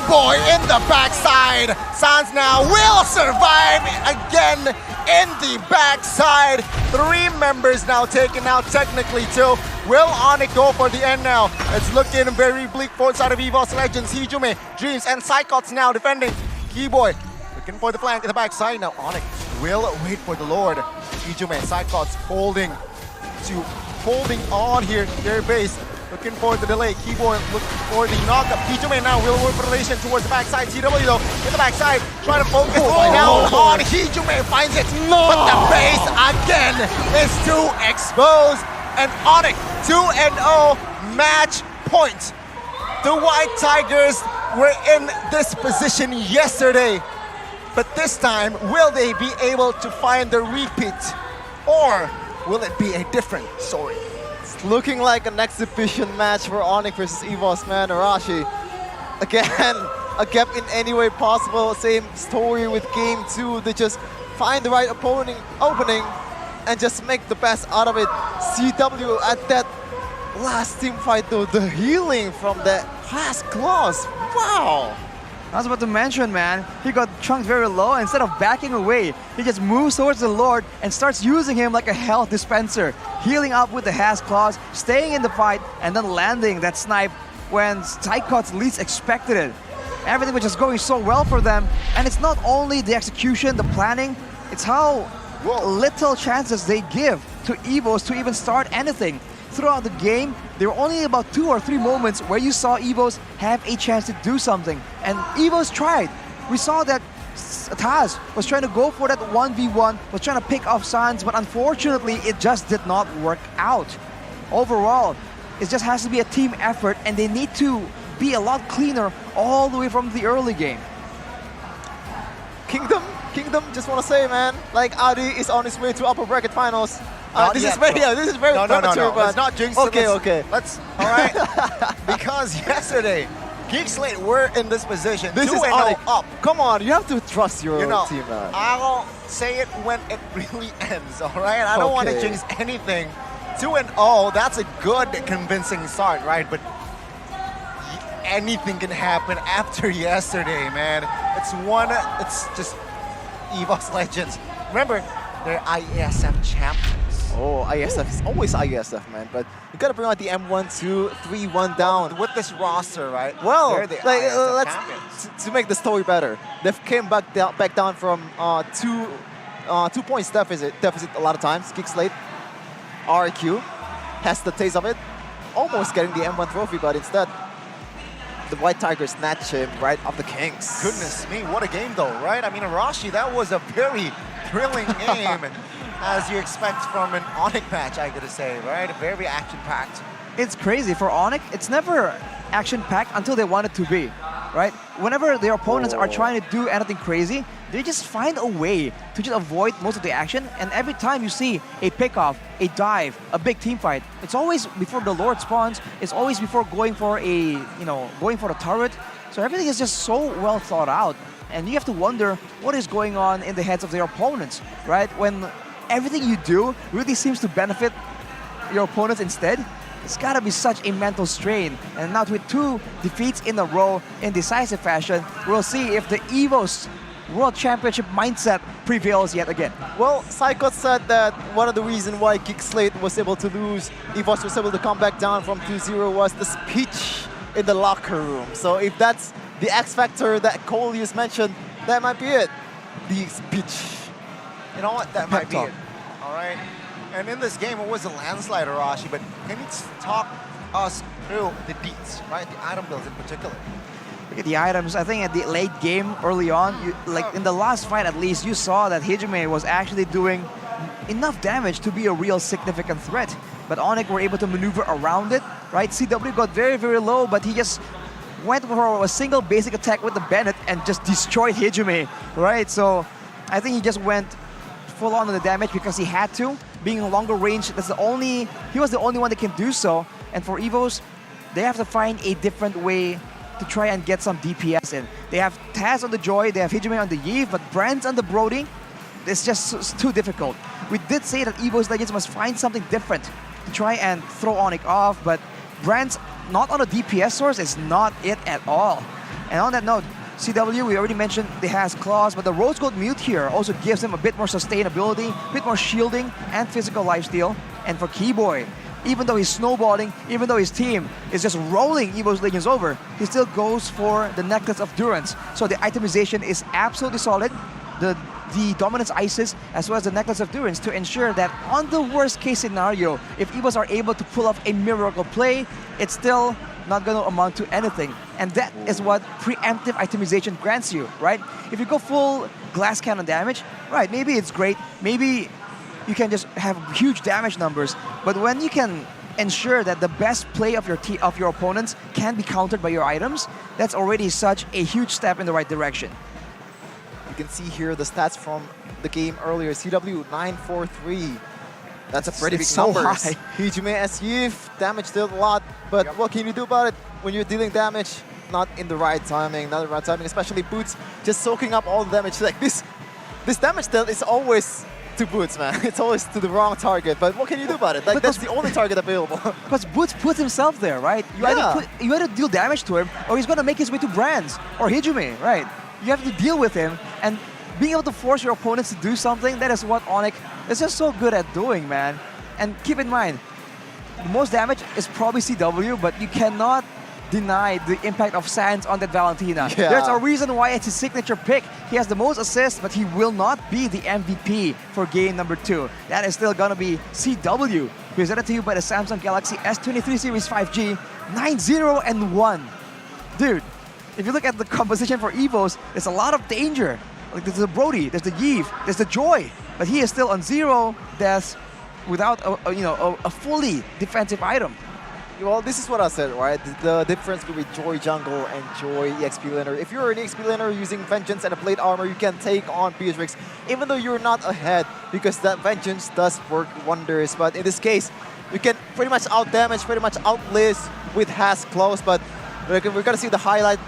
Boy in the backside. Sans now will survive again in the backside. 3 members now taken out, technically 2. Will ONIC go for the end now? It's looking very bleak for side of EVOS Legends. Hijime, Dreams, and Cyclops now defending. Boy looking for the flank in the backside now. ONIC will wait for the Lord. Hijime, Cyclops holding on here, their base. Looking for the delay. Keyboard looking for the knockup. Hijime now will work for relation towards the backside. CW though, in the backside, trying to focus down on Hijime, finds it. But the base again is too exposed. And ONIC 2-0 match point. The White Tigers were in this position yesterday. But this time, will they be able to find the repeat? Or will it be a different story? It's looking like an exhibition match for ONIC versus EVOS, man. Arashi, again, a gap in any way possible. Same story with game 2. They just find the right opening and just make the best out of it. CW at that last team fight though, the healing from that last claws. Wow. I was about to mention, man, he got chunked very low. Instead of backing away, he just moves towards the Lord and starts using him like a health dispenser, healing up with the Has Claws, staying in the fight, and then landing that snipe when Cyclops least expected it. Everything was just going so well for them, and it's not only the execution, the planning, it's how little chances they give to EVOS to even start anything. Throughout the game, there were only about 2 or 3 moments where you saw EVOS have a chance to do something. And EVOS tried. We saw that Taz was trying to go for that 1v1, was trying to pick off Sans, but unfortunately, it just did not work out. Overall, it just has to be a team effort, and they need to be a lot cleaner all the way from the early game. Kingdom, just want to say, man, like Adi is on his way to upper bracket finals. This is very premature, but let's not jinx it. Okay. Let's, all right. Because yesterday, GEEK SLATE were in this position. This is 2-0 up. Come on, you have to trust your team, man. I'll say it when it really ends, all right? I don't want to jinx anything. 2-0, that's a good, convincing start, right? But anything can happen after yesterday, man. It's just EVOS Legends. Remember, they're ISF champions. Oh, ISF is always ISF, man. But you gotta bring out the M1, 2, 3, 1 down. With this roster, right? Well, they're the ISF champions. to make the story better, they came back down from 2 points deficit a lot of times. GEEK SLATE, RQ, has the taste of it, almost getting the M1 trophy, but instead, the White Tigers snatch him right off the Kings. Goodness me, what a game though, right? I mean, Arashi, that was a very thrilling game, as you expect from an ONIC match, I gotta say, right? Very action-packed. It's crazy. For ONIC, it's never action-packed until they want it to be, right? Whenever their opponents are trying to do anything crazy, they just find a way to just avoid most of the action. And every time you see a pickoff, a dive, a big team fight, it's always before the Lord spawns. It's always before going for going for the turret. So everything is just so well thought out. And you have to wonder what is going on in the heads of their opponents, right? When everything you do really seems to benefit your opponents instead, it's gotta be such a mental strain. And now with 2 defeats in a row in decisive fashion, we'll see if the EVOS World Championship mindset prevails yet again. Well, Psycho said that one of the reasons why GEEK SLATE was able to lose, EVOS was able to come back down from 2-0 was the speech in the locker room. So if that's the X factor that Coleus mentioned, that might be it. The speech. You know what? That might be it. All right. And in this game, it was a landslide, Arashi, but can you talk us through the deets, right? The item builds in particular. Look at the items. I think at the late game, early on, in the last fight at least, you saw that Hijime was actually doing enough damage to be a real significant threat. But ONIC were able to maneuver around it, right? CW got very, very low, but he just went for a single basic attack with the Bennett and just destroyed Hijime, right? So I think he just went full on the damage because he had to. Being in longer range, he was the only one that can do so. And for EVOS, they have to find a different way to try and get some DPS in. They have Taz on the Joy, they have Hijime on the Yve, but Brands on the Brody, it's just too difficult. We did say that EVOS Legends must find something different to try and throw ONIC off, but Brands not on a DPS source is not it at all. And on that note, CW, we already mentioned they has claws, but the Rose Gold Mute here also gives him a bit more sustainability, a bit more shielding and physical lifesteal. And for Keyboy, even though he's snowballing, even though his team is just rolling EVOS Legends over, he still goes for the Necklace of Durance. So the itemization is absolutely solid. The Dominance Isis as well as the Necklace of Durance to ensure that on the worst case scenario, if EVOS are able to pull off a miracle play, it's still not going to amount to anything. And that is what preemptive itemization grants you, right? If you go full glass cannon damage, right, maybe it's great. Maybe you can just have huge damage numbers. But when you can ensure that the best play of your opponents can be countered by your items, that's already such a huge step in the right direction. You can see here the stats from the game earlier. CW 943. That's a pretty big so number. high. Hijime as Yve, damage dealt a lot, but what can you do about it when you're dealing damage? Not in the right timing, especially Boots just soaking up all the damage. Like this damage dealt is always to Boots, man. It's always to the wrong target, but what can you do about it? Like that's the only target available. Because Boots puts himself there, right? You either deal damage to him, or he's gonna make his way to Brands or Hijime, right? You have to deal with him, and being able to force your opponents to do something, that is what ONIC is just so good at doing, man. And keep in mind, the most damage is probably CW, but you cannot deny the impact of Sands on that Valentina. Yeah. There's a reason why it's his signature pick. He has the most assists, but he will not be the MVP for game number 2. That is still gonna be CW, presented to you by the Samsung Galaxy S23 Series 5G, 9-0-1. Dude, if you look at the composition for EVOS, there's a lot of danger. Like there's the Brody, there's the Yve, there's the Joy, but he is still on 0 deaths without a fully defensive item. Well, this is what I said, right? The difference between Joy Jungle and Joy EXP laner. If you're an EXP laner using Vengeance and a Plate Armor, you can take on Beatrix, even though you're not ahead, because that Vengeance does work wonders. But in this case, you can pretty much out-damage, pretty much out-list with Has close, but we're gonna see the highlight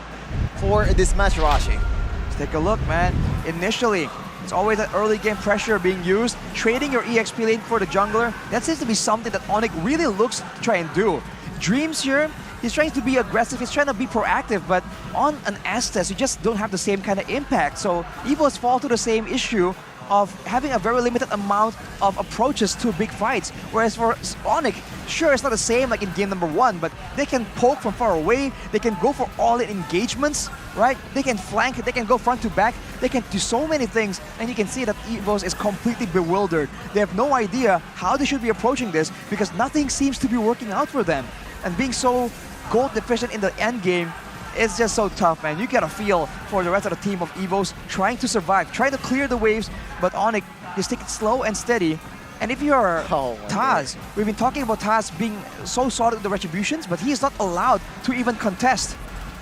for this match, Rashi. Let's take a look, man. Initially, it's always that early game pressure being used. Trading your EXP lane for the jungler, that seems to be something that ONIC really looks to try and do. Dreams here, he's trying to be aggressive, he's trying to be proactive, but on an Estes, you just don't have the same kind of impact. So EVOS fall to the same issue of having a very limited amount of approaches to big fights. Whereas for ONIC, sure, it's not the same like in game number 1, but they can poke from far away, they can go for all-in engagements, right? They can flank, they can go front to back, they can do so many things, and you can see that EVOS is completely bewildered. They have no idea how they should be approaching this because nothing seems to be working out for them. And being so gold deficient in the end game, it's just so tough, man. You get a feel for the rest of the team of EVOS trying to survive, trying to clear the waves, but ONIC just take it slow and steady. And if you're Taz, we've been talking about Taz being so solid with the retributions, but he is not allowed to even contest.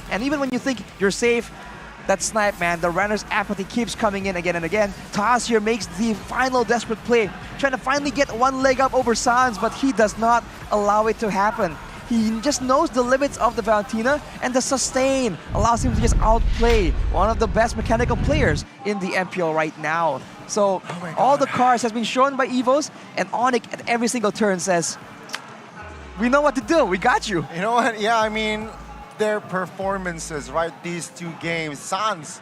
And even when you think you're safe, that snipe, man. The runner's apathy keeps coming in again and again. Taz here makes the final desperate play, trying to finally get one leg up over Sans, but he does not allow it to happen. He just knows the limits of the Valentina, and the sustain allows him to just outplay one of the best mechanical players in the MPL right now. So all the cards has been shown by EVOS, and ONIC at every single turn says, we know what to do, we got you. You know what, yeah, I mean, their performances, right, these two games. Sans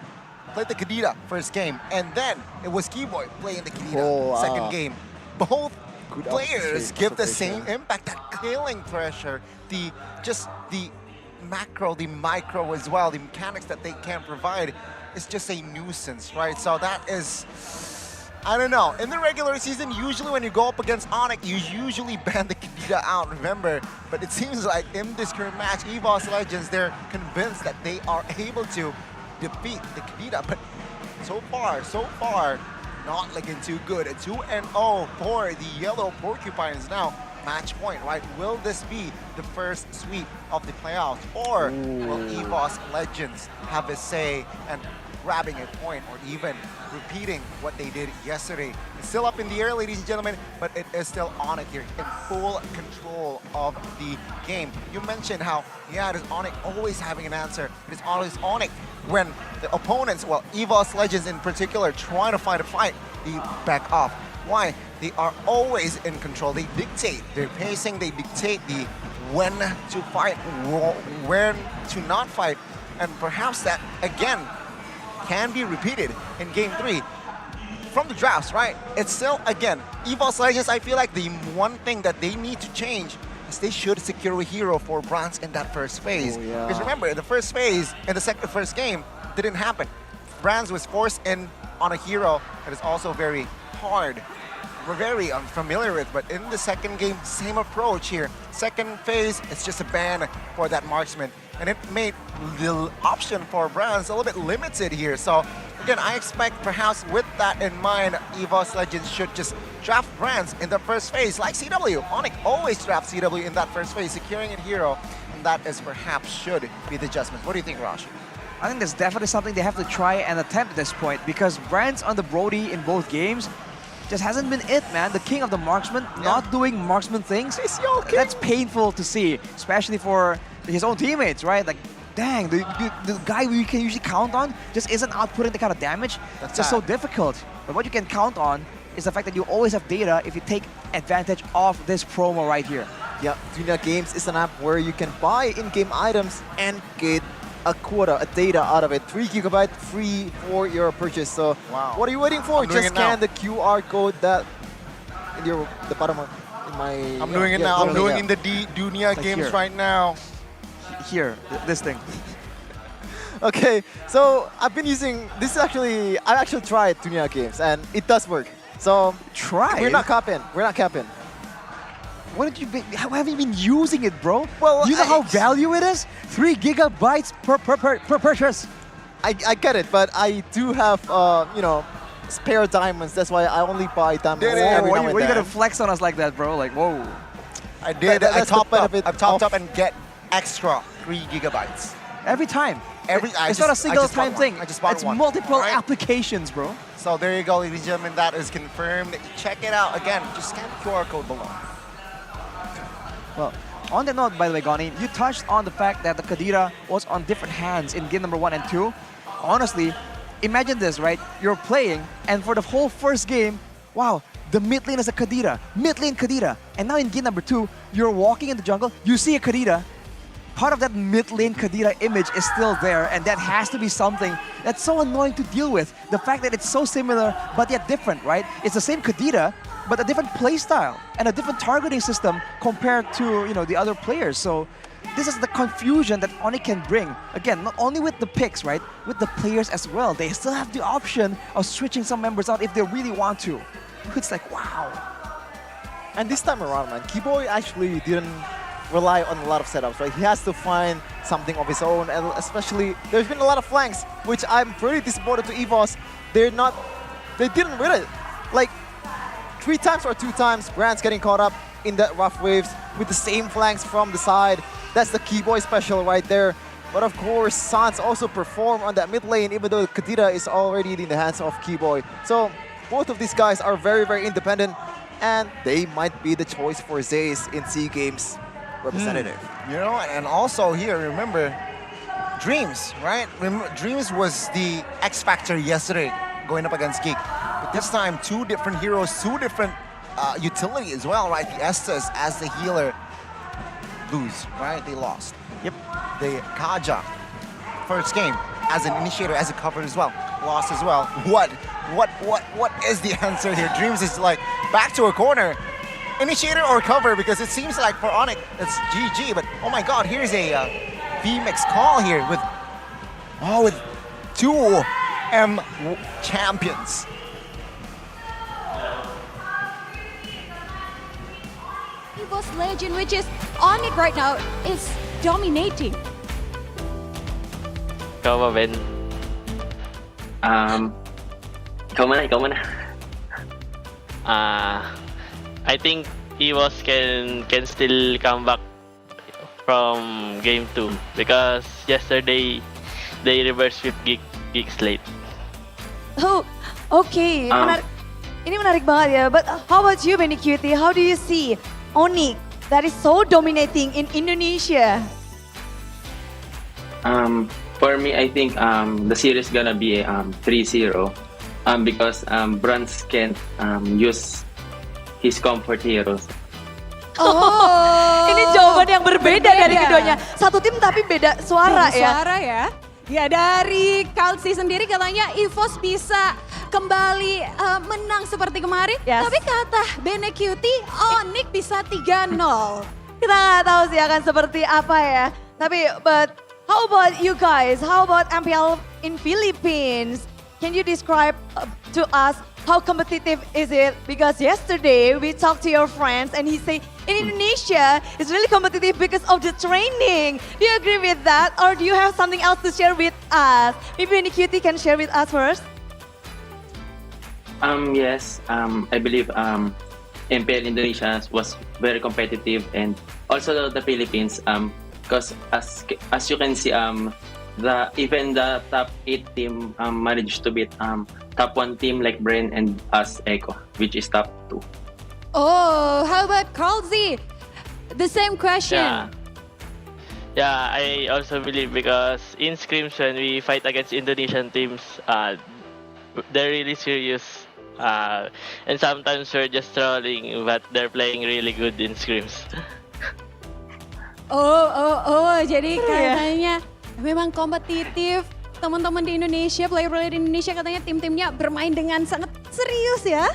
played the Kadira first game, and then it was Keyboy playing the Kadira second game. Both players give the same impact, that killing pressure, the macro, the micro as well, the mechanics that they can provide is just a nuisance, right? So that is, I don't know. In the regular season, usually when you go up against ONIC, you usually ban the Kadira out, remember? But it seems like in this current match, EVOS Legends, they're convinced that they are able to defeat the Kadira. But so far, not looking too good. A 2-0 for the Yellow Porcupines now. Match point, right? Will this be the first sweep of the playoffs? Or will EVOS Legends have a say and grabbing a point or even repeating what they did yesterday? It's still up in the air, ladies and gentlemen, but it is still ONIC here in full control of the game. You mentioned how, yeah, it is ONIC always having an answer. It is always ONIC when the opponents, well, EVOS Legends in particular, trying to find a fight, they back off. Why? They are always in control. They dictate their pacing, they dictate the when to fight, when to not fight, and perhaps that, again, can be repeated in Game 3 from the drafts, right? It's still, again, EVOS Legends, I feel like the one thing that they need to change is they should secure a hero for bronze in that first phase. Because remember, in the first phase, in the first game, didn't happen. Brands was forced in on a hero that is also very hard. We're very unfamiliar with, but in the second game, same approach here. Second phase, it's just a ban for that marksman. And it made the option for brands a little bit limited here. So again, I expect perhaps with that in mind, EVOS Legends should just draft brands in the first phase, like CW. ONIC always drafts CW in that first phase, securing a hero, and that is perhaps should be the adjustment. What do you think, Rashi? I think that's definitely something they have to try and attempt at this point, because brands on the Brody in both games just hasn't been it, man. The king of the marksman, not doing marksman things, that's painful to see, especially for his own teammates, right? Like, dang, the guy we can usually count on just isn't outputting the kind of damage. That's just so difficult. But what you can count on is the fact that you always have data if you take advantage of this promo right here. Yeah, Dunia Games is an app where you can buy in-game items and get a quota, a data out of it. 3 GB free for your purchase. So what are you waiting for? Just scan the QR code that in the bottom of my... I'm doing it now. I'm doing in the Dunia Games right now. Here, this thing. Okay, so I've been using this. I actually tried Dunia Games and it does work. So we're not capping. What did you? How have you been using it, bro? Well, you know how value it is? 3 GB per purchase. I get it, but I do have you know, spare diamonds. That's why I only buy diamonds every now and then. Why you gonna flex on us like that, bro? Like, whoa. I did. I topped up and get extra 3 GB. Every time. It's not a single time thing. I just bought it's multiple applications, bro. So there you go, ladies and gentlemen. That is confirmed. Check it out. Again, just scan the QR code below. Well, on that note, by the way, Goni, you touched on the fact that the Kadira was on different hands in game number 1 and 2. Honestly, imagine this, right? You're playing, and for the whole first game, wow, the mid lane is a Kadira, mid lane Kadira. And now in game number 2, you're walking in the jungle, you see a Kadira. Part of that mid lane Kadira image is still there, and that has to be something that's so annoying to deal with. The fact that it's so similar, but yet different, right? It's the same Kadira, but a different playstyle and a different targeting system compared to, you know, the other players. So this is the confusion that ONIC can bring. Again, not only with the picks, right? With the players as well. They still have the option of switching some members out if they really want to. It's like, wow. And this time around, man, Keyboy actually didn't rely on a lot of setups, right? He has to find something of his own, and especially there's been a lot of flanks, which I'm pretty disappointed to EVOS. They didn't read it. Like 3 times or 2 times, Brand's getting caught up in the rough waves with the same flanks from the side. That's the Keyboy special right there. But of course, Sans also performed on that mid lane, even though Kadira is already in the hands of Keyboy. So both of these guys are very, very independent, and they might be the choice for Zay's in SEA Games representative. You know, and also here, remember, Dreams, right? Dreams was the X Factor yesterday, going up against GEEK. But this time, two different heroes, two different utility as well, right? The Estes as the healer lose, right? They lost. Yep. The Kaja, first game, as an initiator, as a cover as well, lost as well. What is the answer here? Dreams is like back to a corner. Initiator or cover, because it seems like for ONIC, it's GG, but oh my god, here's a VMix call here with two champions. EVOS Legend, which is ONIC right now, is dominating. Kau apa, Ben? Kau mana? I think EVOS can still come back from game 2 because yesterday they reversed with GEEK SLATE. Oh, okay. Ini menarik banget ya. But how about you, Benny Cutie? How do you see ONIC that is so dominating in Indonesia? For me, I think the series gonna be 3-0 because Bruns can't use his comfort heroes. Oh, ini jawaban yang berbeda dari keduanya. Satu tim tapi beda suara ya. Suara ya. Ya, dari Kalsi sendiri katanya EVOS bisa kembali menang seperti kemarin. Yes. Tapi kata Bene Cutie, ONIC bisa 3-0. Kita nggak tahu sih akan seperti apa ya. Tapi, but how about you guys? How about MPL in Philippines? Can you describe to us how competitive is it? Because yesterday we talked to your friends and he said in Indonesia it's really competitive because of the training. Do you agree with that, or do you have something else to share with us? Maybe Benny Cutie can share with us first. Yes, I believe MPL Indonesia was very competitive, and also the Philippines, because as you can see, even the top 8 team managed to beat top 1 team like Brain and us Echo, which is top 2. Oh, how about Kalsi? The same question. Yeah, I also believe because in scrims when we fight against Indonesian teams, they're really serious. And sometimes we're just trolling, but they're playing really good in scrims. Jadi katanya memang kompetitif. Teman-teman di Indonesia, player-player di Indonesia katanya tim-timnya bermain dengan sangat serius ya.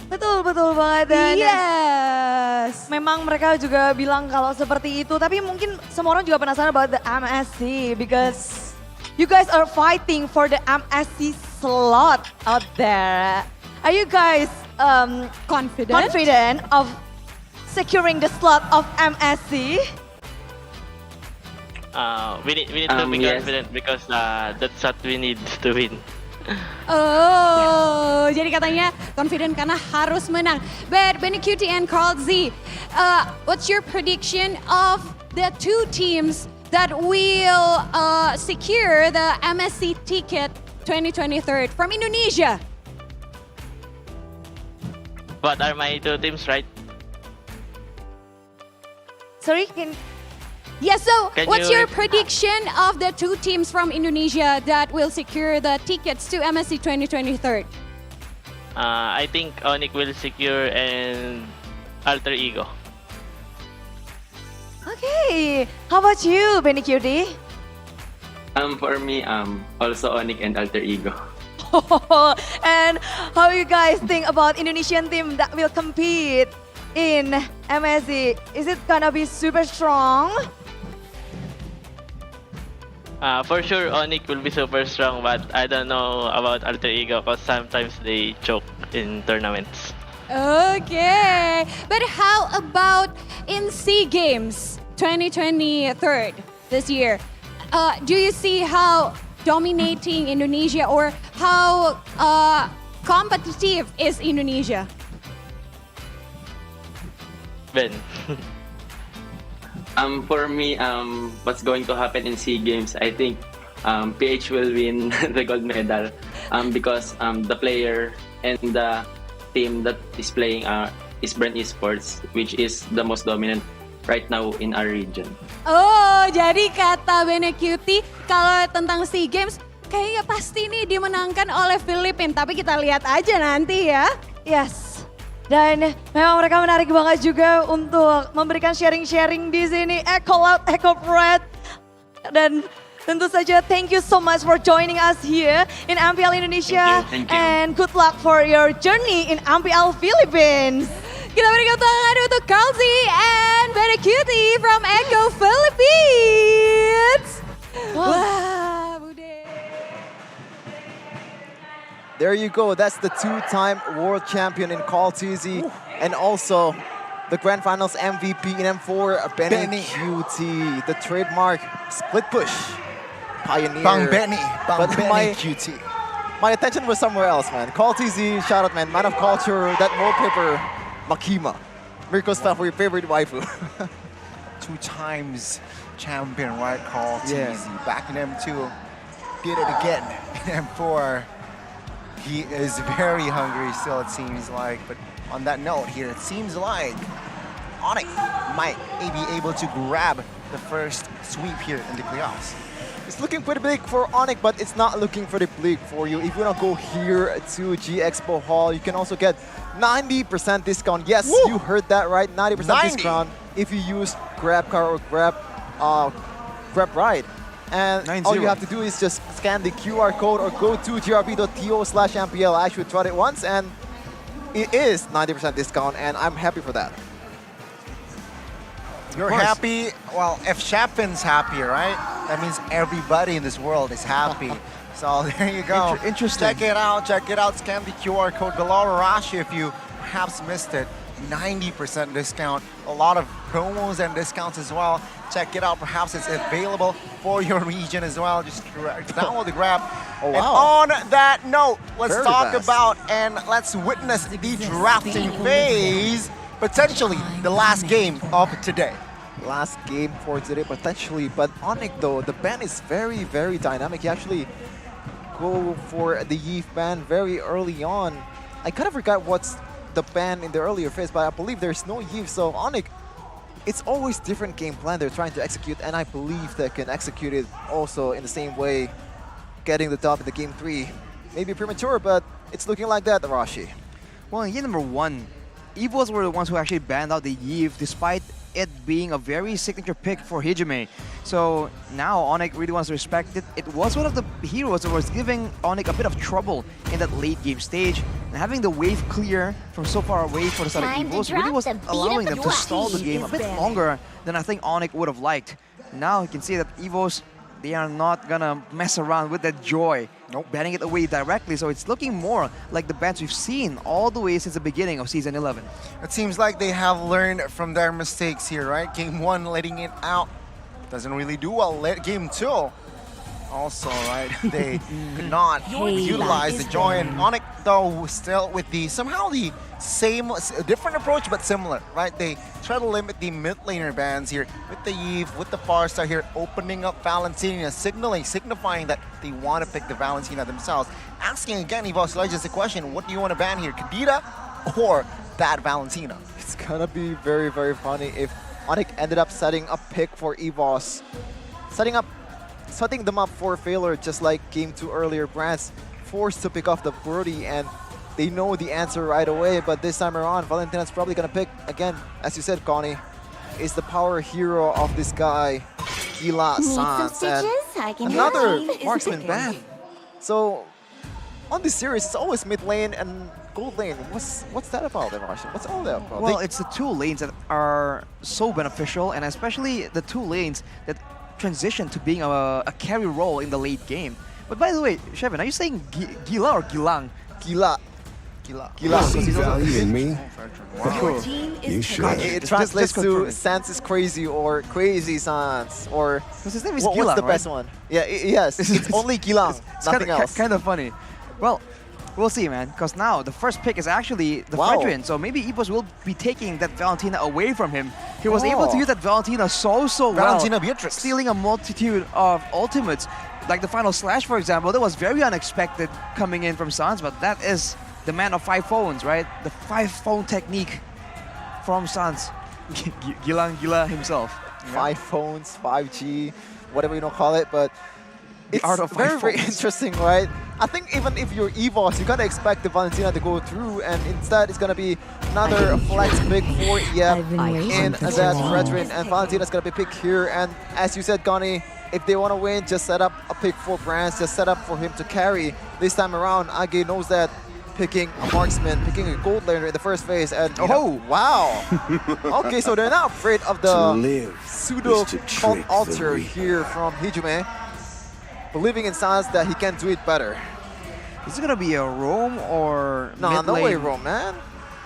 Betul banget. Dan yes. Memang mereka juga bilang kalau seperti itu. Tapi mungkin semua orang juga penasaran about the MSC because you guys are fighting for the MSC slot out there. Are you guys confident of securing the slot of MSC? We need to be confident because that's what we need to win. Oh, jadi katanya confident karena harus menang. But Benny Cutie and Carl Z, what's your prediction of the two teams that will secure the MSC ticket 2023 from Indonesia? What are my two teams, right? Sorry, Yeah, so Can what's you your prediction of the two teams from Indonesia that will secure the tickets to MSC 2023? I think ONIC will secure and Alter Ego. Okay, how about you, Benny Cutie? For me, also ONIC and Alter Ego. And how you guys think about Indonesian team that will compete in MSC? Is it gonna be super strong? For sure, ONIC will be super strong, but I don't know about Alter Ego because sometimes they choke in tournaments. Okay, but how about in SEA Games 2023 this year? Do you see how dominating Indonesia or how competitive is Indonesia? Ben. For me, what's going to happen in SEA Games, I think PH will win the gold medal because the player and the team that is playing is Brand Esports, which is the most dominant right now in our region. Oh, jadi kata Benecutie kalau tentang SEA Games kayaknya pasti nih dimenangkan oleh Filipina, tapi kita lihat aja nanti ya. Yes. Dan memang mereka menarik banget juga untuk memberikan sharing-sharing di sini. Echo Loud, Echo Red. Dan tentu saja thank you so much for joining us here in MPL Indonesia. Thank you. And good luck for your journey in MPL Philippines. Kita berikan tangan untuk Carl Z and Benecutie from Echo Philippines. Wah, Bude. There you go. That's the two-time world champion in Call TZ and also the Grand Finals MVP in M4, Benecutie, the trademark split push pioneer. Bang Benny But Cutie. my attention was somewhere else, man. Call TZ, shout out, man. Man of culture, that wallpaper, Makima. Mirko's favorite waifu. 2 times champion, right? Call Yeah. TZ. Back in M2, did it again in M4. He is very hungry still, it seems like. But on that note here, it seems like ONIC might be able to grab the first sweep here in the playoffs. It's looking pretty big for ONIC, but it's not looking pretty bleak for you. If you want to go here to G Expo Hall, you can also get 90% discount. Yes, you heard that right, 90% 90. discount if you use Grab Car or Grab Ride. And all you have to do is just scan the QR code or go to grb.to/MPL. I actually tried it once and it is 90% discount and I'm happy for that. You're happy? Well, if Shapin's happy, right? That means everybody in this world is happy. So there you go. Interesting. Check it out, check it out. Scan the QR code below. Rashi, if you perhaps missed it, 90% discount. A lot of promos and discounts as well. Check it out. Perhaps it's available for your region as well. Just download the Grab. Oh, And wow. on that note, let's Very talk fast. about and let's witness the drafting phase. Potentially the last game of today. Last game for today, potentially. But ONIC, though, the ban is very, very dynamic. He actually go for the Yeef ban very early on. I kind of forgot what's the ban in the earlier phase, but I believe there's no Yeef. So ONIC, it's always different game plan they're trying to execute, and I believe they can execute it also in the same way, getting the dub in the game 3. Maybe premature, but it's looking like that, Rashi. Well, in game number 1, EVOS were the ones who actually banned out the Yeef despite it being a very signature pick for Hijime. So now ONIC really wants to respect it. It was one of the heroes that was giving ONIC a bit of trouble in that late game stage. And having the wave clear from so far away for the side of EVOS really was allowing them to stall the game a bit longer than I think ONIC would have liked. Now you can see that EVOS, they are not gonna mess around with that joy. Banning it away directly, so it's looking more like the bans we've seen all the way since the beginning of Season 11. It seems like they have learned from their mistakes here, right? Game 1, letting it out. Doesn't really do well. Game 2. Also, right, they could not utilize the joy. And ONIC, though, still with the somehow the same, different approach, but similar, right? They try to limit the mid laner bans here with the Eve, with the Farstar here, opening up Valentina, signifying that they want to pick the Valentina themselves. Asking again, EVOS Legends, the question, what do you want to ban here, Kadita or that Valentina? It's gonna be very, very funny if ONIC ended up setting a pick for EVOS, setting them up for failure, just like game 2 earlier. Brands forced to pick off the Brody, and they know the answer right away. But this time around, Valentina's probably gonna pick again, as you said, Connie, is the power hero of this guy, Gila Sans, and another marksman ban. So on this series, it's always mid lane and gold lane. What's that about, Martian? What's all that about? Well, it's the 2 lanes that are so beneficial, and especially the 2 lanes that transition to being a carry role in the late game. But by the way, Shevin, are you saying Gila or Gilang? Gila. You see value in me? Wow. You should. It translates to Sans is crazy or crazy Sans or his name is what's Gilang, the best right? one? Yeah, yes. It's only Gilang, nothing else. Kind of funny. Well, We'll see, man, because now the first pick is actually the Fredrin, so maybe EVOS will be taking that Valentina away from him. He was able to use that Valentina so Valentina well, Beatrix. stealing a multitude of ultimates. Like the final slash, for example, that was very unexpected coming in from Sans, but that is the man of 5 phones, right? The 5-phone technique from Sans. Gila himself. 5 phones, 5G, whatever you don't call it, but it's art of very, very 5 phones. interesting, right? I think even if you're EVOS, you gotta expect the Valentina to go through, and instead it's gonna be another flex pick for EF in that Fredrin, and Valentina's gonna be picked here. And as you said, Gani, if they want to win, just set up a pick for Brands, just set up for him to carry. This time around, Age knows that picking a marksman, picking a gold laner in the first phase, and wow! Okay, so they're not afraid of the pseudo cult altar here from Hijume, believing in Sans that he can do it better. Is it gonna be a roam or no, mid no way lane? roam, man.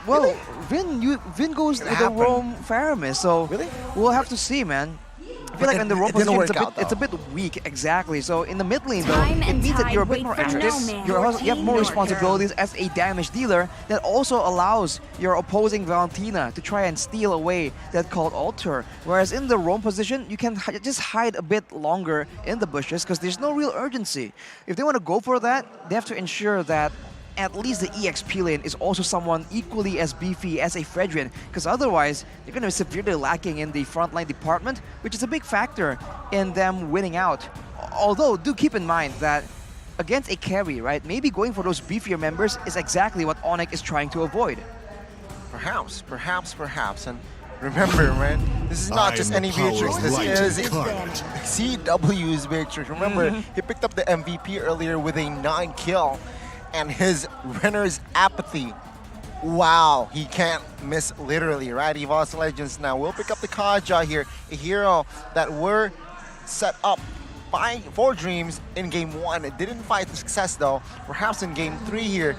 Well, Really? Vin goes with the roam Faramis, so we'll have to see, man. I feel like in the roam position it's a bit weak, exactly. So in the mid lane though, it means that you're a bit more active. You have more responsibilities as a damage dealer that also allows your opposing Valentina to try and steal away that cult altar. Whereas in the roam position, you can just hide a bit longer in the bushes because there's no real urgency. If they want to go for that, they have to ensure that at least the EXP lane is also someone equally as beefy as a Fredrin, because otherwise they're going to be severely lacking in the frontline department, which is a big factor in them winning out. Although, do keep in mind that against a carry, right, maybe going for those beefier members is exactly what ONIC is trying to avoid. Perhaps. And remember, man, this is not just any Beatrix, this is CW's Beatrix. Remember, he picked up the MVP earlier with a 9 kill. And his Renner's apathy. Wow, he can't miss literally, right? EVOS Legends now will pick up the Kaja here, a hero that were set up for Dreams in Game 1. It didn't find success though. Perhaps in Game 3 here,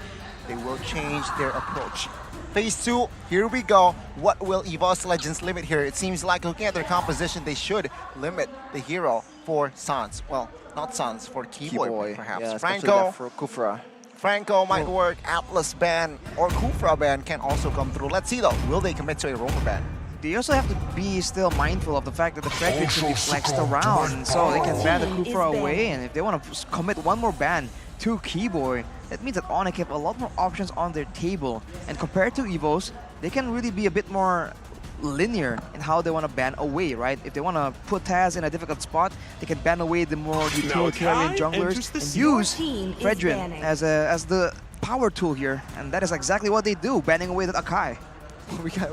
they will change their approach. Phase 2, here we go. What will EVOS Legends limit here? It seems like looking at their composition, they should limit the hero for Sans. Well, not Sans, for Keyboy perhaps. Yeah, Franco. for Kufra. Franco might work, Atlas ban, or Kufra ban can also come through. Let's see though, will they commit to a Roamer ban? They also have to be still mindful of the fact that the Fredrin should be flexed around, so they can ban the Kufra away, and if they want to commit one more ban to Keyboy, that means that ONIC have a lot more options on their table. And compared to EVOS, they can really be a bit more linear in how they want to ban away, right? If they want to put Taz in a difficult spot, they can ban away the more utilitarian junglers and use Fredrin as the power tool here, and that is exactly what they do, banning away that Akai.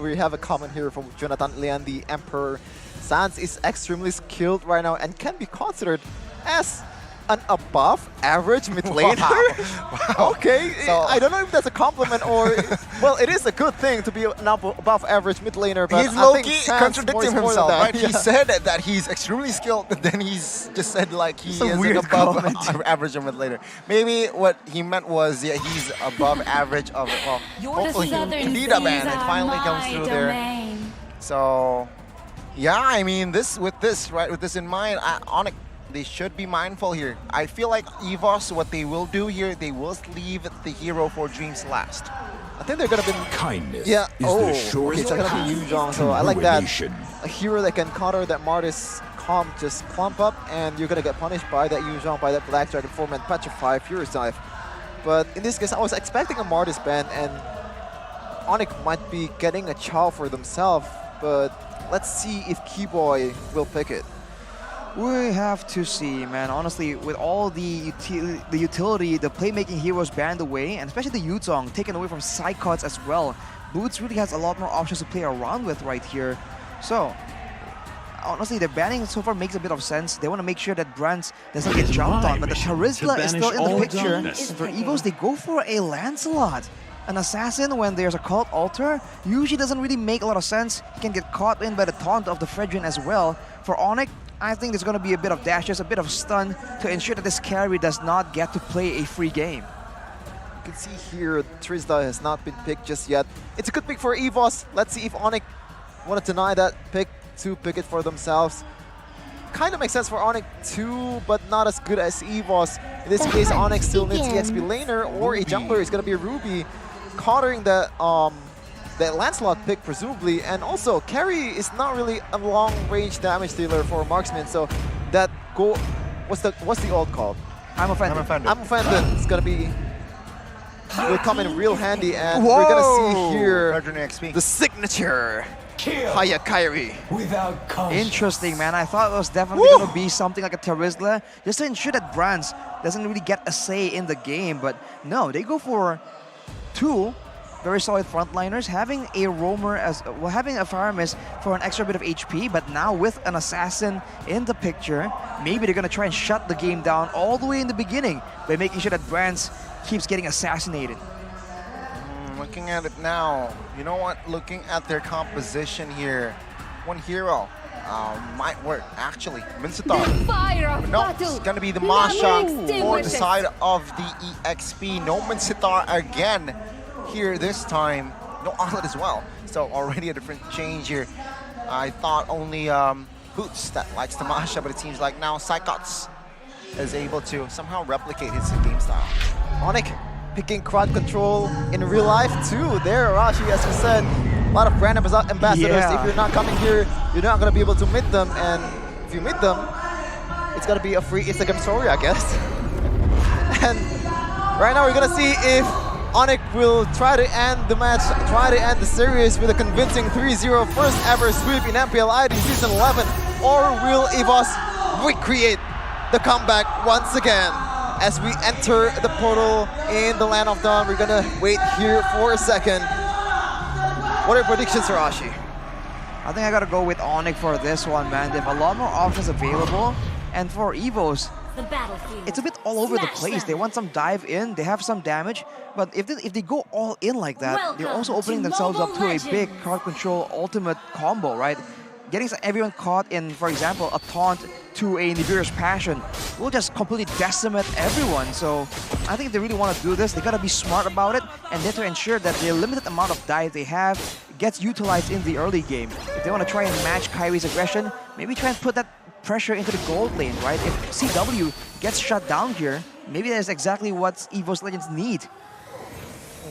We have a comment here from Jonathan Lian, the Emperor. Sans is extremely skilled right now and can be considered as an above average mid laner. Wow. Okay, so, I don't know if that's a compliment or well, it is a good thing to be an above average mid laner, but he's low-key contradicting himself, right? Yeah. He said that he's extremely skilled, but then he's just said like he is an above average mid laner. Maybe what he meant was he's above average of it. Well, hopefully Kadida ban it finally comes through there. So yeah, I mean with this in mind, ONIC, they should be mindful here. I feel like EVOS, what they will do here, they will leave the hero for Dreams last. I think they're gonna be kindness. Yeah. Okay, so it's gonna be Yuzhong. So I like that. A hero that can counter that Martis comp, just clump up, and you're gonna get punished by that Yuzhong, by that Black Dragon form, and Petrify, Furious Dive. But in this case, I was expecting a Martis ban, and ONIC might be getting a Chow for themselves. But let's see if Keyboy will pick it. We have to see, man. Honestly, with all the utility, the playmaking heroes banned away, and especially the Yuzhong taken away from Psychots as well, Boots really has a lot more options to play around with right here. So, honestly, their banning so far makes a bit of sense. They want to make sure that Brands doesn't get jumped on, but the Charisma is still in the picture. And for EVOS, they go for a Lancelot. An assassin, when there's a cult altar, usually doesn't really make a lot of sense. He can get caught in by the taunt of the Fredrin as well. For ONIC, I think there's going to be a bit of dashes, a bit of stun to ensure that this carry does not get to play a free game. You can see here, Trizda has not been picked just yet. It's a good pick for EVOS. Let's see if ONIC want to deny that pick to pick it for themselves. kind of makes sense for ONIC too, but not as good as EVOS. In this case, ONIC still needs EXP laner or a jungler. It's gonna be Ruby, countering the Lancelot pick presumably, and also Carry is not really a long-range damage dealer for marksman, so that go. What's the ult called? I'm offended. I'm offended. It's gonna be. Will come in real handy, and we're gonna see here the signature. Haya Kyrie. Interesting, man. I thought it was definitely going to be something like a Terizla, just to ensure that Brands doesn't really get a say in the game. But no, they go for two very solid frontliners, having a roamer as well, having a Faramis for an extra bit of HP. But now with an assassin in the picture, maybe they're going to try and shut the game down all the way in the beginning by making sure that Brands keeps getting assassinated. Looking at it now, you know what? Looking at their composition here, one hero might work actually. Mincetar. But no, it's gonna be the Masha for the side of the EXP. No Mincetar again here this time. No Outlet as well. So already a different change here. I thought only Boots that likes the Masha, but it seems like now Psychots is able to somehow replicate his game style. ONIC picking crowd control in real life too. There, Arashi, as you said, a lot of brand ambassadors. Yeah. If you're not coming here, you're not gonna be able to meet them, and if you meet them, it's gonna be a free Instagram story, I guess. And right now we're gonna see if ONIC will try to end the match, try to end the series with a convincing 3-0 first ever sweep in MPL ID Season 11, or will EVOS recreate the comeback once again? As we enter the portal in the Land of Dawn, we're gonna wait here for a second. What are your predictions, Arashi? I think I gotta go with ONIC for this one, man. They have a lot more options available, and for EVOS, it's a bit all over the place. They want some dive in, they have some damage, but if they go all in like that, they're also opening themselves up to a big crowd control ultimate combo, right? Getting everyone caught in, for example, a taunt to a Nibiru's Passion will just completely decimate everyone. So I think if they really want to do this, they gotta be smart about it, and then to ensure that the limited amount of dive they have gets utilized in the early game. If they want to try and match Kyrie's aggression, maybe try and put that pressure into the gold lane, right? If CW gets shut down here, maybe that's exactly what EVOS Legends need.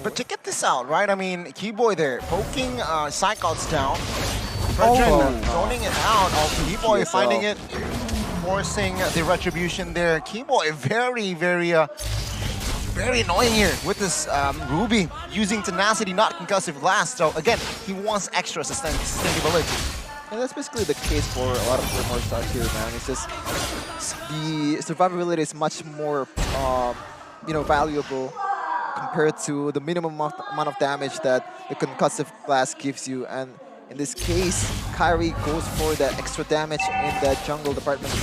But check this out, right? I mean, Keyboy there poking Psychots down. Zoning it out. Keyboy finding it, forcing the retribution there. Keyboy very, very annoying here with this Ruby using tenacity, not concussive blast. So again, he wants extra sustainability. And that's basically the case for a lot of more stars here, man. It's just the survivability is much more, valuable compared to the minimum amount of damage that the concussive blast gives you. And in this case, Kyrie goes for that extra damage in that jungle department.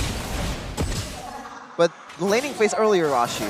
But the laning phase earlier, Rashi,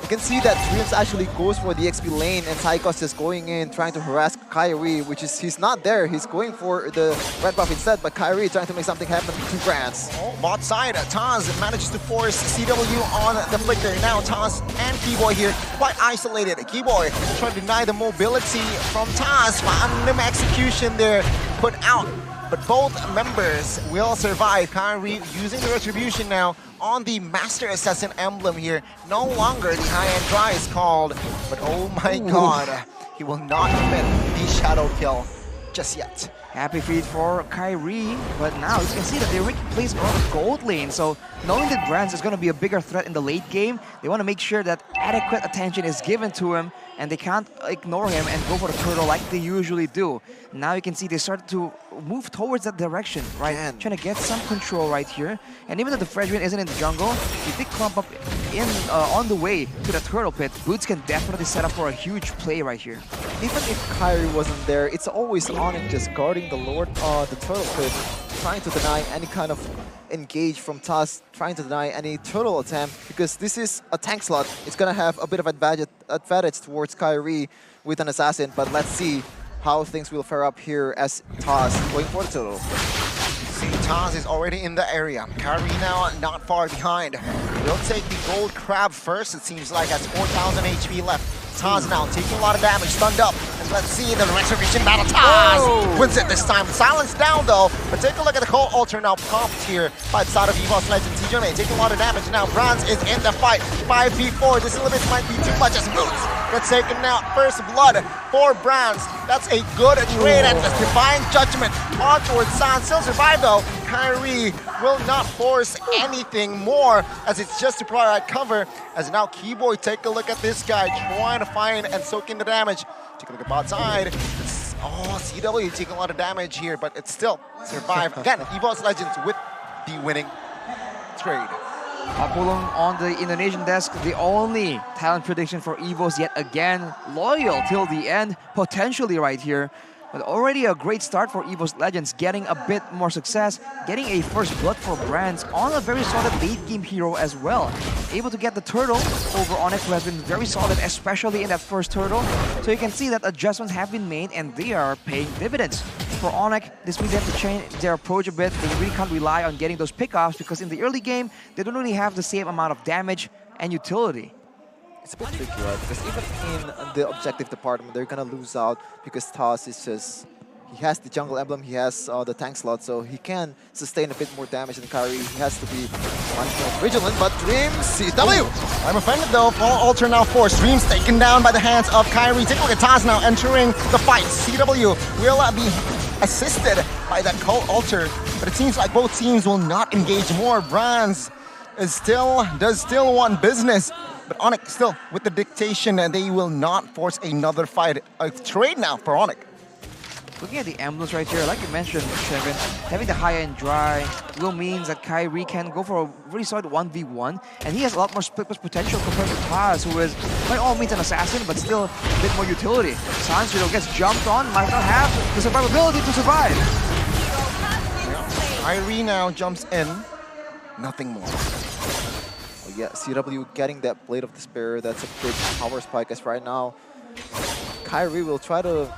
you can see that Dreams actually goes for the XP lane, and Psychos is going in, trying to harass Kyrie, which is, he's not there. He's going for the red buff instead, but Kyrie trying to make something happen to France. Oh, bot side, Taz manages to force CW on the flicker. Now Taz and Keyboy here, quite isolated. Keyboy trying to deny the mobility from Taz. Random execution there, put out. But both members will survive. Kyrie using the retribution now on the Master Assassin emblem here. No longer the high-end try is called, but oh my god, he will not commit the shadow kill just yet. Happy feed for Kyrie, but now you can see that they already placed around the gold lane, so knowing that Brands is going to be a bigger threat in the late game, they want to make sure that adequate attention is given to him, and they can't ignore him and go for the turtle like they usually do. Now you can see they started to move towards that direction, right? Trying to get some control right here. And even though the Fredrin isn't in the jungle, if they clump up in on the way to the turtle pit, Boots can definitely set up for a huge play right here. Even if Kyrie wasn't there, it's always ONIC just guarding the turtle pit, trying to deny any kind of engage from Taz, trying to deny any turtle attempt, because this is a tank slot. It's gonna have a bit of advantage towards Kyrie with an assassin, but let's see how things will fare up here as Taz going for the turtle. See, Taz is already in the area. Kyrie now not far behind. We'll take the gold crab first. It seems like has 4,000 HP left. Taz now taking a lot of damage, stunned up. And let's see the resurrection battle. Taz wins it this time. Silence down though, but take a look at the Cold Altar now popped here by the side of EVOS Legends. TJ taking a lot of damage now. Bronze is in the fight. 5v4. This limit might be too much as Boots gets taken out. First blood for Bronze. That's a good trade and the Divine Judgment on towards San. Still survive though. Kyrie will not force anything more as it's just to provide cover. As now Keyboy, take a look at this guy trying to find and soak in the damage. Take a look at bot side. Oh, CW taking a lot of damage here, but it's still survive. Again, EVOS Legends with the winning trade. Apulong on the Indonesian desk, the only talent prediction for EVOS yet again. Loyal till the end, potentially right here. But already a great start for EVOS Legends, getting a bit more success, getting a first blood for Brands on a very solid late game hero as well. Able to get the turtle over ONIC, who has been very solid, especially in that first turtle. So you can see that adjustments have been made and they are paying dividends. For ONIC, this means they have to change their approach a bit. They really can't rely on getting those pickoffs because in the early game, they don't really have the same amount of damage and utility. It's a bit tricky, right? Because even in the objective department, they're gonna lose out because Taz is just... He has the jungle emblem, he has the tank slot, so he can sustain a bit more damage than Kyrie. He has to be much more vigilant, but Dreams, CW! I'm offended though, Fall Altar now forced. Dreams taken down by the hands of Kyrie. Take a look at Taz now entering the fight. CW will be assisted by that Cold Altar, but it seems like both teams will not engage more. Bronze does still want business. But ONIC still with the dictation and they will not force another fight. A trade now for ONIC. Looking at the emblems right here, like you mentioned, Kevin, having the high-end dry will means that Kyrie can go for a really solid 1v1, and he has a lot more split push potential compared to Taz, who is by all means an assassin, but still a bit more utility. Sanjiro gets jumped on, might not have the survivability to survive. Kyrie now jumps in, nothing more. Yeah, CW getting that Blade of Despair, that's a big power spike as right now. Kyrie will try to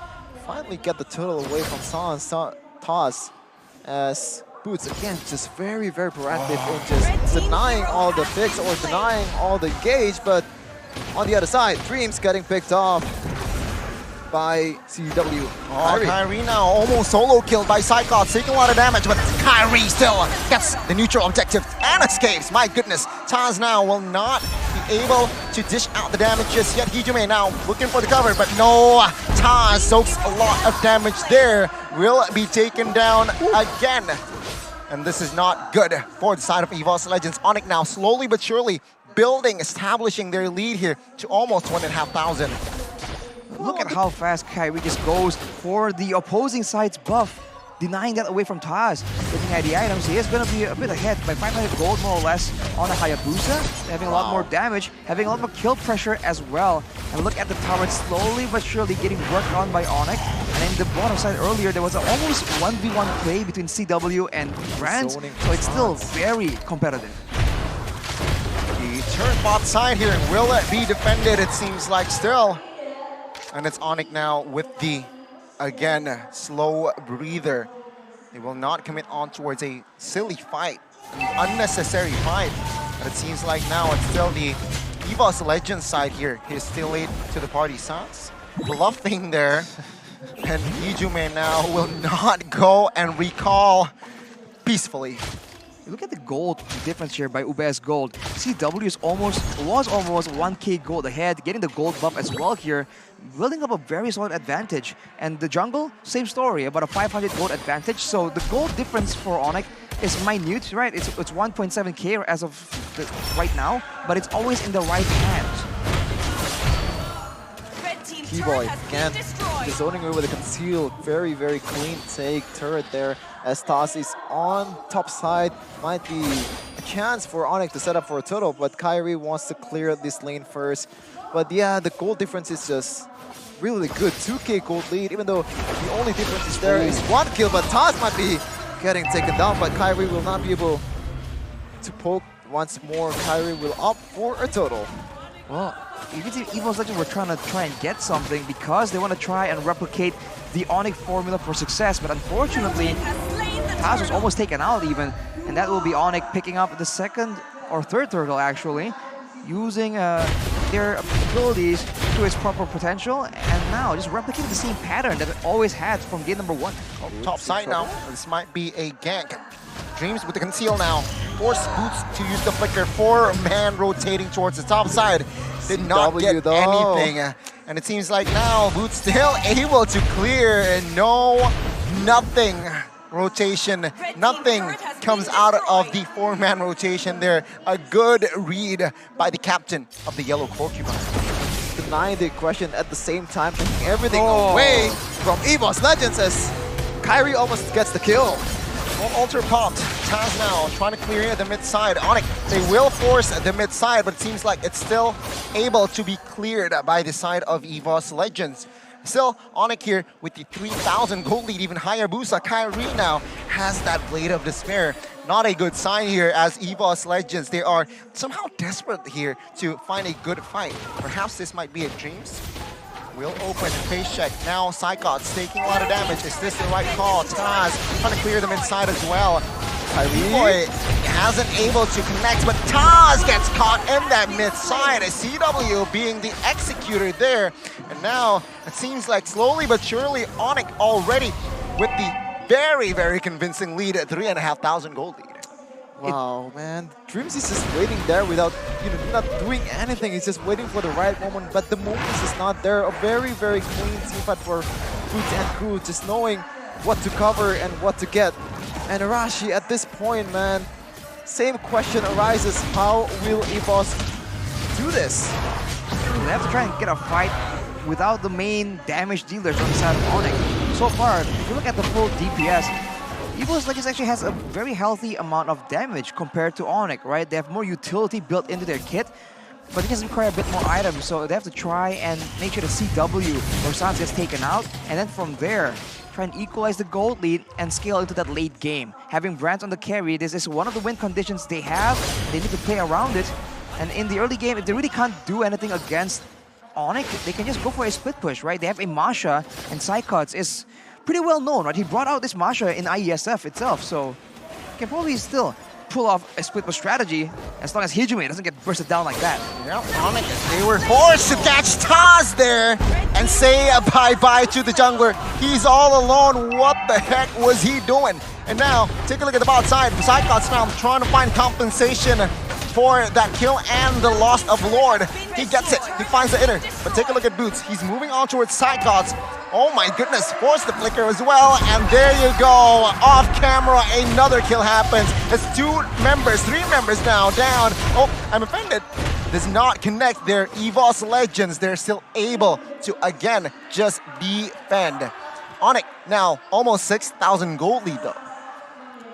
finally get the turtle away from Taz as Boots, again, just very, very proactive in just denying all the picks or denying all the engage, but on the other side, Dreams getting picked off by CW. Oh, Kyrie now almost solo killed by Cyclops, taking a lot of damage, but Kyrie still gets the neutral objective and escapes. My goodness, Taz now will not be able to dish out the damage just yet. Hijume now looking for the cover, but no, Taz soaks a lot of damage there. Will be taken down again. And this is not good for the side of EVOS Legends. ONIC now slowly but surely building, establishing their lead here to almost 1,500. Look at how fast Kyrie just goes for the opposing side's buff, denying that away from Taz. Looking at the items, he is going to be a bit ahead by 500 gold more or less on a Hayabusa, having a lot more damage, having a lot more kill pressure as well. And look at the tower slowly but surely getting worked on by ONIC. And in the bottom side earlier, there was an almost 1v1 play between CW and Brands, so it's still very competitive. The turn bot side here will be defended, it seems like still. And it's ONIC now with the, again, slow breather. They will not commit on towards a silly fight, an unnecessary fight. But it seems like now it's still the EVOS Legends side here. He's still late to the party. Sans bluffing there. And Hijume now will not go and recall peacefully. Look at the gold difference here by UBS Gold. CW was almost 1k gold ahead, getting the gold buff as well here, building up a very solid advantage. And the jungle, same story, about a 500 gold advantage. So the gold difference for ONIC is minute, right? It's 1.7k as of right now, but it's always in the right hands. Keyboy again, just zoning away with a concealed, very, very clean take turret there as Taz is on top side. Might be a chance for ONIC to set up for a turtle, but Kyrie wants to clear this lane first. But yeah, the gold difference is just really good. 2k gold lead, even though the only difference is there is 1 kill, but Taz might be getting taken down, but Kyrie will not be able to poke once more. Kyrie will opt for a turtle. Well, even if EVOS Legends were trying to get something because they want to try and replicate the ONIC formula for success, but unfortunately, Taz was almost taken out even, and that will be ONIC picking up the second or third turtle actually, using a their abilities to its proper potential, and now just replicating the same pattern that it always had from game number 1. Oh, top side now. This might be a gank. Dreams with the conceal now. Force Boots to use the flicker. 4-man rotating towards the top side. Did not get anything. And it seems like now Boots still able to clear, and nothing rotation. Nothing comes out of the 4-man rotation there. A good read by the captain of the Yellow Porcupine. Denying the question at the same time, taking everything away from EVOS Legends as Kyrie almost gets the kill. Well, Alter popped. Taz now trying to clear the mid side. ONIC, they will force the mid side, but it seems like it's still able to be cleared by the side of EVOS Legends. Still, ONIC here with the 3,000 gold lead, even Hayabusa. Kyrie now has that Blade of Despair. Not a good sign here as EVOS Legends. They are somehow desperate here to find a good fight. Perhaps this might be a Dreams. Will open face check. Now Psychots taking a lot of damage. Is this the right call? Taz trying to clear them inside as well. Boy hasn't able to connect, but Taz gets caught in that mid side. CW being the executor there. And now it seems like slowly but surely ONIC already with the very, very convincing lead at 3,500 gold lead. Wow, man. Dreams is just waiting there without, not doing anything. He's just waiting for the right moment, but the moment is just not there. A very, very clean team fight for Fruits and Crew, just knowing what to cover and what to get. And Arashi, at this point, man, same question arises. How will EVOS do this? They have to try and get a fight without the main damage dealers on the side of ONIC. So far, if you look at the full DPS, EVOS Legends actually has a very healthy amount of damage compared to ONIC, right? They have more utility built into their kit, but it just require a bit more items, so they have to try and make sure the CW or Sans gets taken out, and then from there, try and equalize the gold lead and scale into that late game. Having Brands on the carry, this is one of the win conditions they have. They need to play around it, and in the early game, if they really can't do anything against ONIC, they can just go for a split push, right? They have a Masha, and Psychots is pretty well known, right? He brought out this Masha in IESF itself, so he can probably still pull off a split push strategy as long as Hijime doesn't get bursted down like that. Yep, ONIC, they were forced to catch Taz there and say bye-bye to the jungler. He's all alone. What the heck was he doing? And now, take a look at the bot side. Psychots now trying to find compensation for that kill and the loss of Lord. He gets it. He finds the inner. But take a look at Boots. He's moving on towards Psychots. Oh my goodness, force the flicker as well, and there you go. Off camera, another kill happens. It's 3 members now down. Oh, I'm offended. Does not connect their EVOS Legends. They're still able to, again, just defend. ONIC now, almost 6,000 gold lead though.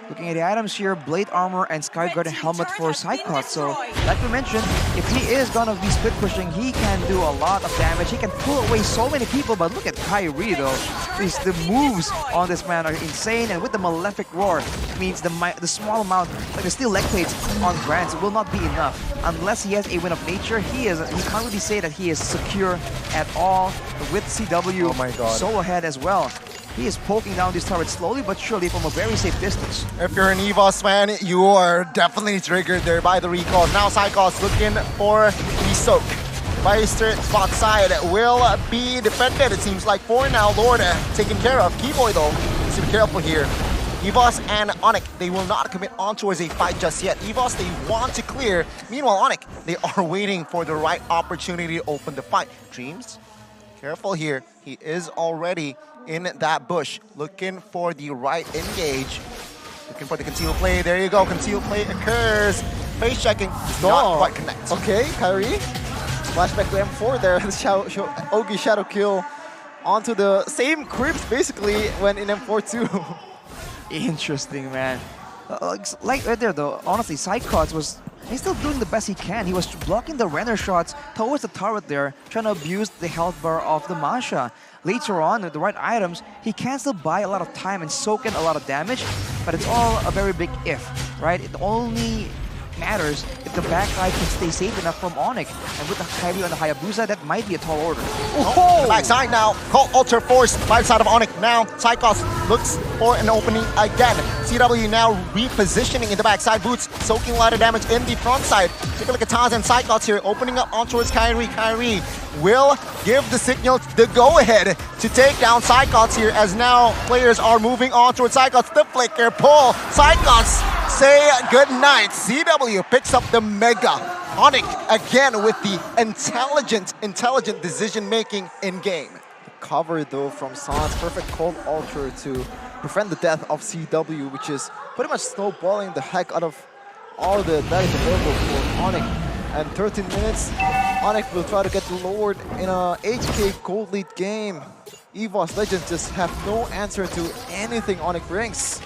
Looking at the items here, Blade Armor and Sky Garden Helmet for Psychots. So, like we mentioned, if he is gonna be split pushing, he can do a lot of damage. He can pull away so many people, but look at Kyrie though. The moves on this man are insane, and with the Malefic Roar, it means the small amount, like the steel leg plates on Grants, will not be enough. Unless he has a Wind of Nature, he can't really say that he is secure at all. With CW, oh my God, so ahead as well. He is poking down this turret slowly but surely from a very safe distance. If you're an EVOS fan, you are definitely triggered there by the recall. Now Psychots looking for the soak. Meister spot side will be defended. It seems like for now, Lord taken care of. Keyboy though, needs to be careful here. EVOS and ONIC, they will not commit on towards a fight just yet. EVOS, they want to clear. Meanwhile, ONIC, they are waiting for the right opportunity to open the fight. Dreams, careful here. He is already in that bush, looking for the right engage. Looking for the conceal play. There you go. Conceal play occurs. Face checking does not quite connect. Okay, Kyrie. Flashback to M4 there. Ogi shadow kill onto the same creeps basically when in M4 too. Interesting, man. Like right there though, honestly, Psychots he's still doing the best he can. He was blocking the Renner shots towards the turret there, trying to abuse the health bar of the Masha. Later on, with the right items, he can still buy a lot of time and soak in a lot of damage, but it's all a very big if, right? It only matters if the backside can stay safe enough from ONIC. And with the Kyrie on the Hayabusa, that might be a tall order. Oh, backside now. Call Ultra Force by the side of ONIC. Now, Psychots looks for an opening again. CW now repositioning in the backside. Boots soaking a lot of damage in the front side. Take a look at Taz and Cyclops here, opening up on towards Kyrie. Kyrie will give the signal, the go-ahead to take down Cyclops here, as now players are moving on towards Cyclops. The flicker pull. Cyclops say goodnight. CW picks up the Mega. ONIC again with the intelligent decision-making in-game. Cover though from Sans, perfect cold ultra to prevent the death of CW, which is pretty much snowballing the heck out of all the that is available for ONIC. And 13 minutes, ONIC will try to get the Lord in a 8k gold lead game. EVOS Legends just have no answer to anything ONIC brings.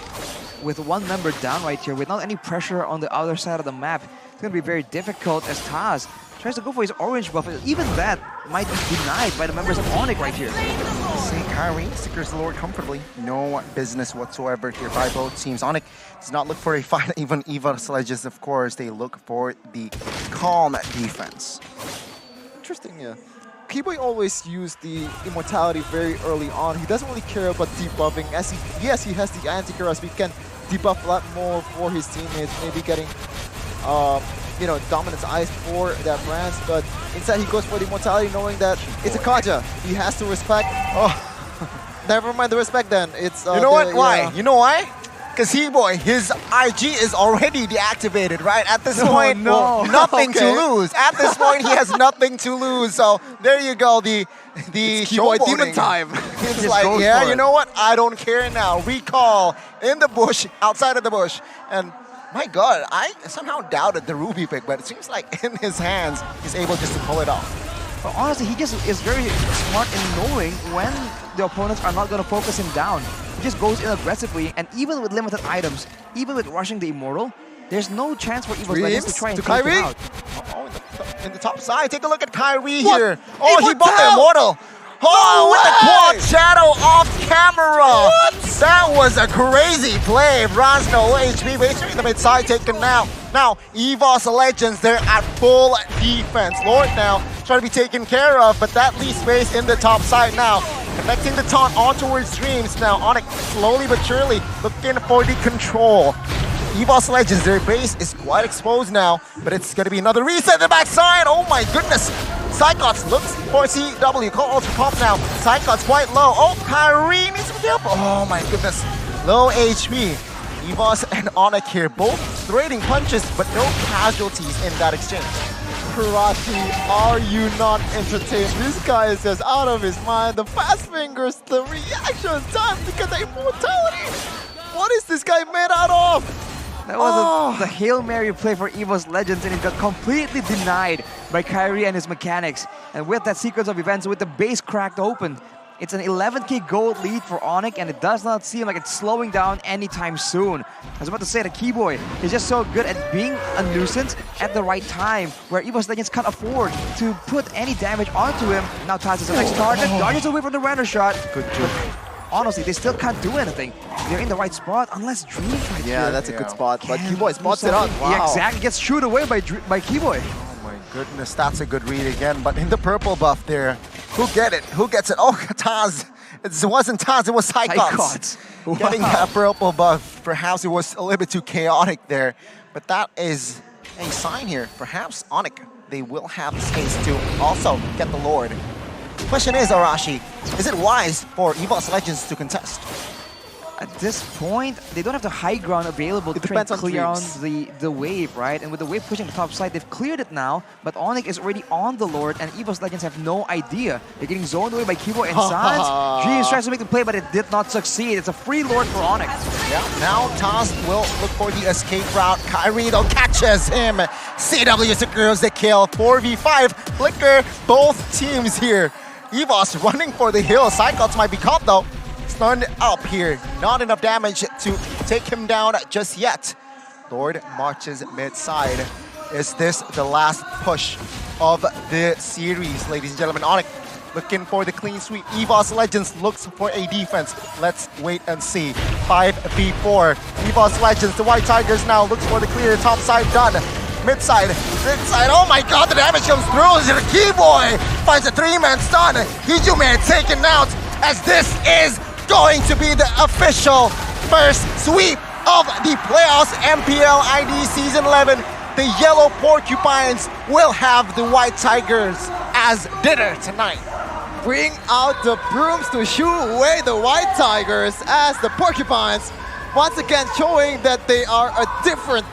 With one member down right here, without any pressure on the other side of the map, it's going to be very difficult as Taz tries to go for his orange buff. Even that might be denied by the members of ONIC right here. See, Kyrie secures the Lord comfortably. No business whatsoever here by both teams. ONIC does not look for a fight, even EVOS Legends, of course. They look for the calm defense. Interesting, yeah. Keyboy always used the immortality very early on. He doesn't really care about debuffing. As yes, he has the anti-hero, he can debuff a lot more for his teammates, maybe getting dominance eyes for that branch, but instead he goes for the immortality knowing that it's a Kaja. He has to respect. Oh, never mind the respect then. It's you know what? Why? You know why? Because Keyboy, his IG is already deactivated, right? At this point, nothing to lose. At this point, he has nothing to lose. So there you go. The Keyboy demon time. It's like, yeah, you know what? I don't care now. Recall in the bush, outside of the bush, and my God, I somehow doubted the Ruby pick, but it seems like in his hands, he's able just to pull it off. But honestly, he just is very smart in knowing when the opponents are not going to focus him down. He just goes in aggressively, and even with limited items, even with rushing the Immortal, there's no chance for EVOS Legends to try and take him out. Oh, in the top side, take a look at Kyrie here. Oh, he bought the Immortal. Oh, with the quad shadow off camera. What? That was a crazy play. Bronze no HP, basically the mid side taken now. Now, EVOS Legends, they're at full defense. Lord now trying to be taken care of, but that leaves space in the top side now. Connecting the taunt on towards Dreams now. ONIC slowly but surely looking for the control. EVOS Legends, their base is quite exposed now, but it's going to be another reset in the backside. Oh my goodness. Cyclops looks for CW. Call Ultra Pump now. Cyclops quite low. Oh, Kyrie needs to be careful. Oh my goodness. Low HP. EVOS and ONIC here, both trading punches, but no casualties in that exchange. Karachi, are you not entertained? This guy is just out of his mind. The fast fingers, the reaction time to get the immortality. What is this guy made out of? That was the Hail Mary play for EVOS Legends, and it got completely denied by Kyrie and his mechanics. And with that sequence of events, with the base cracked open, it's an 11k gold lead for ONIC, and it does not seem like it's slowing down anytime soon. I was about to say that Keyboy is just so good at being a nuisance at the right time, where EVOS Legends can't afford to put any damage onto him. Now Taz is the next target, dodges away from the random shot. Good job. Honestly, they still can't do anything. They're in the right spot, unless Dreams right here. Yeah, that's a good spot, but Keyboy spots it out. Wow. Yeah, exactly, gets shooed away by Keyboy. Oh my goodness, that's a good read again, but in the purple buff there, who get it? Who gets it? Oh, Taz. It wasn't Taz, it was Cyclops. Wow. Getting that purple buff. Perhaps it was a little bit too chaotic there, but that is a sign here. Perhaps ONIC, they will have the space to also get the Lord. The question is, Arashi, is it wise for EVOS Legends to contest? At this point, they don't have the high ground available to try and clear on the wave, right? And with the wave pushing the top side, they've cleared it now, but ONIC is already on the Lord, and EVOS Legends have no idea. They're getting zoned away by Keyboy and Sans. Dreams tries to make the play, but it did not succeed. It's a free Lord for ONIC. Yeah, now Taz will look for the escape route. Kyrie, though, catches him. CW secures the kill. 4v5. Flicker, both teams here. EVOS running for the hill. Cyclops might be caught, though. Stunned up here. Not enough damage to take him down just yet. Lord marches mid-side. Is this the last push of the series, ladies and gentlemen? ONIC looking for the clean sweep. EVOS Legends looks for a defense. Let's wait and see. 5v4. EVOS Legends, the White Tigers now looks for the clear. Top side done. Mid-side, oh my god, the damage comes through. Keyboy finds a 3-man stun. Hijume taken out, as this is going to be the official first sweep of the Playoffs MPL ID Season 11, the Yellow Porcupines will have the White Tigers as dinner tonight. Bring out the brooms to shoo away the White Tigers as the Porcupines once again showing that they are a different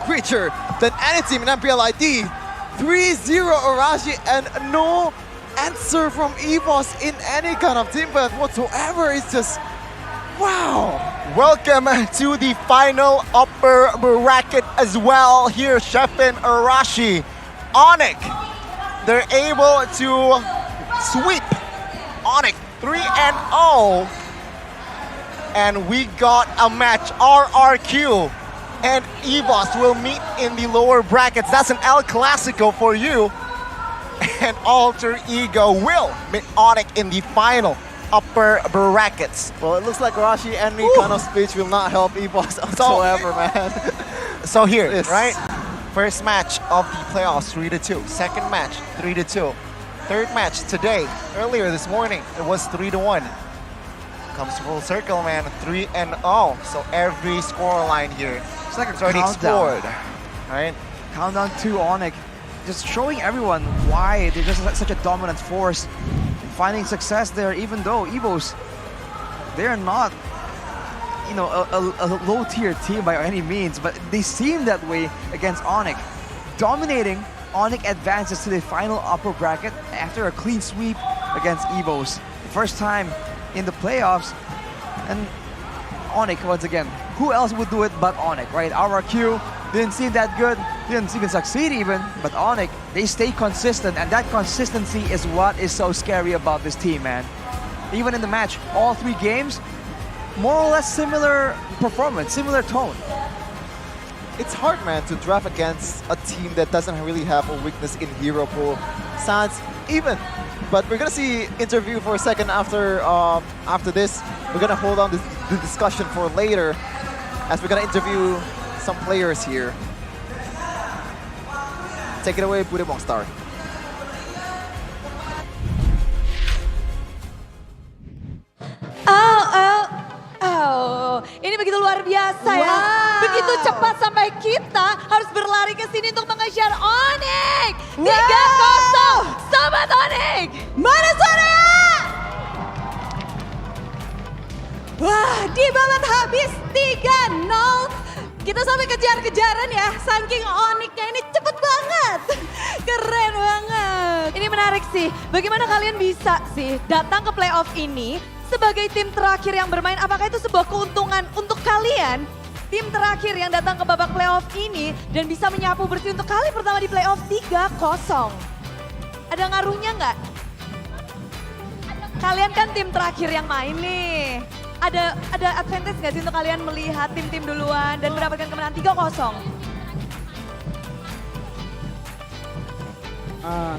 creature than any team in MPL ID. 3-0 Arashi and no answer from EVOS in any kind of team but whatsoever. It's just, wow. Welcome to the final upper bracket as well here, Shefin Arashi. ONIC, they're able to sweep ONIC 3-0. And we got a match. RRQ and EVOS will meet in the lower brackets. That's an El Clasico for you. And Alter Ego will meet ONIC in the final upper brackets. Well, it looks like Arashi any kind of speech will not help EVOS whatsoever, man. So here, right? First match of the playoffs, 3-2. Second match, 3-2. Third match today, earlier this morning, it was 3-1. Comes full circle, man. 3-0. So every score line here, it's like a already countdown. scored, right? Countdown to ONIC, just showing everyone why they're just such a dominant force, finding success there. Even though EVOS, they're not, you know, a low-tier team by any means, but they seem that way against ONIC, dominating. ONIC advances to the final upper bracket after a clean sweep against EVOS. First time in the playoffs, and ONIC once again. Who else would do it but ONIC, right? RRQ didn't seem that good, didn't even succeed even, but ONIC, they stay consistent, and that consistency is what is so scary about this team, man. Even in the match, all 3 games, more or less similar performance, similar tone. It's hard, man, to draft against a team that doesn't really have a weakness in hero pool. Sounds even. But we're gonna see interview for a second after this. We're gonna hold on the discussion for later as we're gonna interview some players here. Take it away, Bude Mongstar. Ini begitu luar biasa ya. Begitu cepat sampai kita harus berlari ke sini untuk mengejar ONIC. 3-0, Sobat ONIC. Mana suaranya? Wah, di babak habis 3-0. Kita sampai kejar-kejaran ya, saking ONIC-nya ini cepet banget. Keren banget. Ini menarik sih, bagaimana kalian bisa sih datang ke playoff ini sebagai tim terakhir yang bermain, apakah itu sebuah keuntungan untuk kalian? Tim terakhir yang datang ke babak playoff ini dan bisa menyapu bersih untuk kali pertama di playoff 3-0. Ada ngaruhnya nggak? Kalian kan tim terakhir yang main nih. Ada advantage nggak sih untuk kalian melihat tim-tim duluan dan mendapatkan kemenangan 3-0?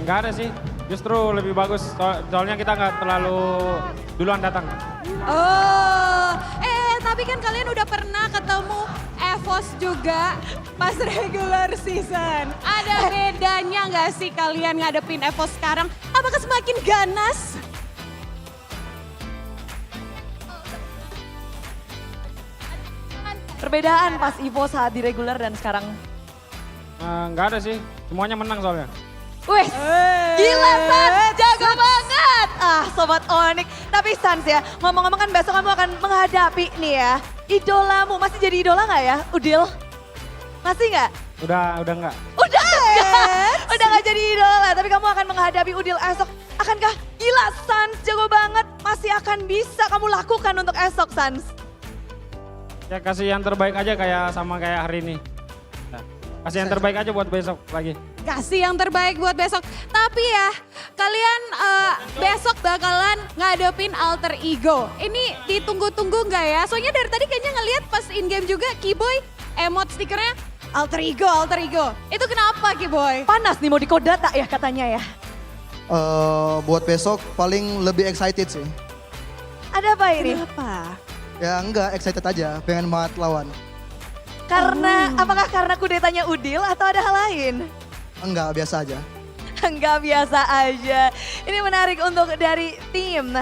Nggak ada sih. Justru lebih bagus, soalnya kita nggak terlalu duluan datang. Oh, tapi kan kalian udah pernah ketemu EVOS juga pas regular season. Ada bedanya nggak sih kalian ngadepin EVOS sekarang? Apakah semakin ganas? Perbedaan pas EVOS saat di regular dan sekarang? Nggak ada sih, semuanya menang soalnya. Wih, gila Sans, jago banget. Sobat ONIC. Tapi Sans ya, ngomong-ngomong kan besok kamu akan menghadapi nih ya, idolamu. Masih jadi idola nggak ya, Udil? Masih nggak? Udah nggak. Udah nggak jadi idola, tapi kamu akan menghadapi Udil esok. Akankah gila Sans, jago banget, masih akan bisa kamu lakukan untuk esok Sans? Ya kasih yang terbaik aja kayak hari ini. Kasih yang terbaik aja buat besok lagi. Kasih yang terbaik buat besok. Tapi ya, kalian besok bakalan ngadepin Alter Ego. Ini ditunggu-tunggu nggak ya? Soalnya dari tadi kayaknya ngeliat pas in-game juga Kiboy emot stikernya Alter Ego, Alter Ego. Itu kenapa Kiboy? Panas nih mau dikodata ya katanya ya. Buat besok paling lebih excited sih. Ada apa ini? Kenapa? Ya enggak, excited aja, pengen banget lawan. Karena, apakah karena kudetanya Udil atau ada hal lain? Enggak, biasa aja. Enggak, biasa aja. Ini menarik untuk dari tim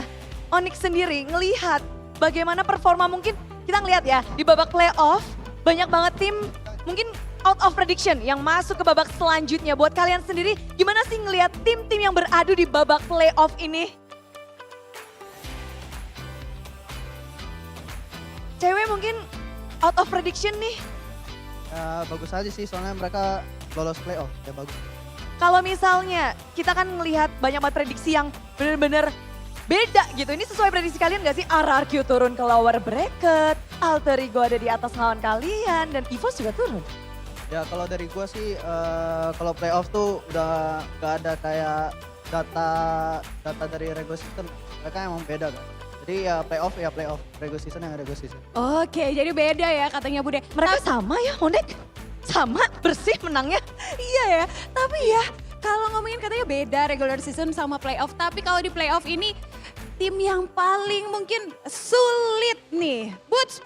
ONIC sendiri ngelihat bagaimana performa, mungkin kita ngelihat ya di babak playoff banyak banget tim mungkin out of prediction yang masuk ke babak selanjutnya. Buat kalian sendiri, gimana sih ngelihat tim-tim yang beradu di babak playoff ini? Cewek mungkin out of prediction nih. Ya bagus aja sih, soalnya mereka lolos playoff, ya bagus. Kalau misalnya kita kan melihat banyak banget prediksi yang bener-bener beda gitu. Ini sesuai prediksi kalian gak sih? RRQ turun ke lower bracket, Alter Ego ada di atas lawan kalian, dan EVOS juga turun. Ya kalau dari gua sih, kalau playoff tuh udah gak ada kayak data dari regular season. Mereka emang beda kan. Jadi ya playoff, regular season yang regular season. Oke, jadi beda ya katanya Bude. Mereka sama ya, Monek? Sama, bersih menangnya. Iya ya, tapi ya kalau ngomongin katanya beda regular season sama playoff. Tapi kalau di playoff ini tim yang paling mungkin sulit nih. Boots.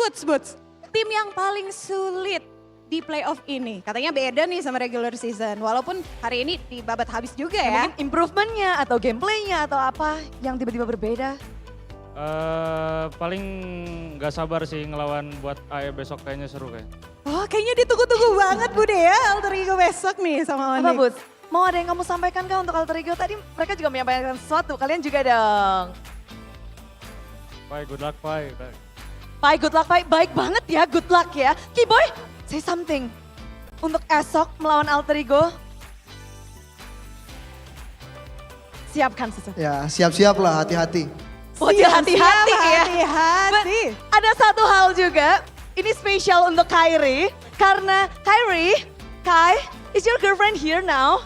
Tim yang paling sulit di playoff ini. Katanya beda nih sama regular season. Walaupun hari ini dibabat habis juga ya. Mungkin improvementnya atau gameplaynya atau apa yang tiba-tiba berbeda. Paling gak sabar sih ngelawan buat AE besok, kayaknya seru kayak. Oh kayaknya ditunggu-tunggu banget Bude ya Alter Ego besok nih sama ONIC. Apa Bud? Mau ada yang kamu sampaikan kah untuk Alter Ego? Tadi mereka juga menyampaikan sesuatu, kalian juga dong. Pai, good luck Pai. Pai, good luck Pai, baik banget ya, good luck ya. Kiboy, say something. Untuk esok melawan Alter Ego. Siapkan sesuatu. Ya siap-siap lah, hati-hati. Oh hati-hati ya. Hati-hati. Ada satu hal juga, ini spesial untuk Kyrie. Karena Kyrie, Kai, is your girlfriend here now?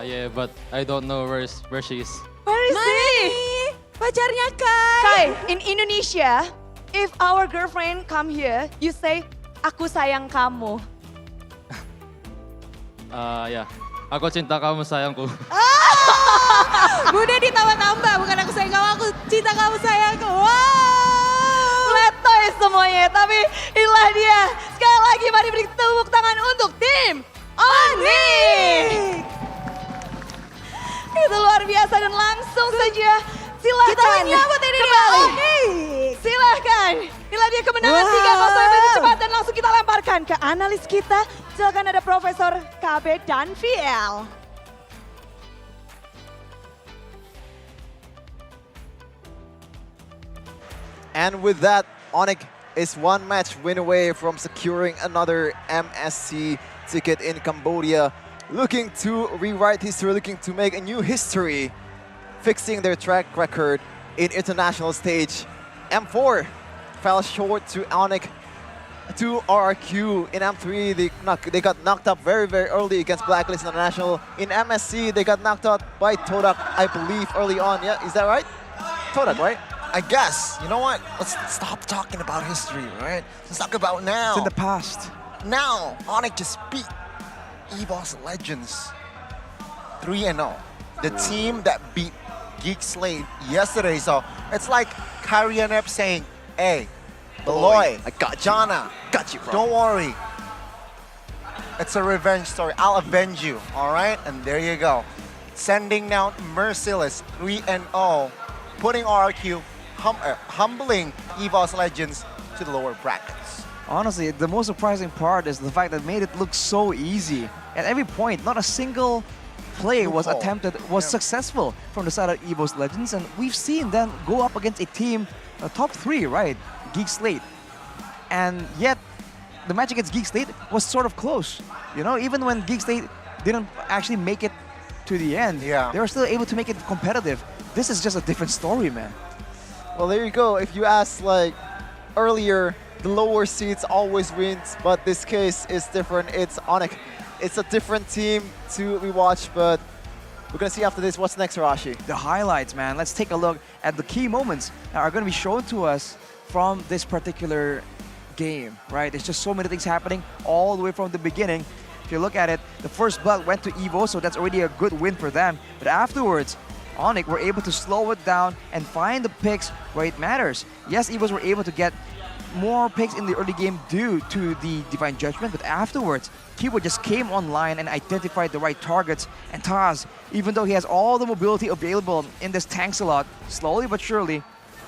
Yeah, but I don't know where she is. Where is she? Pacarnya Kai. Kai, in Indonesia, if our girlfriend come here, you say, aku sayang kamu. Ya, aku cinta kamu sayangku. Bude ditambah-tambah, bukan aku sayang kamu, aku cinta kamu sayangku. Wow. Letoy semuanya, tapi inilah dia. Sekali lagi mari beri tepuk tangan untuk tim ONIC. Itu luar biasa dan langsung saja silahkan. Kita menyambut ini kembali. Silahkan. Inilah dia kemenangan 3-0 begitu cepat dan langsung kita lemparkan ke analis kita. Silakan ada Profesor KB dan VL. And with that, ONIC is one match win away from securing another MSC ticket in Cambodia. Looking to rewrite history, looking to make a new history, fixing their track record in international stage. M4 fell short to ONIC, to RRQ. In M3, they got knocked up very, very early against Blacklist International. In MSC, they got knocked out by Todak, I believe, early on. Yeah, is that right? Todak, right? I guess. You know what? Let's stop talking about history, right? Let's talk about now. It's in the past. Now, ONIC just beat EVOS Legends 3-0. The team that beat GEEK SLATE yesterday. So it's like Kyrie and Ep saying, hey, Beloy, I got you. Jana, Got you, bro. don't worry. It's a revenge story. I'll avenge you, all right? And there you go. Sending down Merciless 3-0, putting RRQ, humbling EVOS Legends to the lower brackets. Honestly, the most surprising part is the fact that it made it look so easy. At every point, not a single play was attempted, was successful from the side of EVOS Legends, and we've seen them go up against a team, a top 3, right? GEEK SLATE. And yet, the match against GEEK SLATE was sort of close. You know, even when GEEK SLATE didn't actually make it to the end, they were still able to make it competitive. This is just a different story, man. Well, there you go. If you asked like earlier, the lower seeds always wins, but this case is different. It's ONIC. It's a different team to rewatch, but we're gonna see after this what's next, Rashi. The highlights, man. Let's take a look at the key moments that are gonna be shown to us from this particular game, right? There's just so many things happening all the way from the beginning. If you look at it, the first blood went to EVO, so that's already a good win for them. But afterwards, ONIC were able to slow it down and find the picks where it matters. Yes, EVOs were able to get more picks in the early game due to the Divine Judgment, but afterwards, Kibo just came online and identified the right targets. And Taz, even though he has all the mobility available in this tank slot, slowly but surely,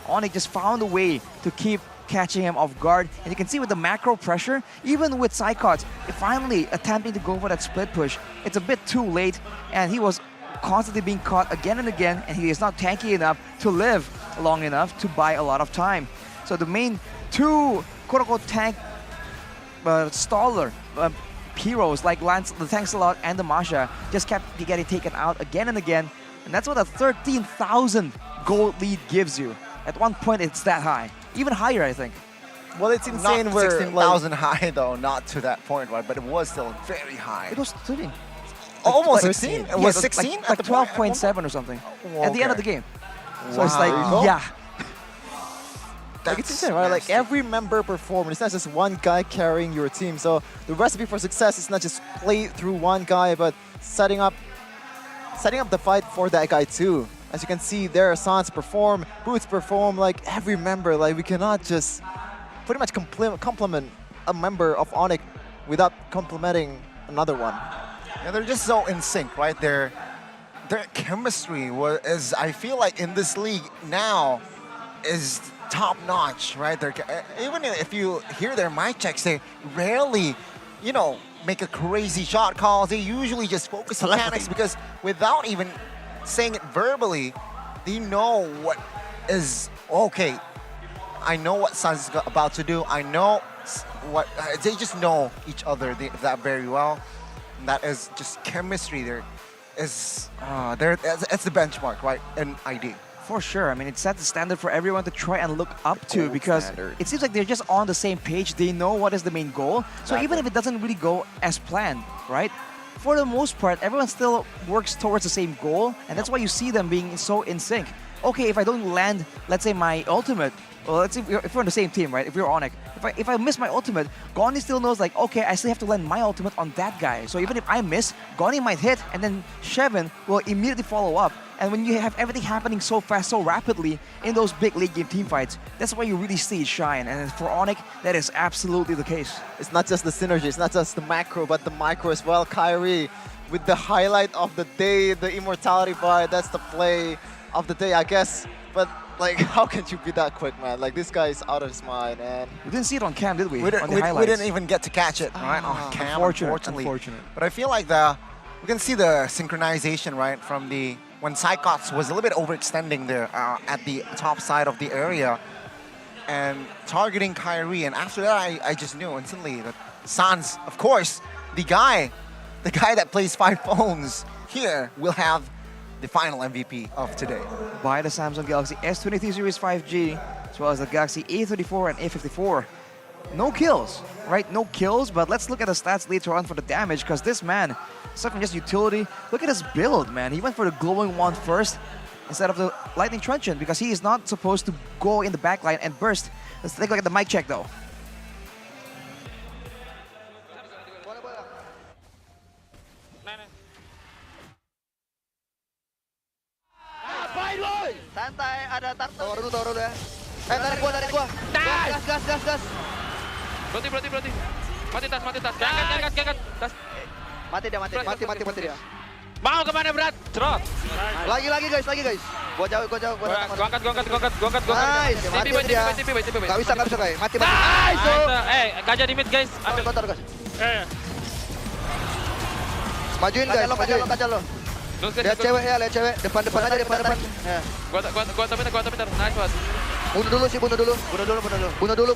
ONIC just found a way to keep catching him off guard. And you can see with the macro pressure, even with Psychots, finally attempting to go for that split push, it's a bit too late, and he was constantly being caught again and again, and he is not tanky enough to live long enough to buy a lot of time. So the main two quote-unquote tank staller heroes like Lance, the Tank-Slot and the Masha just kept getting taken out again and again, and that's what a 13,000 gold lead gives you. At one point it's that high, even higher I think. Well, it's insane. Not We're 16,000 high though, not to that point, right? But it was still very high. It was 13. Almost like 16? It yeah, was 16? Like 12.7 or something at the end of the game. So it's like, Wow. yeah. Like it's insane, right? Like every member performed. It's not just one guy carrying your team. So the recipe for success is not just play through one guy, but setting up the fight for that guy too. As you can see, there are Sans perform, Boots perform, like every member. Like we cannot just pretty much compliment a member of ONIC without complimenting another one. Yeah, they're just so in sync, right? Their chemistry is, I feel like in this league now, is top notch, right? Even if you hear their mic checks, they rarely, you know, make a crazy shot calls. They usually just focus on mechanics because without even saying it verbally, they know what is okay. I know what Sans is about to do. I know what they just know each other that very well. And that is just chemistry. It's the benchmark, right? In ID. For sure. I mean, it sets the standard for everyone to try and look up to, because standard. it seems like they're just on the same page. They know what is the main goal. So even if it doesn't really go as planned, right? For the most part, everyone still works towards the same goal, and that's why you see them being so in sync. Okay, if I don't land, let's say my ultimate, well, let's say if we're on the same team, right? If we're ONIC, if I miss my ultimate, Goni still knows like, okay, I still have to land my ultimate on that guy. So even if I miss, Goni might hit, and then Shevin will immediately follow up. And when you have everything happening so fast, so rapidly in those big late game team fights, that's where you really see it shine. And for ONIC, that is absolutely the case. It's not just the synergy, it's not just the macro, but the micro as well. Kyrie with the highlight of the day, the immortality bar, that's the play of the day, I guess. But like, how can you be that quick, man? Like, this guy is out of his mind, and we didn't see it on cam, did we? We didn't even get to catch it, right, on cam, unfortunately. But I feel like we can see the synchronization, right, from when Psychots was a little bit overextending there at the top side of the area and targeting Kyrie. And after that, I just knew instantly that Sans, of course, the guy that plays 5 phones here will have the final MVP of today. By the Samsung Galaxy S23 Series 5G, as well as the Galaxy A34 and A54. No kills, right? No kills, but let's look at the stats later on for the damage, because this man, aside from just utility, look at his build, man. He went for the glowing wand first instead of the lightning truncheon, because he is not supposed to go in the backline and burst. Let's take a look at the mic check though. Santai, ada tar. Tawar dulu ya. Tarik gua. Gas. Berhenti. Mati tas. Jangan. Tas. Mati dia. Mau kemana berat? Cerot. Lagi guys. Gua jauh. Gua angkat. Nice. TP. Gak bisa guys. Mati. Nice. Kaja di mid guys. Ambil. Kotor guys. Majuin guys. Kaca lo. Lihat cewek. Depan aja. Ya. Gua tapi. Nice banget. Bunuh dulu.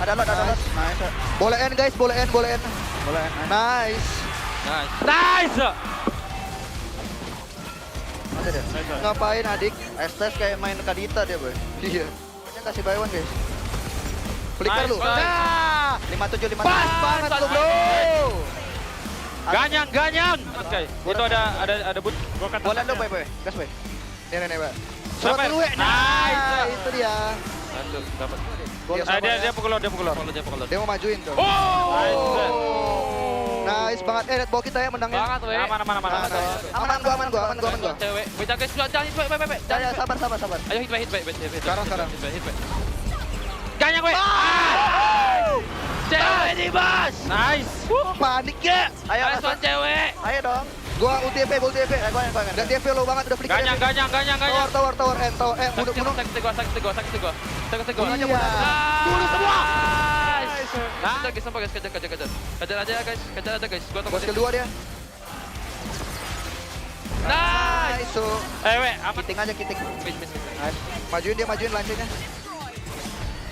Ada lot. Nice. Boleh end guys, boleh end. Nice. Mati deh. Ngapain adik? Estes kayak main Kadita dia, boy. Iya. Kayaknya kasih buy one guys. Flicker lu. 57. Pas banget lu, bro. Ganyang. Oke. Itu ada but. Boleh lu, boy. Gas, boy. Nih, Pak. Siapa? Nice. Itu dia. Satu, dapat. Dia pukul. Dia mau majuin tuh. Nice banget. Lihat bawa kita ya menangnya. Banget, weh. Aman gua. Cewek. Baca guys, jangan hit back. Ya, sabar. Ayo hit back. Sekarang. Hit back. Ganyang, weh. Cewek nih, Bos. Nice. Panik ya. Ayo, cewek. Ayo dong. Gua ulti EP. Dan TP low banget udah flicker. Ganyang. Tower. Bunuh. Sakti gua. Iya. Bunuh semua. Guys, sampai guys, kejar aja guys. Gua tunggu. Gua skill 2 dia. Nice. So, aman. kiting aja. Miss. Nice. Majuin lancenya.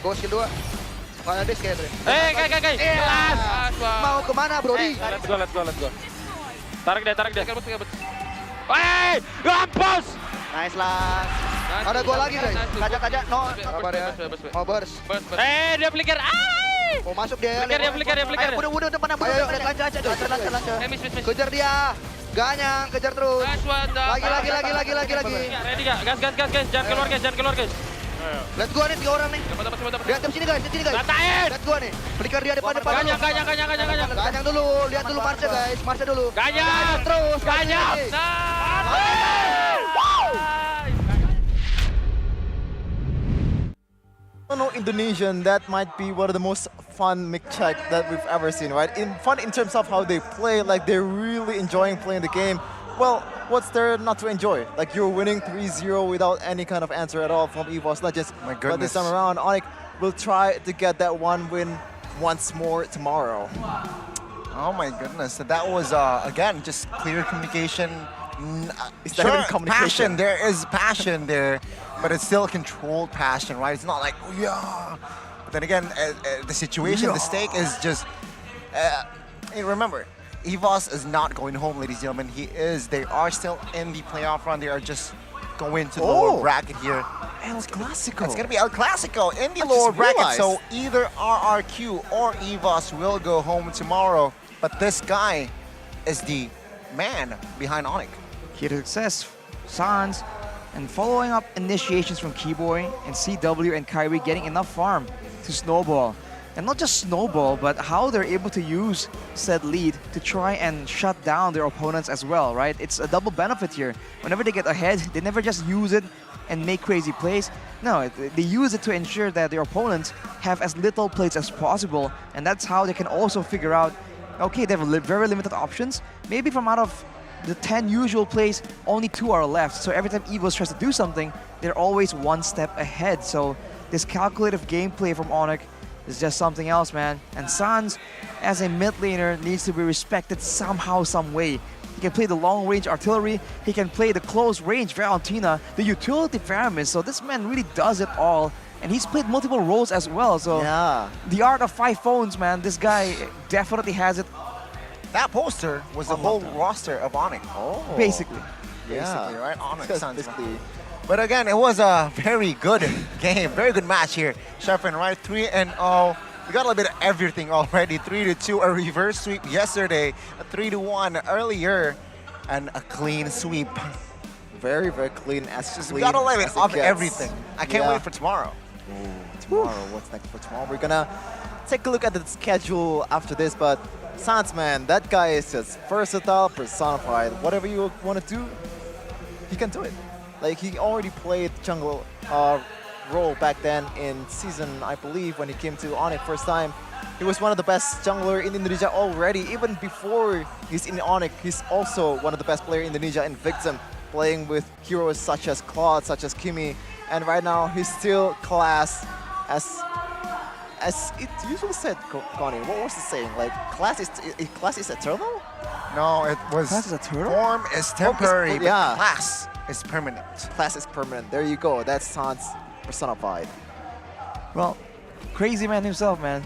Gua skill 2. Mana dia kayak tuh. Guys. Mau kemana, Brody? Let's go. Tarik dia. Gampus! Nice lah. Ada gua lagi guys. Kajak. No. Sabar ya. Mau burst. Dia flicker. Mau masuk dia. Dia flicker. Udah depan. Ayo, lancar. Kejar dia. Ganyang, kejar terus. Lagi. Ready gak? Gas. Jangan keluar guys. Let's go nih 3 orang nih. Lihat sini guys. Ratain. Let's go nih. Flicker dia depan. Ganyang. Ganyang dulu. Lihat dulu Marsha guys. Marsha dulu. Ganyang. Terus. Ganyang. Indonesian, that might be one of the most fun mic check that we've ever seen, right? Fun in terms of how they play, like they're really enjoying playing the game. Well, what's there not to enjoy? Like you're winning 3-0 without any kind of answer at all from EVOS Legends. My But this goodness. time around, ONIC will try to get that one win once more tomorrow. Oh my goodness, that was again just clear communication. Is that even Passion, communication? there is passion there, but it's still controlled passion, right? It's not like, oh yeah. But then again, the situation, the stake is just, hey, remember, EVOS is not going home, ladies and gentlemen. They are still in the playoff run. They are just going to the lower bracket here. El Clasico. It's going to be El Clasico in the lower bracket. So either RRQ or EVOS will go home tomorrow. But this guy is the man behind ONIC. Key to success, Sans, and following up initiations from Keyboy and CW and Kyrie getting enough farm to snowball. And not just snowball, but how they're able to use said lead to try and shut down their opponents as well, right? It's a double benefit here. Whenever they get ahead, they never just use it and make crazy plays. No, they use it to ensure that their opponents have as little plays as possible, and that's how they can also figure out, okay, they have very limited options. Maybe from out of the 10 usual plays, only 2 are left. So every time EVOS tries to do something, they're always one step ahead. So this calculative gameplay from ONIC is just something else, man. And Sans, as a mid laner, needs to be respected somehow, some way. He can play the long-range artillery, he can play the close-range Valentina, the utility Faramis. So this man really does it all. And he's played multiple roles as well. So the art of 5 phones, man, this guy definitely has it. That poster was the whole roster of ONIC. Oh. Basically, right? ONIC Sans. But again, it was a very good game, very good match here. Sheffield, right? 3-0. We got a little bit of everything already. 3-2, a reverse sweep yesterday, a 3-1 earlier, and a clean sweep. Very, very clean. We got a little bit of everything. I can't wait for tomorrow. Tomorrow, what's next for tomorrow? We're gonna take a look at the schedule after this, but Sans, man, that guy is just versatile, personified. Whatever you want to do, he can do it. Like, he already played jungle role back then in season, I believe, when he came to ONIC first time. He was one of the best jungler in Indonesia already. Even before he's in ONIC, he's also one of the best players in Indonesia in Victim, playing with heroes such as Claude, such as Kimi. And right now, he's still class as it usually said, Connie. What was the saying? Like, class is eternal? No, it was class is eternal? Form is temporary, but class is permanent. Class is permanent. There you go. That's Sans personified. Well, crazy man himself, man.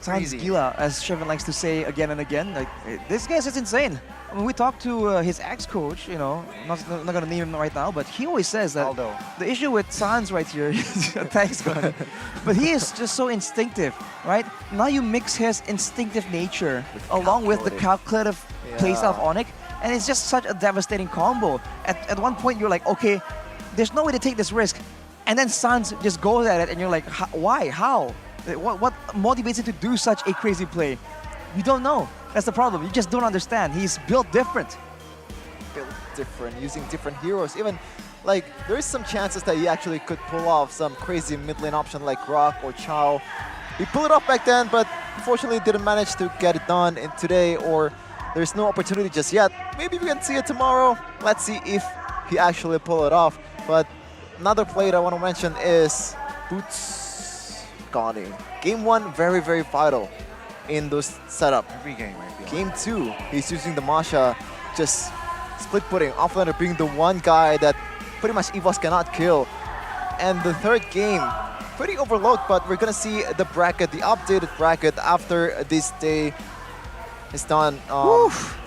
Sans Gila, as Shevin likes to say again and again. Like, this guy's just insane. I mean, we talked to his ex-coach, you know, not gonna name him right now, but he always says that the issue with Sans right here, thanks God, but he is just so instinctive, right? Now you mix his instinctive nature along with the calculative playstyle of ONIC, and it's just such a devastating combo. At one point you're like, okay, there's no way to take this risk, and then Sans just goes at it, and you're like, why? How? What motivates him to do such a crazy play? You don't know. That's the problem. You just don't understand. He's built different. Built different, using different heroes. Even, like, there is some chances that he actually could pull off some crazy mid lane option like Rock or Chow. He pulled it off back then, but unfortunately didn't manage to get it done in today or there's no opportunity just yet. Maybe we can see it tomorrow. Let's see if he actually pull it off. But another player I want to mention is Boots Connie. Game 1, very, very vital in those setup. Every game, right? Game 2, he's using the Masha, just split putting, offlaner being the one guy that pretty much EVOS cannot kill. And the third game, pretty overlooked, but we're gonna see the bracket, the updated bracket after this day is done.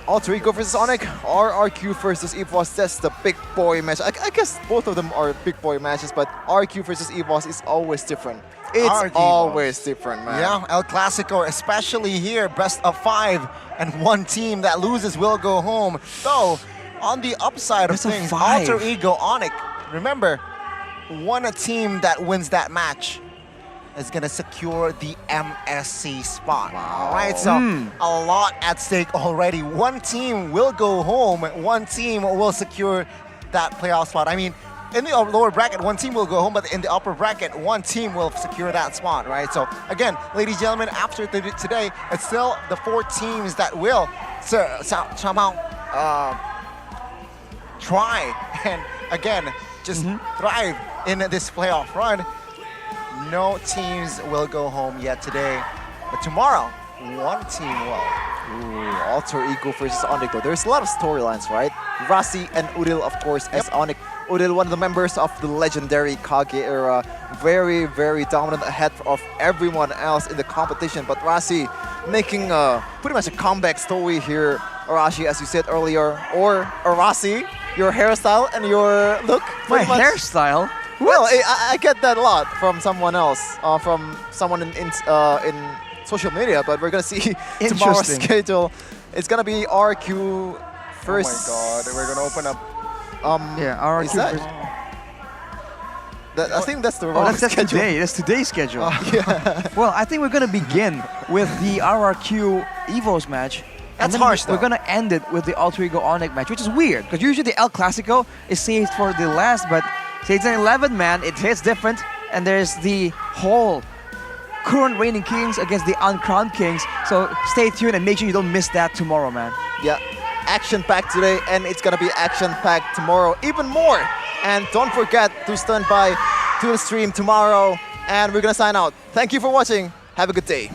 Alter Ego versus ONIC, RRQ versus EVOS, that's the big boy match. I guess both of them are big boy matches, but RQ versus EVOS is always different. It's always different, man. Yeah, El Clasico, especially here, best of 5, and one team that loses will go home. Though, on the upside of things, Alter Ego, ONIC, remember, one team that wins that match is going to secure the MSC spot. All right, so a lot at stake already. One team will go home, one team will secure that playoff spot. I mean, in the lower bracket, one team will go home, but in the upper bracket, one team will secure that spot, right? So again, ladies and gentlemen, after today, it's still the 4 teams that will somehow try and again, just thrive in this playoff run. No teams will go home yet today, but tomorrow, one team will. Ooh, Alter Ego versus ONIC though. There's a lot of storylines, right? Rasi and Udil, of course, as ONIC. Udil, one of the members of the legendary Kage era, very, very dominant ahead of everyone else in the competition. But Rasi making pretty much a comeback story here. Arashi, as you said earlier, or Arasi, your hairstyle and your look. My hairstyle? Well, I get that a lot from someone else, from someone in social media. But we're gonna see tomorrow's schedule. It's gonna be RQ first. Oh my God, we're gonna open up. Yeah, RQ is that? I think that's the wrong that's schedule. today. That's today's schedule. Yeah. Well, I think we're gonna begin with the RRQ EVOS match. That's and then harsh, we're though. gonna end it with the Alter Ego ONIC match, which is weird because usually the El Clasico is saved for the last, but it's an 11-man. It hits different, and there's the whole current reigning kings against the uncrowned kings. So stay tuned and make sure you don't miss that tomorrow, man. Yeah, action-packed today, and it's gonna be action-packed tomorrow even more. And don't forget to stand by to the stream tomorrow, and we're gonna sign out. Thank you for watching. Have a good day.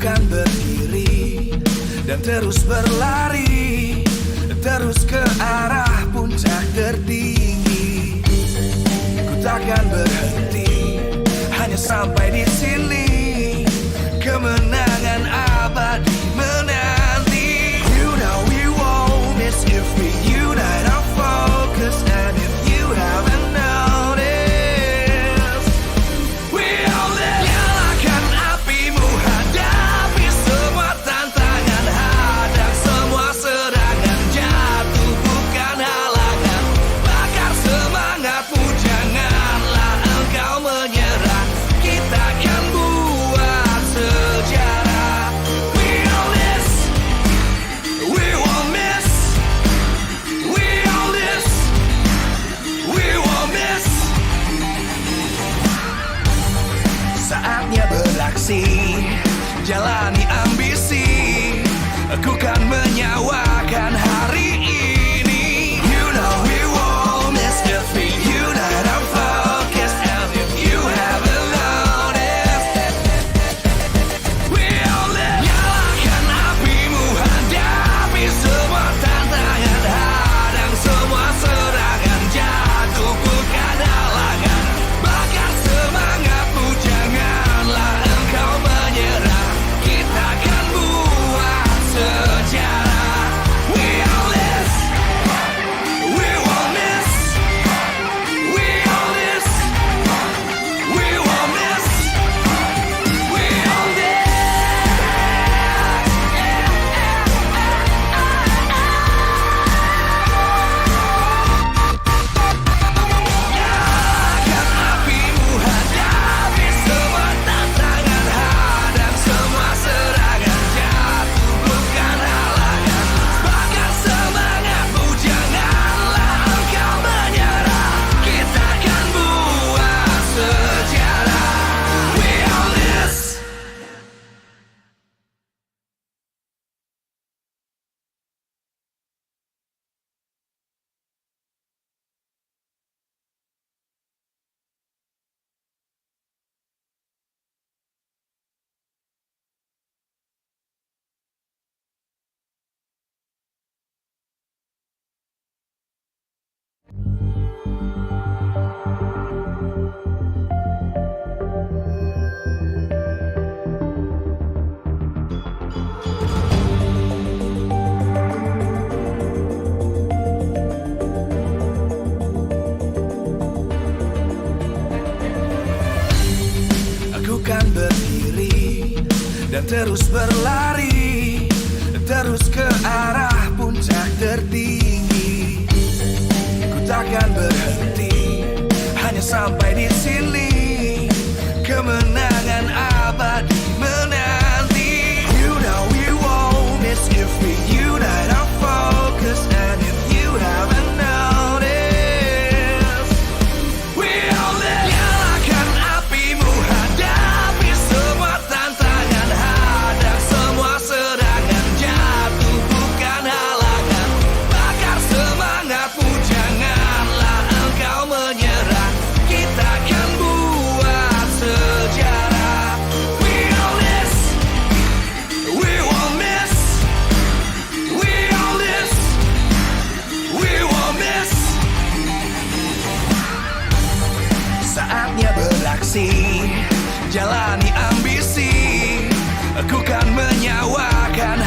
Kan berdiri dan terus berlari, terus ke arah puncak tertinggi. Ku takkan berhenti, hanya sampai di sini. Kemenangan abadi menanti. You know we won't miss if we unite our focus, and if you haven't noticed, we all live. Nyalakan apimu, hadapi semua tantangan, hadang semua serangan, jatuh bukan halangan. Bakar semangatmu, janganlah engkau menyerah. Kita terus berlari, terus ke arah puncak tertinggi. Ku takkan berhenti, hanya sampai di sini. Kemenangan abadi menanti. You know we won't miss if we unite our focus. And if you haven't noticed, we all live. Nyalakan apimu, hadapi semua tantangan, hadang semua serangan, jatuh bukan halangan. Bakar semangatmu, janganlah engkau menyerah. Kita akan buat sejarah. We all this, we won't miss. We all this, we won't miss. Saatnya beraksi, jalani ambisi. Aku kan menyawakan